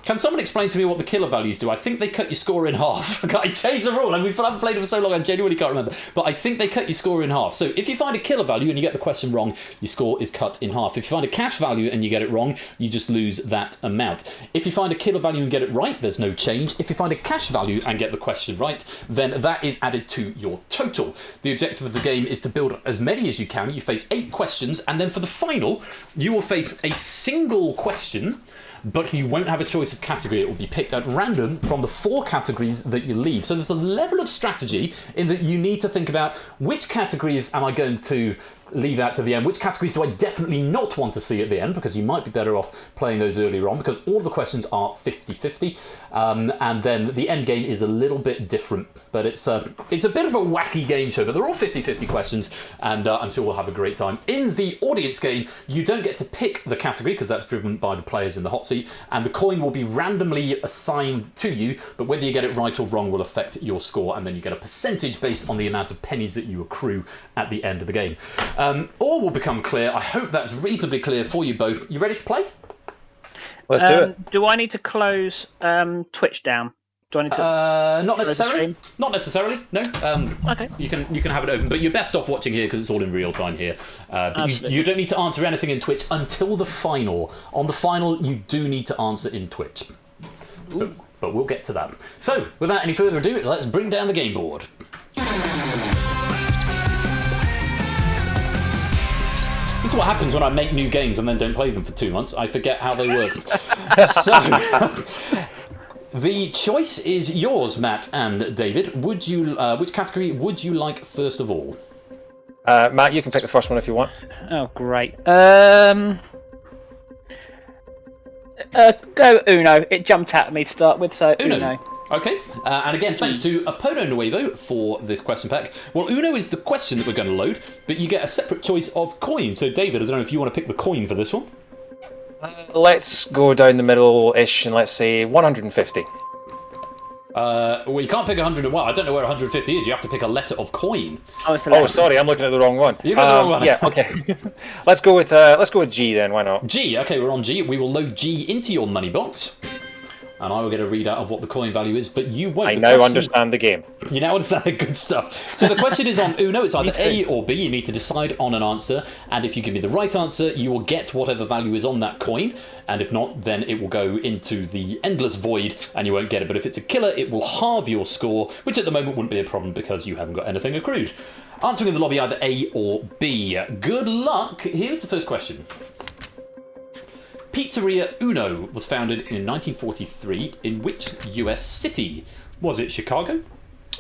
A: Can someone explain to me what the killer values do? I think they cut your score in half. I changed the rule, and I haven't played it for so long, I genuinely can't remember. But I think they cut your score in half. So if you find a killer value and you get the question wrong, your score is cut in half. If you find a cash value and you get it wrong, you just lose that amount. If you find a killer value and get it right, there's no change. If you find a cash value and get the question right, then that is added to your total. The objective of the game is to build as many as you can. You face 8 questions, and then for the final, you will face a single question but you won't have a choice of category. It will be picked at random from the 4 categories that you leave. So there's a level of strategy in that you need to think about which categories am I going to leave out to the end, which categories do I definitely not want to see at the end, because you might be better off playing those earlier on, because all the questions are 50-50, and then the end game is a little bit different, but it's a bit of a wacky game show, but they're all 50-50 questions, and I'm sure we'll have a great time. In the audience game, you don't get to pick the category, because that's driven by the players in the hot seat, and the coin will be randomly assigned to you, but whether you get it right or wrong will affect your score, and then you get a percentage based on the amount of pennies that you accrue at the end of the game. All will become clear. I hope that's reasonably clear for you both. You ready to play?
U: Let's do it.
T: Do I need to close Twitch down? Do I need to?
A: Not necessarily. Not necessarily. No.
T: Okay.
A: You can have it open, but you're best off watching here because it's all in real time here. You don't need to answer anything in Twitch until the final. On the final, you do need to answer in Twitch. But we'll get to that. So, without any further ado, let's bring down the game board. This is what happens when I make new games and then don't play them for 2 months. I forget how they work. So, the choice is yours, Matt and David. Would you? Which category would you like first of all?
U: Matt, you can pick the first one if you want.
T: Oh, great. Go Uno. It jumped out at me to start with, so Uno.
A: Okay, and again, thanks to Apono Nuevo for this question pack. Well, Uno is the question that we're going to load, but you get a separate choice of coin. So, David, I don't know if you want to pick the coin for this one.
U: Let's go down the middle-ish and let's say 150.
A: Well, you can't pick 100. Well, I don't know where 150 is. You have to pick a letter of coin.
U: Oh, sorry, I'm looking at the wrong one.
A: You got the wrong one.
U: Yeah, okay. let's go with G then. Why not?
A: G. Okay, we're on G. We will load G into your money box. And I will get a readout of what the coin value is, but you won't.
U: I now understand the game.
A: You now understand the good stuff. So the question is on Uno. It's either A or B. You need to decide on an answer, and if you give me the right answer, you will get whatever value is on that coin, and if not, then it will go into the endless void, and you won't get it. But if it's a killer, it will halve your score, which at the moment wouldn't be a problem because you haven't got anything accrued. Answering in the lobby, either A or B. Good luck. Here's the first question. Pizzeria Uno was founded in 1943 in which US city? Was it Chicago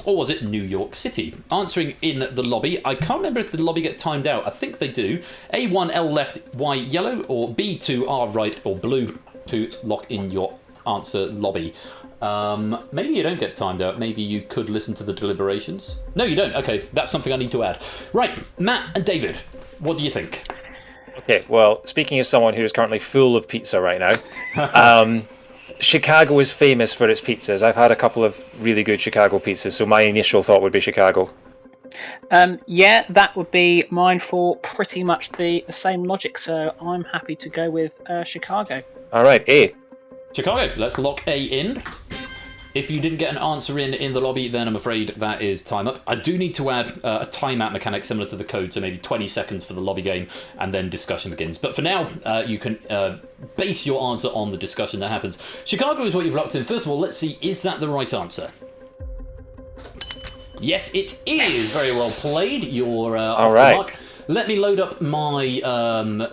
A: or was it New York City? Answering in the lobby, I can't remember if the lobby get timed out. I think they do. A1, L left, Y yellow, or B2, R right, or blue to lock in your answer lobby. Maybe you don't get timed out. Maybe you could listen to the deliberations. No, you don't. Okay, that's something I need to add. Right, Matt and David, what do you think?
U: Okay, well, speaking as someone who is currently full of pizza right now, Chicago is famous for its pizzas. I've had a couple of really good Chicago pizzas, so my initial thought would be Chicago.
T: Yeah, that would be mine for pretty much the same logic, so I'm happy to go with Chicago.
U: All right, A.
A: Chicago, let's lock A in. If you didn't get an answer in the lobby, then I'm afraid that is time up. I do need to add a timeout mechanic similar to the code, so maybe 20 seconds for the lobby game, and then discussion begins. But for now, you can base your answer on the discussion that happens. Chicago is what you've locked in. First of all, let's see, is that the right answer? Yes, it is. Very well played. You're
U: all right.
A: Mark. Let me load up my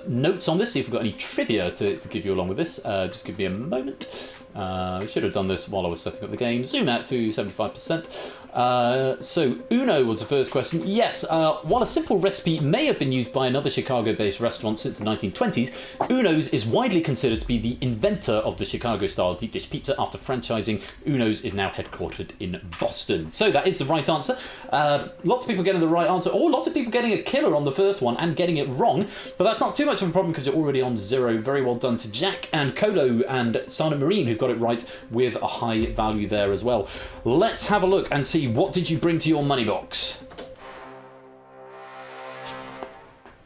A: notes on this, see if we've got any trivia to give you along with this. Just give me a moment. We should have done this while I was setting up the game. Zoom out to 75%. So Uno was the first question. Yes, while a simple recipe may have been used by another Chicago-based restaurant since the 1920s, Uno's is widely considered to be the inventor of the Chicago-style deep dish pizza. After franchising, Uno's is now headquartered in Boston. So that is the right answer. Lots of people getting the right answer, or lots of people getting a killer on the first one and getting it wrong, but that's not too much of a problem because you're already on 0. Very well done to Jack and Kolo and Silent Marine, who've got it right with a high value there as well. Let's have a look and see, what did you bring to your money box?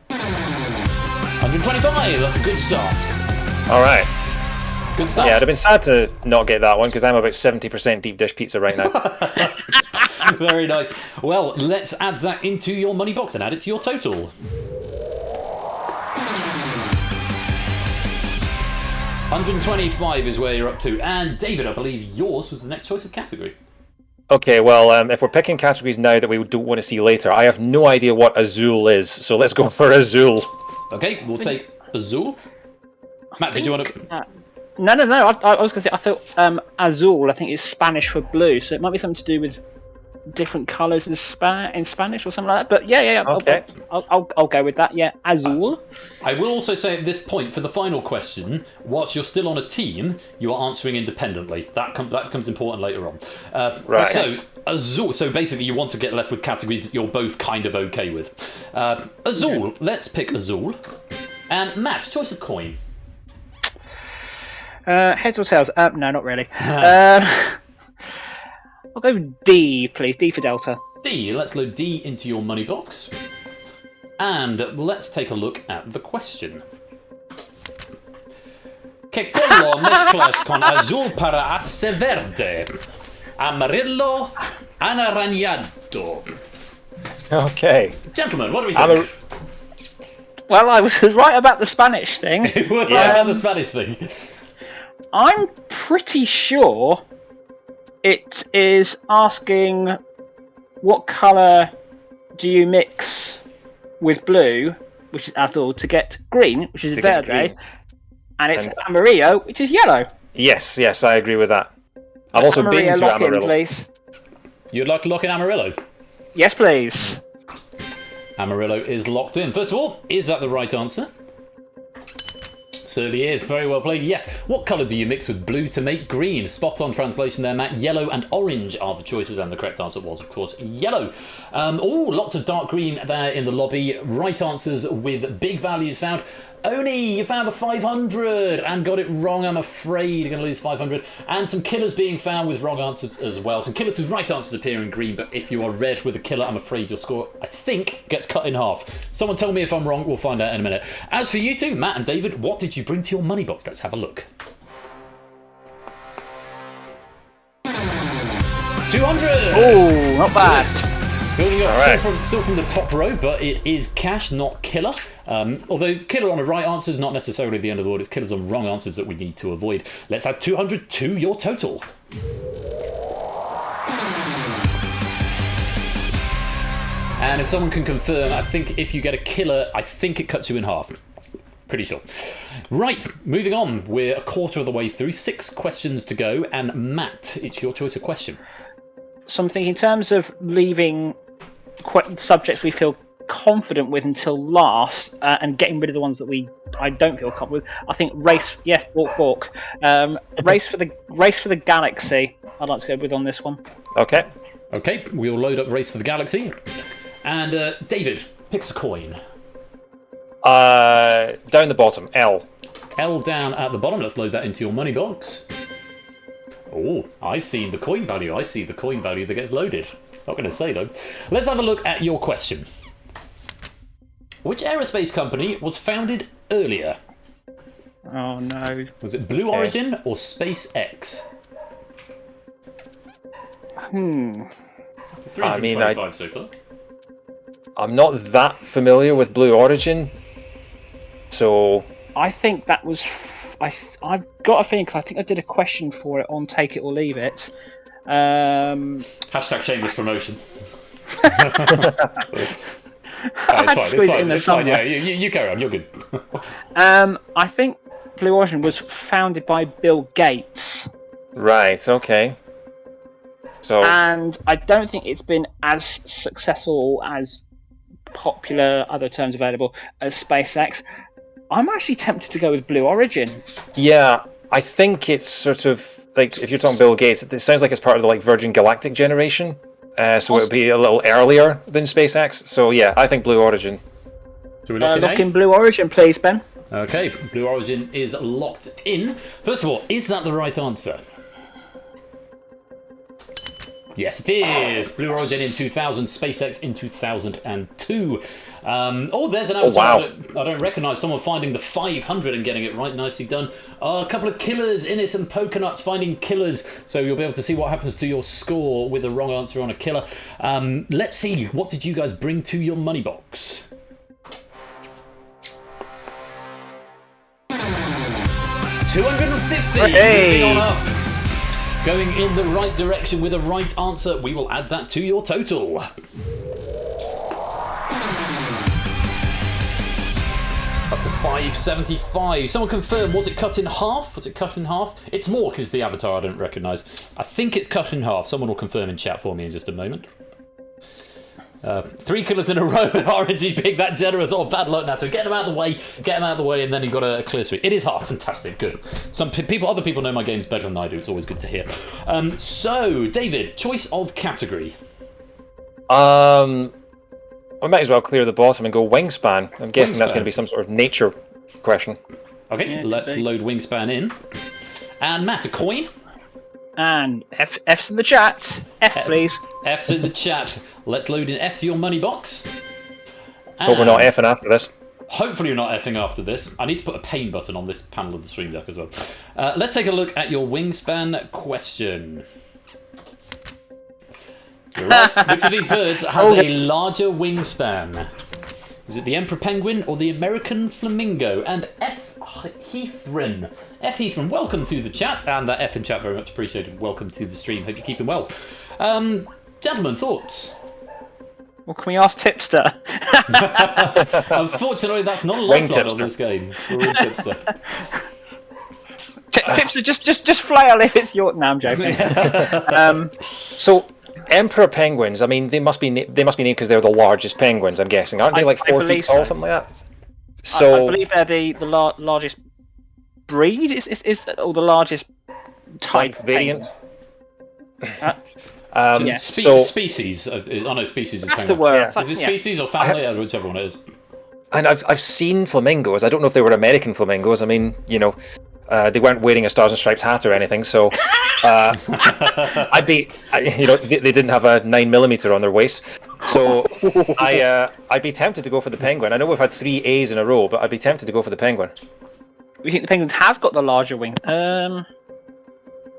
A: 125, that's a good start.
U: All right.
A: Good start.
U: Yeah, I'd have been sad to not get that one because I'm about 70% deep dish pizza right now.
A: Very nice. Well, let's add that into your money box and add it to your total. 125 is where you're up to. And David, I believe yours was the next choice of category.
U: Okay, well, if we're picking categories now that we don't want to see later, I have no idea what Azul is, so let's go for Azul.
A: Okay, we'll take Azul. Matt, did you want to...
T: No. I was going to say, I thought azul, I think, is Spanish for blue, so it might be something to do with different colours in Spanish or something like that. But yeah.
U: Okay.
T: I'll go with that. Yeah, azul.
A: I will also say at this point, for the final question, whilst you're still on a team, you are answering independently. That becomes important later on.
U: Right.
A: So, azul. So basically, you want to get left with categories that you're both kind of okay with. Azul. Let's pick azul. And Matt, choice of coin.
T: Heads or tails? No, not really. I'll go with D, please. D for Delta.
A: D. Let's load D into your money box. And let's take a look at the question. Que color mezclas con azul para hacer verde? Amarillo anaranjado.
U: Okay.
A: Gentlemen, what do we think?
T: Well, I was right about the Spanish thing.
A: Right about the Spanish thing.
T: I'm pretty sure it is asking what colour do you mix with blue, which is azul, to get green, which is verde, and it's amarillo, which is yellow.
U: Yes, I agree with that. I've also been to Amarillo.
T: Please.
A: You'd like to lock in Amarillo?
T: Yes, please.
A: Amarillo is locked in. First of all, is that the right answer? Certainly is. Very well played. Yes. What colour do you mix with blue to make green? Spot on translation there, Matt. Yellow and orange are the choices, and the correct answer was, of course, yellow. Lots of dark green there in the lobby. Right answers with big values found. Oni, you found the 500 and got it wrong, I'm afraid. You're going to lose 500. And some killers being found with wrong answers as well. Some killers with right answers appear in green, but if you are red with a killer, I'm afraid your score, I think, gets cut in half. Someone tell me if I'm wrong, we'll find out in a minute. As for you two, Matt and David, what did you bring to your money box? Let's have a look. 200!
T: Oh, not bad.
A: Building up still from the top row, but it is cash, not killer. Although killer on the right answer is not necessarily the end of the world, it's killers on wrong answers that we need to avoid. Let's add 200 to your total. And if someone can confirm, I think if you get a killer, I think it cuts you in half. Pretty sure. Right, moving on. We're a quarter of the way through. 6 questions to go. And Matt, it's your choice of question.
T: So I'm thinking in terms of leaving subjects we feel confident with until last, and getting rid of the ones that I don't feel confident with. I think race, yes, walk. Race for the galaxy. I'd like to go with on this one.
U: Okay,
A: we'll load up Race for the Galaxy, and David picks a coin.
U: Down the bottom, L.
A: L down at the bottom. Let's load that into your money box. Oh, I've seen the coin value. I see the coin value that gets loaded. Not going to say, though. Let's have a look at your question. Which aerospace company was founded earlier?
T: Oh, no.
A: Was it Blue Origin or SpaceX? 325 so far.
U: I'm not that familiar with Blue Origin, so...
T: I think that was... I've got a feeling, because I think I did a question for it on Take It or Leave It.
A: Hashtag shameless promotion.
T: It's fine.
A: Yeah, you carry on. You're good.
T: I think Blue Origin was founded by Bill Gates.
U: Right. Okay. So.
T: And I don't think it's been as successful as popular other terms available as SpaceX. I'm actually tempted to go with Blue Origin.
U: Yeah, I think it's sort of like, if you're talking Bill Gates, it sounds like it's part of the Virgin Galactic generation. So it would be a little earlier than SpaceX. So yeah, I think Blue Origin.
A: So we lock
T: in Blue Origin, please, Ben.
A: Okay, Blue Origin is locked in. First of all, is that the right answer? Yes, it is. Blue Origin in 2000, SpaceX in 2002. There's an avatar I don't recognise. Someone finding the 500 and getting it right. Nicely done. A couple of killers, Innis and Poconuts finding killers. So you'll be able to see what happens to your score with a wrong answer on a killer. Let's see. What did you guys bring to your money box? $250. Moving on up. Going in the right direction with a right answer. We will add that to your total. Up to 575. Someone confirm, was it cut in half? Was it cut in half? It's more because the avatar I don't recognise. I think it's cut in half. Someone will confirm in chat for me in just a moment. 3 killers in a row. RNG Pig, that generous. Oh, bad luck now. So get him out of the way. Get him out of the way, and then he got a clear sweep. It is half. Fantastic. Good. Other people know my games better than I do. It's always good to hear. So, David, choice of category.
U: We might as well clear the bottom and go wingspan. I'm guessing that's going to be some sort of nature question.
A: Okay, let's load wingspan in. And Matt, a coin?
T: And F's in the chat. F, please.
A: F's in the chat. Let's load in F to your money box.
U: Hope we're not effing after this.
A: Hopefully you're not effing after this. I need to put a pain button on this panel of the stream deck as well. Let's take a look at your wingspan question. You're right. Which of these birds has a larger wingspan? Is it the emperor penguin or the American flamingo? And F. Heathrin. F. Heathrin, welcome to the chat. And that F in chat, very much appreciated. Welcome to the stream. Hope you're keeping well. Gentlemen, thoughts?
T: Well, can we ask Tipster?
A: Unfortunately, that's not a lifeline on this game. We're all Tipster.
T: Tipster, just flail if it's your... No, I'm joking.
U: So, emperor penguins, I mean, they must be named because they're the largest penguins, I'm guessing. Aren't they like 4 feet tall, something like that? So,
T: I believe they're the largest breed, or the largest type
U: variant.
A: Species. Species is
T: that's the word.
A: Yeah. Is it species or family? Or whichever one it is.
U: And I've seen flamingos. I don't know if they were American flamingos. I mean, they weren't wearing a Stars and Stripes hat or anything, so they didn't have a 9mm on their waist. So I'd be tempted to go for the penguin. I know we've had 3 A's in a row, but I'd be tempted to go for the penguin.
T: We think the penguin has got the larger wing.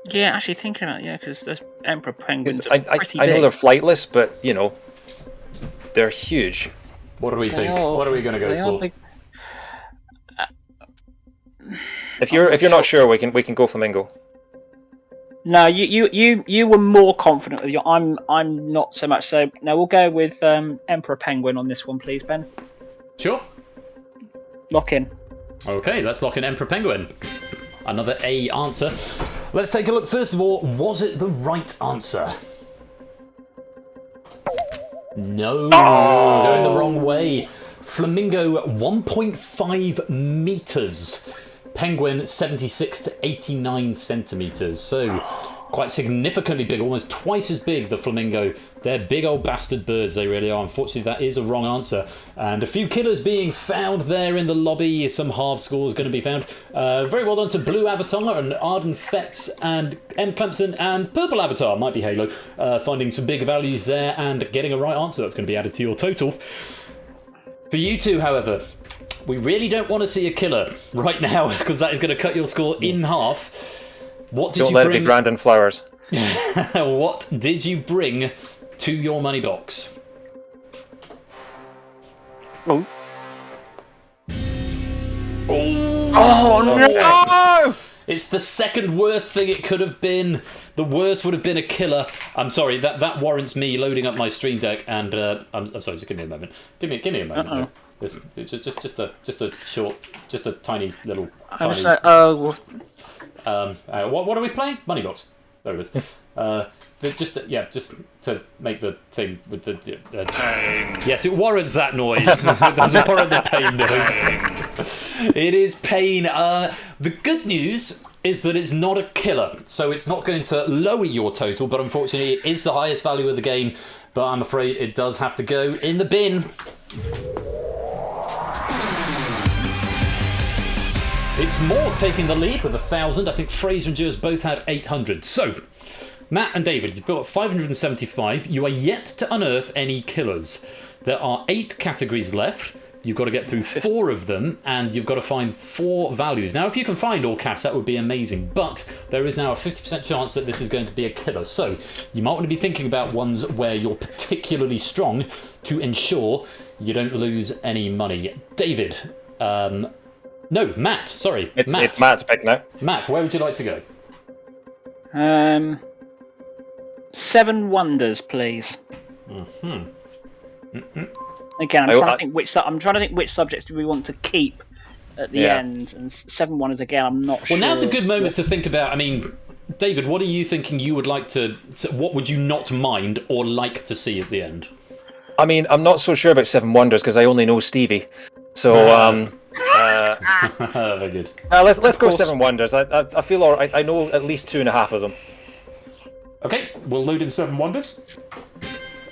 T: Yeah, actually thinking about because the emperor penguins are pretty
U: I know
T: big.
U: they're flightless, but they're huge.
A: What do we think? What are we going to go for?
U: If you're not sure, we can go flamingo.
T: No, you were more confident with your. I'm not so much. So no, we'll go with emperor penguin on this one, please, Ben.
A: Sure.
T: Lock in.
A: Okay, let's lock in emperor penguin. Another A answer. Let's take a look. First of all, was it the right answer? No, going the wrong way. Flamingo 1.5 meters. Penguin 76 to 89 centimeters. So quite significantly big, almost twice as big, the flamingo. They're big old bastard birds, they really are. Unfortunately, that is a wrong answer. And a few killers being found there in the lobby. Some half scores going to be found. Very well done to Blue Avatar and Arden Fex and M. Clemson and Purple Avatar, might be Halo, finding some big values there and getting a right answer. That's going to be added to your total. For you two, however, we really don't want to see a killer right now because that is going to cut your score in half. What did
U: Don't let it be Brandon Flowers.
A: What did you bring to your money box?
T: Oh no!
A: It's the second worst thing it could have been. The worst would have been a killer. I'm sorry, that warrants me loading up my stream deck and I'm sorry, just give me a moment. Give me a moment. It's just a tiny little. What are we playing? Moneybox. There it is. Just to make the thing with the. Pain. Yes, it warrants that noise. It does warrant the pain noise. It is pain. The good news is that it's not a killer, so it's not going to lower your total. But unfortunately, it is the highest value of the game. But I'm afraid it does have to go in the bin. It's Morg taking the lead with 1,000. I think Fraser and Jers both had 800. So, Matt and David, you've built up 575. You are yet to unearth any killers. There are 8 categories left. You've got to get through 4 of them, and you've got to find 4 values. Now, if you can find all cats, that would be amazing. But there is now a 50% chance that this is going to be a killer. So, you might want to be thinking about ones where you're particularly strong to ensure you don't lose any money. David, no, Matt, sorry.
U: It's Matt's pick now.
A: Matt, where would you like to
T: go? 7 Wonders, please. Again, I'm trying to think which subjects do we want to keep at the end, and 7 wonders again. I'm not sure.
A: Well, now's a good moment to think about. I mean, David, what are you thinking? You would like to? What would you not mind or like to see at the end?
U: I mean, I'm not so sure about 7 wonders because I only know Stevie. So,
A: very good.
U: Let's go 7 wonders. I feel all right. I know at least 2.5 of them.
A: Okay, we'll load in 7 wonders.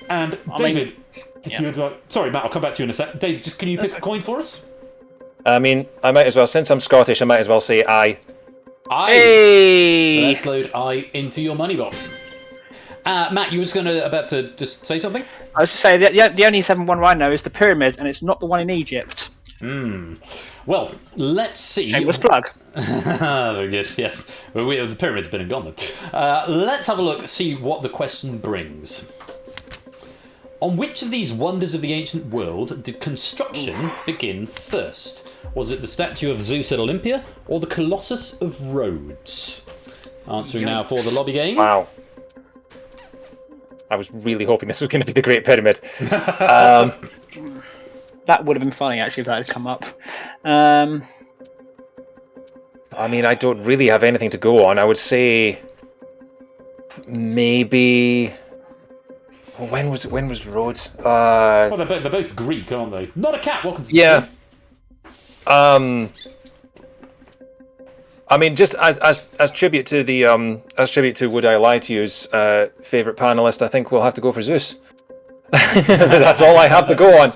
A: And David, if you'd like, sorry, Matt, I'll come back to you in a sec. David, just can you pick a coin for us?
U: I mean, I might as well, since I'm Scottish, I might as well say I.
A: I.
T: Hey!
A: Let's load I into your money box. Matt, you was about to just say something?
T: I was to say the only 7 wonder I know is the pyramid, and it's not the one in Egypt.
A: Well, let's see.
T: Shameless plug.
A: Very good. Yes, the pyramid's been and gone then. Let's have a look. See what the question brings. On which of these wonders of the ancient world did construction begin first? Was it the statue of Zeus at Olympia or the Colossus of Rhodes? Answering now for the lobby game.
U: Wow. I was really hoping this was going to be the Great Pyramid.
T: That would have been funny, actually, if that had come up.
U: I mean, I don't really have anything to go on. I would say maybe. When was Rhodes?
A: Well, they're both Greek, aren't they? Not a cat. Welcome to the
U: yeah. I mean, just as tribute to the Would I Lie to You's favorite panelist, I think we'll have to go for Zeus. That's all I have to go on.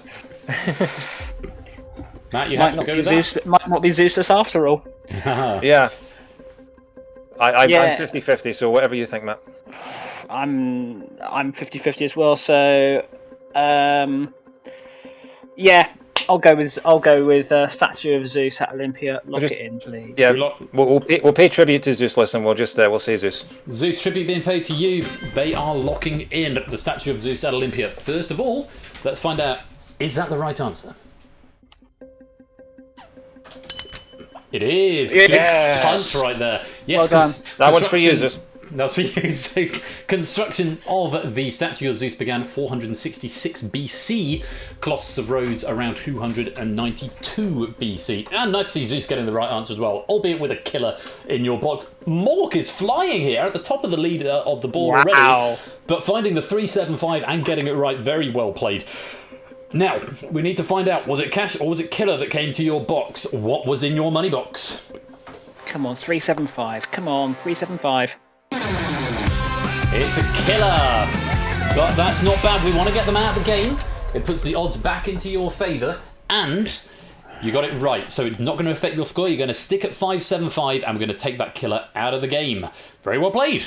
A: Matt, you have to go with
T: Zeus,
A: that.
T: Might not be Zeus after all.
U: Yeah. I'm 50-50, so whatever you think, Matt.
T: I'm 50-50 as well. So, yeah, I'll go with statue of Zeus at Olympia. Lock it in, please.
U: Yeah, we'll pay tribute to Zeus. Listen, we'll say Zeus.
A: Zeus tribute being paid to you. They are locking in the statue of Zeus at Olympia. First of all, let's find out, is that the right answer? It is.
U: Yes.
A: Good punch right there. Yes,
T: well done.
U: That one's for you, Zeus.
A: That's for you, Zeus. Construction of the statue of Zeus began 466 BC. Colossus of Rhodes around 292 BC. And nice to see Zeus getting the right answer as well, albeit with a killer in your box. Mork is flying here at the top of the lead of the board already, but finding the 375 and getting it right, very well played. Now, we need to find out, was it cash or was it killer that came to your box? What was in your money box?
T: Come on, 375. Come on, 375.
A: It's a killer, but that's not bad. We want to get them out of the game. It puts the odds back into your favour, and you got it right. So it's not going to affect your score. You're going to stick at 575, and we're going to take that killer out of the game. Very well played.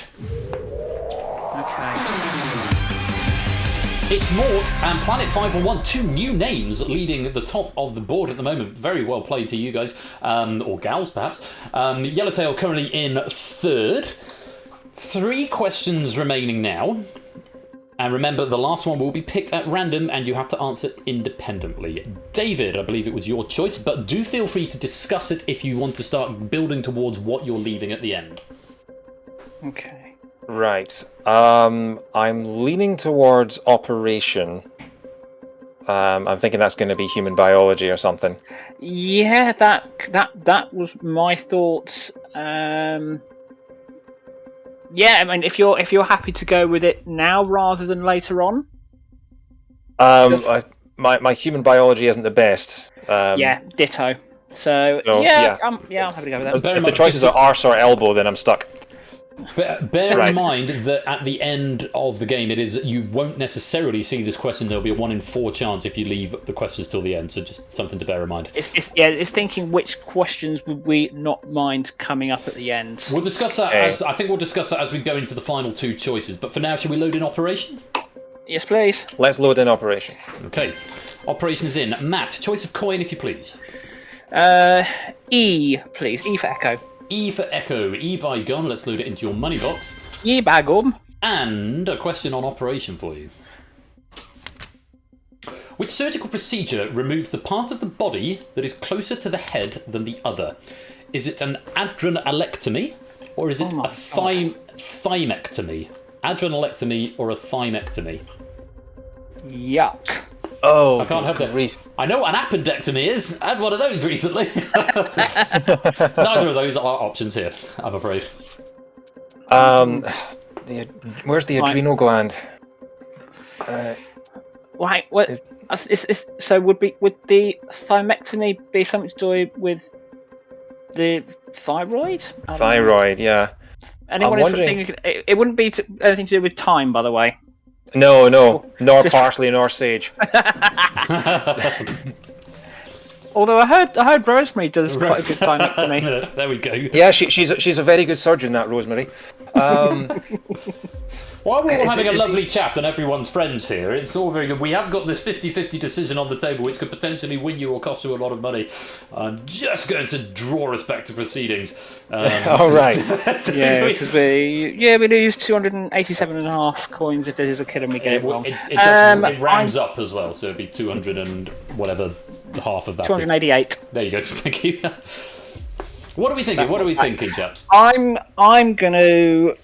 T: Okay.
A: It's Mork and Planet 511, 2 new names leading the top of the board at the moment. Very well played to you guys, or gals perhaps. Yellowtail currently in 3rd. 3 questions remaining now. And remember, the last one will be picked at random and you have to answer independently. David, I believe it was your choice, but do feel free to discuss it if you want to start building towards what you're leaving at the end.
T: Okay.
U: Right. I'm leaning towards operation. I'm thinking that's going to be human biology or something.
T: Yeah, that was my thoughts. Yeah, I mean, if you're happy to go with it now rather than later on.
U: My human biology isn't the best.
T: Yeah, ditto. So yeah, I'm happy to go with that.
U: If the choices are arse or elbow, then I'm stuck.
A: Bear in mind that at the end of the game, you won't necessarily see this question. There'll be a 1 in 4 chance if you leave the questions till the end. So just something to bear in mind.
T: It's thinking which questions would we not mind coming up at the end.
A: We'll discuss that we'll discuss that as we go into the final 2 choices. But for now, shall we load in operation?
T: Yes, please.
U: Let's load in operation.
A: Okay, operation is in. Matt, choice of coin, if you please.
T: E, please. E for Echo.
A: E for Echo. E by gun. Let's load it into your money box.
T: E by gum.
A: And a question on operation for you. Which surgical procedure removes the part of the body that is closer to the head than the other? Is it an adrenalectomy or is it a thymectomy? Adrenalectomy or a thymectomy?
T: Yuck.
U: Oh,
A: I can't help it. I know what an appendectomy is. I had one of those recently. Neither of those are options here, I'm afraid.
U: Where's the adrenal gland?
T: Wait, what? So would the thymectomy be something to do with the thyroid?
U: Thyroid, yeah.
T: Anyone
U: I'm
T: is thinking it wouldn't be anything to do with time, by the way.
U: No, nor parsley nor sage.
T: Although I heard Rosemary does quite a good thymectomy.
A: There we go.
U: Yeah, she's a very good surgeon, that Rosemary.
A: While we're all having a lovely chat and everyone's friends here, it's all very good. We have got this 50-50 decision on the table, which could potentially win you or cost you a lot of money. I'm just going to draw us back to proceedings.
U: All right.
T: Yeah, because we lose 287.5 coins if there is a killer and we get it wrong.
A: It rounds up as well, so it'd be 200 and whatever half of that
T: 288.
A: There you go. Thank you. What are we thinking? What are we thinking, chaps?
T: I'm going to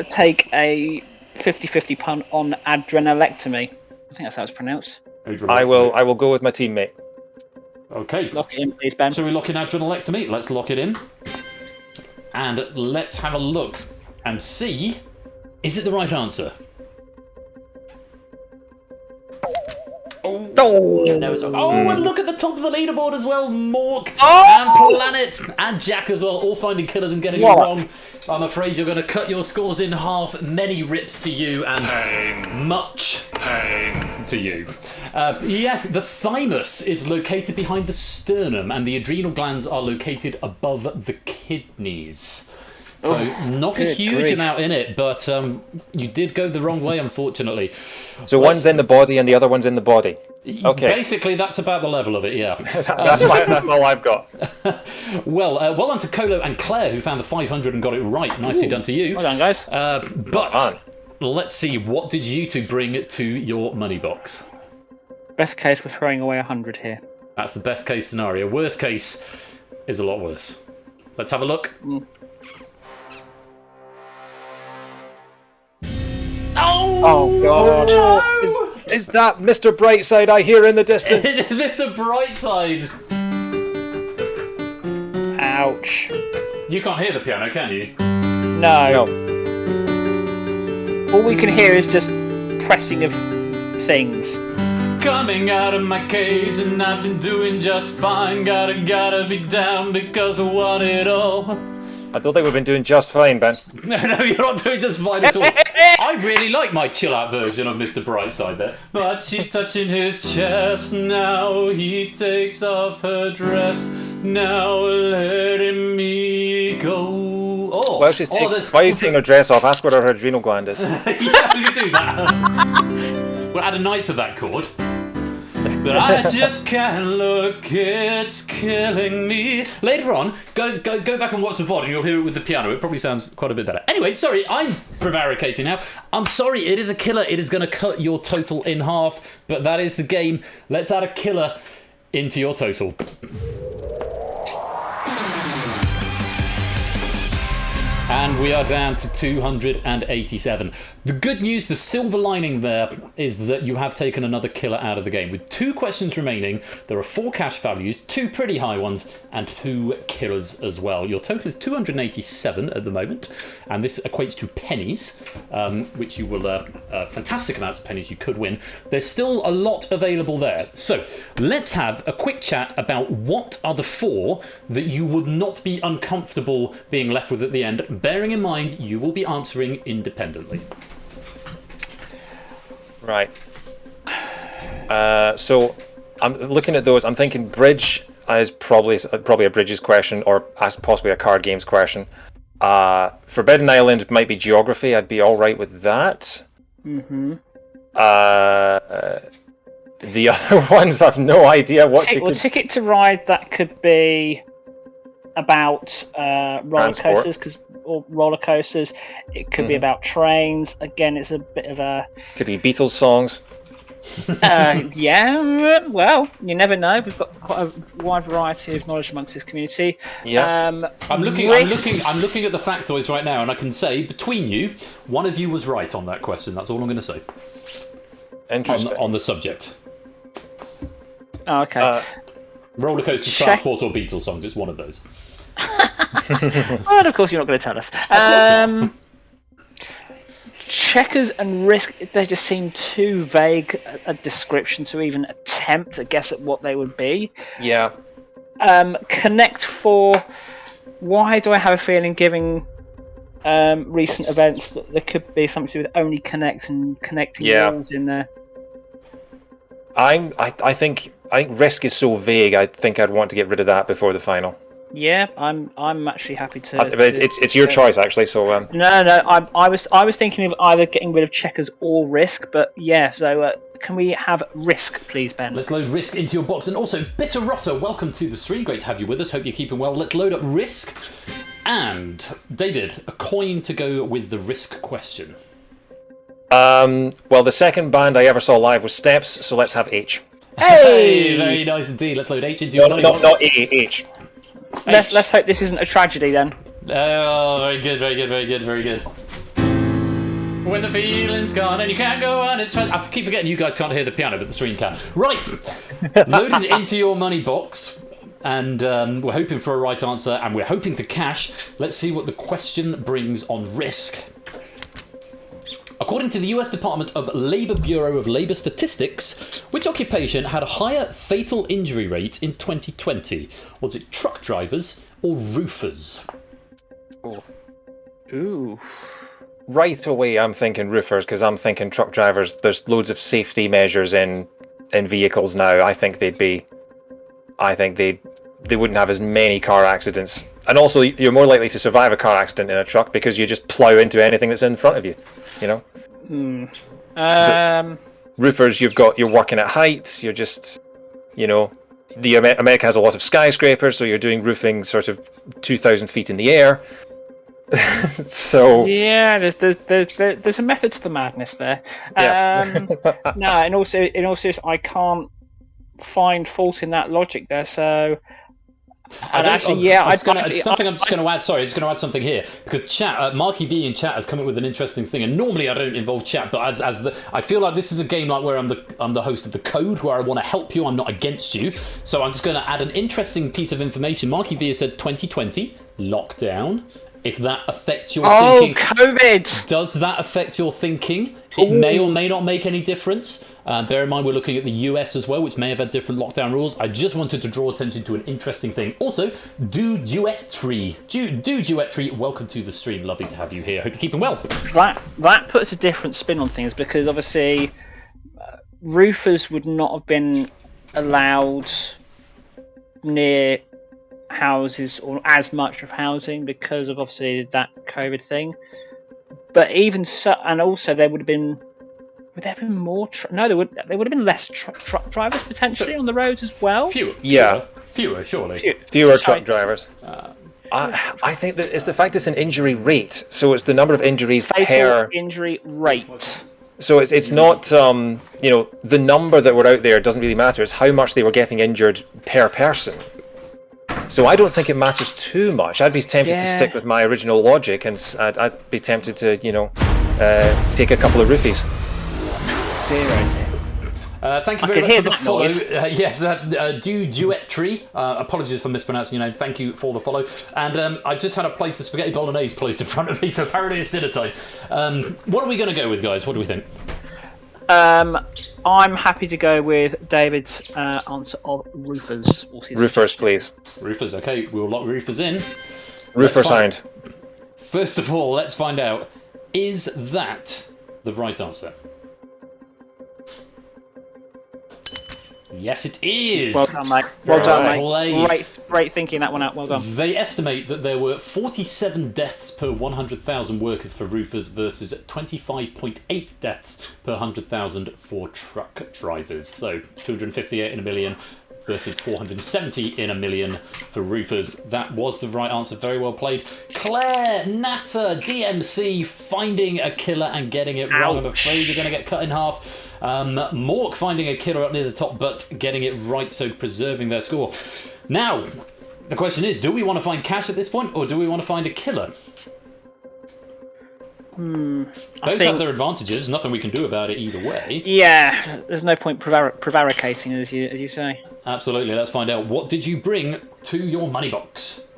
T: take a 50-50 punt on adrenalectomy. I think that's how it's pronounced.
U: I will go with my teammate.
A: Okay.
T: Lock it in, please, Ben.
A: So we lock in adrenalectomy. Let's lock it in. And let's have a look and see, is it the right answer?
T: Oh,
A: and look at the top of the leaderboard as well. Mork and Planet and Jack as well, all finding killers and getting it wrong. I'm afraid you're going to cut your scores in half. Many rips to you and much pain to you. Yes, the thymus is located behind the sternum and the adrenal glands are located above the kidneys. So not a huge amount in it, but you did go the wrong way, unfortunately.
U: So one's in the body and the other one's in the body. Okay.
A: Basically, that's about the level of it, yeah.
U: That's all I've got.
A: Well done to Colo and Claire, who found the 500 and got it right. Nicely done to you.
T: Well done, guys.
A: But let's see, what did you two bring to your money box?
T: Best case, we're throwing away 100 here.
A: That's the best case scenario. Worst case is a lot worse. Let's have a look.
T: Oh God!
A: No!
U: Is that Mr. Brightside I hear in the distance?
A: It is Mr. Brightside.
T: Ouch!
A: You can't hear the piano, can you?
T: No. All we can hear is just pressing of things.
A: Coming out of my cage and I've been doing just fine. Gotta be down because I want it all.
U: I don't think we've been doing just fine, Ben.
A: No, you're not doing just fine at all. I really like my chill-out version of Mr. Brightside there. But she's touching his chest now. He takes off her dress now, letting me go. Oh,
U: well, why are you taking her dress off? Ask what her adrenal gland is.
A: Yeah, we can do that. We'll add a night to that chord. But I just can't look, it's killing me. Later on, go back and watch the VOD and you'll hear it with the piano. It probably sounds quite a bit better. Anyway, sorry, I'm prevaricating now. I'm sorry, it is a killer. It is going to cut your total in half, but that is the game. Let's add a killer into your total. And we are down to 287. The good news, the silver lining there, is that you have taken another killer out of the game. With 2 questions remaining, there are 4 cash values, 2 pretty high ones, and 2 killers as well. Your total is 287 at the moment, and this equates to pennies, which you will, fantastic amounts of pennies you could win. There's still a lot available there. So let's have a quick chat about what are the 4 that you would not be uncomfortable being left with at the end, bearing in mind you will be answering independently.
U: Right. So I'm looking at those. I'm thinking bridge is probably a bridges question, or possibly a card games question. Forbidden Island might be geography. I'd be all right with that.
T: Mm-hmm.
U: The other ones, I've no idea what.
T: Ticket to Ride, that could be about roller coasters, or roller coasters. It could be about trains. Again, it's a bit of a.
U: Could be Beatles songs.
T: Yeah, well, you never know. We've got quite a wide variety of knowledge amongst this community.
A: Yeah. I'm looking at the factoids right now, and I can say between you, one of you was right on that question. That's all I'm going to say.
U: Interesting.
A: On the subject.
T: Oh, okay.
A: Roller Coaster, Transport, or Beatles songs. It's one of those.
T: Well, of course, you're not going to tell us. Checkers and Risk, they just seem too vague a description to even attempt to guess at what they would be.
U: Yeah.
T: Connect 4, why do I have a feeling giving recent events that there could be something to do with only Connect and connecting walls in there?
U: I think Risk is so vague. I think I'd want to get rid of that before the final.
T: Yeah, I'm actually happy to.
U: But it's your choice actually. So
T: No. I was thinking of either getting rid of Checkers or Risk, but yeah. So can we have Risk, please, Ben?
A: Let's load Risk into your box, and also Bitter Rotter, welcome to the stream. Great to have you with us. Hope you're keeping well. Let's load up Risk, and David, a coin to go with the Risk question.
U: Well, the second band I ever saw live was Steps, so let's have H.
T: Hey,
A: very nice indeed. Let's load H into your
U: not A, H.
T: Let's hope this isn't a tragedy then.
A: Oh, very good. When the feeling's gone and you can't go on, it's I keep forgetting you guys can't hear the piano, but the stream can. Right, loaded into your money box, and we're hoping for a right answer, and we're hoping for cash. Let's see what the question brings on Risk. According to the US Department of Labor Bureau of Labor Statistics, which occupation had a higher fatal injury rate in 2020? Was it truck drivers or roofers?
T: Ooh.
U: Right away, I'm thinking roofers because I'm thinking truck drivers. There's loads of safety measures in vehicles now. I think they wouldn't have as many car accidents, and also you're more likely to survive a car accident in a truck because you just plow into anything that's in front of you. You know. Roofers, you're working at height. You're just, America has a lot of skyscrapers, so you're doing roofing sort of 2,000 feet in the air. So
T: yeah, there's a method to the madness there. No, and also I can't find fault in that logic there. So. I'm just going to add something here because chat, Marky V in chat has come up with an interesting thing, and normally I don't involve chat, but I feel like this is a game like where I'm the host of the code, where I want to help you, I'm not against you. So I'm just going to add an interesting piece of information. Marky V has said 2020 lockdown. If that affects your thinking, COVID.
A: Does that affect your thinking? It may or may not make any difference. Bear in mind, we're looking at the US as well, which may have had different lockdown rules. I just wanted to draw attention to an interesting thing. Also, Do Duetry, welcome to the stream. Lovely to have you here. Hope you're keeping well.
T: That puts a different spin on things because obviously roofers would not have been allowed near houses or as much of housing because of obviously that COVID thing. But even so, and also there would have been. Would there have been more? There would have been less truck drivers potentially on the roads as well.
A: Fewer, surely.
U: Fewer truck drivers. I think that it's the fact it's an injury rate, so it's the number of injuries per
T: injury rate.
U: So it's not the number that were out there doesn't really matter. It's how much they were getting injured per person. So I don't think it matters too much. I'd be tempted to stick with my original logic, and I'd be tempted to take a couple of roofies.
A: Thank you very much for the follow. Yes, Do Duetry. Apologies for mispronouncing your name. Thank you for the follow. And I just had a plate of spaghetti bolognese placed in front of me, so apparently it's dinner time. What are we going to go with, guys? What do we think?
T: I'm happy to go with David's answer of roofers.
U: Roofers, please.
A: Roofers, okay. We'll lock roofers in.
U: Roofer signed.
A: First of all, let's find out, is that the right answer? Yes, it is.
T: Well done, mate. Well done, mate. Great thinking that one out. Well done.
A: They estimate that there were 47 deaths per 100,000 workers for roofers versus 25.8 deaths per 100,000 for truck drivers. So 258 in a million versus 470 in a million for roofers. That was the right answer. Very well played. Claire, Natter, DMC finding a killer and getting it wrong. I'm afraid you're going to get cut in half. Mork finding a killer up near the top, but getting it right, so preserving their score. Now, the question is, do we want to find cash at this point, or do we want to find a killer? Both have their advantages. Nothing we can do about it either way.
T: Yeah, there's no point prevaricating, as you say.
A: Absolutely. Let's find out. What did you bring to your money box?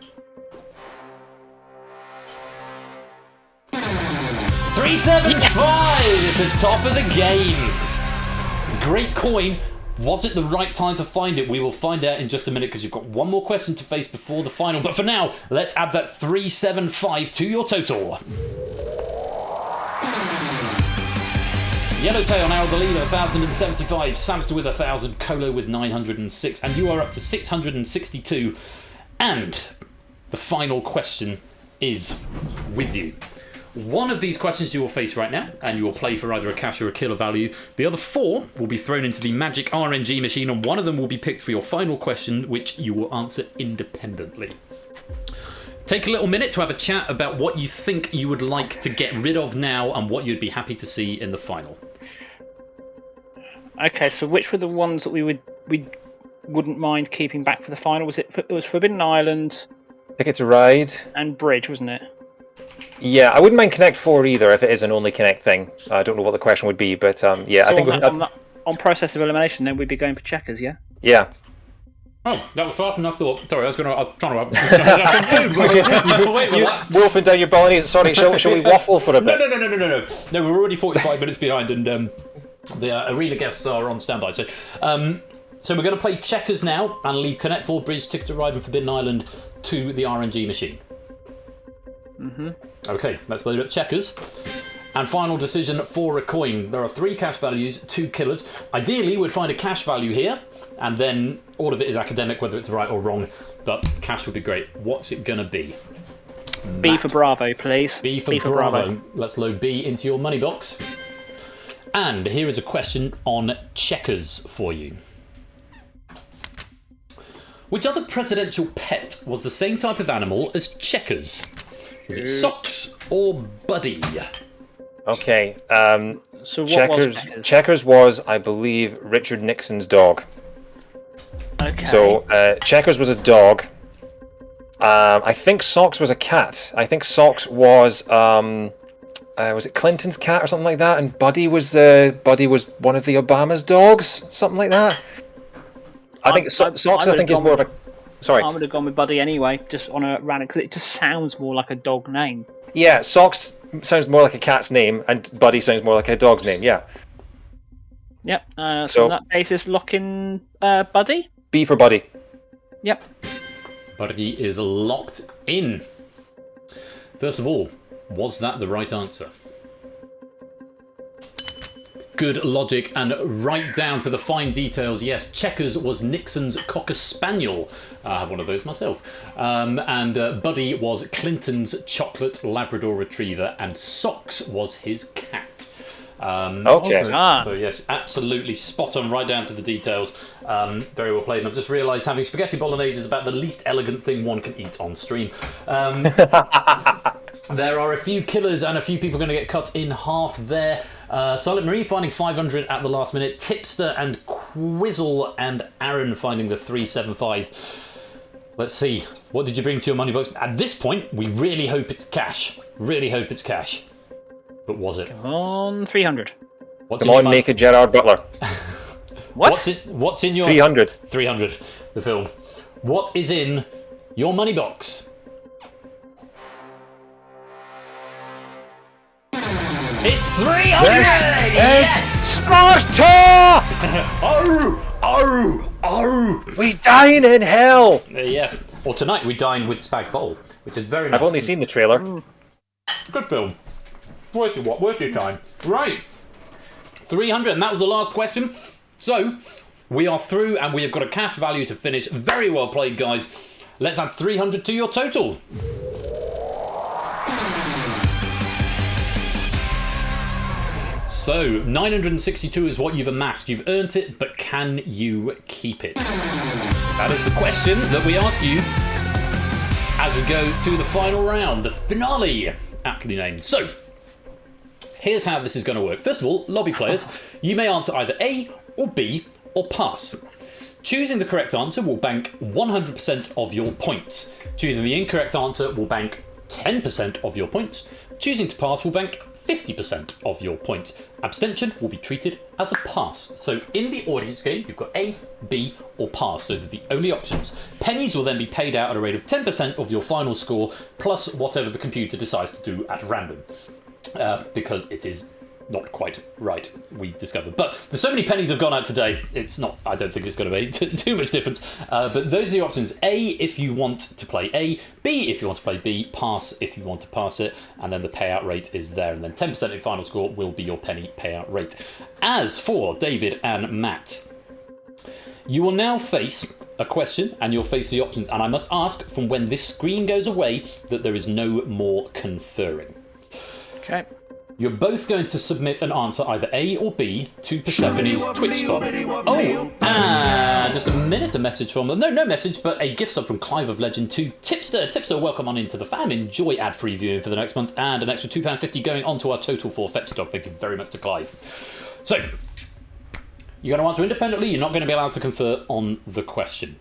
A: 375 is the top of the game. Great coin. Was it the right time to find it? We will find out in just a minute because you've got one more question to face before the final. But for now, let's add that 375 to your total. Yellowtail now the leader, 1,075. Samster with 1,000. Colo with 906. And you are up to 662. And the final question is with you. One of these questions you will face right now, and you will play for either a cash or a killer value. The other 4 will be thrown into the magic RNG machine, and one of them will be picked for your final question, which you will answer independently. Take a little minute to have a chat about what you think you would like to get rid of now and what you'd be happy to see in the final.
T: Okay, so which were the ones that we wouldn't mind keeping back for the final? It was Forbidden Island,
U: Ticket to Ride,
T: and Bridge, wasn't it?
U: Yeah, I wouldn't mind Connect 4 either if it is an only Connect thing. I don't know what the question would be, but yeah,
T: So
U: I think
T: on process of elimination, then we'd be going for checkers, yeah.
U: Yeah.
A: Oh, that was far enough thought. Sorry, I was trying to have some food.
U: Wolfing down your bolognese. Sorry, shall we waffle for a bit?
A: No. No, we're already 45 minutes behind, and the arena guests are on standby. So we're going to play checkers now and leave Connect 4, Bridge, Ticket to Ride, and Forbidden Island to the RNG machine. Okay, let's load up checkers. And final decision for a coin. There are 3 cash values, 2 killers. Ideally, we'd find a cash value here, and then all of it is academic, whether it's right or wrong. But cash would be great. What's it going to be?
T: B for Bravo, please.
A: B for Bravo. Let's load B into your money box. And here is a question on checkers for you. Which other presidential pet was the same type of animal as checkers? Is it Socks or Buddy?
U: Okay.
T: So what
U: Checkers.
T: was
U: Checkers was, I believe, Richard Nixon's dog.
T: Okay.
U: So Checkers was a dog. I think Socks was a cat. I think Socks was it Clinton's cat or something like that? And Buddy was one of the Obama's dogs, something like that. I think Socks. I think is more of a. Sorry.
T: I would have gone with Buddy anyway, just on a random, because it just sounds more like a dog name.
U: Yeah, Socks sounds more like a cat's name, and Buddy sounds more like a dog's name. Yeah.
T: Yep. So on that basis, lock in Buddy.
U: B for Buddy.
T: Yep.
A: Buddy is locked in. First of all, was that the right answer? Good logic and right down to the fine details. Yes, Checkers was Nixon's Cocker Spaniel. I have one of those myself. And Buddy was Clinton's Chocolate Labrador Retriever, and Socks was his cat.
U: Okay.
A: So yes, absolutely spot on, right down to the details. Very well played. And I've just realised having spaghetti bolognese is about the least elegant thing one can eat on stream. There are a few killers and a few people going to get cut in half there. Silent Marie finding 500 at the last minute. Tipster and Quizzle and Aaron finding the 375. Let's see. What did you bring to your money box? At this point, we really hope it's cash. Really hope it's cash. But was it?
T: Come on, 300.
U: Come on, naked Gerard Butler.
T: What?
A: What's in your
U: 300?
A: 300. The film. What is in your money box? It's 300!
U: Yes! Sparta! We dine in hell!
A: Yes. Well, tonight we dine with Spag Bowl, which is very nice.
U: I've only seen the trailer.
A: Good film. Worth your time. Right. 300, and that was the last question. So, we are through, and we have got a cash value to finish. Very well played, guys. Let's add 300 to your total. So, 962 is what you've amassed. You've earned it, but can you keep it? That is the question that we ask you as we go to the final round, the finale, aptly named. So, here's how this is going to work. First of all, lobby players, you may answer either A or B or pass. Choosing the correct answer will bank 100% of your points. Choosing the incorrect answer will bank 10% of your points. Choosing to pass will bank 50% of your points. Abstention will be treated as a pass. So in the audience game, you've got A, B, or pass. Those are the only options. Pennies will then be paid out at a rate of 10% of your final score, plus whatever the computer decides to do at random. Because it is not quite right, we discovered. But there's so many pennies have gone out today, it's not, I don't think it's going to be too much difference. But those are the options. A, if you want to play A. B, if you want to play B. Pass, if you want to pass it. And then the payout rate is there. And then 10% of your final score will be your penny payout rate. As for David and Matt, you will now face a question, and you'll face the options. And I must ask, from when this screen goes away, that there is no more conferring.
T: Okay.
A: You're both going to submit an answer, either A or B, to Persephone's Twitch spot. Oh, and just a minute, a message from... No message, but a gift sub from Clive of Legend to Tipster. Tipster, welcome on into the fam. Enjoy ad-free viewing for the next month, and an extra £2.50 going on to our total for Fetch Dog. Thank you very much to Clive. So, you're going to answer independently. You're not going to be allowed to confer on the question.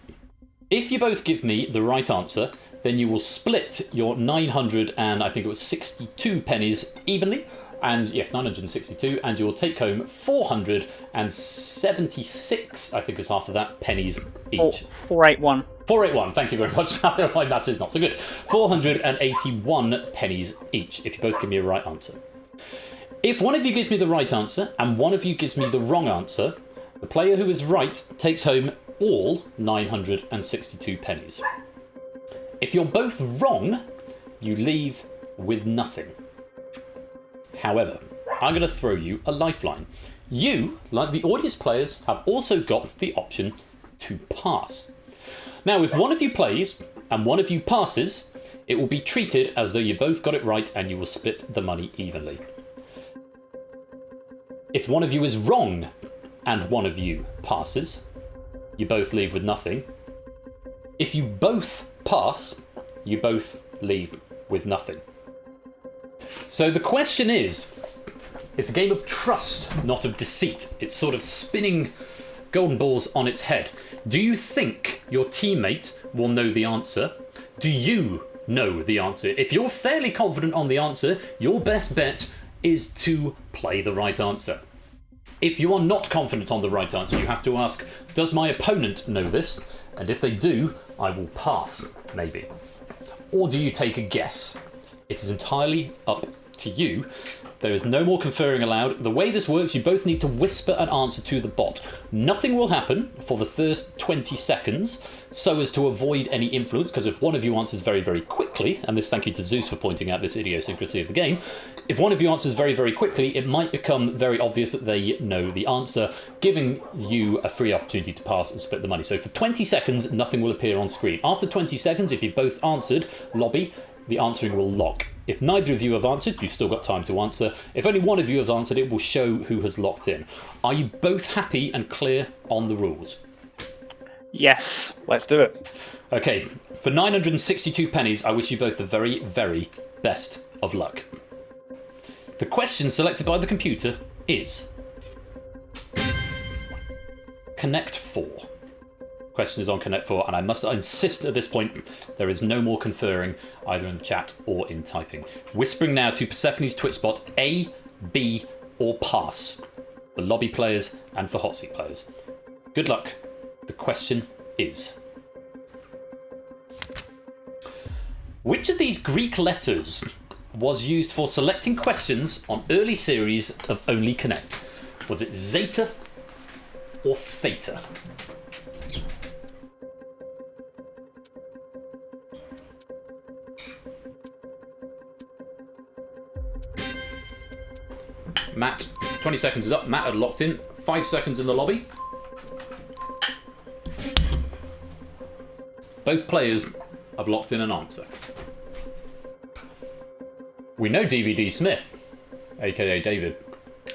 A: If you both give me the right answer, then you will split your 962 pennies evenly. And yes, 962, and you will take home 476, I think is half of that, pennies each.
T: 481.
A: 481, thank you very much. My math is not so good. 481 pennies each, if you both give me a right answer. If one of you gives me the right answer, and one of you gives me the wrong answer, the player who is right takes home all 962 pennies. If you're both wrong, you leave with nothing. However, I'm going to throw you a lifeline. You, like the audience players, have also got the option to pass. Now, if one of you plays and one of you passes, it will be treated as though you both got it right and you will split the money evenly. If one of you is wrong and one of you passes, you both leave with nothing. If you both pass, you both leave with nothing. So the question is, it's a game of trust, not of deceit. It's sort of spinning golden balls on its head. Do you think your teammate will know the answer? Do you know the answer? If you're fairly confident on the answer, your best bet is to play the right answer. If you are not confident on the right answer, you have to ask, does my opponent know this? And if they do, I will pass, maybe. Or do you take a guess? It is entirely up to you. There is no more conferring allowed. The way this works, you both need to whisper an answer to the bot. Nothing will happen for the first 20 seconds, so as to avoid any influence, because if one of you answers very, very quickly, and this thank you to Zeus for pointing out this idiosyncrasy of the game, if one of you answers very, very quickly, it might become very obvious that they know the answer, giving you a free opportunity to pass and split the money. So for 20 seconds, nothing will appear on screen. After 20 seconds, if you've both answered, lobby, the answering will lock. If neither of you have answered, you've still got time to answer. If only one of you has answered, it will show who has locked in. Are you both happy and clear on the rules?
T: Yes.
U: Let's do it.
A: Okay, for 962 pennies, I wish you both the very, very best of luck. The question selected by the computer is Connect 4. Question is on Connect 4, and I must insist at this point there is no more conferring either in the chat or in typing. Whispering now to Persephone's Twitch bot A, B, or pass for lobby players and for hot seat players. Good luck. The question is, which of these Greek letters was used for selecting questions on early series of Only Connect? Was it Zeta or Theta? Matt, 20 seconds is up. Matt had locked in. 5 seconds in the lobby. Both players have locked in an answer. We know DVD Smith, aka David,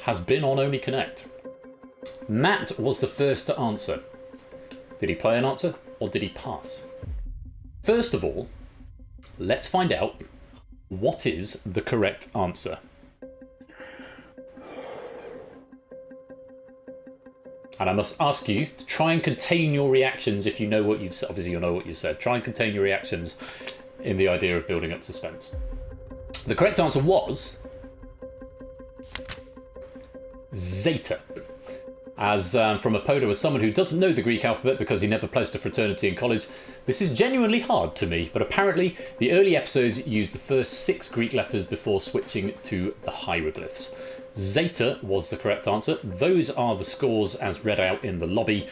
A: has been on Only Connect. Matt was the first to answer. Did he play an answer or did he pass? First of all, let's find out what is the correct answer. And I must ask you to try and contain your reactions if you know what you've said. Obviously, you know what you've said. Try and contain your reactions in the idea of building up suspense. The correct answer was Zeta. As from Apodo, as someone who doesn't know the Greek alphabet because he never pledged a fraternity in college, this is genuinely hard to me, but apparently the early episodes used the first 6 Greek letters before switching to the hieroglyphs. Zeta was the correct answer. Those are the scores as read out in the lobby.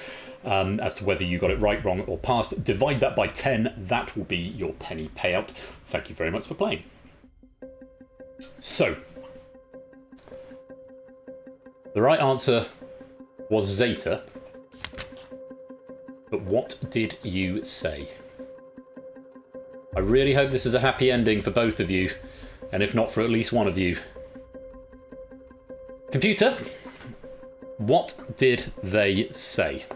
A: As to whether you got it right, wrong, or passed, divide that by 10. That will be your penny payout. Thank you very much for playing. So, the right answer was Zeta. But what did you say? I really hope this is a happy ending for both of you, and if not for at least one of you. Computer, what did they say?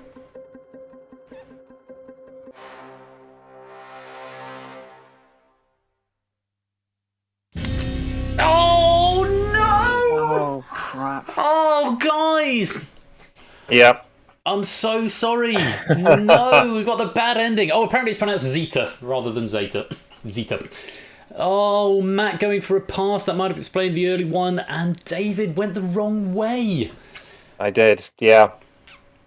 A: Oh no!
T: Oh crap!
A: Oh guys!
U: Yep.
A: I'm so sorry. No, we've got the bad ending. Oh, apparently it's pronounced Zeta rather than Zeta. Zeta. Oh, Matt going for a pass. That might have explained the early one. And David went the wrong way.
U: I did, yeah.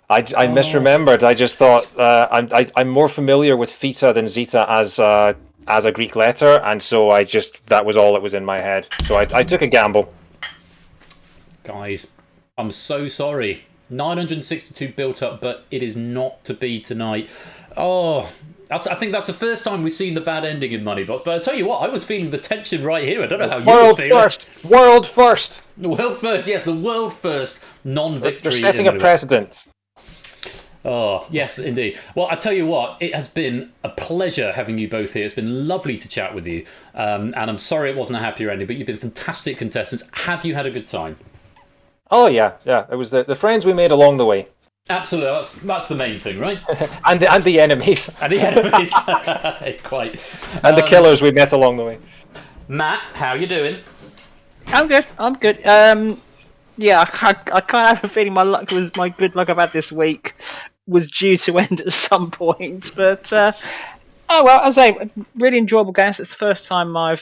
U: I misremembered. I just thought I'm more familiar with Theta than Zeta as a Greek letter, and so that was all that was in my head. So I took a gamble.
A: Guys, I'm so sorry. 962 built up, but it is not to be tonight. Oh, I think that's the first time we've seen the bad ending in Moneybox. But I tell you what, I was feeling the tension right here. I don't know how you were feeling.
U: World first.
A: World first, yes, the world first non-victory.
U: They're setting a precedent.
A: Oh, yes, indeed. Well, I tell you what, it has been a pleasure having you both here. It's been lovely to chat with you. And I'm sorry it wasn't a happier ending, but you've been fantastic contestants. Have you had a good time?
U: Oh, yeah. It was the friends we made along the way.
A: Absolutely, that's the main thing, right?
U: and the enemies.
A: And the enemies, quite.
U: And the killers we met along the way.
A: Matt, how you doing?
T: I'm good. Yeah, I kind of have a feeling my good luck I've had this week was due to end at some point, but oh well, as I say, really enjoyable games. It's the first time I've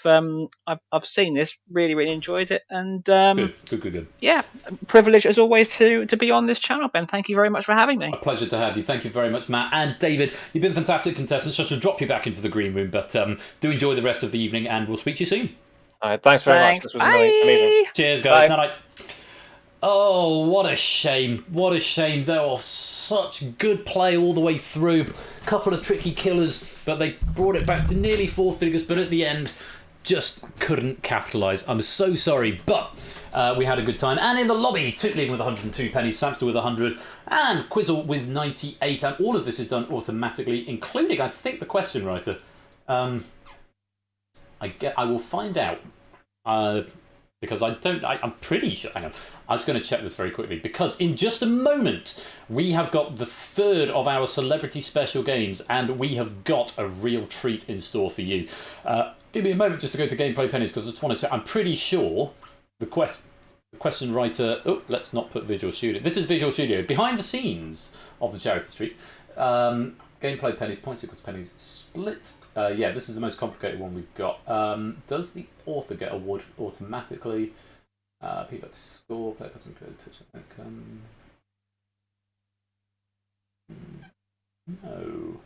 T: seen this. Really enjoyed it, and
A: good.
T: Yeah, privilege as always to be on this channel, Ben. Thank you very much for having me.
A: A pleasure to have you. Thank you very much, Matt and David. You've been fantastic contestants. Just to drop you back into the green room, but do enjoy the rest of the evening, and we'll speak to you soon.
U: All right, thanks very much. This was really amazing.
A: Cheers, guys.
U: Bye.
A: Night. Oh, what a shame. What a shame. There was such good play all the way through. Couple of tricky killers, but they brought it back to nearly 4 figures, but at the end, just couldn't capitalise. I'm so sorry, but we had a good time. And in the lobby, Tootling with 102 pennies, Samster with 100, and Quizzle with 98. And all of this is done automatically, including, I think, the question writer. I will find out. Because I'm pretty sure. Hang on. I was going to check this very quickly because in just a moment we have got the third of our celebrity special games and we have got a real treat in store for you. Give me a moment just to go to Gameplay Pennies because I just wanted to. I'm pretty sure the question writer. Oh, let's not put Visual Studio. This is Visual Studio behind the scenes of the Charity Street. Gameplay Pennies, Point Sequence Pennies, Split. Yeah, this is the most complicated one we've got. Does the author get award automatically? People to score, player person could touch the outcome. No.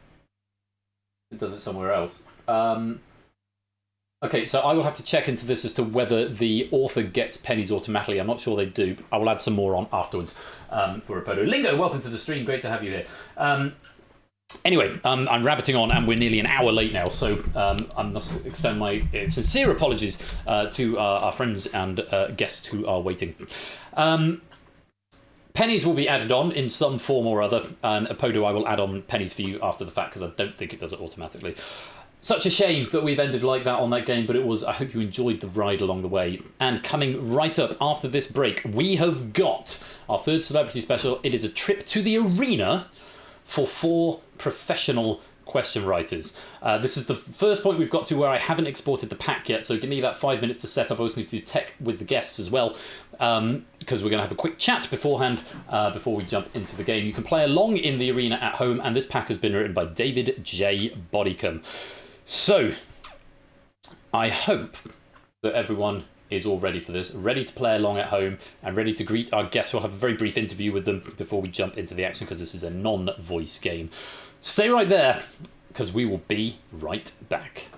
A: It does it somewhere else. Okay, so I will have to check into this as to whether the author gets pennies automatically. I'm not sure they do. I will add some more on afterwards for Apodo. Lingo, welcome to the stream. Great to have you here. Anyway, I'm rabbiting on and we're nearly an hour late now, so I must extend my sincere apologies to our friends and guests who are waiting. Pennies will be added on in some form or other, and Apodo, I will add on pennies for you after the fact because I don't think it does it automatically. Such a shame that we've ended like that on that game, but it was. I hope you enjoyed the ride along the way. And coming right up after this break, we have got our third celebrity special. It is a trip to the arena for 4 professional question writers. This is the first point we've got to where I haven't exported the pack yet, so give me about 5 minutes to set up. I also need to do tech with the guests as well, because we're going to have a quick chat beforehand before we jump into the game. You can play along in the arena at home, and this pack has been written by David J. Bodycombe. So, I hope that everyone is all ready for this, ready to play along at home, and ready to greet our guests. We'll have a very brief interview with them before we jump into the action, because this is a non-voice game. Stay right there, because we will be right back.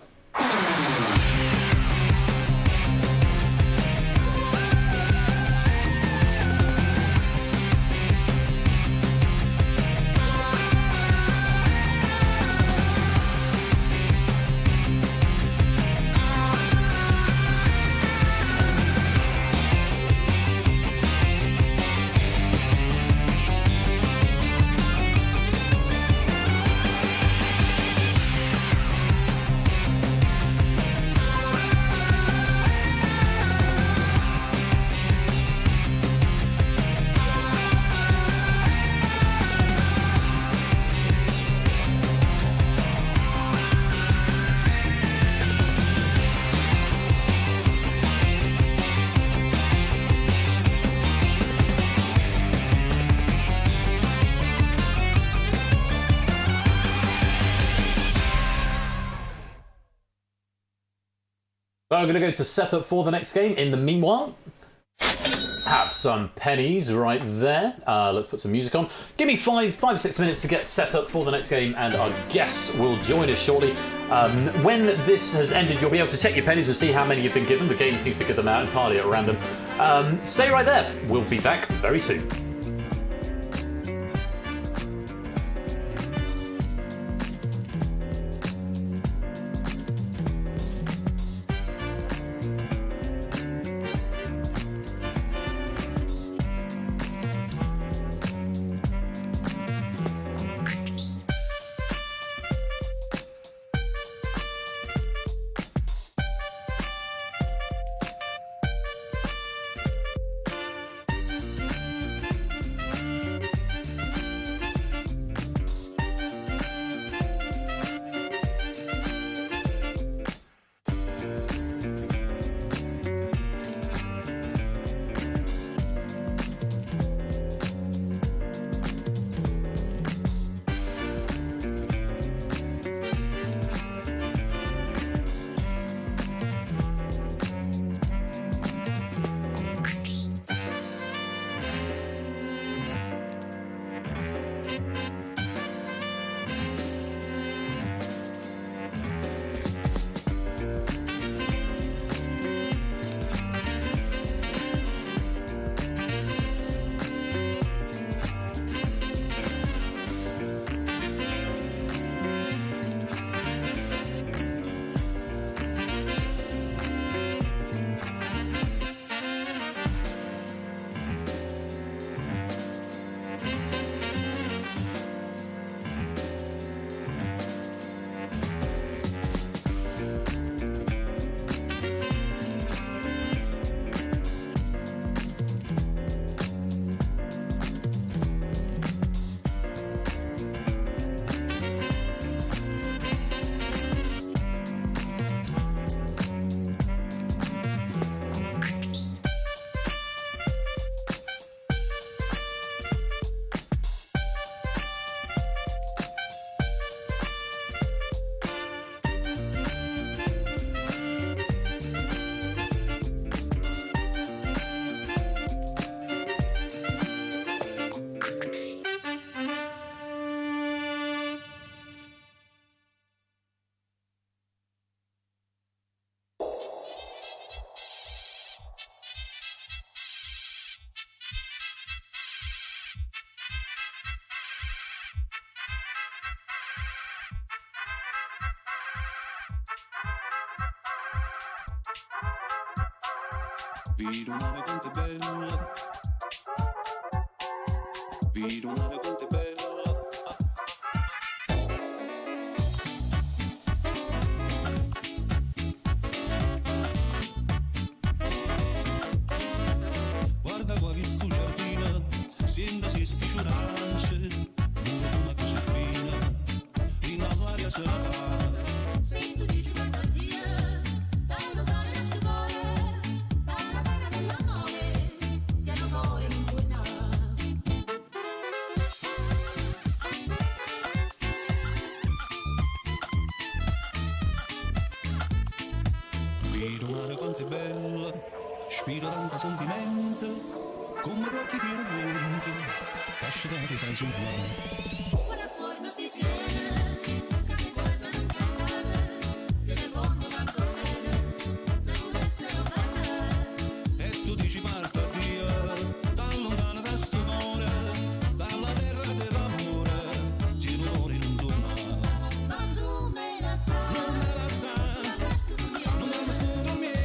A: I'm going to go to setup for the next game. In the meanwhile, have some pennies right there. Let's put some music on. Give me 5-6 minutes to get set up for the next game, and our guests will join us shortly. When this has ended, you'll be able to check your pennies and see how many you've been given. The game seems to give them out entirely at random. Stay right there. We'll be back very soon.
F: Vedo mare quanto è bella. Vedo mare quanto è bella. Guarda qua che sto giardino, sembra si sti ciurance, una fuma così fina, in all'aria se la fa. Se tu dici quanto via, tanto fare la sudore, tanto fare dell'amore, ti hanno cuore in buona. mare quanto è bella, spira tanto sentimento, come gli occhi di mente, cascia da ti fai sognare. E tu dici parto via, da lontano da sto cuore, dalla terra dell'amore, ti non muori non torna. Non me la sa, non me la sa, non me la sa dormiente.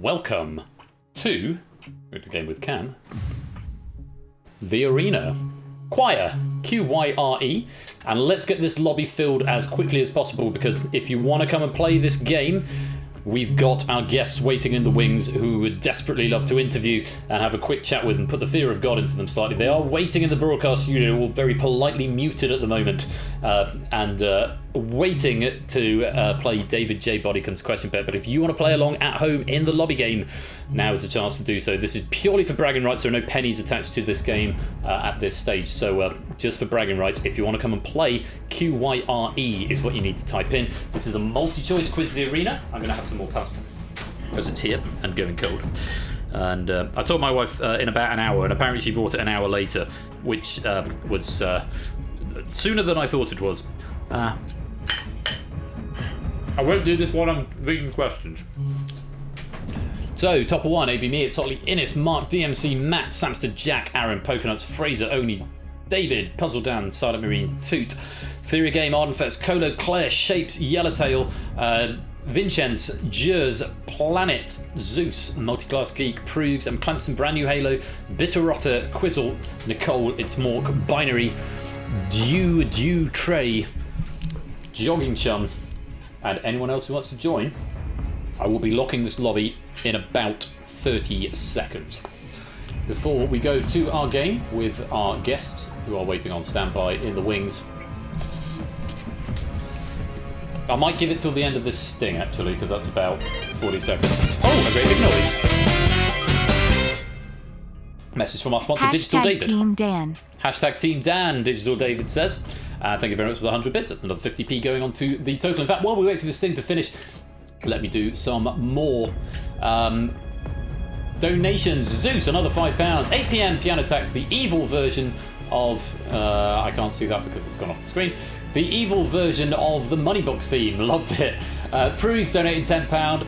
A: Welcome to the game with Cam. The Arena. Choir, Q-Y-R-E, and let's get this lobby filled as quickly as possible, because if you want to come and play this game, we've got our guests waiting in the wings who would desperately love to interview and have a quick chat with and put the fear of God into them slightly. They are waiting in the broadcast studio, all very politely muted at the moment, and waiting to play David J. Bodycon's question bet. But if you want to play along at home in the lobby game, now is a chance to do so. This is purely for bragging rights. There are no pennies attached to this game at this stage. So just for bragging rights, if you want to come and play, QYRE is what you need to type in. This is a multi-choice quiz, the Arena. I'm going to have some more pasta because it's here and going cold. And I told my wife in about an hour, and apparently she brought it an hour later, which was sooner than I thought it was. I won't do this while I'm reading questions. So, top of one, AB Me, It's Otley, Innes, Mark, DMC, Matt, Samster, Jack, Aaron, Poconuts, Fraser, Oni, David, Puzzle Dan, Silent Marine, Toot, Theory Game, Ardenfest, Colo, Claire, Shapes, Yellowtail, Vincenz, Jers, Planet, Zeus, Multiclass Geek, Prugs, and Clemson, Brand New Halo, Bitterotter, Quizzle, Nicole, It's Mork, Binary, Dew, Trey, Jogging Chum, and anyone else who wants to join. I will be locking this lobby in about 30 seconds. Before we go to our game with our guests who are waiting on standby in the wings, I might give it till the end of this sting actually, because that's about 40 seconds. Oh, a great big noise. Message from our sponsor, Digital David.
K: Team Dan.
A: Hashtag Team Dan, Digital David says. Thank you very much for the 100 bits. That's another 50p going on to the total. In fact, while we wait for this thing to finish, Let me do some more donations. Zeus, another £5. 8 PM Piano Tax, the evil version of I can't see that because it's gone off the screen. The evil version of the Moneybox theme. Loved it. Prugs donated £10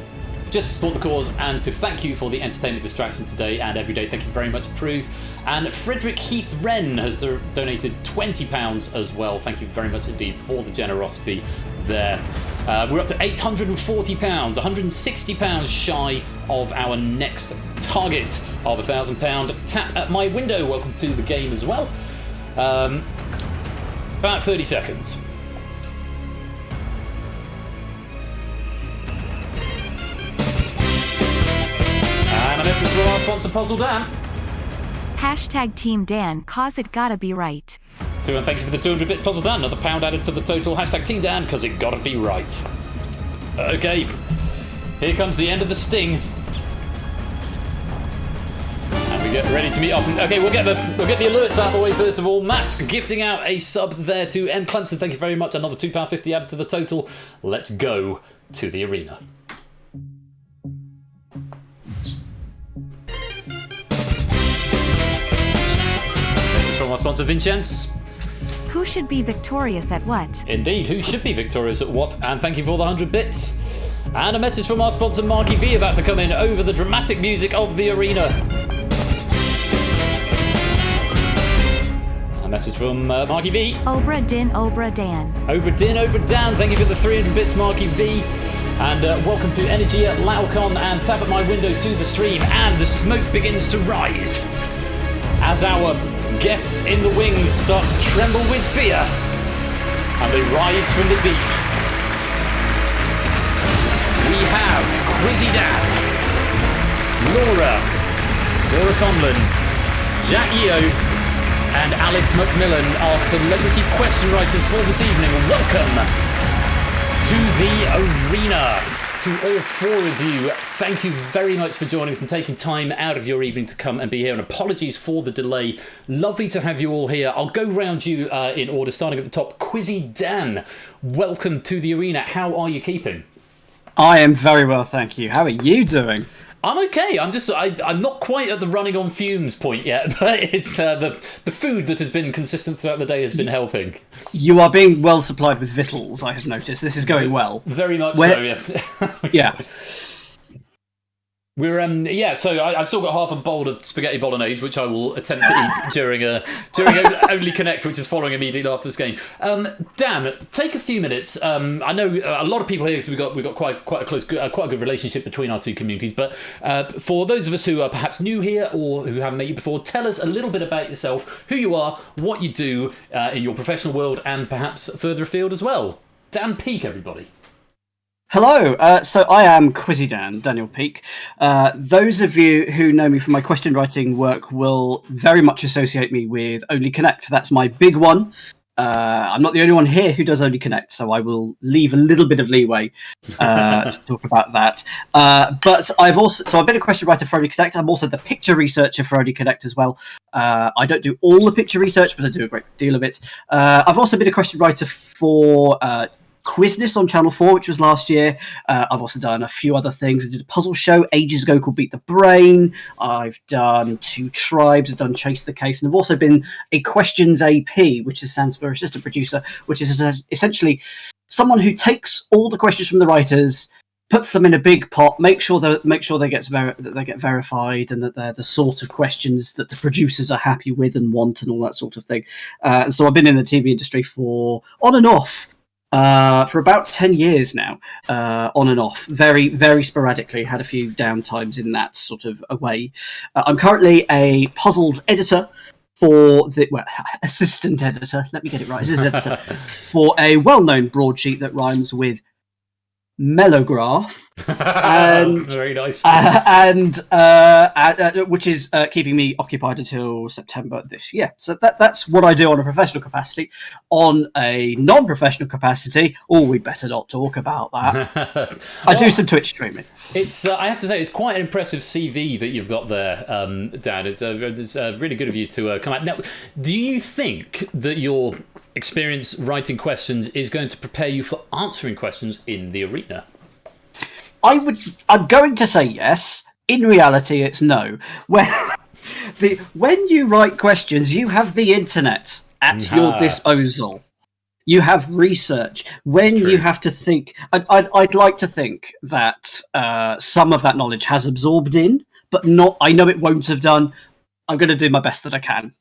A: just to support the cause and to thank you for the entertainment distraction today and every day. Thank you very much, Prugs. And Frederick Heath Wren has donated £20 as well. Thank you very much indeed for the generosity there. We're up to £840, £160 shy of our next target of £1,000. Tap at my window. Welcome to the game as well. About 30 seconds. And a message from our sponsor, Puzzle Dan.
K: Hashtag Team Dan, cause it gotta be right.
A: And thank you for the 200 bits, Puzzle Dan. Another £1 added to the total. Hashtag Team Dan, cause it gotta be right. Okay, here comes the end of the sting. And we get ready to meet up. Okay, we'll get the alerts out of the way first of all. Matt gifting out a sub there to M. Clemson. Thank you very much. Another £2.50 added to the total. Let's go to the arena. From our sponsor, Vincenz.
K: Who should be victorious at what?
A: Indeed, who should be victorious at what? And thank you for the 100 bits. And a message from our sponsor, Marky V, about to come in over the dramatic music of the arena. A message from Marky V.
K: Obra Din, Obra Dan.
A: Obra Din, Obra Dan. Thank you for the 300 bits, Marky V. And welcome to Energy at Laucon and Tap at My Window to the stream. And the smoke begins to rise as our guests in the wings start to tremble with fear, and they rise from the deep. We have Quizzy Dan, Laura Conlon, Jack Yeo, and Alex McMillan, our celebrity question writers for this evening. Welcome to the arena. To all four of you, thank you very much for joining us and taking time out of your evening to come and be here. And apologies for the delay. Lovely to have you all here. I'll go round you in order, starting at the top. Quizzy Dan, welcome to the arena. How are you keeping?
D: I am very well, thank you. How are you doing?
A: I'm okay. I'm not quite at the running on fumes point yet, but it's the food that has been consistent throughout the day has been helping.
D: You are being well supplied with victuals, I have noticed. This is going well.
A: Very much so, yes.
D: Yeah.
A: We're so I've still got half a bowl of spaghetti bolognese, which I will attempt to eat during Only Connect, which is following immediately after this game. Dan, take a few minutes. I know a lot of people here because we've got quite a close, quite a good relationship between our two communities. But for those of us who are perhaps new here or who haven't met you before, tell us a little bit about yourself, who you are, what you do in your professional world, and perhaps further afield as well. Dan Peake, everybody.
D: Hello, so I am Quizzy Dan, Daniel Peake. Those of you who know me from my question writing work will very much associate me with Only Connect. That's my big one. I'm not the only one here who does Only Connect, so I will leave a little bit of leeway to talk about that. But I've been a question writer for Only Connect. I'm also the picture researcher for Only Connect as well. I don't do all the picture research, but I do a great deal of it. I've also been a question writer for Quizness on Channel 4, which was last year. I've also done a few other things. I did a puzzle show ages ago called Beat the Brain. I've done Two Tribes. I've done Chase the Case. And I've also been a Questions AP, which stands for Assistant Producer, which is essentially someone who takes all the questions from the writers, puts them in a big pot, make sure they get verified, and that they're the sort of questions that the producers are happy with and want, and all that sort of thing. So I've been in the TV industry for on and off. For about 10 years now, on and off, very, very sporadically. Had a few downtimes in that sort of a way. I'm currently a puzzles editor assistant editor. Let me get it right. Assistant editor for a well-known broadsheet that rhymes with Mellograph, and
A: very nice,
D: which is keeping me occupied until September this year. So that's what I do on a professional capacity. On a non-professional capacity, we better not talk about that. I do some Twitch streaming.
A: It's I have to say, it's quite an impressive CV that you've got there, Dan. It's really good of you to come out. Now, do you think that your experience writing questions is going to prepare you for answering questions in the arena?
D: I'm going to say yes. In reality, it's no. When you write questions, you have the internet at your disposal. You have research. When you have to think, I'd like to think that some of that knowledge has absorbed in, but not. I know it won't have done. I'm going to do my best that I can.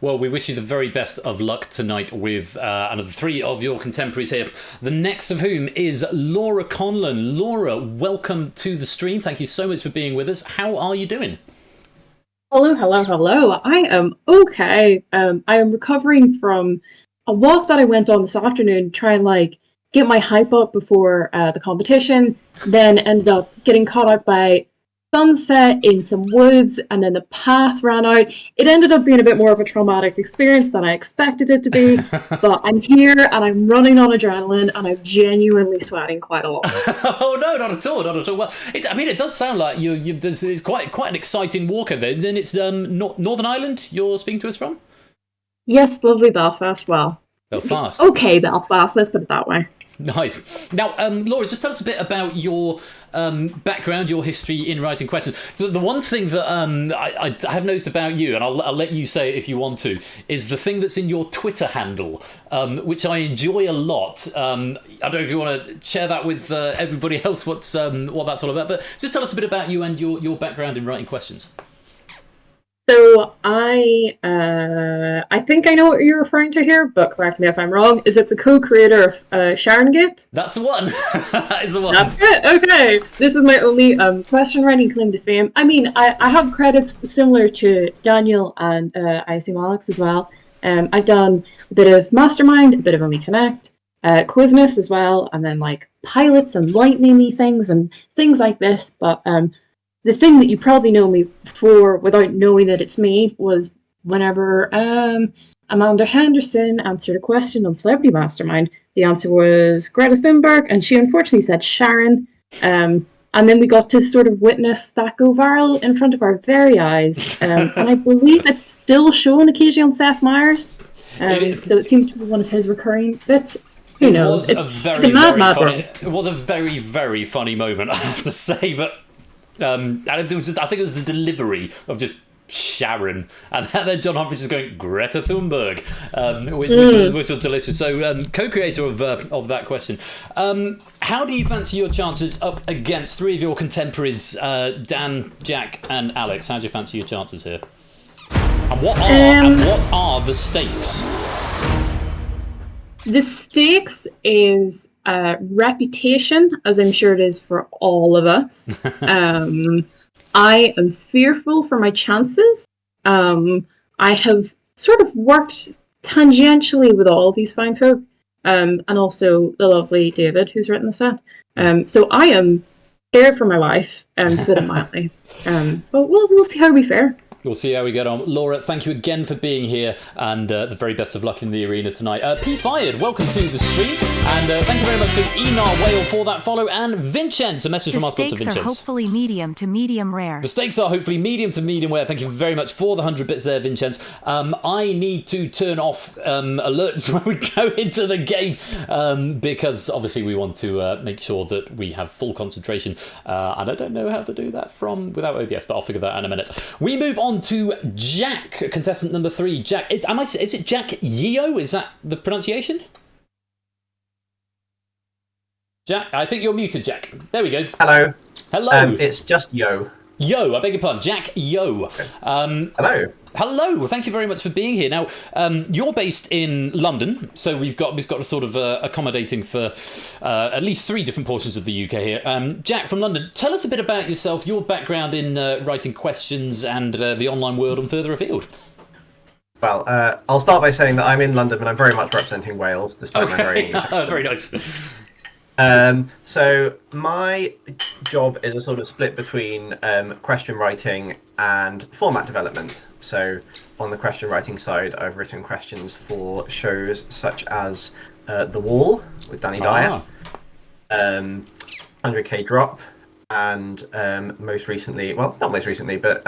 A: Well, we wish you the very best of luck tonight with another 3 of your contemporaries here. The next of whom is Laura Conlon. Laura, welcome to the stream. Thank you so much for being with us. How are you doing?
E: Hello. I am okay. I am recovering from a walk that I went on this afternoon, to try and get my hype up before the competition. Then ended up getting caught up by sunset in some woods, and then the path ran out. It ended up being a bit more of a traumatic experience than I expected it to be. But I'm here and I'm running on adrenaline, and I'm genuinely sweating quite a lot.
A: Oh no, not at all. Well, it does sound like it's quite an exciting walk over there. Then it's Northern Ireland you're speaking to us from?
E: Yes, lovely Belfast. Well,
A: Belfast.
E: Okay, Belfast. Let's put it that way.
A: Nice. Now, Laura, just tell us a bit about your background, your history in writing questions. So the one thing that I have noticed about you, and I'll let you say it if you want to, is the thing that's in your Twitter handle, which I enjoy a lot. I don't know if you want to share that with everybody else, what that's all about, but just tell us a bit about you and your background in writing questions.
E: So I think I know what you're referring to here, but correct me if I'm wrong. Is it the co-creator of Sharon Gate?
A: That's the one. That is the one.
E: That's it. Okay. This is my only question writing claim to fame. I mean, I have credits similar to Daniel and I assume Alex as well. I've done a bit of Mastermind, a bit of Only Connect, Quizness as well, and then pilots and lightning-y things and things like this. But the thing that you probably know me for without knowing that it's me was whenever Amanda Henderson answered a question on Celebrity Mastermind. The answer was Greta Thunberg, and she unfortunately said Sharon. And then we got to sort of witness that go viral in front of our very eyes. And I believe it's still shown occasionally on Seth Meyers. So it seems to be one of his recurring bits. Who knows? It's a mad
A: funny. It was a very, very funny moment, I have to say, but I think it was the delivery of just Sharon, and then John Humphries is going Greta Thunberg, which was delicious. So, co-creator of that question, how do you fancy your chances up against 3 of your contemporaries, Dan, Jack, and Alex? How do you fancy your chances here? And what are the stakes?
E: The stakes is reputation, as I'm sure it is for all of us. I am fearful for my chances. I have sort of worked tangentially with all these fine folk, and also the lovely David, who's written the set. So I am scared for my life, to put it mildly. But we'll see how we fare.
A: We'll see how we get on. Laura, thank you again for being here, and the very best of luck in the arena tonight. P. Fired, welcome to the stream, and thank you very much to Enar Whale for that follow, and Vincenz, a message from us to
K: The stakes
A: Vincenz.
K: are hopefully medium to medium rare.
A: The stakes are hopefully medium to medium rare. Thank you very much for the 100 bits there, Vincenz. I need to turn off alerts when we go into the game, because obviously we want to make sure that we have full concentration, and I don't know how to do that without OBS, but I'll figure that out in a minute. We move on to Jack, contestant number 3. Jack, is it Jack Yeo? Is that the pronunciation? Jack, I think you're muted, Jack. There we go.
V: Hello.
A: Hello.
V: It's just Yo.
A: Yo, I beg your pardon. Jack Yo.
V: Hello.
A: Hello. Thank you very much for being here. Now, you're based in London, so we've got a sort of accommodating for at least 3 different portions of the UK here. Jack from London, tell us a bit about yourself, your background in writing questions and the online world and further afield.
V: Well, I'll start by saying that I'm in London, but I'm very much representing Wales, despite my very English accent.
A: Very nice.
V: So my job is a sort of split between question writing and format development. So on the question writing side, I've written questions for shows such as The Wall with Danny Dyer, 100k Drop, and most recently, well, not most recently, but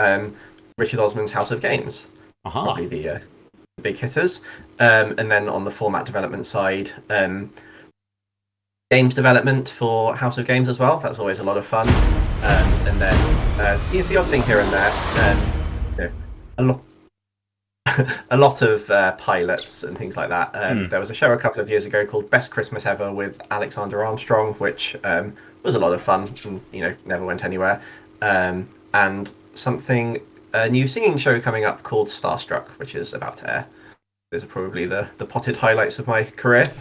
V: Richard Osman's House of Games. Probably the big hitters. And then on the format development side, games development for House of Games as well. That's always a lot of fun. And then here's the odd thing here and there. You know, a lot of pilots and things like that. There was a show a couple of years ago called Best Christmas Ever with Alexander Armstrong, which was a lot of fun and, you know, never went anywhere. And a new singing show coming up called Starstruck, which is about to air. Those are probably the potted highlights of my career.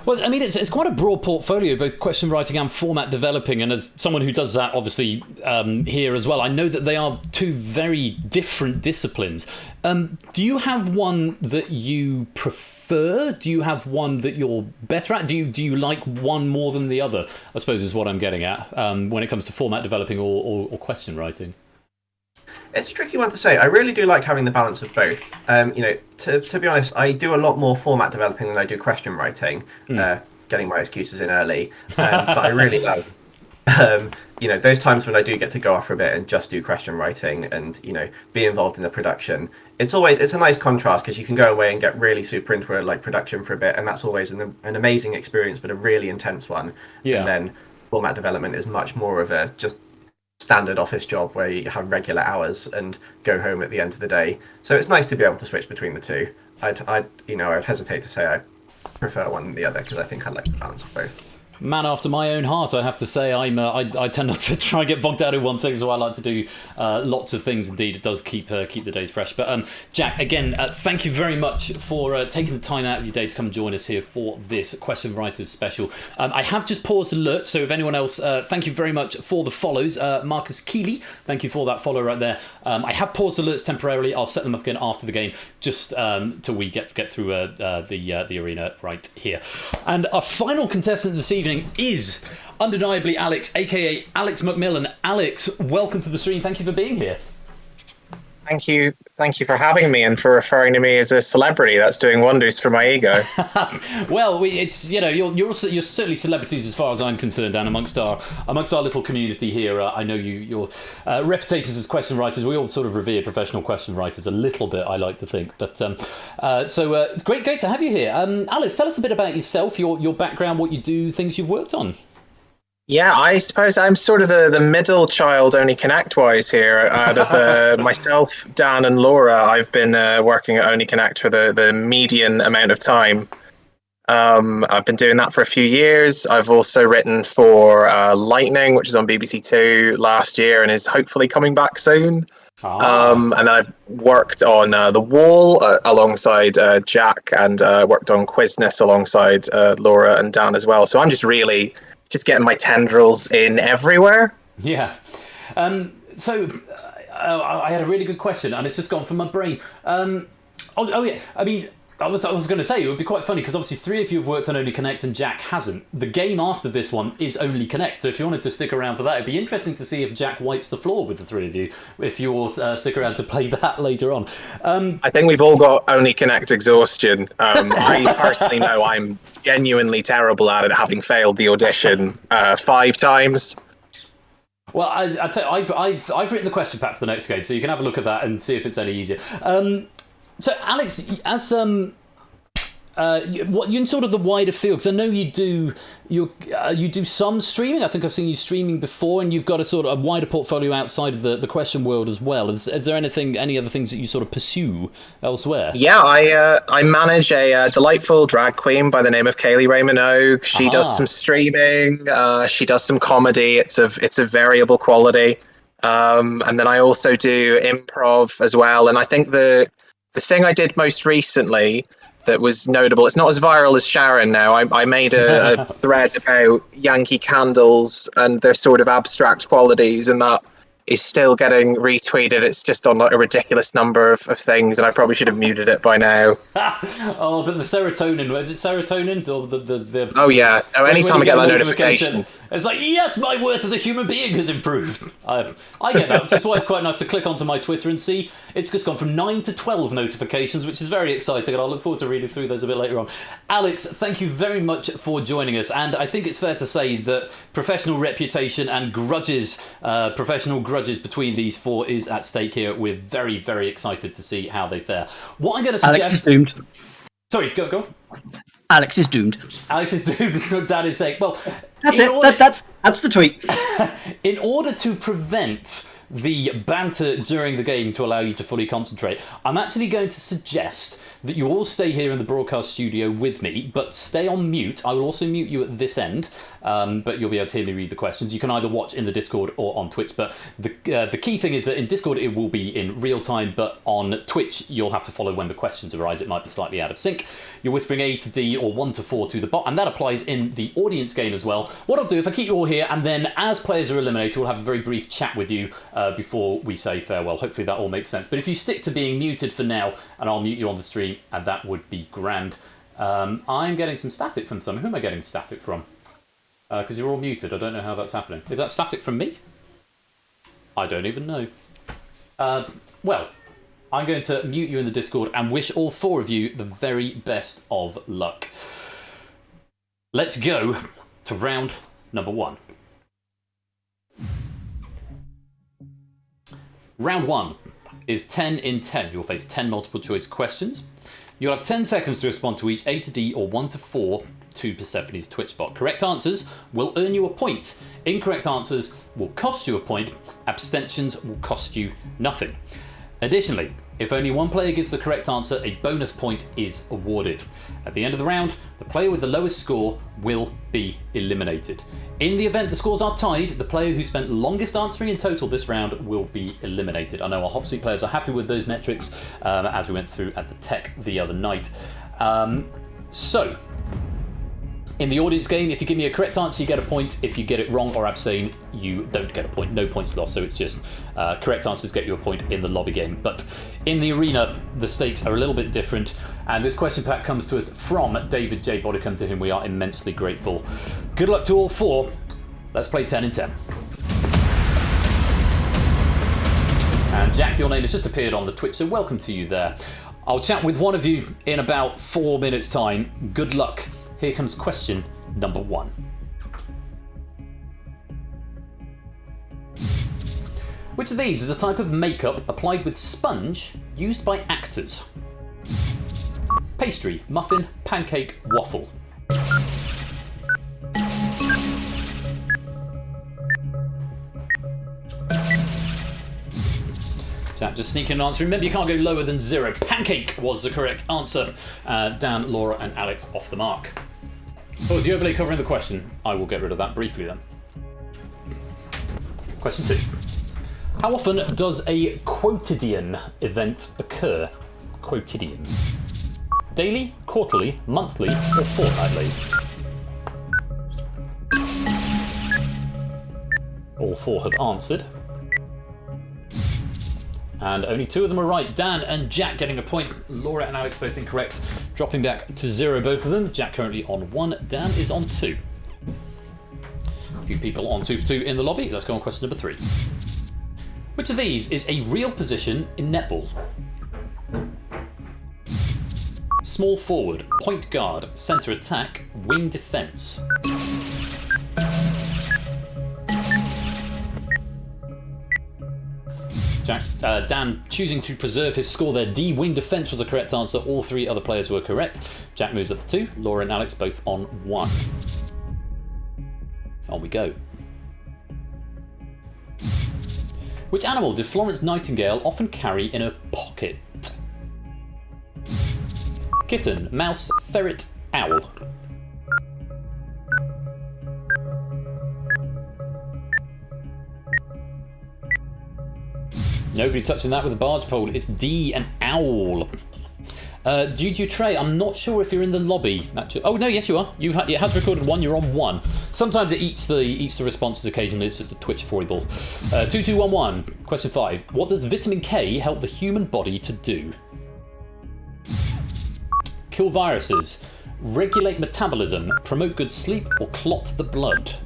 A: Well, I mean, it's quite a broad portfolio, both question writing and format developing. And as someone who does that, obviously, here as well, I know that they are two very different disciplines. Do you have one that you prefer? Do you have one that you're better at? Do you like one more than the other, I suppose is what I'm getting at, when it comes to format developing or question writing?
V: It's a tricky one to say. I really do like having the balance of both. You know, to be honest, I do a lot more format developing than I do question writing. Getting my excuses in early, but I really love. You know, those times when I do get to go off for a bit and just do question writing and, you know, be involved in the production. It's a nice contrast because you can go away and get really super into like production for a bit, and that's always an amazing experience, but a really intense one.
A: Yeah.
V: And then format development is much more of a just standard office job where you have regular hours and go home at the end of the day. So it's nice to be able to switch between the two. I'd hesitate to say I prefer one than the other because I think I like the balance of both.
A: Man after my own heart, I have to say. I tend not to try and get bogged down in one thing, so I like to do lots of things. Indeed, it does keep the days fresh. But Jack, again, thank you very much for taking the time out of your day to come and join us here for this Question Writers special. I have just paused alert, so if anyone else, thank you very much for the follows. Marcus Keeley, thank you for that follow right there. I have paused alerts temporarily. I'll set them up again after the game, just till we get through the arena right here. And our final contestant this evening is undeniably Alex, aka Alex McMillan. Alex, welcome to the stream. Thank you for being here.
B: Thank you for having me and for referring to me as a celebrity. That's doing wonders for my ego.
A: Well, it's you're certainly celebrities as far as I'm concerned, and amongst our little community here. I know your reputations as question writers. We all sort of revere professional question writers a little bit, I like to think. But so it's great to have you here. Alex, tell us a bit about yourself, your background, what you do, things you've worked on.
B: Yeah, I suppose I'm sort of the middle child, only Connect-wise here. Out of myself, Dan and Laura, I've been working at Only Connect for the median amount of time. I've been doing that for a few years. I've also written for Lightning, which is on BBC Two last year and is hopefully coming back soon. And I've worked on The Wall alongside Jack, and worked on Quizness alongside Laura and Dan as well. So I'm just getting my tendrils in everywhere.
A: Yeah. So I had a really good question, and it's just gone from my brain. Yeah. I mean, I was going to say, it would be quite funny, because obviously 3 of you have worked on Only Connect and Jack hasn't. The game after this one is Only Connect, so if you wanted to stick around for that, it'd be interesting to see if Jack wipes the floor with the 3 of you, if you all stick around to play that later on.
B: I think we've all got Only Connect exhaustion. I personally know I'm genuinely terrible at it, having failed the audition 5 times.
A: Well, I've written the question pack for the next game, so you can have a look at that and see if it's any easier. So, Alex, as what you in sort of the wider field? Because I know you do some streaming. I think I've seen you streaming before, and you've got a sort of a wider portfolio outside of the question world as well. Is there any other things that you sort of pursue elsewhere?
B: Yeah, I manage a delightful drag queen by the name of Kaylee Ray Minogue. She does some streaming. She does some comedy. It's a variable quality. And then I also do improv as well. And I think the thing I did most recently that was notable, it's not as viral as Sharon now. I made a thread about Yankee Candles and their sort of abstract qualities, and that is still getting retweeted. It's just on like a ridiculous number of things, and I probably should have muted it by now.
A: Oh, but the serotonin, is it serotonin? Or the
B: oh yeah, anytime I get that notification.
A: It's like, yes, my worth as a human being has improved. I get that, which is why it's quite nice to click onto my Twitter and see it's just gone from 9 to 12 notifications, which is very exciting, and I'll look forward to reading through those a bit later on. Alex, thank you very much for joining us, and I think it's fair to say that professional reputation and professional grudges between these 4 is at stake here. We're very, very excited to see how they fare. What I'm going to suggest...
D: Alex is doomed.
A: Sorry, go.
D: Alex is doomed.
A: Alex is doomed. That's what Dan is saying. Well,
D: That's it. That's the tweet.
A: In order to prevent the banter during the game to allow you to fully concentrate, I'm actually going to suggest that you all stay here in the broadcast studio with me, but stay on mute. I will also mute you at this end, but you'll be able to hear me read the questions. You can either watch in the Discord or on Twitch, but the key thing is that in Discord it will be in real time, but on Twitch you'll have to follow when the questions arise. It might be slightly out of sync. You're whispering A to D or 1 to 4 to the bot, and that applies in the audience game as well. What I'll do, if I keep you all here, and then as players are eliminated, we'll have a very brief chat with you before we say farewell. Hopefully that all makes sense. But if you stick to being muted for now, and I'll mute you on the stream, and that would be grand. I'm getting some static from someone. Who am I getting static from? Because you're all muted. I don't know how that's happening. Is that static from me? I don't even know. Well, I'm going to mute you in the Discord and wish all 4 of you the very best of luck. Let's go to round number 1. Round 1 is 10 in 10. You'll face 10 multiple choice questions. You'll have 10 seconds to respond to each A to D or 1 to 4 to Persephone's Twitch bot. Correct answers will earn you a point. Incorrect answers will cost you a point. Abstentions will cost you nothing. Additionally, if only one player gives the correct answer, a bonus point is awarded. At the end of the round, the player with the lowest score will be eliminated. In the event the scores are tied, the player who spent longest answering in total this round will be eliminated. I know our hot seat players are happy with those metrics as we went through at the tech the other night. So, in the audience game, if you give me a correct answer, you get a point. If you get it wrong or abstain, you don't get a point. No points lost. So it's just correct answers get you a point in the lobby game. But in the arena, the stakes are a little bit different. And this question pack comes to us from David J. Bodicum, to whom we are immensely grateful. Good luck to all 4. Let's play 10 in 10. And Jack, your name has just appeared on the Twitch, so welcome to you there. I'll chat with one of you in about 4 minutes' time. Good luck. Here comes question number 1. Which of these is a type of makeup applied with sponge used by actors? Pastry, muffin, pancake, waffle. Jack just sneaking an answer. Remember, you can't go lower than 0. Pancake was the correct answer. Dan, Laura, and Alex off the mark. Oh, is the overlay covering the question? I will get rid of that briefly then. Question 2. How often does a quotidian event occur? Quotidian. Daily, quarterly, monthly, or fortnightly? All 4 have answered. And only 2 of them are right. Dan and Jack getting a point. Laura and Alex both incorrect. Dropping back to 0, both of them. Jack currently on 1. Dan is on 2. A few people on 2 for 2 in the lobby. Let's go on question number 3. Which of these is a real position in netball? Small forward, point guard, centre attack, wing defence. Jack, Dan choosing to preserve his score there. D, wing defence was the correct answer. All 3 other players were correct. Jack moves up to 2. Laura and Alex both on 1. On we go. Which animal did Florence Nightingale often carry in her pocket? Kitten, mouse, ferret, owl. Nobody touching that with a barge pole. It's D, an owl. Juju Trey, I'm not sure if you're in the lobby. Actually, oh no, yes you are. It has recorded 1. You're on 1. Sometimes it eats the responses occasionally. It's just a Twitch foible. 2211. Question 5. What does vitamin K help the human body to do? Kill viruses, regulate metabolism, promote good sleep, or clot the blood?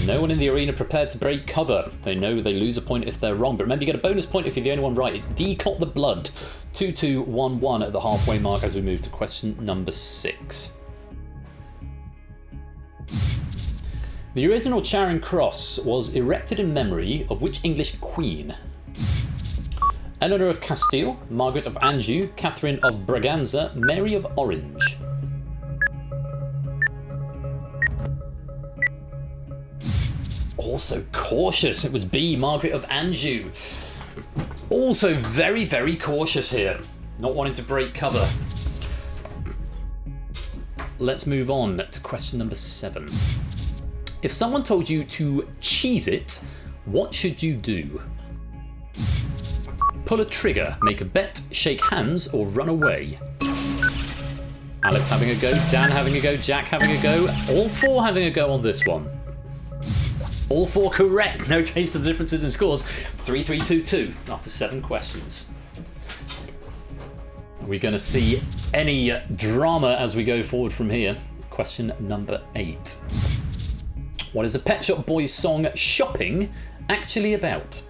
A: No one in the arena prepared to break cover. They know they lose a point if they're wrong, but remember you get a bonus point if you're the only one right. It's D, clot the blood. 2211 at the halfway mark as we move to question number 6. The original Charing Cross was erected in memory of which English queen? Eleanor of Castile, Margaret of Anjou, Catherine of Braganza, Mary of Orange. Also cautious. It was B, Margaret of Anjou. Also very, very cautious here. Not wanting to break cover. Let's move on to question number 7. If someone told you to cheese it, what should you do? Pull a trigger, make a bet, shake hands, or run away. Alex having a go, Dan having a go, Jack having a go. All 4 having a go on this one. All 4 correct. No change to the differences in scores. 3-3-2-2 after 7 questions. Are we going to see any drama as we go forward from here? Question number 8. What is a Pet Shop Boys song Shopping actually about?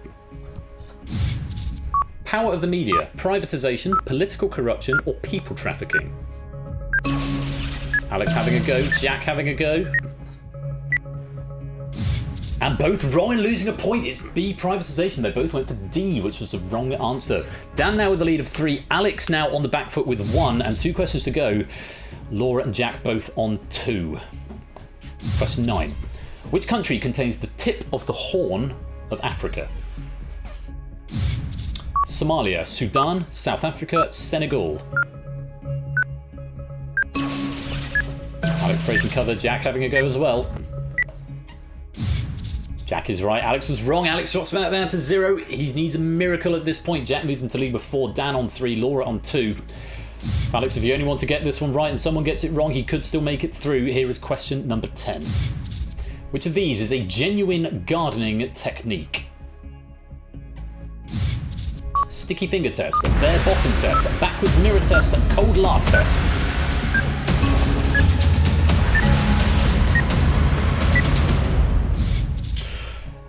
A: Power of the media, privatisation, political corruption, or people trafficking? Alex having a go, Jack having a go. And both wrong and losing a point. It's B, privatisation. They both went for D, which was the wrong answer. Dan now with the lead of 3. Alex now on the back foot with 1 and 2 questions to go. Laura and Jack both on 2. Question 9. Which country contains the tip of the Horn of Africa? Somalia, Sudan, South Africa, Senegal. Alex breaking cover, Jack having a go as well. Jack is right, Alex was wrong. Alex drops back down to 0. He needs a miracle at this point. Jack moves into lead with 4, Dan on 3, Laura on 2. Alex, if you only want to get this one right and someone gets it wrong, he could still make it through. Here is question number 10. Which of these is a genuine gardening technique? Sticky finger test, bare bottom test, backwards mirror test, cold laugh test.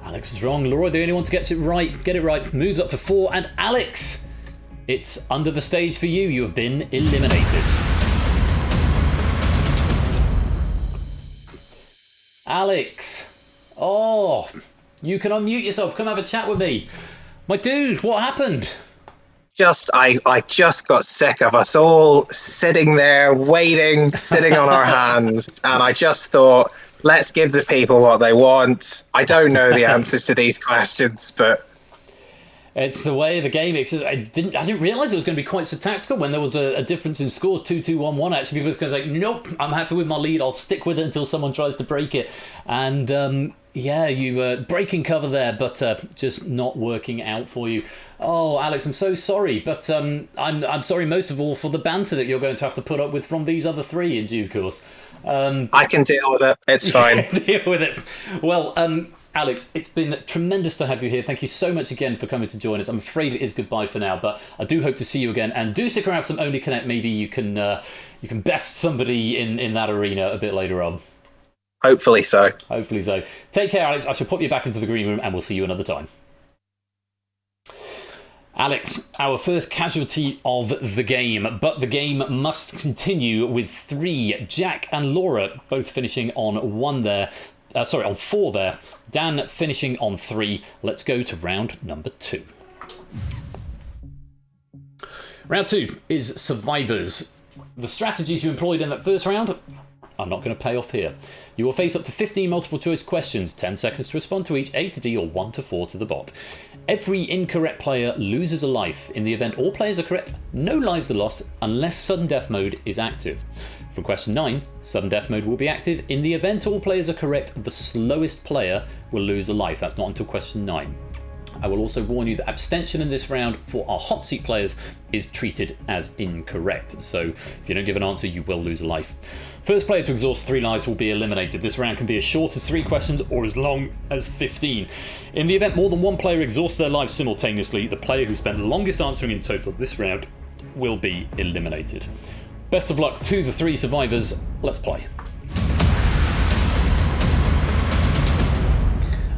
A: Alex is wrong. Laura, the only one to get it right, moves up to 4. And Alex, it's under the stage for you. You have been eliminated. Alex, oh, you can unmute yourself. Come have a chat with me. My dude, what happened?
B: I just got sick of us all sitting there waiting, sitting on our hands, and I just thought, let's give the people what they want. I don't know the answers to these questions, but
A: it's the way of the game. I didn't realise it was going to be quite so tactical when there was a difference in scores, 2-2-1-1. Actually, people were going to say, nope, I'm happy with my lead. I'll stick with it until someone tries to break it. And yeah, you were breaking cover there, but just not working out for you. Oh, Alex, I'm so sorry, but I'm sorry most of all for the banter that you're going to have to put up with from these other 3 in due course.
B: I can deal with it. It's fine.
A: Deal with it. Well, Alex, it's been tremendous to have you here. Thank you so much again for coming to join us. I'm afraid it is goodbye for now, but I do hope to see you again. And do stick around for some Only Connect. Maybe you can best somebody in that arena a bit later on.
B: Hopefully so.
A: Hopefully so. Take care, Alex. I shall pop you back into the green room and we'll see you another time. Alex, our first casualty of the game, but the game must continue with 3. Jack and Laura both finishing on 1 there. On 4 there. Dan finishing on 3. Let's go to round number 2. Round 2 is Survivors. The strategies you employed in that first round are not going to pay off here. You will face up to 15 multiple choice questions, 10 seconds to respond to each, A to D or 1 to 4 to the bot. Every incorrect player loses a life. In the event all players are correct, no lives are lost unless sudden death mode is active. From question 9, sudden death mode will be active. In the event all players are correct, the slowest player will lose a life. That's not until question 9. I will also warn you that abstention in this round for our hot seat players is treated as incorrect. So if you don't give an answer, you will lose a life. First player to exhaust 3 lives will be eliminated. This round can be as short as 3 questions or as long as 15. In the event more than one player exhausts their lives simultaneously, the player who spent the longest answering in total this round will be eliminated. Best of luck to the 3 survivors. Let's play.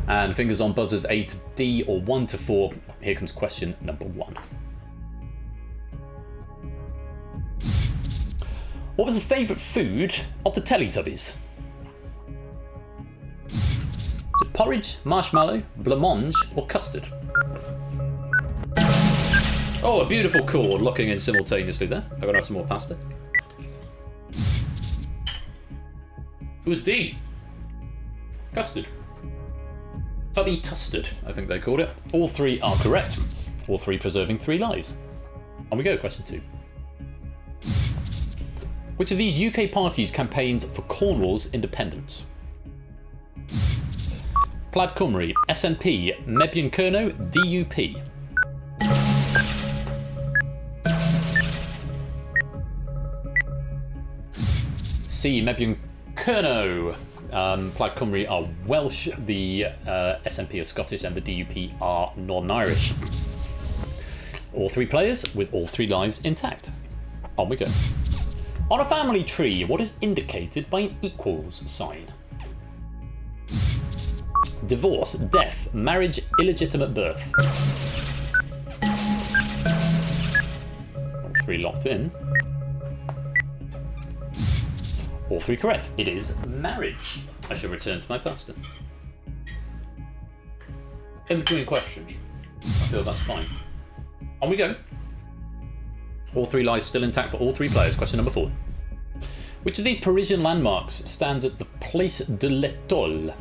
A: And fingers on buzzers A to D or 1 to 4. Here comes question number 1. What was the favourite food of the Teletubbies? Is it porridge, marshmallow, blancmange or custard? Oh, a beautiful chord locking in simultaneously there. I'm going to have some more pasta. It was D. Custard. Tubby Tustard, I think they called it. All three are correct. All three preserving 3 lives. On we go, question 2. Which of these UK parties campaigned for Cornwall's independence? Plaid Cymru, SNP, Mebion Kerno, DUP. C, Mebion Kerno. Plaid Cymru are Welsh, the SNP are Scottish, and the DUP are Northern-Irish. All 3 players with all 3 lives intact. On we go. On a family tree, what is indicated by an equals sign? Divorce, death, marriage, illegitimate birth. All 3 locked in. All 3 correct. It is marriage. I shall return to my pasta. In between questions. I feel that's fine. On we go. All 3 lives still intact for all 3 players. Question number 4. Which of these Parisian landmarks stands at the Place de l'Étoile?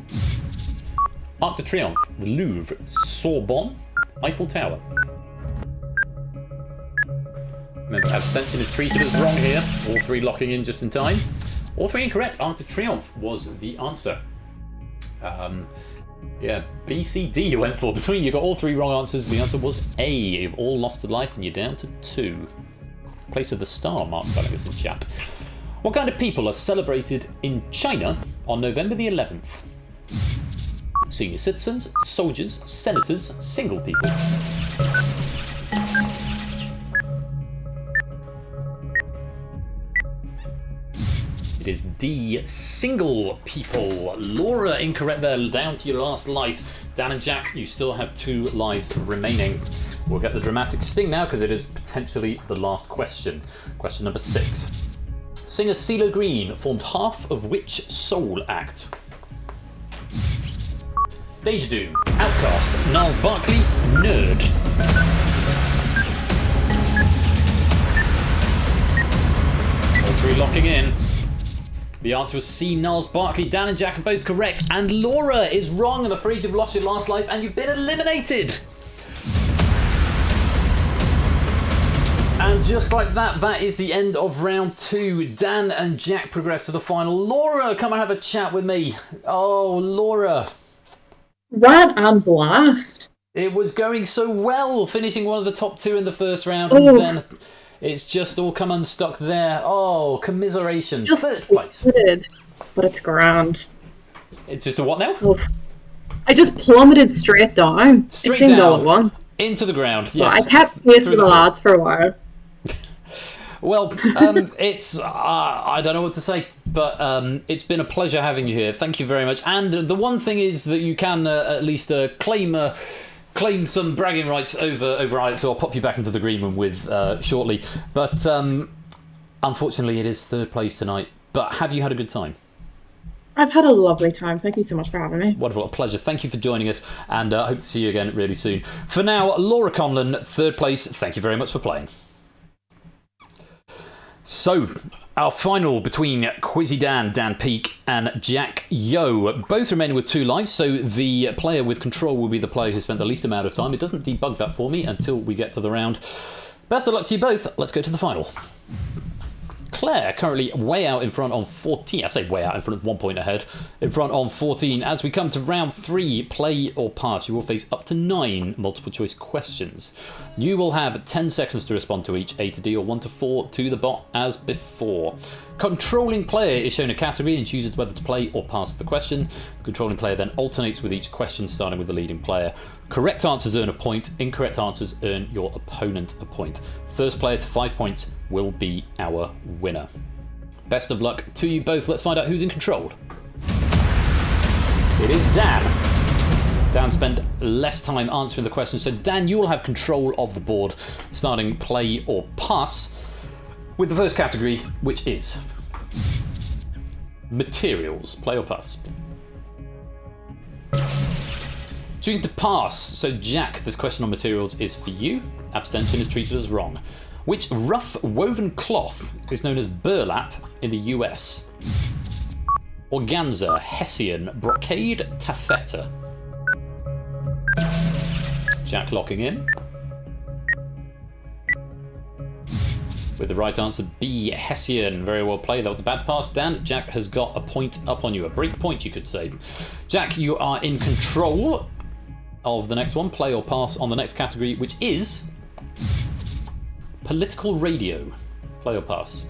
A: Arc de Triomphe, the Louvre, Sorbonne, Eiffel Tower. Remember, abstention is treated as wrong here. All 3 locking in just in time. All 3 incorrect. Arc de Triomphe was the answer. Yeah, B, C, D you went for. Between you got all 3 wrong answers. The answer was A. You've all lost a life and you're down to 2. Place of the star, Mark Bellingus in chat. What kind of people are celebrated in China on November the 11th? Senior citizens, soldiers, senators, single people. It is D, single people. Laura, incorrect there, down to your last life. Dan and Jack, you still have 2 lives remaining. We'll get the dramatic sting now because it is potentially the last question. Question number 6. Singer CeeLo Green formed half of which soul act? DangerZone, Outcast, Gnarls Barkley, Nerd. All 3 locking in. The answer was C, Gnarls Barkley. Dan and Jack are both correct, and Laura is wrong. I'm afraid you've lost your last life and you've been eliminated. And just like that, that is the end of round 2. Dan and Jack progress to the final. Laura, come and have a chat with me. Oh, Laura.
E: What and blast.
A: It was going so well, finishing one of the top 2 in the first round,
E: Oh.
A: and then it's just all come unstuck there. Oh, commiseration.
E: Just
A: 3rd place.
E: plummeted, but it's grand.
A: It's just a what now?
E: Oh. I just plummeted straight down.
A: Straight
E: it seemed
A: down.
E: all at once.
A: Into the ground,
E: Well,
A: yes.
E: I kept pace
A: Through
E: with the
A: floor.
E: lads for a while.
A: Well, it's I don't know what to say, but it's been a pleasure having you here. Thank you very much. And the one thing is that you can at least claim some bragging rights over Alex, so I'll pop you back into the green room with shortly. But unfortunately, it is 3rd place tonight. But have you had a good time?
E: I've had a lovely time. Thank you so much for having me.
A: Wonderful, a pleasure. Thank you for joining us, and I hope to see you again really soon. For now, Laura Conlon, 3rd place. Thank you very much for playing. So, our final between Quizzy Dan Peak, and Jack Yo, both remaining with 2 lives, so the player with control will be the player who spent the least amount of time. It doesn't debug that for me until we get to the round. Best of luck to you both. Let's go to the final. Claire currently way out in front on 14. I say way out in front, 1 point ahead. In front on 14. As we come to round 3, play or pass, you will face up to 9 multiple choice questions. You will have 10 seconds to respond to each, A to D or 1 to 4 to the bot as before. Controlling player is shown a category and chooses whether to play or pass the question. The controlling player then alternates with each question, starting with the leading player. Correct answers earn a point, incorrect answers earn your opponent a point. First player to 5 points will be our winner. Best of luck to you both. Let's find out who's in control. It is Dan. Dan spent less time answering the question, so Dan, you will have control of the board, starting play or pass, with the first category, which is materials. Play or pass. Choosing to pass. So Jack, this question on materials is for you. Abstention is treated as wrong. Which rough woven cloth is known as burlap in the US? Organza, Hessian, brocade, taffeta. Jack locking in. With the right answer, B, Hessian. Very well played. That was a bad pass, Dan. Jack has got a point up on you. A break point, you could say. Jack, you are in control of the next one. Play or pass on the next category, which is political radio. Play or pass.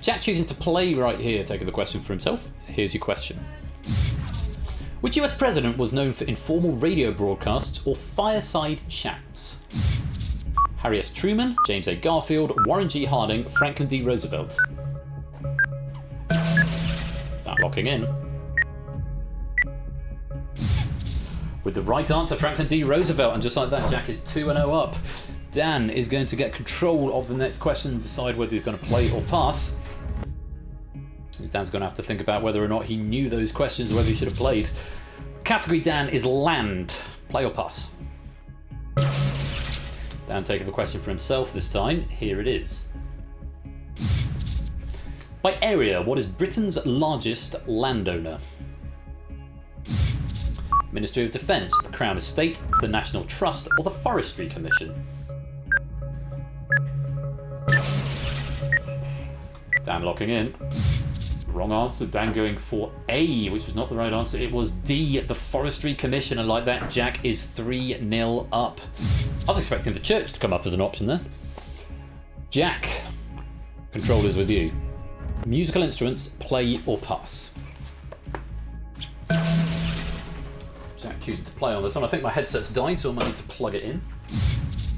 A: Jack choosing to play right here, taking the question for himself. Here's your question. Which US president was known for informal radio broadcasts or fireside chats? Harry S. Truman, James A. Garfield, Warren G. Harding, Franklin D. Roosevelt. Not locking in. With the right answer, Franklin D. Roosevelt, and just like that, Jack is 2-0 up. Dan is going to get control of the next question and decide whether he's going to play or pass. Dan's going to have to think about whether or not he knew those questions, whether he should have played. Category, Dan, is land. Play or pass? Dan taking the question for himself this time. Here it is. By area, what is Britain's largest landowner? Ministry of Defence, the Crown Estate, the National Trust, or the Forestry Commission? Dan locking in. Wrong answer. Dan going for A, which was not the right answer. It was D, the Forestry Commission, and like that, Jack is 3-0 up. I was expecting the church to come up as an option there. Jack, control is with you. Musical instruments, play or pass? Jack choosing to play on this one. I think my headset's died, so I might need to plug it in.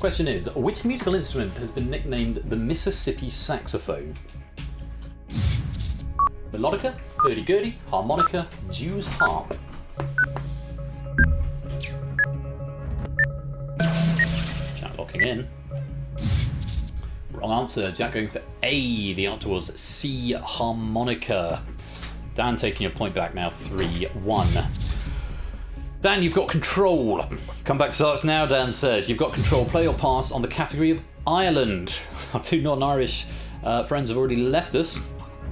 A: Question is, which musical instrument has been nicknamed the Mississippi saxophone? Melodica, hurdy-gurdy, harmonica, Jew's harp. Jack locking in. Wrong answer. Jack going for A. The answer was C, harmonica. Dan taking a point back now, 3-1. Dan, you've got control. Come back to us now, Dan says. You've got control. Play or pass on the category of Ireland. Our two non-Irish friends have already left us.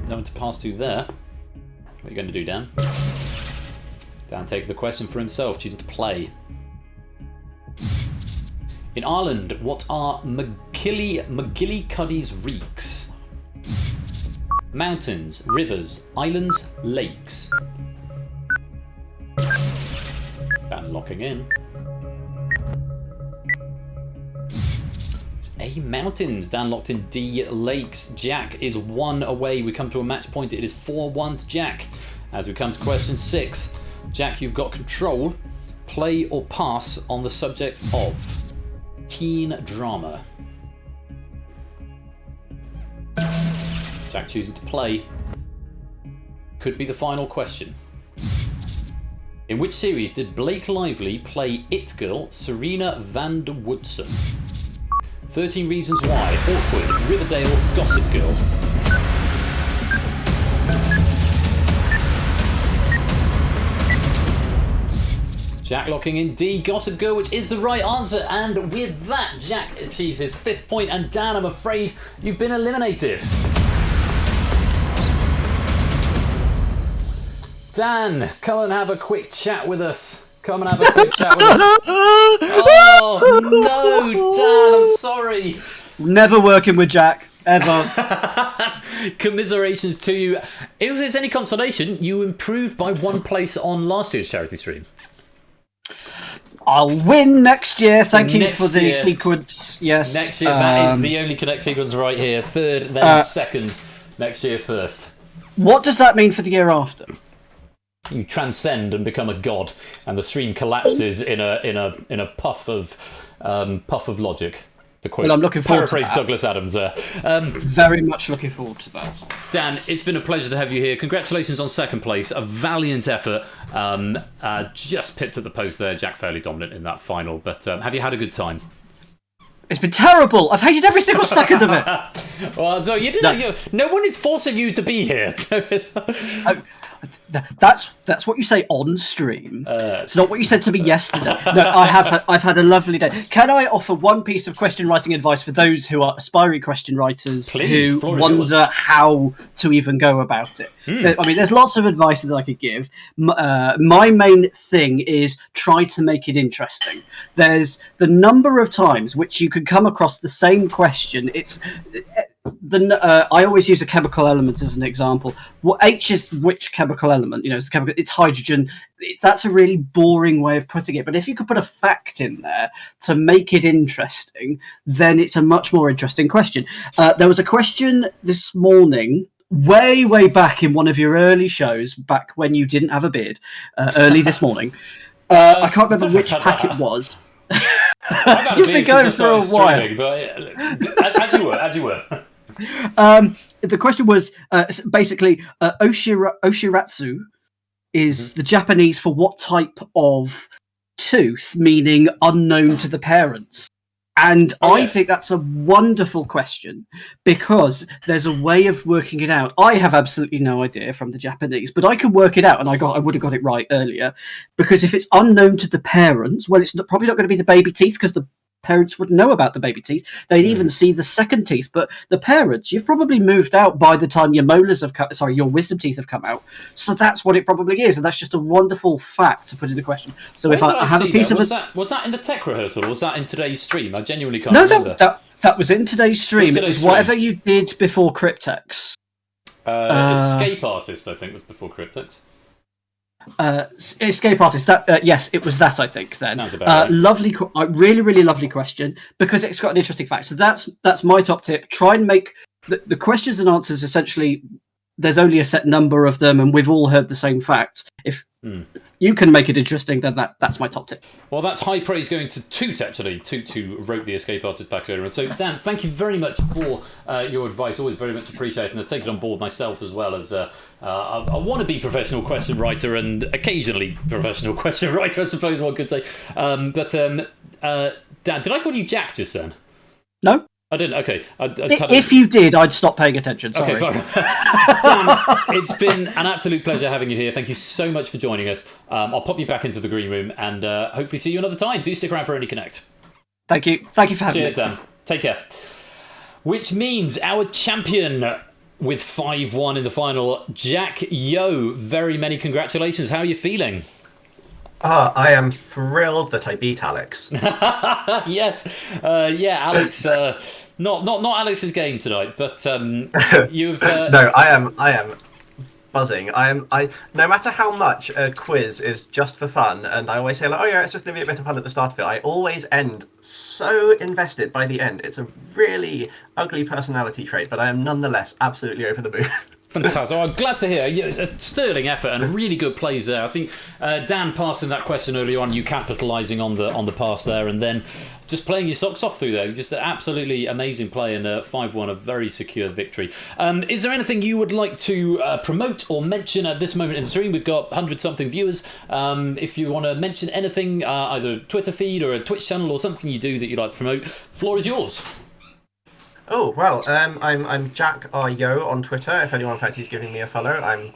A: No one to pass to there. What are you going to do, Dan? Dan taking the question for himself, choosing to play. In Ireland, what are McGillycuddy's reeks? Mountains, rivers, islands, lakes. Dan locking in. A, mountains. Dan locked in D, lakes. Jack is 1 away. We come to a match point. It is 4-1 to Jack. As we come to question 6. Jack, you've got control. Play or pass on the subject of teen drama. Jack choosing to play. Could be the final question. In which series did Blake Lively play It Girl Serena van der Woodsen? 13 Reasons Why, Awkward, Riverdale, Gossip Girl. Jack locking in D, Gossip Girl, which is the right answer. And with that, Jack achieves his 5th point. And Dan, I'm afraid you've been eliminated. Dan, come and have a quick chat with us. Come and have a quick chat with us. Oh, no, Dan, I'm sorry.
D: Never working with Jack, ever.
A: Commiserations to you. If there's any consolation, you improved by 1 place on last year's charity stream.
D: I'll win next year. Thank you
A: Next
D: for the
A: year.
D: sequence. Yes.
A: Next year, that is the only Connect sequence right here. 3rd, then 2nd. Next year, 1st.
D: What does that mean for the year after?
A: You transcend and become a god, and the stream collapses in a puff of logic. To quote,
D: Well, I'm looking forward to
A: paraphrase
D: that.
A: Douglas Adams there.
D: Very much looking forward to that.
A: Dan, it's been a pleasure to have you here. Congratulations on 2nd place. A valiant effort. Just pipped at the post there. Jack fairly dominant in that final. But have you had a good time?
D: It's been terrible. I've hated every single second of it.
A: Well, so you didn't. No one is forcing you to be here.
D: That's what you say on stream. It's not what you said to me yesterday. No, I've had a lovely day. Can I offer one piece of question writing advice for those who are aspiring question writers who wonder how to even go about it? I mean, there's lots of advice that I could give. My main thing is try to make it interesting. There's the number of times which you could come across the same question. I always use a chemical element as an example. What H is which chemical element? You know, it's hydrogen. That's a really boring way of putting it. But if you could put a fact in there to make it interesting, then it's a much more interesting question. There was a question this morning, way back in one of your early shows, back when you didn't have a beard, early this morning. I can't remember which pack it was. You've been going for a while.
A: As you were.
D: The question was basically oshiratsu is the Japanese for what type of tooth, meaning unknown to the parents. And I think that's a wonderful question because there's a way of working it out. I have absolutely no idea from the Japanese, but I can work it out, and I would have got it right earlier. Because if it's unknown to the parents, well, it's probably not going to be the baby teeth because the parents would know about the baby teeth. They'd even see the second teeth. But the parents, you've probably moved out by the time your molars have come. Sorry, your wisdom teeth have come out. So that's what it probably is, and that's just a wonderful fact to put in the question. So if I have a piece of
A: was that in the tech rehearsal, or was that in today's stream? I genuinely can't remember.
D: That was in today's stream. It was whatever you did before Cryptex.
A: Escape Artist, I think, was before Cryptex.
D: Escape Artist. Yes, it was that. I think then.
A: Sounds about right.
D: Lovely, really lovely question because it's got an interesting fact. So that's my top tip. Try and make the questions and answers essentially. There's only a set number of them, and we've all heard the same facts. If you can make it interesting, then that's my top tip.
A: Well, that's high praise going to Toot, actually. Toot, who wrote the Escape Artist back earlier. And so, Dan, thank you very much for your advice. Always very much appreciated. And I take it on board myself as well as a wannabe professional question writer and occasionally professional question writer, I suppose one could say. Dan, did I call you Jack just then?
D: No.
A: I didn't. Okay.
D: If you did, I'd stop paying attention. Sorry.
A: Okay, fine. Dan, it's been an absolute pleasure having you here. Thank you so much for joining us. I'll pop you back into the green room and hopefully see you another time. Do stick around for Only Connect.
D: Thank you. Thank you for having me.
A: Cheers, Dan. Take care. Which means our champion with 5-1 in the final, Jack Yo. Very many congratulations. How are you feeling?
V: I am thrilled that I beat Alex.
A: Yes. Alex. Not Alex's game tonight, but you've.
V: No, I am buzzing. I no matter how much a quiz is just for fun, and I always say like, oh yeah, it's just gonna be a bit of fun at the start of it. I always end so invested by the end. It's a really ugly personality trait, but I am nonetheless absolutely over the moon.
A: Fantastic. I'm glad to hear. A sterling effort and really good plays there. I think Dan passing that question early on, you capitalising on the pass there, and then just playing your socks off through there. Just an absolutely amazing play and 5-1, a very secure victory. Is there anything you would like to promote or mention at this moment in the stream? We've got 100-something viewers. If you want to mention anything, either a Twitter feed or a Twitch channel or something you do that you'd like to promote, the floor is yours.
V: Oh, well, I'm Jack R. Yo on Twitter, if anyone fancies giving me a follow. I'm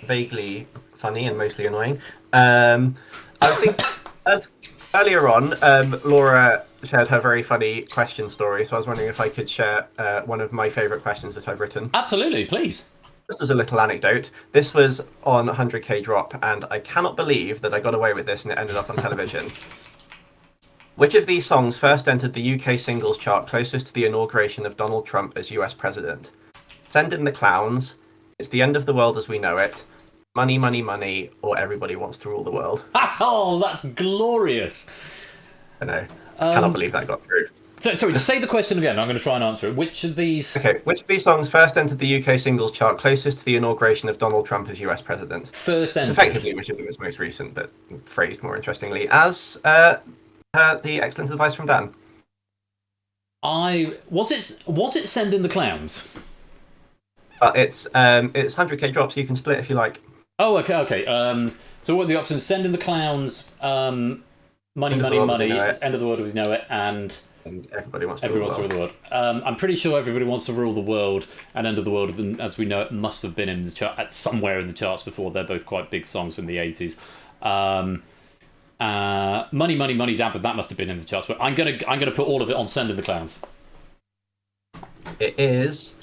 V: vaguely funny and mostly annoying. I think earlier on, Laura shared her very funny question story, so I was wondering if I could share one of my favourite questions that I've written.
A: Absolutely, please.
V: Just as a little anecdote, this was on 100k Drop, and I cannot believe that I got away with this and it ended up on television. Which of these songs first entered the UK singles chart closest to the inauguration of Donald Trump as US president? Send in the Clowns, It's the End of the World as We Know It, Money, Money, Money, or Everybody Wants to Rule the World.
A: Oh, that's glorious.
V: I know. Cannot believe that got through.
A: Sorry, just say the question again. I'm going to try and answer it. Which of these...
V: Okay, which of these songs first entered the UK singles chart closest to the inauguration of Donald Trump as US president?
A: First entered.
V: So effectively, which of them is most recent, but phrased more interestingly as... the excellent advice from Dan.
A: Was it Send in the Clowns?
V: It's 100k Drop, so you can split if you like.
A: Oh, okay. So what are the options? Send in the Clowns, Money, Money, Money, End of the World as We Know It, and
V: And everybody wants to
A: Everyone
V: rule
A: wants to rule the world. I'm pretty sure everybody wants to rule the world and End of the World, and as we know, it must have been in the chart somewhere in the charts before. They're both quite big songs from the 80s. Money, Money, Money's out, but that must have been in the charts. But I'm gonna put all of it on Send in the Clowns.
V: It is.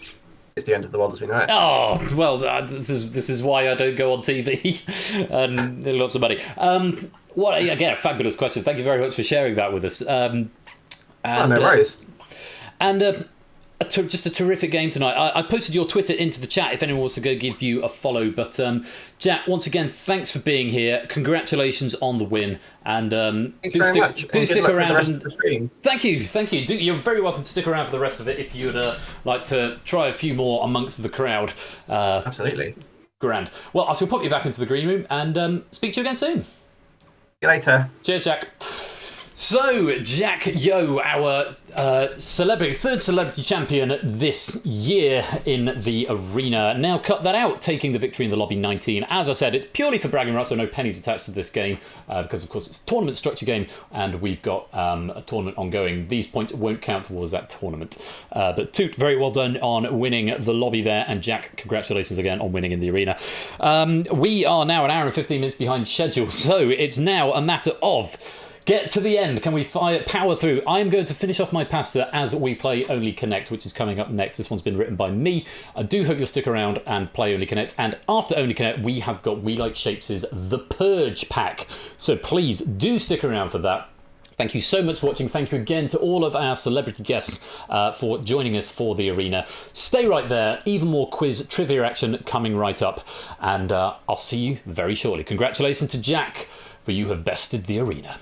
V: It's the end of the world as we know it.
A: Oh well, this is why I don't go on TV and lots of money. What again? A fabulous question. Thank you very much for sharing that with us. No
V: worries.
A: Just a terrific game tonight. I posted your Twitter into the chat if anyone wants to go give you a follow. But Jack, once again, thanks for being here. Congratulations on the win, and do stick around. Thank you. You're very welcome to stick around for the rest of it if you'd like to try a few more amongst the crowd.
V: Absolutely.
A: Grand. Well, I shall pop you back into the green room and speak to you again soon.
V: See you later.
A: Cheers, Jack. So, Jack Yo, our third celebrity champion this year in the arena, now cut that out, taking the victory in the lobby 19. As I said, it's purely for bragging rights, so no pennies attached to this game, because of course it's a tournament structure game, and we've got a tournament ongoing. These points won't count towards that tournament. But Toot, very well done on winning the lobby there, and Jack, congratulations again on winning in the arena. We are now an hour and 15 minutes behind schedule, so it's now a matter of get to the end. Can we power through? I'm going to finish off my pasta as we play Only Connect, which is coming up next. This one's been written by me. I do hope you'll stick around and play Only Connect. And after Only Connect, we have got We Like Shapes' The Purge pack. So please do stick around for that. Thank you so much for watching. Thank you again to all of our celebrity guests for joining us for the arena. Stay right there. Even more quiz trivia action coming right up. And I'll see you very shortly. Congratulations to Jack, for you have bested the arena.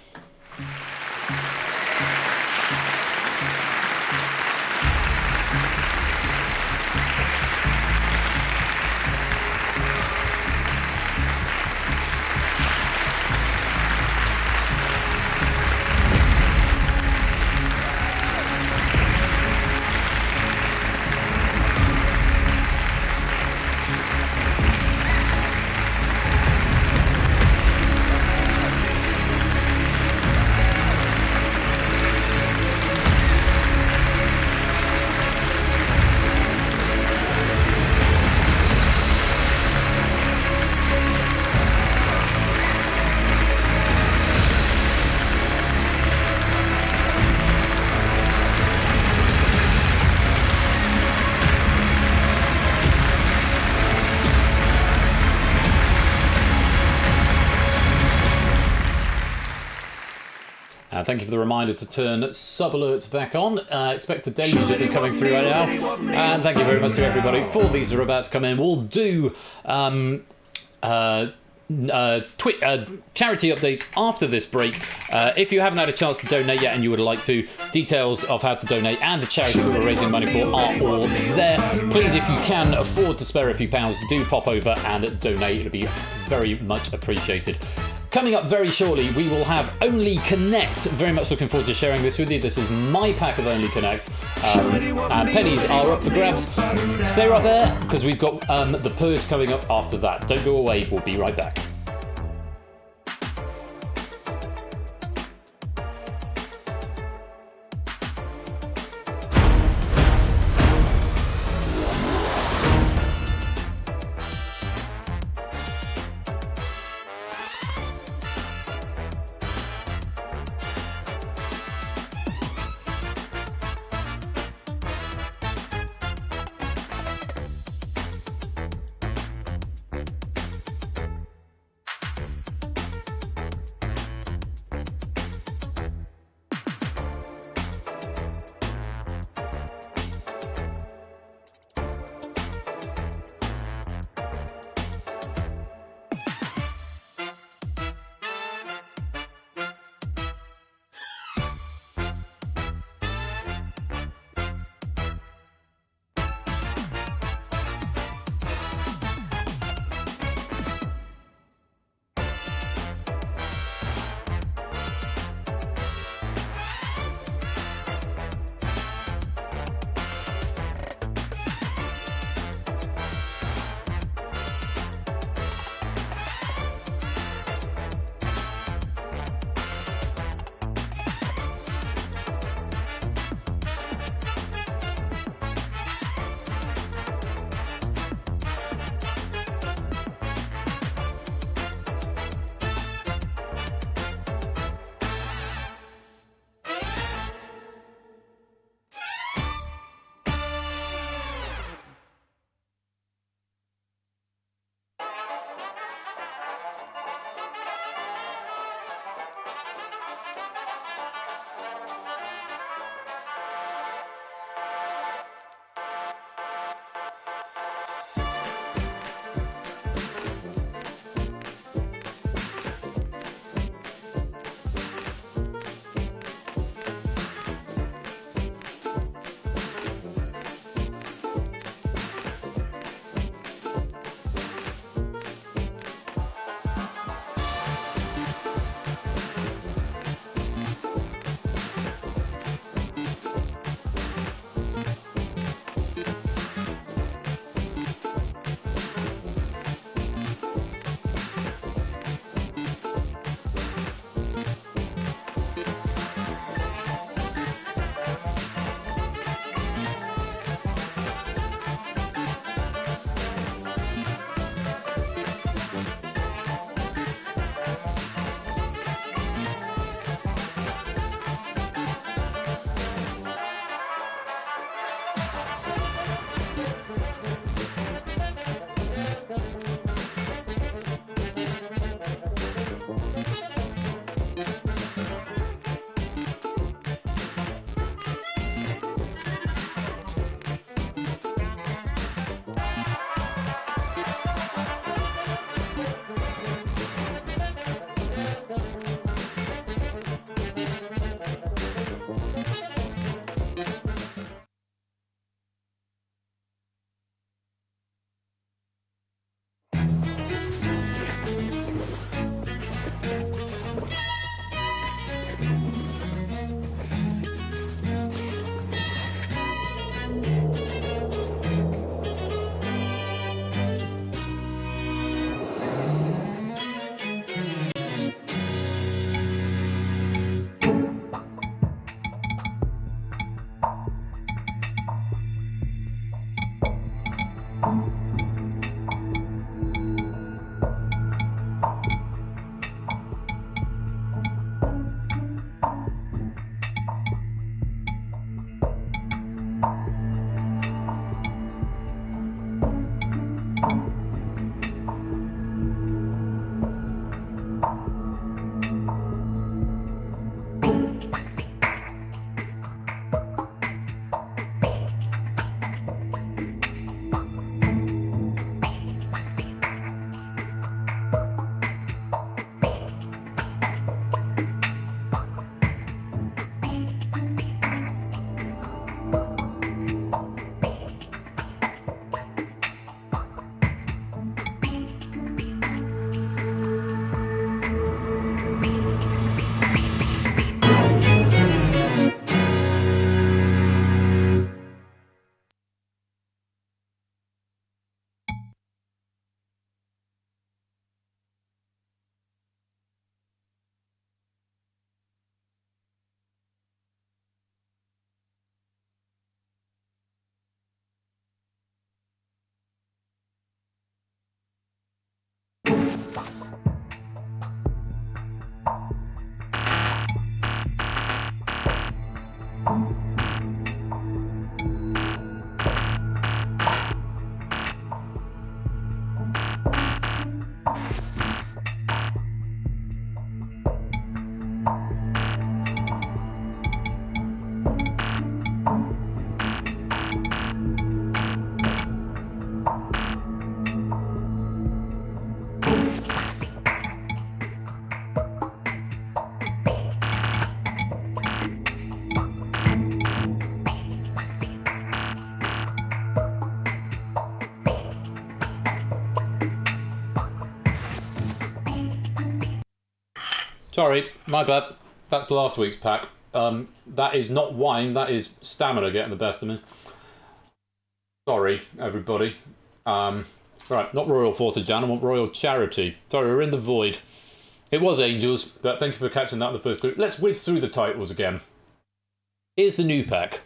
A: Thank you for the reminder to turn sub alerts back on. Expect a danger coming through right now. And thank you very much to everybody for these are about to come in. We'll do charity updates after this break. If you haven't had a chance to donate yet and you would like to, details of how to donate and the charity that we're raising money for are all there. Please, if you can afford to spare a few pounds, do pop over and donate. It'll be very much appreciated. Coming up very shortly, we will have Only Connect. Very much looking forward to sharing this with you. This is my pack of Only Connect. And pennies are up for grabs. Stay right there, because we've got the Purge coming up after that. Don't go away, we'll be right back. Sorry, my bad. That's last week's pack. That is not wine, that is stamina getting the best of me. Sorry, everybody. Right, not Royal 4th of Jan, I want Royal Charity. Sorry, we're in the void. It was Angels, but thank you for catching that in the first clue. Let's whiz through the titles again. Here's the new pack.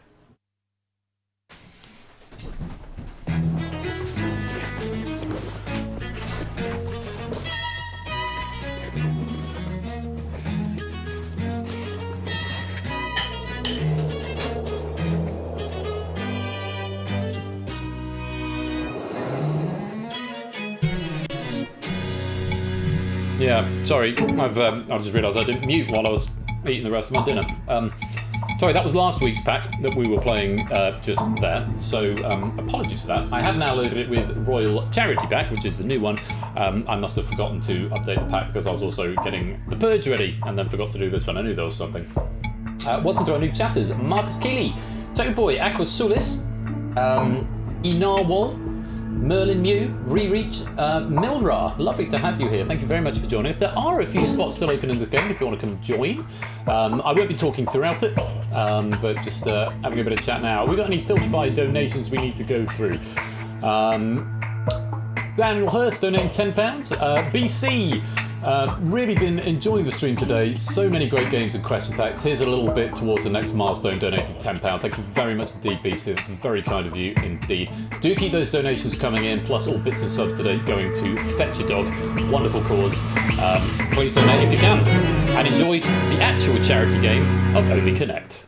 A: Yeah, sorry, I've just realised I didn't mute while I was eating the rest of my dinner. Sorry, that was last week's pack that we were playing just there, so apologies for that. I have now loaded it with Royal Charity Pack, which is the new one. I must have forgotten to update the pack because I was also getting the Purge ready and then forgot to do this one. I knew there was something. Welcome to our new chatters. Marcus Keeley, Token Boy, Aqua Sulis, Inarwal, Merlin Mew, Rereach, Milra, lovely to have you here. Thank you very much for joining us. There are a few spots still open in this game if you want to come join. I won't be talking throughout it, but just having a bit of chat now. Have we got any Tiltify donations we need to go through? Daniel Hurst donating £10. BC, really been enjoying the stream today. So many great games and question packs. Here's a little bit towards the next milestone, donating £10. Thank you very much indeed, BC. That's very kind of you indeed. Do keep those donations coming in, plus all bits and subs today going to Fetch a Dog. Wonderful cause. Please donate if you can. And enjoy the actual charity game of Only Connect.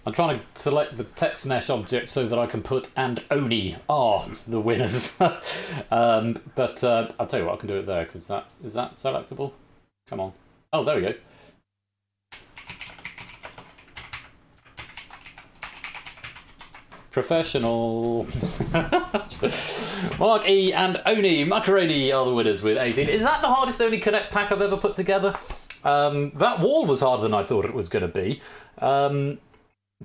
A: I'm trying to select the text mesh object so that I can put and Oni are the winners. But I'll tell you what, I can do it there because is that selectable? Come on. Oh, there we go. Professional. Mark E and Oni Macaroni are the winners with 18. Is that the hardest Oni Connect pack I've ever put together? That wall was harder than I thought it was going to be.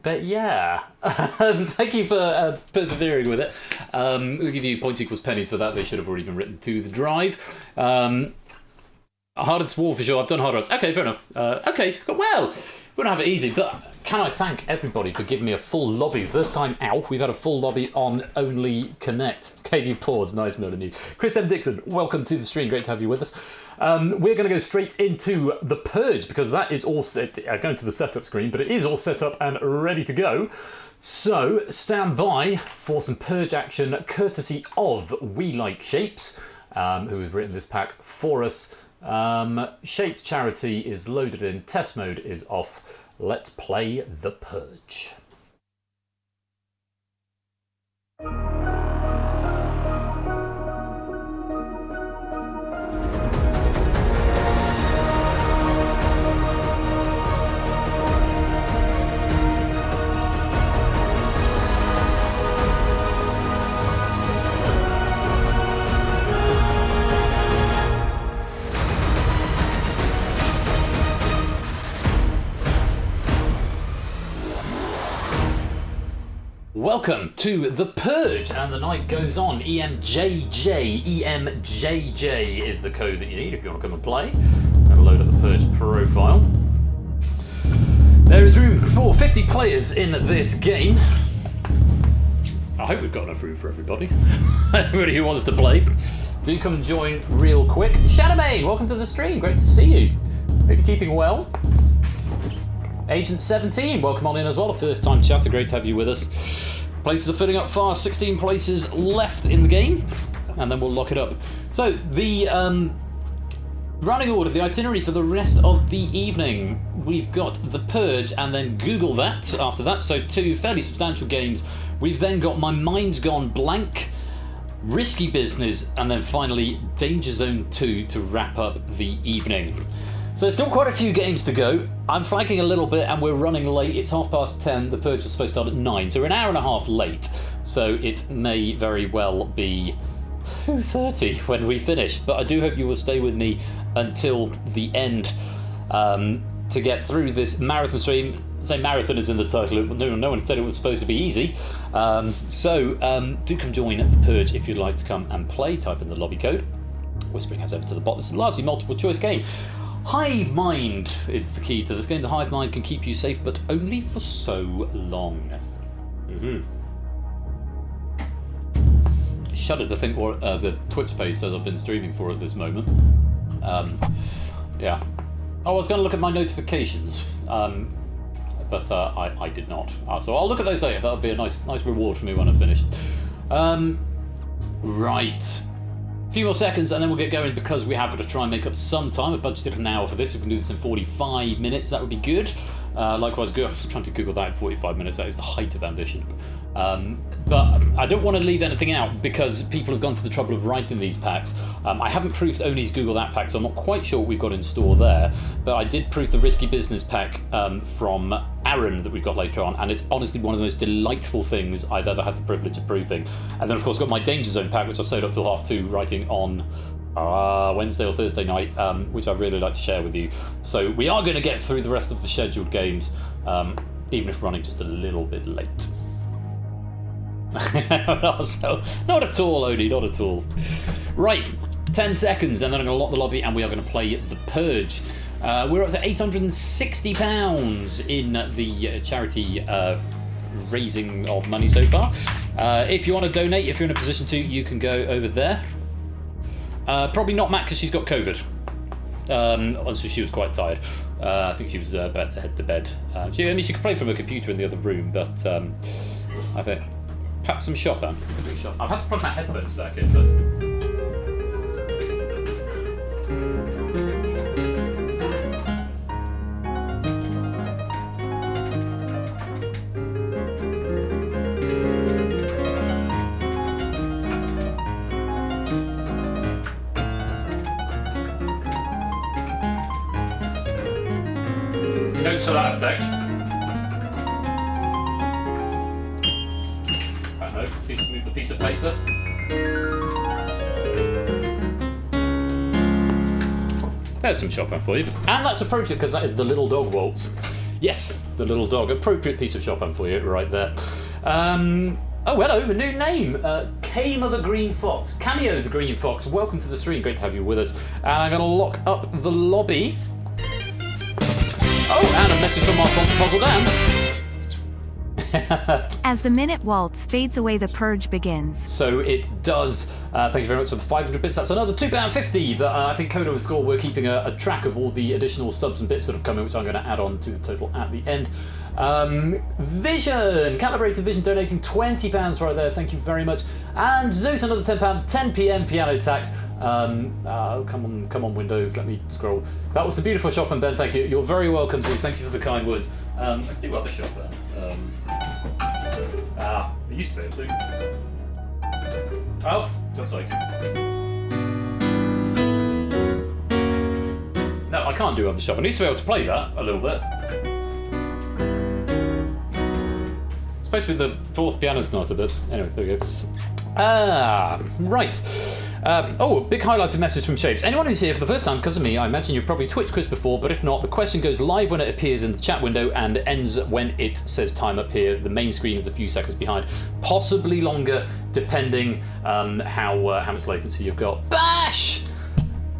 A: But yeah, thank you for persevering with it. We'll give you points equals pennies for that. They should have already been written to the drive. Hardest wall for sure. I've done harder ones. Okay, fair enough. Okay, well, we don't have it easy, but can I thank everybody for giving me a full lobby? First time out, we've had a full lobby on Only Connect. Gave you pause. Nice meeting you. Chris M. Dixon, welcome to the stream. Great to have you with us. We're going to go straight into the Purge because that is all set. Going to the setup screen, but it is all set up and ready to go. So stand by for some Purge action courtesy of We Like Shapes, who has written this pack for us. Shapes Charity is loaded in. Test mode is off. Let's play the Purge. Welcome to the Purge, and the night goes on. EMJJ, EMJJ is the code that you need if you want to come and play. I'm going to load up the Purge profile. There is room for 50 players in this game. I hope we've got enough room for everybody. Everybody who wants to play. Do come and join real quick. Shadowbane, welcome to the stream. Great to see you. Hope you're keeping well. Agent 17, welcome on in as well. A first time chatter, great to have you with us. Places are filling up fast, 16 places left in the game, and then we'll lock it up. So, the running order, the itinerary for the rest of the evening. We've got the Purge and then Google that after that, so 2 fairly substantial games. We've then got My Mind's Gone Blank, Risky Business, and then finally DangerZone 2 to wrap up the evening. So still quite a few games to go. I'm flagging a little bit and we're running late. It's 10:30. The Purge was supposed to start at 9, so we're an hour and a half late. So it may very well be 2:30 when we finish. But I do hope you will stay with me until the end to get through this marathon stream. Say marathon is in the title. No one said it was supposed to be easy. So do come join the Purge if you'd like to come and play. Type in the lobby code. Whispering has over to the bot. This is a largely multiple choice game. Hive Mind is the key to this game. The Hive Mind can keep you safe, but only for so long. Shudder to think what the Twitch page says I've been streaming for at this moment. Yeah. Oh, I was going to look at my notifications, but I did not. So I'll look at those later. That'll be a nice reward for me when I finish. Right. A few more seconds and then we'll get going because we have got to try and make up some time. I budgeted an hour for this. If we can do this in 45 minutes, that would be good. Likewise, trying to Google that in 45 minutes. That is the height of ambition. But I don't want to leave anything out because people have gone to the trouble of writing these packs. I haven't proofed Oni's Google That pack, so I'm not quite sure what we've got in store there. But I did proof the Risky Business pack from Aaron that we've got later on, and it's honestly one of the most delightful things I've ever had the privilege of proofing. And then, of course, got my DangerZone pack, which I stayed up till 2:30 writing on Wednesday or Thursday night, which I'd really like to share with you. So we are going to get through the rest of the scheduled games, even if running just a little bit late. So, not at all, Odie, not at all. Right, 10 seconds, and then I'm going to lock the lobby, and we are going to play the Purge. We're up to £860 in the charity raising of money so far. If you want to donate, if you're in a position to, you can go over there. Probably not Matt because she's got COVID. So she was quite tired. I think she was about to head to bed. She could play from her computer in the other room, but I think perhaps some Chopin. I've had to put my headphones back in, but. Jokes to that effect. No, please move the piece of paper. There's some Chopin for you. And that's appropriate because that is the Little Dog Waltz. Yes, the Little Dog. Appropriate piece of Chopin for you right there. Oh, hello, a new name. Cameo the Green Fox. Cameo the Green Fox. Welcome to the stream. Great to have you with us. And I'm going to lock up the lobby. Oh, and a message from our sponsor, Puzzle Dan.
K: As the minute waltz fades away, the purge begins.
A: So it does. Thank you very much for the 500 bits. That's another £2.50 that I think Kodo and Score were keeping a track of all the additional subs and bits that have come in, which I'm going to add on to the total at the end. Vision, Calibrated Vision, donating £20 right there. Thank you very much. And Zeus, another £10. 10 p.m. piano tax. Come on, window. Let me scroll. That was a beautiful shop, and Ben, thank you. You're very welcome, Zeus. Thank you for the kind words. I do have a shop there. I used to be able to. Oh, that's like. No, I can't do other shop. I used to be able to play that a little bit. It's supposed to be the fourth piano sonata bit. Anyway, there we go. Right. A big highlighted message from Shapes. Anyone who's here for the first time because of me, I imagine you've probably Twitch quiz before, but if not, the question goes live when it appears in the chat window and ends when it says time up here. The main screen is a few seconds behind, possibly longer, depending how much latency you've got. Bash!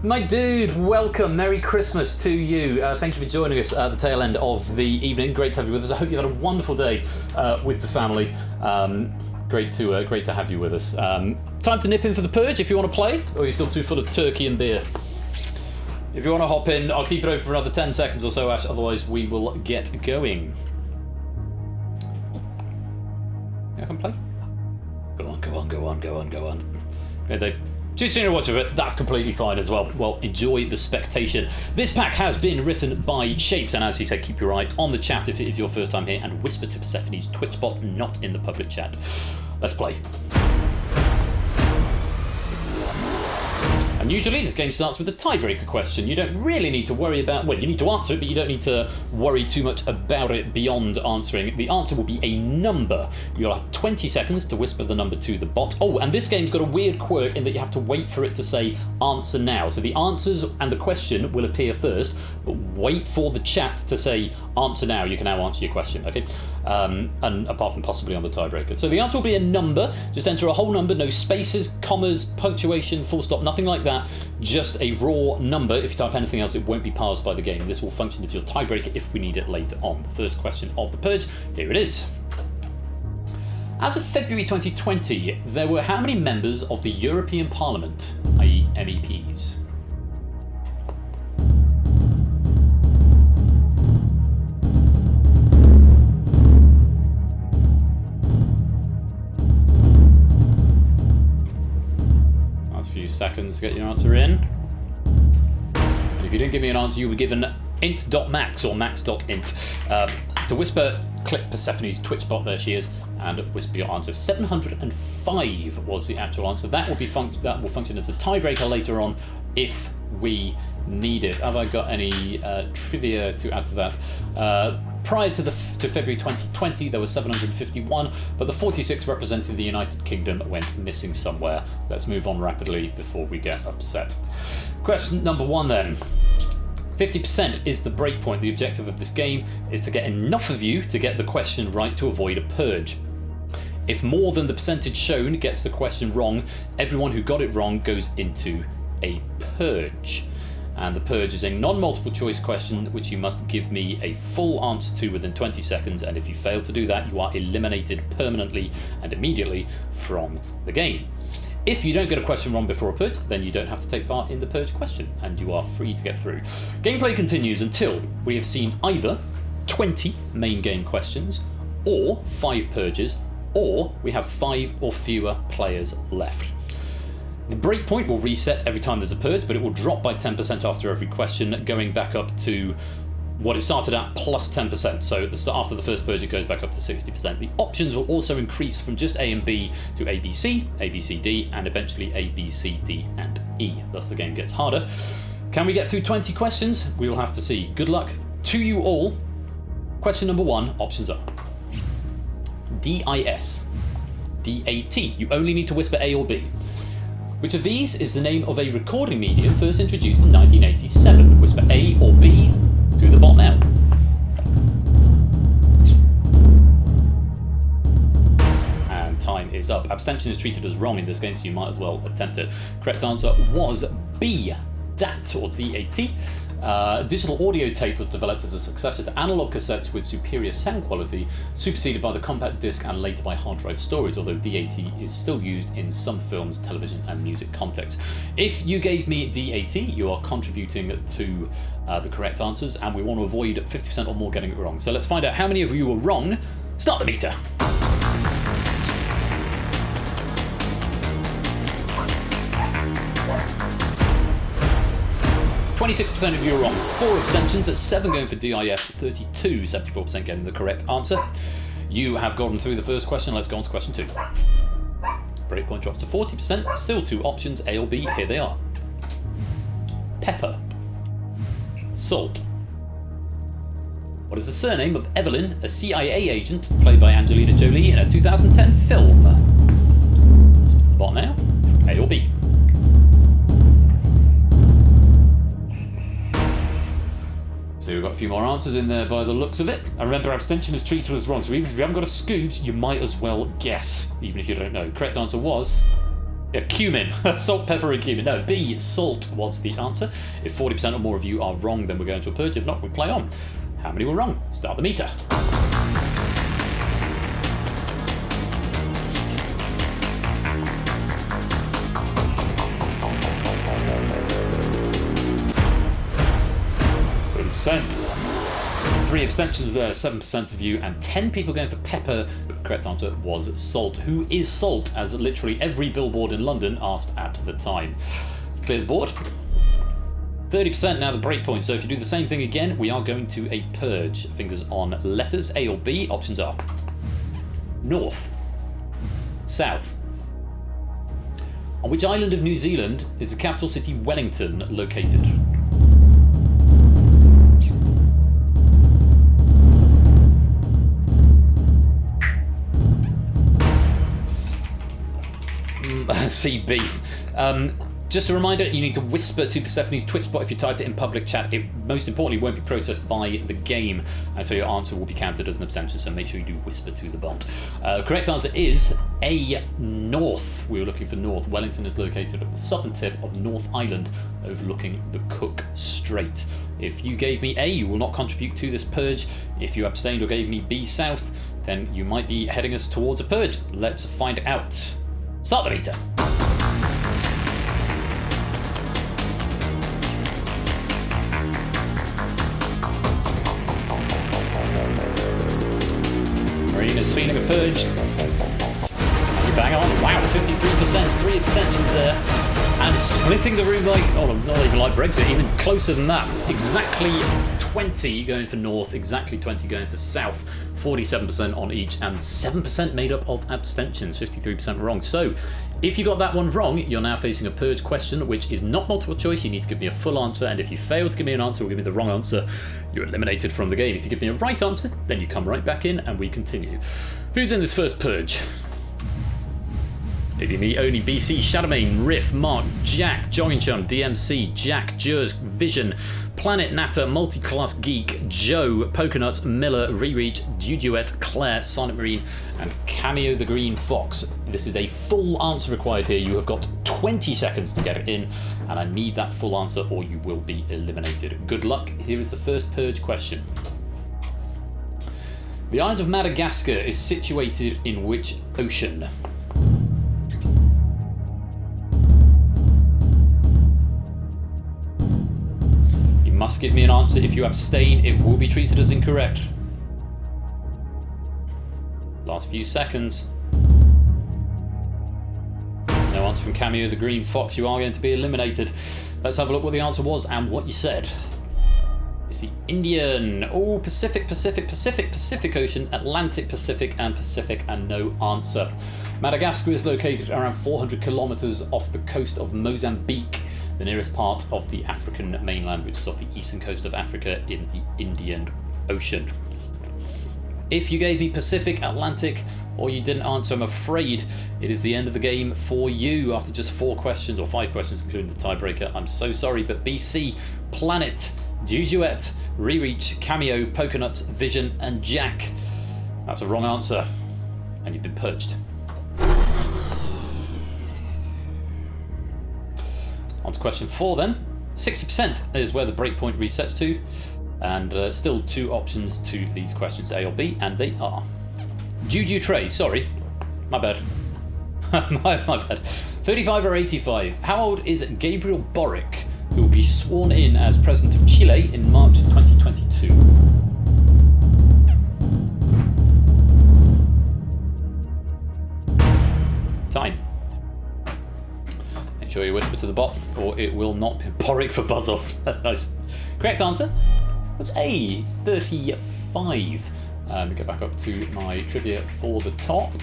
A: My dude, welcome. Merry Christmas to you. Thank you for joining us at the tail end of the evening. Great to have you with us. I hope you had a wonderful day with the family. Great to have you with us. Time to nip in for the Purge if you want to play, or you're still too full of turkey and beer. If you want to hop in, I'll keep it over for another 10 seconds or so, Ash, otherwise we will get going. Yeah, I can play. Go on. Okay, too soon to watch of it, that's completely fine as well. Well, enjoy the spectation. This pack has been written by Shapes, and as he said, keep your eye on the chat if it is your first time here, and whisper to Persephone's Twitch bot, not in the public chat. Let's play. And usually this game starts with a tiebreaker question. You don't really need to worry about, well, you need to answer it, but you don't need to worry too much about it beyond answering. The answer will be a number. You'll have 20 seconds to whisper the number to the bot. Oh, and this game's got a weird quirk in that you have to wait for it to say answer now. So the answers and the question will appear first, but wait for the chat to say answer now. You can now answer your question, okay? And apart from possibly on the tiebreaker. So the answer will be a number. Just enter a whole number, no spaces, commas, punctuation, full stop, nothing like that. Just a raw number. If you type anything else, it won't be parsed by the game. This will function as your tiebreaker if we need it later on. The first question of the Purge, here it is. As of February 2020, there were how many members of the European Parliament, i.e. MEPs? Seconds to get your answer in. And if you didn't give me an answer, you were given int.max or max.int. To whisper, click Persephone's Twitch bot, there she is, and whisper your answer. 705 was the actual answer. That will function as a tiebreaker later on if we need it. Have I got any trivia to add to that? Prior to February 2020, there were 751, but the 46 representing the United Kingdom went missing somewhere. Let's move on rapidly before we get upset. Question number one then. 50% is the breakpoint. The objective of this game is to get enough of you to get the question right to avoid a purge. If more than the percentage shown gets the question wrong, everyone who got it wrong goes into a purge. And the Purge is a non-multiple choice question which you must give me a full answer to within 20 seconds, and if you fail to do that, you are eliminated permanently and immediately from the game. If you don't get a question wrong before a Purge, then you don't have to take part in the Purge question, and you are free to get through. Gameplay continues until we have seen either 20 main game questions, or 5 Purges, or we have 5 or fewer players left. The breakpoint will reset every time there's a Purge, but it will drop by 10% after every question, going back up to what it started at plus 10%. So after the first Purge, it goes back up to 60%. The options will also increase from just A and B to A, B, C, A, B, C, D, and eventually A, B, C, D, and E. Thus the game gets harder. Can we get through 20 questions? We will have to see. Good luck to you all. Question number 1, options are DIS, DAT. You only need to whisper A or B. Which of these is the name of a recording medium first introduced in 1987? Whisper A or B to the bot now. And time is up. Abstention is treated as wrong in this game, so you might as well attempt it. Correct answer was B, DAT or DAT. Digital audio tape was developed as a successor to analog cassettes with superior sound quality, superseded by the compact disc and later by hard drive storage, although DAT is still used in some films, television and music contexts. If you gave me DAT, you are contributing to the correct answers, and we want to avoid 50% or more getting it wrong. So let's find out how many of you were wrong. Start the meter. 26% of you are wrong. 4 abstentions, at 7 going for DIS, 32, 74% getting the correct answer. You have gotten through the first question. Let's go on to question 2. Breakpoint drops to 40%. Still 2 options, A or B. Here they are. Pepper. Salt. What is the surname of Evelyn, a CIA agent played by Angelina Jolie in a 2010 film? Bot now. A or B? So we've got a few more answers in there by the looks of it. And remember, abstention is treated as wrong, so even if you haven't got a Scoops, you might as well guess, even if you don't know. Correct answer was cumin. Salt, pepper, and cumin. No, B, salt was the answer. If 40% or more of you are wrong, then we're going to a purge. If not, we play on. How many were wrong? Start the meter. %. 3 abstentions there, 7% of you, and 10 people going for pepper. The correct answer was salt. Who is Salt? As literally every billboard in London asked at the time. Clear the board. 30% now the breakpoint, so if you do the same thing again, we are going to a purge. Fingers on letters, A or B. Options are North, South. On which island of New Zealand is the capital city Wellington located? CB. Just a reminder, you need to whisper to Persephone's Twitch bot if you type it in public chat. It most importantly won't be processed by the game, and so your answer will be counted as an abstention, so make sure you do whisper to the bot. Correct answer is A, North. We were looking for North. Wellington is located at the southern tip of North Island, overlooking the Cook Strait. If you gave me A, you will not contribute to this purge. If you abstained or gave me B, South, then you might be heading us towards a purge. Let's find out. Start the meter. Marina's feeling a purge. You bang on. Wow, 53%, 3 abstentions there. And splitting the room like, oh, not even like Brexit, even closer than that. Exactly 20 going for North, exactly 20 going for South. 47% on each, and 7% made up of abstentions, 53% wrong. So, if you got that one wrong, you're now facing a purge question, which is not multiple choice. You need to give me a full answer, and if you fail to give me an answer or give me the wrong answer, you're eliminated from the game. If you give me a right answer, then you come right back in, and we continue. Who's in this first purge? Maybe me, Oni, BC, Shadowmane, Riff, Mark, Jack, Joggingchum, DMC, Jack, Jers, Vision, Planet Natter, Multiclass Geek, Joe, Pokenuts, Miller, Rereach, Duduet, Claire, Silent Marine, and Cameo the Green Fox. This is a full answer required here. You have got 20 seconds to get it in, and I need that full answer or you will be eliminated. Good luck. Here is the first purge question. The island of Madagascar is situated in which ocean? Must give me an answer. If you abstain, it will be treated as incorrect. Last few seconds. No answer from Cameo the Green Fox. You are going to be eliminated. Let's have a look what the answer was and what you said. It's the Indian. Oh, Pacific, Pacific, Pacific, Pacific Ocean, Atlantic, Pacific, and no answer. Madagascar is located around 400 kilometers off the coast of Mozambique, the nearest part of the African mainland, which is off the eastern coast of Africa in the Indian Ocean. If you gave me Pacific, Atlantic, or you didn't answer, I'm afraid it is the end of the game for you after just 4 questions, or 5 questions including the tiebreaker. I'm so sorry, but BC, Planet, Duduet, Rereach, Cameo, Pokenuts, Vision, and Jack. That's a wrong answer, and you've been purged. On to question 4 then. 60% is where the breakpoint resets to, and still 2 options to these questions, A or B, and they are Juju Trey, sorry, my bad. my bad. 35 or 85. How old is Gabriel Boric, who will be sworn in as President of Chile in March 2022? Time. Make sure you whisper to the bot, or it will not be Boric for buzz off. Nice. Correct answer was A, 35. Get back up to my trivia for the top.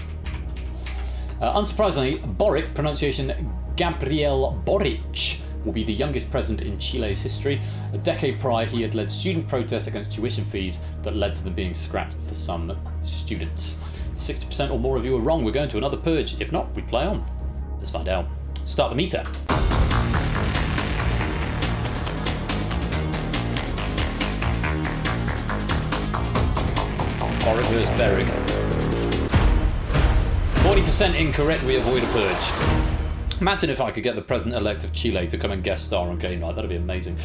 A: Unsurprisingly, Boric, pronunciation Gabriel Boric, will be the youngest president in Chile's history. A decade prior, he had led student protests against tuition fees that led to them being scrapped for some students. 60% or more of you are wrong. We're going to another purge. If not, we play on. Let's find out. Start the meter. Boric versus Beric. 40% incorrect, we avoid a purge. Imagine if I could get the president-elect of Chile to come and guest star on Game Night. That'd be amazing.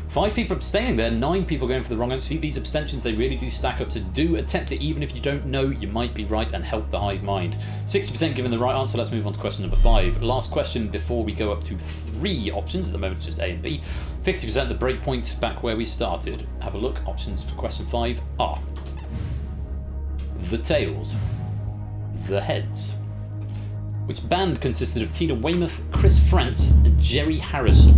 A: 5 people abstaining there, 9 people going for the wrong answer. See, these abstentions, they really do stack up, so do attempt it. Even if you don't know, you might be right and help the hive mind. 60% given the right answer. Let's move on to question number 5. Last question before we go up to 3 options. At the moment, it's just A and B. 50% the breakpoint back where we started. Have a look. Options for question 5 are the tails, the heads. Which band consisted of Tina Weymouth, Chris Frantz, and Jerry Harrison?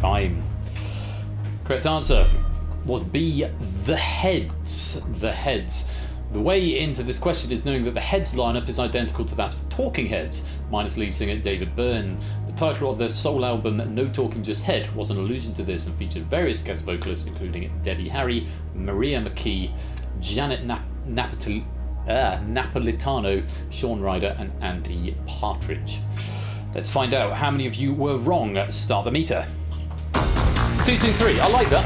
A: Time. Correct answer was B, the heads. The heads. The way into this question is knowing that the Heads lineup is identical to that of Talking Heads, minus lead singer David Byrne. The title of their soul album, No Talking Just Head, was an allusion to this and featured various guest vocalists including Debbie Harry, Maria McKee, Janet Napolitano, Sean Ryder, and Andy Partridge. Let's find out how many of you were wrong. Start the meter. 223, I like that.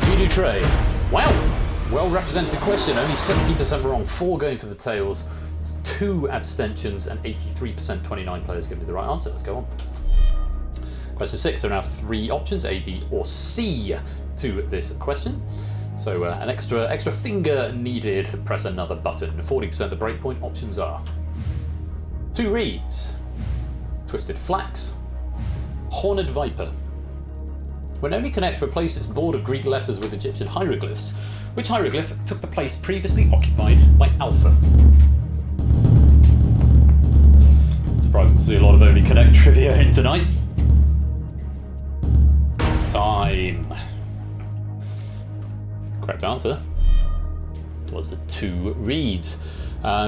A: Judy Trey. Wow. Well represented question, only 17% wrong, 4 going for the tails, 2 abstentions, and 83%, 29 players giving me the right answer. Let's go on. Question 6, there are now 3 options, A, B, or C to this question. So an extra finger needed to press another button. 40% the breakpoint options are 2 reeds, Twisted Flax, Horned Viper. When Only Connect replaced its board of Greek letters with Egyptian hieroglyphs, which hieroglyph took the place previously occupied by Alpha? Surprising to see a lot of Only Connect trivia in tonight. Time. Correct answer was the 2 reeds.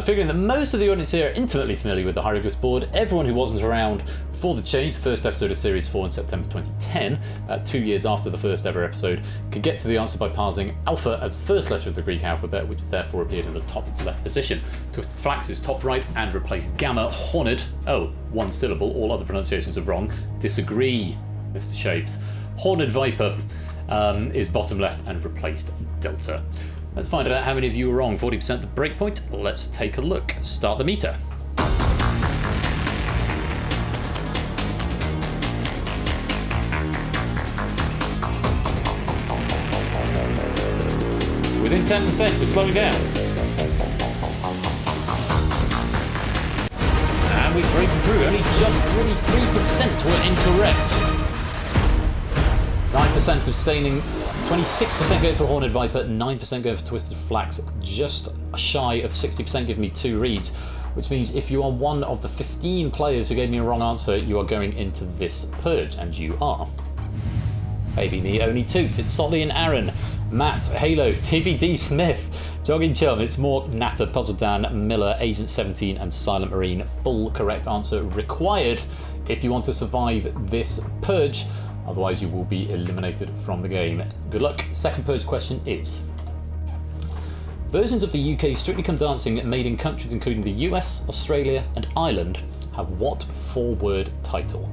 A: Figuring that most of the audience here are intimately familiar with the hieroglyphs board, everyone who wasn't around for the change, the first episode of Series 4 in September 2010, 2 years after the first ever episode, could get to the answer by parsing Alpha as the first letter of the Greek alphabet, which therefore appeared in the top left position. Twisted Flax is top right and replaced Gamma. Horned, 1 syllable, all other pronunciations are wrong. Disagree, Mr. Shapes. Horned Viper is bottom left and replaced Delta. Let's find out how many of you were wrong. 40% the breakpoint. Let's take a look. Start the meter. Within 10%, we're slowing down. And we're breaking through. Only just 23% were incorrect. 9% abstaining. 26% going for Horned Viper, 9% going for Twisted Flax, just shy of 60% give me 2 reeds, which means if you are one of the 15 players who gave me a wrong answer, you are going into this purge, and you are. Baby me only toot, it's Solly and Aaron, Matt, Halo, TVD Smith, Jogging Chum, it's Mork, Natter, Puzzle Dan, Miller, Agent 17, and Silent Marine. Full correct answer required. if you want to survive this purge. Otherwise, you will be eliminated from the game. Good luck. Second purge question is: versions of the UK Strictly Come Dancing made in countries including the US, Australia, and Ireland have what 4-word title?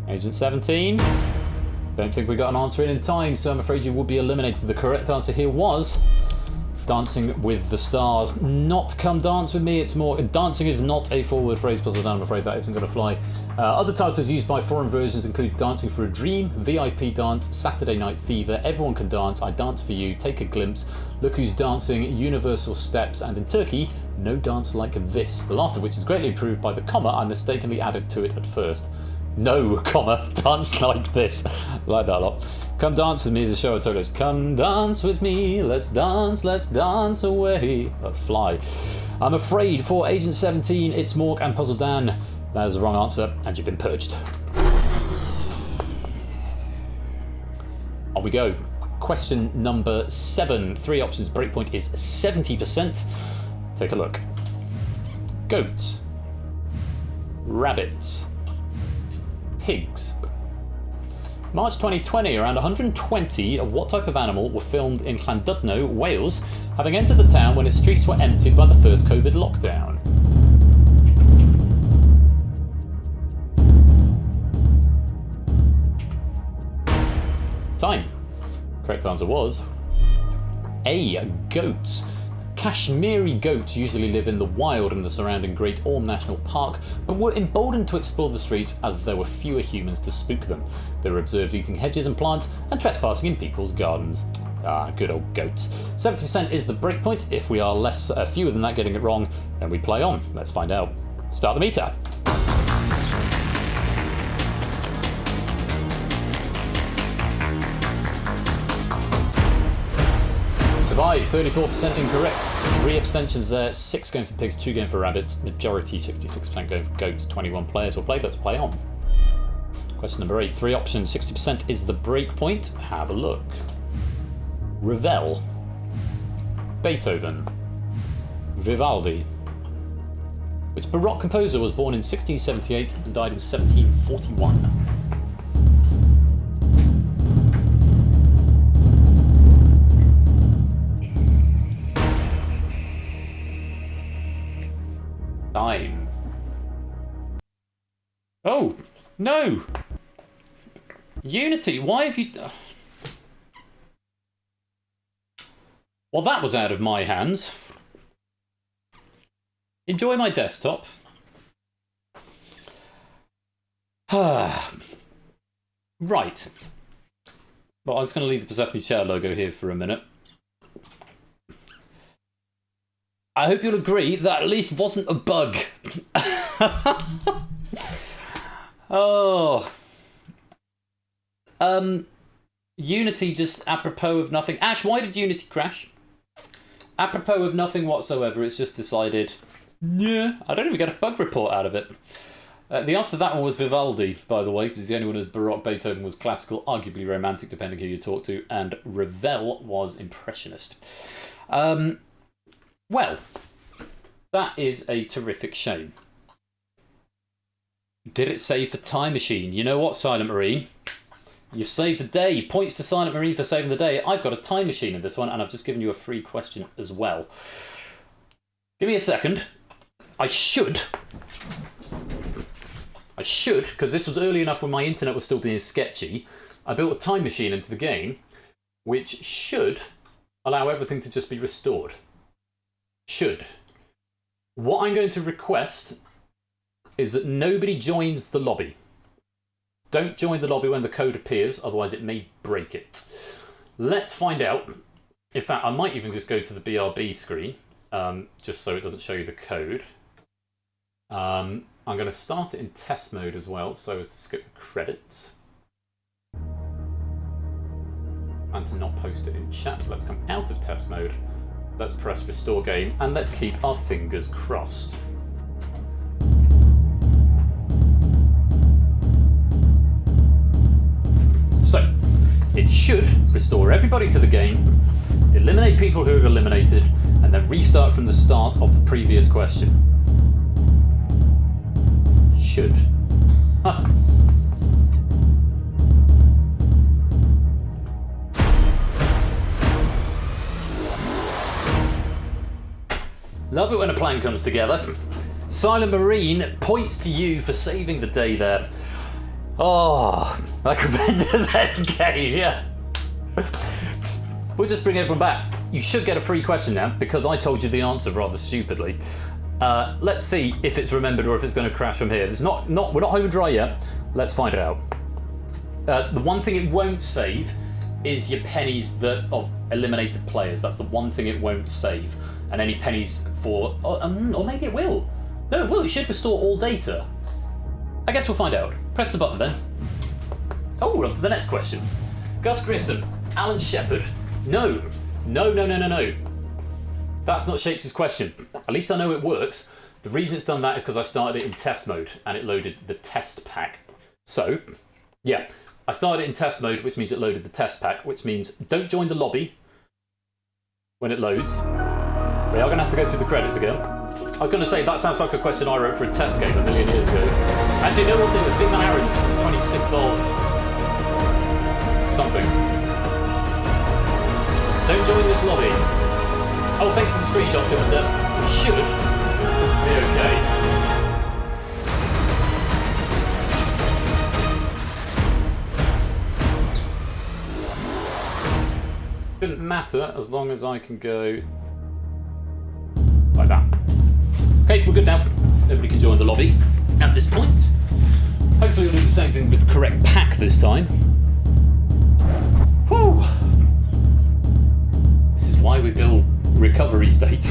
A: Agent 17. Don't think we got an answer in time, so I'm afraid you will be eliminated. The correct answer here was Dancing with the Stars. Not Come Dance With Me, it's more... Dancing is not a 4-word phrase, puzzle down, I'm afraid that isn't going to fly. Other titles used by foreign versions include Dancing for a Dream, VIP Dance, Saturday Night Fever, Everyone Can Dance, I Dance For You, Take a Glimpse, Look Who's Dancing, Universal Steps, and in Turkey, No Dance Like This, the last of which is greatly improved by the comma I mistakenly added to it at first. No, comma, dance like this. Like that a lot. Come Dance With Me is a show I told us. Come dance with me, let's dance away. Let's fly. I'm afraid for Agent 17, it's Mork and Puzzle Dan. That is the wrong answer, and you've been purged. On we go. Question number 7. 3 options. Breakpoint is 70%. Take a look. Goats. Rabbits. Pigs. March 2020, around 120 of what type of animal were filmed in Llandudno, Wales, having entered the town when its streets were emptied by the first COVID lockdown? Time. Correct answer was A. Goats. Kashmiri goats usually live in the wild in the surrounding Great Orme National Park, but were emboldened to explore the streets as there were fewer humans to spook them. They were observed eating hedges and plants and trespassing in people's gardens. Ah, good old goats. 70% is the breakpoint. If we are fewer than that getting it wrong, then we play on. Let's find out. Start the meter. Survive, 34% incorrect. 3 abstentions there, 6 going for pigs, 2 going for rabbits. Majority, 66% going for goats. 21 players will play. Let's play on. Question number 8. 3 options, 60% is the break point. Have a look. Ravel. Beethoven. Vivaldi. Which Baroque composer was born in 1678 and died in 1741? Time. Oh, no! Unity, why have you... Well, that was out of my hands. Enjoy my desktop. Right. Well, I was going to leave the Persephone chair logo here for a minute. I hope you'll agree that at least wasn't a bug. Oh. Unity just apropos of nothing. Ash, why did Unity crash? Apropos of nothing whatsoever, it's just decided, yeah, I don't even get a bug report out of it. The answer to that one was Vivaldi, by the way, because he's the only one who's Baroque, Beethoven was classical, arguably romantic, depending who you talk to, and Ravel was impressionist. Well, that is a terrific shame. Did it save for Time Machine? You know what, Silent Marine? You've saved the day. Points to Silent Marine for saving the day. I've got a Time Machine in this one, and I've just given you a free question as well. Give me a second. I should, because this was early enough when my internet was still being sketchy. I built a time machine into the game, which should allow everything to just be restored. Should. What I'm going to request is that nobody joins the lobby. Don't join the lobby when the code appears, otherwise it may break it. Let's find out. In fact, I might even just go to the BRB screen, just so it doesn't show you the code. I'm going to start it in test mode as well, so as to skip the credits. And to not post it in chat. Let's come out of test mode. Let's press restore game, and let's keep our fingers crossed. It should restore everybody to the game, eliminate people who have eliminated, and then restart from the start of the previous question. Should. Huh. Love it when a plan comes together. Silent Marine points to you for saving the day there. Oh, like Avengers Endgame, yeah. We'll just bring everyone back. You should get a free question now because I told you the answer rather stupidly. Let's see if it's remembered or if it's going to crash from here. We're not home and dry yet. Let's find it out. The one thing it won't save is your pennies of eliminated players. That's the one thing it won't save. And any pennies for... or maybe it will. No, it will. It should restore all data. I guess we'll find out. Press the button then. Oh, we're on to the next question. Gus Grissom, Alan Shepard. No. No. That's not Shakespeare's question. At least I know it works. The reason it's done that is because I started it in test mode and it loaded the test pack. So, yeah. I started it in test mode, which means it loaded the test pack, which means don't join the lobby when it loads. We are going to have to go through the credits again. I was going to say, that sounds like a question I wrote for a test game a million years ago. Actually, no one did. It was Big Man Aaron's from 26th of... something. Don't join this lobby. Oh, thank you for the screenshot, Timster. We should be okay. Shouldn't matter as long as I can go... like that. Okay, we're good now. Nobody can join the lobby at this point. Hopefully we'll do the same thing with the correct pack this time. Whew. This is why we build recovery states.